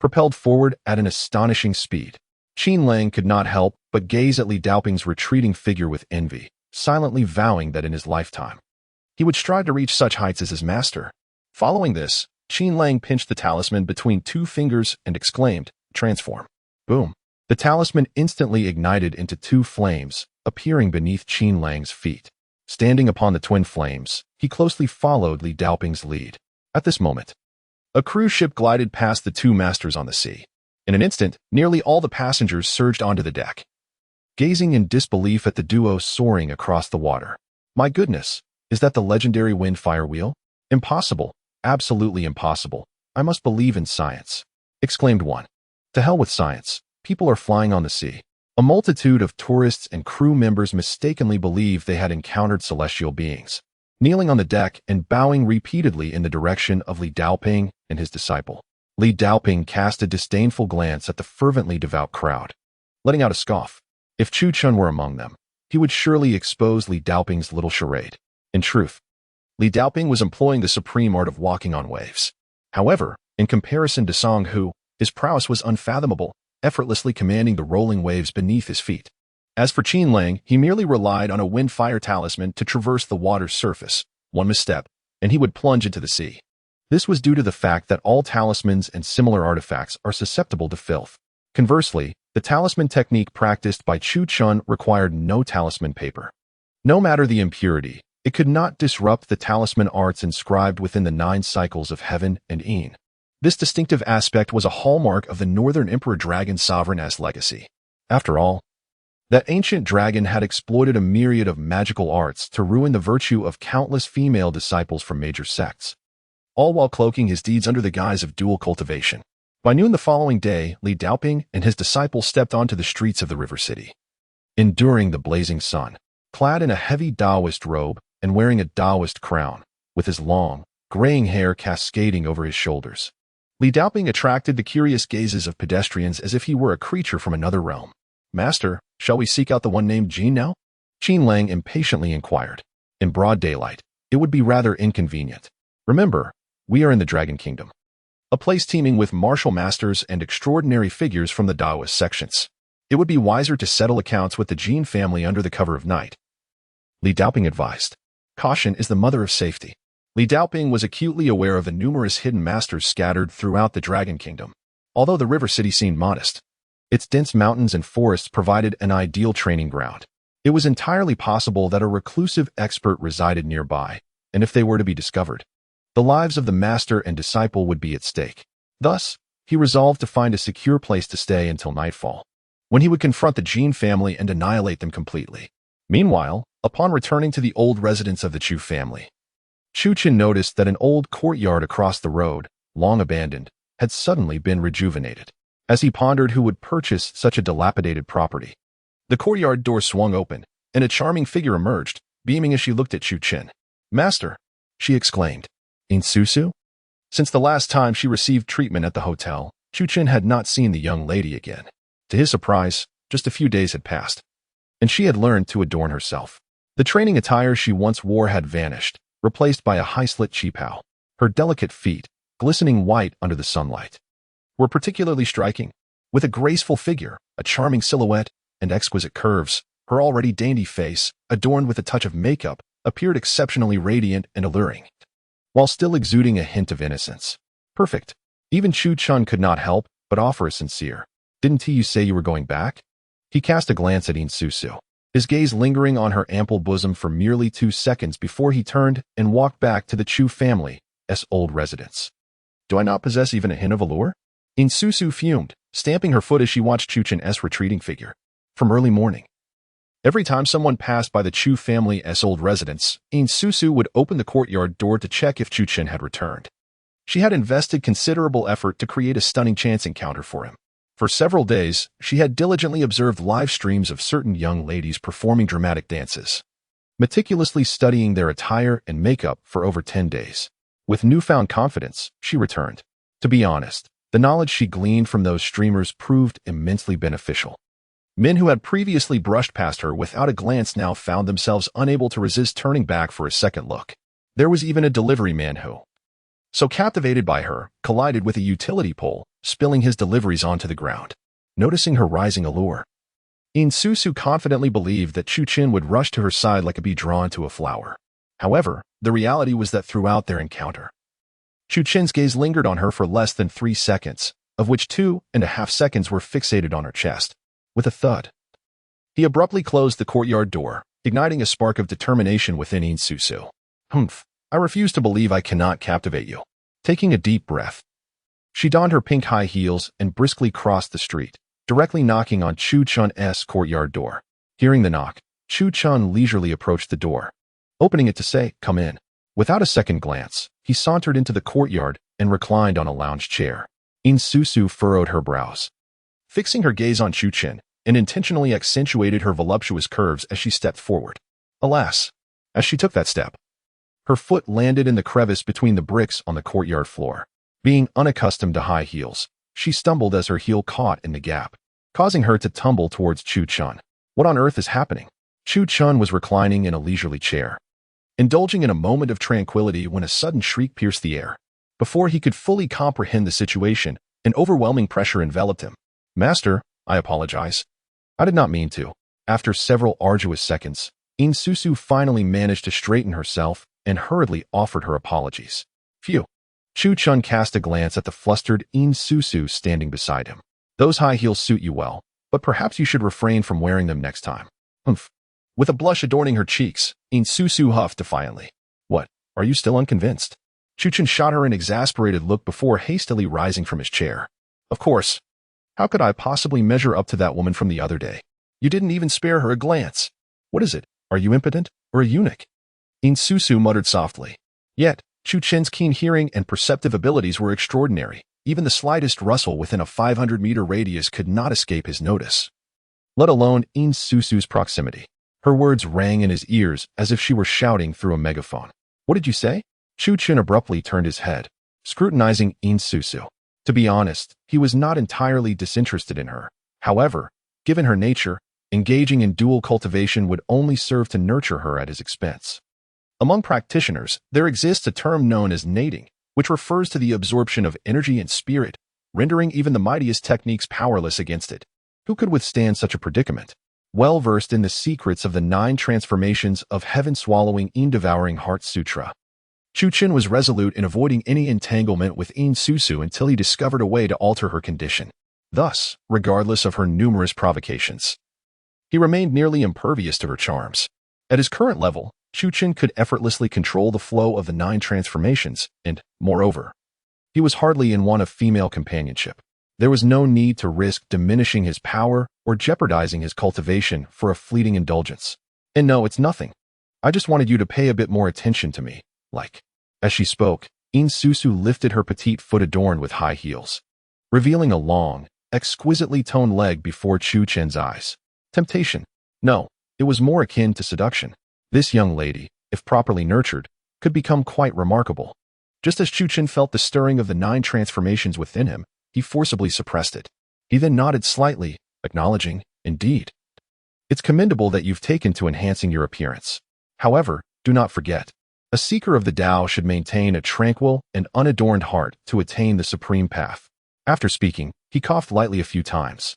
propelled forward at an astonishing speed. Qin Lang could not help but gaze at Li Daoping's retreating figure with envy, silently vowing that in his lifetime, he would strive to reach such heights as his master. Following this, Qin Lang pinched the talisman between 2 fingers and exclaimed, "Transform." Boom. The talisman instantly ignited into 2 flames, appearing beneath Qin Lang's feet. Standing upon the twin flames, he closely followed Li Daoping's lead. At this moment, a cruise ship glided past the 2 masters on the sea. In an instant, nearly all the passengers surged onto the deck, gazing in disbelief at the duo soaring across the water. My goodness, is that the legendary Windfire Wheel? Impossible, absolutely impossible. I must believe in science, exclaimed one. To hell with science, people are flying on the sea. A multitude of tourists and crew members mistakenly believed they had encountered celestial beings, kneeling on the deck and bowing repeatedly in the direction of Li Daoping and his disciple. Li Daoping cast a disdainful glance at the fervently devout crowd, letting out a scoff. If Chu Chun were among them, he would surely expose Li Daoping's little charade. In truth, Li Daoping was employing the supreme art of walking on waves. However, in comparison to Song Hu, his prowess was unfathomable, effortlessly commanding the rolling waves beneath his feet. As for Qin Lang, he merely relied on a wind-fire talisman to traverse the water's surface. One misstep, and he would plunge into the sea. This was due to the fact that all talismans and similar artifacts are susceptible to filth. Conversely, the talisman technique practiced by Chu Chun required no talisman paper. No matter the impurity, it could not disrupt the talisman arts inscribed within the 9 cycles of heaven and Yin. This distinctive aspect was a hallmark of the Northern Emperor Dragon Sovereign's legacy. After all, that ancient dragon had exploited a myriad of magical arts to ruin the virtue of countless female disciples from major sects, all while cloaking his deeds under the guise of dual cultivation. By noon the following day, Li Daoping and his disciple stepped onto the streets of the river city. Enduring the blazing sun, clad in a heavy Taoist robe and wearing a Taoist crown, with his long, graying hair cascading over his shoulders, Li Daoping attracted the curious gazes of pedestrians as if he were a creature from another realm. Master, shall we seek out the one named Jin now? Qin Lang impatiently inquired. In broad daylight, it would be rather inconvenient. Remember, we are in the Dragon Kingdom, a place teeming with martial masters and extraordinary figures from the Taoist sections. It would be wiser to settle accounts with the Jin family under the cover of night, Li Daoping advised. Caution is the mother of safety. Li Daoping was acutely aware of the numerous hidden masters scattered throughout the Dragon Kingdom. Although the river city seemed modest, its dense mountains and forests provided an ideal training ground. It was entirely possible that a reclusive expert resided nearby, and if they were to be discovered, the lives of the master and disciple would be at stake. Thus, he resolved to find a secure place to stay until nightfall, when he would confront the Jin family and annihilate them completely. Meanwhile, upon returning to the old residence of the Chu family, Chu Chen noticed that an old courtyard across the road, long abandoned, had suddenly been rejuvenated. As he pondered who would purchase such a dilapidated property, the courtyard door swung open, and a charming figure emerged, beaming as she looked at Chu Chen. "Master," she exclaimed. "In Susu?" Since the last time she received treatment at the hotel, Chu Chen had not seen the young lady again. To his surprise, just a few days had passed, and she had learned to adorn herself. The training attire she once wore had vanished, replaced by a high-slit qipao. Her delicate feet, glistening white under the sunlight, were particularly striking. With a graceful figure, a charming silhouette, and exquisite curves, her already dainty face, adorned with a touch of makeup, appeared exceptionally radiant and alluring, while still exuding a hint of innocence. Perfect. Even Chu Chen could not help but offer a sincere, "Didn't you say you were going back?" He cast a glance at In Susu, his gaze lingering on her ample bosom for merely 2 seconds before he turned and walked back to the Chu family's old residence. "Do I not possess even a hint of allure?" In Susu fumed, stamping her foot as she watched Chu Chen's retreating figure. From early morning, every time someone passed by the Chu family's old residence, In Susu would open the courtyard door to check if Chu Chen had returned. She had invested considerable effort to create a stunning chance encounter for him. For several days, she had diligently observed live streams of certain young ladies performing dramatic dances, meticulously studying their attire and makeup for over 10 days. With newfound confidence, she returned. To be honest, the knowledge she gleaned from those streamers proved immensely beneficial. Men who had previously brushed past her without a glance now found themselves unable to resist turning back for a second look. There was even a delivery man who, so captivated by her, collided with a utility pole, spilling his deliveries onto the ground. Noticing her rising allure, In Susu confidently believed that Chu Chen would rush to her side like a bee drawn to a flower. However, the reality was that throughout their encounter, Chu Chen's gaze lingered on her for less than 3 seconds, of which 2.5 seconds were fixated on her chest. With a thud, he abruptly closed the courtyard door, igniting a spark of determination within In Susu. "Humph, I refuse to believe I cannot captivate you." Taking a deep breath, she donned her pink high heels and briskly crossed the street, directly knocking on Chu Chen's courtyard door. Hearing the knock, Chu Chen leisurely approached the door, opening it to say, "Come in." Without a second glance, he sauntered into the courtyard and reclined on a lounge chair. In Susu furrowed her brows, fixing her gaze on Chu Chen, and intentionally accentuated her voluptuous curves as she stepped forward. Alas, as she took that step, her foot landed in the crevice between the bricks on the courtyard floor. Being unaccustomed to high heels, she stumbled as her heel caught in the gap, causing her to tumble towards Chu Chen. What on earth is happening? Chu Chen was reclining in a leisurely chair, indulging in a moment of tranquility when a sudden shriek pierced the air. Before he could fully comprehend the situation, an overwhelming pressure enveloped him. "Master, I apologize. I did not mean to." After several arduous seconds, In Susu finally managed to straighten herself and hurriedly offered her apologies. "Phew." Chu Chen cast a glance at the flustered In Susu standing beside him. "Those high heels suit you well, but perhaps you should refrain from wearing them next time." "Humph." With a blush adorning her cheeks, In Susu huffed defiantly. "What, are you still unconvinced?" Chu Chen shot her an exasperated look before hastily rising from his chair. "Of course. How could I possibly measure up to that woman from the other day? You didn't even spare her a glance. What is it? Are you impotent or a eunuch?" In Susu muttered softly. Yet, Chu Chen's keen hearing and perceptive abilities were extraordinary. Even the slightest rustle within a 500-meter radius could not escape his notice, let alone In Susu's proximity. Her words rang in his ears as if she were shouting through a megaphone. "What did you say?" Chu Chen abruptly turned his head, scrutinizing In Susu. To be honest, he was not entirely disinterested in her. However, given her nature, engaging in dual cultivation would only serve to nurture her at his expense. Among practitioners, there exists a term known as nating, which refers to the absorption of energy and spirit, rendering even the mightiest techniques powerless against it. Who could withstand such a predicament? Well versed in the secrets of the 9 transformations of heaven-swallowing In-devouring Heart Sutra, Chu Chen was resolute in avoiding any entanglement with In Susu until he discovered a way to alter her condition. Thus, regardless of her numerous provocations, he remained nearly impervious to her charms. At his current level, Chu Chen could effortlessly control the flow of the 9 transformations, and, moreover, he was hardly in want of female companionship. There was no need to risk diminishing his power or jeopardizing his cultivation for a fleeting indulgence. And no, it's nothing. I just wanted you to pay a bit more attention to me, like As she spoke, In Susu lifted her petite foot adorned with high heels, revealing a long, exquisitely toned leg before Chu Chen's eyes. Temptation? No, it was more akin to seduction. This young lady, if properly nurtured, could become quite remarkable. Just as Chu Chen felt the stirring of the 9 transformations within him, he forcibly suppressed it. He then nodded slightly, acknowledging, "Indeed. It's commendable that you've taken to enhancing your appearance. However, do not forget, a seeker of the Tao should maintain a tranquil and unadorned heart to attain the supreme path." After speaking, he coughed lightly a few times.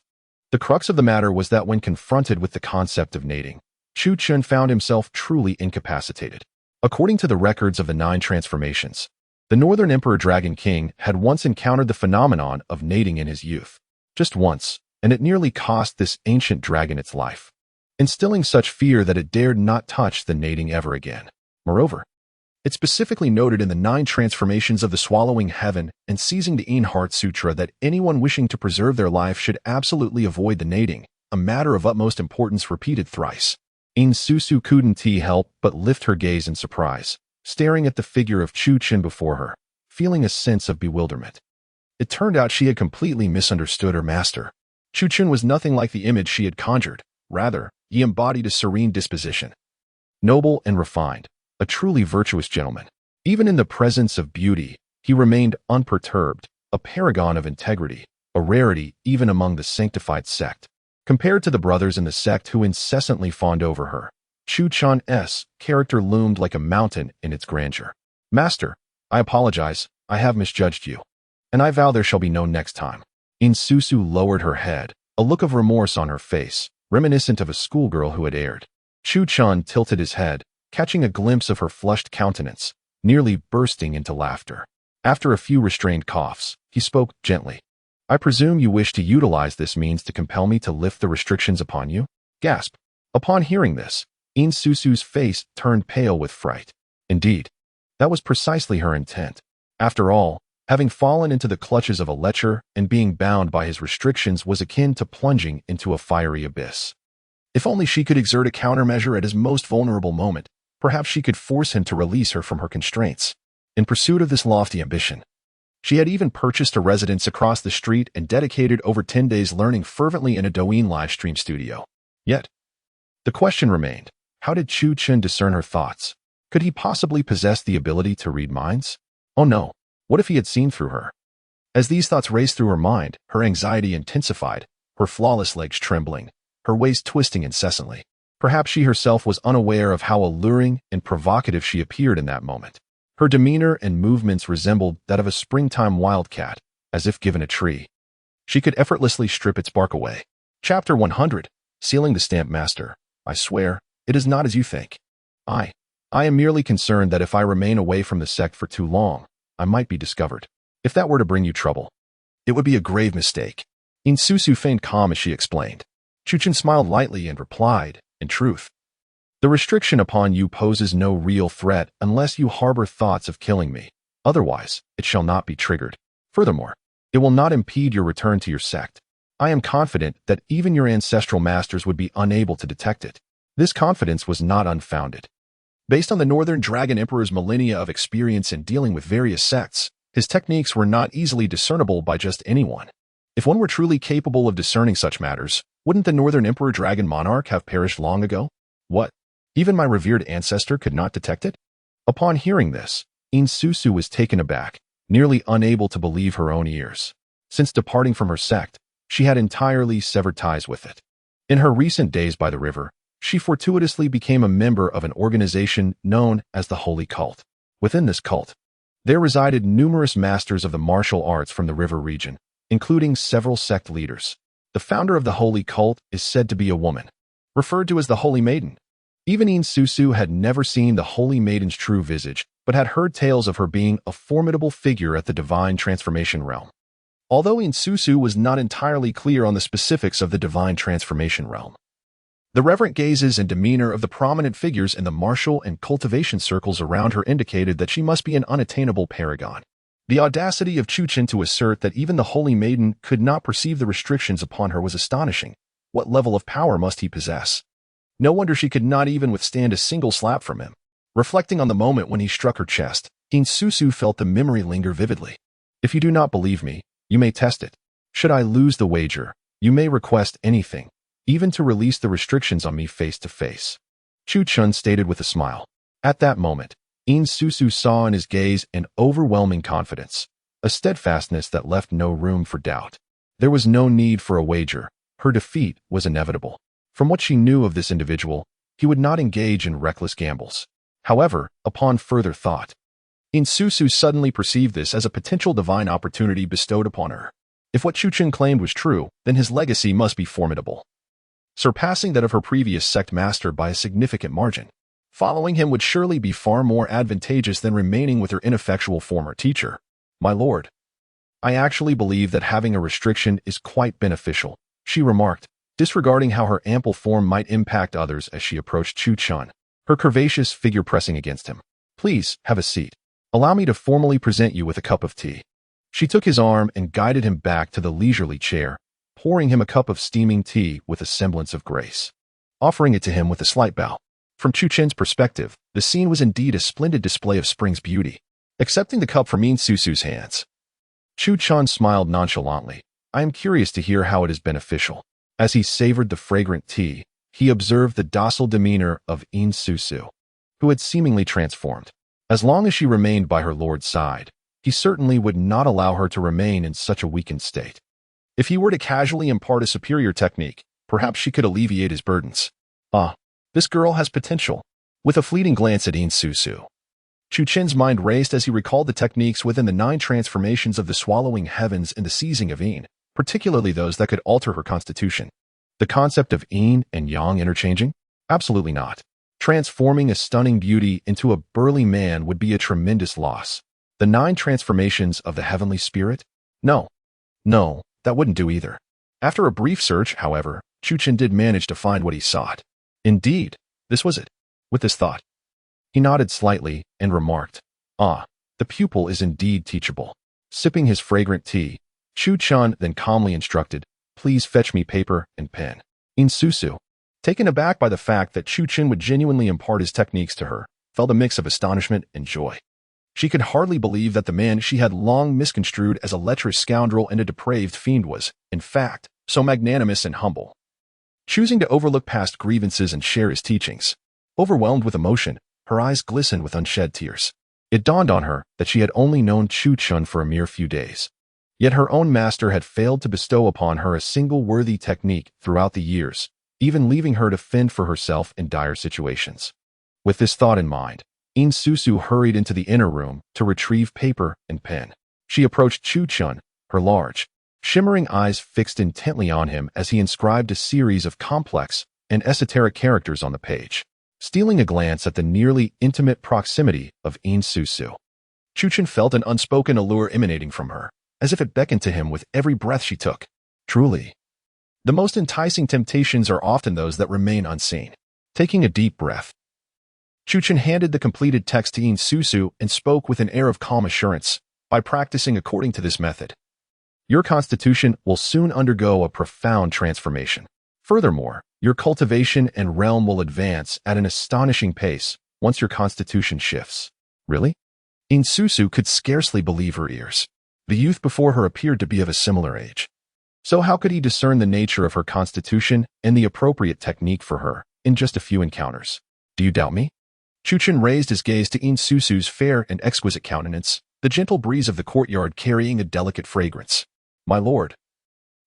The crux of the matter was that when confronted with the concept of nating, Chu Chen found himself truly incapacitated. According to the records of the 9 transformations, the Northern Emperor Dragon King had once encountered the phenomenon of nating in his youth. Just once, and it nearly cost this ancient dragon its life, instilling such fear that it dared not touch the nating ever again. Moreover, it specifically noted in the 9 transformations of the Swallowing Heaven and Seizing the In Heart Sutra that anyone wishing to preserve their life should absolutely avoid the nating, a matter of utmost importance repeated thrice. In Susu couldn't help but lift her gaze in surprise, staring at the figure of Chu Chen before her, feeling a sense of bewilderment. It turned out she had completely misunderstood her master. Chu Chen was nothing like the image she had conjured. Rather, he embodied a serene disposition, noble and refined, a truly virtuous gentleman. Even in the presence of beauty, he remained unperturbed, a paragon of integrity, a rarity even among the sanctified sect. Compared to the brothers in the sect who incessantly fawned over her, Chu Chen's character loomed like a mountain in its grandeur. "Master, I apologize, I have misjudged you, and I vow there shall be no next time." In Susu lowered her head, a look of remorse on her face, reminiscent of a schoolgirl who had erred. Chu Chen tilted his head, catching a glimpse of her flushed countenance, nearly bursting into laughter. After a few restrained coughs, he spoke gently. "I presume you wish to utilize this means to compel me to lift the restrictions upon you?" Gasp. Upon hearing this, In Susu's face turned pale with fright. Indeed, that was precisely her intent. After all, having fallen into the clutches of a lecher and being bound by his restrictions was akin to plunging into a fiery abyss. If only she could exert a countermeasure at his most vulnerable moment, perhaps she could force him to release her from her constraints. In pursuit of this lofty ambition, she had even purchased a residence across the street and dedicated over 10 days learning fervently in a Douyin livestream studio. Yet, the question remained, how did Chu Chen discern her thoughts? Could he possibly possess the ability to read minds? Oh no, what if he had seen through her? As these thoughts raced through her mind, her anxiety intensified, her flawless legs trembling, her waist twisting incessantly. Perhaps she herself was unaware of how alluring and provocative she appeared in that moment. Her demeanor and movements resembled that of a springtime wildcat, as if given a tree, she could effortlessly strip its bark away. Chapter 100, Sealing the Stamp Master. I swear, it is not as you think. I am merely concerned that if I remain away from the sect for too long, I might be discovered. If that were to bring you trouble, it would be a grave mistake. In Susu feigned calm as she explained. Chu Chen smiled lightly and replied, "In truth, the restriction upon you poses no real threat unless you harbor thoughts of killing me. Otherwise, it shall not be triggered. Furthermore, it will not impede your return to your sect. I am confident that even your ancestral masters would be unable to detect it." This confidence was not unfounded. Based on the Northern Dragon Emperor's millennia of experience in dealing with various sects, his techniques were not easily discernible by just anyone. If one were truly capable of discerning such matters, wouldn't the Northern Emperor Dragon Monarch have perished long ago? What? Even my revered ancestor could not detect it? Upon hearing this, In Susu was taken aback, nearly unable to believe her own ears. Since departing from her sect, she had entirely severed ties with it. In her recent days by the river, she fortuitously became a member of an organization known as the Holy Cult. Within this cult, there resided numerous masters of the martial arts from the river region, including several sect leaders. The founder of the Holy Cult is said to be a woman, referred to as the Holy Maiden. Even In Susu had never seen the Holy Maiden's true visage, but had heard tales of her being a formidable figure at the divine transformation realm. Although In Susu was not entirely clear on the specifics of the divine transformation realm, the reverent gazes and demeanor of the prominent figures in the martial and cultivation circles around her indicated that she must be an unattainable paragon. The audacity of Chu Chen to assert that even the Holy Maiden could not perceive the restrictions upon her was astonishing. What level of power must he possess? No wonder she could not even withstand a single slap from him. Reflecting on the moment when he struck her chest, In Susu felt the memory linger vividly. If you do not believe me, you may test it. Should I lose the wager, you may request anything, even to release the restrictions on me face to face. Chu Chun stated with a smile. At that moment, In Susu saw in his gaze an overwhelming confidence, a steadfastness that left no room for doubt. There was no need for a wager. Her defeat was inevitable. From what she knew of this individual, he would not engage in reckless gambles. However, upon further thought, In Susu suddenly perceived this as a potential divine opportunity bestowed upon her. If what Chu Chun claimed was true, then his legacy must be formidable, surpassing that of her previous sect master by a significant margin. Following him would surely be far more advantageous than remaining with her ineffectual former teacher. My lord, I actually believe that having a restriction is quite beneficial, she remarked, disregarding how her ample form might impact others as she approached Chu Chun, her curvaceous figure pressing against him. Please, have a seat. Allow me to formally present you with a cup of tea. She took his arm and guided him back to the leisurely chair, pouring him a cup of steaming tea with a semblance of grace, offering it to him with a slight bow. From Chu Chun's perspective, the scene was indeed a splendid display of spring's beauty. Accepting the cup from In Susu's hands, Chu Chun smiled nonchalantly. I am curious to hear how it is beneficial. As he savored the fragrant tea, he observed the docile demeanor of In Susu, who had seemingly transformed. As long as she remained by her lord's side, he certainly would not allow her to remain in such a weakened state. If he were to casually impart a superior technique, perhaps she could alleviate his burdens. Ah, this girl has potential. With a fleeting glance at In Susu, Chu Chun's mind raced as he recalled the techniques within the 9 transformations of the swallowing heavens and the seizing of Yin, particularly those that could alter her constitution. The concept of Yin and Yang interchanging? Absolutely not. Transforming a stunning beauty into a burly man would be a tremendous loss. The 9 transformations of the heavenly spirit? No, that wouldn't do either. After a brief search, however, Chu Chun did manage to find what he sought. Indeed, this was it. With this thought, he nodded slightly and remarked, Ah, the pupil is indeed teachable. Sipping his fragrant tea, Chu Chun then calmly instructed, Please fetch me paper and pen. In Susu, taken aback by the fact that Chu Chun would genuinely impart his techniques to her, felt a mix of astonishment and joy. She could hardly believe that the man she had long misconstrued as a lecherous scoundrel and a depraved fiend was, in fact, so magnanimous and humble. Choosing to overlook past grievances and share his teachings, overwhelmed with emotion, her eyes glistened with unshed tears. It dawned on her that she had only known Chu Chun for a mere few days. Yet her own master had failed to bestow upon her a single worthy technique throughout the years, even leaving her to fend for herself in dire situations. With this thought in mind, In Susu hurried into the inner room to retrieve paper and pen. She approached Chu Chun, her large, shimmering eyes fixed intently on him as he inscribed a series of complex and esoteric characters on the page. Stealing a glance at the nearly intimate proximity of In Susu, Chu Chun felt an unspoken allure emanating from her, as if it beckoned to him with every breath she took. Truly, the most enticing temptations are often those that remain unseen. Taking a deep breath, Chu Chun handed the completed text to In Susu and spoke with an air of calm assurance. By practicing according to this method, your constitution will soon undergo a profound transformation. Furthermore, your cultivation and realm will advance at an astonishing pace once your constitution shifts. Really? In Susu could scarcely believe her ears. The youth before her appeared to be of a similar age. So how could he discern the nature of her constitution and the appropriate technique for her in just a few encounters? Do you doubt me? Chu Chun raised his gaze to In Susu's fair and exquisite countenance, the gentle breeze of the courtyard carrying a delicate fragrance. My lord,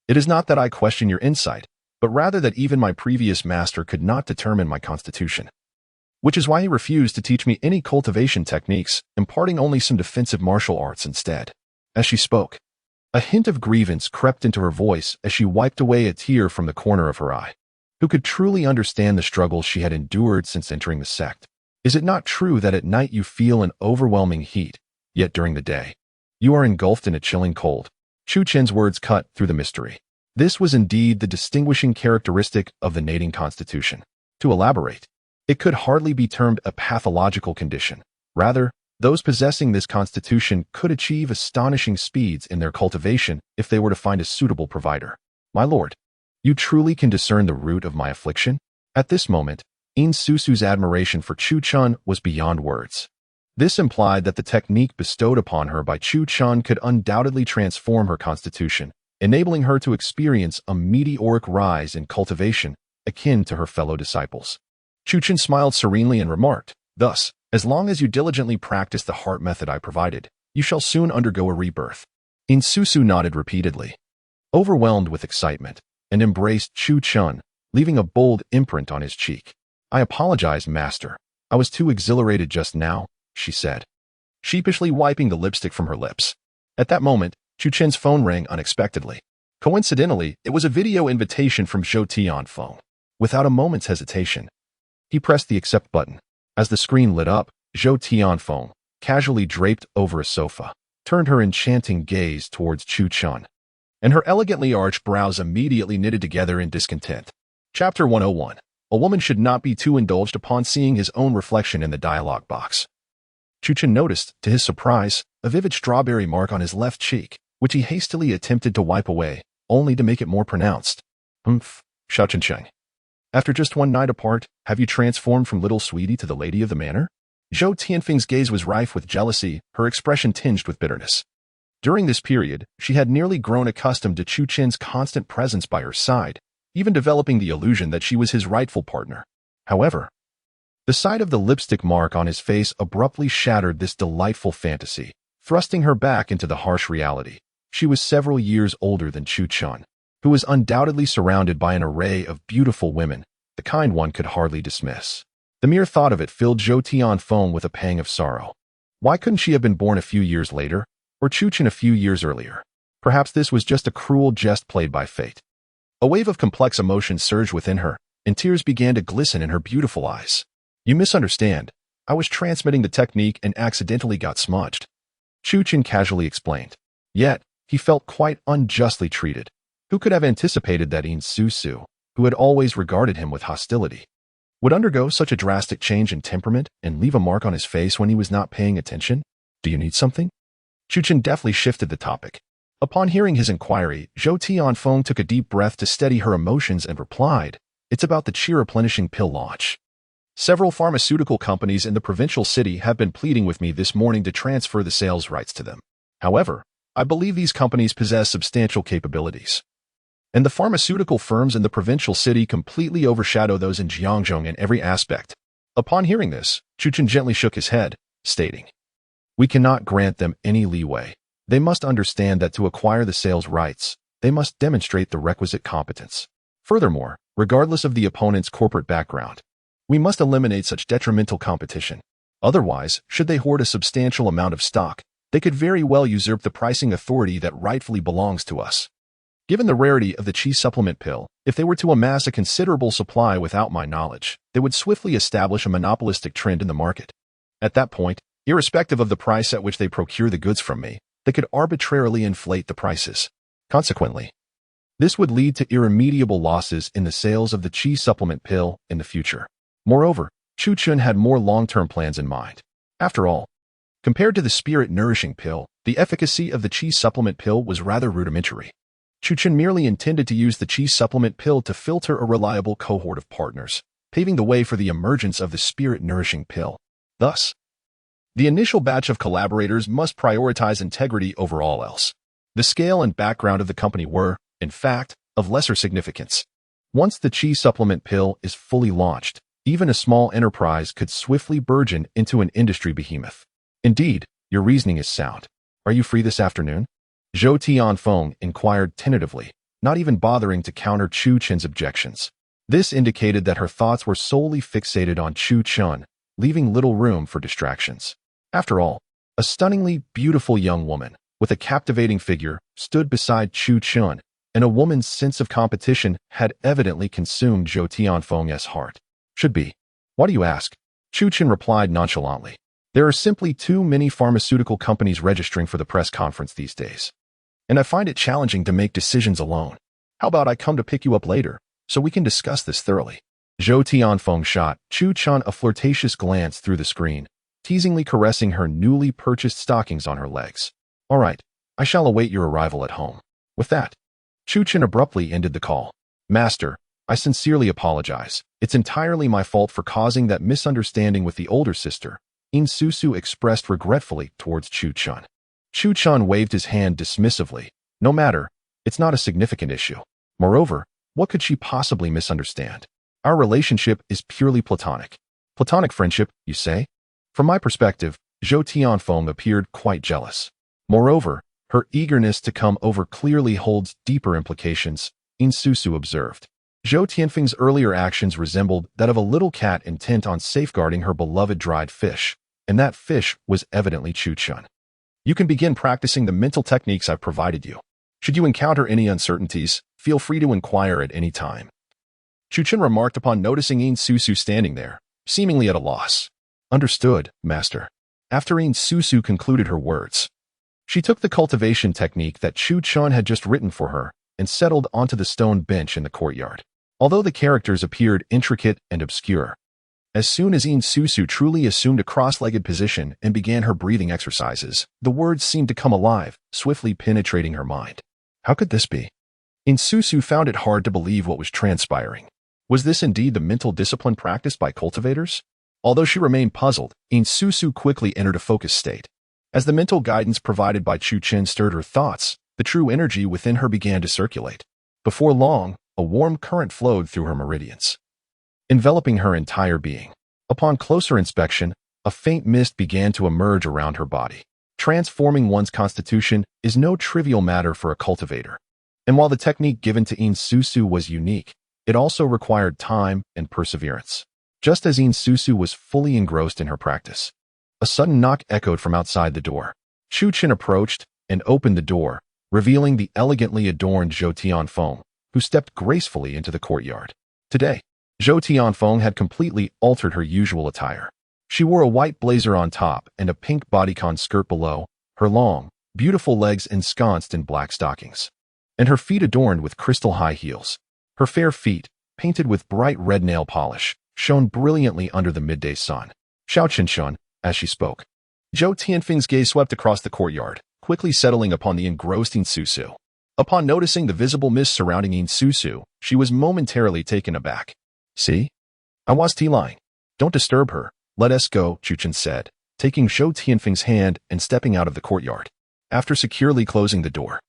it is not that I question your insight, but rather that even my previous master could not determine my constitution, which is why he refused to teach me any cultivation techniques, imparting only some defensive martial arts instead. As she spoke, a hint of grievance crept into her voice as she wiped away a tear from the corner of her eye. Who could truly understand the struggles she had endured since entering the sect? Is it not true that at night you feel an overwhelming heat, yet during the day, you are engulfed in a chilling cold? Chu Chun's words cut through the mystery. This was indeed the distinguishing characteristic of the Nading constitution. To elaborate, it could hardly be termed a pathological condition. Rather, those possessing this constitution could achieve astonishing speeds in their cultivation if they were to find a suitable provider. My lord, you truly can discern the root of my affliction? At this moment, In Susu's admiration for Chu Chun was beyond words. This implied that the technique bestowed upon her by Chu Chun could undoubtedly transform her constitution, enabling her to experience a meteoric rise in cultivation akin to her fellow disciples. Chu Chun smiled serenely and remarked, "Thus, as long as you diligently practice the heart method I provided, you shall soon undergo a rebirth." Insusu nodded repeatedly, overwhelmed with excitement, and embraced Chu Chun, leaving a bold imprint on his cheek. "I apologize, master. I was too exhilarated just now," she said, sheepishly wiping the lipstick from her lips. At that moment, Chu Chen's phone rang unexpectedly. Coincidentally, it was a video invitation from Zhou Tianfeng. Without a moment's hesitation, he pressed the accept button. As the screen lit up, Zhou Tianfeng, casually draped over a sofa, turned her enchanting gaze towards Chu Chun, and her elegantly arched brows immediately knitted together in discontent. Chapter 101. A woman should not be too indulged upon seeing his own reflection in the dialogue box. Chu Chun noticed, to his surprise, a vivid strawberry mark on his left cheek, which he hastily attempted to wipe away, only to make it more pronounced. "Humph, Xiao Chencheng. After just one night apart, have you transformed from little sweetie to the lady of the manor?" Zhou Tianfeng's gaze was rife with jealousy, her expression tinged with bitterness. During this period, she had nearly grown accustomed to Chu Chen's constant presence by her side, even developing the illusion that she was his rightful partner. However, the sight of the lipstick mark on his face abruptly shattered this delightful fantasy, thrusting her back into the harsh reality. She was several years older than Chu Chun, who was undoubtedly surrounded by an array of beautiful women, the kind one could hardly dismiss. The mere thought of it filled Zhou Tianfeng with a pang of sorrow. Why couldn't she have been born a few years later, or Chu Chun a few years earlier? Perhaps this was just a cruel jest played by fate. A wave of complex emotions surged within her, and tears began to glisten in her beautiful eyes. "You misunderstand. I was transmitting the technique and accidentally got smudged," Chu Chun casually explained. Yet, he felt quite unjustly treated. Who could have anticipated that Insusu, who had always regarded him with hostility, would undergo such a drastic change in temperament and leave a mark on his face when he was not paying attention? "Do you need something?" Chu Chun deftly shifted the topic. Upon hearing his inquiry, Zhou Tianfeng took a deep breath to steady her emotions and replied, "It's about the Qi replenishing pill launch. Several pharmaceutical companies in the provincial city have been pleading with me this morning to transfer the sales rights to them. However, I believe these companies possess substantial capabilities, and the pharmaceutical firms in the provincial city completely overshadow those in Jiangzhou in every aspect." Upon hearing this, Chu Chun gently shook his head, stating, "We cannot grant them any leeway. They must understand that to acquire the sales rights, they must demonstrate the requisite competence. Furthermore, regardless of the opponent's corporate background, we must eliminate such detrimental competition. Otherwise, should they hoard a substantial amount of stock, they could very well usurp the pricing authority that rightfully belongs to us. Given the rarity of the Qi supplement pill, if they were to amass a considerable supply without my knowledge, they would swiftly establish a monopolistic trend in the market. At that point, irrespective of the price at which they procure the goods from me, they could arbitrarily inflate the prices. Consequently, this would lead to irremediable losses in the sales of the Qi supplement pill in the future." Moreover, Chu Chun had more long-term plans in mind. After all, compared to the spirit-nourishing pill, the efficacy of the Qi supplement pill was rather rudimentary. Chu Chun merely intended to use the Qi supplement pill to filter a reliable cohort of partners, paving the way for the emergence of the spirit-nourishing pill. Thus, the initial batch of collaborators must prioritize integrity over all else. The scale and background of the company were, in fact, of lesser significance. Once the Qi supplement pill is fully launched, even a small enterprise could swiftly burgeon into an industry behemoth. Indeed, your reasoning is sound. Are you free this afternoon? Zhou Tianfeng inquired tentatively, not even bothering to counter Chu Chun's objections. This indicated that her thoughts were solely fixated on Chu Chun, leaving little room for distractions. After all, a stunningly beautiful young woman, with a captivating figure, stood beside Chu Chun, and a woman's sense of competition had evidently consumed Zhou Tianfeng's heart. "Should be. Why do you ask?" Chu Chun replied nonchalantly. "There are simply too many pharmaceutical companies registering for the press conference these days, and I find it challenging to make decisions alone. How about I come to pick you up later, so we can discuss this thoroughly?" Zhou Tianfeng shot Chu Chun a flirtatious glance through the screen, teasingly caressing her newly purchased stockings on her legs. "All right, I shall await your arrival at home." With that, Chu Chun abruptly ended the call. "Master, I sincerely apologize. It's entirely my fault for causing that misunderstanding with the older sister," In Susu expressed regretfully towards Chu Chun. Chu Chun waved his hand dismissively. No matter, it's not a significant issue. Moreover, what could she possibly misunderstand? Our relationship is purely platonic. Platonic friendship, you say? From my perspective, Zhou Tianfeng appeared quite jealous. Moreover, her eagerness to come over clearly holds deeper implications, In Susu observed. Zhou Tianfeng's earlier actions resembled that of a little cat intent on safeguarding her beloved dried fish, and that fish was evidently Chu Chun. You can begin practicing the mental techniques I've provided you. Should you encounter any uncertainties, feel free to inquire at any time. Chu Chun remarked upon noticing In Susu standing there, seemingly at a loss. Understood, master. After In Susu concluded her words, she took the cultivation technique that Chu Chun had just written for her and settled onto the stone bench in the courtyard. Although the characters appeared intricate and obscure, as soon as In Susu truly assumed a cross-legged position and began her breathing exercises, the words seemed to come alive, swiftly penetrating her mind. How could this be? In Susu found it hard to believe what was transpiring. Was this indeed the mental discipline practiced by cultivators? Although she remained puzzled, In Susu quickly entered a focused state. As the mental guidance provided by Chu Chun stirred her thoughts, the true energy within her began to circulate. Before long, a warm current flowed through her meridians, enveloping her entire being. Upon closer inspection, a faint mist began to emerge around her body. Transforming one's constitution is no trivial matter for a cultivator. And while the technique given to In Susu was unique, it also required time and perseverance. Just as In Susu was fully engrossed in her practice, a sudden knock echoed from outside the door. Chu Chun approached and opened the door, revealing the elegantly adorned Zhou Tianfeng, who stepped gracefully into the courtyard. Today, Zhou Tianfeng had completely altered her usual attire. She wore a white blazer on top and a pink bodycon skirt below, her long, beautiful legs ensconced in black stockings, and her feet adorned with crystal high heels. Her fair feet, painted with bright red nail polish, shone brilliantly under the midday sun. Xiao Qinshan, as she spoke. Zhou Tianfeng's gaze swept across the courtyard, quickly settling upon the engrossed In Susu. Upon noticing the visible mist surrounding In Susu, she was momentarily taken aback. See? I was lying. Don't disturb her. Let us go, Chu Chun said, taking Zhou Tianfeng's hand and stepping out of the courtyard. After securely closing the door,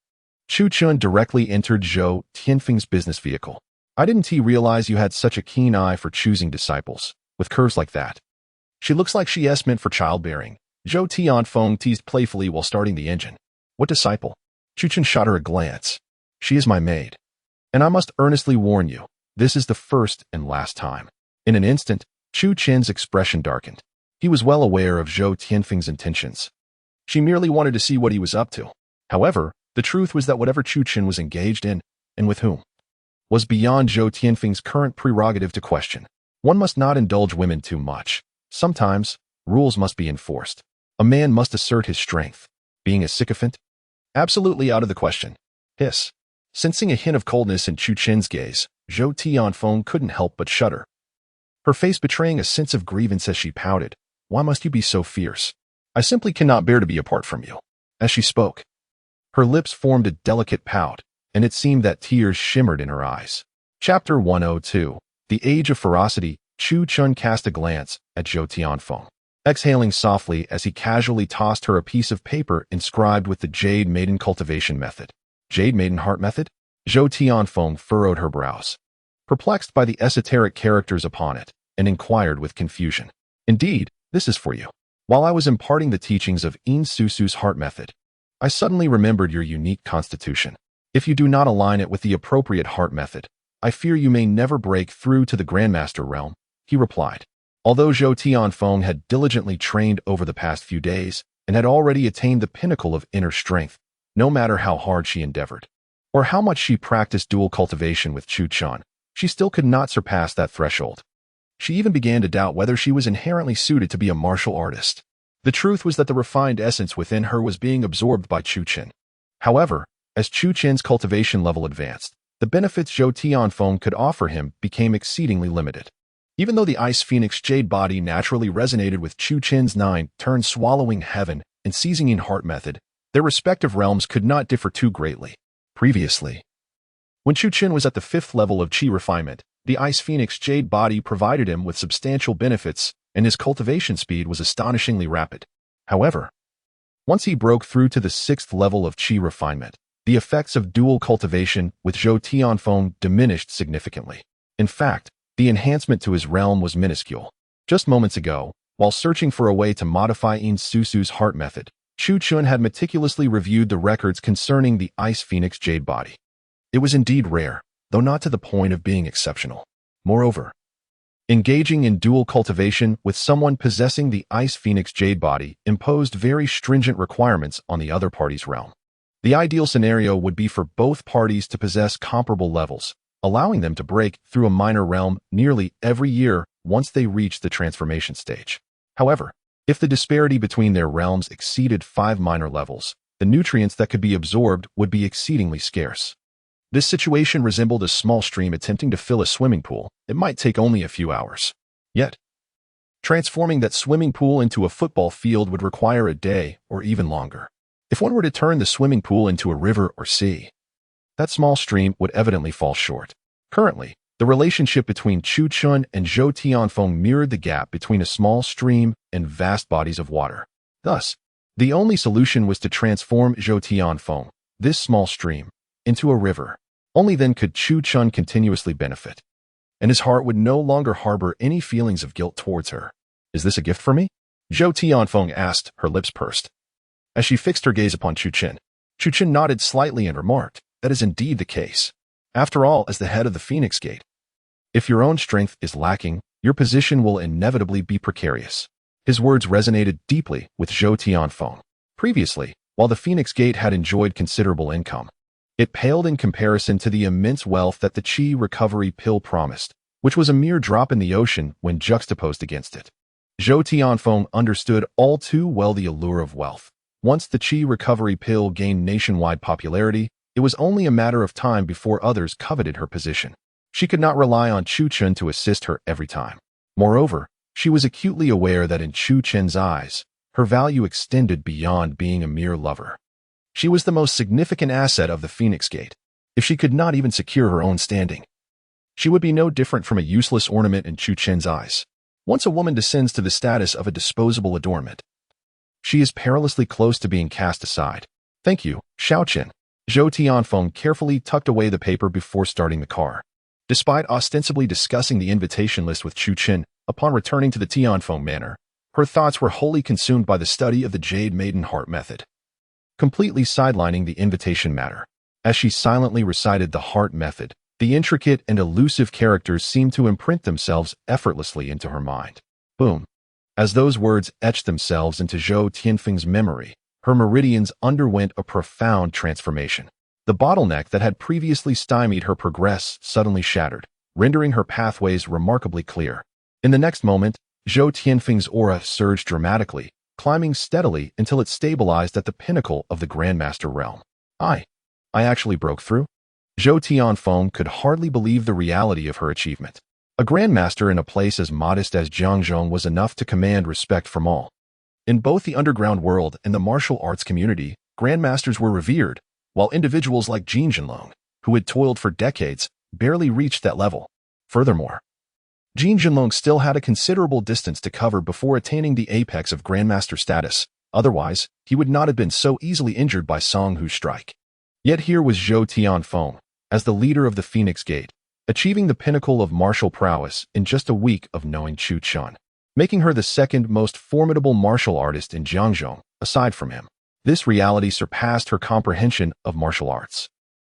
Chu Chun directly entered Zhou Tianfeng's business vehicle. I didn't realize you had such a keen eye for choosing disciples, with curves like that. She looks like she is meant for childbearing, Zhou Tianfeng teased playfully while starting the engine. What disciple? Chu Chun shot her a glance. She is my maid. And I must earnestly warn you, this is the first and last time. In an instant, Chu Chun's expression darkened. He was well aware of Zhou Tianfeng's intentions. She merely wanted to see what he was up to. However, the truth was that whatever Chu Chun was engaged in, and with whom, was beyond Zhou Tianfeng's current prerogative to question. One must not indulge women too much. Sometimes, rules must be enforced. A man must assert his strength. Being a sycophant? Absolutely out of the question. Hiss. Sensing a hint of coldness in Chu Chun's gaze, Zhou Tianfeng couldn't help but shudder, her face betraying a sense of grievance as she pouted. Why must you be so fierce? I simply cannot bear to be apart from you. As she spoke, her lips formed a delicate pout, and it seemed that tears shimmered in her eyes. Chapter 102. The Age of Ferocity. Chu Chun cast a glance at Zhou Tianfeng, exhaling softly as he casually tossed her a piece of paper inscribed with the Jade Maiden cultivation method. Jade Maiden Heart Method? Zhou Tianfeng furrowed her brows, perplexed by the esoteric characters upon it, and inquired with confusion. Indeed, this is for you. While I was imparting the teachings of In Susu's heart method, I suddenly remembered your unique constitution. If you do not align it with the appropriate heart method, I fear you may never break through to the Grandmaster realm, he replied. Although Zhou Tianfeng had diligently trained over the past few days and had already attained the pinnacle of inner strength, no matter how hard she endeavored, or how much she practiced dual cultivation with Chu Chun, she still could not surpass that threshold. She even began to doubt whether she was inherently suited to be a martial artist. The truth was that the refined essence within her was being absorbed by Chu Chun. However, as Chu Chun's cultivation level advanced, the benefits Zhou Tianfeng could offer him became exceedingly limited. Even though the Ice Phoenix Jade body naturally resonated with Chu Chun's 9-turn swallowing heaven and seizing in heart method, their respective realms could not differ too greatly. Previously, when Chu Chun was at the 5th level of Qi refinement, the Ice Phoenix Jade body provided him with substantial benefits and his cultivation speed was astonishingly rapid. However, once he broke through to the 6th level of qi refinement, the effects of dual cultivation with Zhou Tianfeng diminished significantly. In fact, the enhancement to his realm was minuscule. Just moments ago, while searching for a way to modify Yin Susu's heart method, Chu Chun had meticulously reviewed the records concerning the Ice Phoenix Jade body. It was indeed rare, though not to the point of being exceptional. Moreover, engaging in dual cultivation with someone possessing the Ice Phoenix Jade body imposed very stringent requirements on the other party's realm. The ideal scenario would be for both parties to possess comparable levels, allowing them to break through a minor realm nearly every year once they reach the transformation stage. However, if the disparity between their realms exceeded 5 minor levels, the nutrients that could be absorbed would be exceedingly scarce. This situation resembled a small stream attempting to fill a swimming pool. It might take only a few hours. Yet, transforming that swimming pool into a football field would require a day or even longer. If one were to turn the swimming pool into a river or sea, that small stream would evidently fall short. Currently, the relationship between Chu Chun and Zhou Tianfeng mirrored the gap between a small stream and vast bodies of water. Thus, the only solution was to transform Zhou Tianfeng, this small stream, into a river. Only then could Chu Chun continuously benefit, and his heart would no longer harbor any feelings of guilt towards her. Is this a gift for me? Zhou Tianfeng asked, her lips pursed. As she fixed her gaze upon Chu Chun nodded slightly and remarked, that is indeed the case. After all, as the head of the Phoenix Gate, if your own strength is lacking, your position will inevitably be precarious. His words resonated deeply with Zhou Tianfeng. Previously, while the Phoenix Gate had enjoyed considerable income, it paled in comparison to the immense wealth that the Qi recovery pill promised, which was a mere drop in the ocean when juxtaposed against it. Zhou Tianfeng understood all too well the allure of wealth. Once the Qi recovery pill gained nationwide popularity, it was only a matter of time before others coveted her position. She could not rely on Chu Chun to assist her every time. Moreover, she was acutely aware that in Chu Chun's eyes, her value extended beyond being a mere lover. She was the most significant asset of the Phoenix Gate. If she could not even secure her own standing, she would be no different from a useless ornament in Chu Chen's eyes. Once a woman descends to the status of a disposable adornment, she is perilously close to being cast aside. Thank you, Xiaochen. Zhou Tianfeng carefully tucked away the paper before starting the car. Despite ostensibly discussing the invitation list with Chu Chen, upon returning to the Tianfeng manor, her thoughts were wholly consumed by the study of the Jade Maiden Heart method, completely sidelining the invitation matter. As she silently recited the heart method, the intricate and elusive characters seemed to imprint themselves effortlessly into her mind. Boom. As those words etched themselves into Zhou Tianfeng's memory, her meridians underwent a profound transformation. The bottleneck that had previously stymied her progress suddenly shattered, rendering her pathways remarkably clear. In the next moment, Zhou Tianfeng's aura surged dramatically, climbing steadily until it stabilized at the pinnacle of the Grandmaster realm. I actually broke through? Zhou Tianfeng could hardly believe the reality of her achievement. A Grandmaster in a place as modest as Jiangzhong was enough to command respect from all. In both the underground world and the martial arts community, Grandmasters were revered, while individuals like Jin Jinlong, who had toiled for decades, barely reached that level. Furthermore, Jin Jinlong still had a considerable distance to cover before attaining the apex of Grandmaster status. Otherwise, he would not have been so easily injured by Song Hu's strike. Yet here was Zhou Tianfeng, as the leader of the Phoenix Gate, achieving the pinnacle of martial prowess in just a week of knowing Chu Chun, making her the second most formidable martial artist in Jiangzhong, aside from him. This reality surpassed her comprehension of martial arts.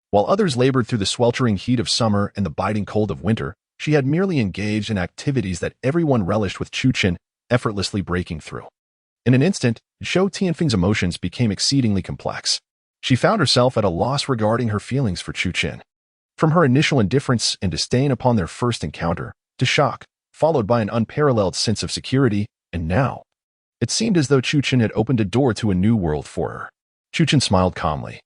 While others labored through the sweltering heat of summer and the biting cold of winter, she had merely engaged in activities that everyone relished, with Chu Chun effortlessly breaking through. In an instant, Zhou Tianfeng's emotions became exceedingly complex. She found herself at a loss regarding her feelings for Chu Chun. From her initial indifference and disdain upon their first encounter, to shock, followed by an unparalleled sense of security, and now, it seemed as though Chu Chun had opened a door to a new world for her. Chu Chun smiled calmly,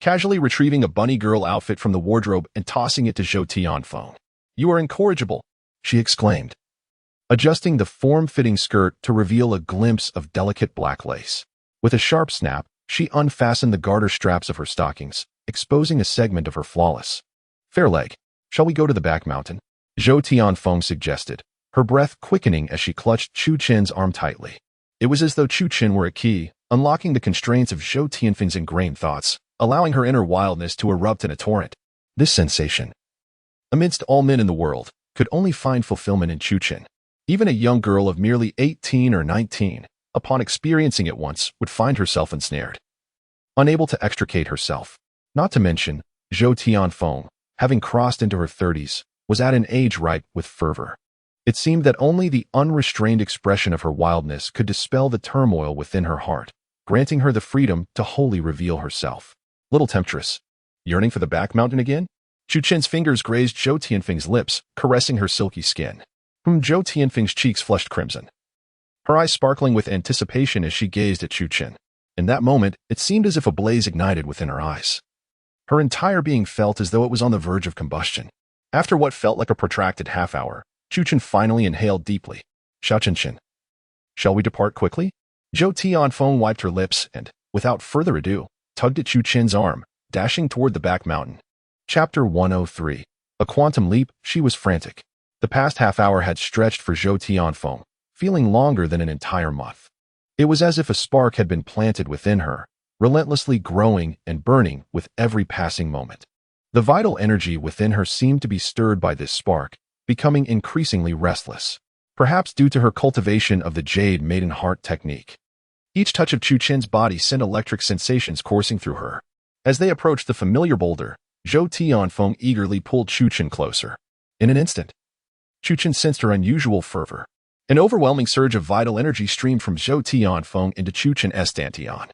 casually retrieving a bunny girl outfit from the wardrobe and tossing it to Zhou Tianfeng. "You are incorrigible," she exclaimed, adjusting the form-fitting skirt to reveal a glimpse of delicate black lace. With a sharp snap, she unfastened the garter straps of her stockings, exposing a segment of her flawless fair leg. "Shall we go to the back mountain?" Zhou Tianfeng suggested, her breath quickening as she clutched Chu Chen's arm tightly. It was as though Chu Chen were a key, unlocking the constraints of Zhou Tianfeng's ingrained thoughts, allowing her inner wildness to erupt in a torrent. This sensation, amidst all men in the world, could only find fulfillment in Chu Chen. Even a young girl of merely 18 or 19, upon experiencing it once, would find herself ensnared, unable to extricate herself. Not to mention, Zhou Tianfeng, having crossed into her 30s, was at an age ripe with fervor. It seemed that only the unrestrained expression of her wildness could dispel the turmoil within her heart, granting her the freedom to wholly reveal herself. Little temptress, yearning for the back mountain again? Chu Chen's fingers grazed Zhou Tianfeng's lips, caressing her silky skin. Zhou Tianfeng's cheeks flushed crimson, her eyes sparkling with anticipation as she gazed at Chu Chen. In that moment, it seemed as if a blaze ignited within her eyes. Her entire being felt as though it was on the verge of combustion. After what felt like a protracted half-hour, Chu Chen finally inhaled deeply. Xiao Chen, shall we depart quickly? Zhou Tianfeng wiped her lips and, without further ado, tugged at Chu Chen's arm, dashing toward the back mountain. Chapter 103. A quantum leap. She was frantic. The past half-hour had stretched for Zhou Tianfeng, feeling longer than an entire month. It was as if a spark had been planted within her, relentlessly growing and burning with every passing moment. The vital energy within her seemed to be stirred by this spark, becoming increasingly restless, perhaps due to her cultivation of the Jade Maiden Heart technique. Each touch of Chu Chen's body sent electric sensations coursing through her. As they approached the familiar boulder, Zhou Tianfeng eagerly pulled Chu Chen closer. In an instant, Chu Chen sensed her unusual fervor. An overwhelming surge of vital energy streamed from Zhou Tianfeng into Chu Chen's dantian.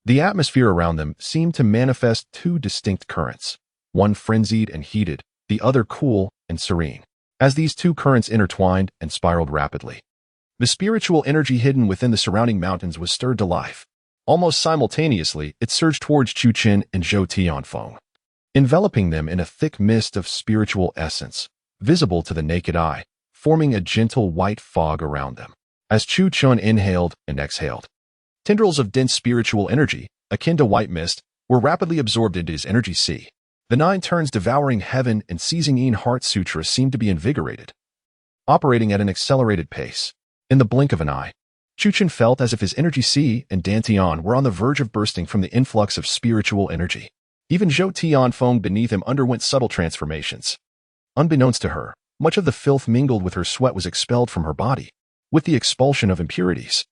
The atmosphere around them seemed to manifest two distinct currents, one frenzied and heated, the other cool and serene. As these two currents intertwined and spiraled rapidly, the spiritual energy hidden within the surrounding mountains was stirred to life. Almost simultaneously, it surged towards Chu Chen and Zhou Tianfeng, enveloping them in a thick mist of spiritual essence, visible to the naked eye, forming a gentle white fog around them. As Chu Chen inhaled and exhaled, tendrils of dense spiritual energy, akin to white mist, were rapidly absorbed into his energy sea. The 9 turns devouring heaven and seizing Yin Heart Sutra seemed to be invigorated, operating at an accelerated pace. In the blink of an eye, Chu Chen felt as if his energy sea and dantian were on the verge of bursting from the influx of spiritual energy. Even Zhou Tianfeng beneath him underwent subtle transformations. Unbeknownst to her, much of the filth mingled with her sweat was expelled from her body, with the expulsion of impurities.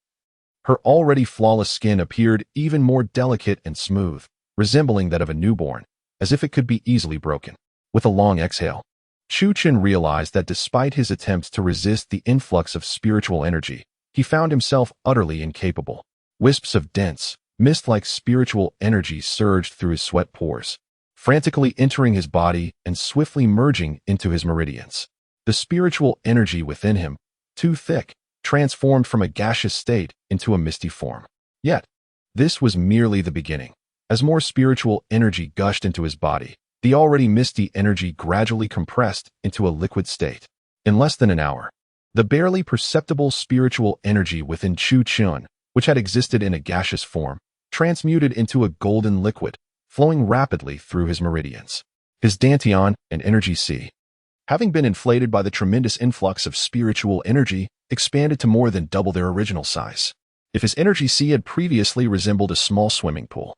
Her already flawless skin appeared even more delicate and smooth, resembling that of a newborn, as if it could be easily broken. With a long exhale, Chu Chen realized that despite his attempts to resist the influx of spiritual energy, he found himself utterly incapable. Wisps of dense, mist-like spiritual energy surged through his sweat pores, frantically entering his body and swiftly merging into his meridians. The spiritual energy within him, too thick, transformed from a gaseous state into a misty form. Yet, this was merely the beginning. As more spiritual energy gushed into his body, the already misty energy gradually compressed into a liquid state. In less than an hour, the barely perceptible spiritual energy within Chu Chen, which had existed in a gaseous form, transmuted into a golden liquid, flowing rapidly through his meridians. His dantian and energy sea, having been inflated by the tremendous influx of spiritual energy, expanded to more than double their original size. If his energy sea had previously resembled a small swimming pool,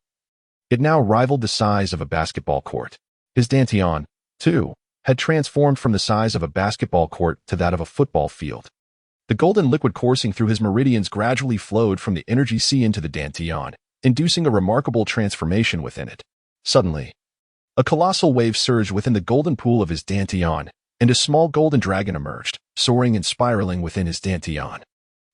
it now rivaled the size of a basketball court. His dantian, too, had transformed from the size of a basketball court to that of a football field. The golden liquid coursing through his meridians gradually flowed from the energy sea into the dantian, inducing a remarkable transformation within it. Suddenly, a colossal wave surged within the golden pool of his dantian, and a small golden dragon emerged, soaring and spiraling within his dantian.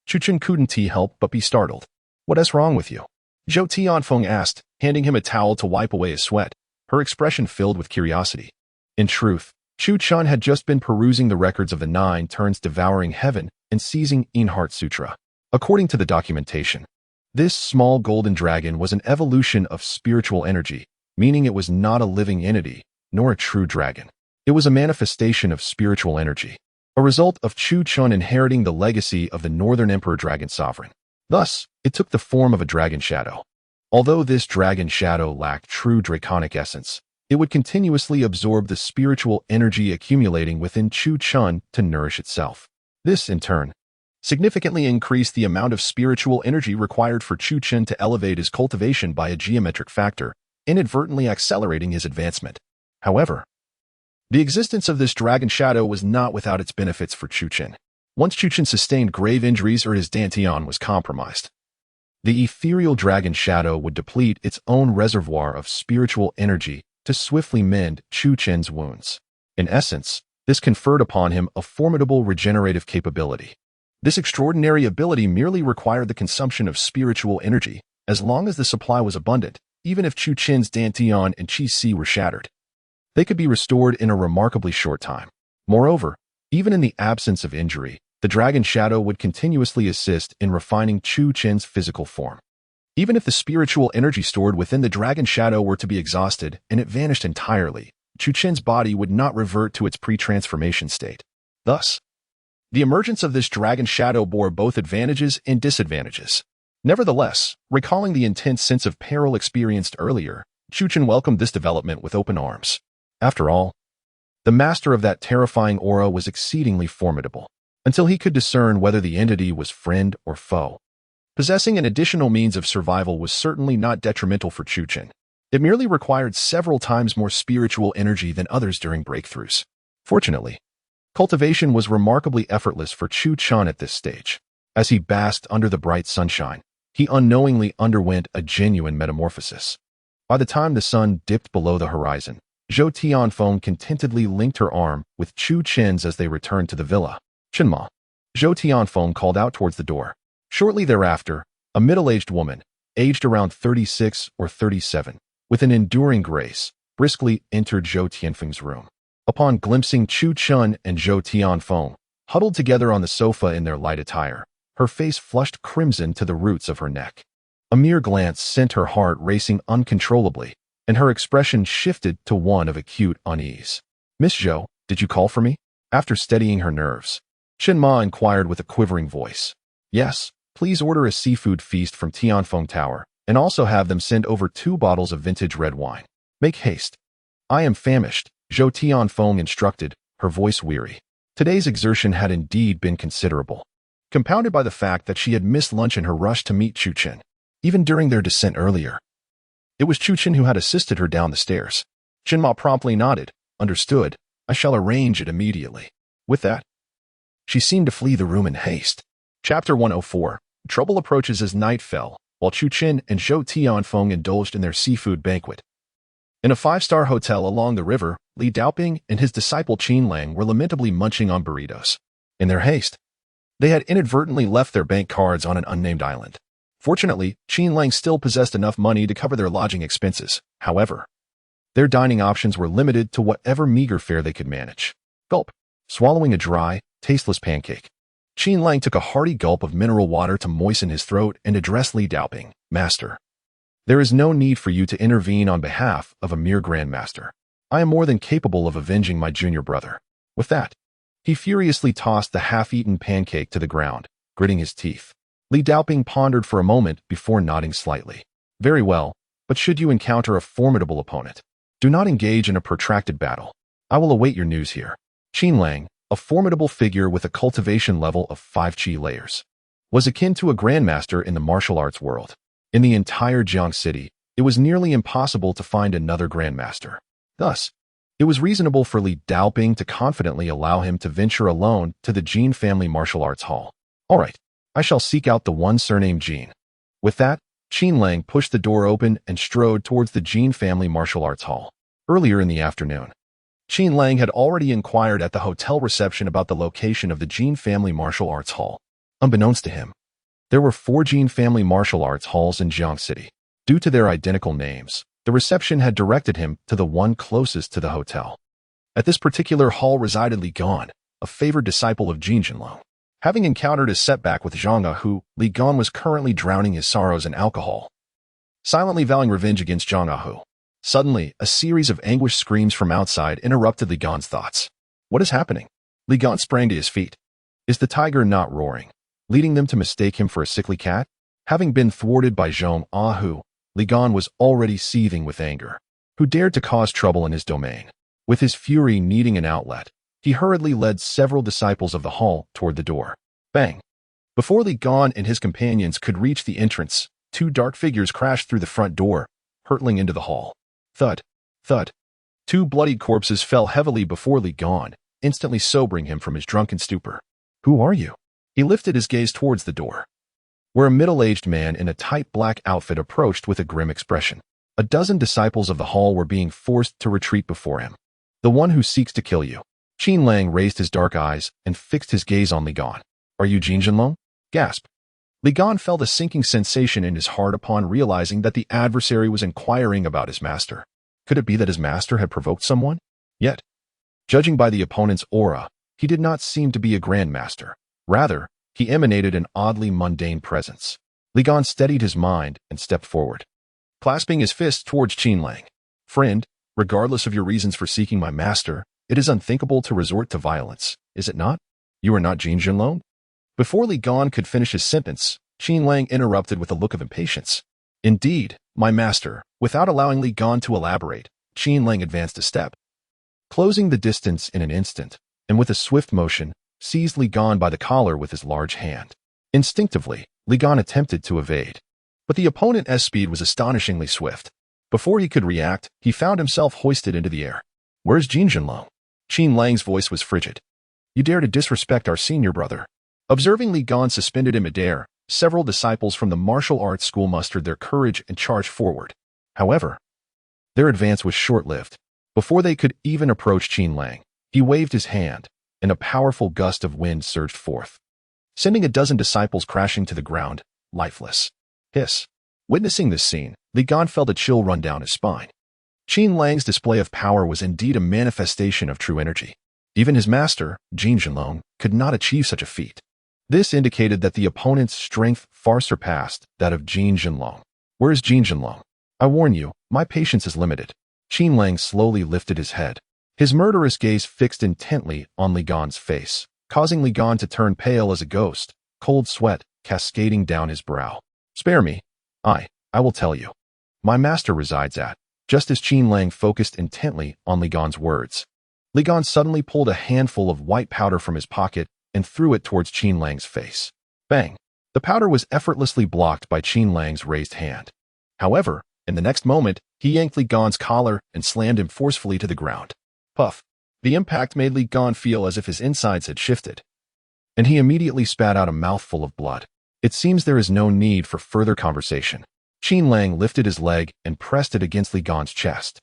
Chu Chen couldn't help but be startled. "What is wrong with you?" Zhou Tianfeng asked, handing him a towel to wipe away his sweat, her expression filled with curiosity. In truth, Chu Chen had just been perusing the records of the 9 turns devouring heaven and seizing Yin Heart Sutra. According to the documentation, this small golden dragon was an evolution of spiritual energy, meaning it was not a living entity, nor a true dragon. It was a manifestation of spiritual energy, a result of Chu Chen inheriting the legacy of the Northern Emperor Dragon Sovereign. Thus, it took the form of a dragon shadow. Although this dragon shadow lacked true draconic essence, it would continuously absorb the spiritual energy accumulating within Chu Chen to nourish itself. This, in turn, significantly increased the amount of spiritual energy required for Chu Chen to elevate his cultivation by a geometric factor, inadvertently accelerating his advancement. However, the existence of this dragon shadow was not without its benefits for Chu Chen. Once Chu Chen sustained grave injuries or his dantian was compromised, the ethereal dragon shadow would deplete its own reservoir of spiritual energy to swiftly mend Chu Chen's wounds. In essence, this conferred upon him a formidable regenerative capability. This extraordinary ability merely required the consumption of spiritual energy, as long as the supply was abundant, even if Chu Chen's dantian and Qi Si were shattered. They could be restored in a remarkably short time. Moreover, even in the absence of injury, the dragon shadow would continuously assist in refining Chu Chen's physical form. Even if the spiritual energy stored within the dragon shadow were to be exhausted and it vanished entirely, Chu Chen's body would not revert to its pre-transformation state. Thus, the emergence of this dragon shadow bore both advantages and disadvantages. Nevertheless, recalling the intense sense of peril experienced earlier, Chu Chen welcomed this development with open arms. After all, the master of that terrifying aura was exceedingly formidable, until he could discern whether the entity was friend or foe. Possessing an additional means of survival was certainly not detrimental for Chu Chen. It merely required several times more spiritual energy than others during breakthroughs. Fortunately, cultivation was remarkably effortless for Chu Chen at this stage. As he basked under the bright sunshine, he unknowingly underwent a genuine metamorphosis. By the time the sun dipped below the horizon, Zhou Tianfeng contentedly linked her arm with Chu Chen's as they returned to the villa. "Chenma," Zhou Tianfeng called out towards the door. Shortly thereafter, a middle-aged woman, aged around 36 or 37, with an enduring grace, briskly entered Zhou Tianfeng's room. Upon glimpsing Chu Chen and Zhou Tianfeng, huddled together on the sofa in their light attire, her face flushed crimson to the roots of her neck. A mere glance sent her heart racing uncontrollably, and her expression shifted to one of acute unease. "Miss Zhou, did you call for me?" After steadying her nerves, Chen Ma inquired with a quivering voice. "Yes, please order a seafood feast from Tianfeng Tower, and also have them send over 2 bottles of vintage red wine. Make haste. I am famished," Zhou Tianfeng instructed, her voice weary. Today's exertion had indeed been considerable, compounded by the fact that she had missed lunch in her rush to meet Chu Chen, even during their descent earlier. It was Chu Chen who had assisted her down the stairs. Chen Ma promptly nodded. "Understood. I shall arrange it immediately." With that, she seemed to flee the room in haste. Chapter 104. Trouble approaches as night fell, while Chu Chen and Zhou Tianfeng indulged in their seafood banquet. In a 5-star hotel along the river, Li Daoping and his disciple Qin Lang were lamentably munching on burritos. In their haste, they had inadvertently left their bank cards on an unnamed island. Fortunately, Qin Lang still possessed enough money to cover their lodging expenses. However, their dining options were limited to whatever meager fare they could manage. Gulp. Swallowing a dry, tasteless pancake, Qin Lang took a hearty gulp of mineral water to moisten his throat and addressed Li Daoping. "Master, there is no need for you to intervene on behalf of a mere grandmaster. I am more than capable of avenging my junior brother." With that, he furiously tossed the half-eaten pancake to the ground, gritting his teeth. Li Daoping pondered for a moment before nodding slightly. "Very well, but should you encounter a formidable opponent, do not engage in a protracted battle. I will await your news here." Qin Lang, a formidable figure with a cultivation level of 5 Qi layers, was akin to a grandmaster in the martial arts world. In the entire Jiang city, it was nearly impossible to find another grandmaster. Thus, it was reasonable for Li Daoping to confidently allow him to venture alone to the Jin family martial arts hall. "All right, I shall seek out the one surnamed Jin." With that, Qin Lang pushed the door open and strode towards the Jin family martial arts hall. Earlier in the afternoon, Qin Lang had already inquired at the hotel reception about the location of the Jin family martial arts hall. Unbeknownst to him, there were 4 Jin family martial arts halls in Jiang City. Due to their identical names, the reception had directed him to the one closest to the hotel. At this particular hall resided Li Gan, a favored disciple of Jin Jinlong. Having encountered a setback with Zhang Ahu, Li Gan was currently drowning his sorrows in alcohol, silently vowing revenge against Zhang Ahu. Suddenly, a series of anguished screams from outside interrupted Li Gan's thoughts. What is happening? Li Gan sprang to his feet. Is the tiger not roaring, leading them to mistake him for a sickly cat? Having been thwarted by Zhang Ahu, Li Gan was already seething with anger. Who dared to cause trouble in his domain? With his fury needing an outlet, He hurriedly led several disciples of the hall toward the door. Bang! Before Li Gan and his companions could reach the entrance, two dark figures crashed through the front door, hurtling into the hall. Thud! Thud! Two bloodied corpses fell heavily before Li Gan, instantly sobering him from his drunken stupor. Who are you? He lifted his gaze towards the door, where a middle-aged man in a tight black outfit approached with a grim expression. A dozen disciples of the hall were being forced to retreat before him. The one who seeks to kill you. Qin Lang raised his dark eyes and fixed his gaze on Li Gan. Are you Jin Jinlong? Gasp. Li Gan felt a sinking sensation in his heart upon realizing that the adversary was inquiring about his master. Could it be that his master had provoked someone? Yet, judging by the opponent's aura, he did not seem to be a grandmaster. Rather, he emanated an oddly mundane presence. Li Gan steadied his mind and stepped forward, clasping his fist towards Qin Lang. Friend, regardless of your reasons for seeking my master, it is unthinkable to resort to violence, is it not? You are not Jin Jinlong? Before Li Gan could finish his sentence, Qin Lang interrupted with a look of impatience. Indeed, my master. Without allowing Li Gan to elaborate, Qin Lang advanced a step, closing the distance in an instant, and with a swift motion, seized Li Gan by the collar with his large hand. Instinctively, Li Gan attempted to evade, but the opponent's speed was astonishingly swift. Before he could react, he found himself hoisted into the air. Where's Jin Jinlong? Qin Lang's voice was frigid. You dare to disrespect our senior brother. Observing Li Gan suspended in midair, several disciples from the martial arts school mustered their courage and charged forward. However, their advance was short-lived. Before they could even approach Qin Lang, he waved his hand, and a powerful gust of wind surged forth, sending a dozen disciples crashing to the ground, lifeless. Hiss. Witnessing this scene, Li Gan felt a chill run down his spine. Qin Lang's display of power was indeed a manifestation of true energy. Even his master, Jin Jinlong, could not achieve such a feat. This indicated that the opponent's strength far surpassed that of Jin Jinlong. Where is Jin Jinlong? I warn you, my patience is limited. Qin Lang slowly lifted his head, his murderous gaze fixed intently on Li Gan's face, causing Li Gan to turn pale as a ghost, cold sweat cascading down his brow. Spare me. I will tell you. My master resides at. Just as Qin Lang focused intently on Li Gan's words, Li Gan suddenly pulled a handful of white powder from his pocket and threw it towards Qin Lang's face. Bang! The powder was effortlessly blocked by Qin Lang's raised hand. However, in the next moment, he yanked Li Gan's collar and slammed him forcefully to the ground. Puff! The impact made Li Gan feel as if his insides had shifted, and he immediately spat out a mouthful of blood. It seems there is no need for further conversation. Qin Lang lifted his leg and pressed it against Li Gan's chest.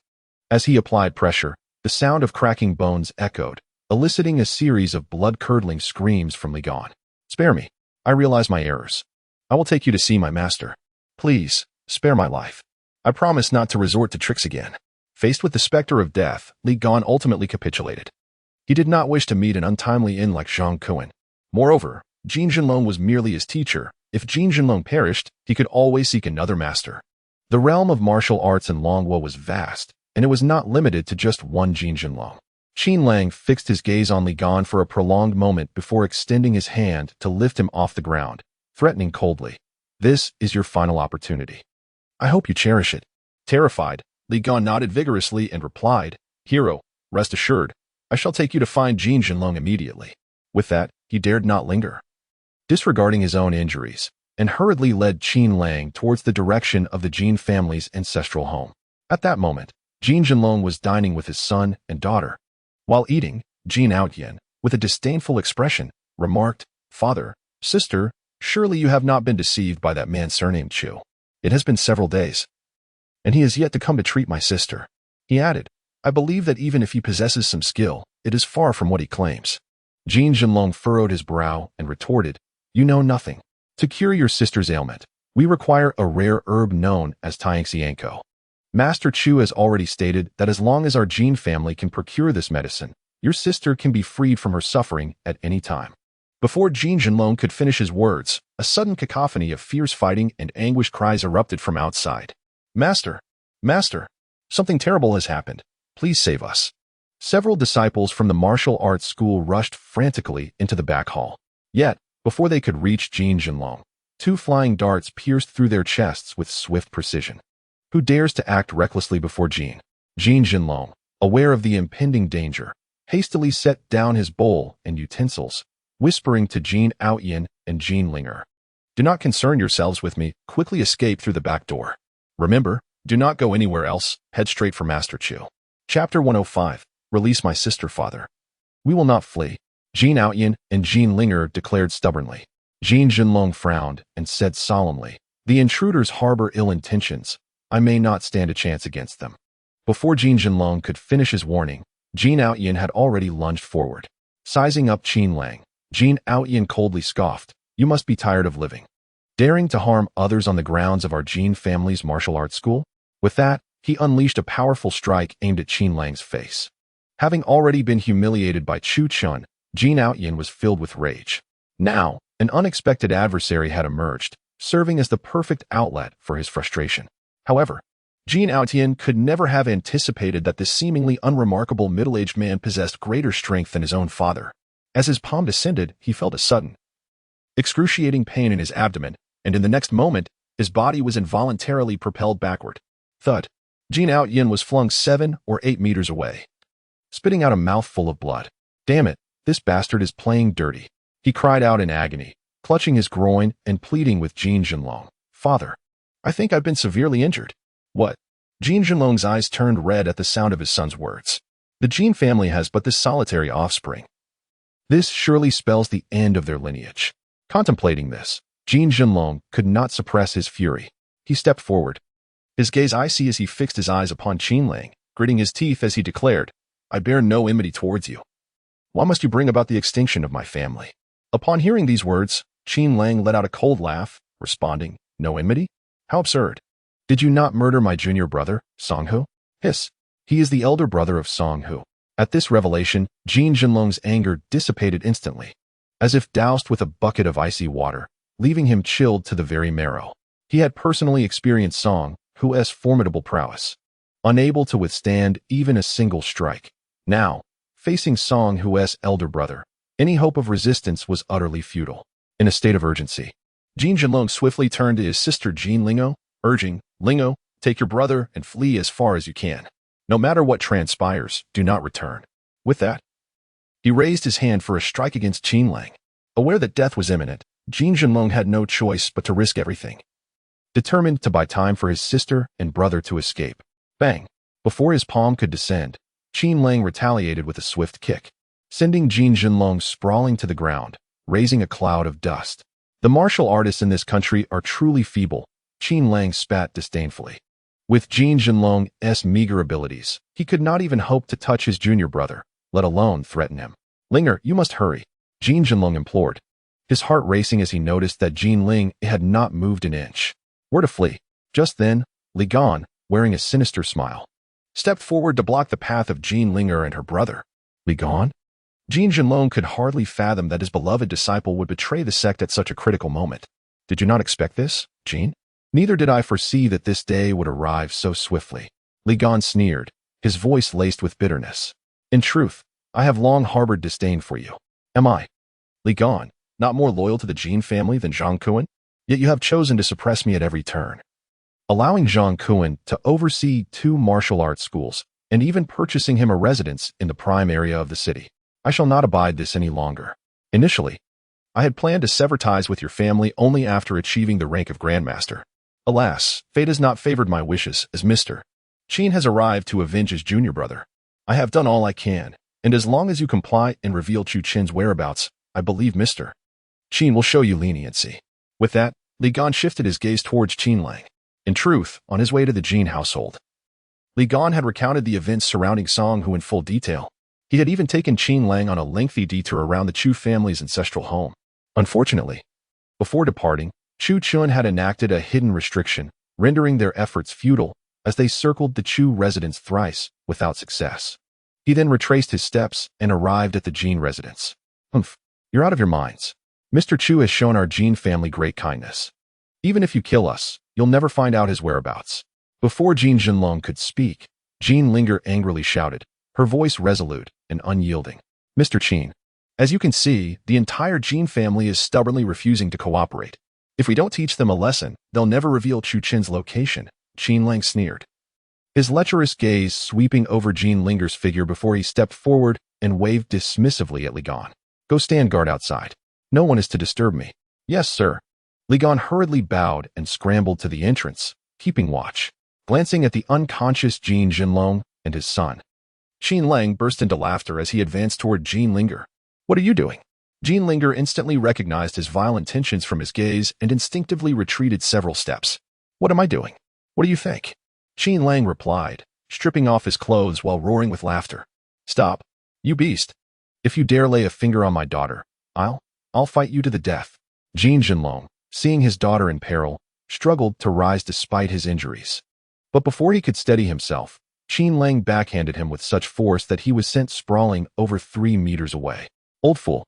As he applied pressure, the sound of cracking bones echoed, eliciting a series of blood-curdling screams from Li Gan. Spare me. I realize my errors. I will take you to see my master. Please, spare my life. I promise not to resort to tricks again. Faced with the specter of death, Li Gan ultimately capitulated. He did not wish to meet an untimely end like Zhang Kuan. Moreover, Jin Jinlong was merely his teacher. If Jin Jinlong perished, he could always seek another master. The realm of martial arts in Longwo was vast, and it was not limited to just one Jin Jinlong. Qin Lang fixed his gaze on Li Gan for a prolonged moment before extending his hand to lift him off the ground, threatening coldly. This is your final opportunity. I hope you cherish it. Terrified, Li Gan nodded vigorously and replied, Hero, rest assured, I shall take you to find Jin Jinlong immediately. With that, he dared not linger, disregarding his own injuries, and hurriedly led Qin Lang towards the direction of the Jin family's ancestral home. At that moment, Jin Jinlong was dining with his son and daughter. While eating, Jin Outyen, with a disdainful expression, remarked, Father, sister, surely you have not been deceived by that man surnamed Chu. It has been several days, and he has yet to come to treat my sister. He added, I believe that even if he possesses some skill, it is far from what he claims. Jin Jinlong furrowed his brow and retorted, You know nothing. To cure your sister's ailment, we require a rare herb known as Tianxianko. Master Chu has already stated that as long as our Jin family can procure this medicine, your sister can be freed from her suffering at any time. Before Jin Jinlong could finish his words, a sudden cacophony of fierce fighting and anguished cries erupted from outside. Master! Master! Something terrible has happened. Please save us. Several disciples from the martial arts school rushed frantically into the back hall. Yet, before they could reach Jin Jinlong, two flying darts pierced through their chests with swift precision. Who dares to act recklessly before Jin? Jin Jinlong, aware of the impending danger, hastily set down his bowl and utensils, whispering to Jean Outyin and Jean Linger. "Do not concern yourselves with me. Quickly escape through the back door. Remember, do not go anywhere else. Head straight for Master Chu." Chapter 105. Release my sister, father. "We will not flee," Jean Outyin and Jean Linger declared stubbornly. Jean Jinlong frowned and said solemnly, "The intruders harbor ill intentions. I may not stand a chance against them." Before Jean Jinlong could finish his warning, Jean Outyin had already lunged forward. Sizing up Qin Lang, Jean Outyin coldly scoffed, "You must be tired of living. Daring to harm others on the grounds of our Jean family's martial arts school?" With that, he unleashed a powerful strike aimed at Qin Lang's face. Having already been humiliated by Chu Chun, Jean Outyin was filled with rage. Now, an unexpected adversary had emerged, serving as the perfect outlet for his frustration. However, Jean Outyin could never have anticipated that this seemingly unremarkable middle-aged man possessed greater strength than his own father. As his palm descended, he felt a sudden, excruciating pain in his abdomen, and in the next moment, his body was involuntarily propelled backward. Thud. Jean Outyin was flung 7 or 8 meters away, spitting out a mouthful of blood. "Damn it, this bastard is playing dirty," he cried out in agony, clutching his groin and pleading with Jean Jinlong. "Father, I think I've been severely injured." "What?" Jean Jinlong's eyes turned red at the sound of his son's words. "The Jean family has but this solitary offspring. This surely spells the end of their lineage." Contemplating this, Jean Jinlong could not suppress his fury. He stepped forward, his gaze icy as he fixed his eyes upon Qin Lang, gritting his teeth as he declared, "I bear no enmity towards you. Why must you bring about the extinction of my family?" Upon hearing these words, Qin Lang let out a cold laugh, responding, "No enmity? How absurd. Did you not murder my junior brother, Song Hu?" "Hiss. He is the elder brother of Song Hu." At this revelation, Jean Jinlong's anger dissipated instantly, as if doused with a bucket of icy water, leaving him chilled to the very marrow. He had personally experienced Song Hu's formidable prowess, unable to withstand even a single strike. Now, facing Song Hu's elder brother, any hope of resistance was utterly futile. In a state of urgency, Jean Jinlong swiftly turned to his sister Jean Lingo, urging, "Lingo, take your brother and flee as far as you can. No matter what transpires, do not return." With that, he raised his hand for a strike against Qin Lang. Aware that death was imminent, Jean Jinlong had no choice but to risk everything, determined to buy time for his sister and brother to escape. Bang! Before his palm could descend, Qin Lang retaliated with a swift kick, sending Jean Jinlong sprawling to the ground, raising a cloud of dust. "The martial artists in this country are truly feeble," Qin Lang spat disdainfully. With Jean Jinlong's meager abilities, he could not even hope to touch his junior brother, let alone threaten him. "Linger, you must hurry," Jean Jinlong implored, his heart racing as he noticed that Jean Ling had not moved an inch. Where to flee? Just then, Li Gan, wearing a sinister smile, stepped forward to block the path of Jean Linger and her brother. Li Gan? Jean Jinlong could hardly fathom that his beloved disciple would betray the sect at such a critical moment. "Did you not expect this, Jean?" "Neither did I foresee that this day would arrive so swiftly," Li Gan sneered, his voice laced with bitterness. "In truth, I have long harbored disdain for you. Am I, Li Gan, not more loyal to the Jean family than Zhang Kuan? Yet you have chosen to suppress me at every turn, allowing Zhang Kuan to oversee 2 martial arts schools and even purchasing him a residence in the prime area of the city. I shall not abide this any longer. Initially, I had planned to sever ties with your family only after achieving the rank of Grandmaster. Alas, fate has not favored my wishes, as Mr. Qin has arrived to avenge his junior brother. I have done all I can, and as long as you comply and reveal Chu Qin's whereabouts, I believe Mr. Qin will show you leniency." With that, Li Gan shifted his gaze towards Qin Lang. In truth, on his way to the Jean household, Li Gan had recounted the events surrounding Song Hu in full detail. He had even taken Qin Lang on a lengthy detour around the Chu family's ancestral home. Unfortunately, before departing, Chu Chun had enacted a hidden restriction, rendering their efforts futile as they circled the Chu residence thrice without success. He then retraced his steps and arrived at the Jean residence. "Humph, you're out of your minds. Mr. Chu has shown our Jean family great kindness. Even if you kill us, you'll never find out his whereabouts." Before Jean Jinlong could speak, Jean Linger angrily shouted, her voice resolute and unyielding. "Mr. Qin, as you can see, the entire Jean family is stubbornly refusing to cooperate. If we don't teach them a lesson, they'll never reveal Chu Qin's location," Qin Lang sneered. his lecherous gaze sweeping over Jean Linger's figure before he stepped forward and waved dismissively at Li Gan. Go stand guard outside. No one is to disturb me. Yes, sir. Li Gan hurriedly bowed and scrambled to the entrance, keeping watch, glancing at the unconscious Jean Jinlong and his son. Qin Lang burst into laughter as he advanced toward Jean Linger. What are you doing? Jean Linger instantly recognized his violent tensions from his gaze and instinctively retreated several steps. What am I doing? What do you think? Qin Lang replied, stripping off his clothes while roaring with laughter. Stop, you beast. If you dare lay a finger on my daughter, I'll fight you to the death. Jean Jinlong, seeing his daughter in peril, struggled to rise despite his injuries. But before he could steady himself, Qin Lang backhanded him with such force that he was sent sprawling over 3 meters away. Old fool.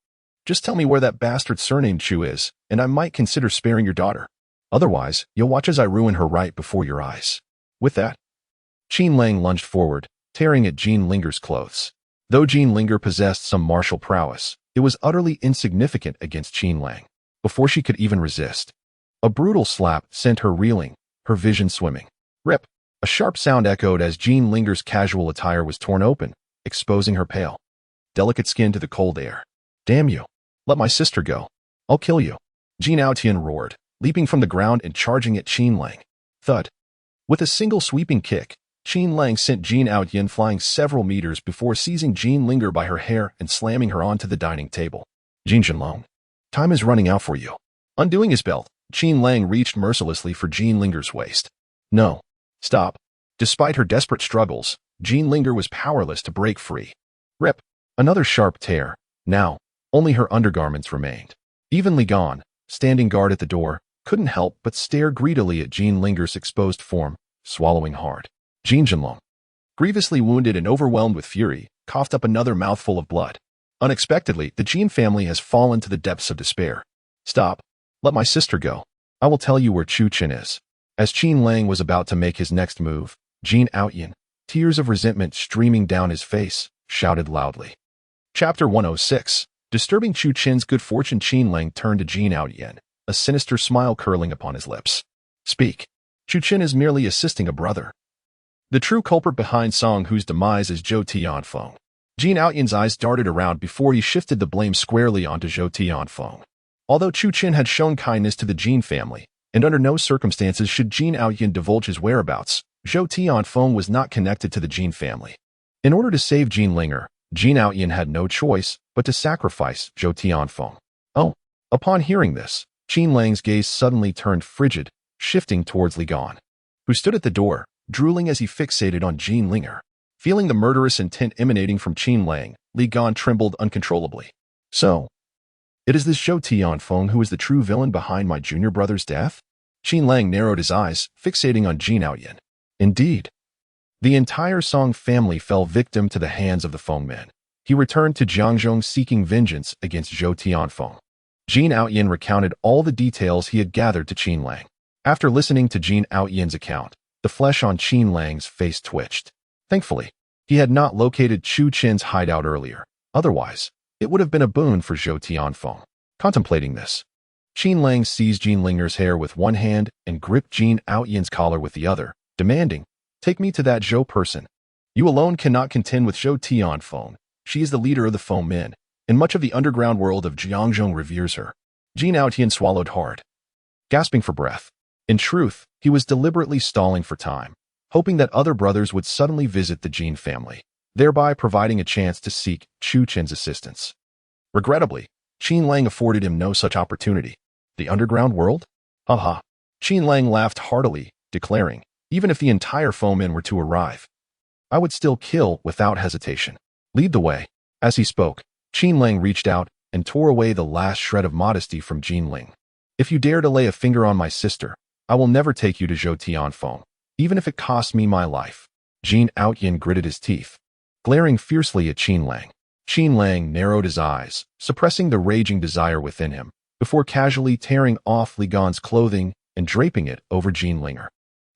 Just tell me where that bastard surnamed Chu is, and I might consider sparing your daughter. Otherwise, you'll watch as I ruin her right before your eyes. With that, Qin Lang lunged forward, tearing at Jean Linger's clothes. Though Jean Linger possessed some martial prowess, it was utterly insignificant against Qin Lang. Before she could even resist, a brutal slap sent her reeling, her vision swimming. Rip! A sharp sound echoed as Jean Linger's casual attire was torn open, exposing her pale, delicate skin to the cold air. Damn you! Let my sister go. I'll kill you. Jean Aotian roared, leaping from the ground and charging at Qin Lang. Thud. With a single sweeping kick, Qin Lang sent Jean Aotian flying several meters before seizing Jean Linger by her hair and slamming her onto the dining table. Jean Jinlong, time is running out for you. Undoing his belt, Qin Lang reached mercilessly for Jean Linger's waist. No. Stop. Despite her desperate struggles, Jean Linger was powerless to break free. Rip. Another sharp tear. Now, only her undergarments remained. Even Li Gan, standing guard at the door, couldn't help but stare greedily at Jean Linger's exposed form, swallowing hard. Jean Jinlong, grievously wounded and overwhelmed with fury, coughed up another mouthful of blood. Unexpectedly, the Jean family has fallen to the depths of despair. Stop. Let my sister go. I will tell you where Chu Qin is. As Qin Lang was about to make his next move, Jean Aotian, tears of resentment streaming down his face, shouted loudly. Chapter 106. Disturbing Chu Qin's good fortune. Qin Lang turned to Jean Aotian, a sinister smile curling upon his lips. Speak. Chu Qin is merely assisting a brother. The true culprit behind Song Hu's demise is Zhou Tianfeng. Jean Aotian's eyes darted around before he shifted the blame squarely onto Zhou Tianfeng. Although Chu Qin had shown kindness to the Jean family, and under no circumstances should Jean Aotian divulge his whereabouts, Zhou Tianfeng was not connected to the Jean family. In order to save Jean Linger, Jean Aotian had no choice but to sacrifice Zhou Tianfeng. Oh, upon hearing this, Qin Lang's gaze suddenly turned frigid, shifting towards Li Gan, who stood at the door, drooling as he fixated on Jean Linger. Feeling the murderous intent emanating from Qin Lang, Li Gan trembled uncontrollably. So, it is this Zhou Tianfeng who is the true villain behind my junior brother's death? Qin Lang narrowed his eyes, fixating on Jean Aotian. Indeed. The entire Song family fell victim to the hands of the Feng men. He returned to Jiangzhou seeking vengeance against Zhou Tianfeng. Jean Aotian recounted all the details he had gathered to Qin Lang. After listening to Jean Aotian's account, the flesh on Qin Lang's face twitched. Thankfully, he had not located Chu Qin's hideout earlier. Otherwise, it would have been a boon for Zhou Tianfeng. Contemplating this, Qin Lang seized Jean Linger's hair with one hand and gripped Jean Aotian's collar with the other, demanding, "Take me to that Zhou person. You alone cannot contend with Zhou Tianfeng. She is the leader of the Feng men, and much of the underground world of Jiangzhou reveres her." Jean Aotian swallowed hard, gasping for breath. In truth, he was deliberately stalling for time, hoping that other brothers would suddenly visit the Jean family, thereby providing a chance to seek Chu Qin's assistance. Regrettably, Qin Lang afforded him no such opportunity. The underground world? Haha. Qin Lang laughed heartily, declaring, even if the entire foemen were to arrive, I would still kill without hesitation. Lead the way. As he spoke, Qin Lang reached out and tore away the last shred of modesty from Jean Ling. If you dare to lay a finger on my sister, I will never take you to Zhou Tianfeng, even if it costs me my life. Jean Aotian gritted his teeth, glaring fiercely at Qin Lang. Qin Lang narrowed his eyes, suppressing the raging desire within him, before casually tearing off Li Gan's clothing and draping it over Jean Linger.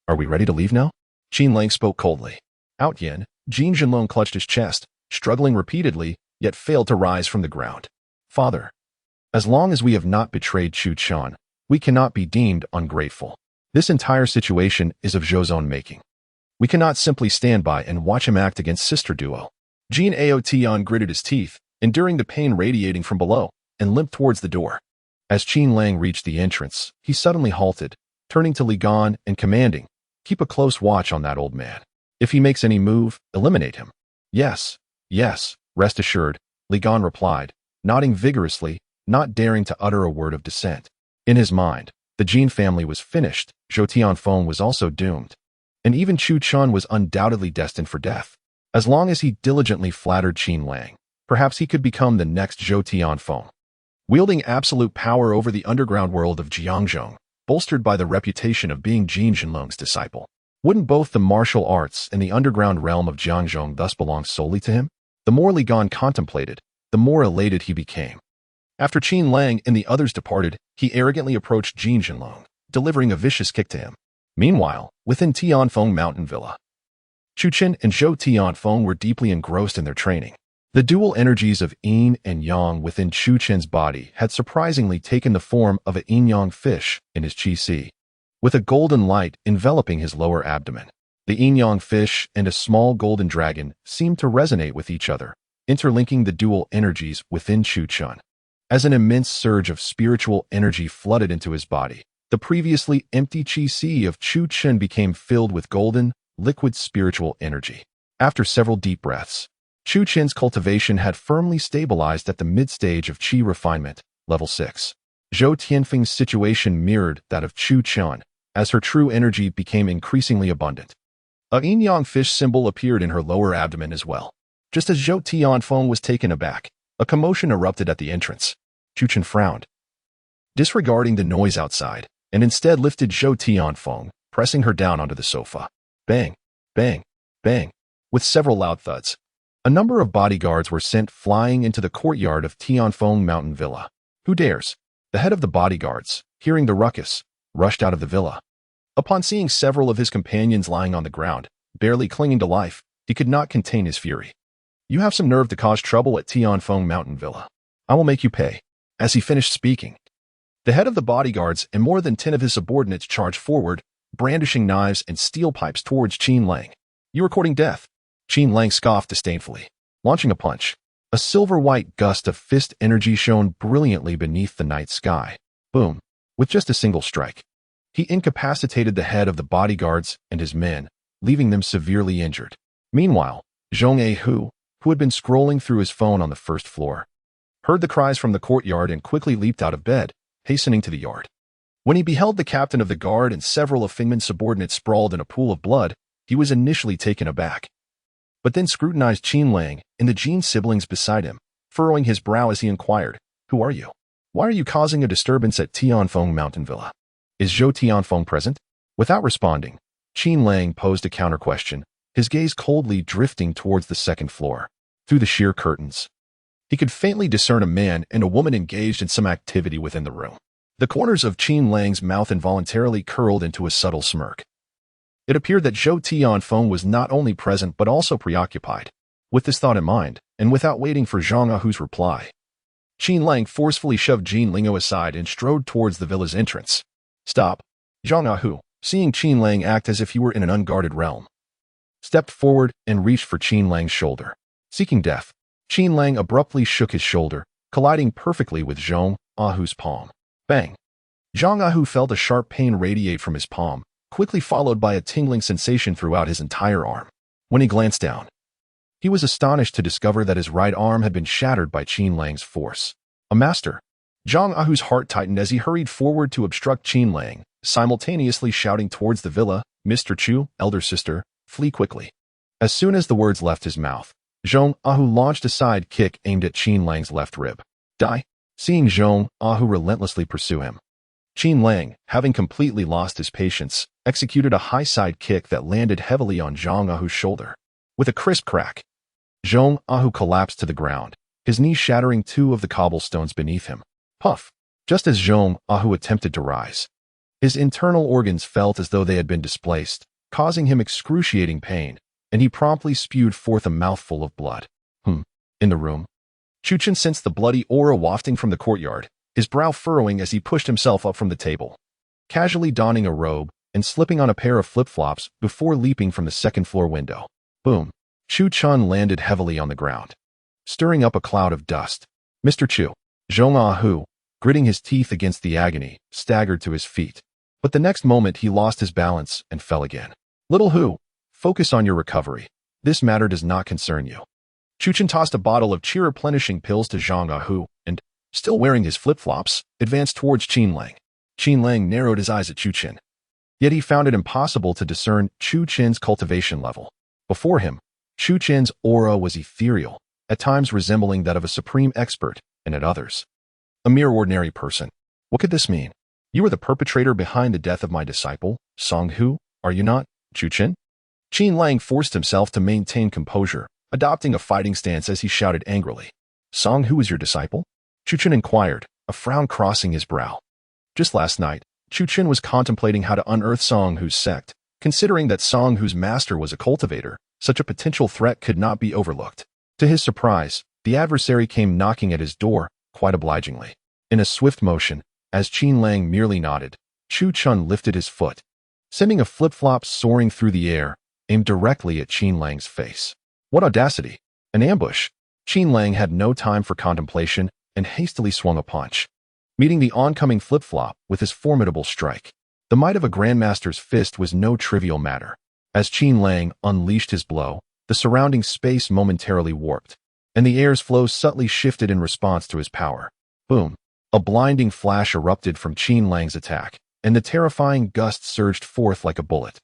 Are we ready to leave now? Qin Lang spoke coldly. Aotian, Jean Jinlong clutched his chest, struggling repeatedly, yet failed to rise from the ground. Father, as long as we have not betrayed Chu Qin, we cannot be deemed ungrateful. This entire situation is of Zhou's own making. We cannot simply stand by and watch him act against Sister Duo. Jin Aotion gritted his teeth, enduring the pain radiating from below, and limped towards the door. As Qin Lang reached the entrance, he suddenly halted, turning to Li Gan and commanding, "Keep a close watch on that old man. If he makes any move, eliminate him." "Yes, yes, rest assured," Li Gan replied, nodding vigorously, not daring to utter a word of dissent. In his mind, the Jin family was finished, Zhou Tianfeng was also doomed, and even Chu Chun was undoubtedly destined for death. As long as he diligently flattered Qin Lang, perhaps he could become the next Zhou Tianfeng. Wielding absolute power over the underground world of Jiangzhong, bolstered by the reputation of being Jin Jinlong's disciple, wouldn't both the martial arts and the underground realm of Jiangzhong thus belong solely to him? The more Li Gan contemplated, the more elated he became. After Qin Lang and the others departed, he arrogantly approached Jin Jinlong, delivering a vicious kick to him. Meanwhile, within Tianfeng Mountain Villa, Chu Qin and Zhou Tianfeng were deeply engrossed in their training. The dual energies of yin and yang within Chu Qin's body had surprisingly taken the form of a yin-yang fish in his qi, with a golden light enveloping his lower abdomen. The yin-yang fish and a small golden dragon seemed to resonate with each other, interlinking the dual energies within Chu Qin. As an immense surge of spiritual energy flooded into his body, the previously empty qi of Chu Qin became filled with golden, liquid spiritual energy. After several deep breaths, Chu Qin's cultivation had firmly stabilized at the mid-stage of qi refinement, level 6. Zhou Tianfeng's situation mirrored that of Chu Qin, as her true energy became increasingly abundant. A yin-yang fish symbol appeared in her lower abdomen as well. Just as Zhou Tianfeng was taken aback, a commotion erupted at the entrance. Chu Qin frowned, disregarding the noise outside, and instead lifted Zhou Tianfeng, pressing her down onto the sofa. Bang, bang, bang. With several loud thuds, a number of bodyguards were sent flying into the courtyard of Tianfeng Mountain Villa. Who dares? The head of the bodyguards, hearing the ruckus, rushed out of the villa. Upon seeing several of his companions lying on the ground, barely clinging to life, he could not contain his fury. "You have some nerve to cause trouble at Tianfeng Mountain Villa. I will make you pay." As he finished speaking, the head of the bodyguards and more than 10 of his subordinates charged forward, brandishing knives and steel pipes towards Qin Lang. "You are courting death." Qin Lang scoffed disdainfully, launching a punch. A silver-white gust of fist energy shone brilliantly beneath the night sky. Boom! With just a single strike, he incapacitated the head of the bodyguards and his men, leaving them severely injured. Meanwhile, Zhong Ahu, who had been scrolling through his phone on the first floor, heard the cries from the courtyard and quickly leaped out of bed, hastening to the yard. When he beheld the captain of the guard and several of Fengman's subordinates sprawled in a pool of blood, he was initially taken aback, but then scrutinized Qin Lang and the Jin siblings beside him, furrowing his brow as he inquired, "Who are you? Why are you causing a disturbance at Tianfeng Mountain Villa? Is Zhou Tianfeng present?" Without responding, Qin Lang posed a counter-question, his gaze coldly drifting towards the second floor. Through the sheer curtains, he could faintly discern a man and a woman engaged in some activity within the room. The corners of Qin Lang's mouth involuntarily curled into a subtle smirk. It appeared that Zhou Tianfeng was not only present but also preoccupied. With this thought in mind, and without waiting for Zhang Ahu's reply, Qin Lang forcefully shoved Jin Lingo aside and strode towards the villa's entrance. "Stop!" Zhang Ahu, seeing Qin Lang act as if he were in an unguarded realm, stepped forward and reached for Qin Lang's shoulder. Seeking death, Qin Lang abruptly shook his shoulder, colliding perfectly with Zhang Ahu's palm. Bang! Zhang Ahu felt a sharp pain radiate from his palm, quickly followed by a tingling sensation throughout his entire arm. When he glanced down, he was astonished to discover that his right arm had been shattered by Qin Lang's force. A master! Zhang Ahu's heart tightened as he hurried forward to obstruct Qin Lang, simultaneously shouting towards the villa, "Mr. Chu, elder sister, flee quickly." As soon as the words left his mouth, Zhang Ahu launched a side kick aimed at Qin Lang's left rib. "Die!" Seeing Zhang Ahu relentlessly pursue him, Qin Lang, having completely lost his patience, executed a high side kick that landed heavily on Zhang Ahu's shoulder. With a crisp crack, Zhang Ahu collapsed to the ground, his knee shattering 2 of the cobblestones beneath him. Puff! Just as Zhang Ahu attempted to rise, his internal organs felt as though they had been displaced, causing him excruciating pain, and he promptly spewed forth a mouthful of blood. In the room, Chu Qin sensed the bloody aura wafting from the courtyard, his brow furrowing as he pushed himself up from the table. Casually donning a robe, and slipping on a pair of flip-flops before leaping from the second-floor window. Boom. Chu Chun landed heavily on the ground, stirring up a cloud of dust. Mr. Chu, Zhong Ah-hu, gritting his teeth against the agony, staggered to his feet. But the next moment he lost his balance and fell again. Little Hu, focus on your recovery. This matter does not concern you. Chu Chun tossed a bottle of chi-replenishing pills to Zhong Ah-hu and, still wearing his flip-flops, advanced towards Qin Lang. Qin Lang narrowed his eyes at Chu Chun. Yet he found it impossible to discern Chu Chin's cultivation level. Before him, Chu Chin's aura was ethereal, at times resembling that of a supreme expert, and at others, a mere ordinary person. What could this mean? You are the perpetrator behind the death of my disciple, Song Hu, are you not, Chu Chin? Qin Lang forced himself to maintain composure, adopting a fighting stance as he shouted angrily. Song Hu is your disciple? Chu Chin inquired, a frown crossing his brow. Just last night, Chu Chin was contemplating how to unearth Song Hu's sect. Considering that Song Hu's master was a cultivator, such a potential threat could not be overlooked. To his surprise, the adversary came knocking at his door, quite obligingly. In a swift motion, as Qin Lang merely nodded, Chu Chun lifted his foot, sending a flip-flop soaring through the air, aimed directly at Qin Lang's face. What audacity! An ambush! Qin Lang had no time for contemplation and hastily swung a punch, meeting the oncoming flip-flop with his formidable strike. The might of a grandmaster's fist was no trivial matter. As Qin Lang unleashed his blow, the surrounding space momentarily warped, and the air's flow subtly shifted in response to his power. Boom! A blinding flash erupted from Qin Lang's attack, and the terrifying gust surged forth like a bullet,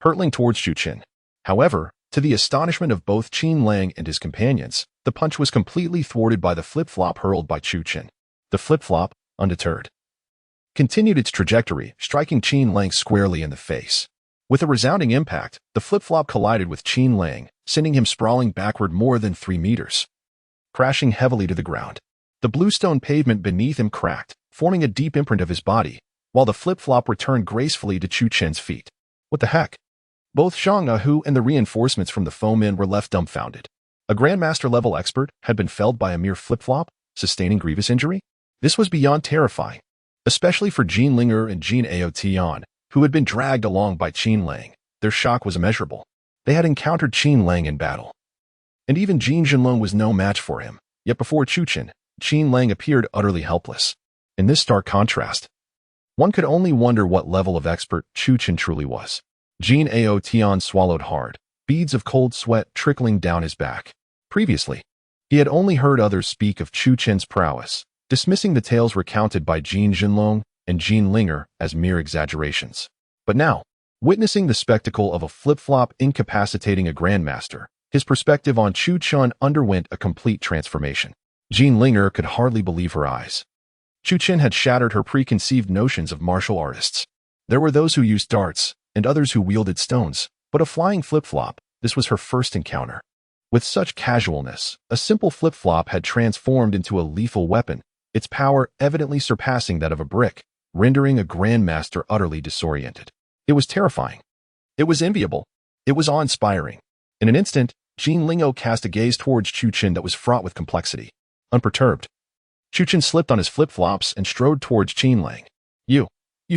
hurtling towards Chu Chin. However, to the astonishment of both Qin Lang and his companions, the punch was completely thwarted by the flip-flop hurled by Chu Chin. The flip-flop, undeterred, continued its trajectory, striking Qin Lang squarely in the face. With a resounding impact, the flip-flop collided with Qin Lang, sending him sprawling backward more than 3 meters, crashing heavily to the ground. The bluestone pavement beneath him cracked, forming a deep imprint of his body, while the flip-flop returned gracefully to Chu Chin's feet. What the heck? Both Zhong Ah-hu and the reinforcements from the foemen were left dumbfounded. A Grandmaster-level expert had been felled by a mere flip-flop, sustaining grievous injury? This was beyond terrifying, especially for Jean Linger and Jean Ao Tian, who had been dragged along by Qin Lang. Their shock was immeasurable. They had encountered Qin Lang in battle, and even Jean Jinlong was no match for him. Yet before Chu Chin, Qin Lang appeared utterly helpless. In this stark contrast, one could only wonder what level of expert Chu Chin truly was. Jean Ao Tian swallowed hard, beads of cold sweat trickling down his back. Previously, he had only heard others speak of Chu Chin's prowess, dismissing the tales recounted by Jean Jinlong and Jean Linger as mere exaggerations. But now, witnessing the spectacle of a flip-flop incapacitating a grandmaster, his perspective on Chu Chun underwent a complete transformation. Jean Linger could hardly believe her eyes. Chu Chin had shattered her preconceived notions of martial artists. There were those who used darts, and others who wielded stones, but a flying flip-flop, this was her first encounter. With such casualness, a simple flip-flop had transformed into a lethal weapon, its power evidently surpassing that of a brick, rendering a grandmaster utterly disoriented. It was terrifying. It was enviable. It was awe-inspiring. In an instant, Jean Lingo cast a gaze towards Chu Chin that was fraught with complexity. Unperturbed, Chu Chin slipped on his flip-flops and strode towards Qin Lang. You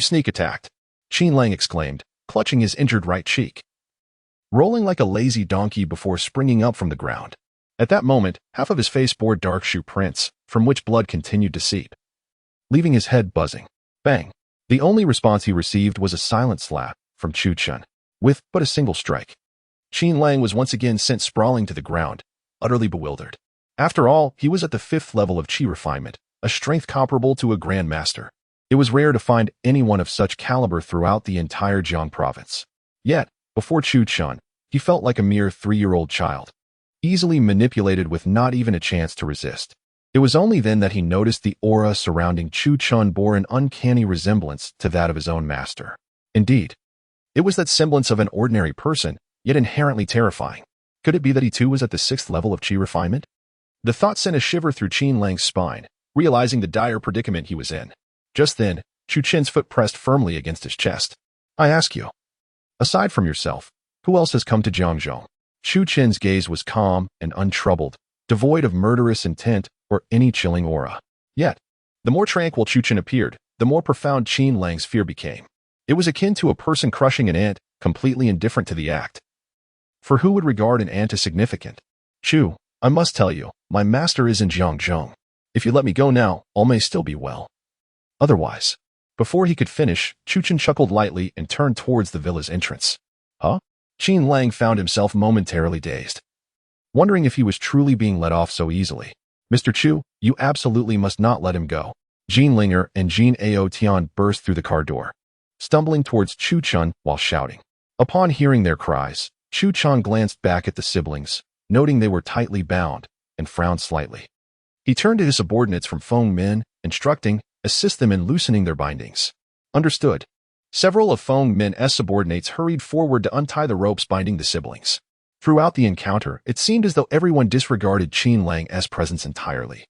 sneak attacked, Qin Lang exclaimed, clutching his injured right cheek, rolling like a lazy donkey before springing up from the ground. At that moment, half of his face bore dark shoe prints, from which blood continued to seep, leaving his head buzzing. Bang! The only response he received was a silent slap from Chu Chun, with but a single strike. Qin Lang was once again sent sprawling to the ground, utterly bewildered. After all, he was at the 5th level of chi refinement, a strength comparable to a grandmaster. It was rare to find anyone of such caliber throughout the entire Jiang province. Yet, before Chu Chun, he felt like a mere 3-year-old child, easily manipulated with not even a chance to resist. It was only then that he noticed the aura surrounding Chu Chun bore an uncanny resemblance to that of his own master. Indeed, it was that semblance of an ordinary person, yet inherently terrifying. Could it be that he too was at the 6th level of chi refinement? The thought sent a shiver through Qin Lang's spine, realizing the dire predicament he was in. Just then, Chu Chin's foot pressed firmly against his chest. I ask you, aside from yourself, who else has come to Jiangzhou? Chu Chin's gaze was calm and untroubled, devoid of murderous intent or any chilling aura. Yet, the more tranquil Chu Chin appeared, the more profound Qin Lang's fear became. It was akin to a person crushing an ant, completely indifferent to the act. For who would regard an ant as significant? Chu, I must tell you, my master is in Jiangzhou. If you let me go now, all may still be well. Otherwise. Before he could finish, Chu Chen chuckled lightly and turned towards the villa's entrance. Huh? Qin Lang found himself momentarily dazed, wondering if he was truly being let off so easily. Mr. Chu, you absolutely must not let him go. Jean Linger and Jean Ao Tian burst through the car door, stumbling towards Chu Chun while shouting. Upon hearing their cries, Chu Chun glanced back at the siblings, noting they were tightly bound, and frowned slightly. He turned to his subordinates from Feng Min, instructing, assist them in loosening their bindings. Understood. Several of Feng Min's subordinates hurried forward to untie the ropes binding the siblings. Throughout the encounter, it seemed as though everyone disregarded Qin Lang's presence entirely.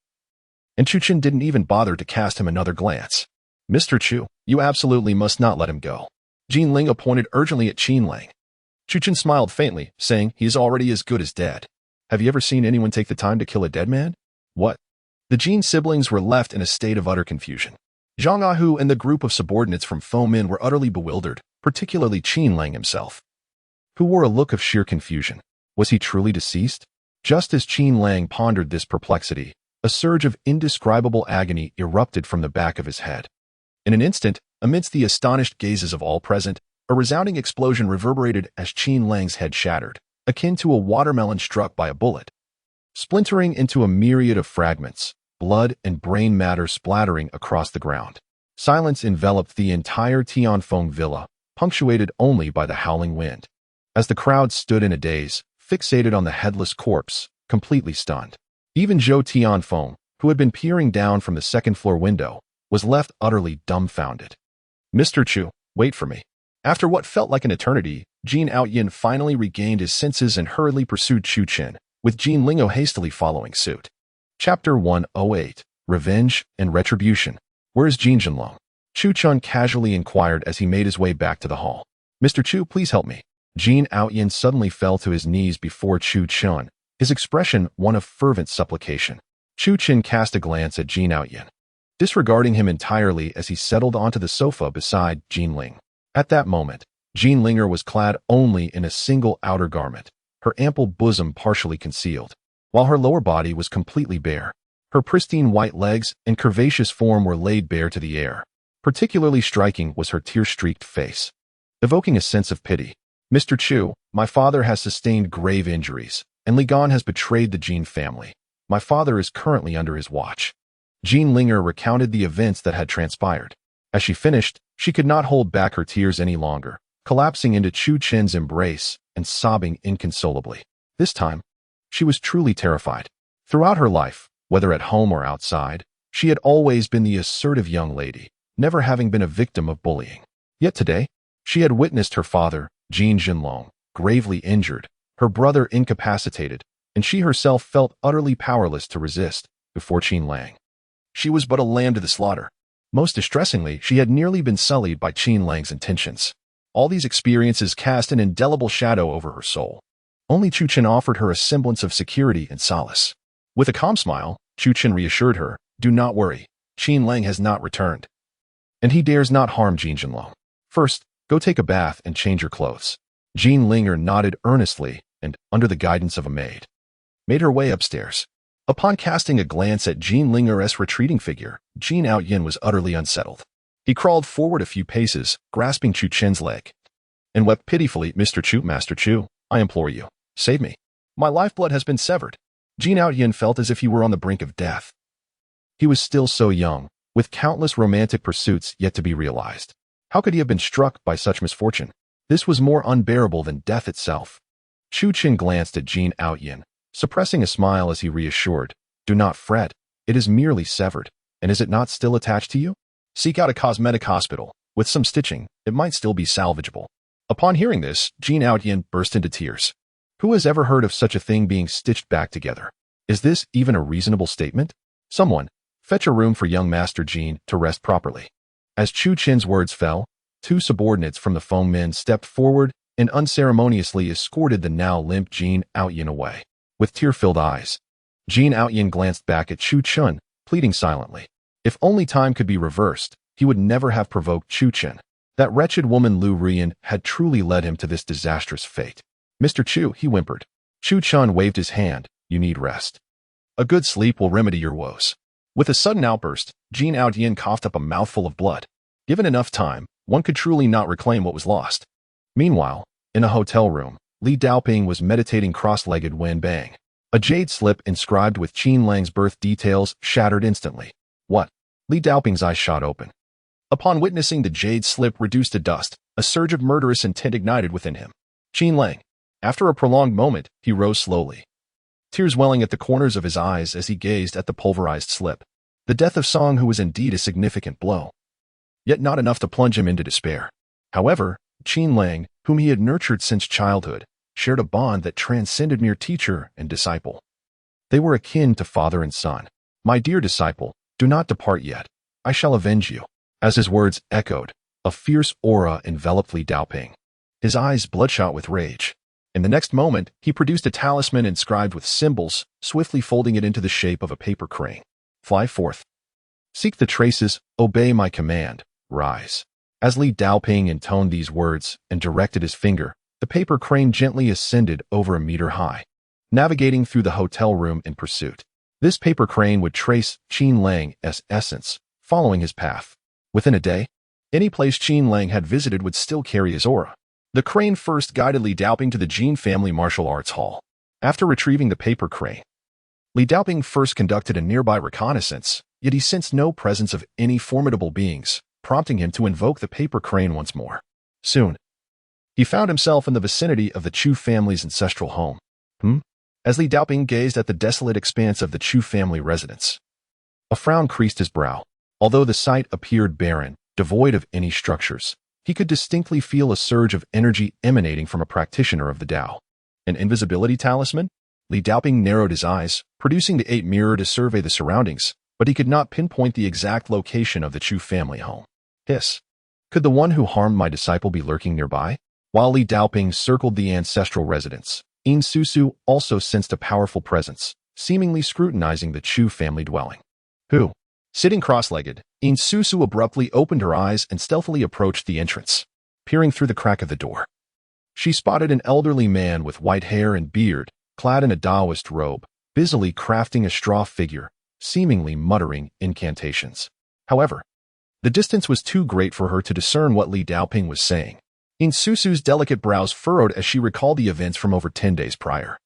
And Chu Chen didn't even bother to cast him another glance. Mr. Chu, you absolutely must not let him go. Jean Ling pointed urgently at Qin Lang. Chu Chen smiled faintly, saying, he is already as good as dead. Have you ever seen anyone take the time to kill a dead man? What? The Jean siblings were left in a state of utter confusion. Zhang Ahu and the group of subordinates from Feng Min were utterly bewildered, particularly Qin Lang himself, who wore a look of sheer confusion. Was he truly deceased? Just as Qin Lang pondered this perplexity, a surge of indescribable agony erupted from the back of his head. In an instant, amidst the astonished gazes of all present, a resounding explosion reverberated as Qin Lang's head shattered, akin to a watermelon struck by a bullet, splintering into a myriad of fragments, blood and brain matter splattering across the ground. Silence enveloped the entire Tianfeng villa, punctuated only by the howling wind. As the crowd stood in a daze, fixated on the headless corpse, completely stunned. Even Zhou Tianfeng, who had been peering down from the second-floor window, was left utterly dumbfounded. Mr. Chu, wait for me. After what felt like an eternity, Jean Outyin finally regained his senses and hurriedly pursued Chu Chen, with Jean Lingo hastily following suit. Chapter 108, Revenge and Retribution. Where is Jean Jinlong? Chu Chun casually inquired as he made his way back to the hall. Mr. Chu, please help me. Jean Outyin suddenly fell to his knees before Chu Chun, his expression one of fervent supplication. Chu Chen cast a glance at Jean Outyin, disregarding him entirely as he settled onto the sofa beside Jean Ling. At that moment, Jean Linger was clad only in a single outer garment, her ample bosom partially concealed, while her lower body was completely bare. Her pristine white legs and curvaceous form were laid bare to the air. Particularly striking was her tear-streaked face, evoking a sense of pity. Mr. Chu, my father has sustained grave injuries, and Li Gan has betrayed the Jean family. My father is currently under his watch. Jean Linger recounted the events that had transpired. As she finished, she could not hold back her tears any longer, collapsing into Chu Chen's embrace and sobbing inconsolably. This time, she was truly terrified. Throughout her life, whether at home or outside, she had always been the assertive young lady, never having been a victim of bullying. Yet today, she had witnessed her father, Jean Jinlong, gravely injured, her brother incapacitated, and she herself felt utterly powerless to resist before Qin Lang. She was but a lamb to the slaughter. Most distressingly, she had nearly been sullied by Qin Lang's intentions. All these experiences cast an indelible shadow over her soul. Only Chu Chen offered her a semblance of security and solace. With a calm smile, Chu Chen reassured her, do not worry, Qin Lang has not returned, and he dares not harm Jean Jinlong. First, go take a bath and change your clothes. Jean Linger nodded earnestly and, under the guidance of a maid, made her way upstairs. Upon casting a glance at Jean Linger's retreating figure, Jean Outyin was utterly unsettled. He crawled forward a few paces, grasping Chu Chen's leg, and wept pitifully, Mr. Chu, Master Chu, I implore you, save me. My lifeblood has been severed. Jean Outyin felt as if he were on the brink of death. He was still so young, with countless romantic pursuits yet to be realized. How could he have been struck by such misfortune? This was more unbearable than death itself. Chu Chen glanced at Jean Outyin, suppressing a smile as he reassured, do not fret, it is merely severed, and is it not still attached to you? Seek out a cosmetic hospital. With some stitching, it might still be salvageable. Upon hearing this, Jean Outyin burst into tears. Who has ever heard of such a thing being stitched back together? Is this even a reasonable statement? Someone, fetch a room for young Master Jean to rest properly. As Chu Chen's words fell, two subordinates from the Feng Min stepped forward and unceremoniously escorted the now limp Jean Outyin away. With tear-filled eyes, Jean Outyin glanced back at Chu Chen, pleading silently. If only time could be reversed, he would never have provoked Chu Chen. That wretched woman Lu Ruyan had truly led him to this disastrous fate. Mr. Chu, he whimpered. Chu Chun waved his hand. You need rest. A good sleep will remedy your woes. With a sudden outburst, Jin Aotian coughed up a mouthful of blood. Given enough time, one could truly not reclaim what was lost. Meanwhile, in a hotel room, Li Daoping was meditating cross-legged when bang. A jade slip inscribed with Qin Lang's birth details shattered instantly. What? Li Daoping's eyes shot open. Upon witnessing the jade slip reduced to dust, a surge of murderous intent ignited within him. Qin Lang. After a prolonged moment, he rose slowly. Tears welling at the corners of his eyes as he gazed at the pulverized slip. The death of Song Hu was indeed a significant blow. Yet not enough to plunge him into despair. However, Qin Lang, whom he had nurtured since childhood, shared a bond that transcended mere teacher and disciple. They were akin to father and son. My dear disciple, do not depart yet. I shall avenge you. As his words echoed, a fierce aura enveloped Li Daoping. His eyes bloodshot with rage. In the next moment, he produced a talisman inscribed with symbols, swiftly folding it into the shape of a paper crane. Fly forth. Seek the traces, obey my command, rise. As Li Daoping intoned these words and directed his finger, the paper crane gently ascended over a meter high, navigating through the hotel room in pursuit. This paper crane would trace Qin Lang's essence, following his path. Within a day, any place Qin Lang had visited would still carry his aura. The crane first guided Li Daoping to the Jin family martial arts hall. After retrieving the paper crane, Li Daoping first conducted a nearby reconnaissance, yet he sensed no presence of any formidable beings, prompting him to invoke the paper crane once more. Soon, he found himself in the vicinity of the Chu family's ancestral home. As Li Daoping gazed at the desolate expanse of the Chu family residence, a frown creased his brow. Although the site appeared barren, devoid of any structures, he could distinctly feel a surge of energy emanating from a practitioner of the Tao. An invisibility talisman? Li Daoping narrowed his eyes, producing the 8 mirror to survey the surroundings, but he could not pinpoint the exact location of the Chu family home. Hiss. Could the one who harmed my disciple be lurking nearby? While Li Daoping circled the ancestral residence, In Susu also sensed a powerful presence, seemingly scrutinizing the Chu family dwelling. Who? Sitting cross-legged, In Susu abruptly opened her eyes and stealthily approached the entrance, peering through the crack of the door. She spotted an elderly man with white hair and beard, clad in a Taoist robe, busily crafting a straw figure, seemingly muttering incantations. However, the distance was too great for her to discern what Li Daoping was saying. In Susu's delicate brows furrowed as she recalled the events from over 10 days prior,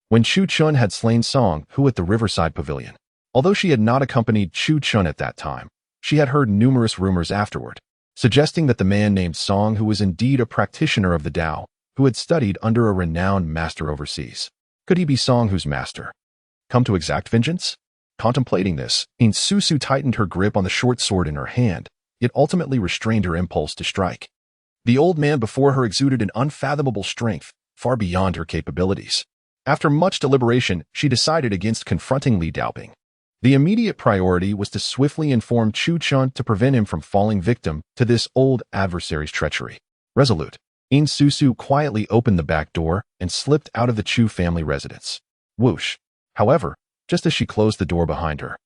when Chu Chun had slain Song Hu at the Riverside Pavilion. Although she had not accompanied Chu Chun at that time, she had heard numerous rumors afterward, suggesting that the man named Song Hu was indeed a practitioner of the Tao, who had studied under a renowned master overseas. Could he be Song Hu's master? Come to exact vengeance? Contemplating this, In Susu tightened her grip on the short sword in her hand, yet ultimately restrained her impulse to strike. The old man before her exuded an unfathomable strength, far beyond her capabilities. After much deliberation, she decided against confronting Li Daoping. The immediate priority was to swiftly inform Chu Chun to prevent him from falling victim to this old adversary's treachery. Resolute, In Susu quietly opened the back door and slipped out of the Chu family residence. Whoosh. However, just as she closed the door behind her,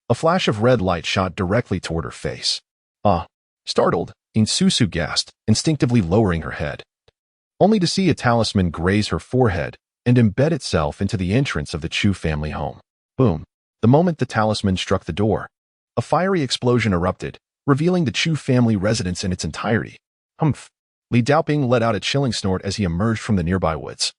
a flash of red light shot directly toward her face. Startled, In Susu gasped, instinctively lowering her head, only to see a talisman graze her forehead and embed itself into the entrance of the Chu family home. Boom. The moment the talisman struck the door, a fiery explosion erupted, revealing the Chu family residence in its entirety. Humph! Li Daoping let out a chilling snort as he emerged from the nearby woods.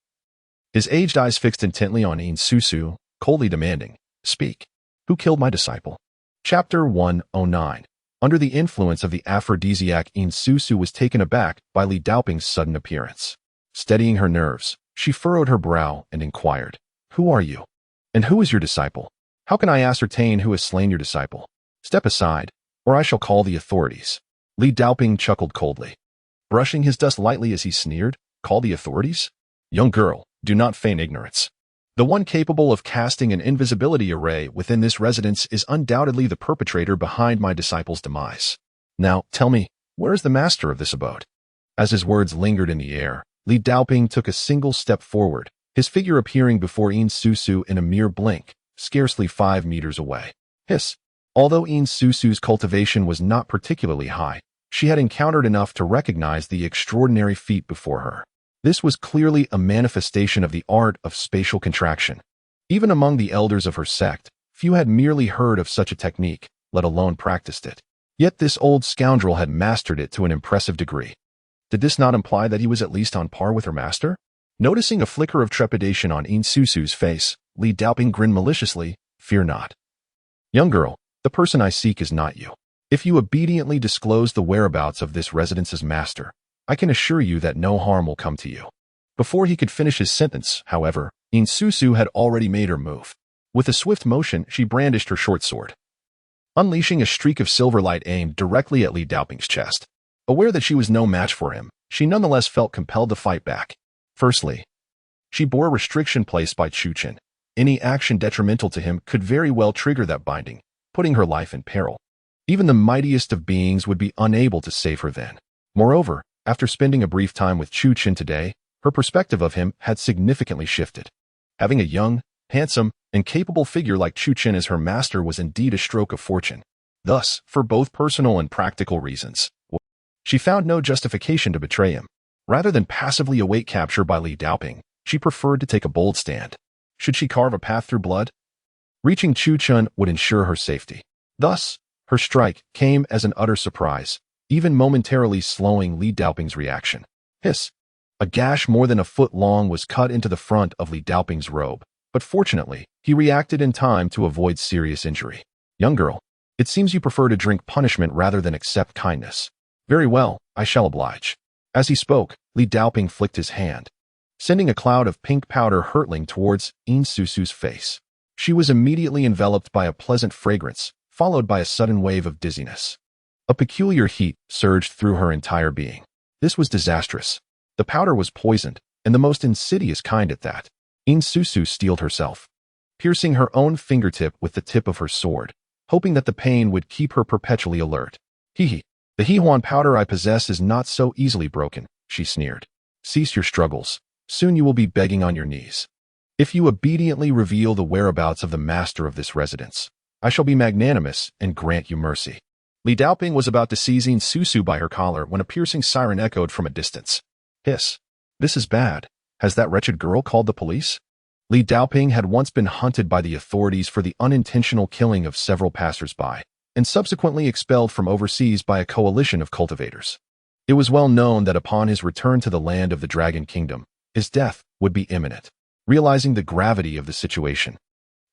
His aged eyes fixed intently on In Susu, coldly demanding, "Speak. Who killed my disciple?" Chapter 109. Under the influence of the aphrodisiac, In Susu was taken aback by Li Daoping's sudden appearance. Steadying her nerves, she furrowed her brow and inquired, "Who are you? And who is your disciple? How can I ascertain who has slain your disciple? Step aside, or I shall call the authorities." Li Daoping chuckled coldly, brushing his dust lightly as he sneered, "Call the authorities? Young girl, do not feign ignorance. The one capable of casting an invisibility array within this residence is undoubtedly the perpetrator behind my disciple's demise. Now, tell me, where is the master of this abode?" As his words lingered in the air, Li Daoping took a single step forward, his figure appearing before In Susu in a mere blink, scarcely 5 meters away. Hiss. Although In Susu's cultivation was not particularly high, she had encountered enough to recognize the extraordinary feat before her. This was clearly a manifestation of the art of spatial contraction. Even among the elders of her sect, few had merely heard of such a technique, let alone practiced it. Yet this old scoundrel had mastered it to an impressive degree. Did this not imply that he was at least on par with her master? Noticing a flicker of trepidation on In Susu's face, Li Daoping grinned maliciously. Fear not. Young girl, the person I seek is not you. If you obediently disclose the whereabouts of this residence's master, I can assure you that no harm will come to you. Before he could finish his sentence, however, In Susu had already made her move. With a swift motion, she brandished her short sword, unleashing a streak of silver light aimed directly at Li Daoping's chest. Aware that she was no match for him, she nonetheless felt compelled to fight back. Firstly, she bore a restriction placed by Chu Chen. Any action detrimental to him could very well trigger that binding, putting her life in peril. Even the mightiest of beings would be unable to save her then. Moreover, after spending a brief time with Chu Chen today, her perspective of him had significantly shifted. Having a young, handsome, and capable figure like Chu Chen as her master was indeed a stroke of fortune. Thus, for both personal and practical reasons, she found no justification to betray him. Rather than passively await capture by Li Daoping, she preferred to take a bold stand. Should she carve a path through blood? Reaching Chu Chen would ensure her safety. Thus, her strike came as an utter surprise, even momentarily slowing Li Daoping's reaction. Hiss! A gash more than a foot long was cut into the front of Li Daoping's robe, but fortunately, he reacted in time to avoid serious injury. Young girl, it seems you prefer to drink punishment rather than accept kindness. Very well, I shall oblige. As he spoke, Li Daoping flicked his hand, sending a cloud of pink powder hurtling towards In Susu's face. She was immediately enveloped by a pleasant fragrance, followed by a sudden wave of dizziness. A peculiar heat surged through her entire being. This was disastrous. The powder was poisoned, and the most insidious kind at that. In Susu steeled herself, piercing her own fingertip with the tip of her sword, hoping that the pain would keep her perpetually alert. Hee. The Hehuan powder I possess is not so easily broken, she sneered. Cease your struggles. Soon you will be begging on your knees. If you obediently reveal the whereabouts of the master of this residence, I shall be magnanimous and grant you mercy. Li Daoping was about to seize In Susu by her collar when a piercing siren echoed from a distance. Hiss. This is bad. Has that wretched girl called the police? Li Daoping had once been hunted by the authorities for the unintentional killing of several passers-by, and subsequently expelled from overseas by a coalition of cultivators. It was well known that upon his return to the land of the Dragon Kingdom, his death would be imminent. Realizing the gravity of the situation,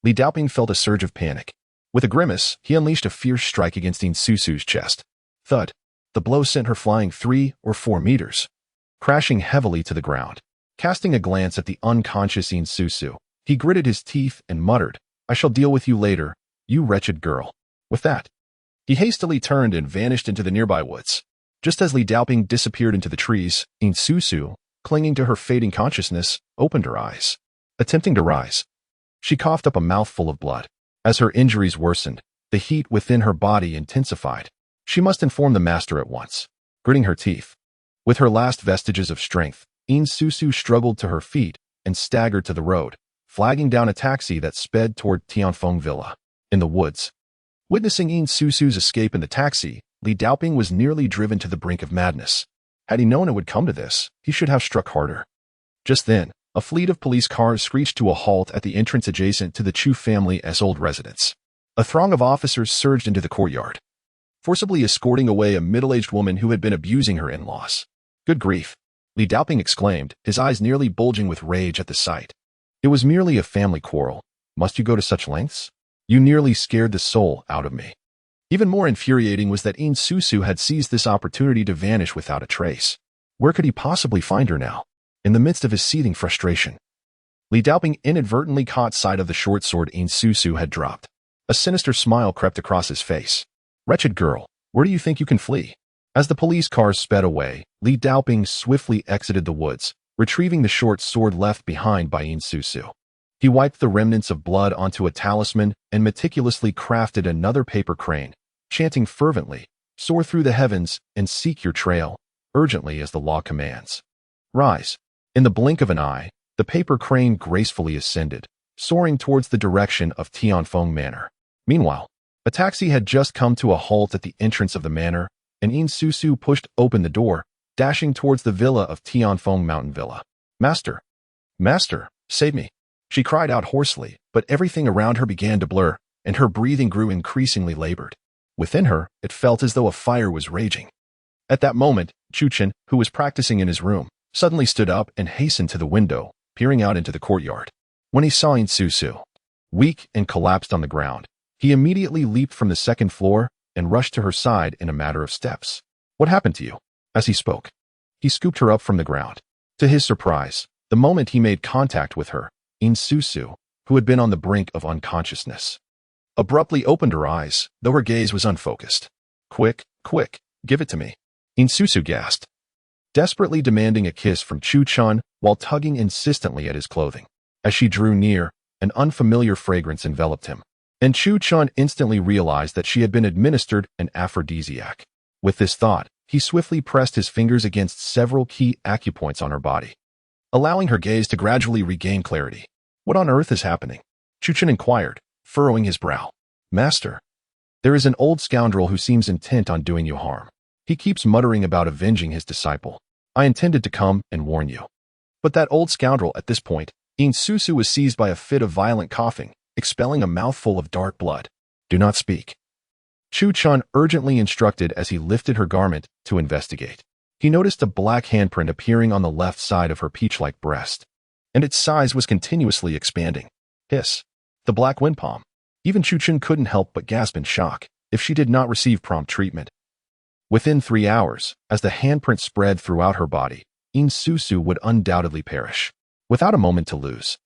Li Daoping felt a surge of panic. With a grimace, he unleashed a fierce strike against In Susu's chest. Thud. The blow sent her flying 3 or 4 meters, crashing heavily to the ground. Casting a glance at the unconscious In Susu, he gritted his teeth and muttered, I shall deal with you later, you wretched girl. With that, he hastily turned and vanished into the nearby woods. Just as Li Daoping disappeared into the trees, In Susu, clinging to her fading consciousness, opened her eyes. Attempting to rise, she coughed up a mouthful of blood. As her injuries worsened, the heat within her body intensified. She must inform the master at once. Gritting her teeth, with her last vestiges of strength, In Susu struggled to her feet and staggered to the road, flagging down a taxi that sped toward Tianfeng Villa. In the woods, witnessing In Susu's escape in the taxi, Li Daoping was nearly driven to the brink of madness. Had he known it would come to this, he should have struck harder. Just then, a fleet of police cars screeched to a halt at the entrance adjacent to the Chu family's old residence. A throng of officers surged into the courtyard, forcibly escorting away a middle-aged woman who had been abusing her in-laws. Good grief, Li Daoping exclaimed, his eyes nearly bulging with rage at the sight. It was merely a family quarrel. Must you go to such lengths? You nearly scared the soul out of me. Even more infuriating was that In Susu had seized this opportunity to vanish without a trace. Where could he possibly find her now? In the midst of his seething frustration, Li Daoping inadvertently caught sight of the short sword In Susu had dropped. A sinister smile crept across his face. Wretched girl, where do you think you can flee? As the police cars sped away, Li Daoping swiftly exited the woods, retrieving the short sword left behind by In Susu. He wiped the remnants of blood onto a talisman and meticulously crafted another paper crane, chanting fervently, soar through the heavens and seek your trail, urgently as the law commands. Rise. In the blink of an eye, the paper crane gracefully ascended, soaring towards the direction of Tianfeng Manor. Meanwhile, a taxi had just come to a halt at the entrance of the manor. and Yin Susu pushed open the door, dashing towards the villa of Tianfeng Mountain Villa. Master! Master! Save me! She cried out hoarsely, but everything around her began to blur, and her breathing grew increasingly labored. Within her, it felt as though a fire was raging. At that moment, Chuchen, who was practicing in his room, suddenly stood up and hastened to the window, peering out into the courtyard. When he saw Yin Susu, weak and collapsed on the ground, he immediately leaped from the second floor and rushed to her side in a matter of steps. What happened to you? As he spoke, he scooped her up from the ground. To his surprise, the moment he made contact with her, Yin Susu, who had been on the brink of unconsciousness, abruptly opened her eyes, though her gaze was unfocused. Quick, quick, give it to me. Yin Susu gasped, desperately demanding a kiss from Chu Chun while tugging insistently at his clothing. As she drew near, an unfamiliar fragrance enveloped him, and Chu Chun instantly realized that she had been administered an aphrodisiac. With this thought, he swiftly pressed his fingers against several key acupoints on her body, allowing her gaze to gradually regain clarity. What on earth is happening? Chu Chun inquired, furrowing his brow. Master, there is an old scoundrel who seems intent on doing you harm. He keeps muttering about avenging his disciple. I intended to come and warn you. But that old scoundrel, at this point, Yin Susu was seized by a fit of violent coughing, expelling a mouthful of dark blood. Do not speak. Chu Chun urgently instructed as he lifted her garment to investigate. He noticed a black handprint appearing on the left side of her peach-like breast, and its size was continuously expanding. Hiss. The black wind palm. Even Chu Chun couldn't help but gasp in shock if she did not receive prompt treatment. Within 3 hours, as the handprint spread throughout her body, Yin Susu would undoubtedly perish. Without a moment to lose,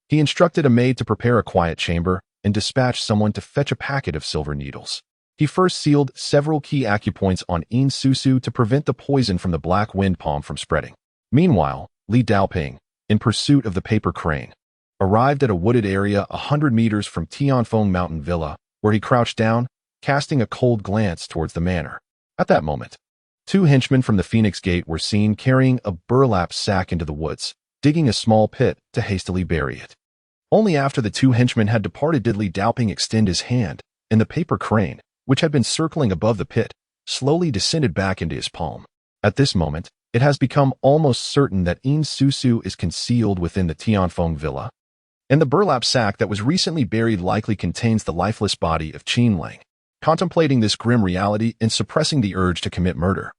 he instructed a maid to prepare a quiet chamber and dispatched someone to fetch a packet of silver needles. He first sealed several key acupoints on Yin Susu to prevent the poison from the black wind palm from spreading. Meanwhile, Li Daoping, in pursuit of the paper crane, arrived at a wooded area 100 meters from Tianfeng Mountain Villa, where he crouched down, casting a cold glance towards the manor. At that moment, 2 henchmen from the Phoenix Gate were seen carrying a burlap sack into the woods, digging a small pit to hastily bury it. Only after the 2 henchmen had departed did Li Daoping extend his hand, and the paper crane, which had been circling above the pit, slowly descended back into his palm. At this moment, it has become almost certain that Yin Susu is concealed within the Tianfeng Villa, and the burlap sack that was recently buried likely contains the lifeless body of Qin Lang. Contemplating this grim reality and suppressing the urge to commit murder,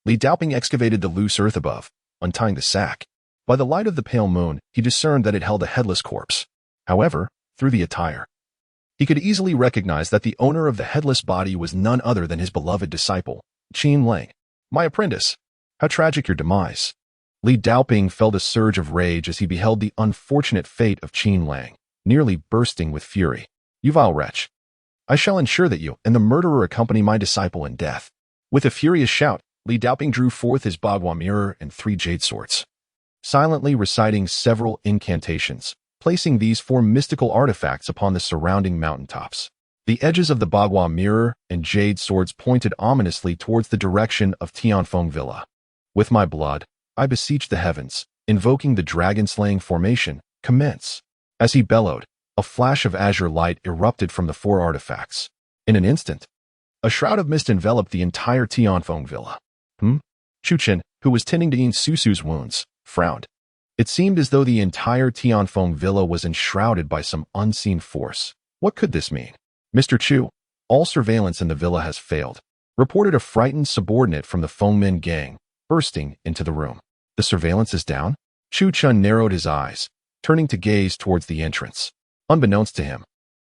Li Daoping excavated the loose earth above, untying the sack. By the light of the pale moon, he discerned that it held a headless corpse. However, through the attire, he could easily recognize that the owner of the headless body was none other than his beloved disciple, Qin Lang. My apprentice, how tragic your demise. Li Daoping felt a surge of rage as he beheld the unfortunate fate of Qin Lang, nearly bursting with fury. You vile wretch. I shall ensure that you and the murderer accompany my disciple in death. With a furious shout, Li Daoping drew forth his Bagua mirror and 3 jade swords, silently reciting several incantations, placing these 4 mystical artifacts upon the surrounding mountaintops. The edges of the Bagua mirror and jade swords pointed ominously towards the direction of Tianfeng Villa. With my blood, I beseech the heavens, invoking the dragon-slaying formation, commence. As he bellowed, a flash of azure light erupted from the 4 artifacts. In an instant, a shroud of mist enveloped the entire Tianfeng Villa. Chu Chun, who was tending to Yin Susu's wounds, frowned. It seemed as though the entire Tianfeng Villa was enshrouded by some unseen force. What could this mean? Mr. Chu, all surveillance in the villa has failed, reported a frightened subordinate from the Fengmen gang, bursting into the room. The surveillance is down? Chu Chun narrowed his eyes, turning to gaze towards the entrance. Unbeknownst to him,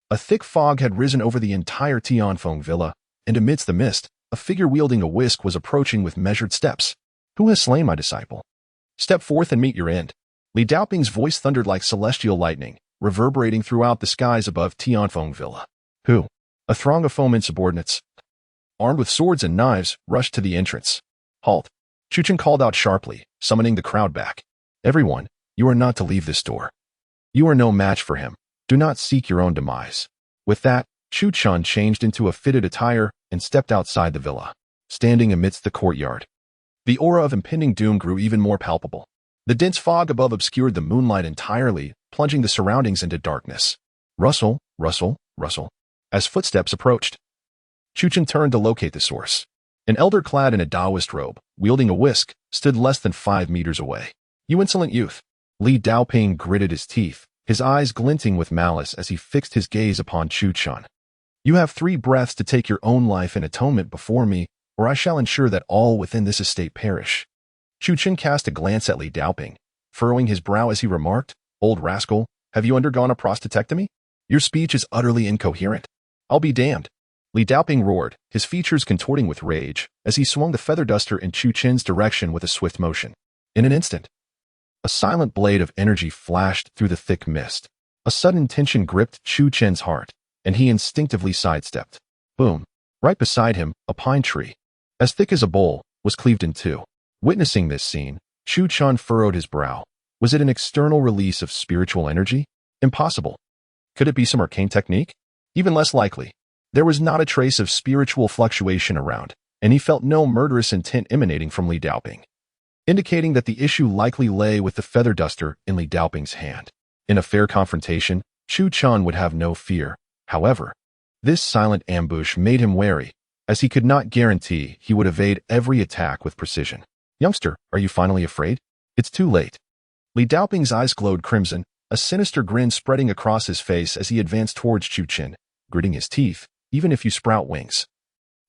a thick fog had risen over the entire Tianfeng Villa, and amidst the mist, a figure wielding a whisk was approaching with measured steps. Who has slain my disciple? Step forth and meet your end. Li Daoping's voice thundered like celestial lightning, reverberating throughout the skies above Tianfeng Villa. Who? A throng of foemen subordinates, armed with swords and knives, rushed to the entrance. Halt! Chu Chun called out sharply, summoning the crowd back. Everyone, you are not to leave this door. You are no match for him. Do not seek your own demise. With that, Chu Chun changed into a fitted attire and stepped outside the villa, standing amidst the courtyard. The aura of impending doom grew even more palpable. The dense fog above obscured the moonlight entirely, plunging the surroundings into darkness. Rustle, rustle, rustle. As footsteps approached, Chu Chun turned to locate the source. An elder clad in a Taoist robe, wielding a whisk, stood less than 5 meters away. "You insolent youth!" Li Daoping gritted his teeth, his eyes glinting with malice as he fixed his gaze upon Chu Chun. "You have 3 breaths to take your own life in atonement before me, or I shall ensure that all within this estate perish." Chu Chun cast a glance at Li Daoping, furrowing his brow as he remarked, "Old rascal, have you undergone a prostatectomy? Your speech is utterly incoherent." "I'll be damned." Li Daoping roared, his features contorting with rage, as he swung the feather duster in Chu Chun's direction with a swift motion. In an instant, a silent blade of energy flashed through the thick mist. A sudden tension gripped Chu Chun's heart, and he instinctively sidestepped. Boom! Right beside him, a pine tree, as thick as a bowl, was cleaved in two. Witnessing this scene, Chu Chun furrowed his brow. Was it an external release of spiritual energy? Impossible. Could it be some arcane technique? Even less likely. There was not a trace of spiritual fluctuation around, and he felt no murderous intent emanating from Li Daoping, indicating that the issue likely lay with the feather duster in Li Daoping's hand. In a fair confrontation, Chu Chun would have no fear. However, this silent ambush made him wary, as he could not guarantee he would evade every attack with precision. "Youngster, are you finally afraid?" "It's too late." Li Daoping's eyes glowed crimson, a sinister grin spreading across his face as he advanced towards Chu Chun, gritting his teeth. "Even if you sprout wings,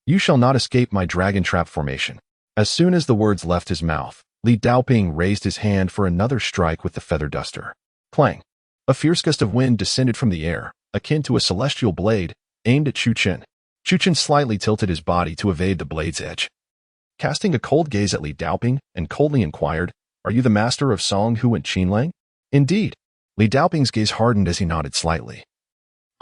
you shall not escape my dragon trap formation." As soon as the words left his mouth, Li Daoping raised his hand for another strike with the feather duster. Clang! A fierce gust of wind descended from the air, akin to a celestial blade, aimed at Chu Chun. Chu Chun slightly tilted his body to evade the blade's edge. Casting a cold gaze at Li Daoping, and coldly inquired, "Are you the master of Song Hu and Qinlang?" "Indeed." Li Daoping's gaze hardened as he nodded slightly.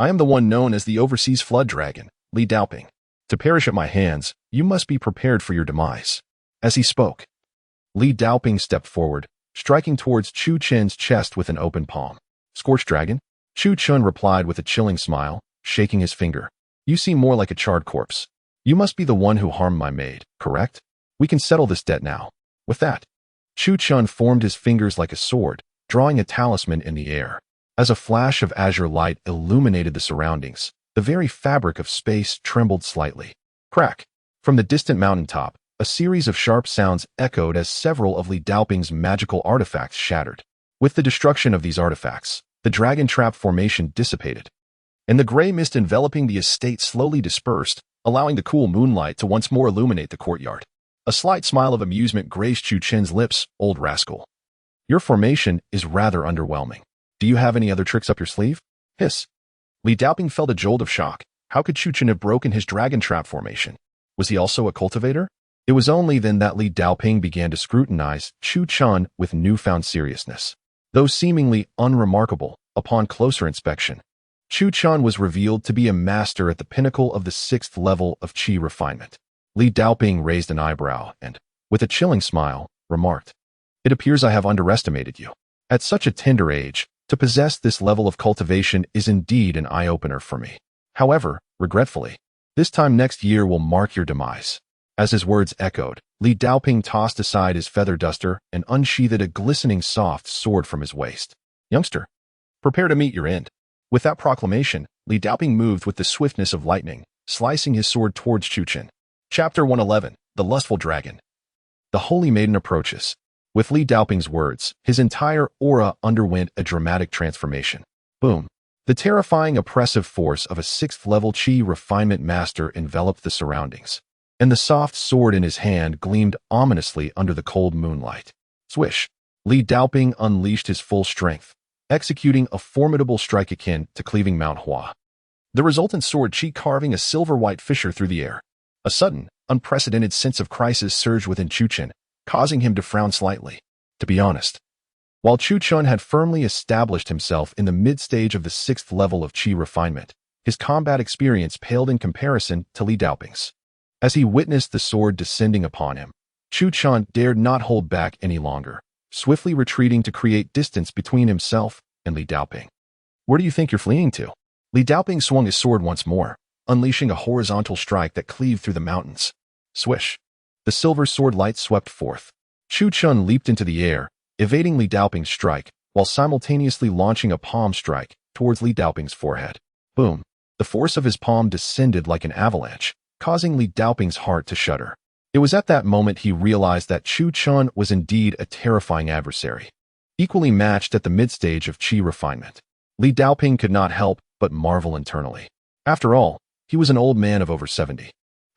"I am the one known as the Overseas Flood Dragon, Li Daoping. To perish at my hands, you must be prepared for your demise." As he spoke, Li Daoping stepped forward, striking towards Chu Chun's chest with an open palm. "Scorched dragon?" Chu Chun replied with a chilling smile, shaking his finger. "You seem more like a charred corpse. You must be the one who harmed my maid, correct? We can settle this debt now." With that, Chu Chun formed his fingers like a sword, drawing a talisman in the air. As a flash of azure light illuminated the surroundings, the very fabric of space trembled slightly. Crack! From the distant mountaintop, a series of sharp sounds echoed as several of Li Daoping's magical artifacts shattered. With the destruction of these artifacts, the dragon trap formation dissipated, and the gray mist enveloping the estate slowly dispersed, allowing the cool moonlight to once more illuminate the courtyard. A slight smile of amusement graced Chu Chun's lips. "Old rascal. Your formation is rather underwhelming. Do you have any other tricks up your sleeve?" Hiss. Li Daoping felt a jolt of shock. How could Chu Chun have broken his dragon trap formation? Was he also a cultivator? It was only then that Li Daoping began to scrutinize Chu Chun with newfound seriousness. Though seemingly unremarkable, upon closer inspection, Chu Chun was revealed to be a master at the pinnacle of the 6th level of qi refinement. Li Daoping raised an eyebrow and, with a chilling smile, remarked, "It appears I have underestimated you. At such a tender age, to possess this level of cultivation is indeed an eye-opener for me. However, regretfully, this time next year will mark your demise." As his words echoed, Li Daoping tossed aside his feather duster and unsheathed a glistening soft sword from his waist. "Youngster, prepare to meet your end." With that proclamation, Li Daoping moved with the swiftness of lightning, slicing his sword towards Chu Chun. Chapter 111, The Lustful Dragon. The Holy Maiden approaches. With Li Daoping's words, his entire aura underwent a dramatic transformation. Boom! The terrifying oppressive force of a 6th-level qi refinement master enveloped the surroundings, and the soft sword in his hand gleamed ominously under the cold moonlight. Swish! Li Daoping unleashed his full strength, executing a formidable strike akin to cleaving Mount Hua. The resultant sword qi carving a silver-white fissure through the air. A sudden, unprecedented sense of crisis surged within Chu Chun, causing him to frown slightly. To be honest, while Chu Chun had firmly established himself in the mid-stage of the 6th level of qi refinement, his combat experience paled in comparison to Li Daoping's. As he witnessed the sword descending upon him, Chu Chun dared not hold back any longer, swiftly retreating to create distance between himself and Li Daoping. "Where do you think you're fleeing to?" Li Daoping swung his sword once more, unleashing a horizontal strike that cleaved through the mountains. Swish! The silver sword light swept forth. Chu Chun leaped into the air, evading Li Daoping's strike, while simultaneously launching a palm strike towards Li Daoping's forehead. Boom! The force of his palm descended like an avalanche, causing Li Daoping's heart to shudder. It was at that moment he realized that Chu Chun was indeed a terrifying adversary, equally matched at the mid-stage of qi refinement. Li Daoping could not help but marvel internally. After all, he was an old man of over 70,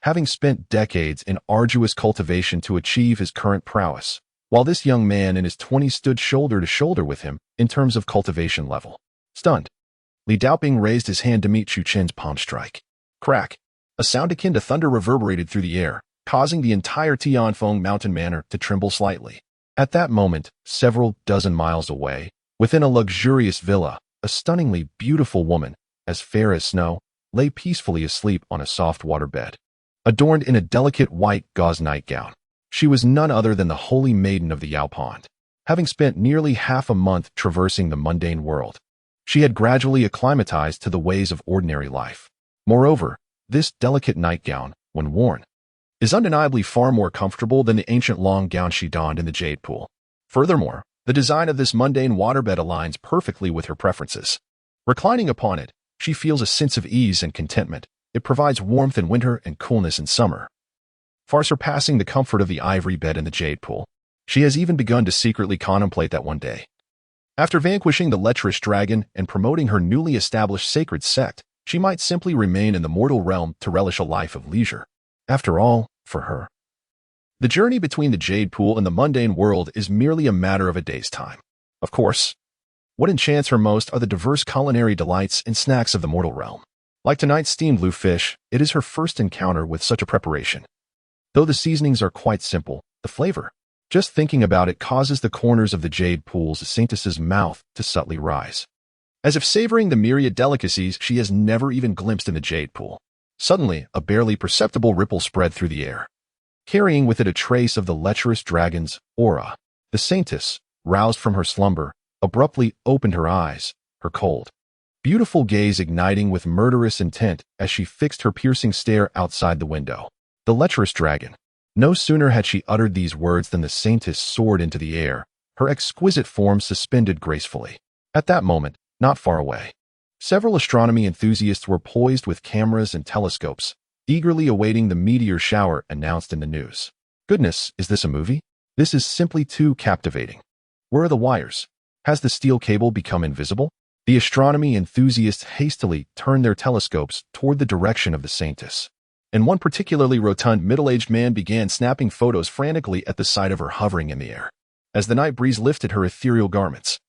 having spent decades in arduous cultivation to achieve his current prowess, while this young man in his 20s stood shoulder to shoulder with him in terms of cultivation level. Stunned, Li Daoping raised his hand to meet Chu Chen's palm strike. Crack! A sound akin to thunder reverberated through the air, causing the entire Tianfeng mountain manor to tremble slightly. At that moment, several dozen miles away, within a luxurious villa, a stunningly beautiful woman, as fair as snow, lay peacefully asleep on a soft waterbed. Adorned in a delicate white gauze nightgown, she was none other than the holy maiden of the Yao Pond. Having spent nearly half a month traversing the mundane world, she had gradually acclimatized to the ways of ordinary life. Moreover, this delicate nightgown, when worn, is undeniably far more comfortable than the ancient long gown she donned in the Jade Pool. Furthermore, the design of this mundane waterbed aligns perfectly with her preferences. Reclining upon it, she feels a sense of ease and contentment. It provides warmth in winter and coolness in summer, far surpassing the comfort of the ivory bed in the Jade Pool. She has even begun to secretly contemplate that one day, after vanquishing the lecherous dragon and promoting her newly established sacred sect, she might simply remain in the mortal realm to relish a life of leisure. After all, for her, the journey between the Jade Pool and the mundane world is merely a matter of a day's time. Of course, what enchants her most are the diverse culinary delights and snacks of the mortal realm. Like tonight's steamed blue fish, it is her first encounter with such a preparation. Though the seasonings are quite simple, the flavor, just thinking about it, causes the corners of the Jade Pool's saintess's mouth to subtly rise, as if savoring the myriad delicacies she has never even glimpsed in the Jade Pool. Suddenly, a barely perceptible ripple spread through the air, carrying with it a trace of the lecherous dragon's aura. The saintess, roused from her slumber, abruptly opened her eyes, her cold, beautiful gaze igniting with murderous intent as she fixed her piercing stare outside the window. The lecherous dragon. No sooner had she uttered these words than the saintess soared into the air, her exquisite form suspended gracefully. At that moment, not far away, several astronomy enthusiasts were poised with cameras and telescopes, eagerly awaiting the meteor shower announced in the news. Goodness, is this a movie? This is simply too captivating. Where are the wires? Has the steel cable become invisible? The astronomy enthusiasts hastily turned their telescopes toward the direction of the saintess, and one particularly rotund middle-aged man began snapping photos frantically at the sight of her hovering in the air. As the night breeze lifted her ethereal garments,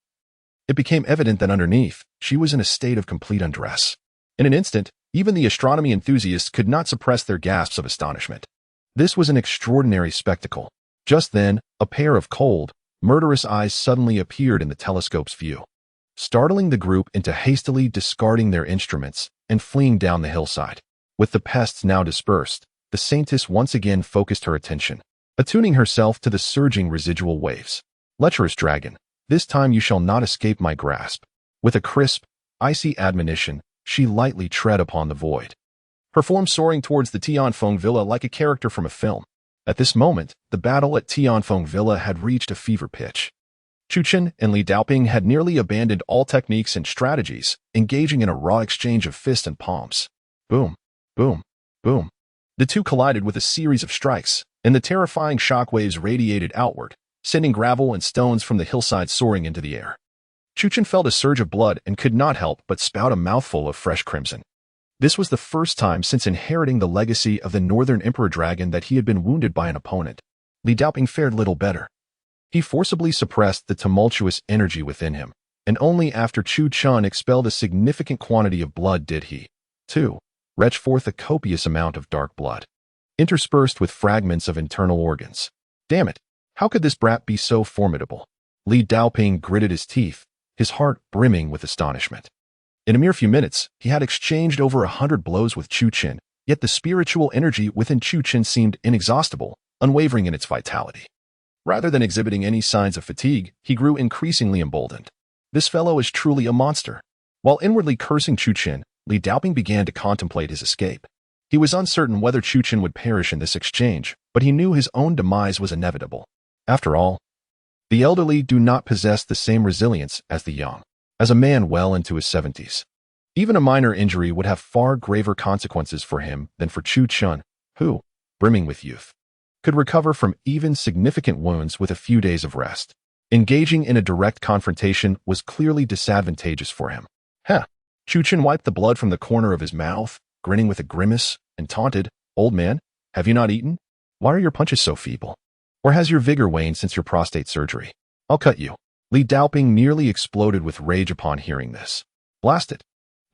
it became evident that underneath, she was in a state of complete undress. In an instant, even the astronomy enthusiasts could not suppress their gasps of astonishment. This was an extraordinary spectacle. Just then, a pair of cold, murderous eyes suddenly appeared in the telescope's view, startling the group into hastily discarding their instruments and fleeing down the hillside. With the pests now dispersed, the saintess once again focused her attention, attuning herself to the surging residual waves. Lecherous dragon, this time you shall not escape my grasp. With a crisp, icy admonition, she lightly tread upon the void, her form soaring towards the Tianfeng Villa like a character from a film. At this moment, the battle at Tianfeng Villa had reached a fever pitch. Chu Chen and Li Daoping had nearly abandoned all techniques and strategies, engaging in a raw exchange of fists and palms. Boom, boom, boom. The two collided with a series of strikes, and the terrifying shockwaves radiated outward, sending gravel and stones from the hillside soaring into the air. Chu Chen felt a surge of blood and could not help but spout a mouthful of fresh crimson. This was the first time since inheriting the legacy of the Northern Emperor Dragon that he had been wounded by an opponent. Li Daoping fared little better. He forcibly suppressed the tumultuous energy within him, and only after Chu Chun expelled a significant quantity of blood did he, too, retch forth a copious amount of dark blood, interspersed with fragments of internal organs. Damn it, how could this brat be so formidable? Li Daoping gritted his teeth, his heart brimming with astonishment. In a mere few minutes, he had exchanged over 100 blows with Chu Chen, yet the spiritual energy within Chu Chen seemed inexhaustible, unwavering in its vitality. Rather than exhibiting any signs of fatigue, he grew increasingly emboldened. This fellow is truly a monster. While inwardly cursing Chu Chen, Li Daoping began to contemplate his escape. He was uncertain whether Chu Chen would perish in this exchange, but he knew his own demise was inevitable. After all, the elderly do not possess the same resilience as the young. As a man well into his 70s, even a minor injury would have far graver consequences for him than for Chu Chun, who, brimming with youth, could recover from even significant wounds with a few days of rest. Engaging in a direct confrontation was clearly disadvantageous for him. Huh. Chu Chen wiped the blood from the corner of his mouth, grinning with a grimace, and taunted, "Old man, have you not eaten? Why are your punches so feeble? Or has your vigor waned since your prostate surgery? I'll cut you." Li Daoping nearly exploded with rage upon hearing this. Blast it.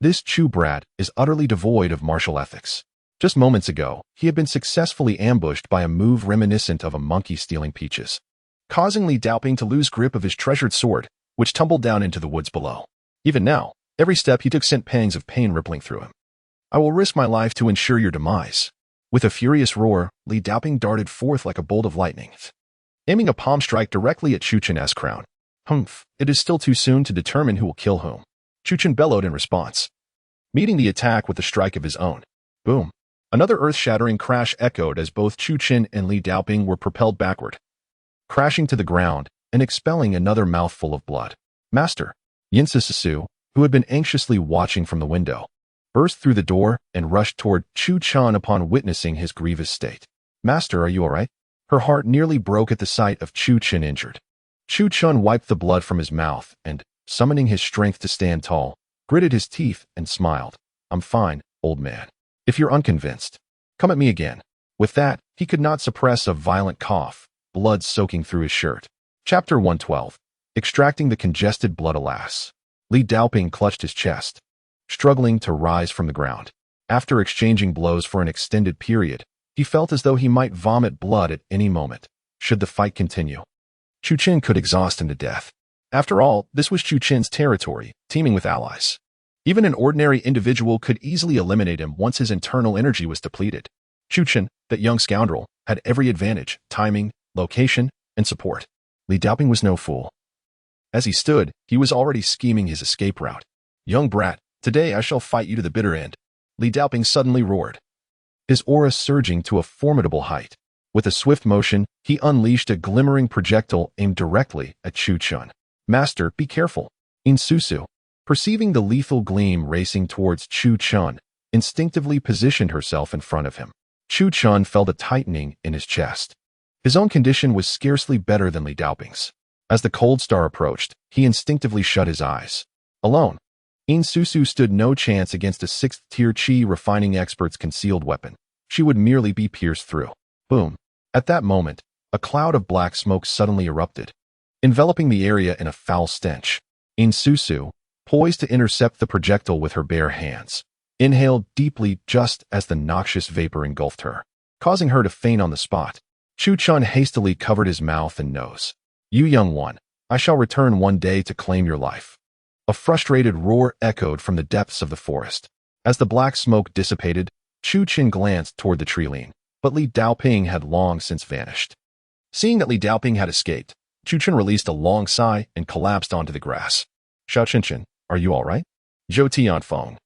This Chu brat is utterly devoid of martial ethics. Just moments ago, he had been successfully ambushed by a move reminiscent of a monkey stealing peaches, causing Li Daoping to lose grip of his treasured sword, which tumbled down into the woods below. Even now, every step he took sent pangs of pain rippling through him. "I will risk my life to ensure your demise." With a furious roar, Li Daoping darted forth like a bolt of lightning, aiming a palm strike directly at Chu Chen's crown. "Humph, it is still too soon to determine who will kill whom," Chu Chen bellowed in response, meeting the attack with a strike of his own. Boom. Another earth-shattering crash echoed as both Chu Chen and Li Daoping were propelled backward, crashing to the ground and expelling another mouthful of blood. Master Yin Sisu, who had been anxiously watching from the window, burst through the door and rushed toward Chu Chen upon witnessing his grievous state. "Master, are you all right?" Her heart nearly broke at the sight of Chu Chen injured. Chu Chen wiped the blood from his mouth and, summoning his strength to stand tall, gritted his teeth and smiled. "I'm fine, old man. If you're unconvinced, come at me again." With that, he could not suppress a violent cough, blood soaking through his shirt. Chapter 112. Extracting the congested blood. Alas. Li Daoping clutched his chest, struggling to rise from the ground. After exchanging blows for an extended period, he felt as though he might vomit blood at any moment, should the fight continue. Chu Chen could exhaust him to death. After all, this was Chu Chen's territory, teeming with allies. Even an ordinary individual could easily eliminate him once his internal energy was depleted. Chu Chen, that young scoundrel, had every advantage: timing, location, and support. Li Daoping was no fool. As he stood, he was already scheming his escape route. "Young brat, today I shall fight you to the bitter end," Li Daoping suddenly roared, his aura surging to a formidable height. With a swift motion, he unleashed a glimmering projectile aimed directly at Chu Chen. "Master, be careful." Yin Sisu, perceiving the lethal gleam racing towards Chu Chen, instinctively positioned herself in front of him. Chu Chen felt a tightening in his chest. His own condition was scarcely better than Li Daoping's. As the cold star approached, he instinctively shut his eyes. Alone, Yin Sisu stood no chance against a 6th-tier Qi refining expert's concealed weapon. She would merely be pierced through. Boom. At that moment, a cloud of black smoke suddenly erupted, enveloping the area in a foul stench. Yin Sisu, poised to intercept the projectile with her bare hands, inhaled deeply just as the noxious vapor engulfed her, causing her to faint on the spot. Chu Chen hastily covered his mouth and nose. "You young one, I shall return one day to claim your life." A frustrated roar echoed from the depths of the forest. As the black smoke dissipated, Chu Chen glanced toward the tree-line, but Li Daoping had long since vanished. Seeing that Li Daoping had escaped, Chu Chen released a long sigh and collapsed onto the grass. "Xiao Qianqian, are you all right?" Zhou Tianfeng,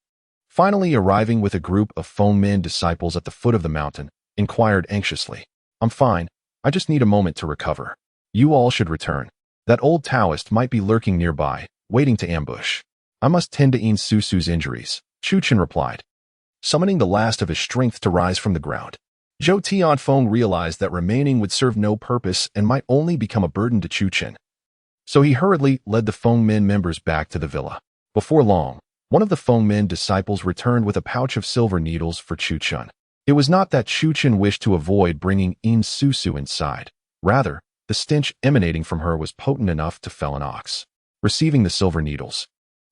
finally arriving with a group of Fengmen disciples at the foot of the mountain, inquired anxiously. "I'm fine. I just need a moment to recover. You all should return. That old Taoist might be lurking nearby, waiting to ambush." "I must tend to Yin Sisu's injuries," Chu Chen replied, summoning the last of his strength to rise from the ground. Zhou Tianfeng realized that remaining would serve no purpose and might only become a burden to Chu Chen. So he hurriedly led the Fengmen members back to the villa. Before long, one of the Fengmen disciples returned with a pouch of silver needles for Chu Chen. It was not that Chu Chen wished to avoid bringing Yin Sisu inside. Rather, the stench emanating from her was potent enough to fell an ox. Receiving the silver needles,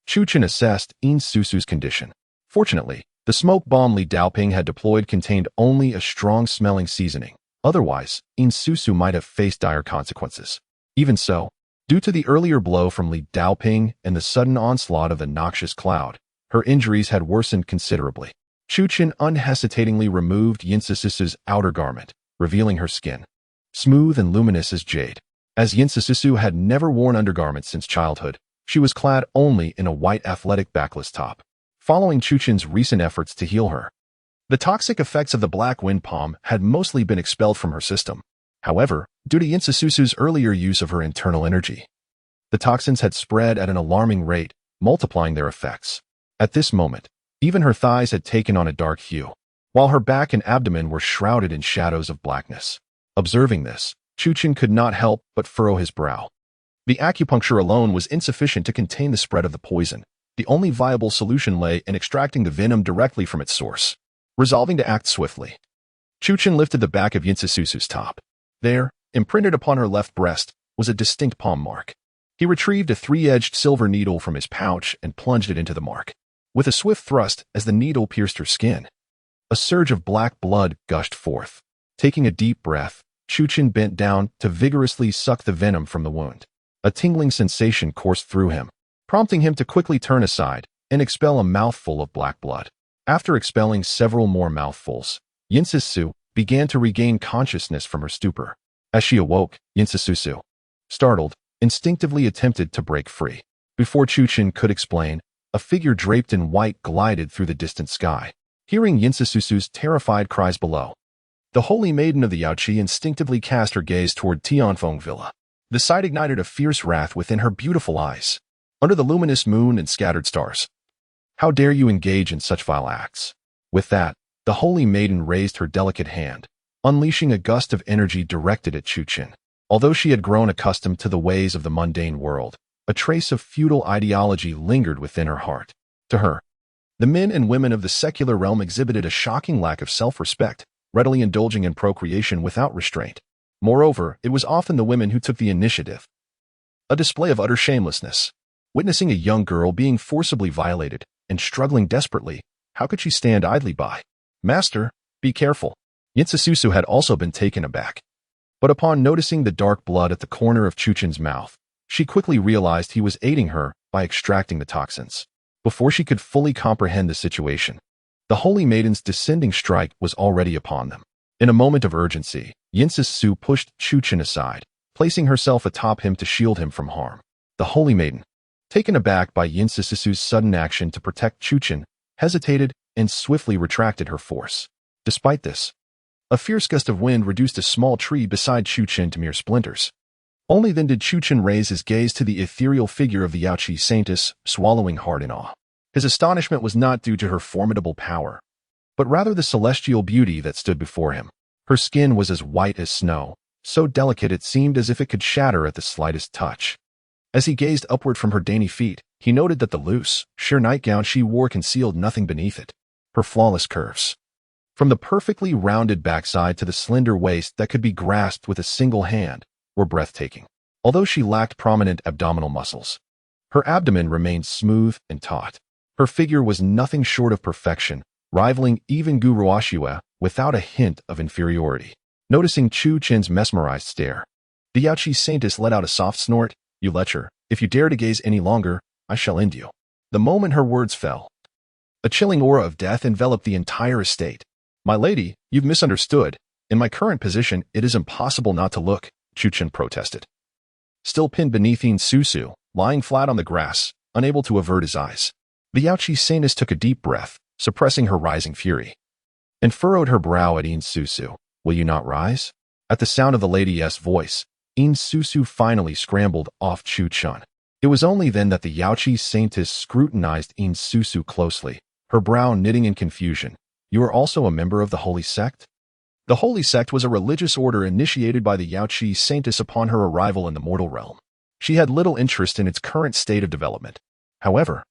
Chu Chen assessed Yin Sisu's condition. Fortunately, the smoke bomb Li Daoping had deployed contained only a strong-smelling seasoning. Otherwise, Yin Sisu might have faced dire consequences. Even so, due to the earlier blow from Li Daoping and the sudden onslaught of the noxious cloud, her injuries had worsened considerably. Chu Chen unhesitatingly removed Yin Sisu's outer garment, revealing her skin, smooth and luminous as jade. As Yin Sisu had never worn undergarments since childhood, she was clad only in a white athletic backless top. Following Chu Chen's recent efforts to heal her, the toxic effects of the black wind palm had mostly been expelled from her system. However, due to Yin Sisu's earlier use of her internal energy, the toxins had spread at an alarming rate, multiplying their effects. At this moment, even her thighs had taken on a dark hue, while her back and abdomen were shrouded in shadows of blackness. Observing this, Chuchen could not help but furrow his brow. The acupuncture alone was insufficient to contain the spread of the poison. The only viable solution lay in extracting the venom directly from its source. Resolving to act swiftly, Chuchen lifted the back of Yinsusu's top. There, imprinted upon her left breast, was a distinct palm mark. He retrieved a three-edged silver needle from his pouch and plunged it into the mark. With a swift thrust, as the needle pierced her skin, a surge of black blood gushed forth. Taking a deep breath, Chuchen bent down to vigorously suck the venom from the wound. A tingling sensation coursed through him, prompting him to quickly turn aside and expel a mouthful of black blood. After expelling several more mouthfuls, Yinsusu began to regain consciousness from her stupor. As she awoke, Yinsusu, startled, instinctively attempted to break free. Before Chuchen could explain, a figure draped in white glided through the distant sky. Hearing Yinsusu's terrified cries below, the holy maiden of the Yaoqi instinctively cast her gaze toward Tianfeng Villa. The sight ignited a fierce wrath within her beautiful eyes. Under the luminous moon and scattered stars, how dare you engage in such vile acts? With that, the holy maiden raised her delicate hand, unleashing a gust of energy directed at Chuchen. Although she had grown accustomed to the ways of the mundane world, a trace of feudal ideology lingered within her heart. To her, the men and women of the secular realm exhibited a shocking lack of self-respect, readily indulging in procreation without restraint. Moreover, it was often the women who took the initiative. A display of utter shamelessness. Witnessing a young girl being forcibly violated and struggling desperately, how could she stand idly by? Master, be careful. Yinsusu had also been taken aback. But upon noticing the dark blood at the corner of Chuchen's mouth, she quickly realized he was aiding her by extracting the toxins. Before she could fully comprehend the situation, the holy maiden's descending strike was already upon them. In a moment of urgency, Yinsusu pushed Chuchen aside, placing herself atop him to shield him from harm. The holy maiden, taken aback by Yinsusu's sudden action to protect Chuchen, hesitated and swiftly retracted her force. Despite this, a fierce gust of wind reduced a small tree beside Chuchen to mere splinters. Only then did Chuchen raise his gaze to the ethereal figure of the Yaoqi saintess, swallowing hard in awe. His astonishment was not due to her formidable power, but rather the celestial beauty that stood before him. Her skin was as white as snow, so delicate it seemed as if it could shatter at the slightest touch. As he gazed upward from her dainty feet, he noted that the loose, sheer nightgown she wore concealed nothing beneath it. Her flawless curves, from the perfectly rounded backside to the slender waist that could be grasped with a single hand, were breathtaking. Although she lacked prominent abdominal muscles, her abdomen remained smooth and taut. Her figure was nothing short of perfection, rivaling even Gu Ruoxue without a hint of inferiority. Noticing Chuchen's mesmerized stare, the Yaoqi saintess let out a soft snort. You lecher, if you dare to gaze any longer, I shall end you. The moment her words fell, a chilling aura of death enveloped the entire estate. My lady, you've misunderstood. In my current position, it is impossible not to look, Chuchen protested. Still pinned beneath Yinsusu, lying flat on the grass, unable to avert his eyes, the Yaoqi saintess took a deep breath, suppressing her rising fury, and furrowed her brow at Yinsusu. Will you not rise? At the sound of the lady's voice, Yinsusu finally scrambled off Chuchen. It was only then that the Yaoqi saintess scrutinized Yinsusu closely, her brow knitting in confusion. You are also a member of the Holy Sect? The Holy Sect was a religious order initiated by the Yaoqi saintess upon her arrival in the mortal realm. She had little interest in its current state of development. However,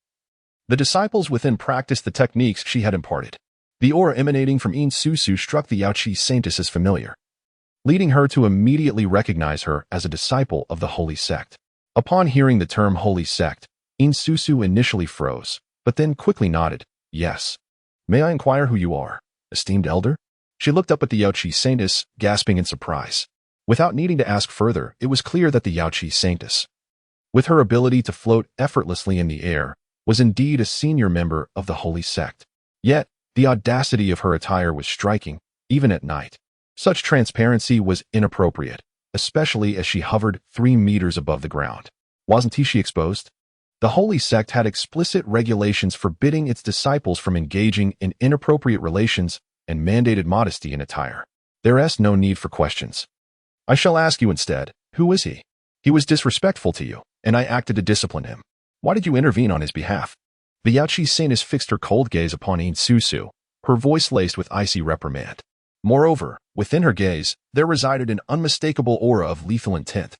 the disciples within practiced the techniques she had imparted. The aura emanating from Yinsusu struck the Yaoqi saintess as familiar, leading her to immediately recognize her as a disciple of the Holy Sect. Upon hearing the term Holy Sect, Yinsusu initially froze, but then quickly nodded. Yes. May I inquire who you are, esteemed elder? She looked up at the Yaoqi saintess, gasping in surprise. Without needing to ask further, it was clear that the Yaoqi saintess, with her ability to float effortlessly in the air, was indeed a senior member of the Holy Sect. Yet, the audacity of her attire was striking, even at night. Such transparency was inappropriate, especially as she hovered 3 meters above the ground. Wasn't she exposed? The Holy Sect had explicit regulations forbidding its disciples from engaging in inappropriate relations and mandated modesty in attire. There's no need for questions. I shall ask you instead, who is he? He was disrespectful to you, and I acted to discipline him. Why did you intervene on his behalf? The Yaoqi saintess fixed her cold gaze upon Yinsusu, her voice laced with icy reprimand. Moreover, within her gaze, there resided an unmistakable aura of lethal intent.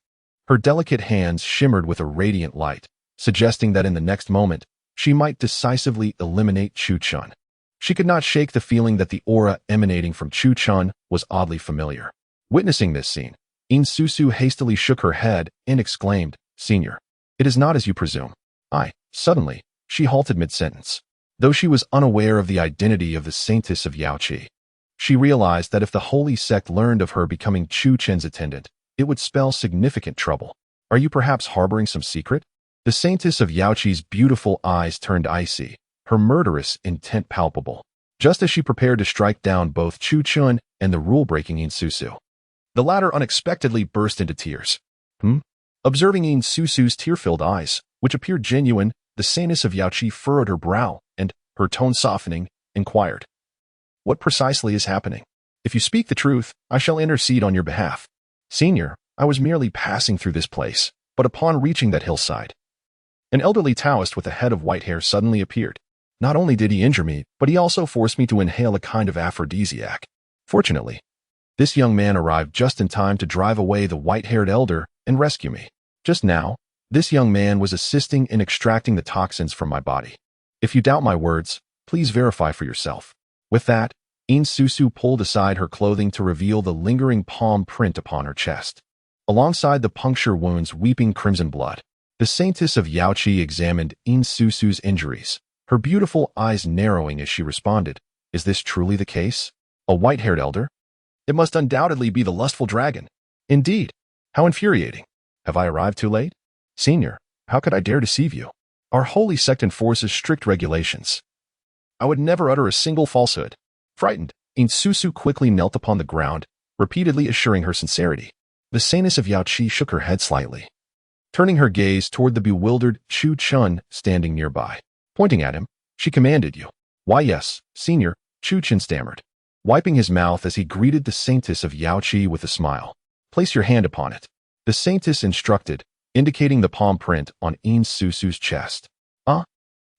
Her delicate hands shimmered with a radiant light, suggesting that in the next moment, she might decisively eliminate Chu Chun. She could not shake the feeling that the aura emanating from Chu Chun was oddly familiar. Witnessing this scene, In Susu hastily shook her head and exclaimed, "Senior, it is not as you presume." Suddenly, she halted mid-sentence. Though she was unaware of the identity of the saintess of Yaoqi, she realized that if the holy sect learned of her becoming Chu Chen's attendant, it would spell significant trouble. Are you perhaps harboring some secret? The saintess of Yaoqi's beautiful eyes turned icy, her murderous intent palpable, just as she prepared to strike down both Chu Chun and the rule-breaking In Susu. The latter unexpectedly burst into tears. Observing In Susu's tear-filled eyes, which appeared genuine, the saintess of Yaoqi furrowed her brow and, her tone softening, inquired, "What precisely is happening? If you speak the truth, I shall intercede on your behalf." "Senior, I was merely passing through this place, but upon reaching that hillside, an elderly Taoist with a head of white hair suddenly appeared. Not only did he injure me, but he also forced me to inhale a kind of aphrodisiac. Fortunately, this young man arrived just in time to drive away the white-haired elder and rescue me. Just now, this young man was assisting in extracting the toxins from my body. If you doubt my words, please verify for yourself." With that, In Susu pulled aside her clothing to reveal the lingering palm print upon her chest. Alongside the puncture wounds weeping crimson blood, the saintess of Yaoqi examined In Susu's injuries, her beautiful eyes narrowing as she responded, "Is this truly the case? A white-haired elder? It must undoubtedly be the lustful dragon. Indeed, how infuriating. Have I arrived too late? Senior, how could I dare deceive you? Our holy sect enforces strict regulations. I would never utter a single falsehood." Frightened, In Susu quickly knelt upon the ground, repeatedly assuring her sincerity. The saintess of Yaoqi shook her head slightly, turning her gaze toward the bewildered Chu Chun standing nearby. Pointing at him, she commanded, "You." "Why, yes, Senior," Chu Chun stammered, wiping his mouth as he greeted the saintess of Yaoqi with a smile. "Place your hand upon it," the saintess instructed, indicating the palm print on In Susu's chest.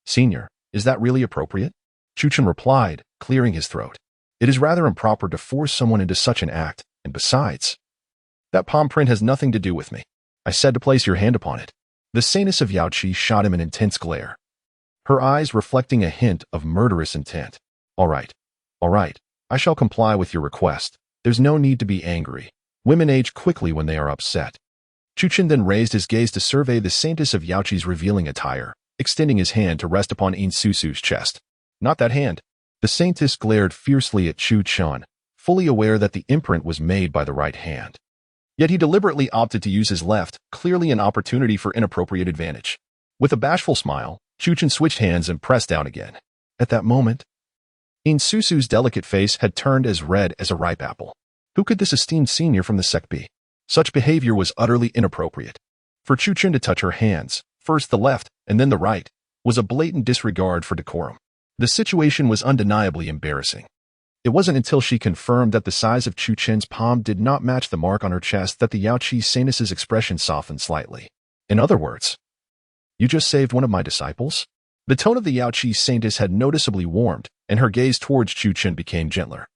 Senior, is that really appropriate?" Chu Chun replied, clearing his throat. "It is rather improper to force someone into such an act, and besides, that palm print has nothing to do with me. I said to place your hand upon it." The saintess of Yaoqi shot him an intense glare, her eyes reflecting a hint of murderous intent. All right, I shall comply with your request. There's no need to be angry. Women age quickly when they are upset." Chu Chun then raised his gaze to survey the saintess of Yaoqi's revealing attire, extending his hand to rest upon In Susu's chest. "Not that hand." The saintess glared fiercely at Chu Chun, fully aware that the imprint was made by the right hand. Yet he deliberately opted to use his left, clearly an opportunity for inappropriate advantage. With a bashful smile, Chu Chun switched hands and pressed down again. At that moment, In Susu's delicate face had turned as red as a ripe apple. Who could this esteemed senior from the sect be? Such behavior was utterly inappropriate. For Chu Chun to touch her hands, first the left and then the right, was a blatant disregard for decorum. The situation was undeniably embarrassing. It wasn't until she confirmed that the size of Chu Chun's palm did not match the mark on her chest that the Yaoqi saintess's expression softened slightly. "In other words, you just saved one of my disciples?" The tone of the Yaoqi saintess had noticeably warmed, and her gaze towards Chu Chun became gentler,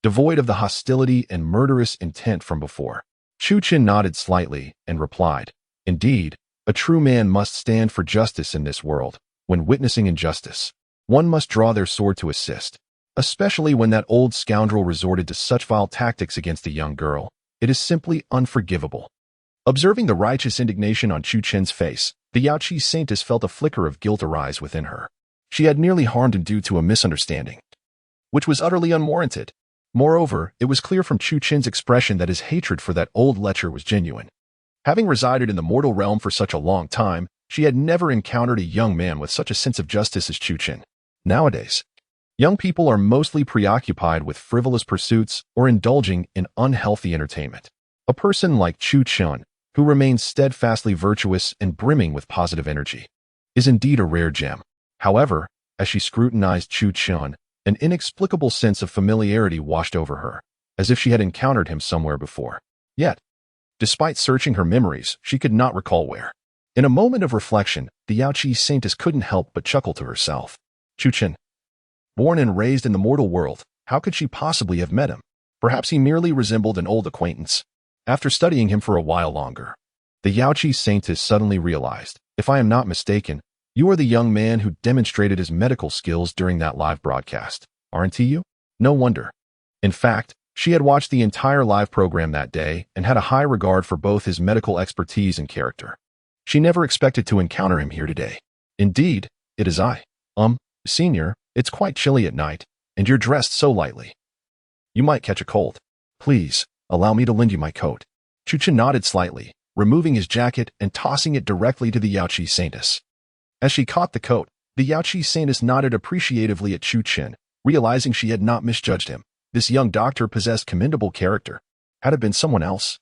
devoid of the hostility and murderous intent from before. Chu Chun nodded slightly and replied, "Indeed, a true man must stand for justice in this world. When witnessing injustice, one must draw their sword to assist. Especially when that old scoundrel resorted to such vile tactics against a young girl. It is simply unforgivable." Observing the righteous indignation on Chu Chun's face, the Yaoqi saintess felt a flicker of guilt arise within her. She had nearly harmed him due to a misunderstanding, which was utterly unwarranted. Moreover, it was clear from Chu Chun's expression that his hatred for that old lecher was genuine. Having resided in the mortal realm for such a long time, she had never encountered a young man with such a sense of justice as Chu Chun. Nowadays, young people are mostly preoccupied with frivolous pursuits or indulging in unhealthy entertainment. A person like Chu Chun, who remains steadfastly virtuous and brimming with positive energy, is indeed a rare gem. However, as she scrutinized Chu Chun, an inexplicable sense of familiarity washed over her, as if she had encountered him somewhere before. Yet, despite searching her memories, she could not recall where. In a moment of reflection, the Yaoqi saintess couldn't help but chuckle to herself. Chu Chun, born and raised in the mortal world, how could she possibly have met him? Perhaps he merely resembled an old acquaintance. After studying him for a while longer, the Yaoqi Saintess suddenly realized, if I am not mistaken, you are the young man who demonstrated his medical skills during that live broadcast, aren't you? No wonder. In fact, she had watched the entire live program that day and had a high regard for both his medical expertise and character. She never expected to encounter him here today. Indeed, it is I. Senior, it's quite chilly at night, and you're dressed so lightly. You might catch a cold. Please, allow me to lend you my coat. Chuchen nodded slightly, removing his jacket and tossing it directly to the Yaoqi Saintess. As she caught the coat, the Yaoqi Saintess nodded appreciatively at Chuchen, realizing she had not misjudged him. This young doctor possessed commendable character. Had it been someone else,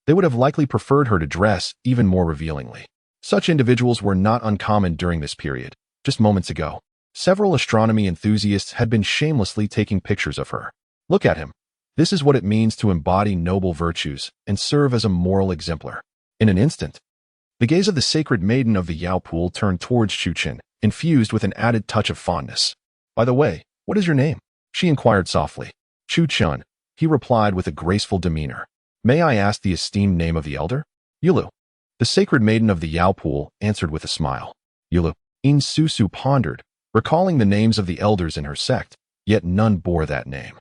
they would have likely preferred her to dress even more revealingly. Such individuals were not uncommon during this period. Just moments ago, several astronomy enthusiasts had been shamelessly taking pictures of her. Look at him. This is what it means to embody noble virtues and serve as a moral exemplar. In an instant, the gaze of the sacred maiden of the Yao Pool turned towards Chuchen, infused with an added touch of fondness. By the way, what is your name? She inquired softly. Chuchen, he replied with a graceful demeanor. May I ask the esteemed name of the elder? Yulu. The sacred maiden of the Yao Pool answered with a smile. Yulu. In Susu pondered, recalling the names of the elders in her sect, yet none bore that name.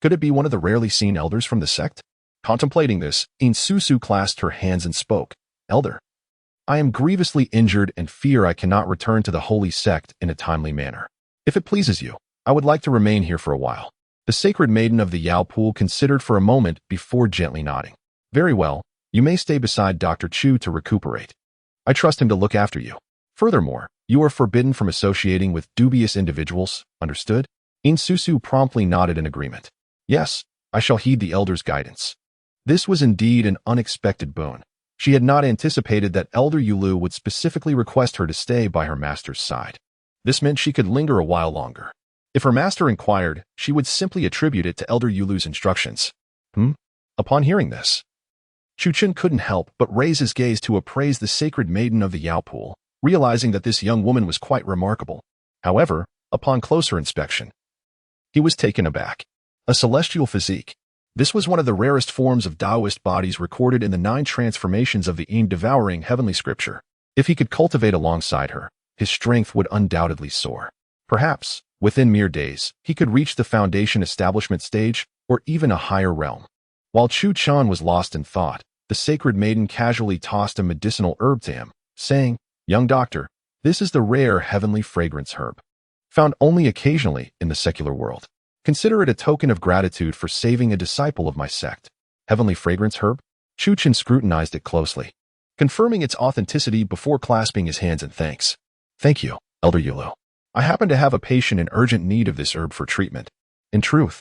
Could it be one of the rarely seen elders from the sect? Contemplating this, In Susu clasped her hands and spoke. Elder, I am grievously injured and fear I cannot return to the holy sect in a timely manner. If it pleases you, I would like to remain here for a while. The sacred maiden of the Yao Pool considered for a moment before gently nodding. Very well, you may stay beside Dr. Chu to recuperate. I trust him to look after you. Furthermore, you are forbidden from associating with dubious individuals, understood? In Susu promptly nodded in agreement. Yes, I shall heed the elder's guidance. This was indeed an unexpected boon. She had not anticipated that Elder Yulu would specifically request her to stay by her master's side. This meant she could linger a while longer. If her master inquired, she would simply attribute it to Elder Yulu's instructions. Upon hearing this, Chuchen couldn't help but raise his gaze to appraise the sacred maiden of the Yao Pool, realizing that this young woman was quite remarkable. However, upon closer inspection, he was taken aback. A celestial physique. This was one of the rarest forms of Taoist bodies recorded in the 9 transformations of the devouring heavenly scripture. If he could cultivate alongside her, his strength would undoubtedly soar. Perhaps, within mere days, he could reach the foundation establishment stage or even a higher realm. While Chuchen was lost in thought, the sacred maiden casually tossed a medicinal herb to him, saying, Young doctor, this is the rare heavenly fragrance herb, found only occasionally in the secular world. Consider it a token of gratitude for saving a disciple of my sect. Heavenly fragrance herb? Chuchen scrutinized it closely, confirming its authenticity before clasping his hands in thanks. Thank you, Elder Yulu. I happen to have a patient in urgent need of this herb for treatment. In truth,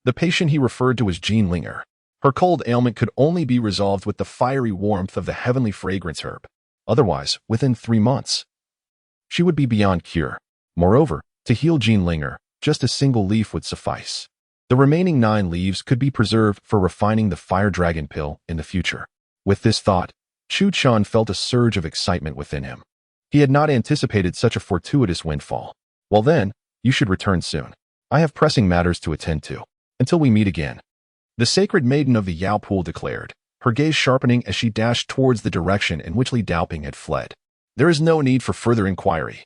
the patient he referred to was Jean Linger. Her cold ailment could only be resolved with the fiery warmth of the heavenly fragrance herb. Otherwise, within 3 months, she would be beyond cure. Moreover, to heal Jean Linger, just a single leaf would suffice. The remaining 9 leaves could be preserved for refining the fire dragon pill in the future. With this thought, Chuchen felt a surge of excitement within him. He had not anticipated such a fortuitous windfall. Well then, you should return soon. I have pressing matters to attend to. Until we meet again. The sacred maiden of the Yao Pool declared, her gaze sharpening as she dashed towards the direction in which Li Daoping had fled. There is no need for further inquiry.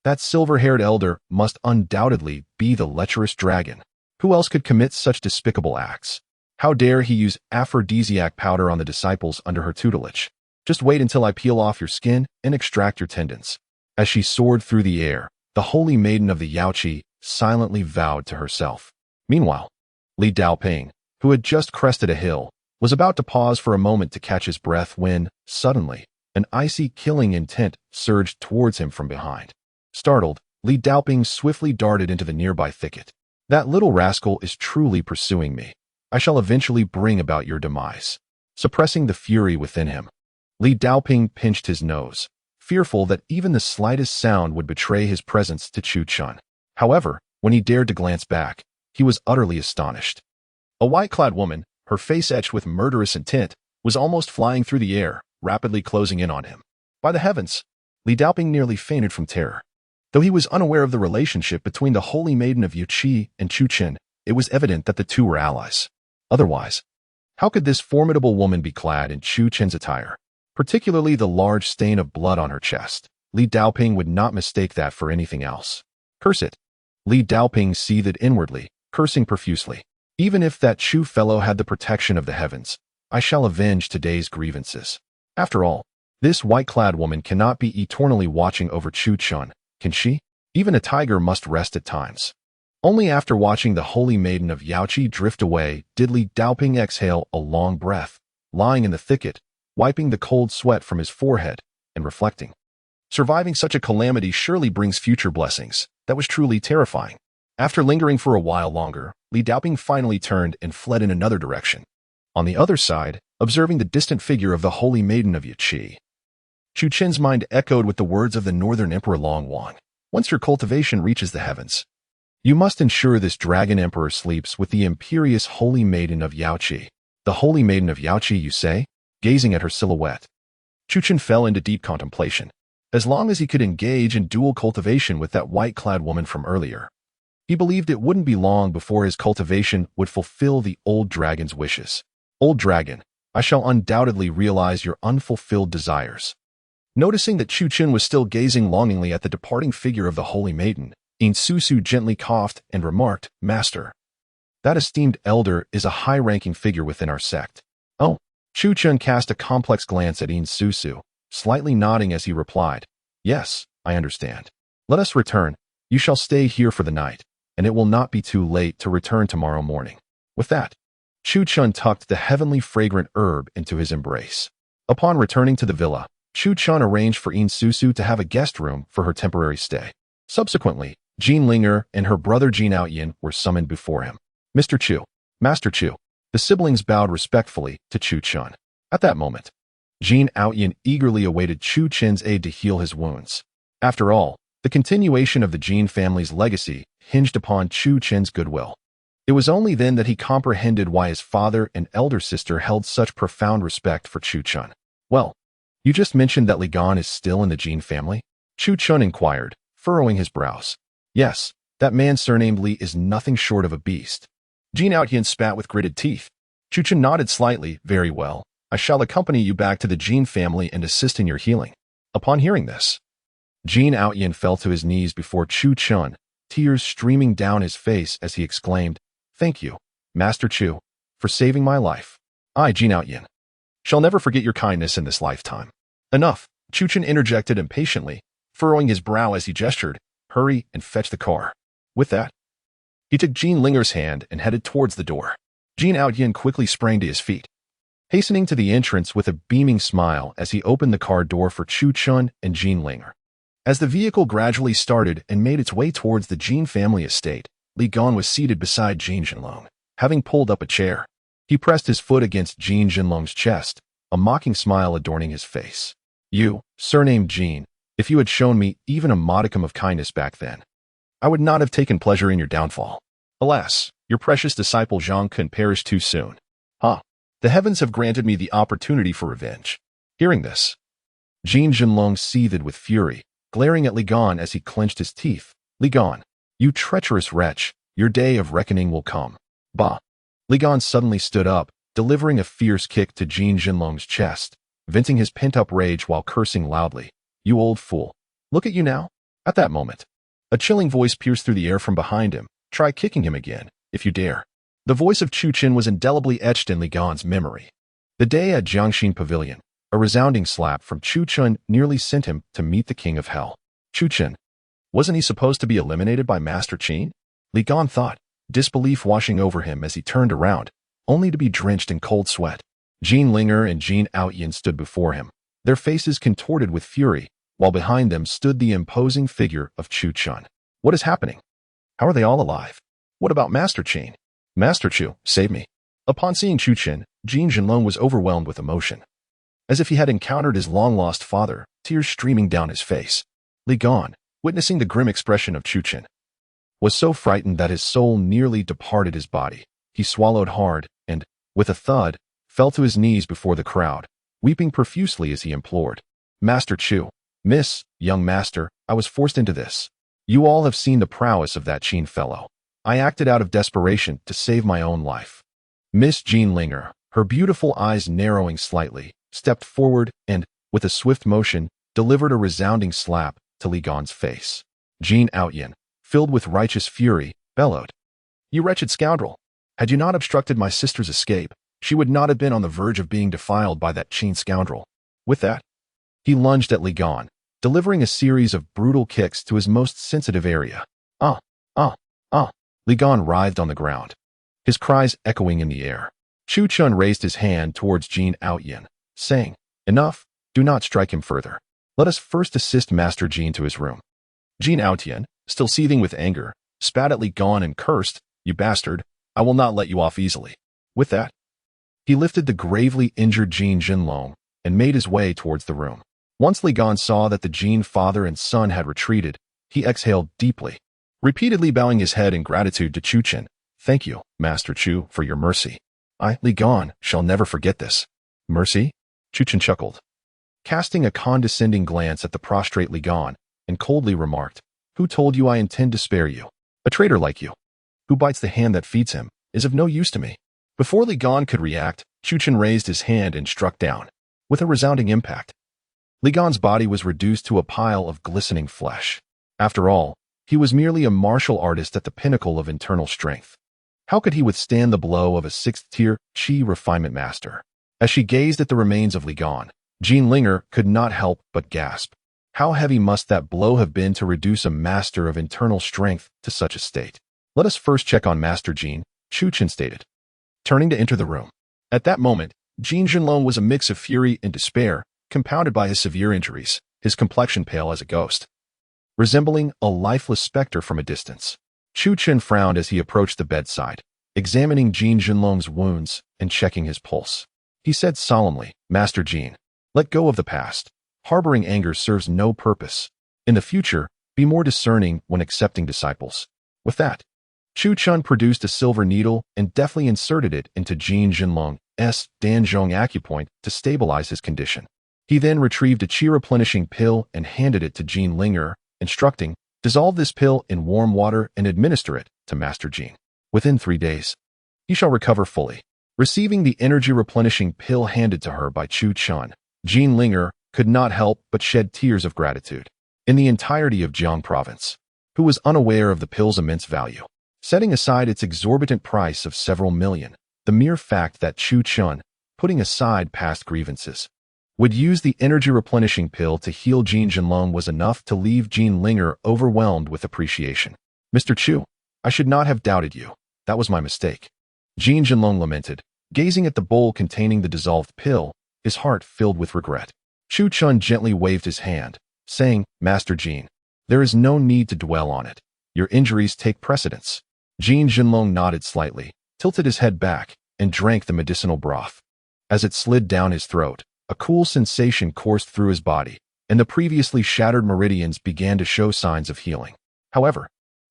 That silver-haired elder must undoubtedly be the lecherous dragon. Who else could commit such despicable acts? How dare he use aphrodisiac powder on the disciples under her tutelage? Just wait until I peel off your skin and extract your tendons. As she soared through the air, the holy maiden of the Yaoqi silently vowed to herself. Meanwhile, Li Daoping, who had just crested a hill, was about to pause for a moment to catch his breath when, suddenly, an icy killing intent surged towards him from behind. Startled, Li Daoping swiftly darted into the nearby thicket. That little rascal is truly pursuing me. I shall eventually bring about your demise. Suppressing the fury within him, Li Daoping pinched his nose, fearful that even the slightest sound would betray his presence to Chuchen. However, when he dared to glance back, he was utterly astonished. A white-clad woman, her face etched with murderous intent, was almost flying through the air, rapidly closing in on him. By the heavens, Li Daoping nearly fainted from terror. Though he was unaware of the relationship between the Holy Maiden of Yuqi and Chuchen, it was evident that the two were allies. Otherwise, how could this formidable woman be clad in Chu Chen's attire, particularly the large stain of blood on her chest? Li Daoping would not mistake that for anything else. Curse it! Li Daoping seethed inwardly, cursing profusely. Even if that Chu fellow had the protection of the heavens, I shall avenge today's grievances. After all, this white-clad woman cannot be eternally watching over Chu Chun, can she? Even a tiger must rest at times. Only after watching the holy maiden of Yaoqi drift away did Li Daoping exhale a long breath, lying in the thicket, wiping the cold sweat from his forehead, and reflecting. Surviving such a calamity surely brings future blessings. That was truly terrifying. After lingering for a while longer, Li Daoping finally turned and fled in another direction. On the other side, observing the distant figure of the holy maiden of Yaoqi, Chu Chen's mind echoed with the words of the Northern Emperor Long Wang. Once your cultivation reaches the heavens, you must ensure this dragon emperor sleeps with the imperious holy maiden of Yaoqi. The holy maiden of Yaoqi, you say? Gazing at her silhouette, Chu Chen fell into deep contemplation. As long as he could engage in dual cultivation with that white-clad woman from earlier, he believed it wouldn't be long before his cultivation would fulfill the old dragon's wishes. Old dragon, I shall undoubtedly realize your unfulfilled desires. Noticing that Chu Chen was still gazing longingly at the departing figure of the holy maiden, Yin Susu gently coughed and remarked, Master, that esteemed elder is a high-ranking figure within our sect. Oh, Chu Chen cast a complex glance at Yin Susu, slightly nodding as he replied, Yes, I understand. Let us return. You shall stay here for the night, and it will not be too late to return tomorrow morning. With that, Chu Chen tucked the heavenly fragrant herb into his embrace. Upon returning to the villa, Chu Chen arranged for Yin Susu to have a guest room for her temporary stay. Subsequently, Jean Linger and her brother Jean Outyin were summoned before him. Mr. Chu, Master Chu. The siblings bowed respectfully to Chu Chen. At that moment, Jean Outyin eagerly awaited Chu Chen's aid to heal his wounds. After all, the continuation of the Jean family's legacy hinged upon Chu Chen's goodwill. It was only then that he comprehended why his father and elder sister held such profound respect for Chu Chen. Well, you just mentioned that Li Gan is still in the Jean family? Chu Chen inquired, furrowing his brows. Yes, that man surnamed Li is nothing short of a beast. Jean Outyin spat with gritted teeth. Chu Chen nodded slightly. Very well. I shall accompany you back to the Jean family and assist in your healing. Upon hearing this, Jean Outyin fell to his knees before Chu Chen, tears streaming down his face as he exclaimed, Thank you, Master Chu, for saving my life. I, Jean Outyin, shall never forget your kindness in this lifetime. Enough, Chu Chen interjected impatiently, furrowing his brow as he gestured, Hurry and fetch the car. With that, he took Jean Linger's hand and headed towards the door. Jean Outyin quickly sprang to his feet, hastening to the entrance with a beaming smile as he opened the car door for Chu Chen and Jean Linger. As the vehicle gradually started and made its way towards the Jean family estate, Li Gan was seated beside Jean Jinlong, having pulled up a chair. He pressed his foot against Jean Jinlong's chest, a mocking smile adorning his face. You, surnamed Jean, if you had shown me even a modicum of kindness back then, I would not have taken pleasure in your downfall. Alas, your precious disciple Zhang Kun perished too soon. The heavens have granted me the opportunity for revenge. Hearing this, Jean Jinlong seethed with fury, glaring at Li Gan as he clenched his teeth. Li Gan, you treacherous wretch, your day of reckoning will come. Bah! Li Gan suddenly stood up, delivering a fierce kick to Jean Jinlong's chest, venting his pent-up rage while cursing loudly. You old fool. Look at you now. At that moment, a chilling voice pierced through the air from behind him. Try kicking him again, if you dare. The voice of Chu Chen was indelibly etched in Li Gan's memory. The day at Jiangxin Pavilion, a resounding slap from Chu Chen nearly sent him to meet the king of hell. Chu Chen, wasn't he supposed to be eliminated by Master Qin? Li Gan thought, disbelief washing over him as he turned around, only to be drenched in cold sweat. Jean Linger and Jean Outyin stood before him, their faces contorted with fury, while behind them stood the imposing figure of Chu Chen. What is happening? How are they all alive? What about Master Qin? Master Chu, save me. Upon seeing Chu Chen, Jean Jinlong was overwhelmed with emotion. As if he had encountered his long-lost father, tears streaming down his face. Li Gan, witnessing the grim expression of Chu Chen, was so frightened that his soul nearly departed his body. He swallowed hard and, with a thud, fell to his knees before the crowd, weeping profusely as he implored. Master Chu, Miss, young master, I was forced into this. You all have seen the prowess of that Qin fellow. I acted out of desperation to save my own life. Miss Jean Linger, her beautiful eyes narrowing slightly, stepped forward and, with a swift motion, delivered a resounding slap to Li Gan's face. Jean Outyin, filled with righteous fury, bellowed, "You wretched scoundrel! Had you not obstructed my sister's escape, she would not have been on the verge of being defiled by that Qin scoundrel." With that, he lunged at Li Gan, delivering a series of brutal kicks to his most sensitive area. Ah! Ah! Ah! Li Gan writhed on the ground, his cries echoing in the air. Chu Chun raised his hand towards Jean Outyin, saying, "Enough, do not strike him further. Let us first assist Master Jean to his room." Jean Outyin, still seething with anger, spat at Li Gan and cursed, "You bastard, I will not let you off easily." With that, he lifted the gravely injured Jean Jinlong and made his way towards the room. Once Li Gan saw that the Jean father and son had retreated, he exhaled deeply, repeatedly bowing his head in gratitude to Chu Chen. "Thank you, Master Chu, for your mercy. I, Li Gan, shall never forget this." "Mercy?" Chu Chen chuckled, casting a condescending glance at the prostrate Li Gan, and coldly remarked, "Who told you I intend to spare you? A traitor like you, who bites the hand that feeds him, is of no use to me." Before Li Gan could react, Chu Chen raised his hand and struck down. With a resounding impact, Li Gan's body was reduced to a pile of glistening flesh. After all, he was merely a martial artist at the pinnacle of internal strength. How could he withstand the blow of a sixth-tier Qi refinement master? As she gazed at the remains of Li Gan, Jean Linger could not help but gasp. How heavy must that blow have been to reduce a master of internal strength to such a state? "Let us first check on Master Jean," Chu Chen stated, turning to enter the room. At that moment, Jean Jinlong was a mix of fury and despair, compounded by his severe injuries, his complexion pale as a ghost, resembling a lifeless specter from a distance. Chu Chen frowned as he approached the bedside, examining Jean Jinlong's wounds and checking his pulse. He said solemnly, "Master Jean, let go of the past. Harboring anger serves no purpose. In the future, be more discerning when accepting disciples." With that, Chu Chun produced a silver needle and deftly inserted it into Jean Jinlong's Danzhong acupoint to stabilize his condition. He then retrieved a qi-replenishing pill and handed it to Jean Linger, instructing, "Dissolve this pill in warm water and administer it to Master Jean. Within 3 days, he shall recover fully." Receiving the energy-replenishing pill handed to her by Chu Chun, Jean Linger could not help but shed tears of gratitude. In the entirety of Jiang Province, who was unaware of the pill's immense value, setting aside its exorbitant price of several million, the mere fact that Chu Chun, putting aside past grievances, would use the energy-replenishing pill to heal Jean Jinlong was enough to leave Jean Linger overwhelmed with appreciation. "Mr. Chu, I should not have doubted you. That was my mistake." Jean Jinlong lamented, gazing at the bowl containing the dissolved pill, his heart filled with regret. Chu Chun gently waved his hand, saying, "Master Jean, there is no need to dwell on it. Your injuries take precedence." Jean Jinlong nodded slightly, tilted his head back, and drank the medicinal broth. As it slid down his throat, a cool sensation coursed through his body, and the previously shattered meridians began to show signs of healing. However,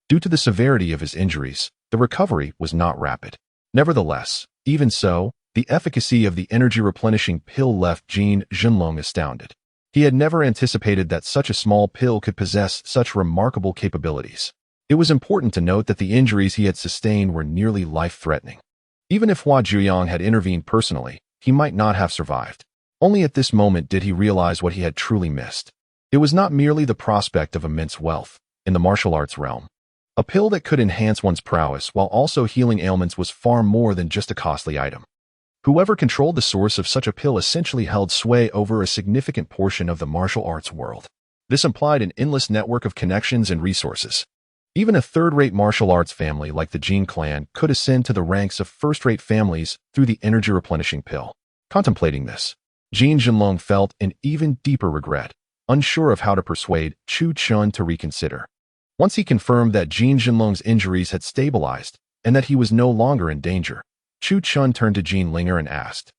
due to the severity of his injuries, the recovery was not rapid. Nevertheless, even so, the efficacy of the energy-replenishing pill left Jean Jinlong astounded. He had never anticipated that such a small pill could possess such remarkable capabilities. It was important to note that the injuries he had sustained were nearly life-threatening. Even if Hua Zhuyang had intervened personally, he might not have survived. Only at this moment did he realize what he had truly missed. It was not merely the prospect of immense wealth in the martial arts realm. A pill that could enhance one's prowess while also healing ailments was far more than just a costly item. Whoever controlled the source of such a pill essentially held sway over a significant portion of the martial arts world. This implied an endless network of connections and resources. Even a third-rate martial arts family like the Jin clan could ascend to the ranks of first-rate families through the energy-replenishing pill. Contemplating this, Jean Jinlong felt an even deeper regret, unsure of how to persuade Chu Chun to reconsider. Once he confirmed that Jean Jinlong's injuries had stabilized and that he was no longer in danger, Chu Chun turned to Jean Linger and asked,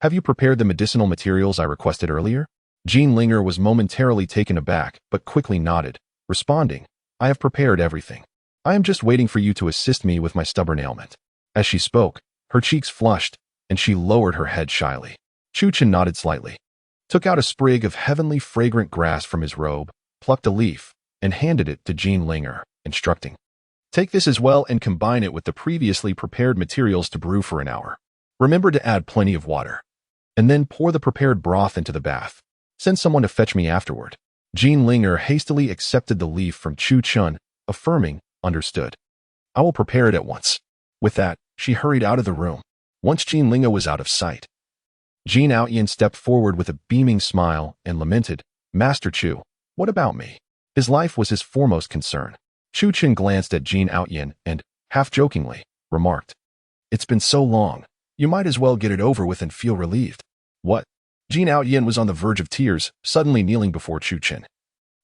"Have you prepared the medicinal materials I requested earlier?" Jean Linger was momentarily taken aback but quickly nodded, responding, "I have prepared everything. I am just waiting for you to assist me with my stubborn ailment." As she spoke, her cheeks flushed, and she lowered her head shyly. Chu Chen nodded slightly, took out a sprig of heavenly fragrant grass from his robe, plucked a leaf, and handed it to Jean Linger, instructing, Take this as well and combine it with the previously prepared materials to brew for an hour. Remember to add plenty of water. And then pour the prepared broth into the bath. Send someone to fetch me afterward." Jean Linger hastily accepted the leaf from Chu Chun, affirming, "Understood. I will prepare it at once." With that, she hurried out of the room. Once Jean Linger was out of sight, Jean Outyin stepped forward with a beaming smile and lamented, "Master Chu, what about me?" His life was his foremost concern. Chu Chun glanced at Jean Outyin and, half-jokingly, remarked, "It's been so long, you might as well get it over with and feel relieved." "What?" Jean Outyin was on the verge of tears, suddenly kneeling before Chu Chun.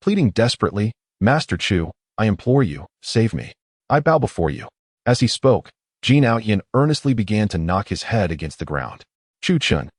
Pleading desperately, "Master Chu, I implore you, save me. I bow before you." As he spoke, Jean Outyin earnestly began to knock his head against the ground. Chu Chun,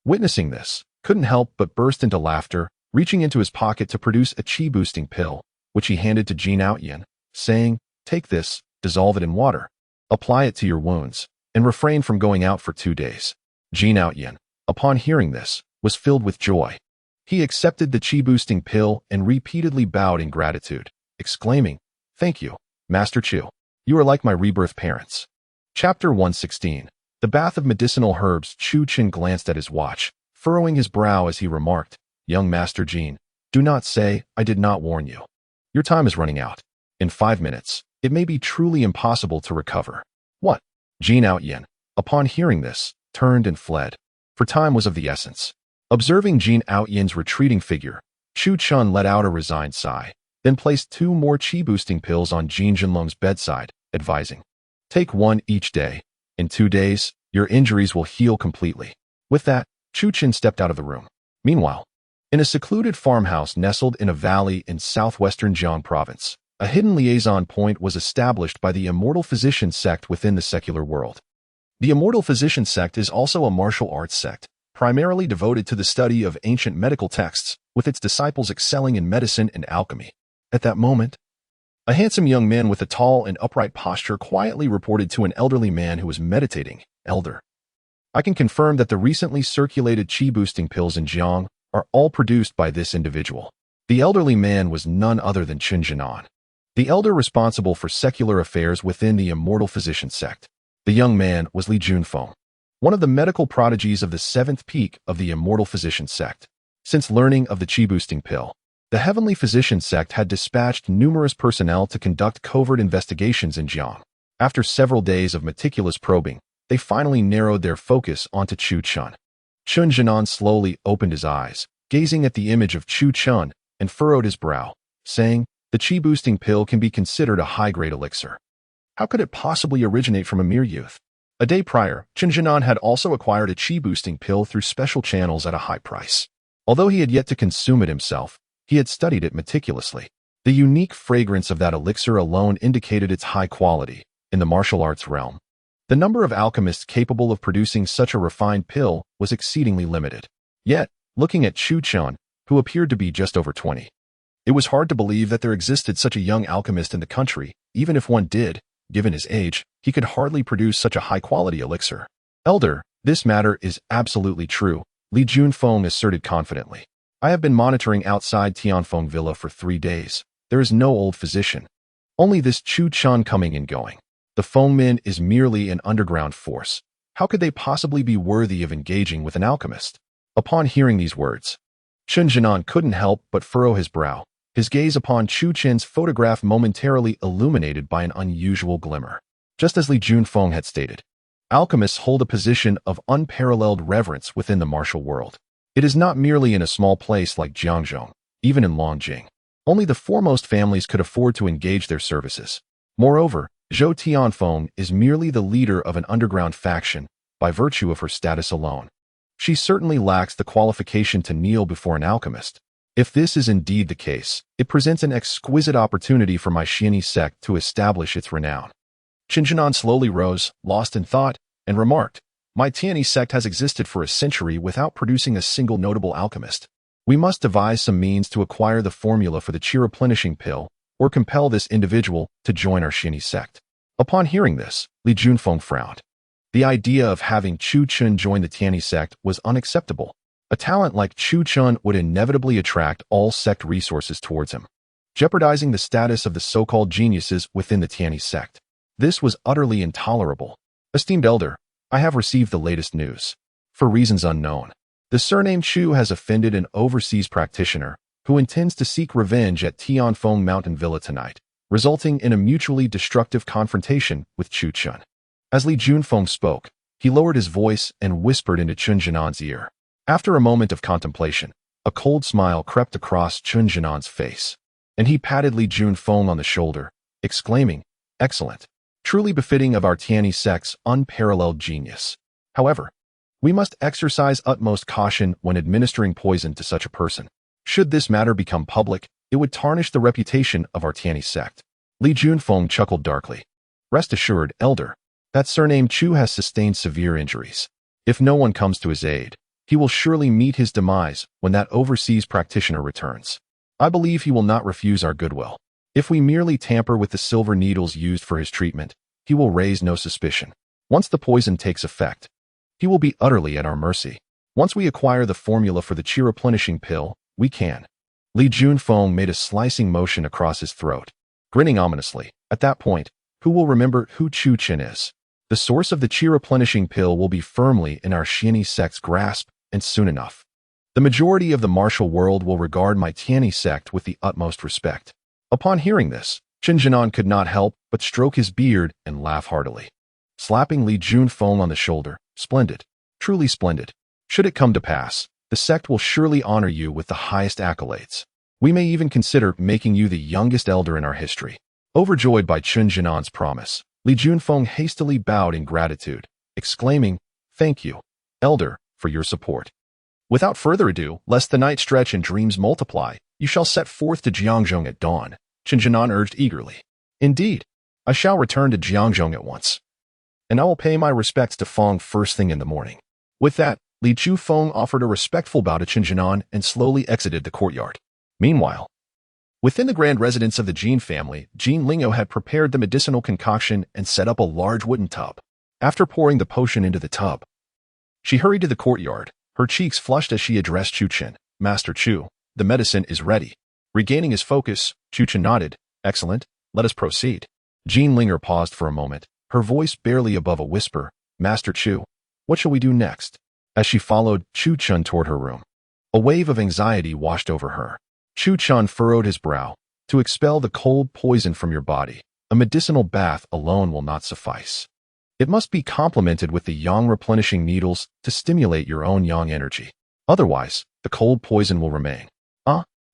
witnessing this, couldn't help but burst into laughter, reaching into his pocket to produce a chi-boosting pill, which he handed to Jean Outyin, saying, "Take this, dissolve it in water, apply it to your wounds, and refrain from going out for 2 days." Jean Outyin, upon hearing this, was filled with joy. He accepted the chi-boosting pill and repeatedly bowed in gratitude, exclaiming, "Thank you, Master Chu. You are like my rebirth parents." Chapter 116. The Bath of Medicinal Herbs. Chu Chun glanced at his watch, furrowing his brow as he remarked, "Young Master Jean, do not say I did not warn you. Your time is running out. In 5 minutes, it may be truly impossible to recover." "What?" Jean Outyin, upon hearing this, turned and fled, for time was of the essence. Observing Jean Outyin's retreating figure, Chu Chun let out a resigned sigh, then placed 2 more chi-boosting pills on Jean Jinlong's bedside, advising, "Take 1 each day. In 2 days, your injuries will heal completely." With that, Chu Chun stepped out of the room. Meanwhile, in a secluded farmhouse nestled in a valley in southwestern Jiang province, a hidden liaison point was established by the Immortal Physician sect within the secular world. The Immortal Physician sect is also a martial arts sect, primarily devoted to the study of ancient medical texts, with its disciples excelling in medicine and alchemy. At that moment, a handsome young man with a tall and upright posture quietly reported to an elderly man who was meditating, "Elder, I can confirm that the recently circulated chi-boosting pills in Jiang are all produced by this individual." The elderly man was none other than Chen Jinan, the elder responsible for secular affairs within the Immortal Physician sect. The young man was Li Junfeng, one of the medical prodigies of the 7th peak of the Immortal Physician sect. Since learning of the chi-boosting pill, the Heavenly Physician sect had dispatched numerous personnel to conduct covert investigations in Jiang. After several days of meticulous probing, they finally narrowed their focus onto Chu Chun. Chen Jinan slowly opened his eyes, gazing at the image of Chu Chun, and furrowed his brow, saying, "The chi-boosting pill can be considered a high-grade elixir. How could it possibly originate from a mere youth?" A day prior, Chen Jinan had also acquired a chi-boosting pill through special channels at a high price. Although he had yet to consume it himself, he had studied it meticulously. The unique fragrance of that elixir alone indicated its high quality. In the martial arts realm, the number of alchemists capable of producing such a refined pill was exceedingly limited. Yet, looking at Chu Chun, who appeared to be just over 20, it was hard to believe that there existed such a young alchemist in the country. Even if one did, given his age, he could hardly produce such a high-quality elixir. "Elder, this matter is absolutely true," Li Junfeng asserted confidently. "I have been monitoring outside Tianfeng Villa for 3 days. There is no old physician. Only this Chu Chun coming and going. The Fengmin is merely an underground force. How could they possibly be worthy of engaging with an alchemist?" Upon hearing these words, Chen Jinan couldn't help but furrow his brow, his gaze upon Chu Chun's photograph momentarily illuminated by an unusual glimmer. Just as Li Junfeng had stated, alchemists hold a position of unparalleled reverence within the martial world. It is not merely in a small place like Jiangzhou, even in Longjing. Only the foremost families could afford to engage their services. Moreover, Zhou Tianfeng is merely the leader of an underground faction by virtue of her status alone. She certainly lacks the qualification to kneel before an alchemist. If this is indeed the case, it presents an exquisite opportunity for my Xianyi sect to establish its renown. Chen Jinan slowly rose, lost in thought, and remarked, "My Tianyi sect has existed for a century without producing a single notable alchemist. We must devise some means to acquire the formula for the chi-replenishing pill, or compel this individual to join our Xianyi sect." Upon hearing this, Li Junfeng frowned. The idea of having Chu Chun join the Tianyi sect was unacceptable. A talent like Chu Chun would inevitably attract all sect resources towards him. jeopardizing the status of the so-called geniuses within the Tianyi sect. This was utterly intolerable. Esteemed elder, I have received the latest news. For reasons unknown, the surname Chu has offended an overseas practitioner who intends to seek revenge at Tianfeng Mountain Villa tonight, resulting in a mutually destructive confrontation with Chu Chun. As Li Junfeng spoke, he lowered his voice and whispered into Chun Jianan's ear. After a moment of contemplation, a cold smile crept across Chun Jianan's face, and he patted Li Junfeng on the shoulder, exclaiming, "Excellent, truly befitting of our Tianyi sect's unparalleled genius. However, we must exercise utmost caution when administering poison to such a person. Should this matter become public, it would tarnish the reputation of our Tianyi sect." Li Junfeng chuckled darkly. "Rest assured, elder, that surname Chu has sustained severe injuries. If no one comes to his aid, he will surely meet his demise when that overseas practitioner returns. I believe he will not refuse our goodwill. If we merely tamper with the silver needles used for his treatment, he will raise no suspicion. Once the poison takes effect, he will be utterly at our mercy. Once we acquire the formula for the qi replenishing pill, we can." Li Junfeng made a slicing motion across his throat, grinning ominously. At that point, who will remember who Chu Chen is? The source of the qi replenishing pill will be firmly in our Tianyi sect's grasp, and soon enough. The majority of the martial world will regard my Tianyi sect with the utmost respect. Upon hearing this, Chun Jianan could not help but stroke his beard and laugh heartily. Slapping Li Junfeng on the shoulder, "Splendid, truly splendid. Should it come to pass, the sect will surely honor you with the highest accolades. We may even consider making you the youngest elder in our history." Overjoyed by Chun Jianan's promise, Li Junfeng hastily bowed in gratitude, exclaiming, "Thank you, elder, for your support. Without further ado, lest the night stretch and dreams multiply, you shall set forth to Jiangzhong at dawn," Chun Jianan urged eagerly. "Indeed, I shall return to Jiangzhong at once, and I will pay my respects to Feng first thing in the morning." With that, Li Junfeng offered a respectful bow to Chun Jianan and slowly exited the courtyard. Meanwhile, within the grand residence of the Jin family, Jean Lingo had prepared the medicinal concoction and set up a large wooden tub. After pouring the potion into the tub, she hurried to the courtyard, her cheeks flushed as she addressed Chu Chen. "Master Chu, the medicine is ready." Regaining his focus, Chu Chen nodded. "Excellent, let us proceed." Jean Linger paused for a moment, her voice barely above a whisper. "Master Chu, what shall we do next?" As she followed Chu Chen toward her room, a wave of anxiety washed over her. Chu Chen furrowed his brow. "To expel the cold poison from your body, a medicinal bath alone will not suffice. It must be complemented with the yang replenishing needles to stimulate your own yang energy. Otherwise, the cold poison will remain."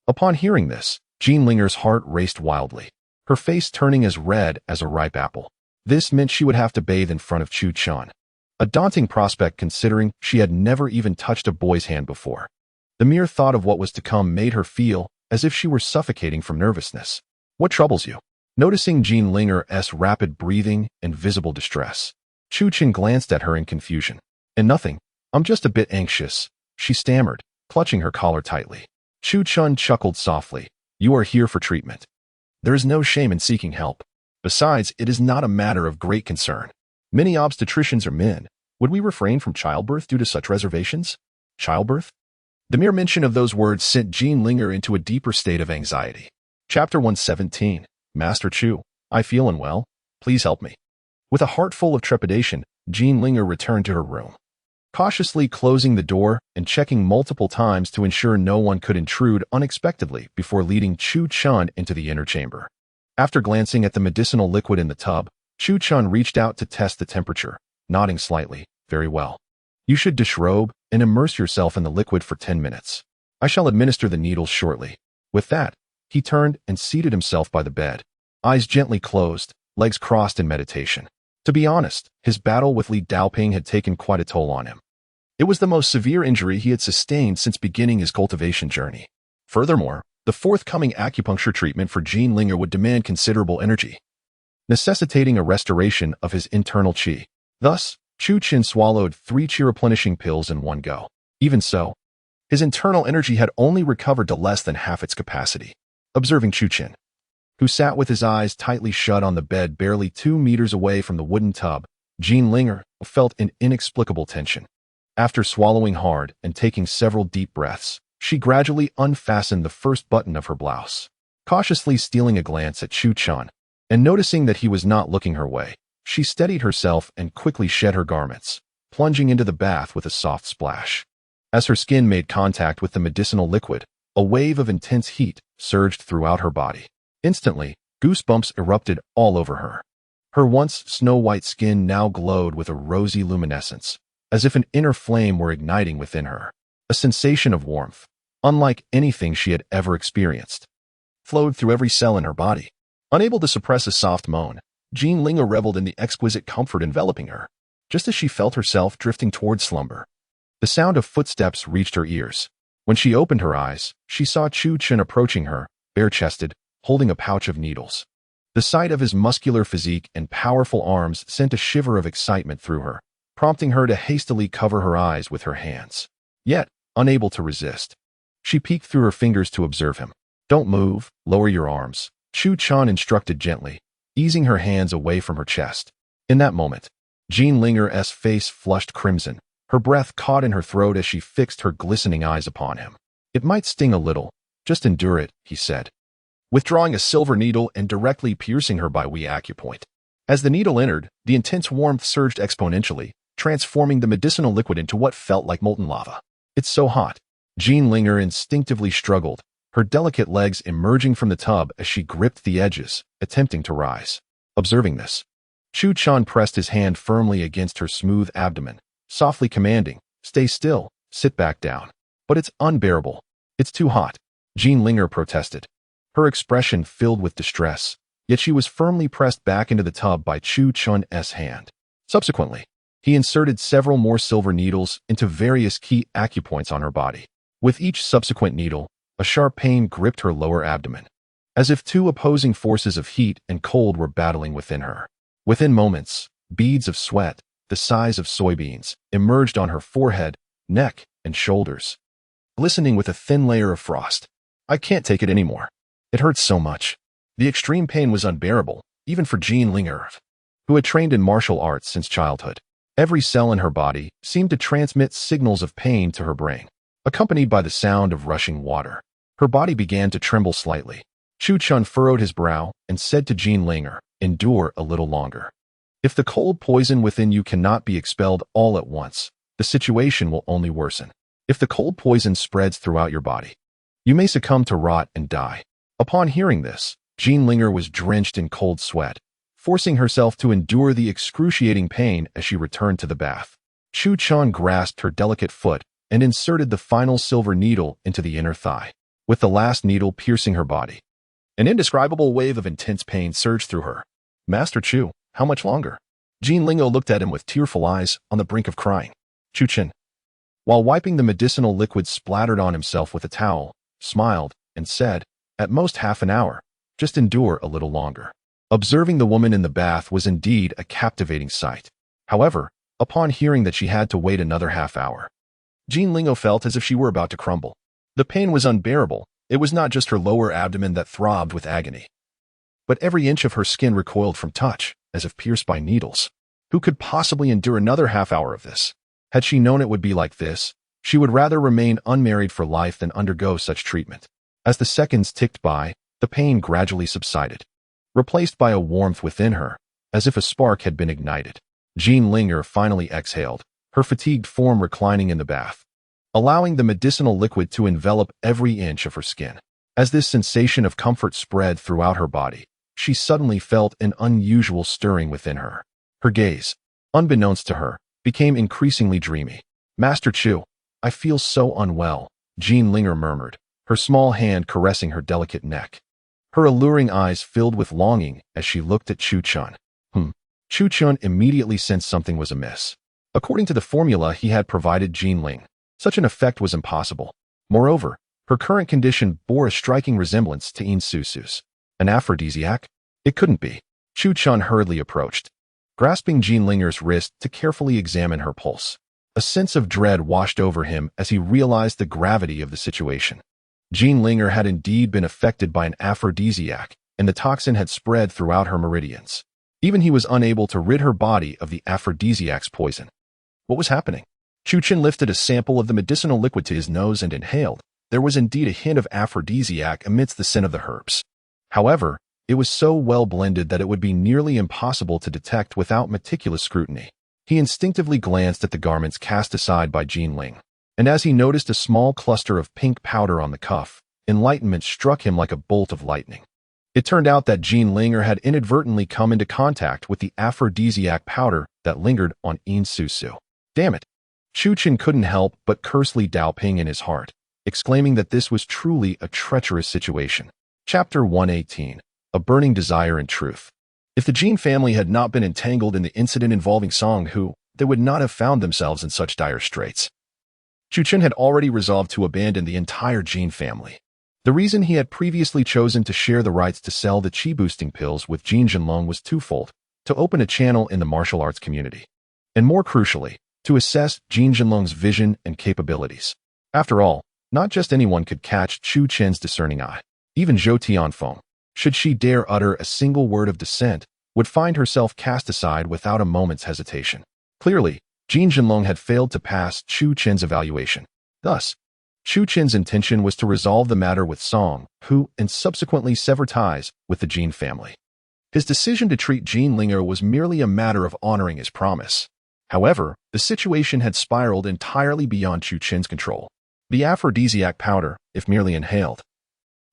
Upon hearing this, Jean Linger's heart raced wildly, her face turning as red as a ripe apple. This meant she would have to bathe in front of Chu Chen, a daunting prospect considering she had never even touched a boy's hand before. The mere thought of what was to come made her feel as if she were suffocating from nervousness. "What troubles you?" Noticing Jean Linger's rapid breathing and visible distress, Chu Chen glanced at her in confusion. "And nothing, I'm just a bit anxious," she stammered, clutching her collar tightly. Chu Chen chuckled softly. "You are here for treatment. There is no shame in seeking help. Besides, it is not a matter of great concern. Many obstetricians are men. Would we refrain from childbirth due to such reservations? Childbirth?" The mere mention of those words sent Jean Linger into a deeper state of anxiety. Chapter 117. "Master Chu, I feel unwell. Please help me." With a heart full of trepidation, Jean Linger returned to her room, cautiously closing the door and checking multiple times to ensure no one could intrude unexpectedly before leading Chu Chen into the inner chamber. After glancing at the medicinal liquid in the tub, Chu Chen reached out to test the temperature, nodding slightly. "Very well. You should disrobe and immerse yourself in the liquid for 10 minutes. I shall administer the needles shortly." With that, he turned and seated himself by the bed, eyes gently closed, legs crossed in meditation. To be honest, his battle with Li Daoping had taken quite a toll on him. It was the most severe injury he had sustained since beginning his cultivation journey. Furthermore, the forthcoming acupuncture treatment for Jean Linger would demand considerable energy, necessitating a restoration of his internal qi. Thus, Chu Chen swallowed 3 qi replenishing pills in one go. Even so, his internal energy had only recovered to less than half its capacity. Observing Chu Chen, who sat with his eyes tightly shut on the bed barely 2 meters away from the wooden tub, Jean Linger felt an inexplicable tension. After swallowing hard and taking several deep breaths, she gradually unfastened the first button of her blouse. Cautiously stealing a glance at Chu Chan, and noticing that he was not looking her way, she steadied herself and quickly shed her garments, plunging into the bath with a soft splash. As her skin made contact with the medicinal liquid, a wave of intense heat surged throughout her body. Instantly, goosebumps erupted all over her. Her once snow-white skin now glowed with a rosy luminescence, as if an inner flame were igniting within her. A sensation of warmth, unlike anything she had ever experienced, flowed through every cell in her body. Unable to suppress a soft moan, Jean Linger reveled in the exquisite comfort enveloping her, just as she felt herself drifting toward slumber. The sound of footsteps reached her ears. When she opened her eyes, she saw Chu Chen approaching her, bare-chested, holding a pouch of needles. The sight of his muscular physique and powerful arms sent a shiver of excitement through her, prompting her to hastily cover her eyes with her hands. Yet, unable to resist, she peeked through her fingers to observe him. "Don't move, lower your arms," Chu Chan instructed gently, easing her hands away from her chest. In that moment, Jean Linger's face flushed crimson, her breath caught in her throat as she fixed her glistening eyes upon him. "It might sting a little, just endure it," he said, withdrawing a silver needle and directly piercing her by acupoint. As the needle entered, the intense warmth surged exponentially, transforming the medicinal liquid into what felt like molten lava. "It's so hot." Jean Linger instinctively struggled, her delicate legs emerging from the tub as she gripped the edges, attempting to rise. Observing this, Chu Chan pressed his hand firmly against her smooth abdomen, softly commanding, "Stay still, sit back down." "But it's unbearable. It's too hot," Jean Linger protested, her expression filled with distress, yet she was firmly pressed back into the tub by Chu Chan's hand. Subsequently, he inserted several more silver needles into various key acupoints on her body. With each subsequent needle, a sharp pain gripped her lower abdomen, as if two opposing forces of heat and cold were battling within her. Within moments, beads of sweat, the size of soybeans, emerged on her forehead, neck, and shoulders, glistening with a thin layer of frost. "I can't take it anymore. It hurts so much." The extreme pain was unbearable, even for Jean Linger, who had trained in martial arts since childhood. Every cell in her body seemed to transmit signals of pain to her brain, accompanied by the sound of rushing water. Her body began to tremble slightly. Chu Chun furrowed his brow and said to Jean Linger, "Endure a little longer. If the cold poison within you cannot be expelled all at once, the situation will only worsen. If the cold poison spreads throughout your body, you may succumb to rot and die." Upon hearing this, Jean Linger was drenched in cold sweat, forcing herself to endure the excruciating pain as she returned to the bath. Chu Chun grasped her delicate foot and inserted the final silver needle into the inner thigh, with the last needle piercing her body. An indescribable wave of intense pain surged through her. "Master Chu, how much longer?" Jean Lingo looked at him with tearful eyes, on the brink of crying. Chu Chen, while wiping the medicinal liquid splattered on himself with a towel, smiled and said, "At most half an hour. Just endure a little longer." Observing the woman in the bath was indeed a captivating sight. However, upon hearing that she had to wait another half hour, Jean Lingo felt as if she were about to crumble. The pain was unbearable. It was not just her lower abdomen that throbbed with agony, but every inch of her skin recoiled from touch, as if pierced by needles. Who could possibly endure another half hour of this? Had she known it would be like this, she would rather remain unmarried for life than undergo such treatment. As the seconds ticked by, the pain gradually subsided, replaced by a warmth within her, as if a spark had been ignited. Jean Linger finally exhaled, her fatigued form reclining in the bath, allowing the medicinal liquid to envelop every inch of her skin. As this sensation of comfort spread throughout her body, she suddenly felt an unusual stirring within her. Her gaze, unbeknownst to her, became increasingly dreamy. "Master Chu, I feel so unwell," Jean Linger murmured, her small hand caressing her delicate neck. Her alluring eyes filled with longing as she looked at Chu Chun. Chu Chun immediately sensed something was amiss. According to the formula he had provided Jean Ling, such an effect was impossible. Moreover, her current condition bore a striking resemblance to Insusu's. An aphrodisiac? It couldn't be. Chu Chun hurriedly approached, grasping Jean Linger's wrist to carefully examine her pulse. A sense of dread washed over him as he realized the gravity of the situation. Jean Linger had indeed been affected by an aphrodisiac, and the toxin had spread throughout her meridians. Even he was unable to rid her body of the aphrodisiac's poison. What was happening? Chu Chen lifted a sample of the medicinal liquid to his nose and inhaled. There was indeed a hint of aphrodisiac amidst the scent of the herbs. However, it was so well blended that it would be nearly impossible to detect without meticulous scrutiny. He instinctively glanced at the garments cast aside by Jean Ling, and as he noticed a small cluster of pink powder on the cuff, enlightenment struck him like a bolt of lightning. It turned out that Jean Linger had inadvertently come into contact with the aphrodisiac powder that lingered on Yin Susu. Damn it! Chu Chen couldn't help but curse Li Daoping in his heart, exclaiming that this was truly a treacherous situation. Chapter 118. A Burning Desire and Truth. If the Jean family had not been entangled in the incident involving Song Hu, they would not have found themselves in such dire straits. Chu Chen had already resolved to abandon the entire Jean family. The reason he had previously chosen to share the rights to sell the chi-boosting pills with Jean Jinlong was twofold: to open a channel in the martial arts community, and more crucially, to assess Jean Jinlong's vision and capabilities. After all, not just anyone could catch Chu Chen's discerning eye. Even Zhou Tianfeng, should she dare utter a single word of dissent, would find herself cast aside without a moment's hesitation. Clearly, Jean Jinlong had failed to pass Chu Chen's evaluation. Thus, Chu Chen's intention was to resolve the matter with Song Hu and subsequently sever ties with the Jean family. His decision to treat Jean Linger was merely a matter of honoring his promise. However, the situation had spiraled entirely beyond Chu Chen's control. The aphrodisiac powder, if merely inhaled,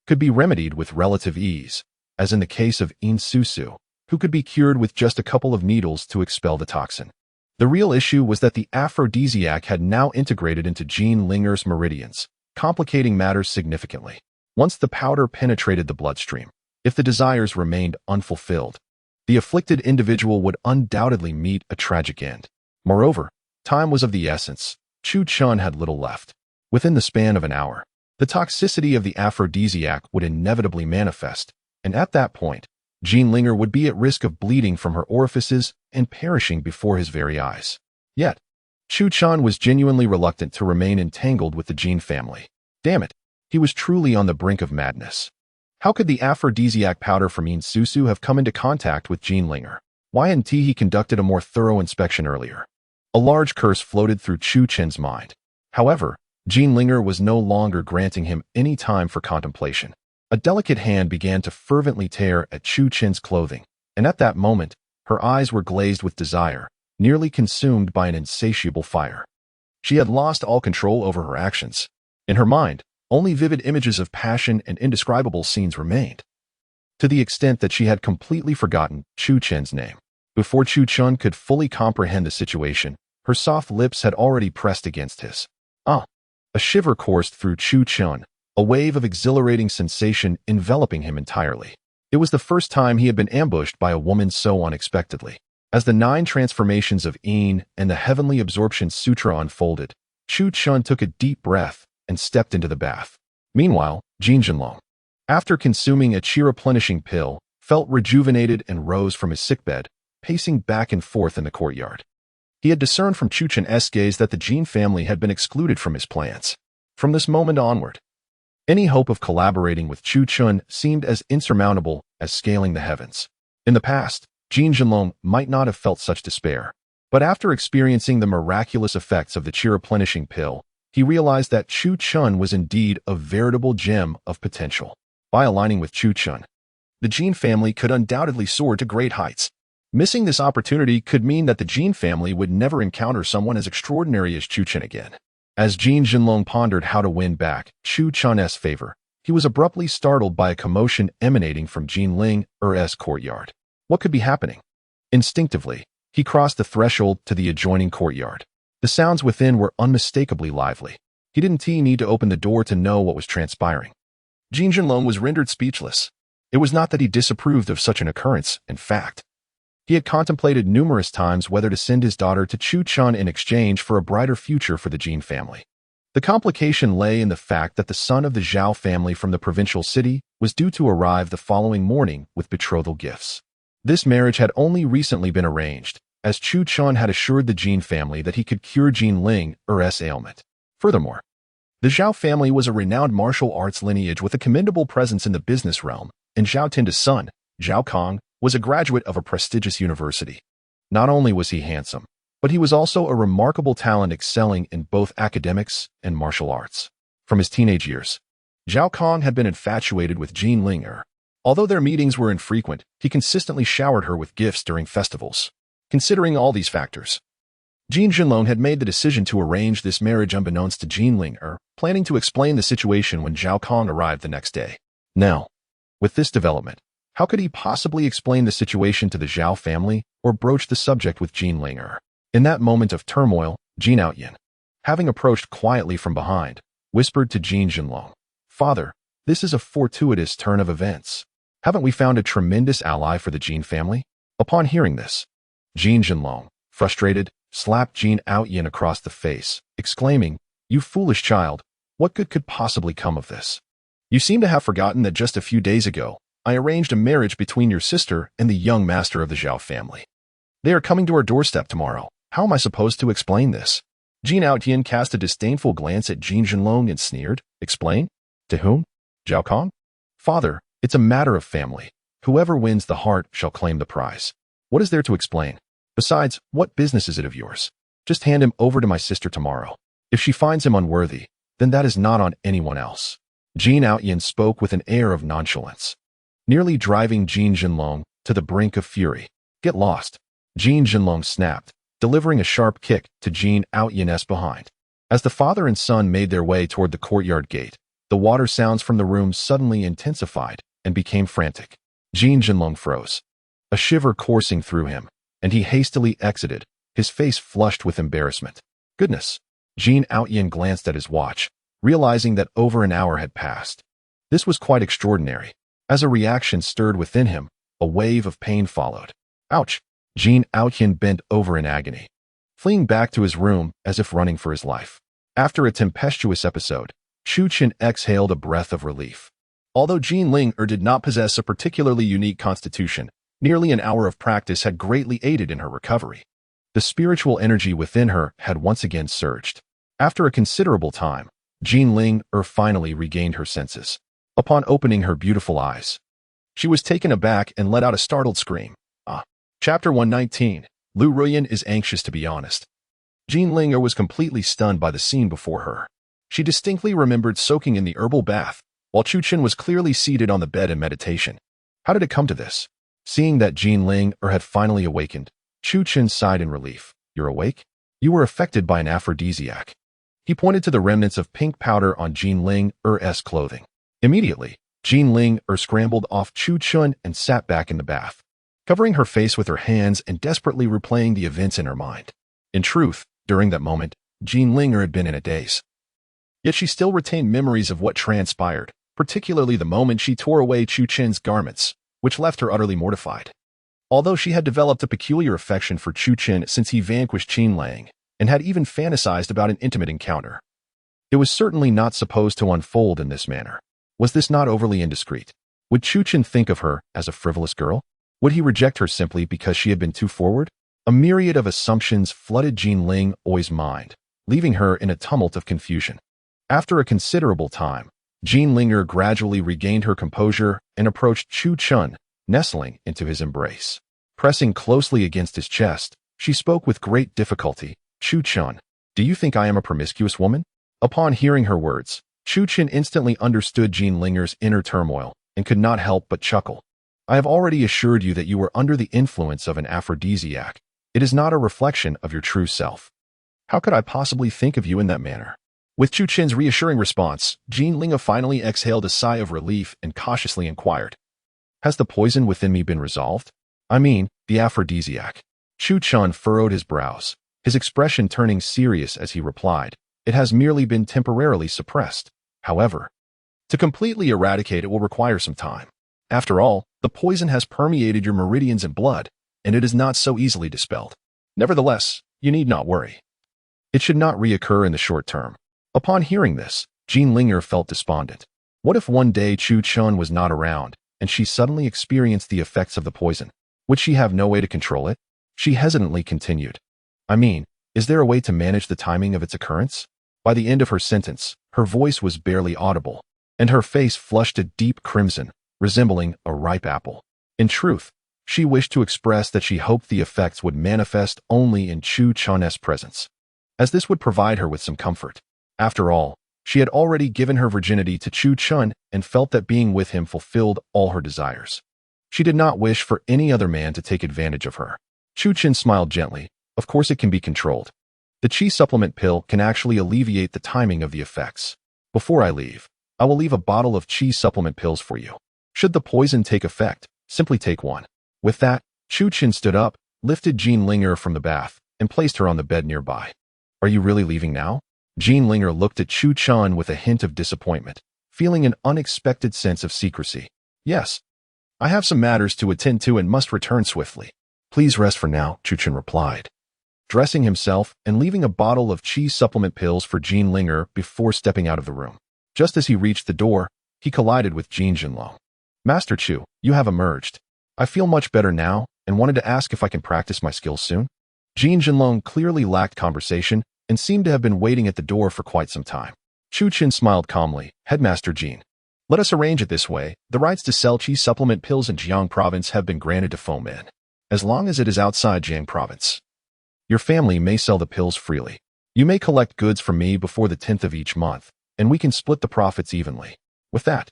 could be remedied with relative ease, as in the case of Yin Susu, who could be cured with just a couple of needles to expel the toxin. The real issue was that the aphrodisiac had now integrated into Jean Linger's meridians, complicating matters significantly. Once the powder penetrated the bloodstream, if the desires remained unfulfilled, the afflicted individual would undoubtedly meet a tragic end. Moreover, time was of the essence. Chu Chen had little left. Within the span of an hour, the toxicity of the aphrodisiac would inevitably manifest, and at that point, Jean Linger would be at risk of bleeding from her orifices and perishing before his very eyes. Yet, Chu Chen was genuinely reluctant to remain entangled with the Jean family. Damn it, he was truly on the brink of madness. How could the aphrodisiac powder from Yin Susu have come into contact with Jean Linger? Why hadn't he conducted a more thorough inspection earlier? A large curse floated through Chu Chen's mind. However, Jean Linger was no longer granting him any time for contemplation. A delicate hand began to fervently tear at Chu Chen's clothing, and at that moment, her eyes were glazed with desire, nearly consumed by an insatiable fire. She had lost all control over her actions. In her mind, only vivid images of passion and indescribable scenes remained, to the extent that she had completely forgotten Chu Chen's name. Before Chu Chen could fully comprehend the situation, her soft lips had already pressed against his. A shiver coursed through Chu Chen, a wave of exhilarating sensation enveloping him entirely. It was the first time he had been ambushed by a woman so unexpectedly. As the 9 transformations of Yin and the Heavenly Absorption Sutra unfolded, Chu Chen took a deep breath and stepped into the bath. Meanwhile, Jean Jinlong, after consuming a chi-replenishing pill, felt rejuvenated and rose from his sickbed, pacing back and forth in the courtyard. He had discerned from Chu Chen's gaze that the Jean family had been excluded from his plans. From this moment onward, any hope of collaborating with Chu Chen seemed as insurmountable as scaling the heavens. In the past, Jean Jinlong might not have felt such despair, but after experiencing the miraculous effects of the chi-replenishing pill, he realized that Chu Chen was indeed a veritable gem of potential. By aligning with Chu Chen, the Jean family could undoubtedly soar to great heights. Missing this opportunity could mean that the Jean family would never encounter someone as extraordinary as Chu Chen again. As Jean Jinlong pondered how to win back Chu Chen's favor, he was abruptly startled by a commotion emanating from Jean Linger's courtyard. What could be happening? Instinctively, he crossed the threshold to the adjoining courtyard. The sounds within were unmistakably lively. He didn't need to open the door to know what was transpiring. Jean Jinlong was rendered speechless. It was not that he disapproved of such an occurrence, in fact. He had contemplated numerous times whether to send his daughter to Chu Chen in exchange for a brighter future for the Jean family. The complication lay in the fact that the son of the Zhao family from the provincial city was due to arrive the following morning with betrothal gifts. This marriage had only recently been arranged, as Chu Chen had assured the Jean family that he could cure Jean Linger's ailment. Furthermore, the Zhao family was a renowned martial arts lineage with a commendable presence in the business realm, and Zhao Tinda's son, Zhao Kong, was a graduate of a prestigious university. Not only was he handsome, but he was also a remarkable talent excelling in both academics and martial arts. From his teenage years, Zhao Kong had been infatuated with Jean Linger, Although their meetings were infrequent, he consistently showered her with gifts during festivals. Considering all these factors, Jin Jinlong had made the decision to arrange this marriage unbeknownst to Jin Ling, planning to explain the situation when Zhao Kong arrived the next day. Now, with this development, how could he possibly explain the situation to the Zhao family or broach the subject with Jin Ling? In that moment of turmoil, Jin Outyin, having approached quietly from behind, whispered to Jin Jinlong, "Father, this is a fortuitous turn of events. Haven't we found a tremendous ally for the Jin family?" Upon hearing this, Jin Jinlong, frustrated, slapped Jin Outyin across the face, exclaiming, "You foolish child, what good could possibly come of this? You seem to have forgotten that just a few days ago, I arranged a marriage between your sister and the young master of the Zhao family. They are coming to our doorstep tomorrow. How am I supposed to explain this?" Jin Outyin cast a disdainful glance at Jin Jinlong and sneered, "Explain? To whom? Zhao Kong? Father, it's a matter of family. Whoever wins the heart shall claim the prize. What is there to explain? Besides, what business is it of yours? Just hand him over to my sister tomorrow. If she finds him unworthy, then that is not on anyone else." Jin Outyin spoke with an air of nonchalance, nearly driving Jin Jinlong to the brink of fury. "Get lost!" Jin Jinlong snapped, delivering a sharp kick to Jin Outyin's behind. As the father and son made their way toward the courtyard gate, the water sounds from the room suddenly intensified and became frantic. Jin Jinlong froze, a shiver coursing through him, and he hastily exited, his face flushed with embarrassment. Goodness! Jin Outyin glanced at his watch, realizing that over an hour had passed. This was quite extraordinary. As a reaction stirred within him, a wave of pain followed. Ouch! Jin Outyin bent over in agony, fleeing back to his room as if running for his life. After a tempestuous episode, Chu Chen exhaled a breath of relief. Although Jin Ling did not possess a particularly unique constitution, nearly an hour of practice had greatly aided in her recovery. The spiritual energy within her had once again surged. After a considerable time, Jin Ling finally regained her senses. Upon opening her beautiful eyes, she was taken aback and let out a startled scream. Chapter 119. Lu Ruyan is anxious to be honest. Jin Ling was completely stunned by the scene before her. She distinctly remembered soaking in the herbal bath, while Chu Chen was clearly seated on the bed in meditation. How did it come to this? Seeing that Jin Ling had finally awakened, Chu Chen sighed in relief. "You're awake? You were affected by an aphrodisiac." He pointed to the remnants of pink powder on Jin Ling's clothing. Immediately, Jin Ling scrambled off Chu Chen and sat back in the bath, covering her face with her hands and desperately replaying the events in her mind. In truth, during that moment, Jin Ling had been in a daze. Yet she still retained memories of what transpired, particularly the moment she tore away Chu Chen's garments, which left her utterly mortified. Although she had developed a peculiar affection for Chu Chen since he vanquished Qin Lang, and had even fantasized about an intimate encounter, it was certainly not supposed to unfold in this manner. Was this not overly indiscreet? Would Chu Chen think of her as a frivolous girl? Would he reject her simply because she had been too forward? A myriad of assumptions flooded Jin Ling's mind, leaving her in a tumult of confusion. After a considerable time, Jin Ling gradually regained her composure and approached Chu Chen, nestling into his embrace. Pressing closely against his chest, she spoke with great difficulty. "Chu Chen, do you think I am a promiscuous woman?" Upon hearing her words, Chu Chen instantly understood Jin Ling's inner turmoil and could not help but chuckle. "I have already assured you that you were under the influence of an aphrodisiac. It is not a reflection of your true self. How could I possibly think of you in that manner?" With Chu Chen's reassuring response, Jin Ling finally exhaled a sigh of relief and cautiously inquired, "Has the poison within me been resolved? I mean, the aphrodisiac." Chu Chen furrowed his brows, his expression turning serious as he replied, "It has merely been temporarily suppressed. However, to completely eradicate it will require some time. After all, the poison has permeated your meridians and blood, and it is not so easily dispelled. Nevertheless, you need not worry. It should not reoccur in the short term." Upon hearing this, Jin Ling felt despondent. What if one day Chu Chen was not around, and she suddenly experienced the effects of the poison? Would she have no way to control it? She hesitantly continued, "I mean, is there a way to manage the timing of its occurrence?" By the end of her sentence, her voice was barely audible, and her face flushed a deep crimson, resembling a ripe apple. In truth, she wished to express that she hoped the effects would manifest only in Chu Chen's presence, as this would provide her with some comfort. After all, She had already given her virginity to Chu Chun and felt that being with him fulfilled all her desires. She did not wish for any other man to take advantage of her. Chu Chun smiled gently. Of course it can be controlled. The Qi supplement pill can actually alleviate the timing of the effects. Before I leave, I will leave a bottle of Qi supplement pills for you. Should the poison take effect, simply take one. With that, Chu Chun stood up, lifted Jean Linger from the bath, and placed her on the bed nearby. Are you really leaving now? Jean Linger looked at Chu Chun with a hint of disappointment, feeling an unexpected sense of secrecy. Yes. I have some matters to attend to and must return swiftly. Please rest for now, Chu Chun replied, dressing himself and leaving a bottle of Qi supplement pills for Jean Linger before stepping out of the room. Just as he reached the door, he collided with Jean Jinlong. Master Chu, you have emerged. I feel much better now and wanted to ask if I can practice my skills soon. Jean Jinlong clearly lacked conversation and seemed to have been waiting at the door for quite some time. Chu Chun smiled calmly. Headmaster Jean, let us arrange it this way. The rights to sell Qi supplement pills in Jiang Province have been granted to Fomen, as long as it is outside Jiang Province. Your family may sell the pills freely. You may collect goods from me before the 10th of each month, and we can split the profits evenly. With that,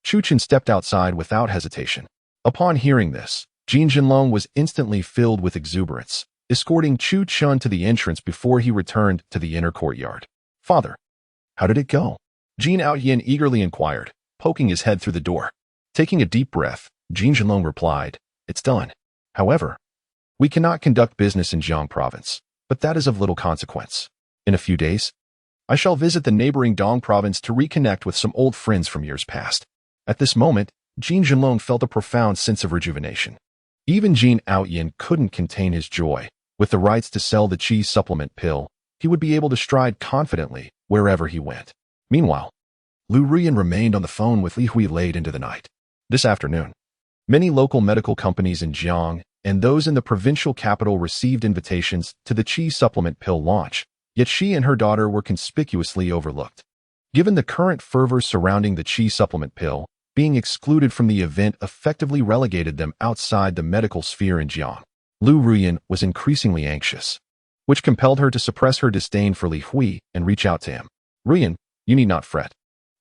Chu Chun stepped outside without hesitation. Upon hearing this, Jean Jinlong was instantly filled with exuberance, escorting Chu Chun to the entrance before he returned to the inner courtyard. Father, how did it go? Jean Outyin eagerly inquired, poking his head through the door. Taking a deep breath, Jean Jinlong replied, It's done. However, we cannot conduct business in Jiang Province, but that is of little consequence. In a few days, I shall visit the neighboring Dong Province to reconnect with some old friends from years past. At this moment, Jean Jinlong felt a profound sense of rejuvenation. Even Jean Outyin couldn't contain his joy. With the rights to sell the Qi supplement pill, he would be able to stride confidently wherever he went. Meanwhile, Lu Ruyan remained on the phone with Li Hui late into the night. This afternoon, many local medical companies in Jiang and those in the provincial capital received invitations to the Qi supplement pill launch, yet she and her daughter were conspicuously overlooked. Given the current fervor surrounding the Qi supplement pill, being excluded from the event effectively relegated them outside the medical sphere in Jiang. Lu Ruyan was increasingly anxious, which compelled her to suppress her disdain for Li Hui and reach out to him. Ruyan, you need not fret.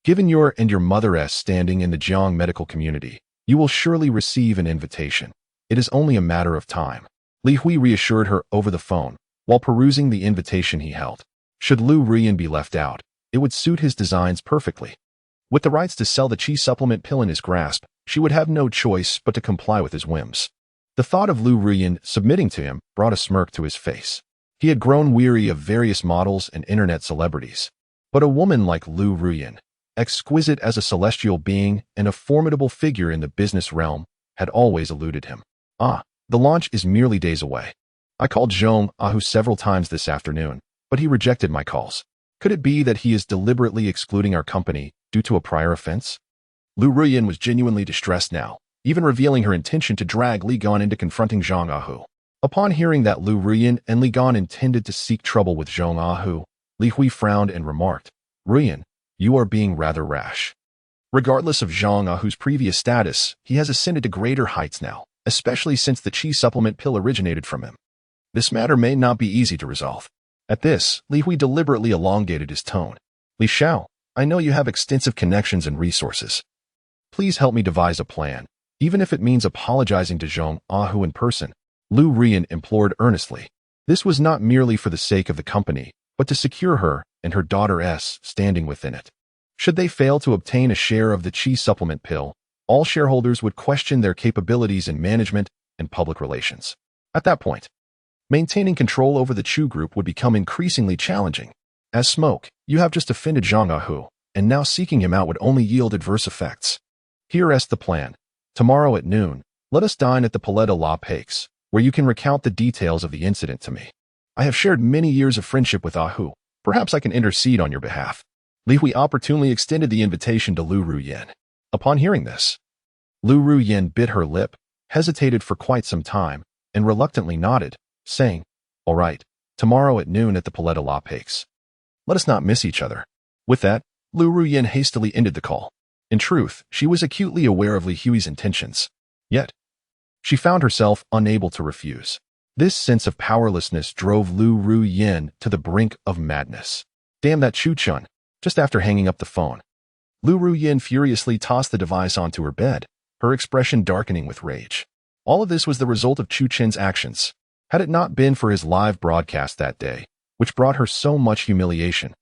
Given your and your mother's standing in the Jiang medical community, you will surely receive an invitation. It is only a matter of time. Li Hui reassured her over the phone while perusing the invitation he held. Should Lu Ruyan be left out, it would suit his designs perfectly. With the rights to sell the Qi supplement pill in his grasp, she would have no choice but to comply with his whims. The thought of Lu Ruyan submitting to him brought a smirk to his face. He had grown weary of various models and internet celebrities. But a woman like Lu Ruyan, exquisite as a celestial being and a formidable figure in the business realm, had always eluded him. The launch is merely days away. I called Zhong Ahu several times this afternoon, but he rejected my calls. Could it be that he is deliberately excluding our company due to a prior offense? Lu Ruyan was genuinely distressed now, even revealing her intention to drag Li Gan into confronting Zhong Ahu. Upon hearing that Lu Ruyan and Li Gan intended to seek trouble with Zhong Ahu, Li Hui frowned and remarked, Ruyan, you are being rather rash. Regardless of Zhong Ahu's previous status, he has ascended to greater heights now, especially since the Qi supplement pill originated from him. This matter may not be easy to resolve. At this, Li Hui deliberately elongated his tone. Li Xiao, I know you have extensive connections and resources. Please help me devise a plan, even if it means apologizing to Zhong Ahu in person. Lu Ruyan implored earnestly. This was not merely for the sake of the company, but to secure her and her daughter's standing within it. Should they fail to obtain a share of the Qi supplement pill, all shareholders would question their capabilities in management and public relations. At that point, maintaining control over the Chu group would become increasingly challenging. As Smoke, you have just offended Zhang Ahu, and now seeking him out would only yield adverse effects. Here is the plan. Tomorrow at noon, let us dine at the Palais de la Paix, where you can recount the details of the incident to me. I have shared many years of friendship with Ahu. Perhaps I can intercede on your behalf. Li Hui opportunely extended the invitation to Lu Ruyan. Upon hearing this, Lu Ruyan bit her lip, hesitated for quite some time, and reluctantly nodded, saying, All right, tomorrow at noon at the Palais de la Paix. Let us not miss each other. With that, Lu Ruyan hastily ended the call. In truth, she was acutely aware of Li Hui's intentions. Yet, she found herself unable to refuse. This sense of powerlessness drove Lu Ruyan to the brink of madness. Damn that Chu Chun. just after hanging up the phone. Lu Ruyin furiously tossed the device onto her bed, her expression darkening with rage. All of this was the result of Chu Chen's actions. Had it not been for his live broadcast that day, which brought her so much humiliation,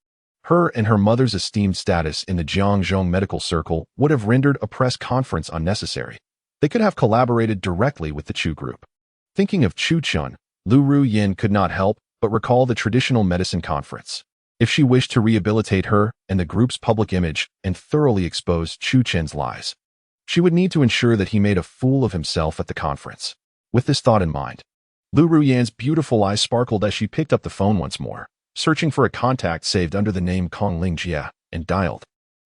her and her mother's esteemed status in the Jiangzhou medical circle would have rendered a press conference unnecessary. They could have collaborated directly with the Chu group. Thinking of Chu Chun, Lu Ruyin could not help but recall the traditional medicine conference. If she wished to rehabilitate her and the group's public image and thoroughly expose Chu Chen's lies, she would need to ensure that he made a fool of himself at the conference. With this thought in mind, Lu Ruyin's beautiful eyes sparkled as she picked up the phone once more, searching for a contact saved under the name Kong Lingjie, and dialed.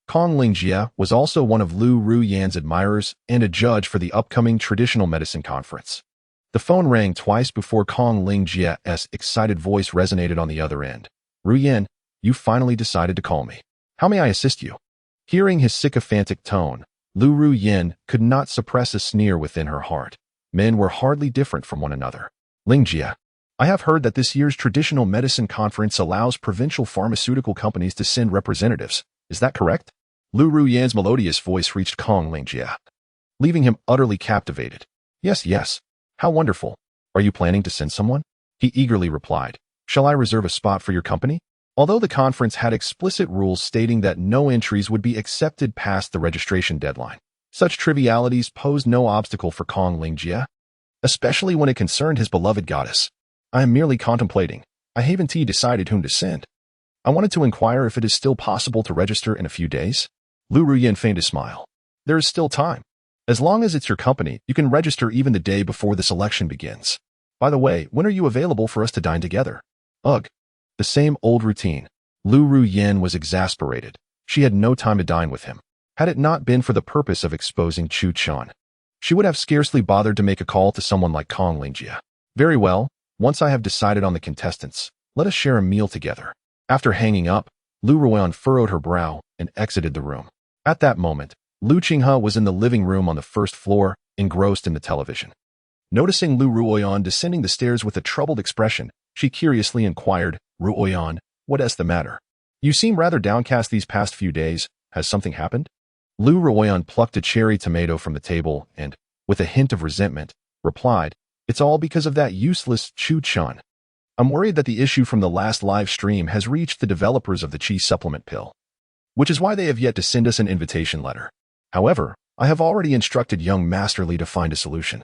Kong Lingjie was also one of Lu Ruyin's admirers and a judge for the upcoming traditional medicine conference. The phone rang twice before Kong Lingjie's excited voice resonated on the other end. "Ruyin, you finally decided to call me. How may I assist you?" Hearing his sycophantic tone, Lu Ruyin could not suppress a sneer within her heart. Men were hardly different from one another. "Lingjie, I have heard that this year's traditional medicine conference allows provincial pharmaceutical companies to send representatives. Is that correct?" Lu Ruyin's melodious voice reached Kong Lingjie, leaving him utterly captivated. Yes. How wonderful. Are you planning to send someone?" He eagerly replied. "Shall I reserve a spot for your company?" Although the conference had explicit rules stating that no entries would be accepted past the registration deadline, such trivialities posed no obstacle for Kong Lingjie, especially when it concerned his beloved goddess. "I am merely contemplating. I haven't decided whom to send. I wanted to inquire if it is still possible to register in a few days." Lu Ruyin feigned a smile. "There is still time. As long as it's your company, you can register even the day before the selection begins. By the way, when are you available for us to dine together?" Ugh. The same old routine. Lu Ruyin was exasperated. She had no time to dine with him. Had it not been for the purpose of exposing Chu Chan, she would have scarcely bothered to make a call to someone like Kong Lingjie. "Very well, once I have decided on the contestants, let us share a meal together." After hanging up, Lu Ruyin furrowed her brow and exited the room. At that moment, Lu Qinghe was in the living room on the first floor, engrossed in the television. Noticing Lu Ruoyan descending the stairs with a troubled expression, she curiously inquired, "Ruoyan, what is the matter? You seem rather downcast these past few days. Has something happened?" Lu Ruoyan plucked a cherry tomato from the table and, with a hint of resentment, replied, "It's all because of that useless Chu Chun. I'm worried that the issue from the last live stream has reached the developers of the Qi supplement pill, which is why they have yet to send us an invitation letter. However, I have already instructed young Masterly to find a solution.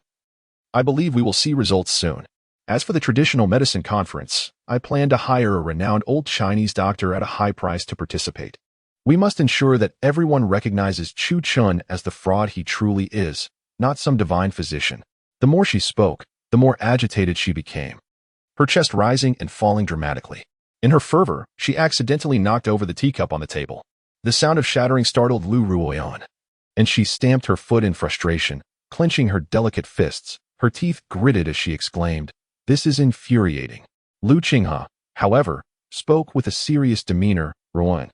I believe we will see results soon. As for the traditional medicine conference, I plan to hire a renowned old Chinese doctor at a high price to participate. We must ensure that everyone recognizes Chu Chun as the fraud he truly is, not some divine physician." The more she spoke, the more agitated she became, her chest rising and falling dramatically. In her fervor, she accidentally knocked over the teacup on the table. The sound of shattering startled Lu Ruoyan, and she stamped her foot in frustration, clenching her delicate fists. Her teeth gritted as she exclaimed, "This is infuriating." Lu Qinghe, however, spoke with a serious demeanor. "Ruoyan,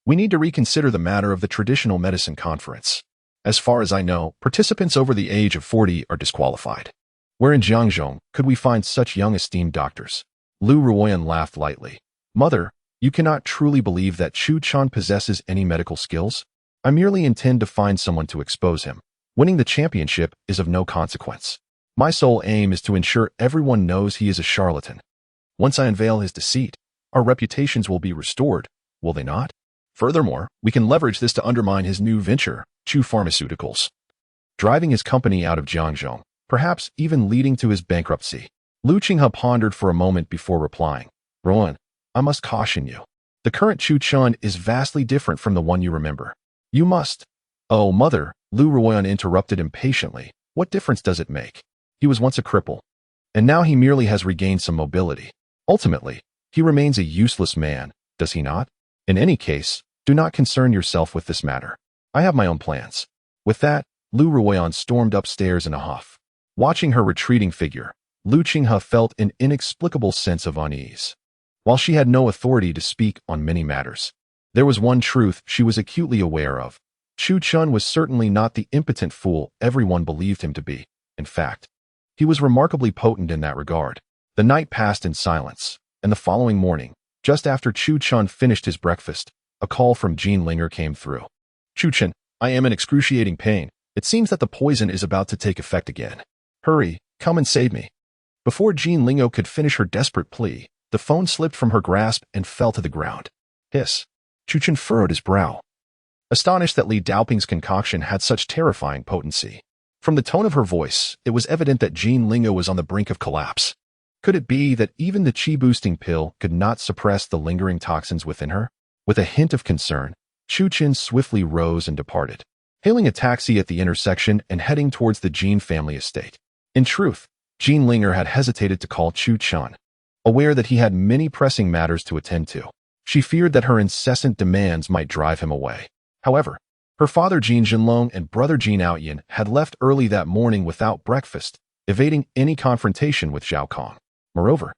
we need to reconsider the matter of the traditional medicine conference. As far as I know, participants over the age of 40 are disqualified. Where in Jiangzhou could we find such young esteemed doctors?" Lu Ruoyan laughed lightly. "Mother, you cannot truly believe that Chu Chan possesses any medical skills? I merely intend to find someone to expose him. Winning the championship is of no consequence. My sole aim is to ensure everyone knows he is a charlatan. Once I unveil his deceit, our reputations will be restored, will they not? Furthermore, we can leverage this to undermine his new venture, Chu Pharmaceuticals, driving his company out of Jiangzhou, perhaps even leading to his bankruptcy." Lu Qinghe pondered for a moment before replying. "Ruoyan, I must caution you. The current Chu Chun is vastly different from the one you remember. You must—" "Oh, mother," Lu Ruoyan interrupted impatiently. "What difference does it make? He was once a cripple, and now he merely has regained some mobility. Ultimately, he remains a useless man, does he not? In any case, do not concern yourself with this matter. I have my own plans." With that, Lu Ruoyan stormed upstairs in a huff. Watching her retreating figure, Lu Qinghe felt an inexplicable sense of unease. While she had no authority to speak on many matters, there was one truth she was acutely aware of. Chu Chun was certainly not the impotent fool everyone believed him to be. In fact, he was remarkably potent in that regard. The night passed in silence, and the following morning, just after Chu Chun finished his breakfast, a call from Jean Linger came through. Chu-Chen, I am in excruciating pain. It seems that the poison is about to take effect again. Hurry, come and save me. Before Jean Lingo could finish her desperate plea, the phone slipped from her grasp and fell to the ground. Hiss. Chu-Chen furrowed his brow, astonished that Li Daoping's concoction had such terrifying potency. From the tone of her voice, it was evident that Jean Lingo was on the brink of collapse. Could it be that even the chi-boosting pill could not suppress the lingering toxins within her? With a hint of concern, Chu-Chen swiftly rose and departed, hailing a taxi at the intersection and heading towards the Jean family estate. In truth, Jean Linger had hesitated to call Chu-Chen, aware that he had many pressing matters to attend to. She feared that her incessant demands might drive him away. However, her father Jean Jinlong and brother Jean Outyin had left early that morning without breakfast, evading any confrontation with Zhao Kong. Moreover,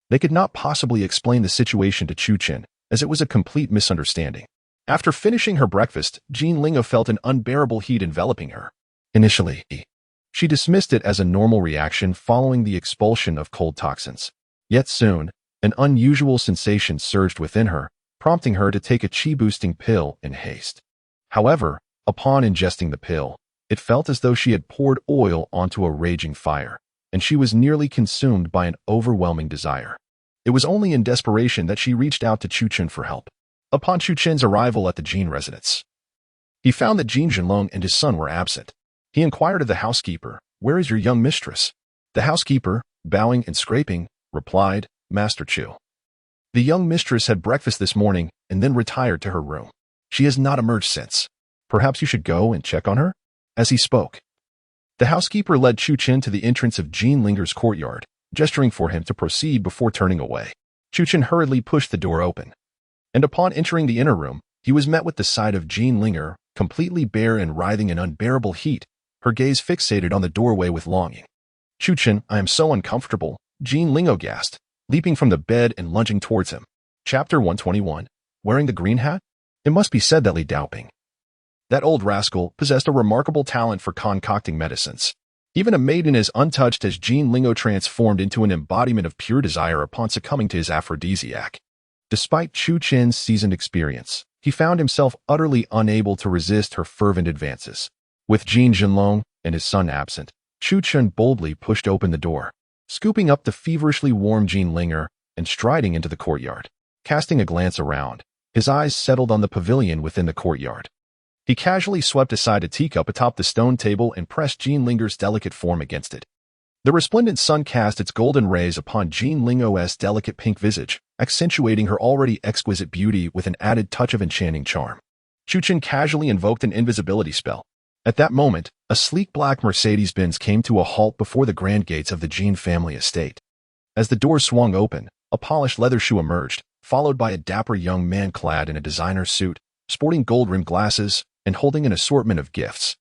they could not possibly explain the situation to Chu-Chen, as it was a complete misunderstanding. After finishing her breakfast, Jean Lingo felt an unbearable heat enveloping her. Initially, she dismissed it as a normal reaction following the expulsion of cold toxins. Yet soon, an unusual sensation surged within her, prompting her to take a chi-boosting pill in haste. However, upon ingesting the pill, it felt as though she had poured oil onto a raging fire, and she was nearly consumed by an overwhelming desire. It was only in desperation that she reached out to Chu-Chen for help. Upon Chu-Chen's arrival at the Jean residence, he found that Jean Jinlong and his son were absent. He inquired of the housekeeper, "Where is your young mistress?" The housekeeper, bowing and scraping, replied, "Master Chu. The young mistress had breakfast this morning and then retired to her room. She has not emerged since. Perhaps you should go and check on her?" As he spoke, the housekeeper led Chu-Chen to the entrance of Jean Linger's courtyard, gesturing for him to proceed before turning away. Chu-Chen hurriedly pushed the door open, and upon entering the inner room, he was met with the sight of Jean Linger, completely bare and writhing in unbearable heat, her gaze fixated on the doorway with longing. "Chu-Chen, I am so uncomfortable," Jean Lingo gasped, leaping from the bed and lunging towards him. Chapter 121. Wearing the green hat? It must be said that Li Daoping, that old rascal, possessed a remarkable talent for concocting medicines. Even a maiden as untouched as Jean Lingo transformed into an embodiment of pure desire upon succumbing to his aphrodisiac. Despite Chu-Chen's seasoned experience, he found himself utterly unable to resist her fervent advances. With Jean Jinlong and his son absent, Chu-Chen boldly pushed open the door, scooping up the feverishly warm Jean Linger and striding into the courtyard. Casting a glance around, his eyes settled on the pavilion within the courtyard. He casually swept aside a teacup atop the stone table and pressed Jean Linger's delicate form against it. The resplendent sun cast its golden rays upon Jean Lingo's delicate pink visage, accentuating her already exquisite beauty with an added touch of enchanting charm. Chu-Chen casually invoked an invisibility spell. At that moment, a sleek black Mercedes-Benz came to a halt before the grand gates of the Jean family estate. As the door swung open, a polished leather shoe emerged, followed by a dapper young man clad in a designer suit, sporting gold-rimmed glasses, and holding an assortment of gifts.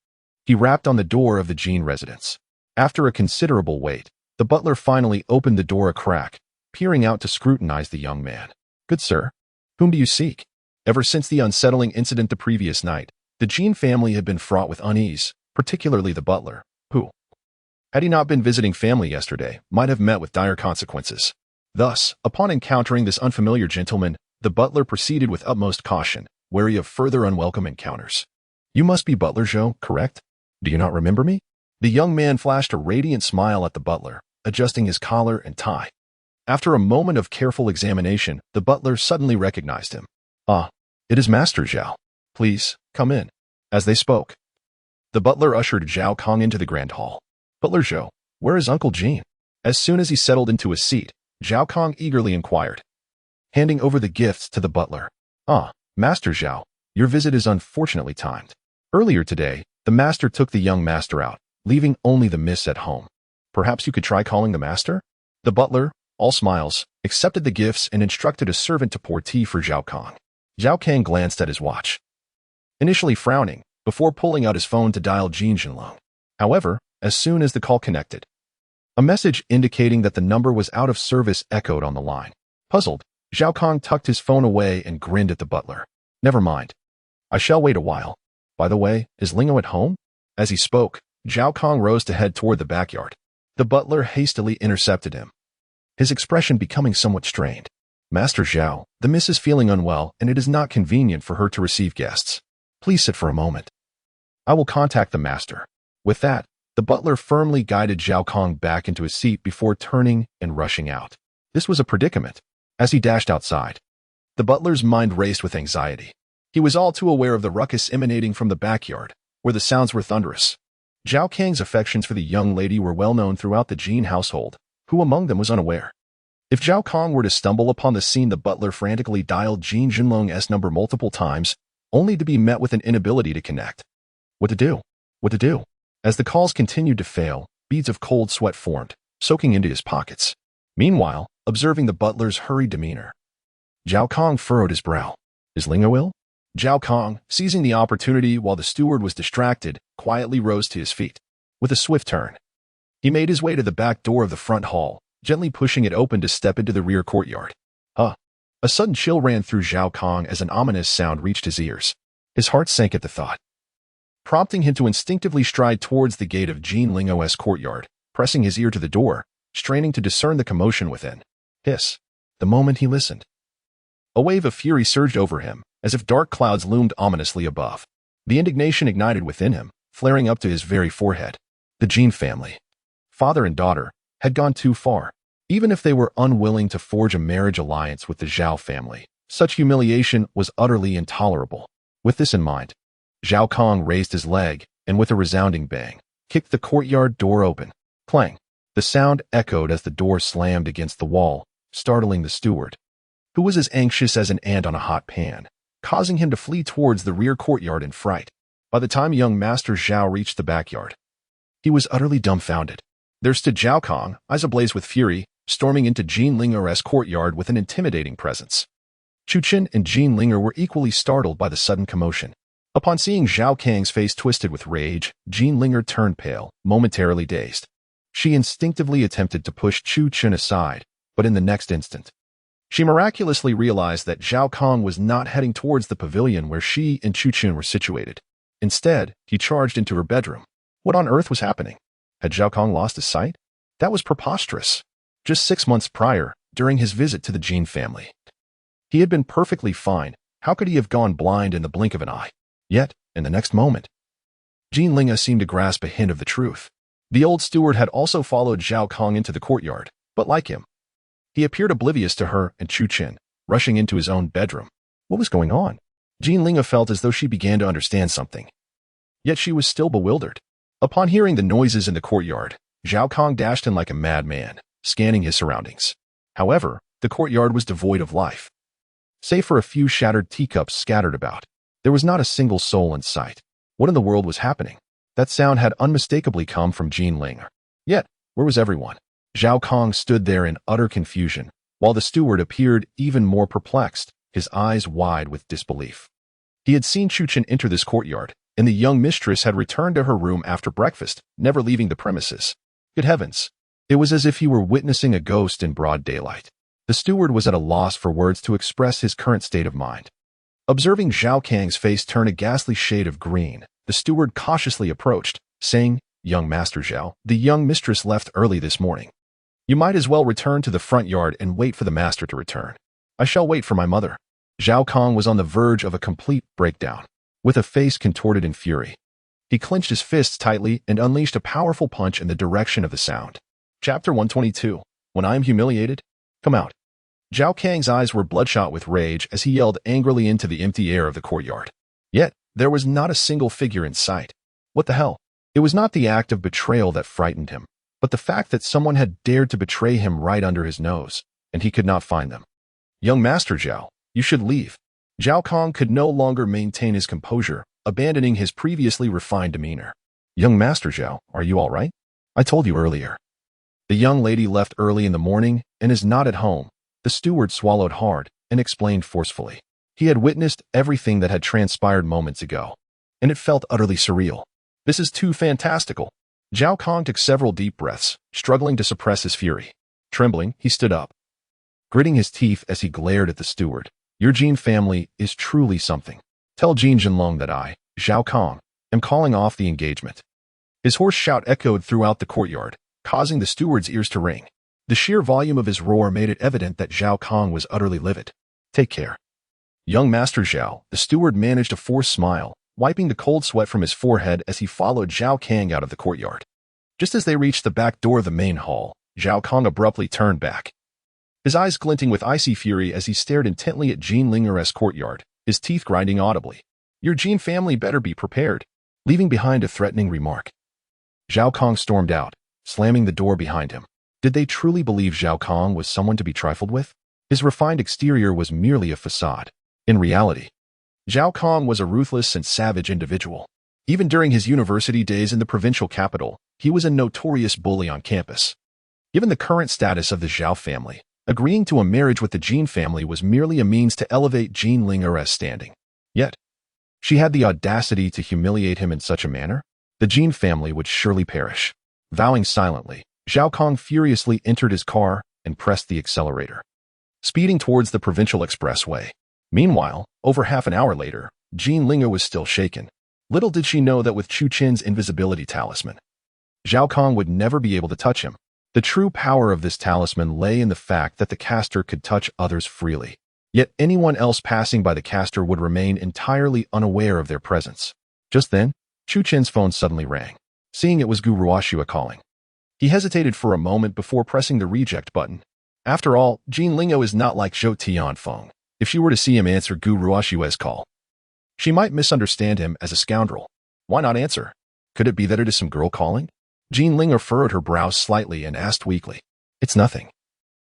He rapped on the door of the Jean residence. After a considerable wait, the butler finally opened the door a crack, peering out to scrutinize the young man. "Good sir, whom do you seek?" Ever since the unsettling incident the previous night, the Jean family had been fraught with unease, particularly the butler, who, had he not been visiting family yesterday, might have met with dire consequences. Thus, upon encountering this unfamiliar gentleman, the butler proceeded with utmost caution, wary of further unwelcome encounters. "You must be Butler Zhou, correct? Do you not remember me?" The young man flashed a radiant smile at the butler, adjusting his collar and tie. After a moment of careful examination, the butler suddenly recognized him. "Ah, it is Master Zhao. Please, come in." As they spoke, the butler ushered Zhao Kong into the grand hall. "Butler Zhou, where is Uncle Jean?" As soon as he settled into a seat, Zhao Kong eagerly inquired, handing over the gifts to the butler. "Ah, Master Zhao, your visit is unfortunately timed. Earlier today, the master took the young master out, leaving only the miss at home. Perhaps you could try calling the master?" The butler, all smiles, accepted the gifts and instructed a servant to pour tea for Zhao Kong. Zhao Kang glanced at his watch, initially frowning, before pulling out his phone to dial Jean Jinlong. However, as soon as the call connected, a message indicating that the number was out of service echoed on the line. Puzzled, Zhao Kong tucked his phone away and grinned at the butler. "Never mind. I shall wait a while. By the way, is Lingo at home?" As he spoke, Zhao Kong rose to head toward the backyard. The butler hastily intercepted him, his expression becoming somewhat strained. Master Zhao, the miss is feeling unwell and it is not convenient for her to receive guests. Please sit for a moment. I will contact the master. With that, the butler firmly guided Zhao Kong back into his seat before turning and rushing out. This was a predicament. As he dashed outside, the butler's mind raced with anxiety. He was all too aware of the ruckus emanating from the backyard, where the sounds were thunderous. Zhao Kang's affections for the young lady were well known throughout the Jin household. Who among them was unaware? If Zhao Kong were to stumble upon the scene, the butler frantically dialed Jin Jinlong's number multiple times, only to be met with an inability to connect. What to do? What to do? As the calls continued to fail, beads of cold sweat formed, soaking into his pockets. Meanwhile, observing the butler's hurried demeanor, Zhao Kong furrowed his brow. Is Lingo ill? Zhao Kong, seizing the opportunity while the steward was distracted, quietly rose to his feet. With a swift turn, he made his way to the back door of the front hall, gently pushing it open to step into the rear courtyard. Huh! A sudden chill ran through Zhao Kong as an ominous sound reached his ears. His heart sank at the thought, prompting him to instinctively stride towards the gate of Jin Lingo's courtyard, pressing his ear to the door, straining to discern the commotion within. Hiss! The moment he listened, a wave of fury surged over him, as if dark clouds loomed ominously above. The indignation ignited within him, flaring up to his very forehead. The Jin family, father and daughter, had gone too far. Even if they were unwilling to forge a marriage alliance with the Zhao family, such humiliation was utterly intolerable. With this in mind, Zhao Kong raised his leg and with a resounding bang, kicked the courtyard door open. Clang! The sound echoed as the door slammed against the wall, startling the steward, who was as anxious as an ant on a hot pan, causing him to flee towards the rear courtyard in fright. By the time young Master Zhao reached the backyard, he was utterly dumbfounded. There stood Zhao Kong, eyes ablaze with fury, storming into Jin Linger's courtyard with an intimidating presence. Chu Qin and Jin Linger were equally startled by the sudden commotion. Upon seeing Zhao Kang's face twisted with rage, Jin Linger turned pale, momentarily dazed. She instinctively attempted to push Chu Qin aside, but in the next instant, she miraculously realized that Zhao Kong was not heading towards the pavilion where she and Chu Qin were situated. Instead, he charged into her bedroom. What on earth was happening? Had Zhao Kong lost his sight? That was preposterous. Just 6 months prior, during his visit to the Jin family, he had been perfectly fine. How could he have gone blind in the blink of an eye? Yet, in the next moment, Jin Linga seemed to grasp a hint of the truth. The old steward had also followed Zhao Kong into the courtyard, but like him, he appeared oblivious to her and Chu Qin, rushing into his own bedroom. What was going on? Jin Linga felt as though she began to understand something. Yet she was still bewildered. Upon hearing the noises in the courtyard, Zhao Kong dashed in like a madman, scanning his surroundings. However, the courtyard was devoid of life. Save for a few shattered teacups scattered about, there was not a single soul in sight. What in the world was happening? That sound had unmistakably come from Jin Linger. Yet, where was everyone? Zhao Kong stood there in utter confusion, while the steward appeared even more perplexed, his eyes wide with disbelief. He had seen Chu Qin enter this courtyard, and the young mistress had returned to her room after breakfast, never leaving the premises. Good heavens! It was as if he were witnessing a ghost in broad daylight. The steward was at a loss for words to express his current state of mind. Observing Zhao Kang's face turn a ghastly shade of green, the steward cautiously approached, saying, "Young Master Zhao, the young mistress left early this morning. You might as well return to the front yard and wait for the master to return." "I shall wait for my mother." Zhao Kong was on the verge of a complete breakdown. With a face contorted in fury, he clenched his fists tightly and unleashed a powerful punch in the direction of the sound. Chapter 122. When I am humiliated, come out. Zhao Kang's eyes were bloodshot with rage as he yelled angrily into the empty air of the courtyard. Yet, there was not a single figure in sight. What the hell? It was not the act of betrayal that frightened him, but the fact that someone had dared to betray him right under his nose, and he could not find them. "Young Master Zhao, you should leave." Zhao Kong could no longer maintain his composure, abandoning his previously refined demeanor. "Young Master Zhao, are you all right? I told you earlier. The young lady left early in the morning and is not at home." The steward swallowed hard and explained forcefully. He had witnessed everything that had transpired moments ago, and it felt utterly surreal. This is too fantastical. Zhao Kong took several deep breaths, struggling to suppress his fury. Trembling, he stood up, gritting his teeth as he glared at the steward. "Your Jin family is truly something. Tell Jin Jinlong that I, Zhao Kong, am calling off the engagement." His hoarse shout echoed throughout the courtyard, causing the steward's ears to ring. The sheer volume of his roar made it evident that Zhao Kong was utterly livid. Take care. Young Master Zhao, the steward managed a forced smile, wiping the cold sweat from his forehead as he followed Zhao Kang out of the courtyard. Just as they reached the back door of the main hall, Zhao Kong abruptly turned back. His eyes glinting with icy fury as he stared intently at Jean Linger's courtyard, his teeth grinding audibly. Your Jean family better be prepared, leaving behind a threatening remark. Zhao Kong stormed out, slamming the door behind him. Did they truly believe Zhao Kong was someone to be trifled with? His refined exterior was merely a facade. In reality, Zhao Kong was a ruthless and savage individual. Even during his university days in the provincial capital, he was a notorious bully on campus. Given the current status of the Zhao family, agreeing to a marriage with the Jean family was merely a means to elevate Jean Linger's standing. Yet, she had the audacity to humiliate him in such a manner? The Jean family would surely perish. Vowing silently, Zhao Kong furiously entered his car and pressed the accelerator, speeding towards the provincial expressway. Meanwhile, over half an hour later, Jean Linger was still shaken. Little did she know that with Chu Qin's invisibility talisman, Zhao Kong would never be able to touch him. The true power of this talisman lay in the fact that the caster could touch others freely. Yet anyone else passing by the caster would remain entirely unaware of their presence. Just then, Chu Qin's phone suddenly rang. Seeing it was Gu Ruoxue calling, he hesitated for a moment before pressing the reject button. After all, Jean Lingo is not like Zhou Tianfeng. If she were to see him answer Gu Ruoxue's call, she might misunderstand him as a scoundrel. Why not answer? Could it be that it is some girl calling? Jean Linger furrowed her brows slightly and asked weakly. It's nothing.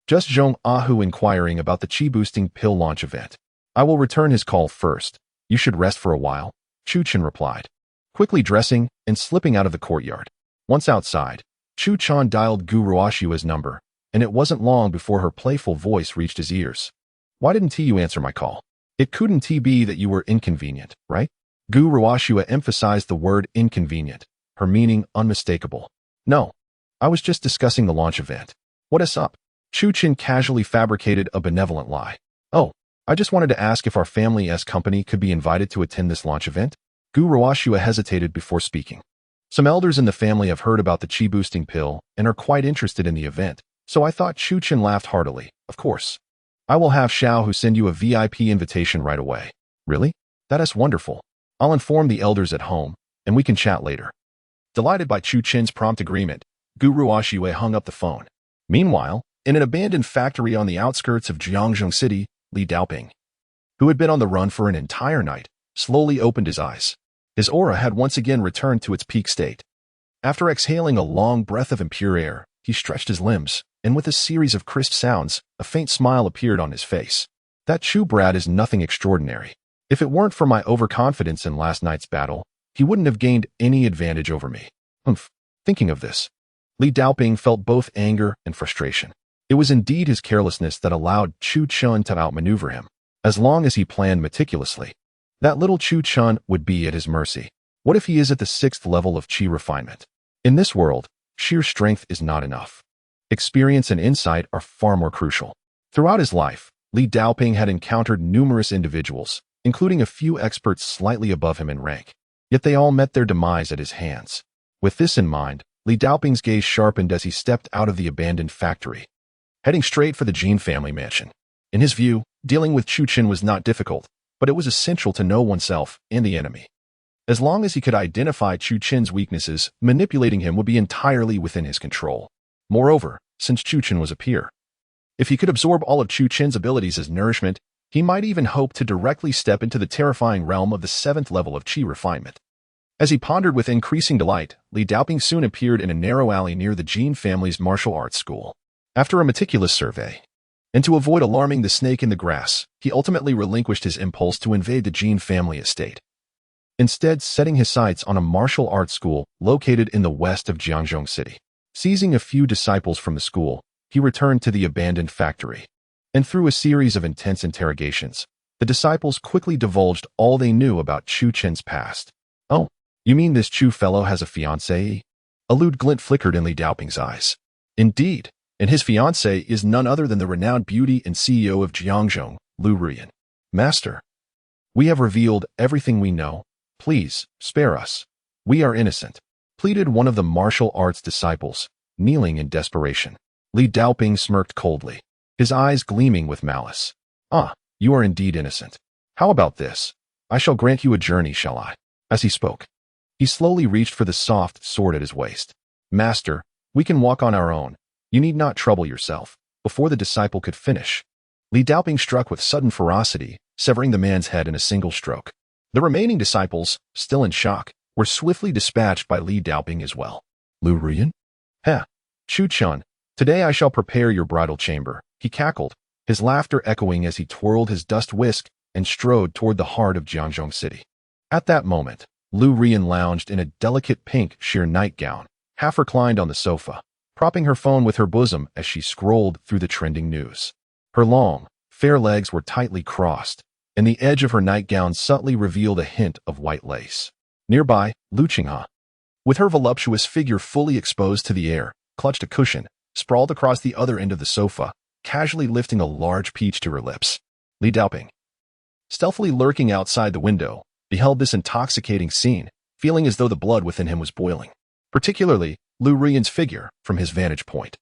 Just Zhong Ahu inquiring about the chi-boosting pill launch event. I will return his call first. You should rest for a while, Chu Chen replied, quickly dressing and slipping out of the courtyard. Once outside, Chu Chan dialed Gu Ruoxue's number, and it wasn't long before her playful voice reached his ears. Why didn't you answer my call? It couldn't be that you were inconvenient, right? Gu Ruoxue emphasized the word inconvenient, her meaning unmistakable. No, I was just discussing the launch event. What is up? Chu Chen casually fabricated a benevolent lie. Oh, I just wanted to ask if our family's company could be invited to attend this launch event. Gu Ruoxue hesitated before speaking. Some elders in the family have heard about the chi-boosting pill and are quite interested in the event, so I thought. Chu Chen laughed heartily. Of course. I will have Xiao Hu send you a VIP invitation right away. Really? That is wonderful. I'll inform the elders at home, and we can chat later. Delighted by Chu Chen's prompt agreement, Gu Ruoxue hung up the phone. Meanwhile, in an abandoned factory on the outskirts of Jiangzhou City, Li Daoping, who had been on the run for an entire night, slowly opened his eyes. His aura had once again returned to its peak state. After exhaling a long breath of impure air, he stretched his limbs, and with a series of crisp sounds, a faint smile appeared on his face. That Chu Brad is nothing extraordinary. If it weren't for my overconfidence in last night's battle, he wouldn't have gained any advantage over me. Thinking of this, Li Daoping felt both anger and frustration. It was indeed his carelessness that allowed Chu Chun to outmaneuver him. As long as he planned meticulously, that little Chu Chun would be at his mercy. What if he is at the 6th level of chi refinement? In this world, sheer strength is not enough. Experience and insight are far more crucial. Throughout his life, Li Daoping had encountered numerous individuals, including a few experts slightly above him in rank. Yet they all met their demise at his hands. With this in mind, Li Daoping's gaze sharpened as he stepped out of the abandoned factory, heading straight for the Jean family mansion. In his view, dealing with Chu Chen was not difficult, but it was essential to know oneself and the enemy. As long as he could identify Chu Chen's weaknesses, manipulating him would be entirely within his control. Moreover, since Chu Chen was a peer, if he could absorb all of Chu Chen's abilities as nourishment, he might even hope to directly step into the terrifying realm of the 7th level of chi refinement. As he pondered with increasing delight, Li Daoping soon appeared in a narrow alley near the Jean family's martial arts school. After a meticulous survey, and to avoid alarming the snake in the grass, he ultimately relinquished his impulse to invade the Jean family estate, instead setting his sights on a martial arts school located in the west of Jiangzhou City. Seizing a few disciples from the school, he returned to the abandoned factory, and through a series of intense interrogations, the disciples quickly divulged all they knew about Chu Chen's past. Oh, you mean this Chu fellow has a fiancée? A lewd glint flickered in Li Daoping's eyes. Indeed, and his fiancée is none other than the renowned beauty and CEO of Jiangzhou, Lu Ruyan. Master, we have revealed everything we know. Please, spare us. We are innocent, pleaded one of the martial arts disciples, kneeling in desperation. Li Daoping smirked coldly, his eyes gleaming with malice. Ah, you are indeed innocent. How about this? I shall grant you a journey, shall I? As he spoke, he slowly reached for the soft sword at his waist. Master, we can walk on our own. You need not trouble yourself. Before the disciple could finish, Li Daoping struck with sudden ferocity, severing the man's head in a single stroke. The remaining disciples, still in shock, were swiftly dispatched by Li Daoping as well. Lu Ruyan? Heh, Chu Chun, today I shall prepare your bridal chamber, he cackled, his laughter echoing as he twirled his dust whisk and strode toward the heart of Jiangzhong City. At that moment, Lu Ruyan lounged in a delicate pink sheer nightgown, half reclined on the sofa, propping her phone with her bosom as she scrolled through the trending news. Her long, fair legs were tightly crossed, and the edge of her nightgown subtly revealed a hint of white lace. Nearby, Lu Qinghe, with her voluptuous figure fully exposed to the air, clutched a cushion, sprawled across the other end of the sofa, casually lifting a large peach to her lips. Li Daoping, stealthily lurking outside the window, beheld this intoxicating scene, feeling as though the blood within him was boiling. Particularly, Lu Ruyan's figure, from his vantage point,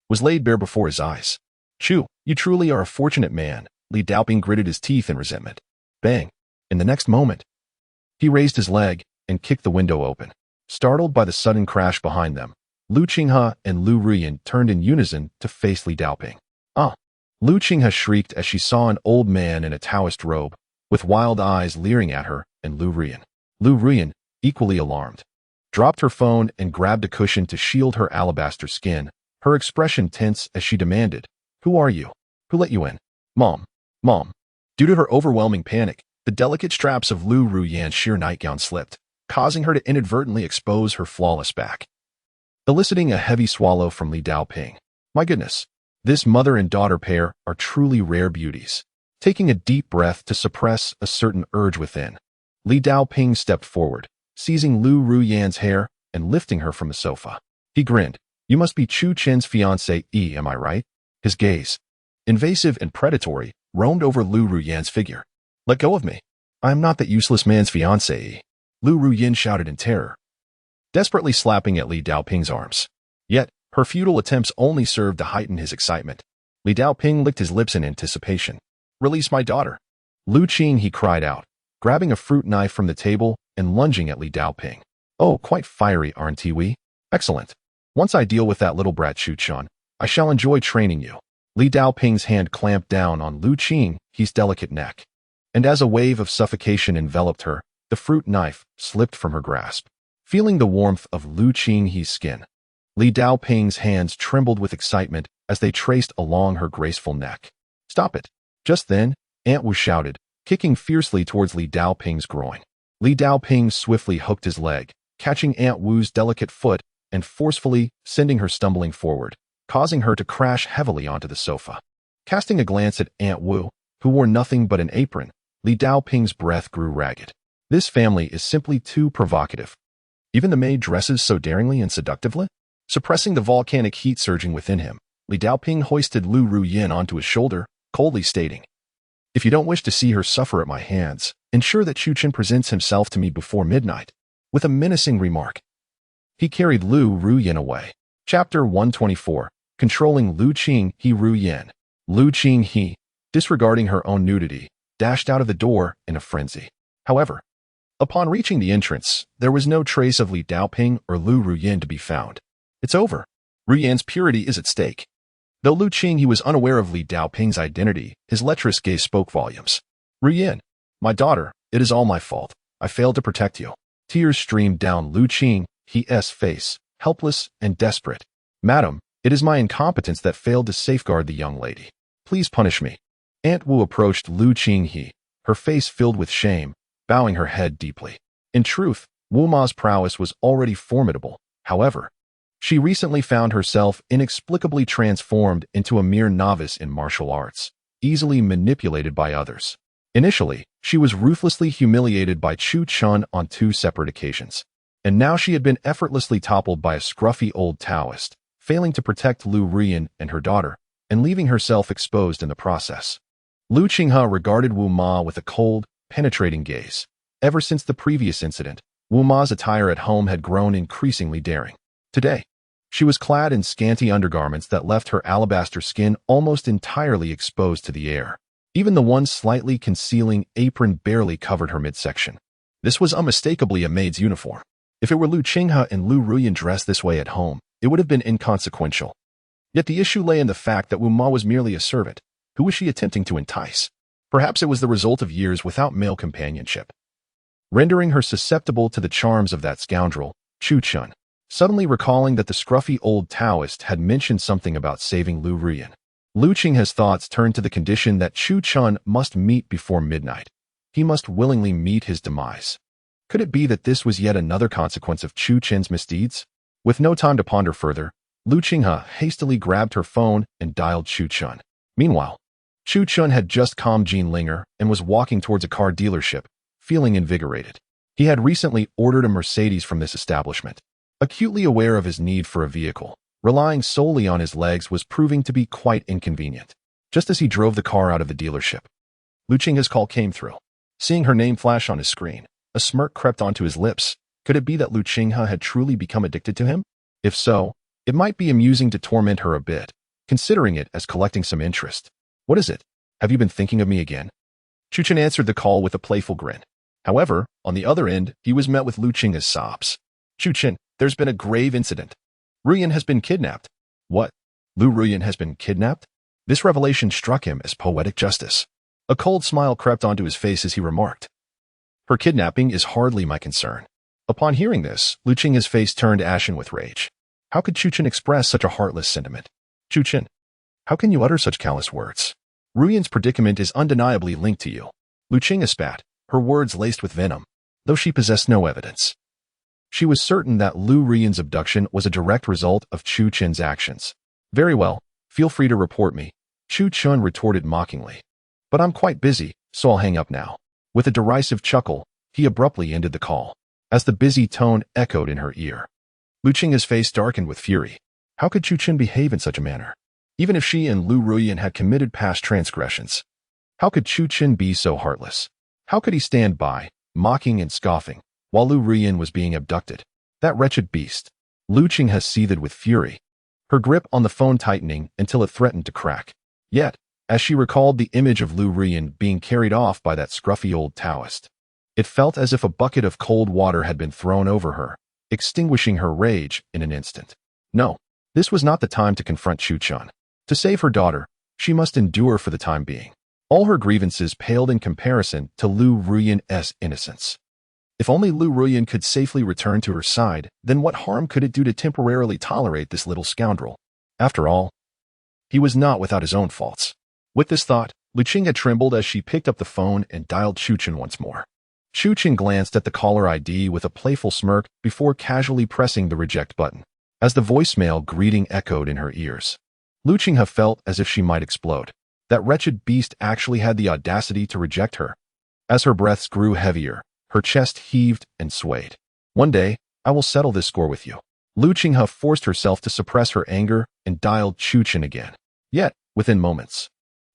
was laid bare before his eyes. Chu, you truly are a fortunate man, Li Daoping gritted his teeth in resentment. Bang! In the next moment, he raised his leg and kicked the window open. Startled by the sudden crash behind them, Lu Qinghe and Lu Ruyan turned in unison to face Li Daoping. Ah! Lu Qinghe shrieked as she saw an old man in a Taoist robe, with wild eyes leering at her and Lu Ruyan. Lu Ruyan, equally alarmed, dropped her phone and grabbed a cushion to shield her alabaster skin, her expression tense as she demanded, Who are you? Who let you in? Mom. Mom. Due to her overwhelming panic, the delicate straps of Lu Ruyan's sheer nightgown slipped, causing her to inadvertently expose her flawless back, eliciting a heavy swallow from Li Daoping. My goodness, this mother and daughter pair are truly rare beauties. Taking a deep breath to suppress a certain urge within, Li Daoping stepped forward, seizing Lu Ruyan's hair and lifting her from the sofa. He grinned. You must be Chu Chen's fiancée, am I right? His gaze, invasive and predatory, roamed over Lu Ruyan's figure. Let go of me. I am not that useless man's fiancée, Lu Ruyan shouted in terror, desperately slapping at Li Daoping's arms. Yet, her futile attempts only served to heighten his excitement. Li Daoping licked his lips in anticipation. Release my daughter. Lu Qinghe, he cried out, grabbing a fruit knife from the table and lunging at Li Daoping. Oh, quite fiery, aren't we? Excellent. Once I deal with that little brat Chu Chun, I shall enjoy training you. Li Daoping's hand clamped down on Lu Qinghe's delicate neck, and as a wave of suffocation enveloped her, the fruit knife slipped from her grasp. Feeling the warmth of Lu Qinghe's skin, Li Daoping's hands trembled with excitement as they traced along her graceful neck. Stop it. Just then, Aunt Wu shouted, kicking fiercely towards Li Daoping's groin. Li Daoping swiftly hooked his leg, catching Aunt Wu's delicate foot and forcefully sending her stumbling forward, causing her to crash heavily onto the sofa. Casting a glance at Aunt Wu, who wore nothing but an apron, Li Daoping's breath grew ragged. This family is simply too provocative. Even the maid dresses so daringly and seductively? Suppressing the volcanic heat surging within him, Li Daoping hoisted Lu Ruyan onto his shoulder, coldly stating, If you don't wish to see her suffer at my hands, ensure that Chu Chen presents himself to me before midnight. With a menacing remark, he carried Lu Ruyan away. Chapter 124. Controlling Lu Qinghe Ruyan. Lu Qinghe, disregarding her own nudity, dashed out of the door in a frenzy. However, upon reaching the entrance, there was no trace of Li Daoping or Lu Ruyan to be found. It's over. Ruyan's purity is at stake. Though Lu Qinghe was unaware of Li Daoping's identity, his lecherous gaze spoke volumes. Ruyan, my daughter, it is all my fault. I failed to protect you. Tears streamed down Lu Qinghe's face, helpless and desperate. Madam, it is my incompetence that failed to safeguard the young lady. Please punish me. Aunt Wu approached Lu Qinghe, her face filled with shame, bowing her head deeply. In truth, Wu Ma's prowess was already formidable. However, she recently found herself inexplicably transformed into a mere novice in martial arts, easily manipulated by others. Initially, she was ruthlessly humiliated by Chu Chun on 2 separate occasions, and now she had been effortlessly toppled by a scruffy old Taoist, failing to protect Lu Ruyan and her daughter, and leaving herself exposed in the process. Lu Qinghe regarded Wu Ma with a cold, penetrating gaze. Ever since the previous incident, Wu Ma's attire at home had grown increasingly daring. Today, She was clad in scanty undergarments that left her alabaster skin almost entirely exposed to the air. Even the one slightly concealing apron barely covered her midsection. This was unmistakably a maid's uniform. If it were Lu Qinghe and Lu Ruyan dressed this way at home, it would have been inconsequential. Yet the issue lay in the fact that Wu Ma was merely a servant. Who was she attempting to entice? Perhaps it was the result of years without male companionship, rendering her susceptible to the charms of that scoundrel, Chu Chun. Suddenly recalling that the scruffy old Taoist had mentioned something about saving Lu Ruyan, Lu Qinghe's thoughts turned to the condition that Chu Chun must meet before midnight. He must willingly meet his demise. Could it be that this was yet another consequence of Chu Chen's misdeeds? With no time to ponder further, Lu Qinghe hastily grabbed her phone and dialed Chu Chun. Meanwhile, Chu Chun had just calmed Jean Linger and was walking towards a car dealership, feeling invigorated. He had recently ordered a Mercedes from this establishment. Acutely aware of his need for a vehicle, relying solely on his legs was proving to be quite inconvenient. Just as he drove the car out of the dealership, Lu Qinghe's call came through. Seeing her name flash on his screen, a smirk crept onto his lips. Could it be that Lu Qinghe had truly become addicted to him? If so, it might be amusing to torment her a bit, considering it as collecting some interest. What is it? Have you been thinking of me again? Chu Chen answered the call with a playful grin. However, on the other end, he was met with Lu Qinghe's sobs. Chu Chen, there's been a grave incident. Ruyan has been kidnapped. What? Lu Ruyan has been kidnapped? This revelation struck him as poetic justice. A cold smile crept onto his face as he remarked, her kidnapping is hardly my concern. Upon hearing this, Lu Qinghe's face turned ashen with rage. How could Chu Chen express such a heartless sentiment? Chu Chen, how can you utter such callous words? Ruyan's predicament is undeniably linked to you. Lu Qinghe spat, her words laced with venom, though she possessed no evidence. She was certain that Lu Ruyan's abduction was a direct result of Chu Chen's actions. Very well, feel free to report me, Chu Chen retorted mockingly. But I'm quite busy, so I'll hang up now. With a derisive chuckle, he abruptly ended the call, as the busy tone echoed in her ear. Lu Qinghe's face darkened with fury. How could Chu Chen behave in such a manner? Even if she and Lu Ruyan had committed past transgressions, how could Chu Chen be so heartless? How could he stand by, mocking and scoffing, while Lu Ruyan was being abducted? That wretched beast. Lu Qinghe seethed with fury, her grip on the phone tightening until it threatened to crack. Yet, as she recalled the image of Lu Ruyan being carried off by that scruffy old Taoist, it felt as if a bucket of cold water had been thrown over her, extinguishing her rage in an instant. No, this was not the time to confront Chu Chen. To save her daughter, she must endure for the time being. All her grievances paled in comparison to Lu Ruyan's innocence. If only Lu Ruyan could safely return to her side, then what harm could it do to temporarily tolerate this little scoundrel? After all, he was not without his own faults. With this thought, Lu Qinghe trembled as she picked up the phone and dialed Chu Chen once more. Chu Chen glanced at the caller ID with a playful smirk before casually pressing the reject button. As the voicemail greeting echoed in her ears, Lu Qinghe felt as if she might explode. That wretched beast actually had the audacity to reject her. As her breaths grew heavier, her chest heaved and swayed. One day, I will settle this score with you. Lu Qinghe forced herself to suppress her anger and dialed Chu Chen again. Yet, within moments,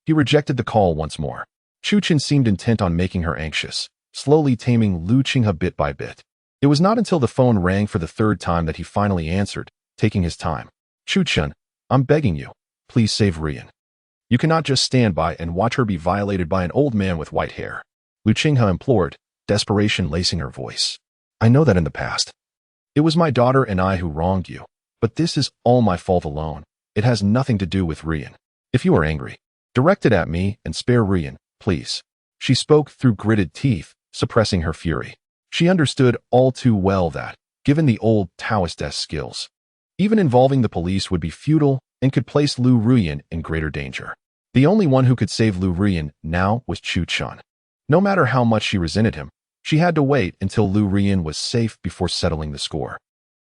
he rejected the call once more. Chu Chen seemed intent on making her anxious, slowly taming Lu Qinghe bit by bit. It was not until the phone rang for the third time that he finally answered, taking his time. Chu Chen, I'm begging you, please save Ruyan. You cannot just stand by and watch her be violated by an old man with white hair. Lu Qinghe implored, desperation lacing her voice. I know that in the past, it was my daughter and I who wronged you, but this is all my fault alone. It has nothing to do with Ruyan. If you are angry, direct it at me and spare Ruyan, please. She spoke through gritted teeth, suppressing her fury. She understood all too well that, given the old Taoistess skills, even involving the police would be futile and could place Lu Ruyan in greater danger. The only one who could save Lu Ruyan now was Chu Chen. No matter how much she resented him, she had to wait until Lu Ruyan was safe before settling the score.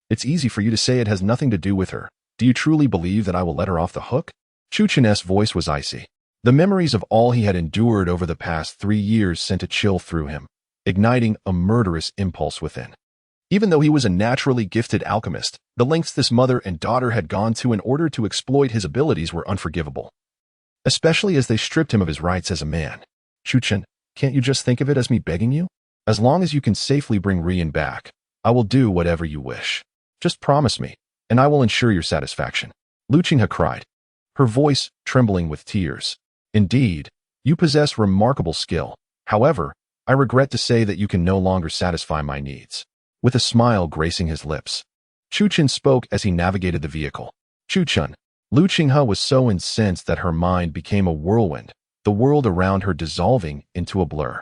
It's easy for you to say it has nothing to do with her. Do you truly believe that I will let her off the hook? Chu Chen's voice was icy. The memories of all he had endured over the past 3 years sent a chill through him, igniting a murderous impulse within. Even though he was a naturally gifted alchemist, the lengths this mother and daughter had gone to in order to exploit his abilities were unforgivable, especially as they stripped him of his rights as a man. Chu Chen, can't you just think of it as me begging you? As long as you can safely bring Ruyan back, I will do whatever you wish. Just promise me, and I will ensure your satisfaction," Lu Qinghe cried, her voice trembling with tears. "Indeed, you possess remarkable skill. However, I regret to say that you can no longer satisfy my needs." With a smile gracing his lips, Chu Chen spoke as he navigated the vehicle. "Chu Chen." Lu Qinghe was so incensed that her mind became a whirlwind, the world around her dissolving into a blur.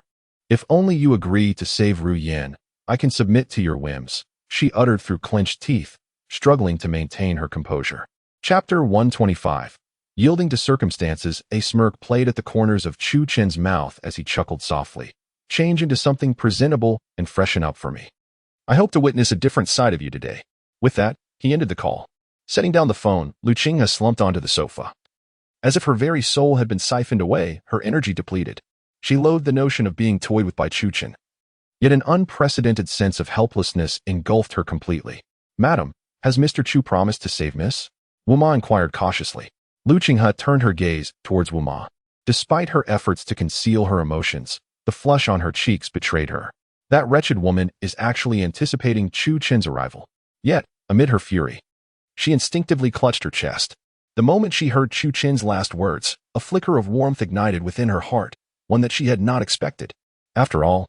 "If only you agree to save Ru Yan, I can submit to your whims," she uttered through clenched teeth, struggling to maintain her composure. Chapter 125. Yielding to circumstances, a smirk played at the corners of Chu Chen's mouth as he chuckled softly. "Change into something presentable and freshen up for me. I hope to witness a different side of you today." With that, he ended the call. Setting down the phone, Lu Qinghe slumped onto the sofa. As if her very soul had been siphoned away, her energy depleted. She loathed the notion of being toyed with by Chu Chen. Yet an unprecedented sense of helplessness engulfed her completely. "Madam, has Mr. Chu promised to save Miss?" Wu Ma inquired cautiously. Lu Qinghe turned her gaze towards Wu Ma. Despite her efforts to conceal her emotions, the flush on her cheeks betrayed her. That wretched woman is actually anticipating Chu Chen's arrival. Yet, amid her fury, she instinctively clutched her chest. The moment she heard Chu Chen's last words, a flicker of warmth ignited within her heart, one that she had not expected. After all,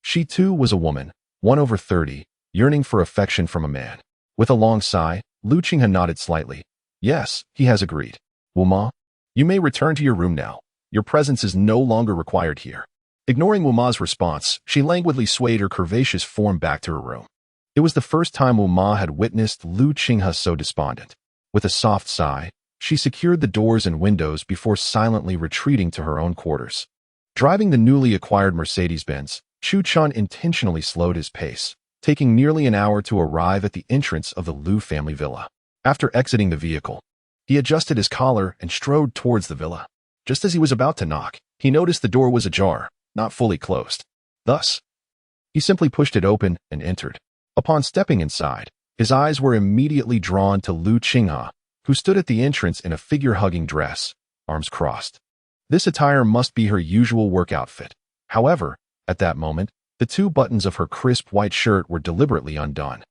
she too was a woman, one over 30, yearning for affection from a man. With a long sigh, Lu Qinghe nodded slightly. "Yes, he has agreed. Wu Ma, you may return to your room now. Your presence is no longer required here." Ignoring Wu Ma's response, she languidly swayed her curvaceous form back to her room. It was the first time Wu Ma had witnessed Lu Qinghe so despondent. With a soft sigh, she secured the doors and windows before silently retreating to her own quarters. Driving the newly acquired Mercedes-Benz, Chu Chen intentionally slowed his pace, taking nearly an hour to arrive at the entrance of the Lu family villa. After exiting the vehicle, he adjusted his collar and strode towards the villa. Just as he was about to knock, he noticed the door was ajar, not fully closed. Thus, he simply pushed it open and entered. Upon stepping inside, his eyes were immediately drawn to Lu Qinghe, who stood at the entrance in a figure-hugging dress, arms crossed. This attire must be her usual work outfit. However, at that moment, the two buttons of her crisp white shirt were deliberately undone,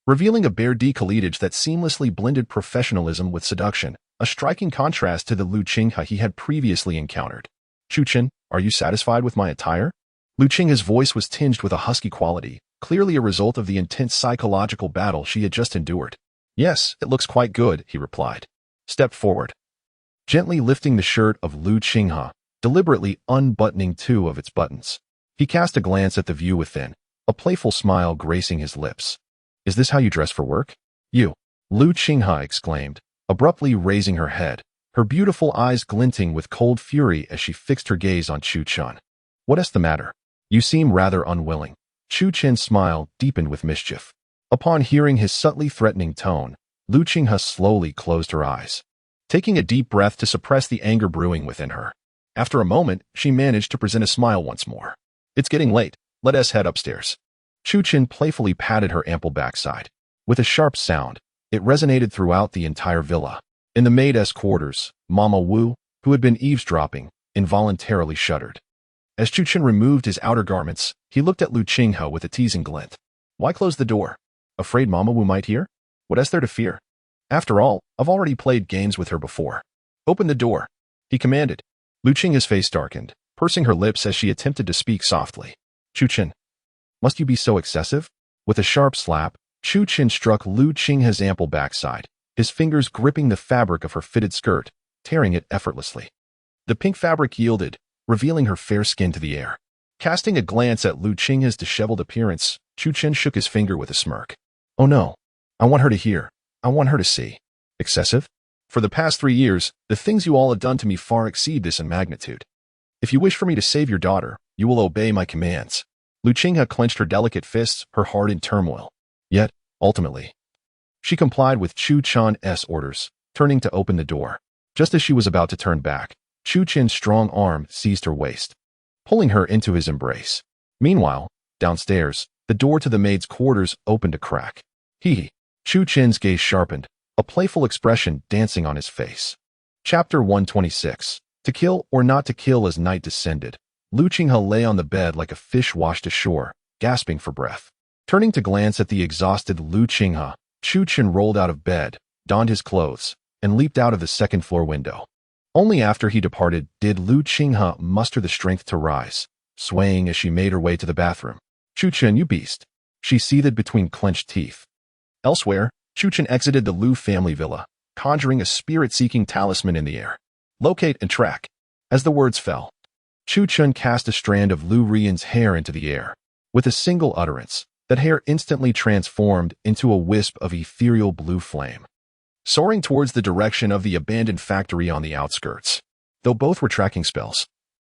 revealing a bare décolletage that seamlessly blended professionalism with seduction, a striking contrast to the Lu Qinghe he had previously encountered. "Chu Chen, are you satisfied with my attire?" Lu Qinghe's voice was tinged with a husky quality, clearly a result of the intense psychological battle she had just endured. "Yes, it looks quite good," he replied. Step forward. Gently lifting the shirt of Lu Qinghe, deliberately unbuttoning two of its buttons. He cast a glance at the view within, a playful smile gracing his lips. "Is this how you dress for work?" "You!" Lu Qinghe exclaimed, abruptly raising her head, her beautiful eyes glinting with cold fury as she fixed her gaze on Chu Chen. "What is the matter? You seem rather unwilling." Chu Chen's smile deepened with mischief. Upon hearing his subtly threatening tone, Lu Qinghe slowly closed her eyes, taking a deep breath to suppress the anger brewing within her. After a moment, she managed to present a smile once more. "It's getting late. Let us head upstairs." Chu Chen playfully patted her ample backside. With a sharp sound, it resonated throughout the entire villa. In the maid's quarters, Mama Wu, who had been eavesdropping, involuntarily shuddered. As Chu Chen removed his outer garments, he looked at Lu Qinghe with a teasing glint. "Why close the door? Afraid Mama Wu might hear? What is there to fear? After all, I've already played games with her before. Open the door," he commanded. Lu Qinghe's face darkened, pursing her lips as she attempted to speak softly. "Chu Chen, must you be so excessive?" With a sharp slap, Chu Chen struck Lu Qinghe's ample backside, his fingers gripping the fabric of her fitted skirt, tearing it effortlessly. The pink fabric yielded, revealing her fair skin to the air. Casting a glance at Lu Qinghe's disheveled appearance, Chu Chen shook his finger with a smirk. "Oh no, I want her to hear. I want her to see." "Excessive? For the past 3 years, the things you all have done to me far exceed this in magnitude. If you wish for me to save your daughter, you will obey my commands." Lu Qinghe clenched her delicate fists, her heart in turmoil. Yet, ultimately, she complied with Chu Chen's orders, turning to open the door. Just as she was about to turn back, Chu Chen's strong arm seized her waist, pulling her into his embrace. Meanwhile, downstairs, the door to the maid's quarters opened a crack. He. Chu Chen's gaze sharpened, a playful expression dancing on his face. Chapter 126. To kill or not to kill. As night descended, Lu Qinghe lay on the bed like a fish washed ashore, gasping for breath. Turning to glance at the exhausted Lu Qinghe, Chu Chen rolled out of bed, donned his clothes, and leaped out of the second-floor window. Only after he departed did Lu Qinghe muster the strength to rise, swaying as she made her way to the bathroom. Chu Chen, you beast, she seethed between clenched teeth. Elsewhere, Chu Chen exited the Lu family villa, conjuring a spirit-seeking talisman in the air. Locate and track. As the words fell, Chu Chen cast a strand of Lu Ruiyan's hair into the air. With a single utterance, that hair instantly transformed into a wisp of ethereal blue flame, soaring towards the direction of the abandoned factory on the outskirts. Though both were tracking spells,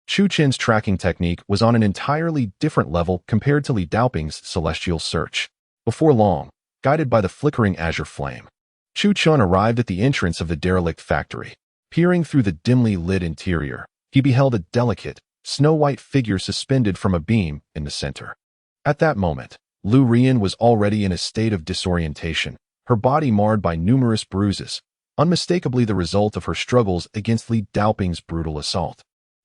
Chu Chen's tracking technique was on an entirely different level compared to Li Daoping's celestial search. Before long, guided by the flickering azure flame, Chu Chen arrived at the entrance of the derelict factory. Peering through the dimly lit interior, he beheld a delicate, snow-white figure suspended from a beam in the center. At that moment, Lu Ruiyan was already in a state of disorientation, her body marred by numerous bruises, unmistakably the result of her struggles against Li Daoping's brutal assault.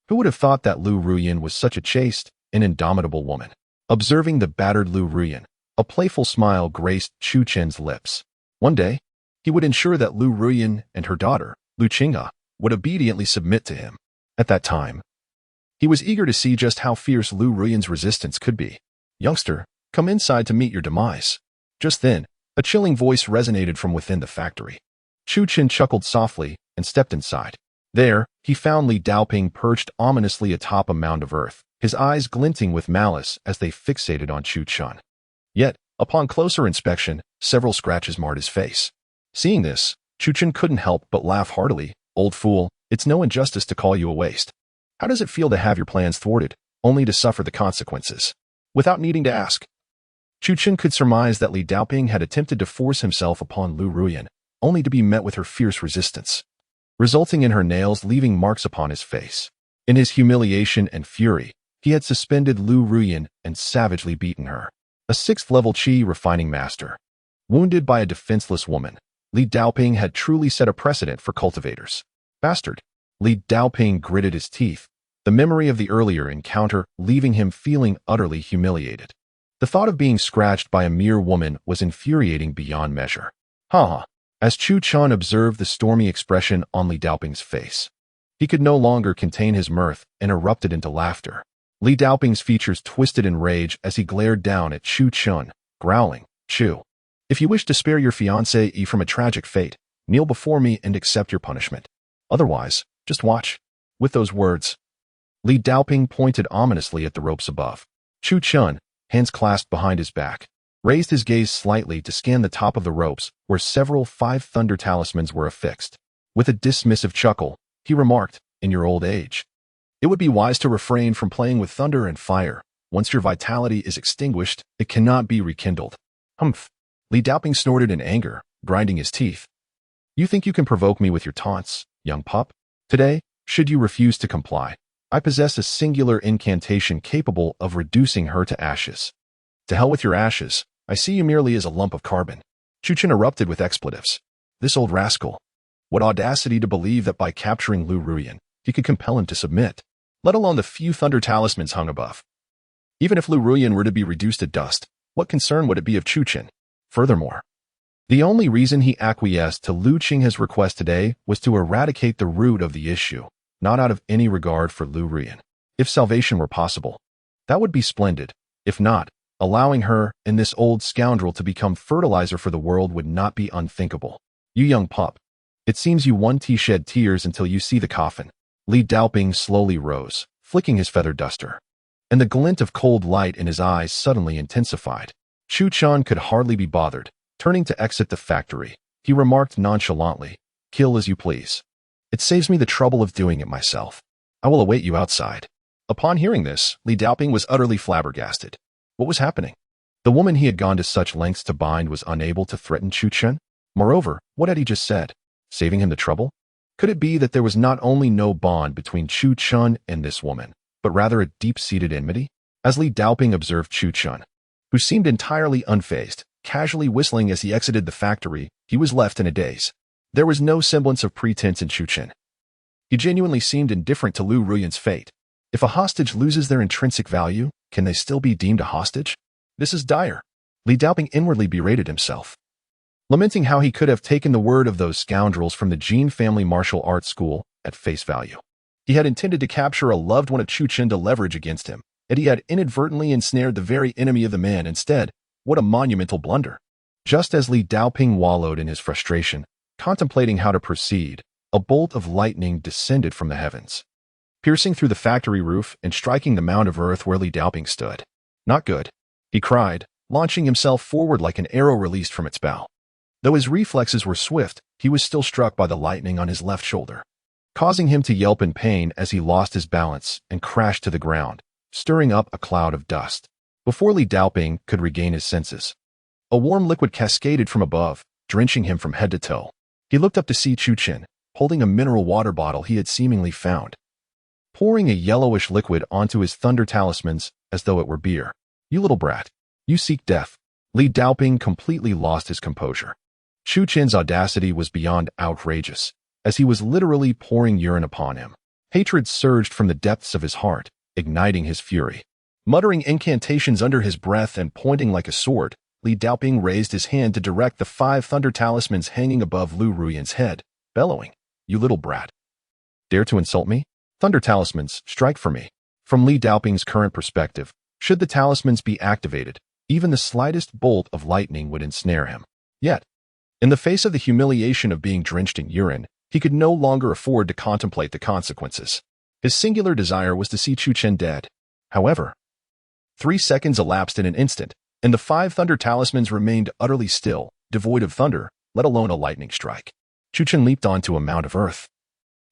Who would have thought that Lu Ruiyan was such a chaste and indomitable woman? Observing the battered Lu Ruiyan, a playful smile graced Chu Chen's lips. One day, he would ensure that Lu Ruiyan and her daughter, Lu Qinghe, would obediently submit to him. At that time, he was eager to see just how fierce Lu Ruiyan's resistance could be. Youngster, come inside to meet your demise. Just then, a chilling voice resonated from within the factory. Chu Chen chuckled softly and stepped inside. There, he found Li Daoping perched ominously atop a mound of earth, his eyes glinting with malice as they fixated on Chu Chen. Yet, upon closer inspection, several scratches marred his face. Seeing this, Chu Chen couldn't help but laugh heartily. Old fool, it's no injustice to call you a waste. How does it feel to have your plans thwarted, only to suffer the consequences? Without needing to ask, Chu Chen could surmise that Li Daoping had attempted to force himself upon Lu Ruiyan, only to be met with her fierce resistance, resulting in her nails leaving marks upon his face. In his humiliation and fury, he had suspended Lu Ruiyan and savagely beaten her. A 6th-level Qi refining master. Wounded by a defenseless woman, Li Daoping had truly set a precedent for cultivators. Bastard. Li Daoping gritted his teeth, the memory of the earlier encounter leaving him feeling utterly humiliated. The thought of being scratched by a mere woman was infuriating beyond measure. Ha! As Chu Chen observed the stormy expression on Li Daoping's face, he could no longer contain his mirth and erupted into laughter. Li Daoping's features twisted in rage as he glared down at Chu Chen, growling, Chu, if you wish to spare your fiancé from a tragic fate, kneel before me and accept your punishment. Otherwise, just watch. With those words, Li Daoping pointed ominously at the ropes above. Chu Chen, hands clasped behind his back, raised his gaze slightly to scan the top of the ropes where several 5 thunder talismans were affixed. With a dismissive chuckle, he remarked, in your old age, it would be wise to refrain from playing with thunder and fire. Once your vitality is extinguished, it cannot be rekindled. Humph. Li Daoping snorted in anger, grinding his teeth. You think you can provoke me with your taunts, young pup? Today, should you refuse to comply, I possess a singular incantation capable of reducing her to ashes. To hell with your ashes, I see you merely as a lump of carbon. Chu Chen erupted with expletives. This old rascal. What audacity to believe that by capturing Lu Ruiyan, he could compel him to submit, let alone the few thunder talismans hung above. Even if Lu Ruiyan were to be reduced to dust, what concern would it be of Chu Chen? Furthermore, the only reason he acquiesced to Lu Qinghe's request today was to eradicate the root of the issue, not out of any regard for Lu Ruiyan. If salvation were possible, that would be splendid. If not, allowing her and this old scoundrel to become fertilizer for the world would not be unthinkable. You young pup, it seems you won't shed tears until you see the coffin. Li Daoping slowly rose, flicking his feather duster, and the glint of cold light in his eyes suddenly intensified. Chu Chen could hardly be bothered. Turning to exit the factory, he remarked nonchalantly, kill as you please. It saves me the trouble of doing it myself. I will await you outside. Upon hearing this, Li Daoping was utterly flabbergasted. What was happening? The woman he had gone to such lengths to bind was unable to threaten Chu Chen? Moreover, what had he just said? Saving him the trouble? Could it be that there was not only no bond between Chu Chen and this woman, but rather a deep-seated enmity? As Li Daoping observed Chu Chen, who seemed entirely unfazed, casually whistling as he exited the factory, he was left in a daze. There was no semblance of pretense in Chu Chen. He genuinely seemed indifferent to Lu Ruiyan's fate. If a hostage loses their intrinsic value, can they still be deemed a hostage? This is dire. Li Daoping inwardly berated himself. lamenting how he could have taken the word of those scoundrels from the Jin family martial arts school at face value. He had intended to capture a loved one of Chu Chen to leverage against him, and he had inadvertently ensnared the very enemy of the man instead. What a monumental blunder. Just as Li Daoping wallowed in his frustration, contemplating how to proceed, a bolt of lightning descended from the heavens, piercing through the factory roof and striking the mound of earth where Li Daoping stood. Not good, he cried, launching himself forward like an arrow released from its bow. Though his reflexes were swift, he was still struck by the lightning on his left shoulder, causing him to yelp in pain as he lost his balance and crashed to the ground, stirring up a cloud of dust. Before Li Daoping could regain his senses, a warm liquid cascaded from above, drenching him from head to toe. He looked up to see Chu Chen, holding a mineral water bottle he had seemingly found, pouring a yellowish liquid onto his thunder talismans as though it were beer. "You little brat, you seek death." Li Daoping completely lost his composure. Chu Chen's audacity was beyond outrageous, as he was literally pouring urine upon him. Hatred surged from the depths of his heart, igniting his fury. Muttering incantations under his breath and pointing like a sword, Li Daoping raised his hand to direct the 5 thunder talismans hanging above Lu Ruyan's head, bellowing, "You little brat. Dare to insult me? Thunder talismans, strike for me." From Li Daoping's current perspective, should the talismans be activated, even the slightest bolt of lightning would ensnare him. Yet, in the face of the humiliation of being drenched in urine, he could no longer afford to contemplate the consequences. His singular desire was to see Chu Chen dead. However, 3 seconds elapsed in an instant, and the 5 thunder talismans remained utterly still, devoid of thunder, let alone a lightning strike. Chu Chen leaped onto a mound of earth,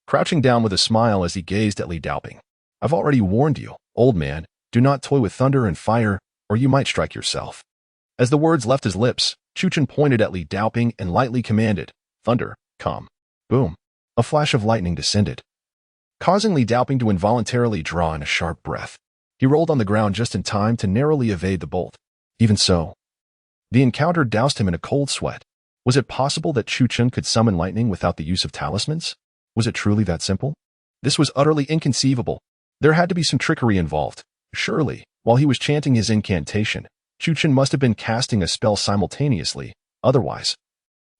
crouching down with a smile as he gazed at Li Daoping. "I've already warned you, old man, do not toy with thunder and fire, or you might strike yourself." As the words left his lips, Chu Chen pointed at Li Daoping and lightly commanded, "Thunder, come." Boom. A flash of lightning descended, causing Li Daoping to involuntarily draw in a sharp breath. He rolled on the ground just in time to narrowly evade the bolt. Even so, the encounter doused him in a cold sweat. Was it possible that Chu Chen could summon lightning without the use of talismans? Was it truly that simple? This was utterly inconceivable. There had to be some trickery involved. Surely, while he was chanting his incantation, Chu Chen must have been casting a spell simultaneously. Otherwise,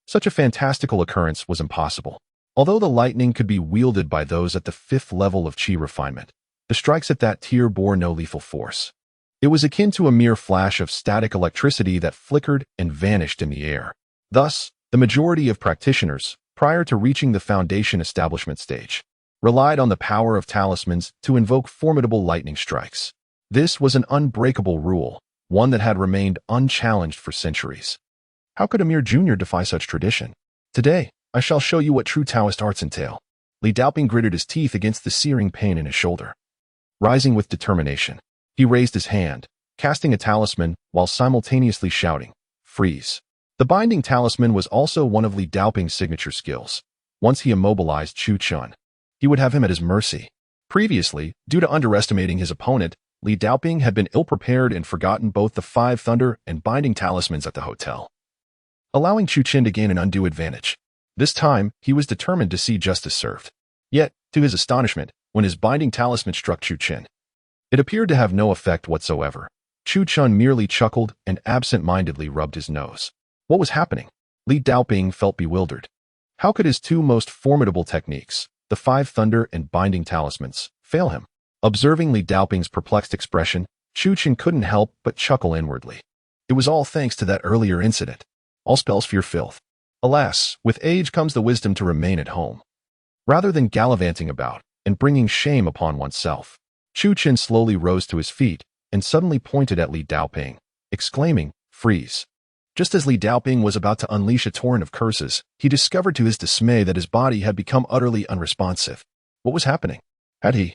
such a fantastical occurrence was impossible. Although the lightning could be wielded by those at the 5th level of Qi refinement, the strikes at that tier bore no lethal force. It was akin to a mere flash of static electricity that flickered and vanished in the air. Thus, the majority of practitioners, prior to reaching the foundation establishment stage, relied on the power of talismans to invoke formidable lightning strikes. This was an unbreakable rule, one that had remained unchallenged for centuries. How could a mere junior defy such tradition? "Today, I shall show you what true Taoist arts entail." Li Daoping gritted his teeth against the searing pain in his shoulder. Rising with determination, he raised his hand, casting a talisman while simultaneously shouting, "Freeze." The binding talisman was also one of Li Daoping's signature skills. Once he immobilized Chu Chen, he would have him at his mercy. Previously, due to underestimating his opponent, Li Daoping had been ill-prepared and forgotten both the 5 thunder and binding talismans at the hotel, allowing Chu Chen to gain an undue advantage. This time, he was determined to see justice served. Yet, to his astonishment, when his binding talisman struck Chu Chen, it appeared to have no effect whatsoever. Chu Chen merely chuckled and absent-mindedly rubbed his nose. What was happening? Li Daoping felt bewildered. How could his 2 most formidable techniques, the 5 thunder and binding talismans, fail him? Observing Li Daoping's perplexed expression, Chu Chen couldn't help but chuckle inwardly. It was all thanks to that earlier incident. All spells fear filth. Alas, with age comes the wisdom to remain at home, rather than gallivanting about and bringing shame upon oneself. Chu Chen slowly rose to his feet and suddenly pointed at Li Daoping, exclaiming, "Freeze." Just as Li Daoping was about to unleash a torrent of curses, he discovered to his dismay that his body had become utterly unresponsive. What was happening? Had he,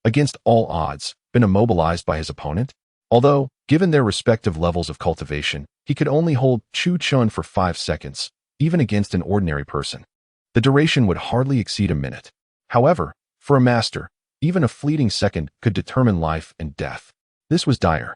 against all odds, been immobilized by his opponent? Although, given their respective levels of cultivation, he could only hold Chu Chen for 5 seconds, even against an ordinary person. The duration would hardly exceed a minute. However, for a master, even a fleeting second could determine life and death. This was dire.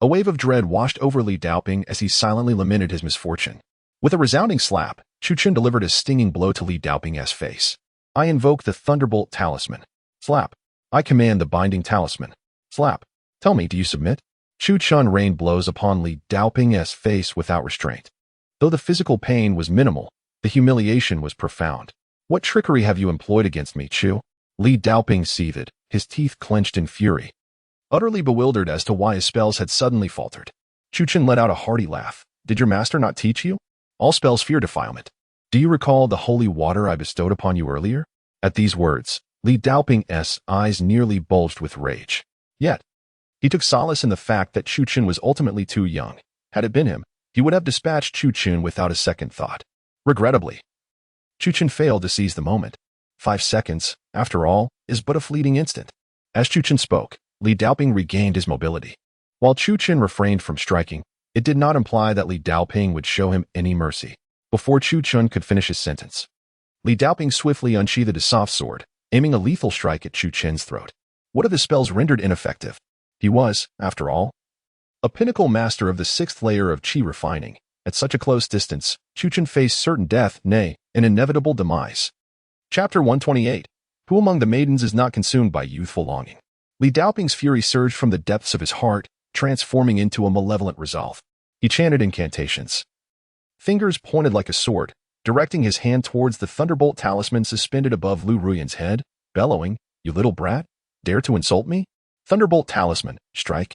A wave of dread washed over Li Daoping as he silently lamented his misfortune. With a resounding slap, Chu Chen delivered a stinging blow to Li Daoping's face. "I invoke the Thunderbolt Talisman." Slap. "I command the Binding Talisman." Slap. "Tell me, do you submit?" Chu Chen rained blows upon Li Daoping's face without restraint. Though the physical pain was minimal, the humiliation was profound. What trickery have you employed against me, Chu? Li Daoping seethed, his teeth clenched in fury. Utterly bewildered as to why his spells had suddenly faltered, Chu Chen let out a hearty laugh. Did your master not teach you? All spells fear defilement. Do you recall the holy water I bestowed upon you earlier? At these words, Li Daoping's eyes nearly bulged with rage. Yet, he took solace in the fact that Chu Chen was ultimately too young. Had it been him, he would have dispatched Chu Chen without a second thought. Regrettably, Chu Chen failed to seize the moment. 5 seconds, after all, is but a fleeting instant. As Chu Chen spoke, Li Daoping regained his mobility. While Chu Chen refrained from striking, it did not imply that Li Daoping would show him any mercy. Before Chu Chen could finish his sentence, Li Daoping swiftly unsheathed his soft sword, aiming a lethal strike at Chu Chen's throat. What if his spells rendered ineffective? He was, after all, a pinnacle master of the 6th layer of Qi refining. At such a close distance, Chu Chen faced certain death, nay, an inevitable demise. Chapter 128. Who among the maidens is not consumed by youthful longing? Li Daoping's fury surged from the depths of his heart, transforming into a malevolent resolve. He chanted incantations. Fingers pointed like a sword, directing his hand towards the thunderbolt talisman suspended above Lu Ruyan's head, bellowing, "You little brat, dare to insult me? Thunderbolt talisman, strike."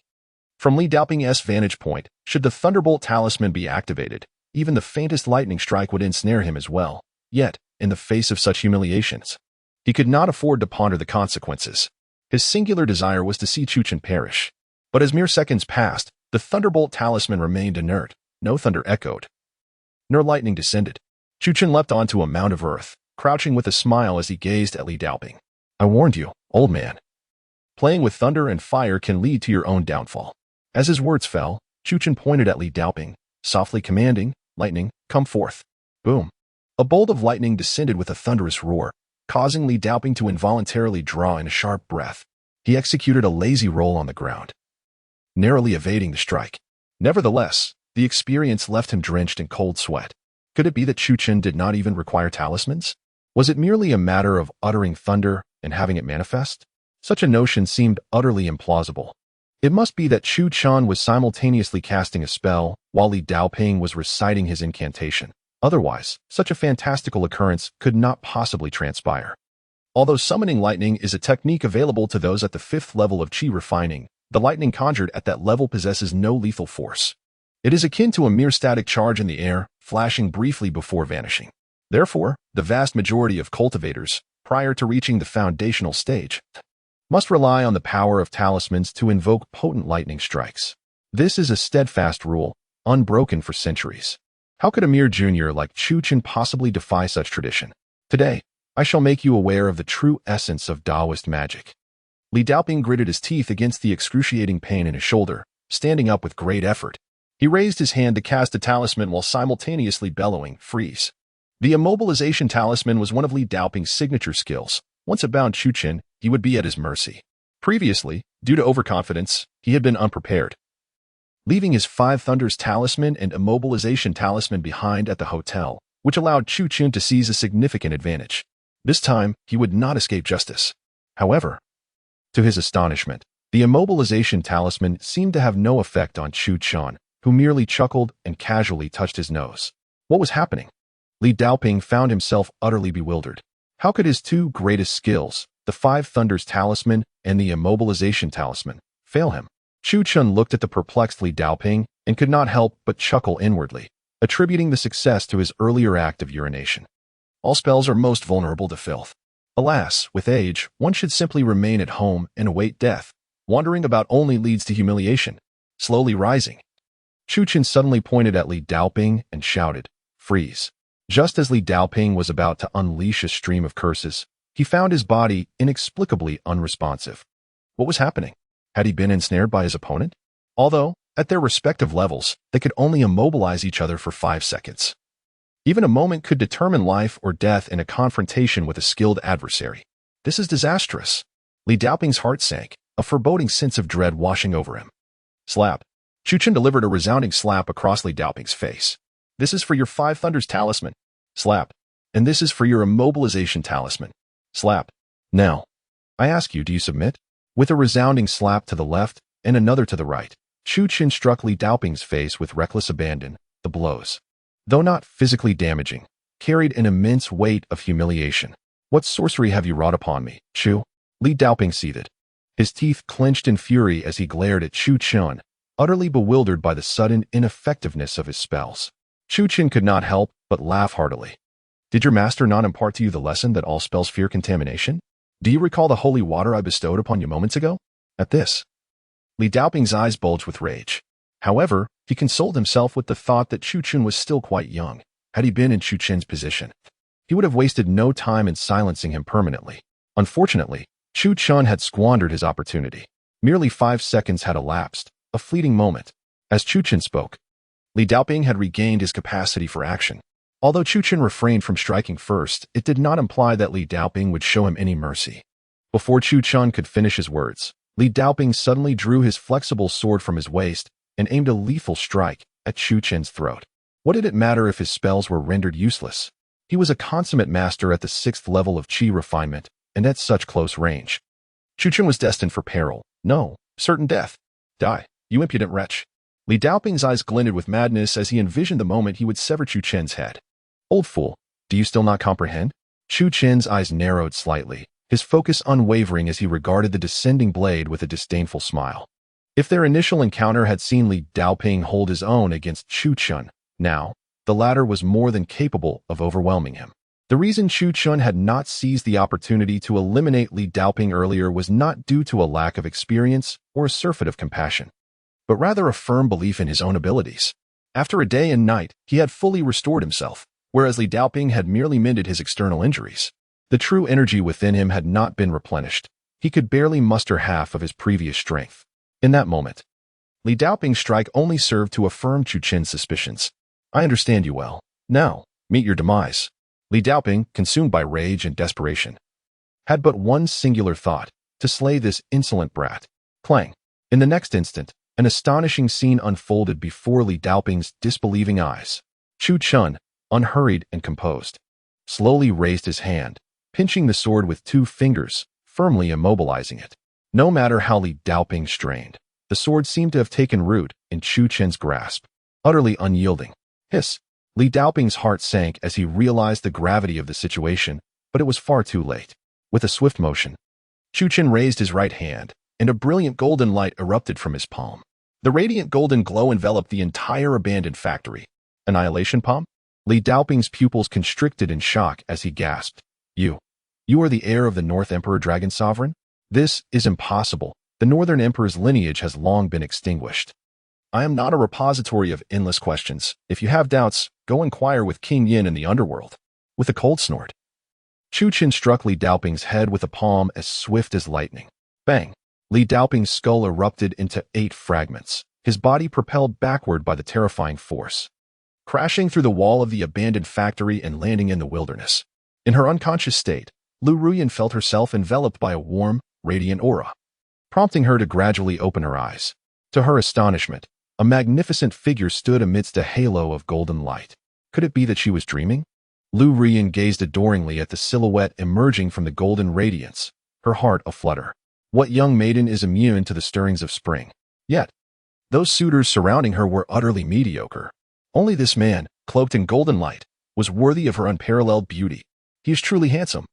From Li Daoping's vantage point, should the thunderbolt talisman be activated, even the faintest lightning strike would ensnare him as well. Yet, in the face of such humiliations, he could not afford to ponder the consequences. His singular desire was to see Chu Chen perish. But as mere seconds passed, the thunderbolt talisman remained inert. No thunder echoed, nor lightning descended. Chu Chen leapt onto a mound of earth, crouching with a smile as he gazed at Li Daoping. I warned you, old man. Playing with thunder and fire can lead to your own downfall. As his words fell, Chu Chen pointed at Li Daoping, softly commanding, lightning, come forth. Boom. A bolt of lightning descended with a thunderous roar, causing Li Daoping to involuntarily draw in a sharp breath. He executed a lazy roll on the ground, narrowly evading the strike. Nevertheless, the experience left him drenched in cold sweat. Could it be that Chu Chen did not even require talismans? Was it merely a matter of uttering thunder and having it manifest? Such a notion seemed utterly implausible. It must be that Chu Chen was simultaneously casting a spell while Li Daoping was reciting his incantation. Otherwise, such a fantastical occurrence could not possibly transpire. Although summoning lightning is a technique available to those at the 5th level of Qi refining, the lightning conjured at that level possesses no lethal force. It is akin to a mere static charge in the air, flashing briefly before vanishing. Therefore, the vast majority of cultivators, prior to reaching the foundational stage, must rely on the power of talismans to invoke potent lightning strikes. This is a steadfast rule, unbroken for centuries. How could a mere junior like Chu Chen possibly defy such tradition? Today, I shall make you aware of the true essence of Taoist magic. Li Daoping gritted his teeth against the excruciating pain in his shoulder, standing up with great effort. He raised his hand to cast a talisman while simultaneously bellowing, freeze. The immobilization talisman was one of Li Daoping's signature skills. Once it bound Chu Chen, he would be at his mercy. Previously, due to overconfidence, he had been unprepared, leaving his 5 Thunders talisman and immobilization talisman behind at the hotel, which allowed Chu Chen to seize a significant advantage. This time, he would not escape justice. However, to his astonishment, the immobilization talisman seemed to have no effect on Chu Chen, who merely chuckled and casually touched his nose. What was happening? Li Daoping found himself utterly bewildered. How could his 2 greatest skills, the 5 Thunders talisman and the immobilization talisman, fail him? Chu Chen looked at the perplexed Li Daoping and could not help but chuckle inwardly, attributing the success to his earlier act of urination. All spells are most vulnerable to filth. Alas, with age, one should simply remain at home and await death. Wandering about only leads to humiliation. Slowly rising, Chu Chen suddenly pointed at Li Daoping and shouted, freeze. Just as Li Daoping was about to unleash a stream of curses, he found his body inexplicably unresponsive. What was happening? Had he been ensnared by his opponent? Although, at their respective levels, they could only immobilize each other for 5 seconds. Even a moment could determine life or death in a confrontation with a skilled adversary. This is disastrous. Li Daoping's heart sank, a foreboding sense of dread washing over him. Slap. Chu Chen delivered a resounding slap across Li Daoping's face. This is for your 5 Thunders talisman. Slap. And this is for your immobilization talisman. Slap. Now, I ask you, do you submit? With a resounding slap to the left and another to the right, Chu Chen struck Li Daoping's face with reckless abandon. The blows though not physically damaging, carried an immense weight of humiliation. "What sorcery have you wrought upon me, Chu?" Li Daoping seethed. His teeth clenched in fury as he glared at Chu Chen, utterly bewildered by the sudden ineffectiveness of his spells. Chu Chen could not help but laugh heartily. "Did your master not impart to you the lesson that all spells fear contamination? Do you recall the holy water I bestowed upon you moments ago?" At this, Li Daoping's eyes bulged with rage. However, he consoled himself with the thought that Chu Chen was still quite young. Had he been in Chu Chen's position, he would have wasted no time in silencing him permanently. Unfortunately, Chu Chen had squandered his opportunity. Merely 5 seconds had elapsed, a fleeting moment. As Chu Chen spoke, Li Daoping had regained his capacity for action. Although Chu Chen refrained from striking first, it did not imply that Li Daoping would show him any mercy. Before Chu Chen could finish his words, Li Daoping suddenly drew his flexible sword from his waist and aimed a lethal strike at Chu Chen's throat. What did it matter if his spells were rendered useless? He was a consummate master at the 6th level of Qi refinement, and at such close range. Chu Chen was destined for peril. No, certain death. Die, you impudent wretch. Li Daoping's eyes glinted with madness as he envisioned the moment he would sever Chu Chen's head. Old fool, do you still not comprehend? Chu Chen's eyes narrowed slightly, his focus unwavering as he regarded the descending blade with a disdainful smile. If their initial encounter had seen Li Daoping hold his own against Chu Chen, now, the latter was more than capable of overwhelming him. The reason Chu Chen had not seized the opportunity to eliminate Li Daoping earlier was not due to a lack of experience or a surfeit of compassion, but rather a firm belief in his own abilities. After a day and night, he had fully restored himself, whereas Li Daoping had merely mended his external injuries. The true energy within him had not been replenished. He could barely muster half of his previous strength. In that moment, Li Daoping's strike only served to affirm Chu Chen's suspicions. "I understand you well. Now, meet your demise." Li Daoping, consumed by rage and desperation, had but one singular thought: to slay this insolent brat. Clang. In the next instant, an astonishing scene unfolded before Li Daoping's disbelieving eyes. Chu Chen, unhurried and composed, slowly raised his hand, pinching the sword with 2 fingers, firmly immobilizing it. No matter how Li Daoping strained, the sword seemed to have taken root in Chu Chen's grasp, utterly unyielding. Hiss! Li Daoping's heart sank as he realized the gravity of the situation, but it was far too late. With a swift motion, Chu Chen raised his right hand, and a brilliant golden light erupted from his palm. The radiant golden glow enveloped the entire abandoned factory. Annihilation palm? Li Daoping's pupils constricted in shock as he gasped. You are the heir of the North Emperor Dragon Sovereign? This is impossible. The Northern Emperor's lineage has long been extinguished. I am not a repository of endless questions. If you have doubts, go inquire with King Yin in the underworld. With a cold snort, Chu Chen struck Li Daoping's head with a palm as swift as lightning. Bang! Li Daoping's skull erupted into 8 fragments, his body propelled backward by the terrifying force, crashing through the wall of the abandoned factory and landing in the wilderness. In her unconscious state, Lu Ruyan felt herself enveloped by a warm, radiant aura, prompting her to gradually open her eyes. To her astonishment, a magnificent figure stood amidst a halo of golden light. Could it be that she was dreaming? Lu Ruyan gazed adoringly at the silhouette emerging from the golden radiance, her heart aflutter. What young maiden is immune to the stirrings of spring? Yet, those suitors surrounding her were utterly mediocre. Only this man, cloaked in golden light, was worthy of her unparalleled beauty. He is truly handsome.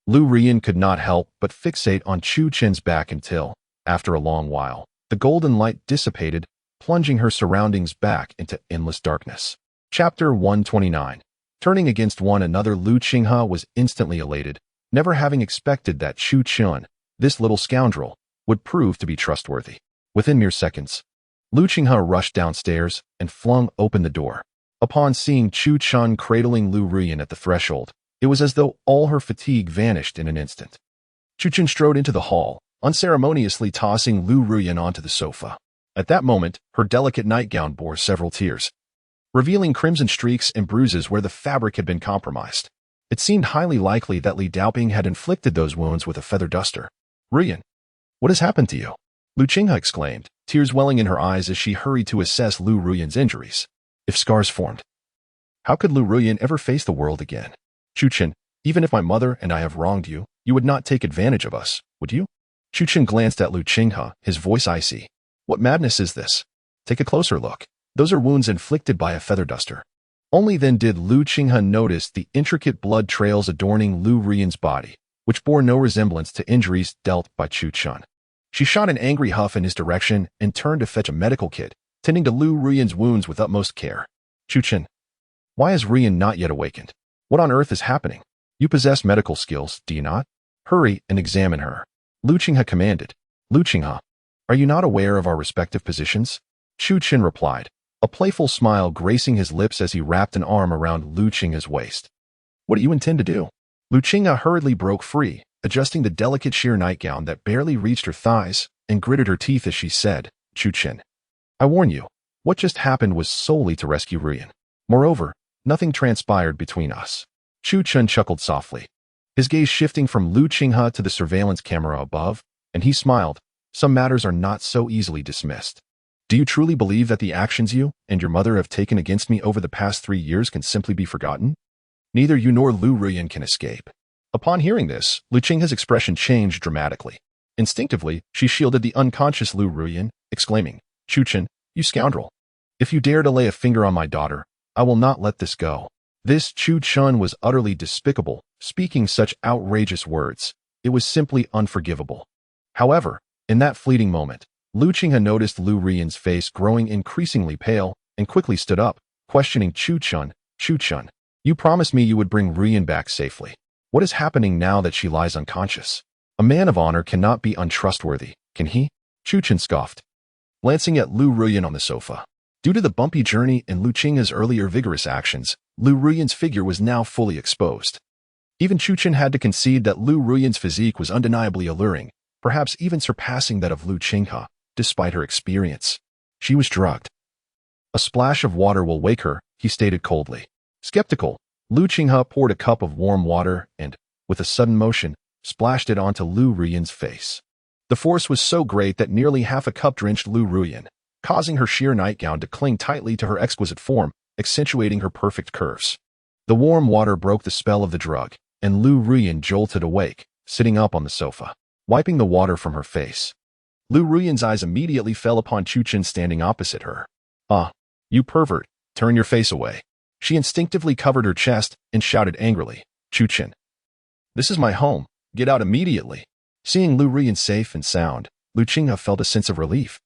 Lu Ruyan could not help but fixate on Chu Chen's back until, after a long while, the golden light dissipated, plunging her surroundings back into endless darkness. Chapter 129. Turning against one another, Lu Qinghe was instantly elated, never having expected that Chu Chen, this little scoundrel, would prove to be trustworthy. Within mere seconds, Lu Qinghe rushed downstairs and flung open the door. Upon seeing Chu Chen cradling Lu Ruyan at the threshold, it was as though all her fatigue vanished in an instant. Chu Chen strode into the hall, unceremoniously tossing Lu Ruyan onto the sofa. At that moment, her delicate nightgown bore several tears, revealing crimson streaks and bruises where the fabric had been compromised. It seemed highly likely that Li Daoping had inflicted those wounds with a feather duster. "Ruyan, what has happened to you?" Lu Qinghe exclaimed, tears welling in her eyes as she hurried to assess Lu Ruyan's injuries. If scars formed, how could Lu Ruyan ever face the world again? "Chu Chen, even if my mother and I have wronged you, you would not take advantage of us, would you?" Chu Chen glanced at Lu Qinghe, his voice icy. "What madness is this? Take a closer look. Those are wounds inflicted by a feather duster." Only then did Lu Qinghe notice the intricate blood trails adorning Lu Ruyan's body, which bore no resemblance to injuries dealt by Chu Chun. She shot an angry huff in his direction and turned to fetch a medical kit, tending to Lu Ruyan's wounds with utmost care. Chu Chun, why is Ruyan not yet awakened? What on earth is happening? You possess medical skills, do you not? Hurry and examine her. Lu Qinghe commanded. Lu Qinghe, are you not aware of our respective positions? Chu Chun replied, a playful smile gracing his lips as he wrapped an arm around Lu Qinghe's waist. What do you intend to do? Lu Qinghe hurriedly broke free, adjusting the delicate sheer nightgown that barely reached her thighs, and gritted her teeth as she said, Chu Chun, I warn you, what just happened was solely to rescue Ruyan. Moreover, nothing transpired between us. Chu Chun chuckled softly, his gaze shifting from Lu Qinghe to the surveillance camera above, and he smiled. Some matters are not so easily dismissed. Do you truly believe that the actions you and your mother have taken against me over the past 3 years can simply be forgotten? Neither you nor Lu Ruyan can escape. Upon hearing this, Lu Qinghe's expression changed dramatically. Instinctively, she shielded the unconscious Lu Ruyan, exclaiming, Chu Chun, you scoundrel. If you dare to lay a finger on my daughter, I will not let this go. This Chu Chun was utterly despicable, speaking such outrageous words. It was simply unforgivable. However, in that fleeting moment, Lu Qinghe noticed Lu Ruyan's face growing increasingly pale and quickly stood up, questioning Chu Chun. Chu Chun, you promised me you would bring Ruyan back safely. What is happening now that she lies unconscious? A man of honor cannot be untrustworthy, can he? Chu Chun scoffed, glancing at Lu Ruyan on the sofa. Due to the bumpy journey and Lu Qinghe's earlier vigorous actions, Lu Ruyan's figure was now fully exposed. Even Chu Chun had to concede that Lu Ruyan's physique was undeniably alluring, perhaps even surpassing that of Lu Qinghe, despite her experience. She was drugged. A splash of water will wake her, he stated coldly. Skeptical, Lu Qinghe poured a cup of warm water and, with a sudden motion, splashed it onto Lu Ruyan's face. The force was so great that nearly half a cup drenched Lu Ruyan, causing her sheer nightgown to cling tightly to her exquisite form, accentuating her perfect curves. The warm water broke the spell of the drug, and Lu Ruyan jolted awake, sitting up on the sofa, wiping the water from her face. Lu Ruyan's eyes immediately fell upon Chu Chun standing opposite her. Ah, you pervert, turn your face away. She instinctively covered her chest and shouted angrily, Chu Chun, this is my home, get out immediately. Seeing Lu Ruyan safe and sound, Lu Qinghe felt a sense of relief.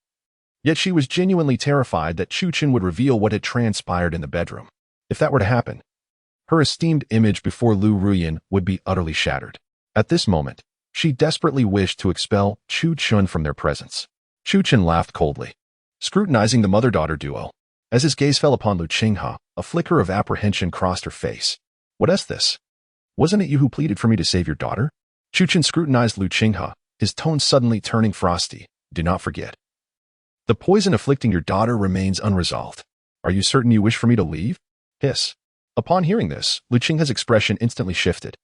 Yet she was genuinely terrified that Chu Chun would reveal what had transpired in the bedroom. If that were to happen, her esteemed image before Lu Ruyan would be utterly shattered. At this moment, she desperately wished to expel Chu Chun from their presence. Chu Chun laughed coldly, scrutinizing the mother-daughter duo. As his gaze fell upon Lu Qinghe, a flicker of apprehension crossed her face. What is this? Wasn't it you who pleaded for me to save your daughter? Chu Chun scrutinized Lu Qinghe, his tone suddenly turning frosty. Do not forget. The poison afflicting your daughter remains unresolved. Are you certain you wish for me to leave? Hiss. Upon hearing this, Lu Qinghe's expression instantly shifted.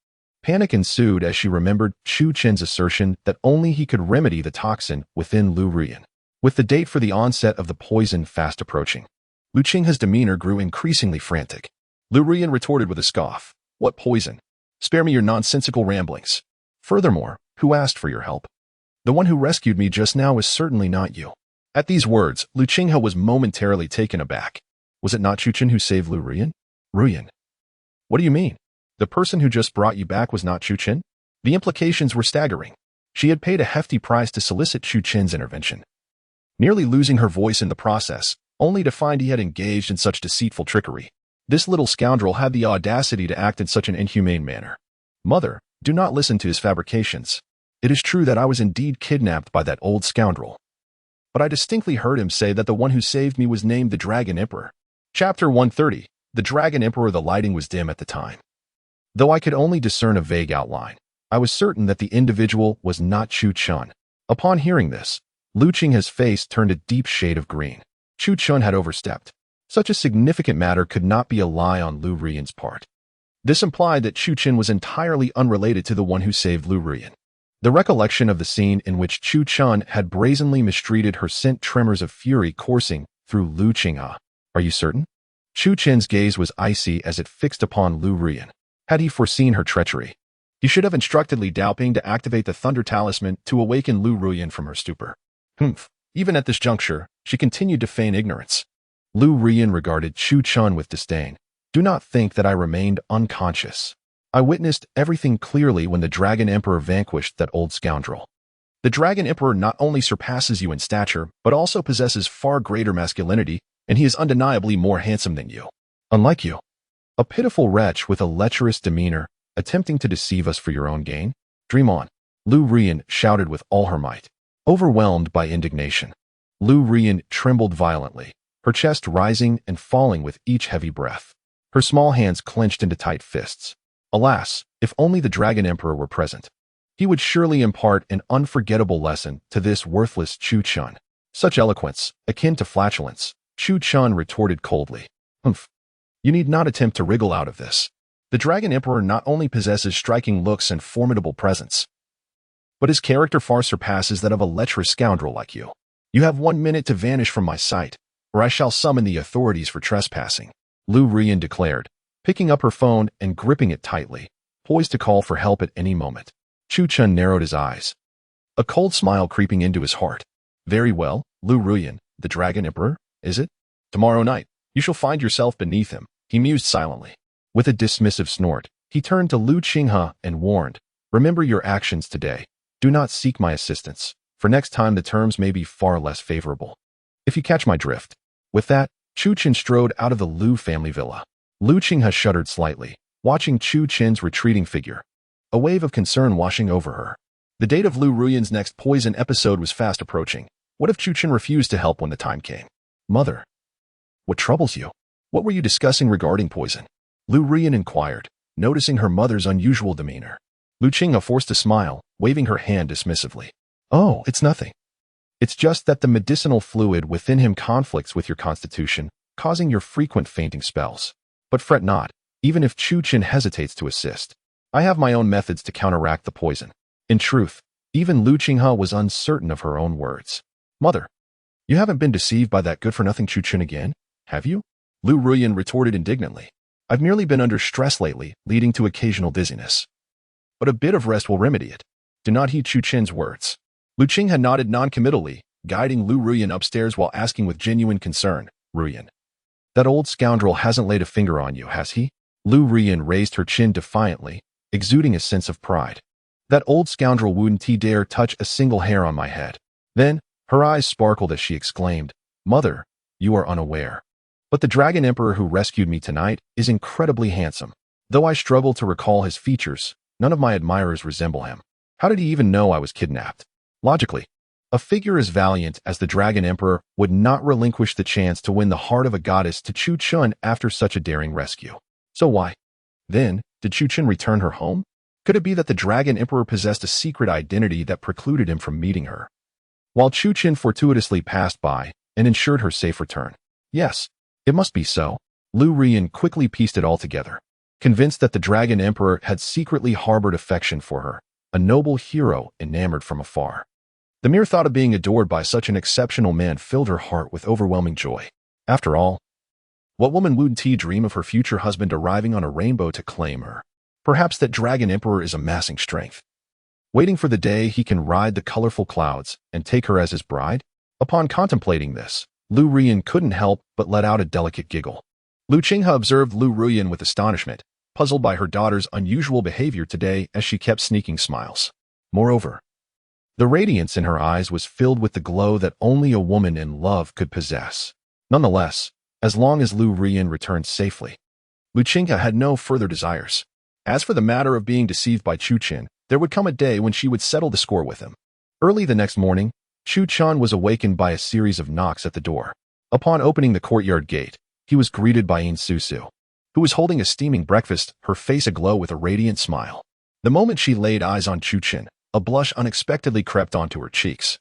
Panic ensued as she remembered Chu Chun's assertion that only he could remedy the toxin within Lu Ruyan. With the date for the onset of the poison fast approaching, Lu Qinghe's demeanor grew increasingly frantic. Lu Ruyan retorted with a scoff. What poison? Spare me your nonsensical ramblings. Furthermore, who asked for your help? The one who rescued me just now is certainly not you. At these words, Lu Qinghe was momentarily taken aback. Was it not Chu Chun who saved Lu Ruyan? Ruyan. What do you mean? The person who just brought you back was not Chu Chun? The implications were staggering. She had paid a hefty price to solicit Chu Chun's intervention, nearly losing her voice in the process, only to find he had engaged in such deceitful trickery. This little scoundrel had the audacity to act in such an inhumane manner. Mother, do not listen to his fabrications. It is true that I was indeed kidnapped by that old scoundrel, but I distinctly heard him say that the one who saved me was named the Dragon Emperor. Chapter 130. The Dragon Emperor. The lighting was dim at the time. Though I could only discern a vague outline, I was certain that the individual was not Chu Chun. Upon hearing this, Lu Qinghe's face turned a deep shade of green. Chu Chun had overstepped. Such a significant matter could not be a lie on Lu Ruyan's part. This implied that Chu Chun was entirely unrelated to the one who saved Lu Ruyan. The recollection of the scene in which Chu Chun had brazenly mistreated her sent tremors of fury coursing through Lu Qinghe. Are you certain? Chu Chun's gaze was icy as it fixed upon Lu Ruyan. Had he foreseen her treachery? He should have instructed Li Daoping to activate the Thunder Talisman to awaken Lu Ruyan from her stupor. Humph. Even at this juncture, she continued to feign ignorance. Lu Ruyan regarded Chu Chun with disdain. Do not think that I remained unconscious. I witnessed everything clearly when the Dragon Emperor vanquished that old scoundrel. The Dragon Emperor not only surpasses you in stature, but also possesses far greater masculinity, and he is undeniably more handsome than you. Unlike you, a pitiful wretch with a lecherous demeanor, attempting to deceive us for your own gain? Dream on, Lu Rian shouted with all her might. Overwhelmed by indignation, Lu Rian trembled violently, her chest rising and falling with each heavy breath. Her small hands clenched into tight fists. Alas, if only the Dragon Emperor were present. He would surely impart an unforgettable lesson to this worthless Chu Chun. Such eloquence, akin to flatulence, Chu Chun retorted coldly. Humph. You need not attempt to wriggle out of this. The Dragon Emperor not only possesses striking looks and formidable presence, but his character far surpasses that of a lecherous scoundrel like you. You have 1 minute to vanish from my sight, or I shall summon the authorities for trespassing, Lu Rian declared, picking up her phone and gripping it tightly, poised to call for help at any moment. Chu Chun narrowed his eyes, a cold smile creeping into his heart. Very well, Lu Rian, the Dragon Emperor, is it? Tomorrow night, you shall find yourself beneath him, he mused silently. With a dismissive snort, he turned to Lu Qinghe and warned, remember your actions today. Do not seek my assistance, for next time the terms may be far less favorable. If you catch my drift. With that, Chu Qin strode out of the Lu family villa. Lu Qinghe shuddered slightly, watching Chu Qin's retreating figure, a wave of concern washing over her. The date of Lu Ruyan's next poison episode was fast approaching. What if Chu Qin refused to help when the time came? Mother, what troubles you? What were you discussing regarding poison? Lu Ruyan inquired, noticing her mother's unusual demeanor. Lu Qinghe forced a smile, waving her hand dismissively. Oh, it's nothing. It's just that the medicinal fluid within him conflicts with your constitution, causing your frequent fainting spells. But fret not, even if Chu Qin hesitates to assist. I have my own methods to counteract the poison. In truth, even Lu Qinghe was uncertain of her own words. Mother, you haven't been deceived by that good-for-nothing Chu Qin again, have you? Lu Ruyan retorted indignantly. I've merely been under stress lately, leading to occasional dizziness. But a bit of rest will remedy it. Do not heed Chu Qin's words. Lu Qinghe nodded non-committally, guiding Lu Ruyan upstairs while asking with genuine concern, Ruyan, that old scoundrel hasn't laid a finger on you, has he? Lu Ruyan raised her chin defiantly, exuding a sense of pride. That old scoundrel wouldn't he dare touch a single hair on my head. Then, her eyes sparkled as she exclaimed, Mother, you are unaware. But the Dragon Emperor who rescued me tonight is incredibly handsome. Though I struggle to recall his features, none of my admirers resemble him. How did he even know I was kidnapped? Logically, a figure as valiant as the Dragon Emperor would not relinquish the chance to win the heart of a goddess to Chu Qin after such a daring rescue. So why, then, did Chu Qin return her home? Could it be that the Dragon Emperor possessed a secret identity that precluded him from meeting her? While Chu Qin fortuitously passed by and ensured her safe return. Yes, it must be so. Lu Ruyan quickly pieced it all together, convinced that the Dragon Emperor had secretly harbored affection for her, a noble hero enamored from afar. The mere thought of being adored by such an exceptional man filled her heart with overwhelming joy. After all, what woman wouldn't dream of her future husband arriving on a rainbow to claim her? Perhaps that Dragon Emperor is amassing strength, waiting for the day he can ride the colorful clouds and take her as his bride? Upon contemplating this, Lu Ruyan couldn't help but let out a delicate giggle. Lu Qinghe observed Lu Ruyan with astonishment, puzzled by her daughter's unusual behavior today as she kept sneaking smiles. Moreover, the radiance in her eyes was filled with the glow that only a woman in love could possess. Nonetheless, as long as Lu Ruyan returned safely, Lu Qinghe had no further desires. As for the matter of being deceived by Chu Qin, there would come a day when she would settle the score with him. Early the next morning, Chu Qin was awakened by a series of knocks at the door. Upon opening the courtyard gate, he was greeted by Yin Susu, who was holding a steaming breakfast, her face aglow with a radiant smile. The moment she laid eyes on Chu Qin, a blush unexpectedly crept onto her cheeks,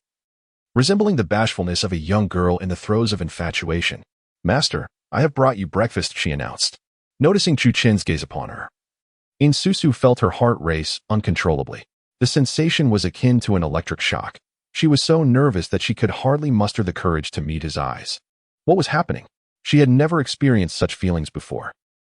resembling the bashfulness of a young girl in the throes of infatuation. Master, I have brought you breakfast, she announced, noticing Chu Qin's gaze upon her. Yin Susu felt her heart race uncontrollably. The sensation was akin to an electric shock. She was so nervous that she could hardly muster the courage to meet his eyes. What was happening? She had never experienced such feelings before.